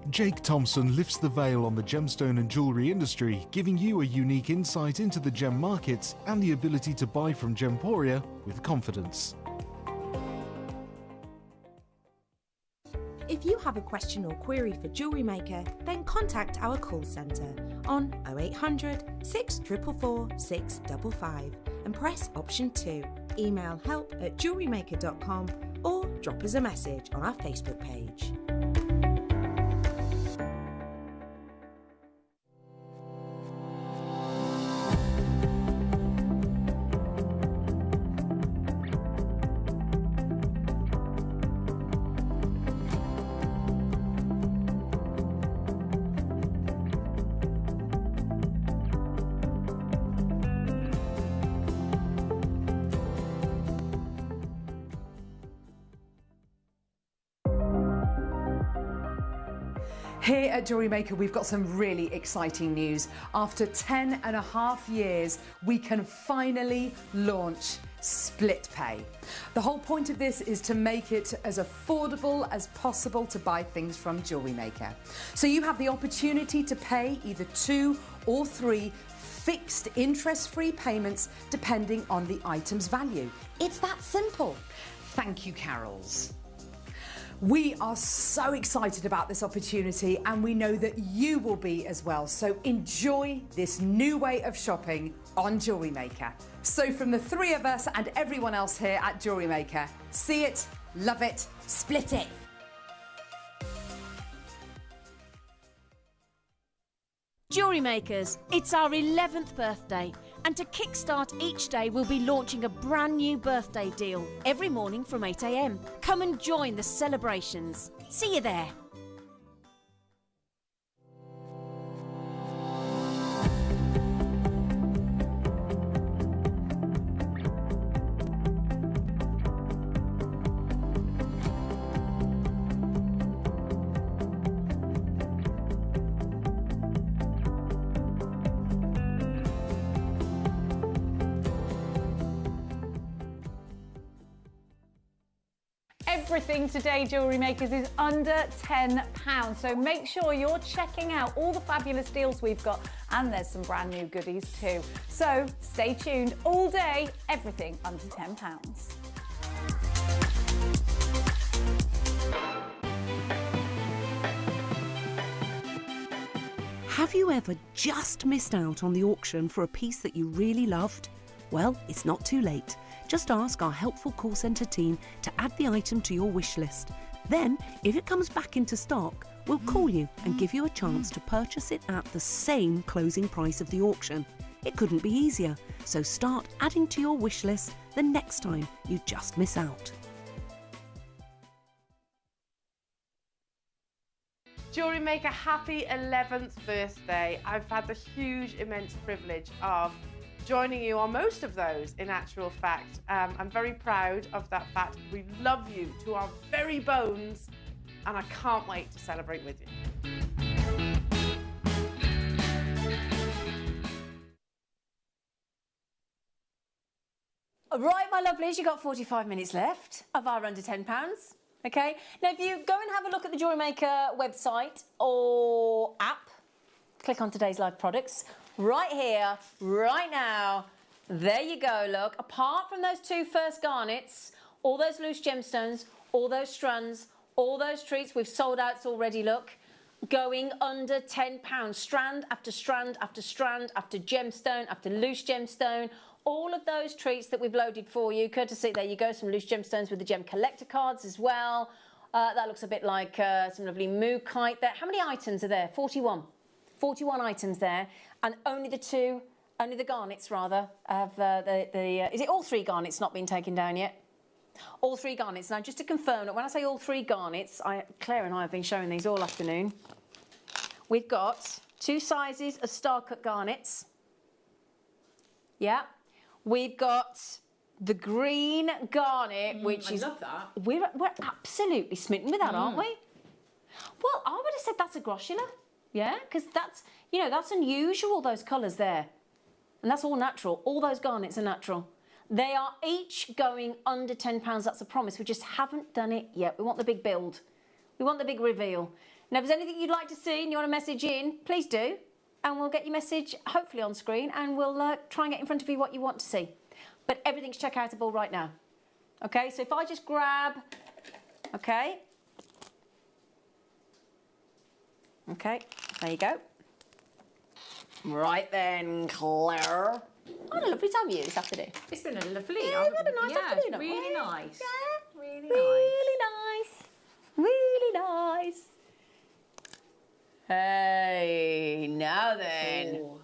Jake Thompson lifts the veil on the gemstone and jewellery industry, giving you a unique insight into the gem markets and the ability to buy from Gemporia with confidence. If you have a question or query for Jewellery Maker, then contact our call centre on 0800 644 655 and press option 2. Email help@jewellerymaker.com or drop us a message on our Facebook page. Here at Jewellery Maker, we've got some really exciting news. After 10.5 years, we can finally launch split pay. The whole point of this is to make it as affordable as possible to buy things from Jewellery Maker. So you have the opportunity to pay either 2 or 3 fixed interest-free payments depending on the item's value. It's that simple. Thank you, Carols. We are so excited about this opportunity and we know that you will be as well. So enjoy this new way of shopping on Jewellery Maker. So from the 3 of us and everyone else here at Jewellery Maker, see it, love it, split it. Jewellery Makers, it's our 11th birthday, and to kickstart each day we'll be launching a brand new birthday deal every morning from 8 a.m. Come and join the celebrations. See you there. Everything today, Jewellery Makers, is under £10. So make sure you're checking out all the fabulous deals we've got, and there's some brand new goodies too. So stay tuned all day, everything under £10. Have you ever just missed out on the auction for a piece that you really loved? Well, it's not too late. Just ask our helpful call centre team to add the item to your wish list. Then, if it comes back into stock, we'll call you and give you a chance to purchase it at the same closing price of the auction. It couldn't be easier, so start adding to your wish list the next time you just miss out. Jewellery Maker, happy 11th birthday. I've had the huge, immense privilege of joining you on most of those, in actual fact. I'm very proud of that fact. We love you to our very bones, and I can't wait to celebrate with you. Right, my lovelies, you've got 45 minutes left of our under £10. Okay, now if you go and have a look at the Jewellery Maker website or app, click on today's live products. Right here, right now, there you go, look. Apart from those 2 first garnets, all those loose gemstones, all those strands, all those treats, we've sold out already, look. Going under £10. Strand after strand after strand after gemstone after loose gemstone. All of those treats that we've loaded for you, courtesy, there you go, some loose gemstones with the gem collector cards as well. That looks a bit like some lovely moo kite there. How many items are there? 41. 41 items there, and only the garnets rather, of is it all 3 garnets not been taken down yet? All 3 garnets. Now, just to confirm that when I say all 3 garnets, Claire and I have been showing these all afternoon. We've got 2 sizes of star cut garnets. Yeah. We've got the green garnet, which is... I love that. We're absolutely smitten with that, aren't we? Well, I would have said that's a groschula. Yeah, because that's, you know, that's unusual, those colours there. And that's all natural. All those garnets are natural. They are each going under £10. That's a promise. We just haven't done it yet. We want the big build. We want the big reveal. Now, if there's anything you'd like to see and you want to message in, please do. And we'll get your message hopefully on screen and we'll try and get in front of you what you want to see. But everything's checkoutable right now. Okay, so if I just grab, okay. Okay, there you go. Right then, Claire. I had a lovely time with you this afternoon. It's been a lovely. Yeah, we've had a nice afternoon. It's really Yeah. nice. Yeah, Really nice. Really nice. Hey, now then. Ooh.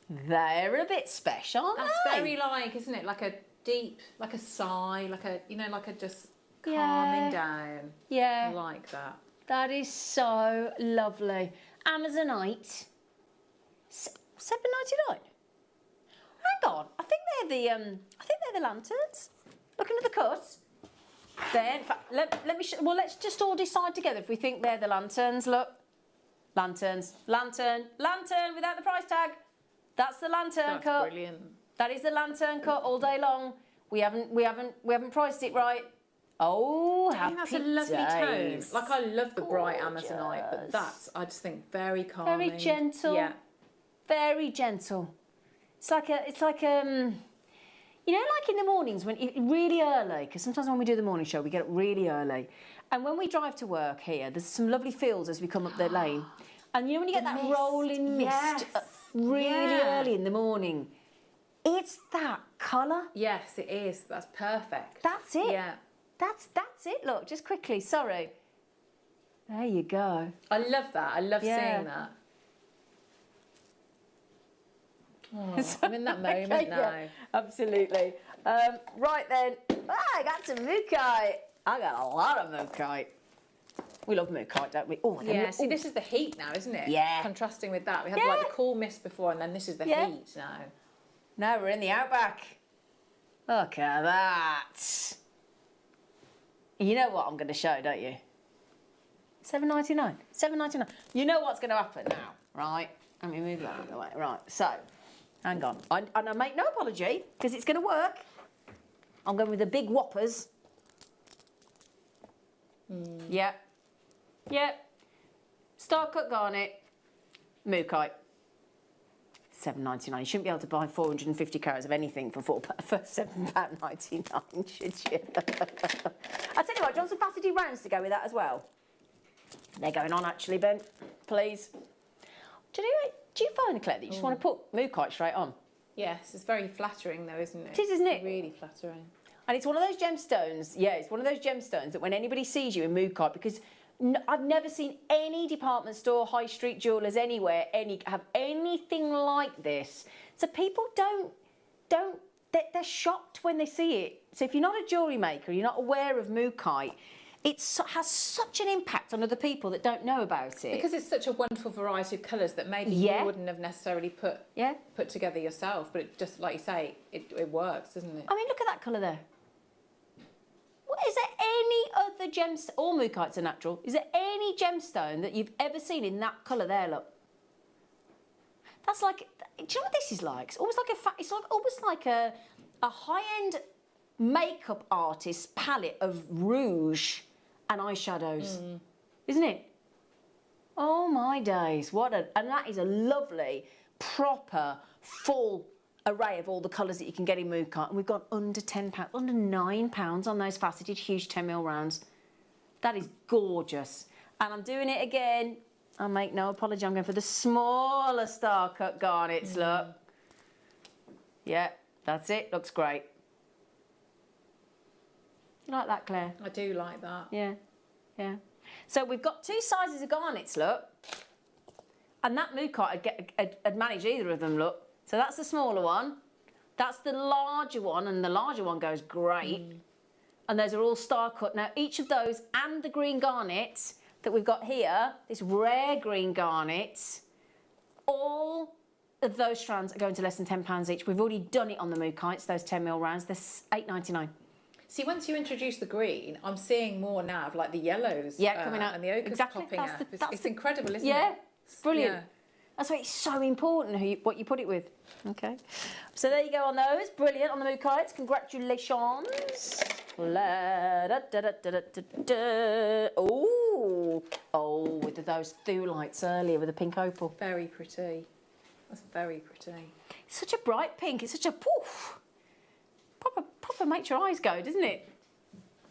They're a bit special, aren't That's they? very like, isn't it? Like a deep, like a sigh, like a, you know, like a just Yeah. calming down. Yeah. I like that. That is so lovely. Amazonite. $7.99. Hang on, I think they're the lanterns. Looking at the cut. Then, in fact, let me. Well, let's just all decide together if we think they're the lanterns. Look, lanterns, lantern without the price tag. That's the lantern That's cut. brilliant. That is the lantern cut all day long. We haven't priced it right. Oh, I happy think that's a lovely days. tone. Like I love the bright Amazonite, but that's I just think very calming. Very gentle. Yeah. Very gentle. It's like you know, like in the mornings when really early, because sometimes when we do the morning show, we get up really early, and when we drive to work here, there's some lovely fields as we come up the lane, and you know when you get that rolling mist really early in the morning, it's that colour. Yes, it is. That's perfect. That's it. Yeah. That's it. Look, just quickly. Sorry. There you go. I love that. I love seeing that. Oh, I'm in that moment Okay, now. yeah, absolutely. Right then. I got some mookaite. I got a lot of mookaite. We love mookaite, don't we? Oh, Yeah, see, this is the heat now, isn't it? Yeah. Contrasting with that. We had like the cool mist before, and then this is the heat now. Now we're in the outback. Look at that. You know what I'm going to show, don't you? $7.99. $7.99. You know what's going to happen now, right? Let me move that out of the way. Right, so, hang on. And I make no apology, because it's going to work. I'm going with the big whoppers. Yep. Yep. Star cut garnet. Mookaite. $7.99. You shouldn't be able to buy 450 carats of anything for £7.99, should you? I'll tell you what, do you want some faceted rounds to go with that as well? They're going on actually, Ben. Please. Do you find, Claire, that you just want to put mookaite straight on? Yes, it's very flattering though, isn't it? It is, isn't it? Really flattering. And it's one of those gemstones, it's one of those gemstones that when anybody sees you in mookaite, because I've never seen any department store, high street jewellers anywhere have anything like this. So people they're shocked when they see it. So if you're not a jewellery maker, you're not aware of mookaite, it has such an impact on other people that don't know about it. Because it's such a wonderful variety of colours that maybe you wouldn't have necessarily put together yourself, but it just, like you say, it works, doesn't it? I mean, look at that colour there. What, is there any other gemstone, all mookites are natural, is there any gemstone that you've ever seen in that colour there, look? That's like, do you know what this is like? It's almost like almost like a high-end makeup artist's palette of rouge and eyeshadows, isn't it? Oh my days, and that is a lovely, proper, full array of all the colours that you can get in mookaite, and we've got under £10, under £9 on those faceted huge 10mm rounds. That is gorgeous. And I'm doing it again. I make no apology, I'm going for the smaller star cut garnets, look. Yeah, that's it, looks great. You like that, Claire? I do like that. Yeah, yeah. So we've got two sizes of garnets, look. And that mookaite I'd manage either of them, look. So that's the smaller one. That's the larger one, and the larger one goes great. And those are all star cut. Now, each of those and the green garnet that we've got here, this rare green garnet, all of those strands are going to less than £10 each. We've already done it on the mookites, those 10mm rounds. They're $8.99. See, once you introduce the green, I'm seeing more now of like the yellows. Coming out. And the ochres popping up. It's incredible, isn't it? Yeah, it's brilliant. Yeah. That's why it's so important what you put it with. Okay. So there you go on those. Brilliant on the mookites. Congratulations. Oh, Ooh. Oh, with those lights earlier with the pink opal. Very pretty. That's very pretty. It's such a bright pink. It's such a poof. Proper makes your eyes go, doesn't it?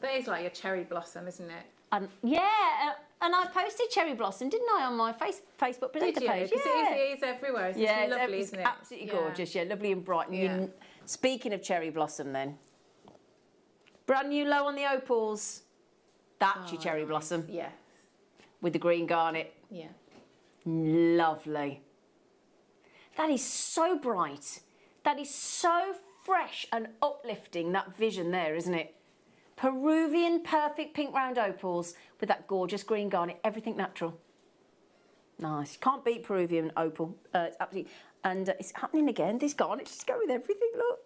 That is like a cherry blossom, isn't it? Yeah, and I posted cherry blossom, didn't I, on my Facebook presenter page? Yeah. It is everywhere. It's lovely, isn't it? Absolutely gorgeous. Yeah, lovely and bright. And speaking of cherry blossom, then, brand new low on the opals. That's your cherry blossom. Yeah. With the green garnet. Yeah. Lovely. That is so bright. That is so fresh and uplifting, that vision there, isn't it? Peruvian perfect pink round opals with that gorgeous green garnet, everything natural. Nice. Can't beat Peruvian opal. It's absolutely... And it's happening again. These garnets just go with everything, look.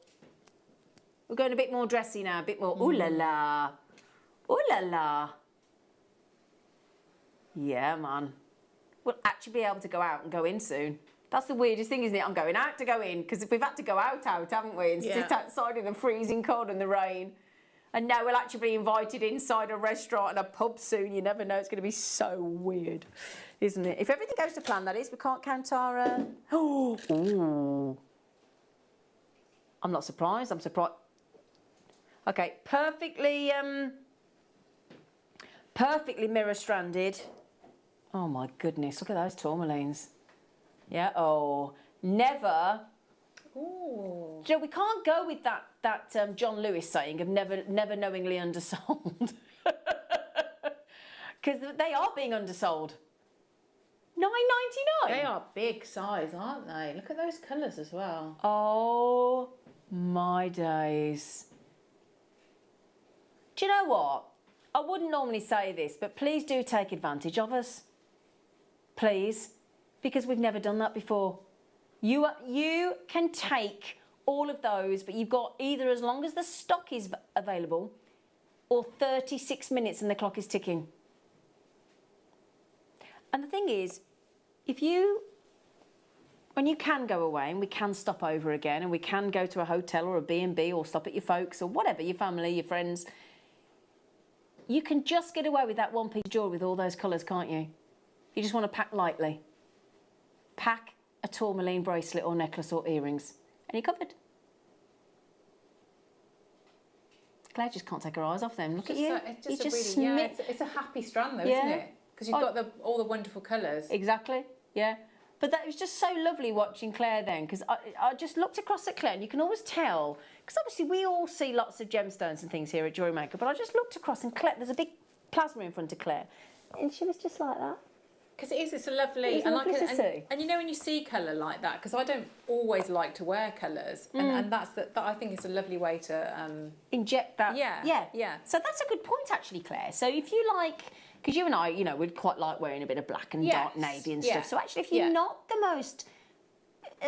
We're going a bit more dressy now, a bit more ooh la la. Ooh la la. Yeah, man. We'll actually be able to go out and go in soon. That's the weirdest thing, isn't it? I'm going out to go in, because we've had to go out, haven't we? And sit outside in the freezing cold and the rain. And now we'll actually be invited inside a restaurant and a pub soon. You never know. It's going to be so weird, isn't it? If everything goes to plan, that is. We can't count our... Ooh. I'm not surprised. I'm surprised. Okay, perfectly mirror stranded. Oh, my goodness. Look at those tourmalines. Yeah, oh. Never... Ooh. Joe, we can't go with that John Lewis saying of never knowingly undersold. Because they are being undersold. $9.99. They are big size, aren't they? Look at those colours as well. Oh my days. Do you know what? I wouldn't normally say this, but please do take advantage of us. Please. Because we've never done that before. You can take all of those, but you've got either as long as the stock is available or 36 minutes and the clock is ticking. And the thing is, when you can go away and we can stop over again and we can go to a hotel or a B&B or stop at your folks or whatever, your family, your friends, you can just get away with that one piece of jewellery with all those colours, can't you? You just want to pack lightly. Pack a tourmaline bracelet or necklace or earrings, and you're covered. Claire just can't take her eyes off them. Look at you. It's a happy strand though, isn't it? Because you've got all the wonderful colours. Exactly, yeah. But that was just so lovely watching Claire then, because I just looked across at Claire and you can always tell, because obviously we all see lots of gemstones and things here at Jewellery Maker, but I just looked across and Claire, there's a big plasma in front of Claire, and she was just like that. Because it's a lovely, and you know when you see colour like that, because I don't always like to wear colours, and that I think it's a lovely way to inject that. Yeah. So that's a good point actually, Claire. So if you like, because you and I, you know, we'd quite like wearing a bit of black and dark navy and stuff. So actually, if you're not the most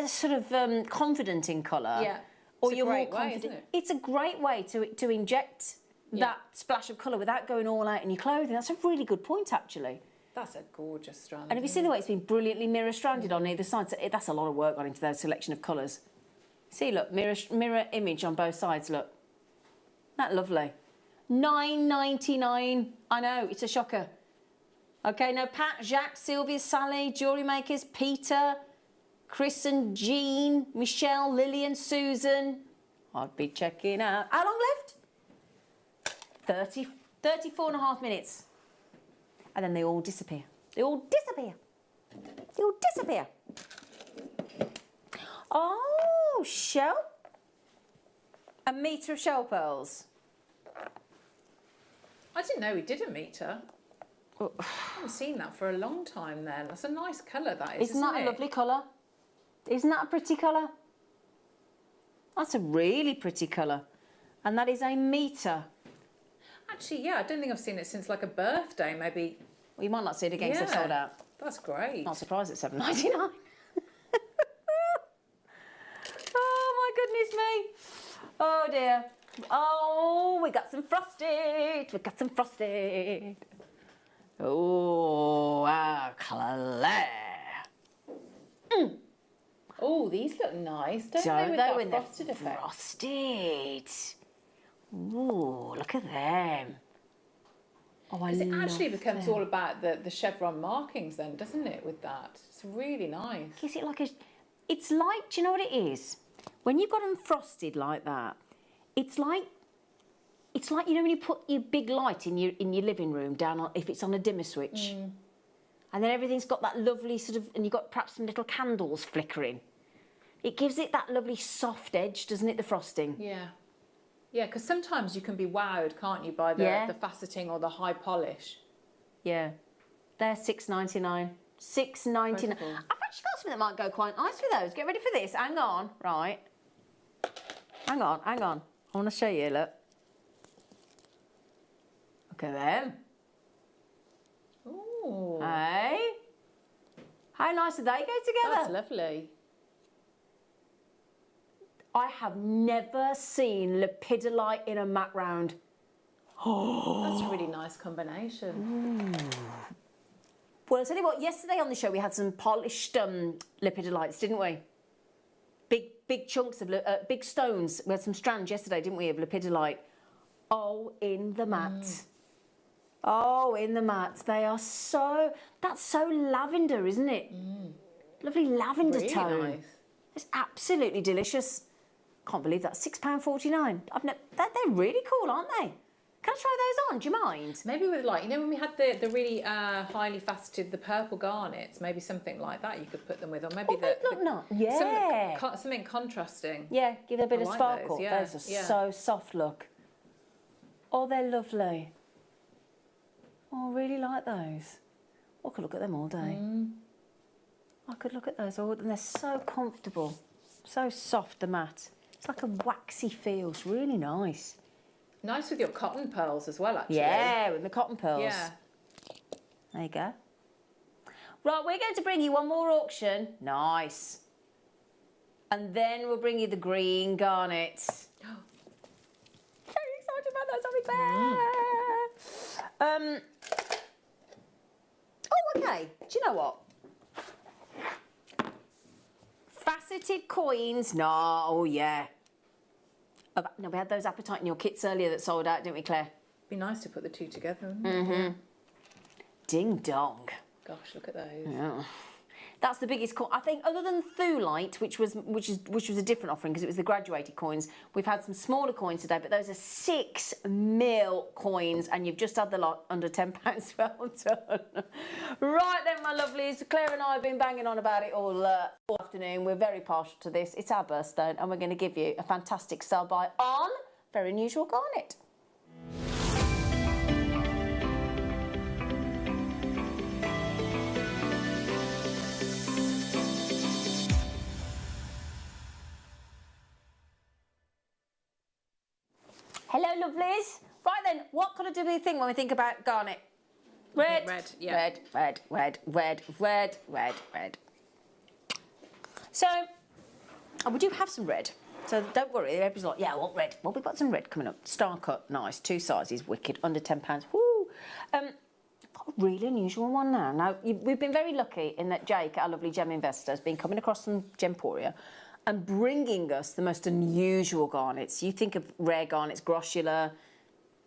sort of confident in colour, or you're more confident, it's a great way to inject that splash of colour without going all out in your clothing. That's a really good point actually. That's a gorgeous strand. And have you seen the way it's been brilliantly mirror stranded on either side? So that's a lot of work gone into those selection of colours. See, look, mirror image on both sides, look. Isn't that lovely? $9.99. I know, it's a shocker. Okay, now Pat, Jacques, Sylvia, Sally, Jewellery Makers, Peter, Chris and Jean, Michelle, Lillian, Susan. I'd be checking out. How long left? 34.5 minutes. And then they all disappear. They all disappear. They all disappear. Oh, shell. A metre of shell pearls. I didn't know we did a metre. I haven't seen that for a long time then. That's a nice colour, that is, Isn't that a lovely colour? Isn't that a pretty colour? That's a really pretty colour. And that is a metre. Actually, yeah, I don't think I've seen it since like a birthday, maybe. Well, you might not see it again because they've sold out. That's great. Not surprised it's $7.99. Oh, my goodness me. Oh, dear. Oh, we got some frosted. We got some frosted. Oh, wow, Claire. Oh, these look nice, don't they? With that frosted effect. Frosted. Ooh, look at them. Oh, I Because it actually love becomes them. all about the chevron markings then, doesn't it, with that? It's really nice. Gives it like a... It's like, do you know what it is? When you've got them frosted like that, it's like, you know, when you put your big light in your living room down on, if it's on a dimmer switch. And then everything's got that lovely sort of, and you've got perhaps some little candles flickering. It gives it that lovely soft edge, doesn't it, the frosting? Yeah. Yeah, because sometimes you can be wowed, can't you, by the faceting or the high polish. Yeah. They're $6.99. $6.99. I've actually got something that might go quite nice with those. Get ready for this. Hang on. Right. Hang on. I want to show you, look. Look at them. Ooh. Hey? How nice do they go together? That's lovely. I have never seen lepidolite in a matte round. That's a really nice combination. Well, I'll tell you what, yesterday on the show we had some polished lepidolites, didn't we? Big chunks of, big stones. We had some strands yesterday, didn't we, of lepidolite. Oh, in the matte. Oh, in the matte. They are so, that's so lavender, isn't it? Lovely lavender Really tone. nice. It's absolutely delicious. Can't believe that's £6.49. They're really cool, aren't they? Can I try those on? Do you mind? Maybe with like, you know, when we had the really highly faceted, the purple garnets, maybe something like that you could put them with, or maybe something contrasting. Yeah, give it a bit I of like sparkle. those, yeah, Those are yeah. so soft, look. Oh, they're lovely. Oh, I really like those. I could look at them all day. I could look at those all, and they're so comfortable. So soft, the matte. It's like a waxy feel. It's really nice. Nice with your cotton pearls as well, actually. Yeah, with the cotton pearls. Yeah. There you go. Right, we're going to bring you one more auction. Nice. And then we'll bring you the green garnets. Very excited about those. Oh, okay. Do you know what? Faceted coins. No, oh yeah. No, we had those appetite in your kits earlier that sold out, didn't we, Claire? Be nice to put the two together, wouldn't it? Ding dong. Gosh, look at those. Yeah. That's the biggest coin. I think, other than Thulite, which was a different offering because it was the graduated coins. We've had some smaller coins today, but those are 6mm coins, and you've just had the lot under £10. Well done. Right then, my lovelies. Claire and I have been banging on about it all afternoon. We're very partial to this. It's our birthstone, and we're going to give you a fantastic sell by on Very Unusual Garnet. Hello, lovelies. Right then, what colour do we think when we think about garnet? Red. Red, yeah. Red. So, we do have some red. So don't worry, everybody's like, yeah, what red? Well, we've got some red coming up. Star cut, nice, 2 sizes, wicked, under £10. Woo! Got a really unusual one now. Now, we've been very lucky in that Jake, our lovely gem investor, has been coming across from Gemporia and bringing us the most unusual garnets. You think of rare garnets, grossular,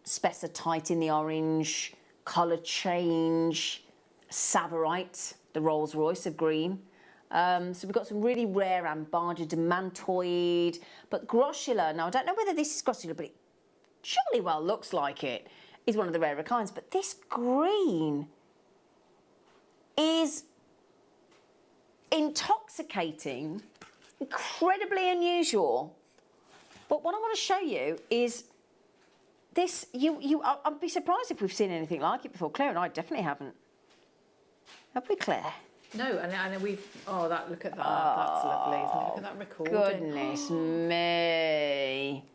spessartite in the orange, colour change, Savorite, the Rolls Royce of green. So we've got some really rare ambarger, demantoid, but grossular. Now, I don't know whether this is grossular, but it jolly well looks like it. Is one of the rarer kinds. But this green is intoxicating, incredibly unusual. But what I want to show you is this. I'd be surprised if we've seen anything like it before. Claire and I definitely haven't. Have we, Claire? No, and we've. Oh, look at that. That's lovely, isn't it? Look at that recording. Goodness me.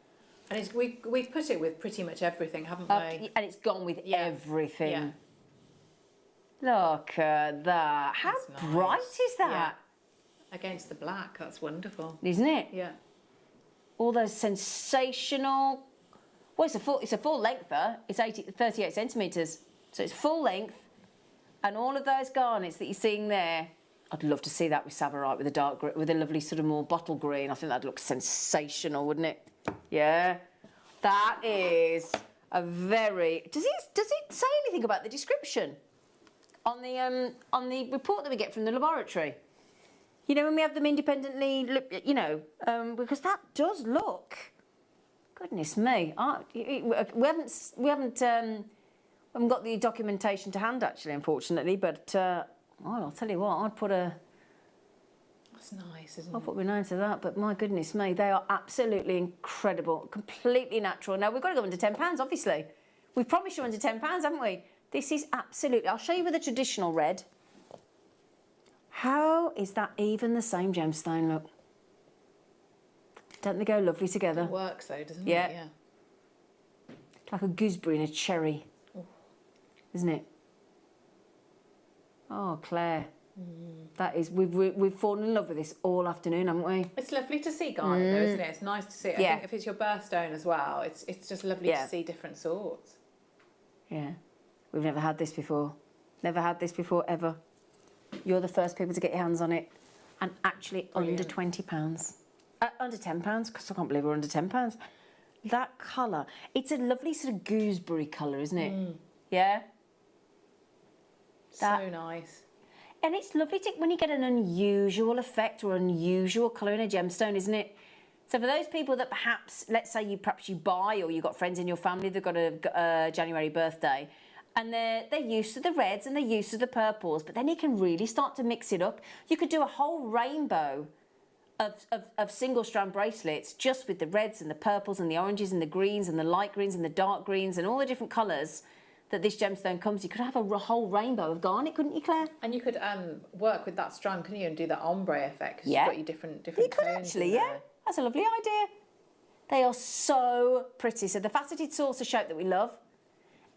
And we've put it with pretty much everything, haven't we? And it's gone with everything. Yeah. Look at that. How bright is that? Yeah. Against the black, that's wonderful. Isn't it? Yeah. All those sensational... Well, it's a full lengther. It's 38 centimetres. So it's full length. And all of those garnets that you're seeing there, I'd love to see that with Savorite, with a dark green, with a lovely sort of more bottle green. I think that'd look sensational, wouldn't it? Yeah. That is a very... Does it say anything about the description on the report that we get from the laboratory? You know, when we have them independently, you know, because that does look... Goodness me. We haven't got the documentation to hand, actually, unfortunately, but I'll tell you what, I'd put a... That's nice, isn't I'll it? put my name to that, but my goodness me, they are absolutely incredible, completely natural. Now, we've got to go under £10, obviously. We've promised you under £10, haven't we? This is absolutely... I'll show you with a traditional red. How is that even the same gemstone, look? Don't they go lovely together? It works though, doesn't Yeah. it? Yeah. It's like a gooseberry and a cherry, isn't it? Oh, Claire. That is... We've fallen in love with this all afternoon, haven't we? It's lovely to see garnet though, isn't it? It's nice to see. I think if it's your birthstone as well, it's just lovely to see different sorts. Yeah. We've never had this before. Never had this before, ever. You're the first people to get your hands on it. And actually under £20. Under £10, because I can't believe we're under £10. That colour. It's a lovely sort of gooseberry colour, isn't it? Yeah? So nice. And it's lovely when you get an unusual effect or unusual colour in a gemstone, isn't it? So for those people that perhaps, let's say you buy, or you've got friends in your family that got a January birthday, and they're used to the reds and they're used to the purples, but then you can really start to mix it up. You could do a whole rainbow of single strand bracelets just with the reds and the purples and the oranges and the greens and the light greens and the dark greens and all the different colours that this gemstone comes. You could have a whole rainbow of garnet, couldn't you, Claire? And you could work with that strand, couldn't you, and do that ombre effect, because you've got your different You could tones actually, in yeah. there. That's a lovely idea. They are so pretty. So the faceted saucer shape that we love,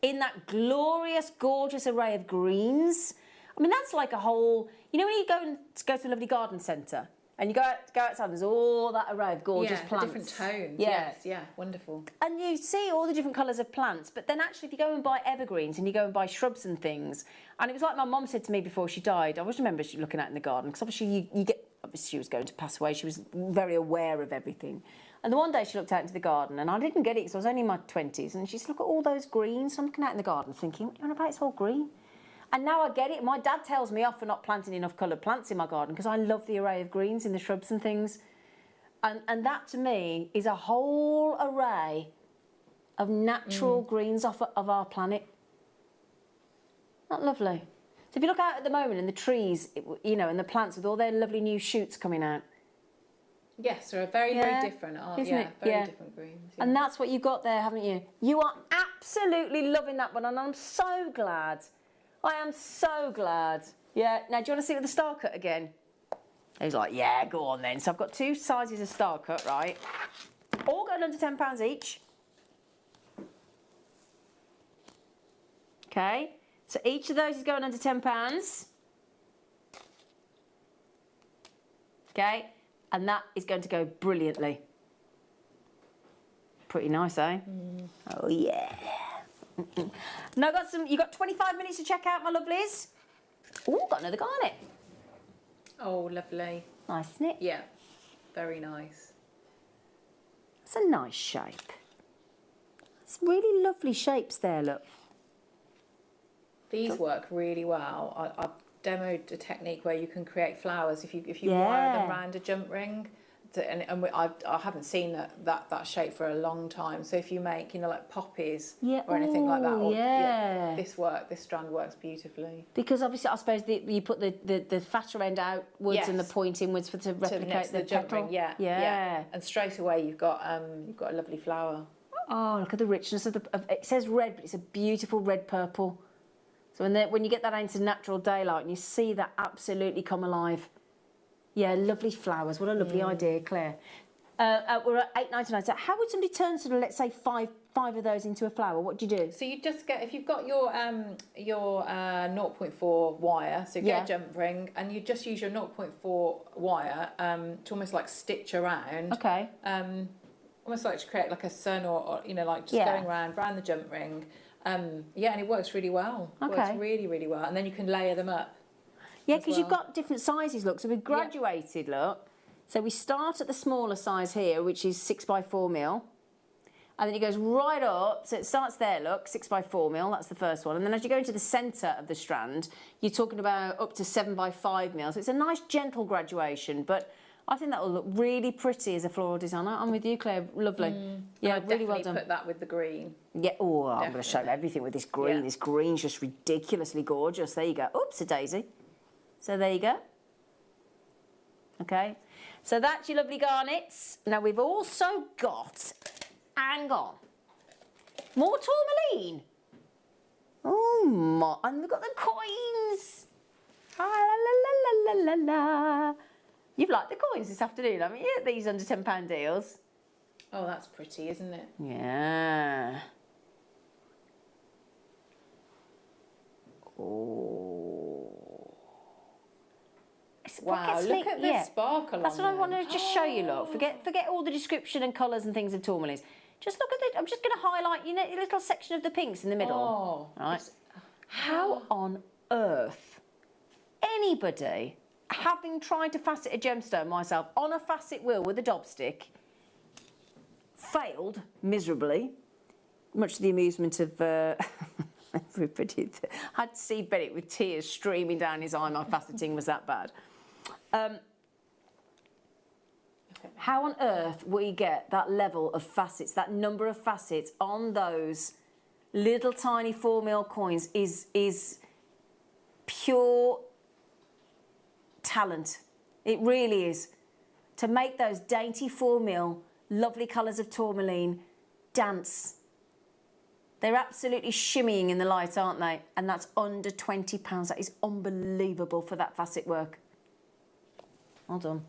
in that glorious, gorgeous array of greens. I mean, that's like a whole... You know when you go to a lovely garden centre and you go outside, there's all that array of gorgeous plants. Different tones. Yeah. Yes, yeah, wonderful. And you see all the different colours of plants, but then actually if you go and buy evergreens and you go and buy shrubs and things, and it was like my mum said to me before she died, I always remember she looking at in the garden, because obviously obviously she was going to pass away, she was very aware of everything. And the one day she looked out into the garden, and I didn't get it because I was only in my 20s, and she said, look at all those greens. So I'm looking out in the garden thinking, what are you on about, it's all green? And now I get it. My dad tells me off for not planting enough coloured plants in my garden because I love the array of greens in the shrubs and things. And that to me is a whole array of natural greens of our planet. Not lovely? So if you look out at the moment in the trees, you know, and the plants with all their lovely new shoots coming out. Yes, they're very, very different, aren't they? Isn't it? Very different greens. Yeah. And that's what you've got there, haven't you? You are absolutely loving that one, and I'm so glad. I am so glad. Yeah, now do you want to see with the star cut again? He's like, yeah, go on then. So I've got two sizes of star cut, right? All going under £10 each. Okay, so each of those is going under £10. Okay, and that is going to go brilliantly. Pretty nice, eh? Oh, yeah. Now you got 25 minutes to check out, my lovelies. Oh, got another garnet. Oh, lovely. Nice, isn't it? Yeah, very nice. It's a nice shape. It's really lovely shapes there, look. These work really well. I've demoed a technique where you can create flowers if you wire them around a jump ring. I haven't seen that shape for a long time. So if you make, you know, like poppies or anything like that, this strand works beautifully. Because obviously, I suppose you put the fatter end outwards and the point inwards to replicate the jump petal. ring. Yeah. And straight away you've got a lovely flower. Oh, look at the richness of it says red, but it's a beautiful red purple. So when you get that into natural daylight and you see that absolutely come alive. Yeah, lovely flowers. What a lovely idea, Claire. We're at £8.99. So how would somebody turn sort of, let's say, five of those into a flower? What do you do? So you just get, if you've got your 0.4 wire, so you get a jump ring, and you just use your 0.4 wire to almost like stitch around. Okay. Almost like to create like a sun or you know, like just going around the jump ring. And it works really well. Okay. It works really, really well. And then you can layer them up. Yeah, because you've got different sizes, look. So we've graduated, look. So we start at the smaller size here, which is 6x4mm. And then it goes right up, so it starts there, look, 6x4mm, that's the first one. And then as you go into the centre of the strand, you're talking about up to 7x5mm. So it's a nice, gentle graduation, but I think that will look really pretty as a floral designer. I'm with you, Claire, lovely. Yeah, I'd really well done. put that with the green. Yeah, oh, I'm going to show everything with this green. Yeah. This green's just ridiculously gorgeous. There you go. Oops, a daisy. So there you go. Okay, so that's your lovely garnets. Now we've also got, hang on, more tourmaline. Oh my, and we've got the coins. Ah, la, la, la, la, la, la. You've liked the coins this afternoon, haven't you? These under £10 deals. Oh, that's pretty, isn't it? Yeah. Oh. Wow, look at the sparkle That's on what I them. wanted to just show you, look. Forget all the description and colours and things of tourmalines. Just look at it. I'm just going to highlight, you know, a little section of the pinks in the middle. Oh. Right. How on earth anybody, having tried to facet a gemstone myself on a facet wheel with a dob stick, failed miserably, much to the amusement of everybody. I had to see Bennett with tears streaming down his eye. My faceting was that bad. How on earth will you get that level of facets, that number of facets on those little tiny 4mm coins is pure talent. It really is. To make those dainty 4mm, lovely colours of tourmaline dance. They're absolutely shimmying in the light, aren't they? And that's under £20. That is unbelievable for that facet work. Well done.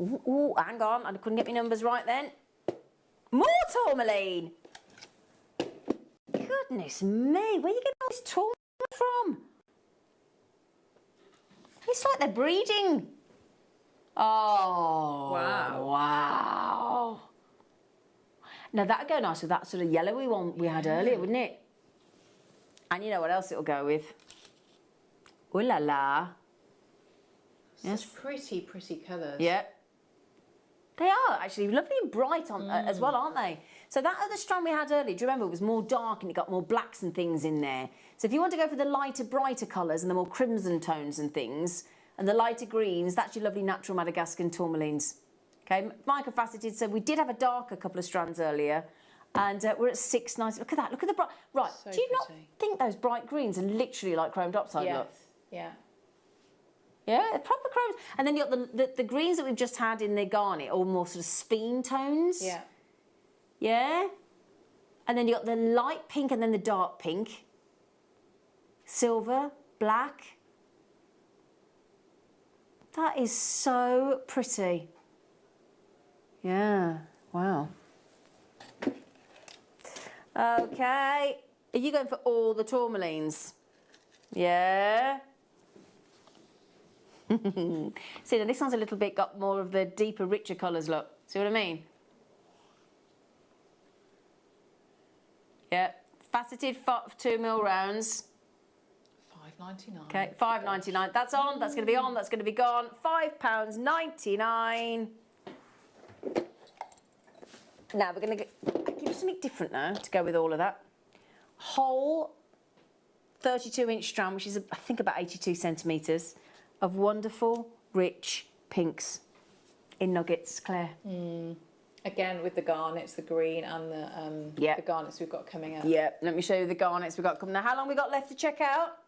Ooh, hang on, I couldn't get my numbers right then. More tourmaline! Goodness me, where are you getting all this tourmaline from? It's like they're breeding. Oh, Wow. Wow. Now that'd go nice with that sort of yellowy one we had earlier, wouldn't it? And you know what else it'll go with? Ooh la la. Yes. Pretty, pretty colours. Yeah. They are actually lovely and bright on, as well, aren't they? So that other strand we had earlier, do you remember, it was more dark and it got more blacks and things in there. So if you want to go for the lighter, brighter colours and the more crimson tones and things, and the lighter greens, that's your lovely natural Madagascan tourmalines. Okay, microfaceted, so we did have a darker couple of strands earlier, and we're at 690. Look at that, look at the bright. Right, So do you not pretty. think those bright greens are literally like chromed upside Yes. look? Yeah. Yeah, they're proper chromes. And then you've got the greens that we've just had in the garnet, all more sort of speen tones. Yeah. Yeah. And then you've got the light pink and then the dark pink. Silver, black. That is so pretty. Yeah, wow. Okay. Are you going for all the tourmalines? Yeah. See, now this one's a little bit got more of the deeper, richer colours, look. See what I mean? Yeah. Faceted 2mm rounds. £5.99. Okay, £5.99. That's on, that's going to be on, that's going to be gone. £5.99. Now we're going to give you something different now to go with all of that. Whole 32-inch strand, which is I think about 82 centimetres, of wonderful, rich pinks in nuggets, Claire. Again, with the garnets, the green and the garnets we've got coming up. Yeah, let me show you the garnets we've got coming. Now, how long we got left to check out?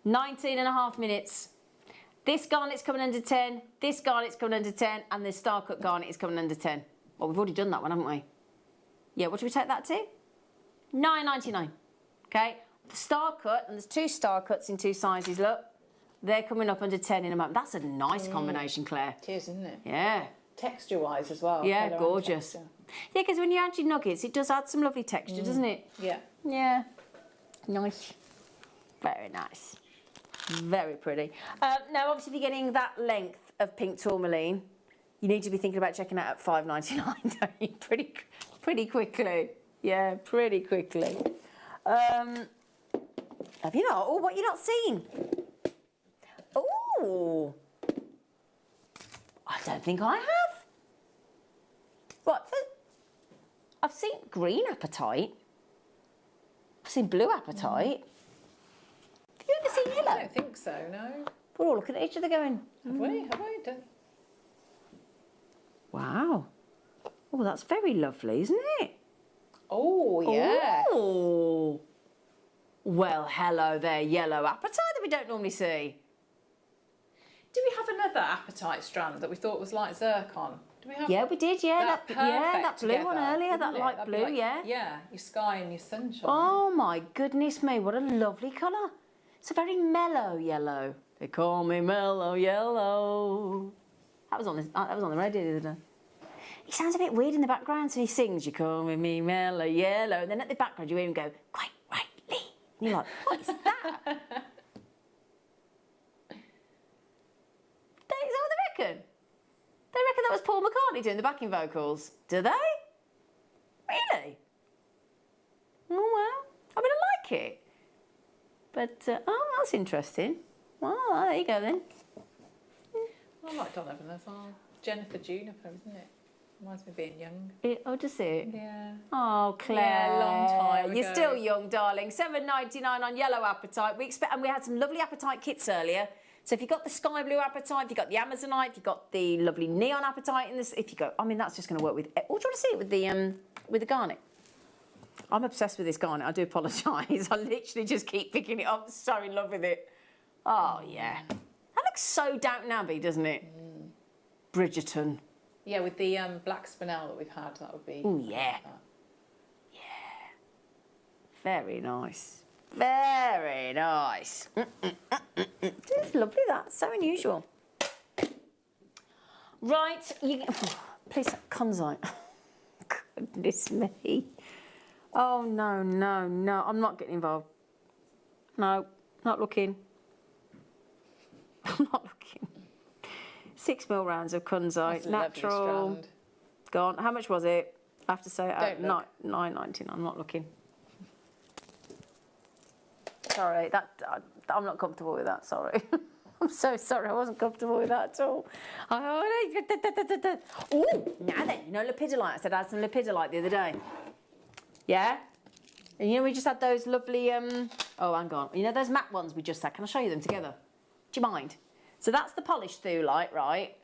19.5 minutes. This garnet's coming under 10, this garnet's coming under 10, and this star cut garnet is coming under 10. Well, we've already done that one, haven't we? Yeah, what should we take that to? £9.99. Okay, the star cut, and there's 2 star cuts in 2 sizes, look. They're coming up under 10 in a moment. That's a nice combination, Claire. It is, isn't it? Yeah. Texture-wise as well. Yeah, colour and gorgeous. texture. Yeah, because when you add your nuggets, it does add some lovely texture, doesn't it? Yeah. Yeah. Nice. Very nice. Very pretty. Now, obviously, if you're getting that length of pink tourmaline, you need to be thinking about checking out at £5.99, don't you? Pretty quickly. Yeah, pretty quickly. Have you not? Oh, what you not seen? Oh, I don't think I have. Right, I've seen green apatite. I've seen blue apatite. Have you ever seen yellow? I don't think so, no. We're all looking at each other going, Have we? Don't... wow. Oh, that's very lovely, isn't it? Oh, yes. Oh. Well, hello there, yellow apatite that we don't normally see. Do we have another apatite strand that we thought was like zircon? Do we have? Yeah, we did, yeah. That blue one together, earlier, that wouldn't it? light That'd be blue, like, yeah. Yeah, your sky and your sunshine. Oh my goodness me, what a lovely colour. It's a very mellow yellow. They call me mellow yellow. That was on the radio the other day. He sounds a bit weird in the background, so he sings, you call me mellow yellow, and then at the background you hear him go, quite rightly. And you're like, what is that? Is that what they reckon? They reckon that was Paul McCartney doing the backing vocals. Do they? Really? Oh, well. I mean, I like it. But, oh, that's interesting. Well, there you go then. I like Donovan as well. Jennifer Juniper, isn't it? Reminds me of being young. Oh, does it? Yeah. Oh, Claire. Yeah, long time ago. You're still young, darling. $7.99 on yellow apatite. And we had some lovely apatite kits earlier. So if you've got the sky blue apatite, if you've got the Amazonite, if you've got the lovely neon apatite in this, if you go, I mean, that's just going to work with. Oh, do you want to see it with the garnet? I'm obsessed with this garnet. I do apologise. I literally just keep picking it up. I'm so in love with it. Oh yeah, that looks so Downton Abbey, doesn't it? Bridgerton. Yeah, with the black spinel that we've had, that would be. Oh yeah. Yeah. Very nice. Very nice. It's lovely, that. So unusual. Right, please, Conzite. Goodness me. Oh, no, no, no. I'm not getting involved. No, not looking. I'm not looking. 6 mil rounds of Conzite, natural. Gone. How much was it? I have to say it out. $9.99. I'm not looking. Sorry, I'm not comfortable with that, sorry. I'm so sorry, I wasn't comfortable with that at all. Oh, now then, you know lepidolite? I said I had some lepidolite the other day. Yeah? And you know we just had those lovely, oh, hang on. You know those matte ones we just had? Can I show you them together? Do you mind? So that's the polished thulite, right?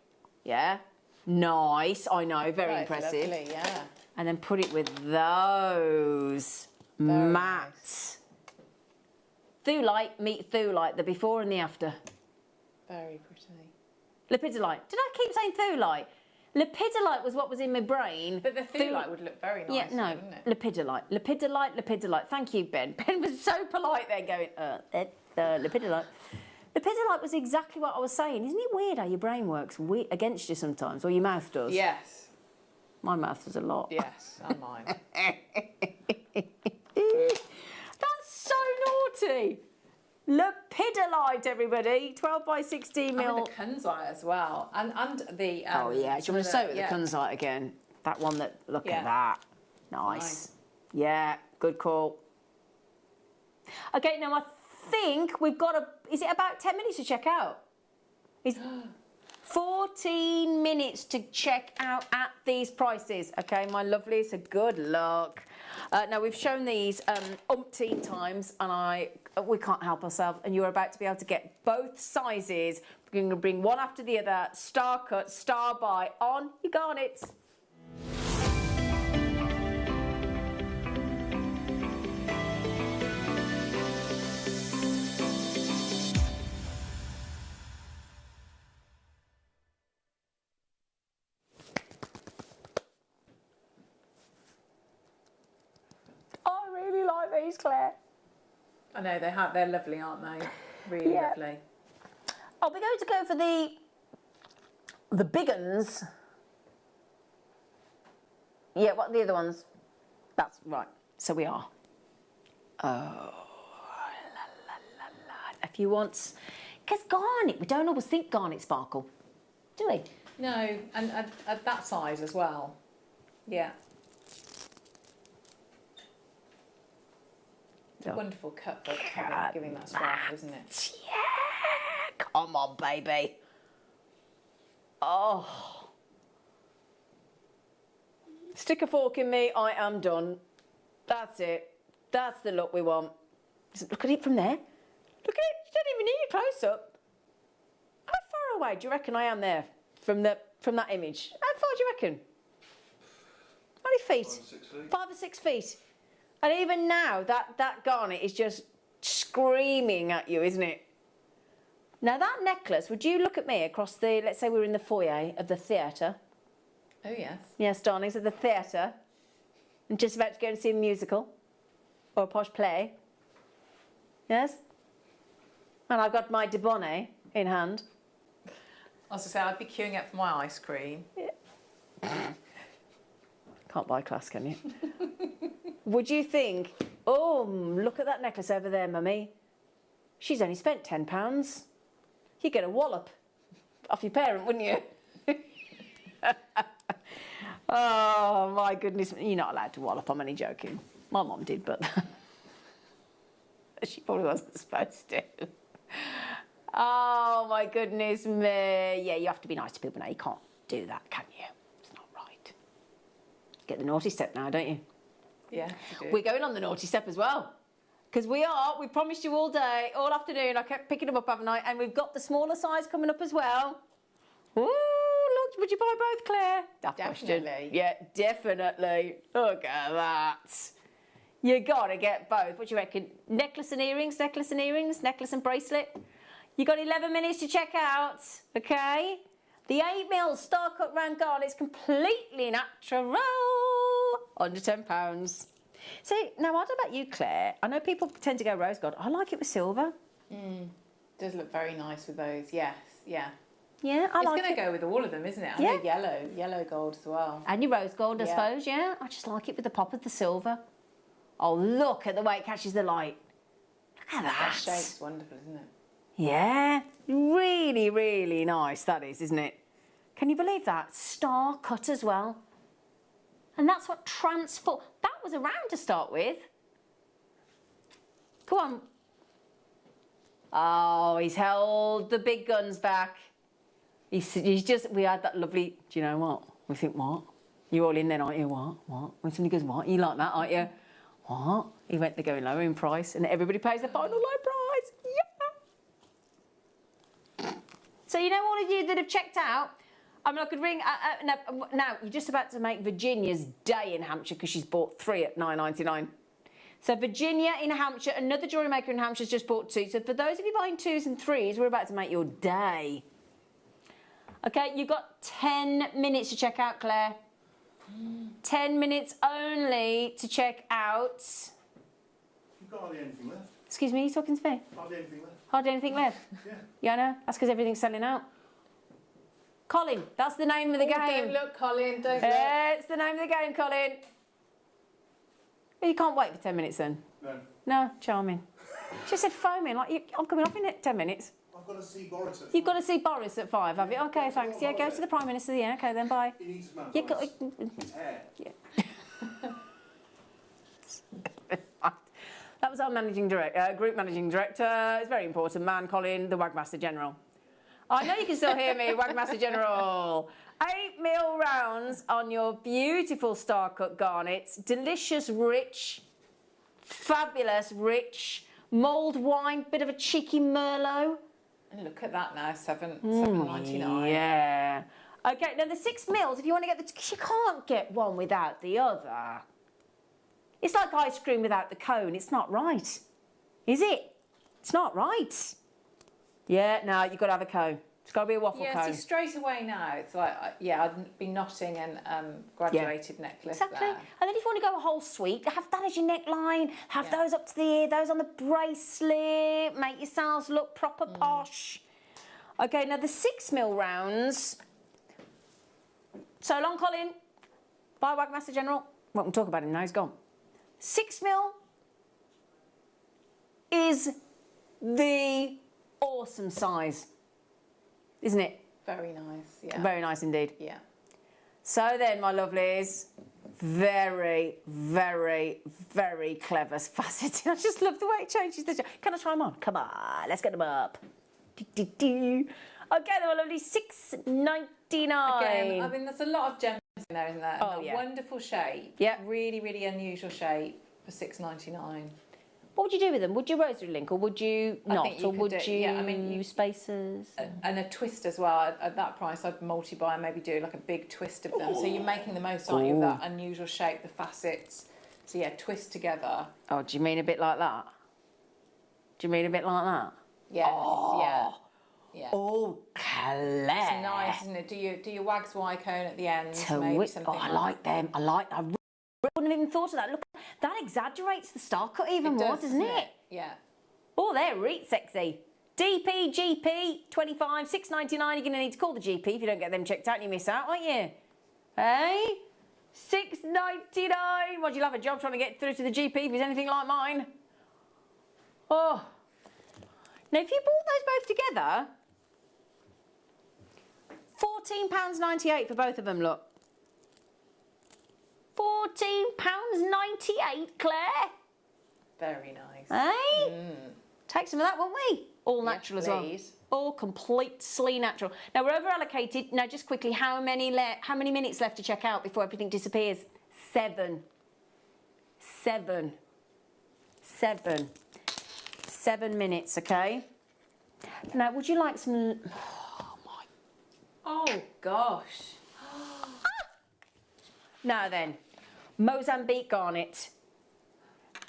Yeah? Nice, I know, very impressive. Lovely, yeah. And then put it with those matte. Nice. Thulite, meet thulite, the before and the after. Very pretty. Lepidolite. Did I keep saying thulite? Lepidolite was what was in my brain. But the thulite would look very nice, yeah, no, wouldn't it? Lepidolite. Lepidolite, lepidolite. Thank you, Ben. Ben was so polite there going, lepidolite. Lepidolite was exactly what I was saying. Isn't it weird how your brain works against you sometimes, or your mouth does? Yes. My mouth does a lot. Yes, and mine. That's so naughty. Lepidolite, everybody. 12 by 16 mil. And the Kunzite as well. And the... oh, yeah. Do you want to sew with the Kunzite again? That one that... Look at that. Nice. Yeah, good call. OK, now I think we've got is it about 10 minutes to check out? 14 minutes to check out at these prices. OK, my lovelies, so good luck. Now, we've shown these umpteen times, and we can't help ourselves, and you're about to be able to get both sizes. We're going to bring one after the other, star cut, star buy on your garnets. I really like these, Claire. I know, they're lovely, aren't they? Really lovely. Are we going to go for the big uns? Yeah, what are the other ones? That's right. So we are. Oh, la, la, la, la. If you want... Because garnet, we don't always think garnet sparkle, do we? No, and at that size as well. Yeah. It's a wonderful cut for giving that sparkle, isn't it? Yeah! Come on, baby. Oh. Stick a fork in me, I am done. That's it. That's the look we want. Look at it from there. Look at it, you don't even need a close-up. How far away do you reckon I am there from that image? How far do you reckon? How many feet? 5 or 6 feet. 5 or 6 feet. And even now, that garnet is just screaming at you, isn't it? Now that necklace, would you look at me across the, let's say we're in the foyer of the theatre. Oh, yes. Yes, darlings, at the theatre. I'm just about to go and see a musical or a posh play. Yes? And I've got my debonnaire in hand. I was going to say, I'd be queuing up for my ice cream. Can't buy class, can you? Would you think, oh, look at that necklace over there, mummy. She's only spent £10. You'd get a wallop off your parent, wouldn't you? Oh, my goodness. You're not allowed to wallop, I'm only joking. My mum did, but she probably wasn't supposed to. Oh, my goodness me. Yeah, you have to be nice to people now. You can't do that, can you? It's not right. Get the naughty step now, don't you? Yeah, you do. We're going on the naughty step as well. Because we promised you all day, all afternoon. I kept picking them up, haven't I? And we've got the smaller size coming up as well. Ooh, look, would you buy both, Claire? Definitely. Yeah, definitely. Look at that. You got to get both. What do you reckon? Necklace and earrings, necklace and earrings, necklace and bracelet. You got 11 minutes to check out, okay? The 8mm star cut round garnet is completely natural, under £10. See, now what about you, Claire? I know people tend to go rose gold. I like it with silver. Does look very nice with those, yes, yeah. Yeah, I like it. It's going to go with all of them, isn't it? I know yellow gold as well. And your rose gold, I suppose, yeah? I just like it with the pop of the silver. Oh, look at the way it catches the light. Look at that. That shape's wonderful, isn't it? Yeah, really, really nice that is, isn't it? Can you believe that? Star cut as well. And that's what transform. That was around to start with. Go on. Oh, he's held the big guns back. He's just, we had that lovely, do you know what? We think, what? You're all in then, aren't you? What? When somebody goes, what? You like that, aren't you? What? He went, they're going lower in price, and everybody pays the final low price. Yeah. So you know all of you that have checked out, I mean, I could ring, now you're just about to make Virginia's day in Hampshire because she's bought 3 at £9.99. So Virginia in Hampshire, another Jewellery Maker in Hampshire's just bought 2. So for those of you buying 2s and 3s, we're about to make your day. Okay, you've got 10 minutes to check out, Claire. 10 minutes only to check out. You've got hardly anything left. Excuse me, are you talking to me? Hardly anything left. Hardly anything left? Yeah, I know. That's because everything's selling out. Colin, that's the name of the game. Don't look, Colin, don't look. It's the name of the game, Colin. You can't wait for 10 minutes then? No. No, charming. She said foaming, like, I'm coming off in 10 minutes. I've got to see Boris at 5. You've got to see Boris at 5, have you? Okay, thanks. Yeah, go to the Prime Minister, yeah, okay, then bye. He needs his man. You got, His hair. yeah. That was our group managing director. It's very important man, Colin, the Wagmaster General. I know you can still hear me, Wagmaster General. 8mm rounds on your beautiful star-cut garnets. Delicious, rich, fabulous, rich, mulled wine, bit of a cheeky Merlot. And look at that now, $7.99. Yeah. Okay, now the 6mm, if you want to get you can't get one without the other. It's like ice cream without the cone. It's not right. Is it? It's not right. Yeah, no, you've got to have a cone. It's got to be a waffle cone. See, straight away now, it's like, I'd be knotting and graduated necklace exactly. there. And then if you want to go a whole suite, have that as your neckline, have those up to the ear, those on the bracelet, make yourselves look proper posh. Okay, now the 6mm rounds. So long, Colin. Bye, Wagmaster General. Well, we'll talk about him now, he's gone. 6mm is the awesome size, isn't it? Very nice, yeah. Very nice indeed. Yeah. So then, my lovelies, very, very, very clever faceting. I just love the way it changes the... Can I try them on? Come on, let's get them up. Okay, then, my lovely, $6.99. Again, I mean, there's a lot of gems there, isn't there? Oh, And that yeah. wonderful shape. Yeah. Really, really unusual shape for £6.99. What would you do with them? Would you rosary link or would you I not? think you Or could would do- you yeah, I mean, you- spacers? And a twist as well. At that price, I'd multi-buy and maybe do like a big twist of them. So you're making the most, aren't you, of that unusual shape, the facets. So yeah, twist together. Oh, do you mean a bit like that? Do you mean a bit like that? Yes, Oh. yeah. Yeah. Oh, Claire. It's nice, isn't it? Do your wags Y-cone at the end? Maybe something I like them. I wouldn't have even thought of that. Look, that exaggerates the star cut even more, doesn't it? Yeah. Oh, they're really sexy. DP, GP, 25, $6.99. You're going to need to call the GP if you don't get them checked out and you miss out, aren't you? Hey? $6.99. Well, you'll have a job trying to get through to the GP if it's anything like mine. Oh. Now, if you bought those both together, £14.98 for both of them, look. £14.98, Claire. Very nice. Hey? Take some of that, won't we? All natural as well. please. All completely natural. Now we're over allocated. Now just quickly, how many minutes left to check out before everything disappears? 7. 7 minutes, okay? Now would you like some? Oh gosh. Now then, Mozambique garnet.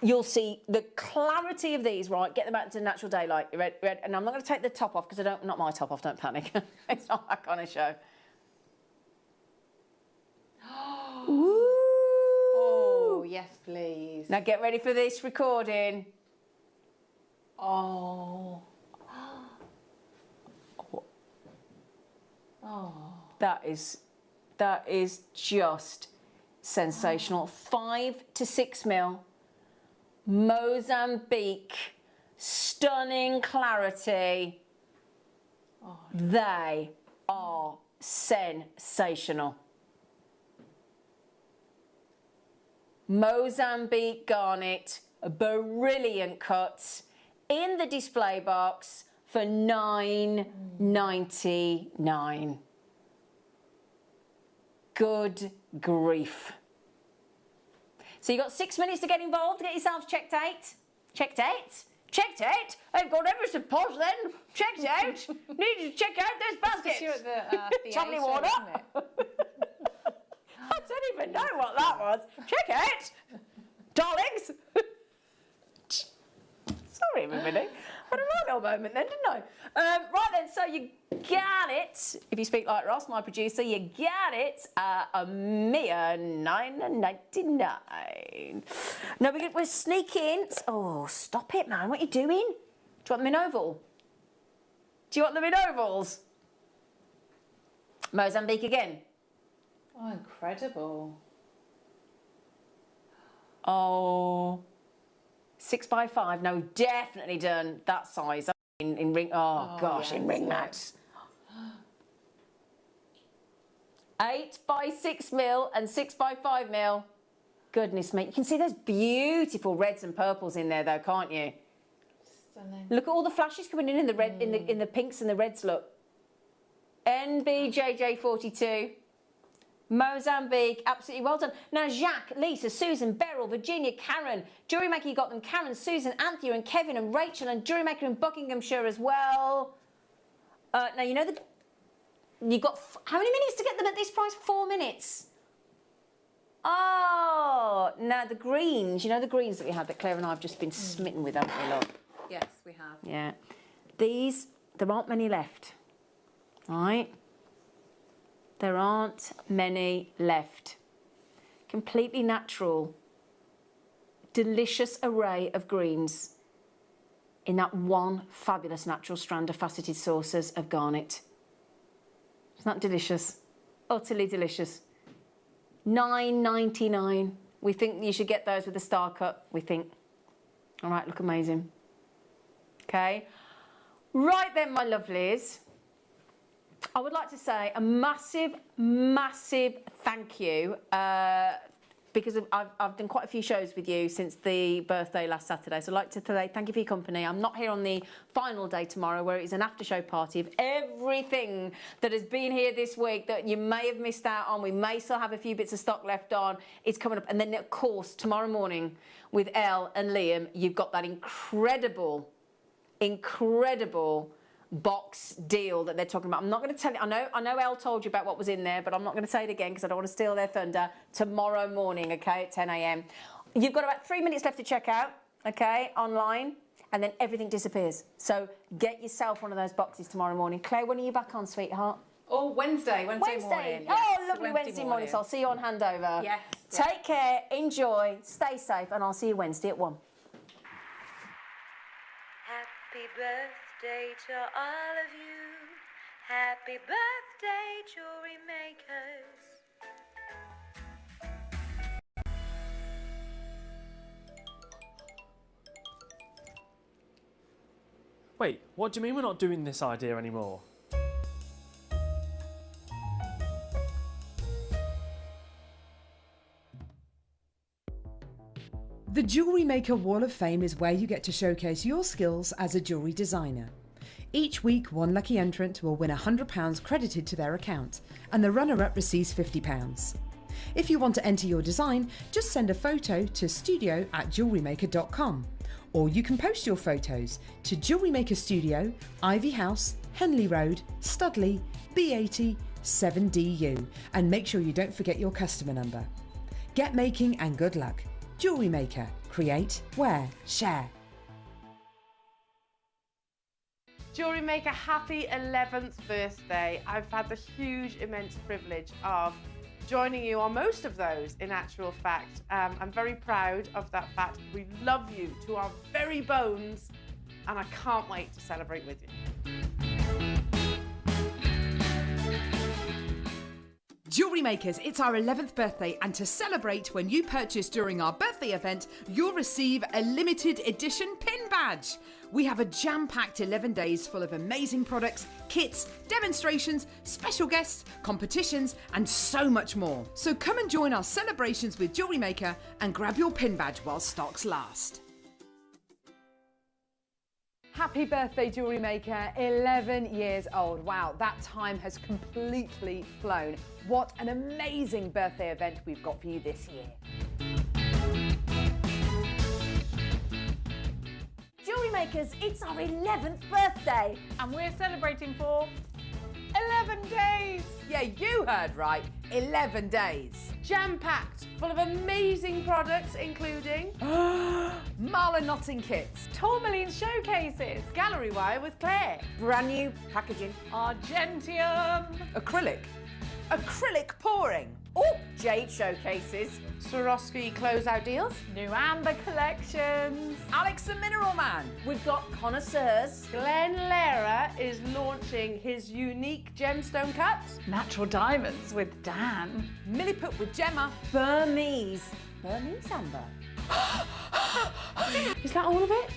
You'll see the clarity of these, right? Get them out into natural daylight. You ready? And I'm not going to take the top off because not my top off, don't panic. It's not that kind of show. Ooh. Oh, yes, please. Now get ready for this recording. Oh. Oh. That is just sensational. 5 to 6 mil. Mozambique, stunning clarity. They are sensational. Mozambique garnet, brilliant cuts in the display box for $9.99. Good grief. So you've got 6 minutes to get involved, to get yourselves checked out. Checked out? Checked out? I've got everything posh then. Checked out. Need to check out those baskets. You're at the Chumley theatre, water. isn't it? I don't even know what that was. Check out. Darlings. Sorry, everybody. What a right old moment then, didn't I? Right then, so you got it. If you speak like Ross, my producer, you got it at a mere $9.99. Now we're sneaking. Oh, stop it, man. What are you doing? Do you want them in oval? Do you want them in ovals? Mozambique again. Oh, incredible. Oh. 6x5, no, definitely done that size in ring. Oh gosh, in ring mats. 8x6 mil and 6x5 mil. Goodness me, you can see those beautiful reds and purples in there, though, can't you? Stunning. Look at all the flashes coming in the red, in the pinks and the reds. Look, NBJJ42. Mozambique, absolutely well done. Now, Jacques, Lisa, Susan, Beryl, Virginia, Karen, Jewellery Maker, you got them. Karen, Susan, Anthea, and Kevin, and Rachel, and Jewellery Maker in Buckinghamshire as well. Now, you know that you've got how many minutes to get them at this price? 4 minutes. Oh, now the greens. You know the greens that we had that Claire and I have just been smitten with, haven't we, love? Yes, we have. Yeah. These, there aren't many left. All right? There aren't many left. Completely natural, delicious array of greens in that one fabulous natural strand of faceted saucers of garnet. Isn't that delicious? Utterly delicious. $9.99. We think you should get those with the star cut, we think. All right, look amazing. Okay. Right then, my lovelies. I would like to say a massive, massive thank you because I've done quite a few shows with you since the birthday last Saturday. So I'd like to say thank you for your company. I'm not here on the final day tomorrow, where it is an after-show party of everything that has been here this week that you may have missed out on. We may still have a few bits of stock left on. It's coming up. And then, of course, tomorrow morning with Elle and Liam, you've got that incredible box deal that they're talking about. I'm not going to tell you. I know Elle told you about what was in there, but I'm not going to say it again because I don't want to steal their thunder. Tomorrow morning, okay, at 10 a.m. You've got about 3 minutes left to check out, okay, online, and then everything disappears. So get yourself one of those boxes tomorrow morning. Claire, when are you back on, sweetheart? Oh, Wednesday morning. Oh, Yes, lovely Wednesday morning. So I'll see you on handover. Yes. Take care, enjoy, stay safe, and I'll see you Wednesday at 1. Happy birthday to all of you. Happy birthday, Jewellery Makers. Wait, what do you mean we're not doing this idea anymore? The Jewellery Maker Wall of Fame is where you get to showcase your skills as a jewellery designer. Each week, one lucky entrant will win £100 credited to their account, and the runner-up receives £50. If you want to enter your design, just send a photo to studio@jewellerymaker.com, or you can post your photos to Jewellery Maker Studio, Ivy House, Henley Road, Studley, B80 7DU, and make sure you don't forget your customer number. Get making and good luck. Jewellery Maker. Create, wear, share. Jewellery Maker, happy 11th birthday. I've had the huge, immense privilege of joining you on most of those, in actual fact. I'm very proud of that fact. We love you to our very bones, and I can't wait to celebrate with you. Jewellery Makers, it's our 11th birthday, and to celebrate, when you purchase during our birthday event, you'll receive a limited edition pin badge. We have a jam-packed 11 days full of amazing products, kits, demonstrations, special guests, competitions, and so much more. So come and join our celebrations with Jewellery Maker and grab your pin badge while stocks last. Happy birthday, Jewellery Maker, 11 years old. Wow, that time has completely flown. What an amazing birthday event we've got for you this year. Jewellery Makers, it's our 11th birthday. And we're celebrating for 11 days. Yeah, you heard right. 11 days. Jam-packed, full of amazing products, including Marla knotting kits, tourmaline showcases, gallery wire with Claire, brand new packaging, Argentium, acrylic pouring, jade showcases, Swarovski closeout deals, new amber collections, Alex the Mineral Man. We've got connoisseurs. Glenn Lehrer is launching his unique gemstone cuts. natural diamonds with Dan, Milliput with Gemma. Burmese amber. Is that all of it?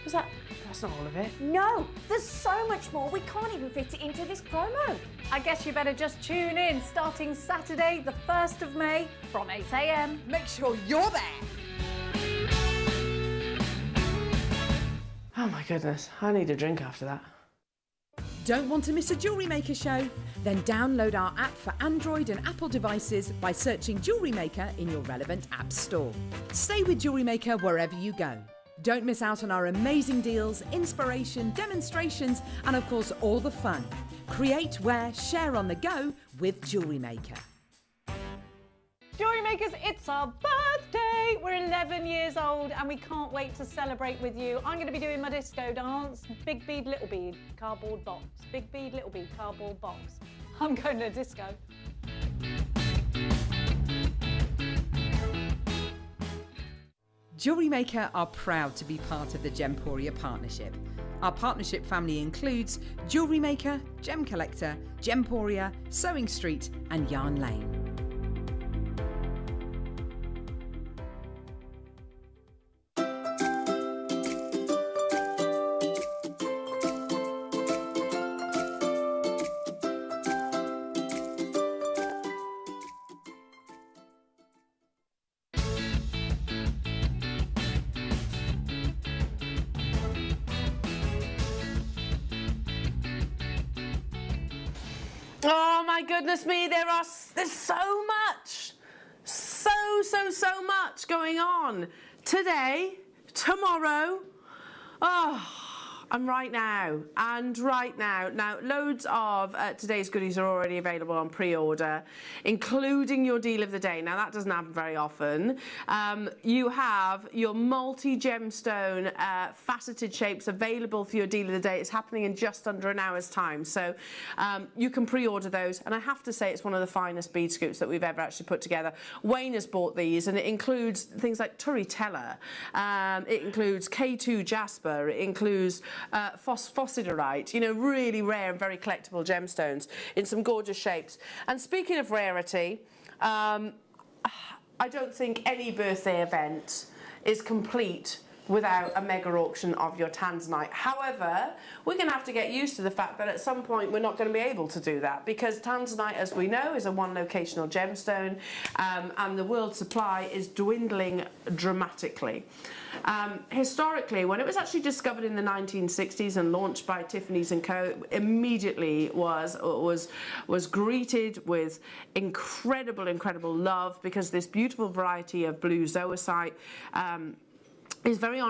That's not all of it. No, there's so much more. We can't even fit it into this promo. I guess you better just tune in starting Saturday, the 1st of May from 8 a.m. Make sure you're there. Oh my goodness, I need a drink after that. Don't want to miss a Jewellery Maker show? Then download our app for Android and Apple devices by searching Jewellery Maker in your relevant app store. Stay with Jewellery Maker wherever you go. Don't miss out on our amazing deals, inspiration, demonstrations, and of course all the fun. Create, wear, share on the go with Jewellery Maker. Jewellery Makers, it's our birthday! We're 11 years old and we can't wait to celebrate with you. I'm going to be doing my disco dance. Big bead, little bead, cardboard box. Big bead, little bead, cardboard box. I'm going to disco. Jewellery Maker are proud to be part of the Gemporia partnership. Our partnership family includes Jewellery Maker, Gem Collector, Gemporia, Sewing Street and Yarn Lane. Oh my goodness me, there's so much. So much going on. Today, tomorrow, and right now. Now, loads of today's goodies are already available on pre-order, including your deal of the day. Now, that doesn't happen very often. You have your multi-gemstone faceted shapes available for your deal of the day. It's happening in just under an hour's time. So you can pre-order those. And I have to say, it's one of the finest bead scoops that we've ever actually put together. Wayne has bought these, and it includes things like Turritella. It includes K2 Jasper. It includes phosphosiderite, you know, really rare and very collectible gemstones in some gorgeous shapes. And speaking of rarity, I don't think any birthday event is complete without a mega auction of your tanzanite. However, we're going to have to get used to the fact that at some point we're not going to be able to do that, because tanzanite, as we know, is a one locational gemstone, and the world supply is dwindling dramatically. Historically, when it was actually discovered in the 1960s and launched by Tiffany's & Co., immediately was greeted with incredible love, because this beautiful variety of blue zoisite is very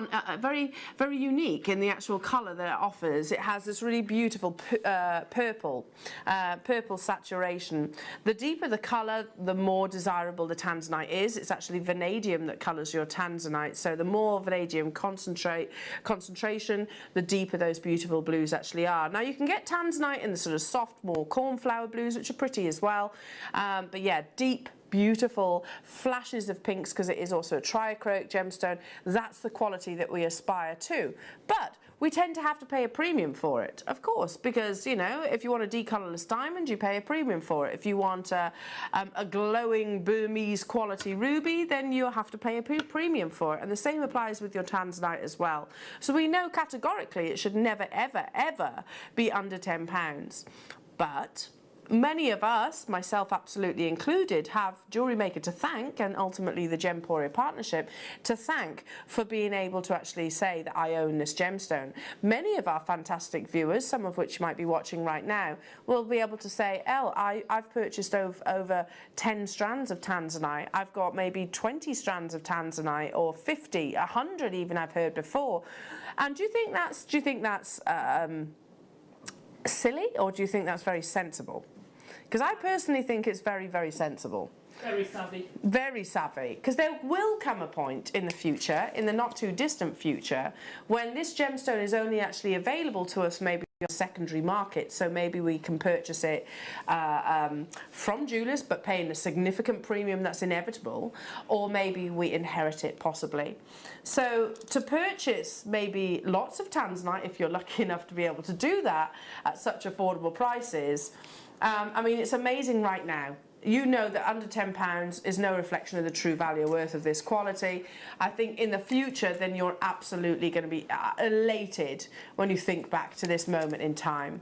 unique in the actual colour that it offers. It has this really beautiful purple saturation. The deeper the colour, the more desirable the tanzanite is. It's actually vanadium that colours your tanzanite, so the more vanadium concentration, the deeper those beautiful blues actually are. Now, you can get tanzanite in the sort of soft, more cornflower blues, which are pretty as well, but yeah, deep, beautiful flashes of pinks, because it is also a triacrylic gemstone. That's the quality that we aspire to. But we tend to have to pay a premium for it, of course, because, you know, if you want a decolourless diamond, you pay a premium for it. If you want a glowing Burmese quality ruby, then you'll have to pay a premium for it. And the same applies with your tanzanite as well. So we know categorically it should never, ever be under £10. But many of us, myself absolutely included, have Jewellery Maker to thank, and ultimately the Gemporia partnership to thank, for being able to actually say that I own this gemstone. Many of our fantastic viewers, some of which you might be watching right now, will be able to say, Elle, I've purchased over 10 strands of tanzanite. I've got maybe 20 strands of tanzanite, or 50, 100 even, I've heard before. And do you think that's silly, or do you think that's very sensible? Because I personally think it's very sensible. Very savvy. Very savvy. Because there will come a point in the future, in the not too distant future, when this gemstone is only actually available to us maybe on a secondary market. So maybe we can purchase it from jewellers, but paying a significant premium that's inevitable, or maybe we inherit it possibly. So to purchase maybe lots of tanzanite, if you're lucky enough to be able to do that at such affordable prices, I mean, it's amazing right now. You know that under £10 is no reflection of the true value or worth of this quality. I think in the future, then you're absolutely going to be elated when you think back to this moment in time.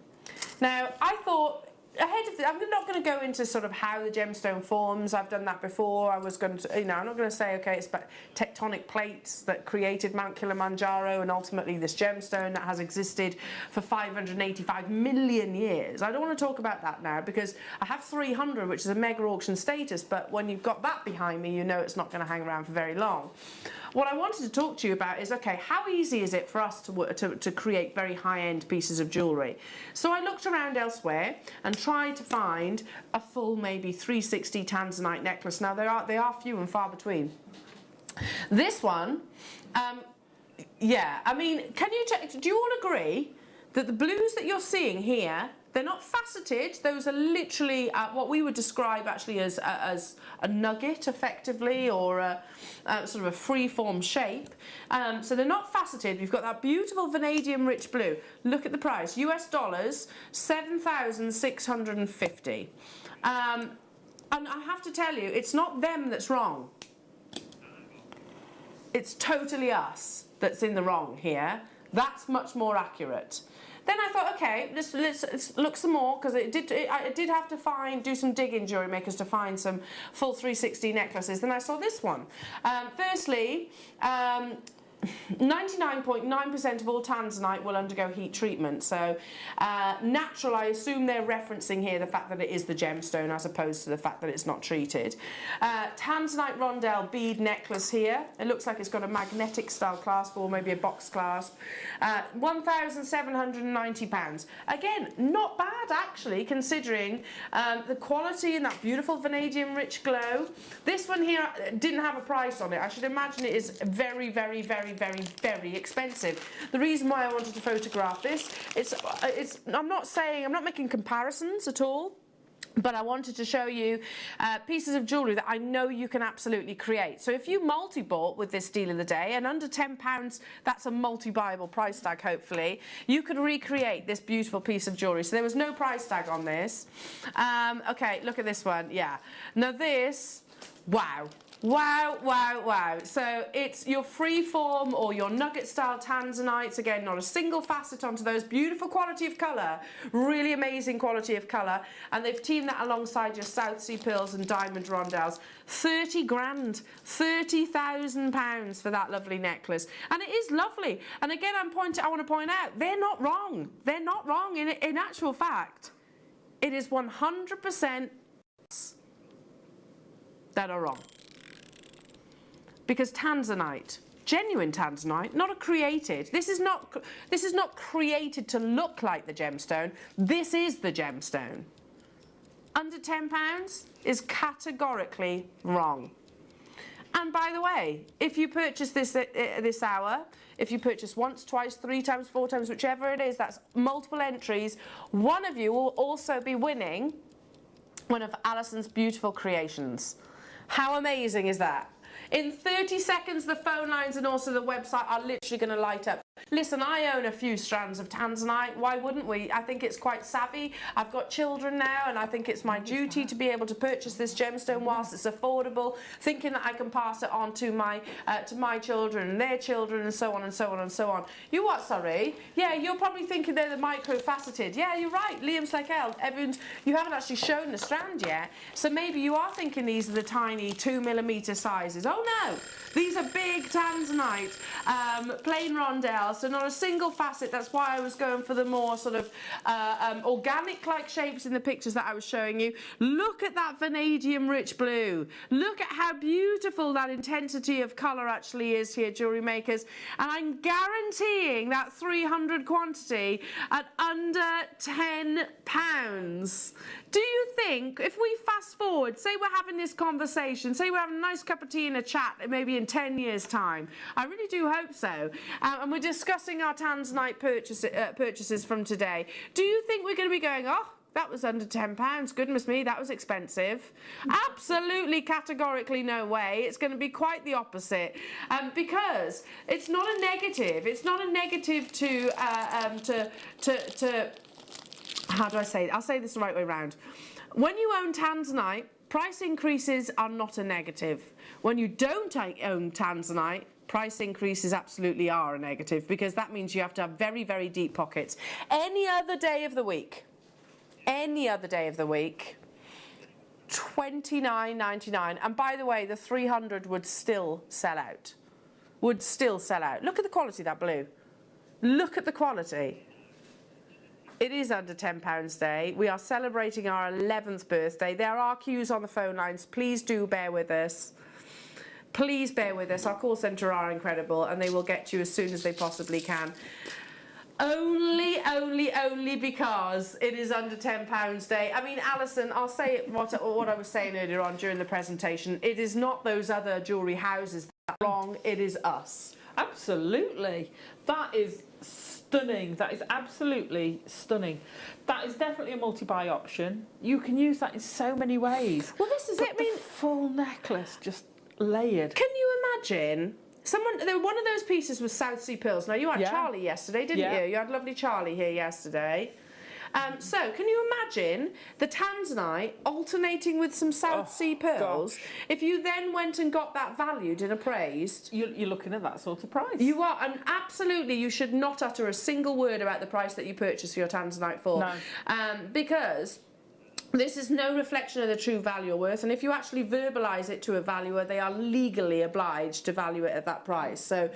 Now, I thought, ahead of this, I'm not going to go into sort of how the gemstone forms. I've done that before. I was going to, you know, I'm not going to say, okay, it's tectonic plates that created Mount Kilimanjaro and ultimately this gemstone that has existed for 585 million years. I don't want to talk about that now, because I have 300, which is a mega auction status, but when you've got that behind me, you know it's not going to hang around for very long. What I wanted to talk to you about is, okay, how easy is it for us to create very high-end pieces of jewellery? So I looked around elsewhere and tried to find a full, maybe 360 tanzanite necklace. Now, they are few and far between. This one, yeah, I mean, do you all agree that the blues that you're seeing here, they're not faceted? Those are literally what we would describe actually as a nugget, effectively, or a sort of a free-form shape. So they're not faceted. You've got that beautiful vanadium-rich blue. Look at the price. US dollars, $7,650. And I have to tell you, it's not them that's wrong. It's totally us that's in the wrong here. That's much more accurate. Then I thought, okay, let's look some more, because I did have to do some digging, Jewellery Makers, to find some full 360 necklaces. Then I saw this one. Firstly, 99.9% of all tanzanite will undergo heat treatment. So natural, I assume they're referencing here the fact that it is the gemstone as opposed to the fact that it's not treated. Tanzanite rondelle bead necklace here. It looks like it's got a magnetic style clasp or maybe a box clasp. £1,790. Again, not bad actually, considering the quality and that beautiful vanadium rich glow. This one here didn't have a price on it. I should imagine it is very, very, very, very, very expensive. The reason why I wanted to photograph this, I'm not making comparisons at all, but I wanted to show you pieces of jewellery that I know you can absolutely create. So if you multi-bought with this deal of the day, and under £10, that's a multi-buyable price tag, hopefully, you could recreate this beautiful piece of jewellery. So there was no price tag on this. Okay, look at this one, yeah. Now this, wow. Wow, wow, wow. So it's your freeform or your nugget style tanzanites. Again, not a single facet onto those. Beautiful quality of colour. Really amazing quality of colour. And they've teamed that alongside your South Sea pearls and diamond rondelles. 30 grand, £30,000 for that lovely necklace. And it is lovely. And again, I want to point out, they're not wrong. They're not wrong. In actual fact, it is 100% that are wrong. Because tanzanite, genuine tanzanite, not a created. This is not created to look like the gemstone. This is the gemstone. Under £10 is categorically wrong. And by the way, if you purchase this this hour, if you purchase once, twice, 3 times, 4 times, whichever it is, that's multiple entries, one of you will also be winning one of Alison's beautiful creations. How amazing is that? In 30 seconds, the phone lines and also the website are literally going to light up. Listen, I own a few strands of tanzanite. Why wouldn't we? I think it's quite savvy. I've got children now, and I think it's my duty to be able to purchase this gemstone whilst it's affordable, thinking that I can pass it on to my children and their children, and so on and so on and so on. You what, sorry? Yeah, you're probably thinking they're the micro-faceted. Yeah, you're right. Liam's like hell. You haven't actually shown the strand yet, so maybe you are thinking these are the tiny 2mm sizes. Oh no, these are big tanzanite, plain rondelle. So not a single facet. That's why I was going for the more sort of organic-like shapes in the pictures that I was showing you. Look at that vanadium rich blue. Look at how beautiful that intensity of colour actually is here, jewellery makers. And I'm guaranteeing that 300 quantity at under £10. Do you think, if we fast forward, say we're having this conversation, say we're having a nice cup of tea and a chat, maybe in 10 years' time, I really do hope so, and we're discussing our tanzanite purchases from today, do you think we're going to be going, oh, that was under £10, goodness me, that was expensive? Absolutely, categorically no way. It's going to be quite the opposite, because it's not a negative. It's not a negative to how do I say it? I'll say this the right way round. When you own tanzanite, price increases are not a negative. When you don't own tanzanite, price increases absolutely are a negative, because that means you have to have very, very deep pockets. Any other day of the week, £29.99. And by the way, the 300 would still sell out. Would still sell out. Look at the quality of that blue. Look at the quality. It is under £10 day. We are celebrating our 11th birthday. There are queues on the phone lines. Please do bear with us. Please bear with us. Our call centre are incredible, and they will get to you as soon as they possibly can. Only because it is under £10 day. I mean, Alison, I'll say what I was saying earlier on during the presentation. It is not those other jewellery houses that are wrong. It is us. Absolutely. That is stunning. That is absolutely stunning. That is definitely a multi-buy option. You can use that in so many ways. Well, this is it. I mean, full necklace, just layered. Can you imagine? One of those pieces was South Sea pearls. Now, you had Charlie yesterday, didn't you? You had lovely Charlie here yesterday. So, can you imagine the tanzanite alternating with some South Sea pearls? Gosh. If you then went and got that valued and appraised... You're looking at that sort of price. You are, and absolutely you should not utter a single word about the price that you purchase your tanzanite for. No. Because This is no reflection of the true value or worth, and if you actually verbalise it to a valuer, they are legally obliged to value it at that price. So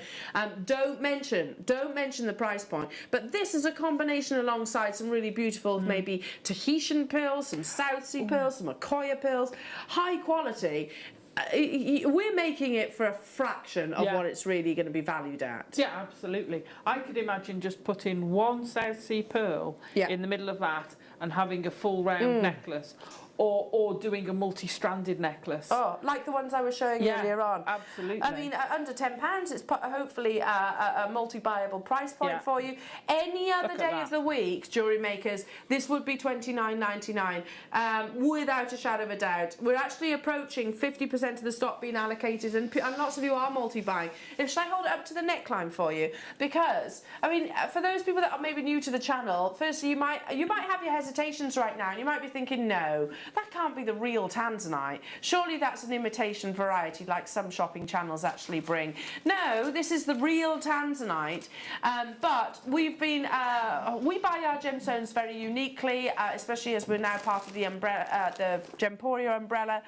don't mention the price point. But this is a combination alongside some really beautiful, maybe Tahitian pearls, some South Sea pearls, some Akoya pearls, high quality. We're making it for a fraction of what it's really going to be valued at. Yeah, absolutely. I could imagine just putting one South Sea pearl in the middle of that and having a full round necklace, or doing a multi-stranded necklace. Oh, like the ones I was showing earlier on. Absolutely. I mean, under £10, it's hopefully a multi-buyable price point for you. Any other day of the week, jewellery makers, this would be $29.99 without a shadow of a doubt. We're actually approaching 50% of the stock being allocated, and lots of you are multi-buying. Should I hold it up to the neckline for you? Because, I mean, for those people that are maybe new to the channel, firstly, you might have your hesitations right now, and you might be thinking, no, that can't be the real tanzanite. Surely that's an imitation variety like some shopping channels actually bring. No, this is the real tanzanite. But we've been, we buy our gemstones very uniquely, especially as we're now part of the umbrella, the Gemporia umbrella.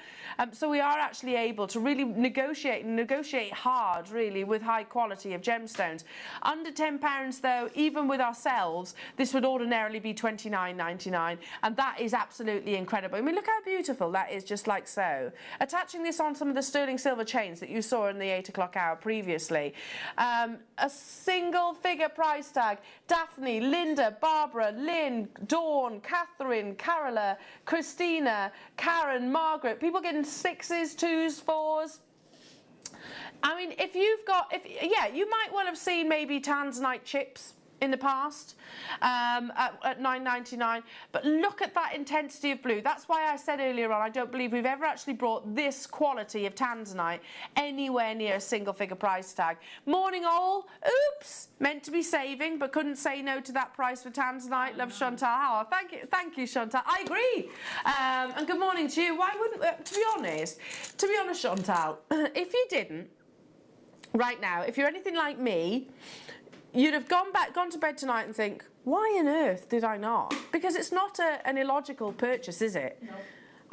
So we are actually able to really negotiate hard, really, with high quality of gemstones. Under £10 though, even with ourselves, this would ordinarily be $29.99, and that is absolutely incredible. I mean, look how beautiful that is, just like so. Attaching this on some of the sterling silver chains that you saw in the 8 o'clock hour previously. A single figure price tag. Daphne, Linda, Barbara, Lynn, Dawn, Catherine, Carola, Christina, Karen, Margaret. People getting 6s, 2s, 4s. I mean, you might well have seen maybe tanzanite chips in the past at $9.99, but look at that intensity of blue. That's why I said earlier on, I don't believe we've ever actually brought this quality of tanzanite anywhere near a single figure price tag. Morning all. Oops, meant to be saving but couldn't say no to that price for tanzanite. Love Chantal Howard. Thank you Chantal. I agree. And good morning to you. Why wouldn't, to be honest Chantal, if you didn't right now, if you're anything like me, you'd have gone to bed tonight and think, why on earth did I not? Because it's not an illogical purchase, is it? No.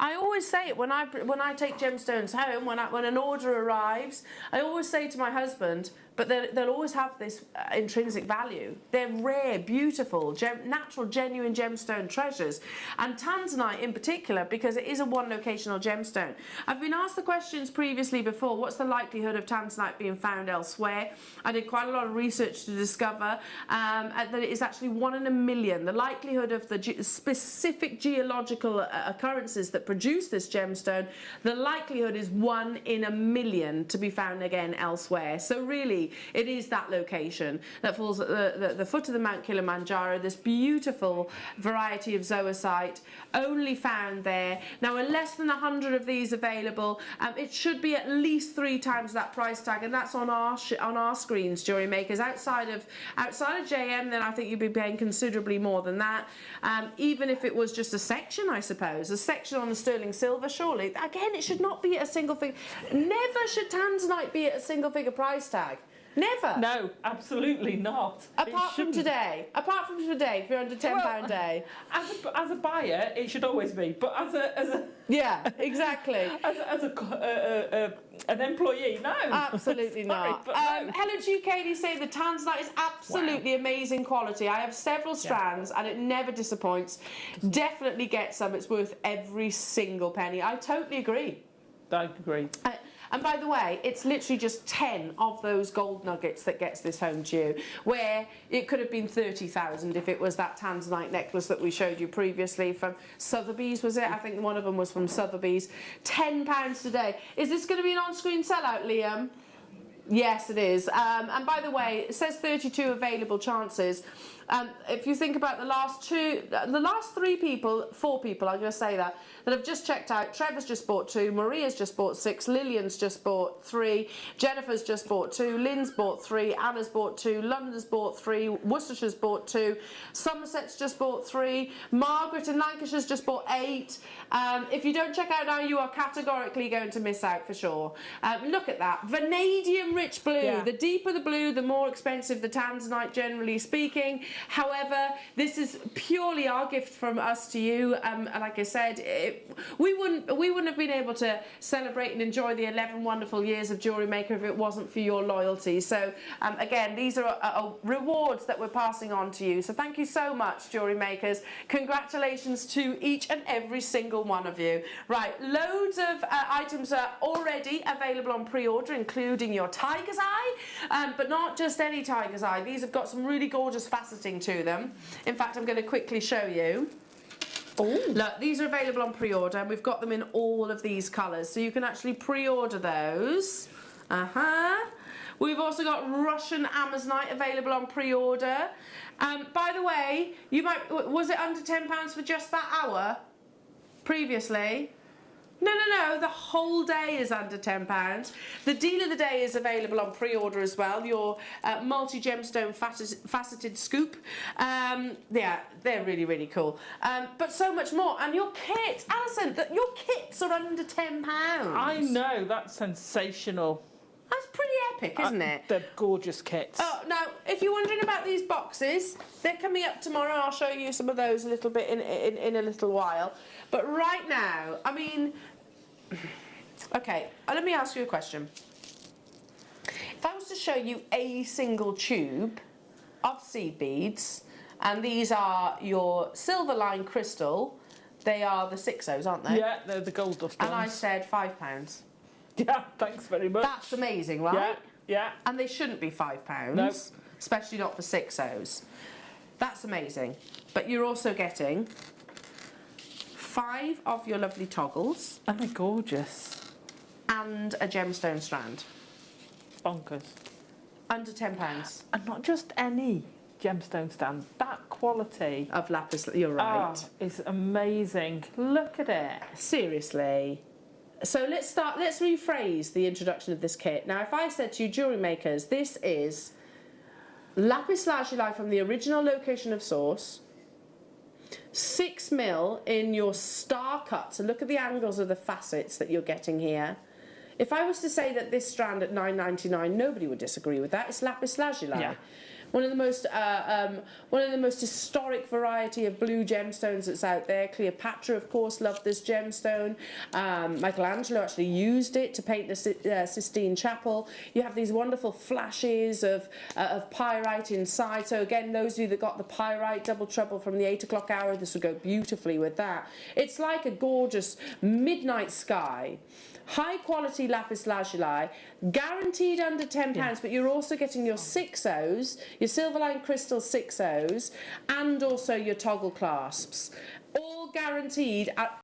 I always say it when I take gemstones home, when an order arrives, I always say to my husband, but they'll always have this intrinsic value. They're rare, beautiful, natural, genuine gemstone treasures. And tanzanite in particular, because it is a one-locational gemstone. I've been asked the questions previously before, what's the likelihood of tanzanite being found elsewhere? I did quite a lot of research to discover that it is actually 1 in a million. The likelihood of the specific geological occurrences that produce this gemstone, the likelihood is 1 in a million to be found again elsewhere. So really, it is that location that falls at the foot of the Mount Kilimanjaro, this beautiful variety of zoisite, only found there. Now, with less than 100 of these available, it should be at least 3 times that price tag, and that's on our screens, Jewellery Makers. Outside of JM, then I think you'd be paying considerably more than that. Even if it was just a section, I suppose, a section on the sterling silver, surely. Again, it should not be at a single figure. Never should tanzanite be at a single figure price tag. Never. No, absolutely not. Apart from today, if you're under £10 a day. As a buyer, it should always be. But as a yeah, exactly. as an employee, no. Absolutely not. But no. Helen G. Katie say the tanzanite is absolutely amazing quality. I have several strands and it never disappoints. Definitely get some. It's worth every single penny. I totally agree. I agree. And by the way, it's literally just 10 of those gold nuggets that gets this home to you, where it could have been 30,000 if it was that tanzanite necklace that we showed you previously from Sotheby's, was it? I think one of them was from Sotheby's. £10 today. Is this going to be an on-screen sellout, Liam? Yes, it is. And by the way, it says 32 available chances. If you think about the last 4 people, I'm going to say that have just checked out. Trevor's just bought 2, Maria's just bought 6, Lillian's just bought 3, Jennifer's just bought 2, Lynn's bought 3, Anna's bought 2, London's bought 3, Worcestershire's bought 2, Somerset's just bought 3, Margaret in Lancashire's just bought 8. If you don't check out now, you are categorically going to miss out for sure. Look at that. Vanadium rich blue. Yeah. The deeper the blue, the more expensive the tanzanite, generally speaking. However, this is purely our gift from us to you. And like I said, we wouldn't have been able to celebrate and enjoy the 11 wonderful years of Jewellery Maker if it wasn't for your loyalty. So again, these are rewards that we're passing on to you. So thank you so much, Jewellery Makers. Congratulations to each and every single one of you. Right, loads of items are already available on pre-order, including your tiger's eye, but not just any tiger's eye. These have got some really gorgeous faceting to them. In fact, I'm going to quickly show you. Ooh. Look, these are available on pre-order, and we've got them in all of these colours, so you can actually pre-order those. We've also got Russian Amazonite available on pre-order. By the way, was it under £10 for just that hour previously? No, the whole day is under £10. The deal of the day is available on pre-order as well, your multi-gemstone faceted scoop. Yeah, they're really, really cool. But so much more. And your kits, Alison, your kits are under £10. I know, that's sensational. That's pretty epic, isn't it? They're gorgeous kits. Oh, now, if you're wondering about these boxes, they're coming up tomorrow. I'll show you some of those a little bit in a little while. But right now, I mean... Okay, let me ask you a question. If I was to show you a single tube of seed beads, and these are your silver line crystal, they are the 6Os, aren't they? Yeah, they're the gold dust ones. And I said £5. Yeah, thanks very much. That's amazing, right? Yeah. And they shouldn't be £5. No. Especially not for 6Os. That's amazing. But you're also getting 5 of your lovely toggles. And they're gorgeous. And a gemstone strand. Bonkers. Under £10. And not just any gemstone stand. That quality of lapis, you're right. Is amazing. Look at it. Seriously. So let's rephrase the introduction of this kit. Now, if I said to you, Jewellery Makers, this is lapis lazuli from the original location of source, 6mm in your star cut, so look at the angles of the facets that you're getting here. If I was to say that this strand at £9.99, nobody would disagree with that. It's lapis lazuli. Yeah. One of the most historic variety of blue gemstones that's out there. Cleopatra, of course, loved this gemstone. Michelangelo actually used it to paint the Sistine Chapel. You have these wonderful flashes of pyrite inside. So again, those of you that got the pyrite double trouble from the 8 o'clock hour, this would go beautifully with that. It's like a gorgeous midnight sky. High quality lapis lazuli, guaranteed under £10, but you're also getting your 6Os, your Silverline Crystal 6Os, and also your toggle clasps. All guaranteed at